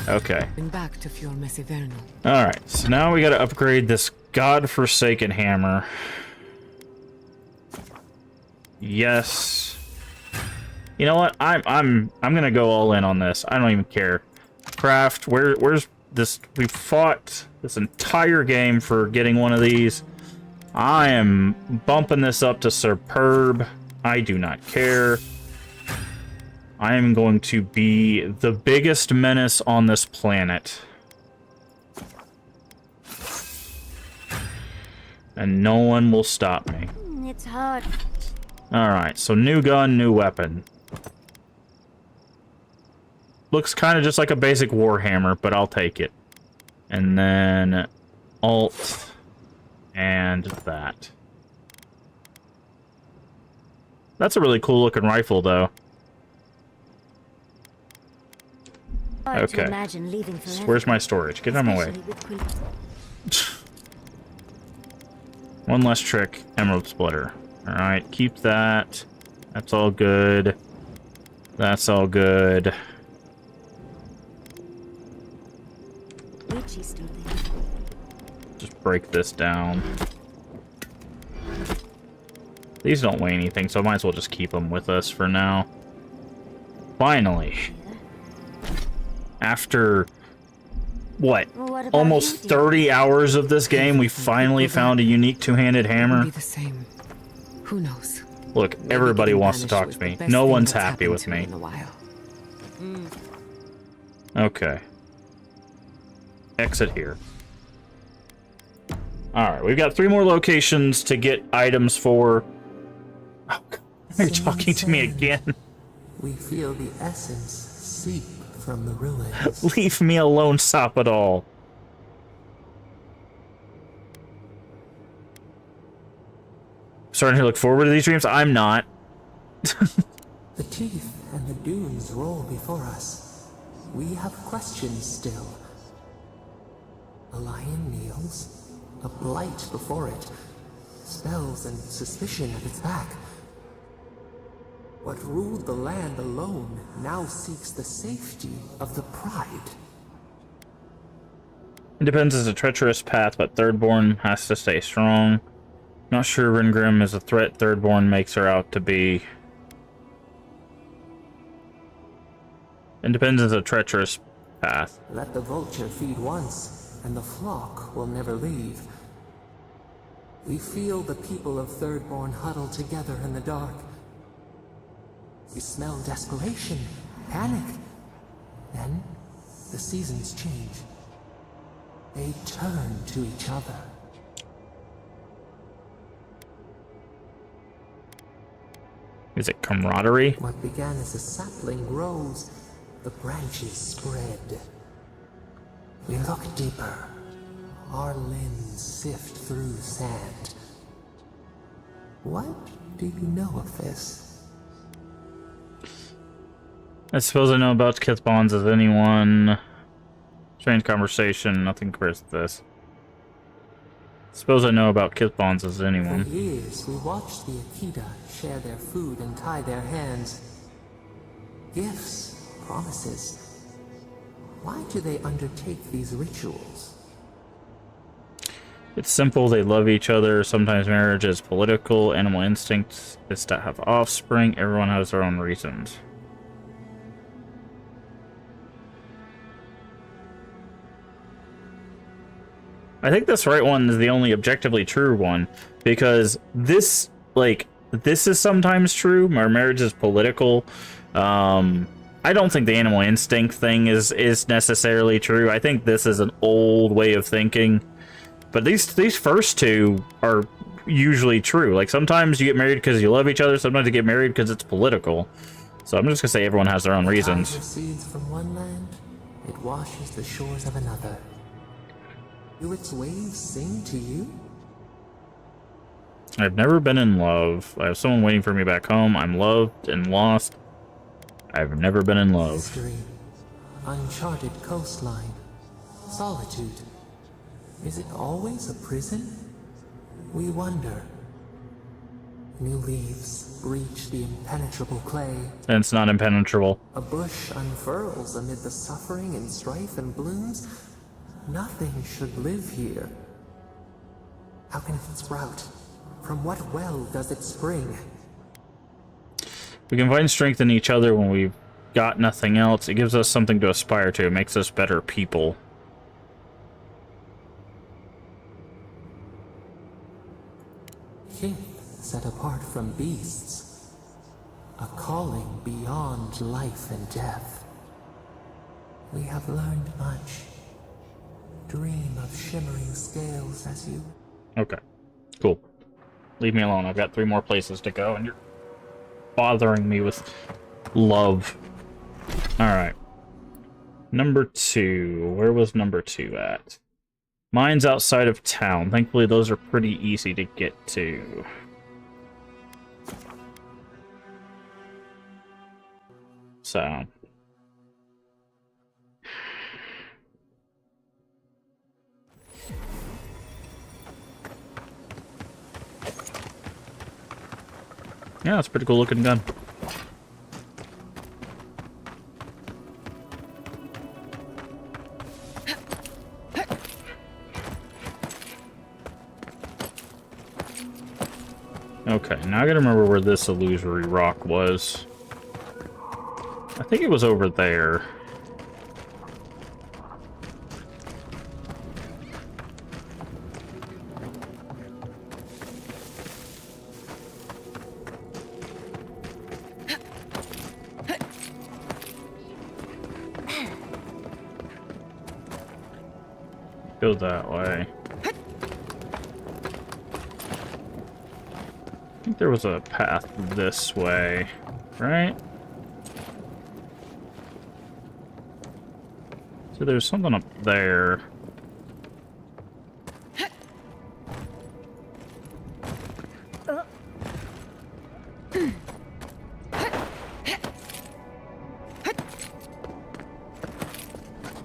Okay. Back to Fior Mesiverno. Alright, so now we gotta upgrade this godforsaken hammer. Yes. You know what? I'm gonna go all in on this. I don't even care. Craft, where's this? We fought this entire game for getting one of these. I am bumping this up to superb. I do not care. I am going to be the biggest menace on this planet. And no one will stop me. It's hard. Alright, so new gun, new weapon. Looks kind of just like a basic Warhammer, but I'll take it. And then Alt and that. That's a really cool looking rifle, though. Okay. Where's my storage? Get out of my way. One less trick, Emerald Splitter. Alright, keep that. That's all good. That's all good. Just break this down. These don't weigh anything, so I might as well just keep them with us for now. Finally. After, what, almost 30 hours of this game, we finally found a unique two-handed hammer. Be the same. Who knows? Look, everybody wants to talk to me. No one's happy with me. Okay. Exit here. Alright, we've got 3 more locations to get items for. Oh, God. You're talking to me again. We feel the essence seep from the ruins. Leave me alone, Sapadol. Starting to look forward to these dreams? I'm not. The teeth and the dunes roll before us. We have questions still. A lion kneels, a blight before it, spells and suspicion at its back. What ruled the land alone now seeks the safety of the pride. Independence is a treacherous path, but Thirdborn has to stay strong. Not sure Ringrim is a threat Thirdborn makes her out to be. Independence is a treacherous path. Let the vulture feed once, and the flock will never leave. We feel the people of Thirdborn huddle together in the dark. We smell desperation, panic. Then, the seasons change. They turn to each other. Is it camaraderie? What began as a sapling grows, the branches spread. We look deeper. Our limbs sift through sand. What do you know of this? I suppose I know about Kith bonds as anyone. Strange conversation, nothing compares to this. Suppose I know about Kith bonds as anyone. For years, we watched the Akita share their food and tie their hands. Gifts, promises. Why do they undertake these rituals? It's simple, they love each other. Sometimes marriage is political. Animal instinct is to have offspring. Everyone has their own reasons. I think this right one is the only objectively true one, because this is sometimes true. Our marriage is political. I don't think the animal instinct thing is necessarily true. I think this is an old way of thinking. But these first two are usually true. Like, sometimes you get married because you love each other, sometimes you get married because it's political. So I'm just gonna say everyone has their own reasons. The tide recedes from one land, it washes the shores of another. Do its waves sing to you? I've never been in love. I have someone waiting for me back home. I'm loved and lost. I've never been in love. Mystery, uncharted coastline, solitude. Is it always a prison? We wonder. New leaves breach the impenetrable clay. And it's not impenetrable. A bush unfurls amid the suffering and strife and blooms. Nothing should live here. How can it sprout? From what well does it spring? We can find strength in each other when we've got nothing else. It gives us something to aspire to. It makes us better people. Kin set apart from beasts. A calling beyond life and death. We have learned much. Dream of shimmering scales as you... Okay. Cool. Leave me alone. I've got 3 more places to go, and you're bothering me with love. Alright. Number 2. Where was number 2 at? Mines outside of town. Thankfully, those are pretty easy to get to. So... yeah, it's a pretty cool looking gun. Okay, now I gotta remember where this illusory rock was. I think it was over there. Go that way. I think there was a path this way, right? So there's something up there.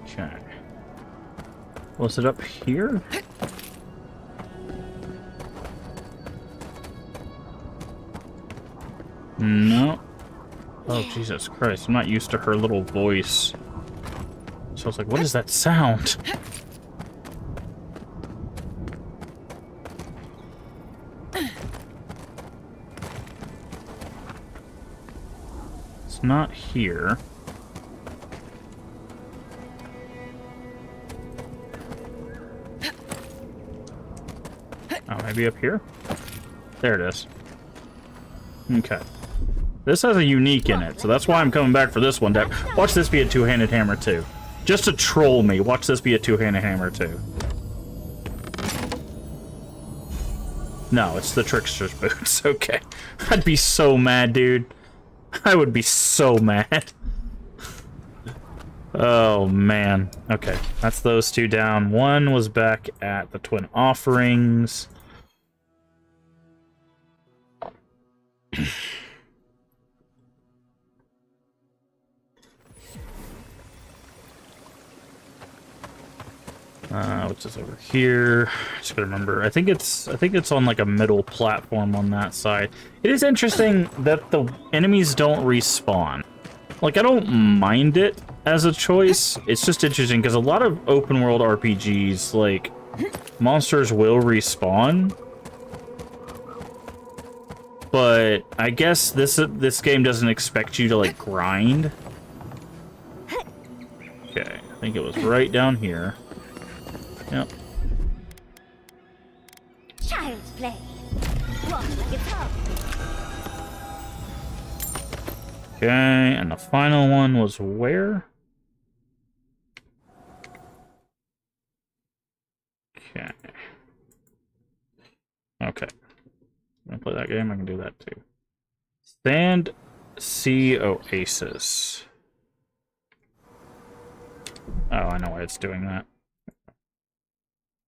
Okay. Was it up here? No. Oh, Jesus Christ. I'm not used to her little voice. So I was like, what is that sound? It's not here. Oh, maybe up here? There it is. Okay. This has a unique in it, so that's why I'm coming back for this one. Watch this be a two-handed hammer, too. Just to troll me, watch this be a two-handed hammer, too. No, it's the trickster's boots. Okay. I'd be so mad, dude. I would be so mad. Oh, man. Okay, that's those 2 down. One was back at the Twin Offerings. Which is over here. Just gotta remember. I think it's on like a middle platform on that side. It is interesting that the enemies don't respawn. Like, I don't mind it as a choice. It's just interesting because a lot of open world RPGs, like, monsters will respawn. But I guess this game doesn't expect you to like grind. Okay, I think it was right down here. Yep. Child's play. Walk like it's home. Okay, and the final one was where? Okay. play that game, I can do that too. Sand Sea Oasis. Oh, I know why it's doing that.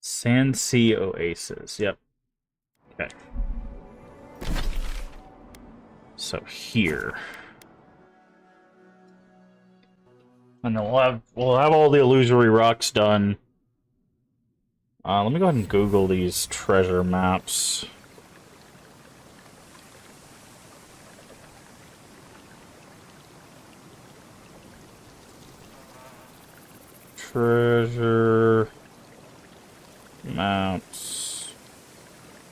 Sand Sea Oasis. Yep. Okay. So here. And then we'll have all the illusory rocks done. Let me go ahead and Google these treasure maps. Treasure maps.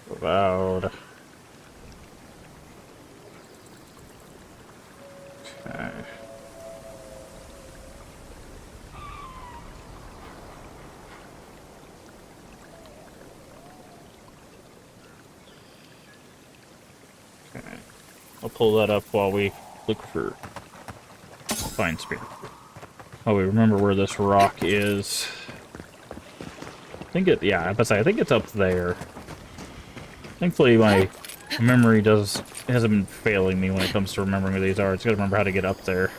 Avowed. Okay. I'll pull that up while we look for Fine Spear. Oh, we remember where this rock is. I think it, yeah, I think it's up there. Thankfully, my memory hasn't been failing me when it comes to remembering where these are. It's gotta remember how to get up there.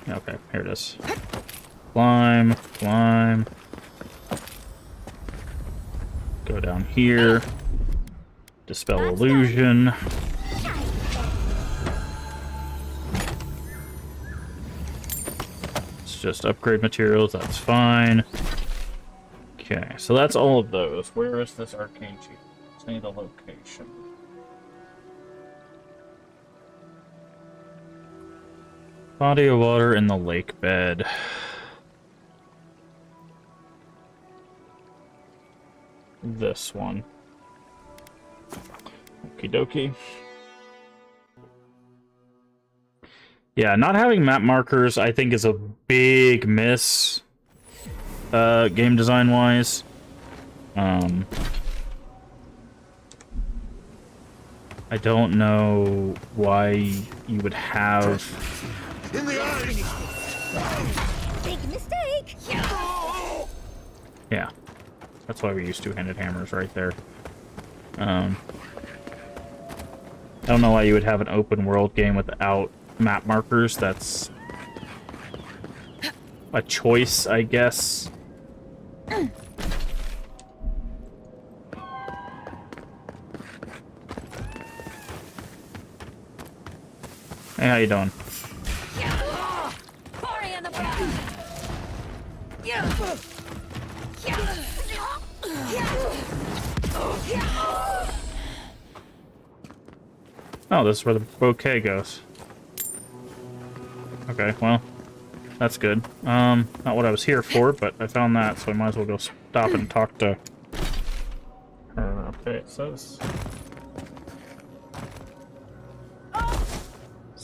Okay, here it is. Climb, climb. Go down here. Dispel illusion. It's just upgrade materials, that's fine. Okay, so that's all of those. Where is this arcane chief? Let's need the location. Body of water in the lake bed. This one. Okie dokie. Yeah, not having map markers, I think, is a big miss, game design-wise. I don't know why you would have... In the eyes! Big mistake! Yeah. That's why we use two-handed hammers right there. I don't know why you would have an open world game without map markers. That's a choice, I guess. Hey, how you doing? Oh, this is where the bouquet goes. Okay, well, that's good. Not what I was here for, but I found that, so I might as well go stop and talk to her. Okay, it says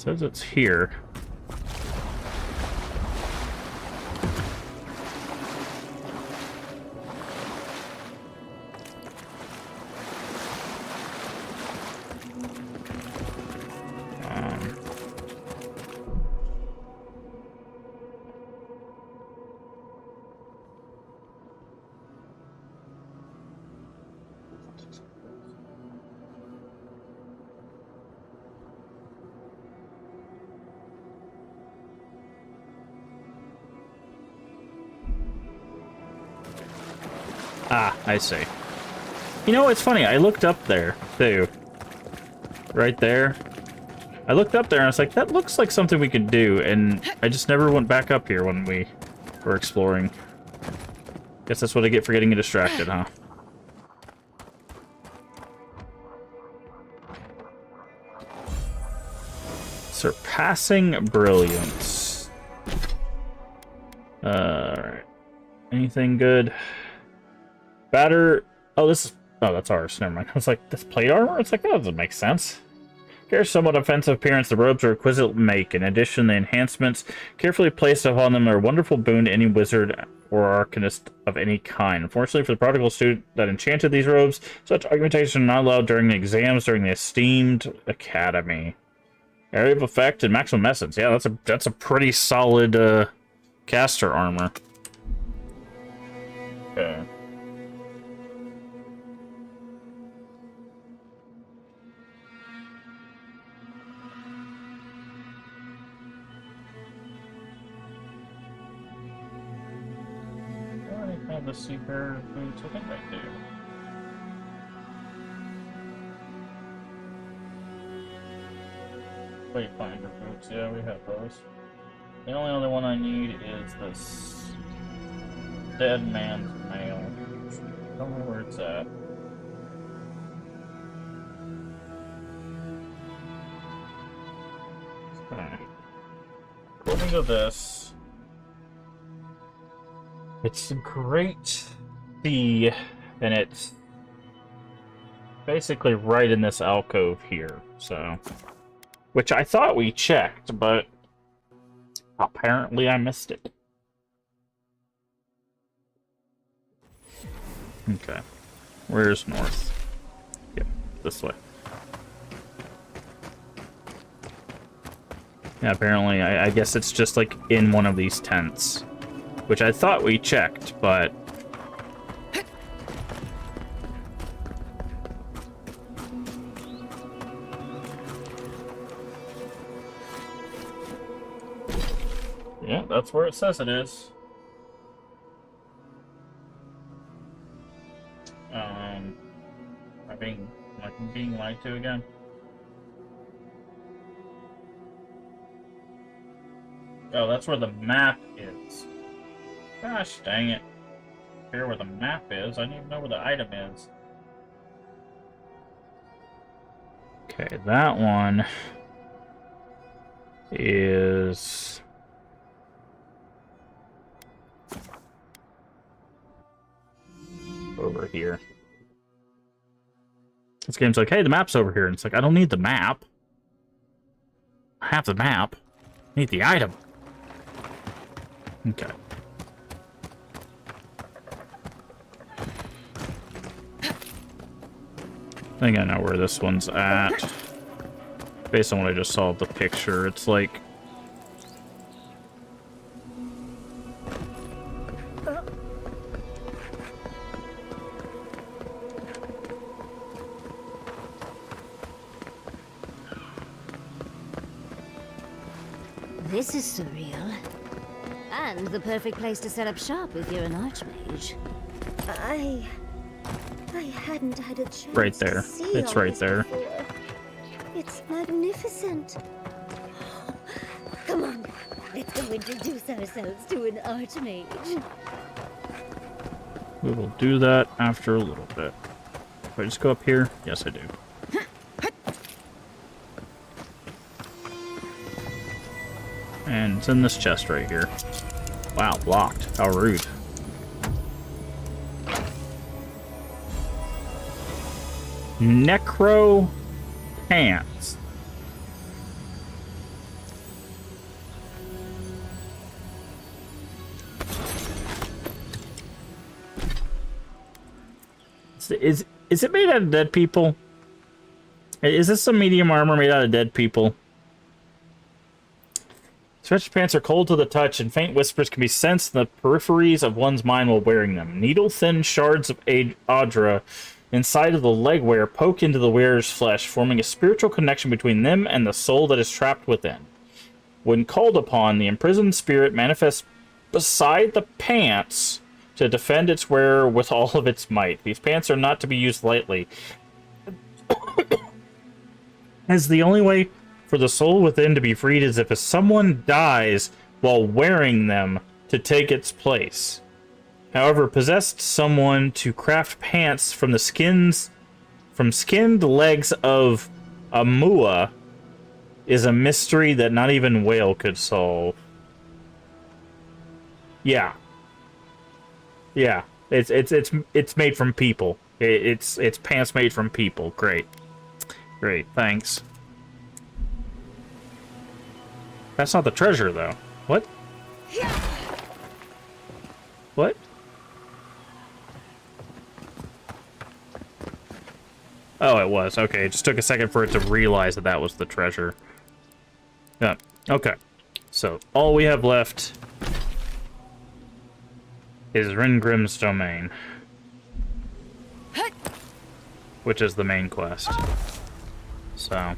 it's here. Ah, I see. You know, it's funny, I looked up there, too. Right there. I looked up there and I was like, that looks like something we could do, and I just never went back up here when we were exploring. Guess that's what I get for getting distracted, huh? Surpassing brilliance. Alright. Anything good? Batter. Oh, this is. Oh, that's ours. Never mind. I was like, this plate armor? It's like, that doesn't make sense. Carries somewhat offensive appearance, the robes are exquisite make. In addition, the enhancements carefully placed upon them are a wonderful boon to any wizard or arcanist of any kind. Unfortunately for the prodigal student that enchanted these robes, such augmentation is not allowed during the exams during the esteemed academy. Area of effect and maximum essence. Yeah, that's a pretty solid caster armor. Okay. have the seafarer boots? I think I do. Wayfinder boots, yeah, we have those. The only other one I need is this dead man's mail. I don't know where it's at. Okay. According to this, it's a great sea, and it's basically right in this alcove here, so... Which I thought we checked, but apparently I missed it. Okay. Where's north? Yep, this way. Yeah, apparently, I guess it's just like in one of these tents. Which I thought we checked, but... Yeah, that's where it says it is. Am I being lied to again? Oh, that's where the map is. Gosh dang it. Here where the map is, I don't even know where the item is. Okay, that one is... over here. This game's like, hey, the map's over here. And it's like, I don't need the map. I have the map. I need the item. Okay. I think I know where this one's at. Based on what I just saw of the picture, it's like... This is surreal. And the perfect place to set up shop if you're an archmage. I hadn't had a chance right there. to see It's all right this there. before. It's magnificent. Come on, let's go introduce ourselves to an archmage. We will do that after a little bit. Do I just go up here? Yes, I do. And it's in this chest right here. Wow, blocked. How rude. Necro pants. Is it made out of dead people? Is this some medium armor made out of dead people? Stretched pants are cold to the touch, and faint whispers can be sensed in the peripheries of one's mind while wearing them. Needle-thin shards of Audra inside of the leg wear poke into the wearer's flesh, forming a spiritual connection between them and the soul that is trapped within. When called upon, the imprisoned spirit manifests beside the pants to defend its wearer with all of its might. These pants are not to be used lightly, as the only way for the soul within to be freed is if someone dies while wearing them to take its place. However, possessed someone to craft pants from the skinned legs of a mua is a mystery that not even Whale could solve. Yeah. Yeah. It's made from people. It's pants made from people. Great. Great, thanks. That's not the treasure, though. What? What? Oh, it was. Okay, it just took a second for it to realize that that was the treasure. Yeah, okay. So, all we have left is Ringrim's Domain, which is the main quest. So...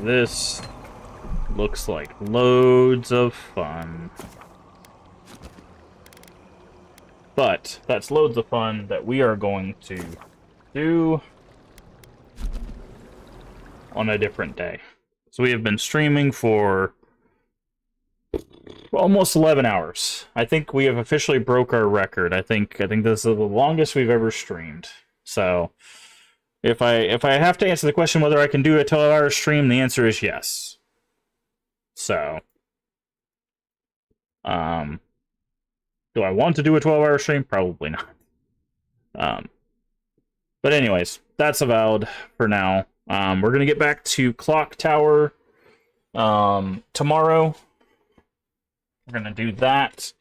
This looks like loads of fun. But that's loads of fun that we are going to do on a different day. So we have been streaming for almost 11 hours. I think we have officially broke our record. I think this is the longest we've ever streamed. So if I have to answer the question whether I can do a 12-hour stream, the answer is yes. So do I want to do a 12-hour stream? Probably not. But anyways, that's Avowed for now. We're gonna get back to Clock Tower tomorrow. We're gonna do that.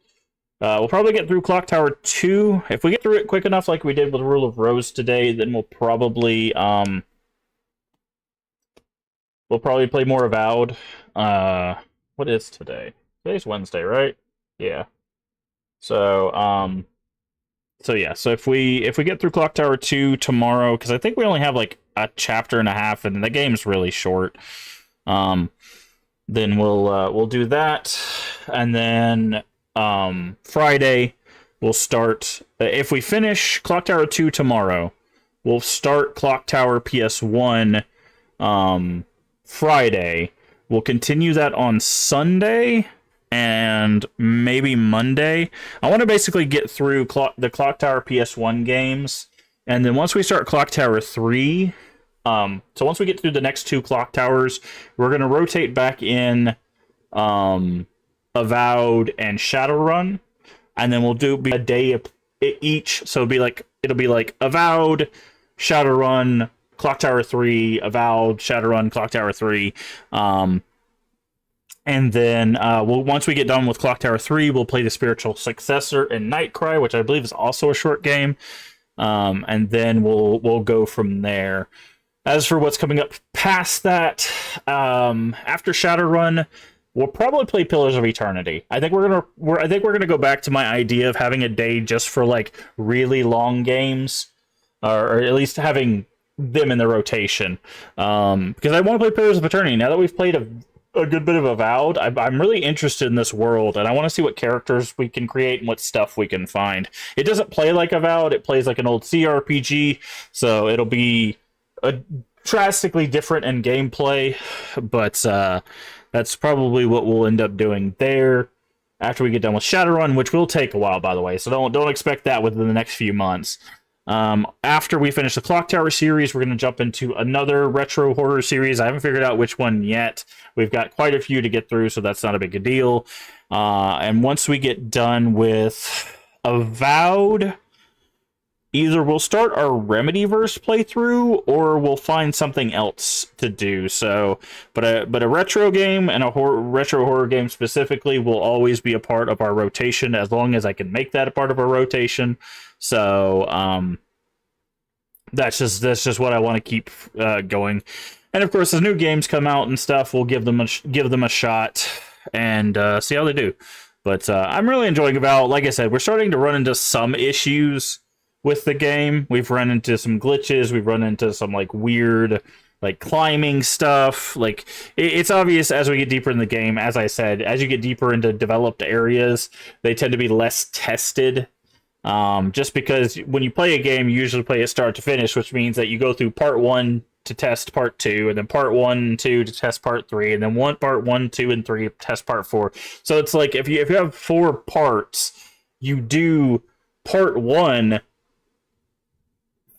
We'll probably get through Clock Tower 2. If we get through it quick enough like we did with Rule of Rose today, then we'll probably play more Avowed. What is today? Today's Wednesday, right? Yeah. So yeah, so if we get through Clock Tower 2 tomorrow, because I think we only have like a chapter and a half, and the game's really short, then we'll do that, and then Friday we'll start. If we finish Clock Tower 2 tomorrow, we'll start Clock Tower PS1 Friday. We'll continue that on Sunday and maybe Monday. I want to basically get through the Clock Tower PS1 games, and then once we start Clock Tower 3, so once we get through the next 2 Clock Towers, we're going to rotate back in Avowed and Shadowrun, and then we'll do a day each, so it'll be like Avowed, Shadowrun, Clock Tower 3, Avowed, Shadowrun, Clock Tower 3, and then once we get done with Clock Tower 3, we'll play the spiritual successor in Nightcry, which I believe is also a short game. And then we'll go from there. As for what's coming up past that, after Shadowrun, we'll probably play Pillars of Eternity. I think we're gonna go back to my idea of having a day just for like really long games, or at least having them in the rotation. Because I want to play Pillars of Eternity now that we've played a good bit of Avowed. I'm really interested in this world, and I want to see what characters we can create and what stuff we can find. It doesn't play like Avowed, it plays like an old CRPG, so it'll be drastically different in gameplay, but that's probably what we'll end up doing there after we get done with Shadowrun, which will take a while, by the way, so don't expect that within the next few months. After we finish the Clock Tower series, we're going to jump into another retro horror series. I haven't figured out which one yet. We've got quite a few to get through, so that's not a big a deal. And once we get done with Avowed, either we'll start our Remedyverse playthrough, or we'll find something else to do. So, but a retro game and a retro horror game specifically will always be a part of our rotation, as long as I can make that a part of our rotation. So, that's just what I want to keep going. And of course, as new games come out and stuff, we'll give them a shot and see how they do. But I'm really enjoying Avowed. Like I said, we're starting to run into some issues with the game. We've run into some glitches. We've run into some like weird like climbing stuff. Like it's obvious as we get deeper in the game. As I said, as you get deeper into developed areas, they tend to be less tested. Just because when you play a game, you usually play it start to finish, which means that you go through part 1 to test part 2, and then part 1 and 2 to test part 3, and then part 1, 2, and 3 to test part 4. So it's like if you have 4 parts, you do part 1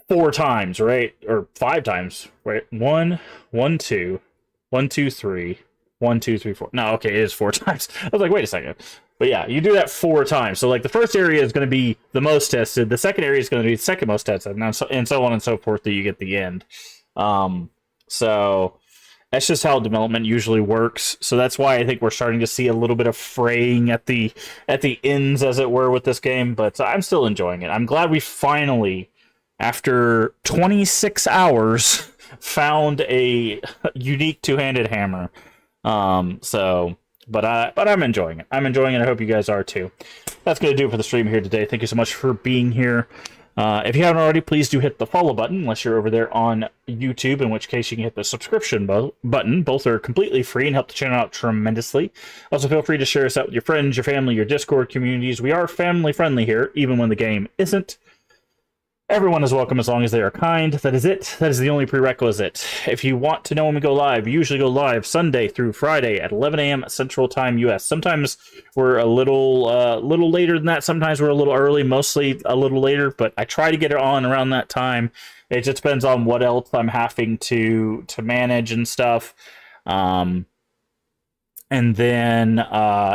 4 times, right? Or 5 times, right? 1, 1, 2, 1, 2, 3, 1, 2, 3, 4. No, okay, it is 4 times. I was like, wait a second. But yeah, you do that 4 times. So like the first area is going to be the most tested. The second area is going to be the second most tested, and so on and so forth till you get the end. So that's just how development usually works. So that's why I think we're starting to see a little bit of fraying at the ends, as it were, with this game. But I'm still enjoying it. I'm glad we finally, after 26 hours, found a unique two-handed hammer. But I'm enjoying it. I'm enjoying it. I hope you guys are too. That's going to do it for the stream here today. Thank you so much for being here. If you haven't already, please do hit the follow button, unless you're over there on YouTube, in which case you can hit the subscription button. Both are completely free and help the channel out tremendously. Also, feel free to share us out with your friends, your family, your Discord communities. We are family-friendly here, even when the game isn't. Everyone is welcome as long as they are kind. That is it. That is the only prerequisite. If you want to know when we go live, we usually go live Sunday through Friday at 11 a.m. Central Time U.S. Sometimes we're a little later than that. Sometimes we're a little early, mostly a little later, but I try to get it on around that time. It just depends on what else I'm having to manage and stuff. And then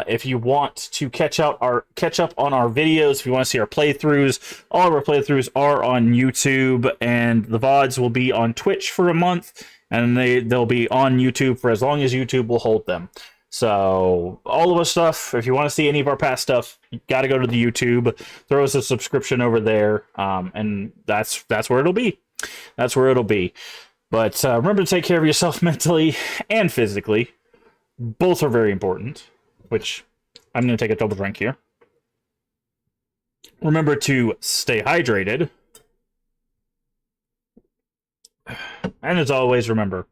if you want to catch up on our videos, if you want to see our playthroughs, all of our playthroughs are on YouTube, and the VODs will be on Twitch for a month, and they'll be on YouTube for as long as YouTube will hold them. So all of our stuff, if you want to see any of our past stuff, you got to go to the YouTube, throw us a subscription over there, and that's where it'll be. That's where it'll be. But remember to take care of yourself mentally and physically. Both are very important, which I'm going to take a double drink here. Remember to stay hydrated. And as always, remember,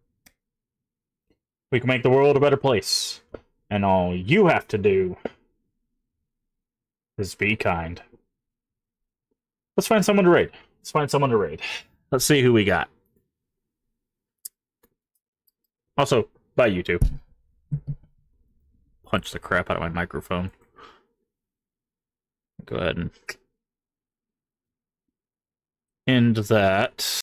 we can make the world a better place. And all you have to do is be kind. Let's find someone to raid. Let's see who we got. Also, bye, YouTube. Punch the crap out of my microphone. Go ahead and end that.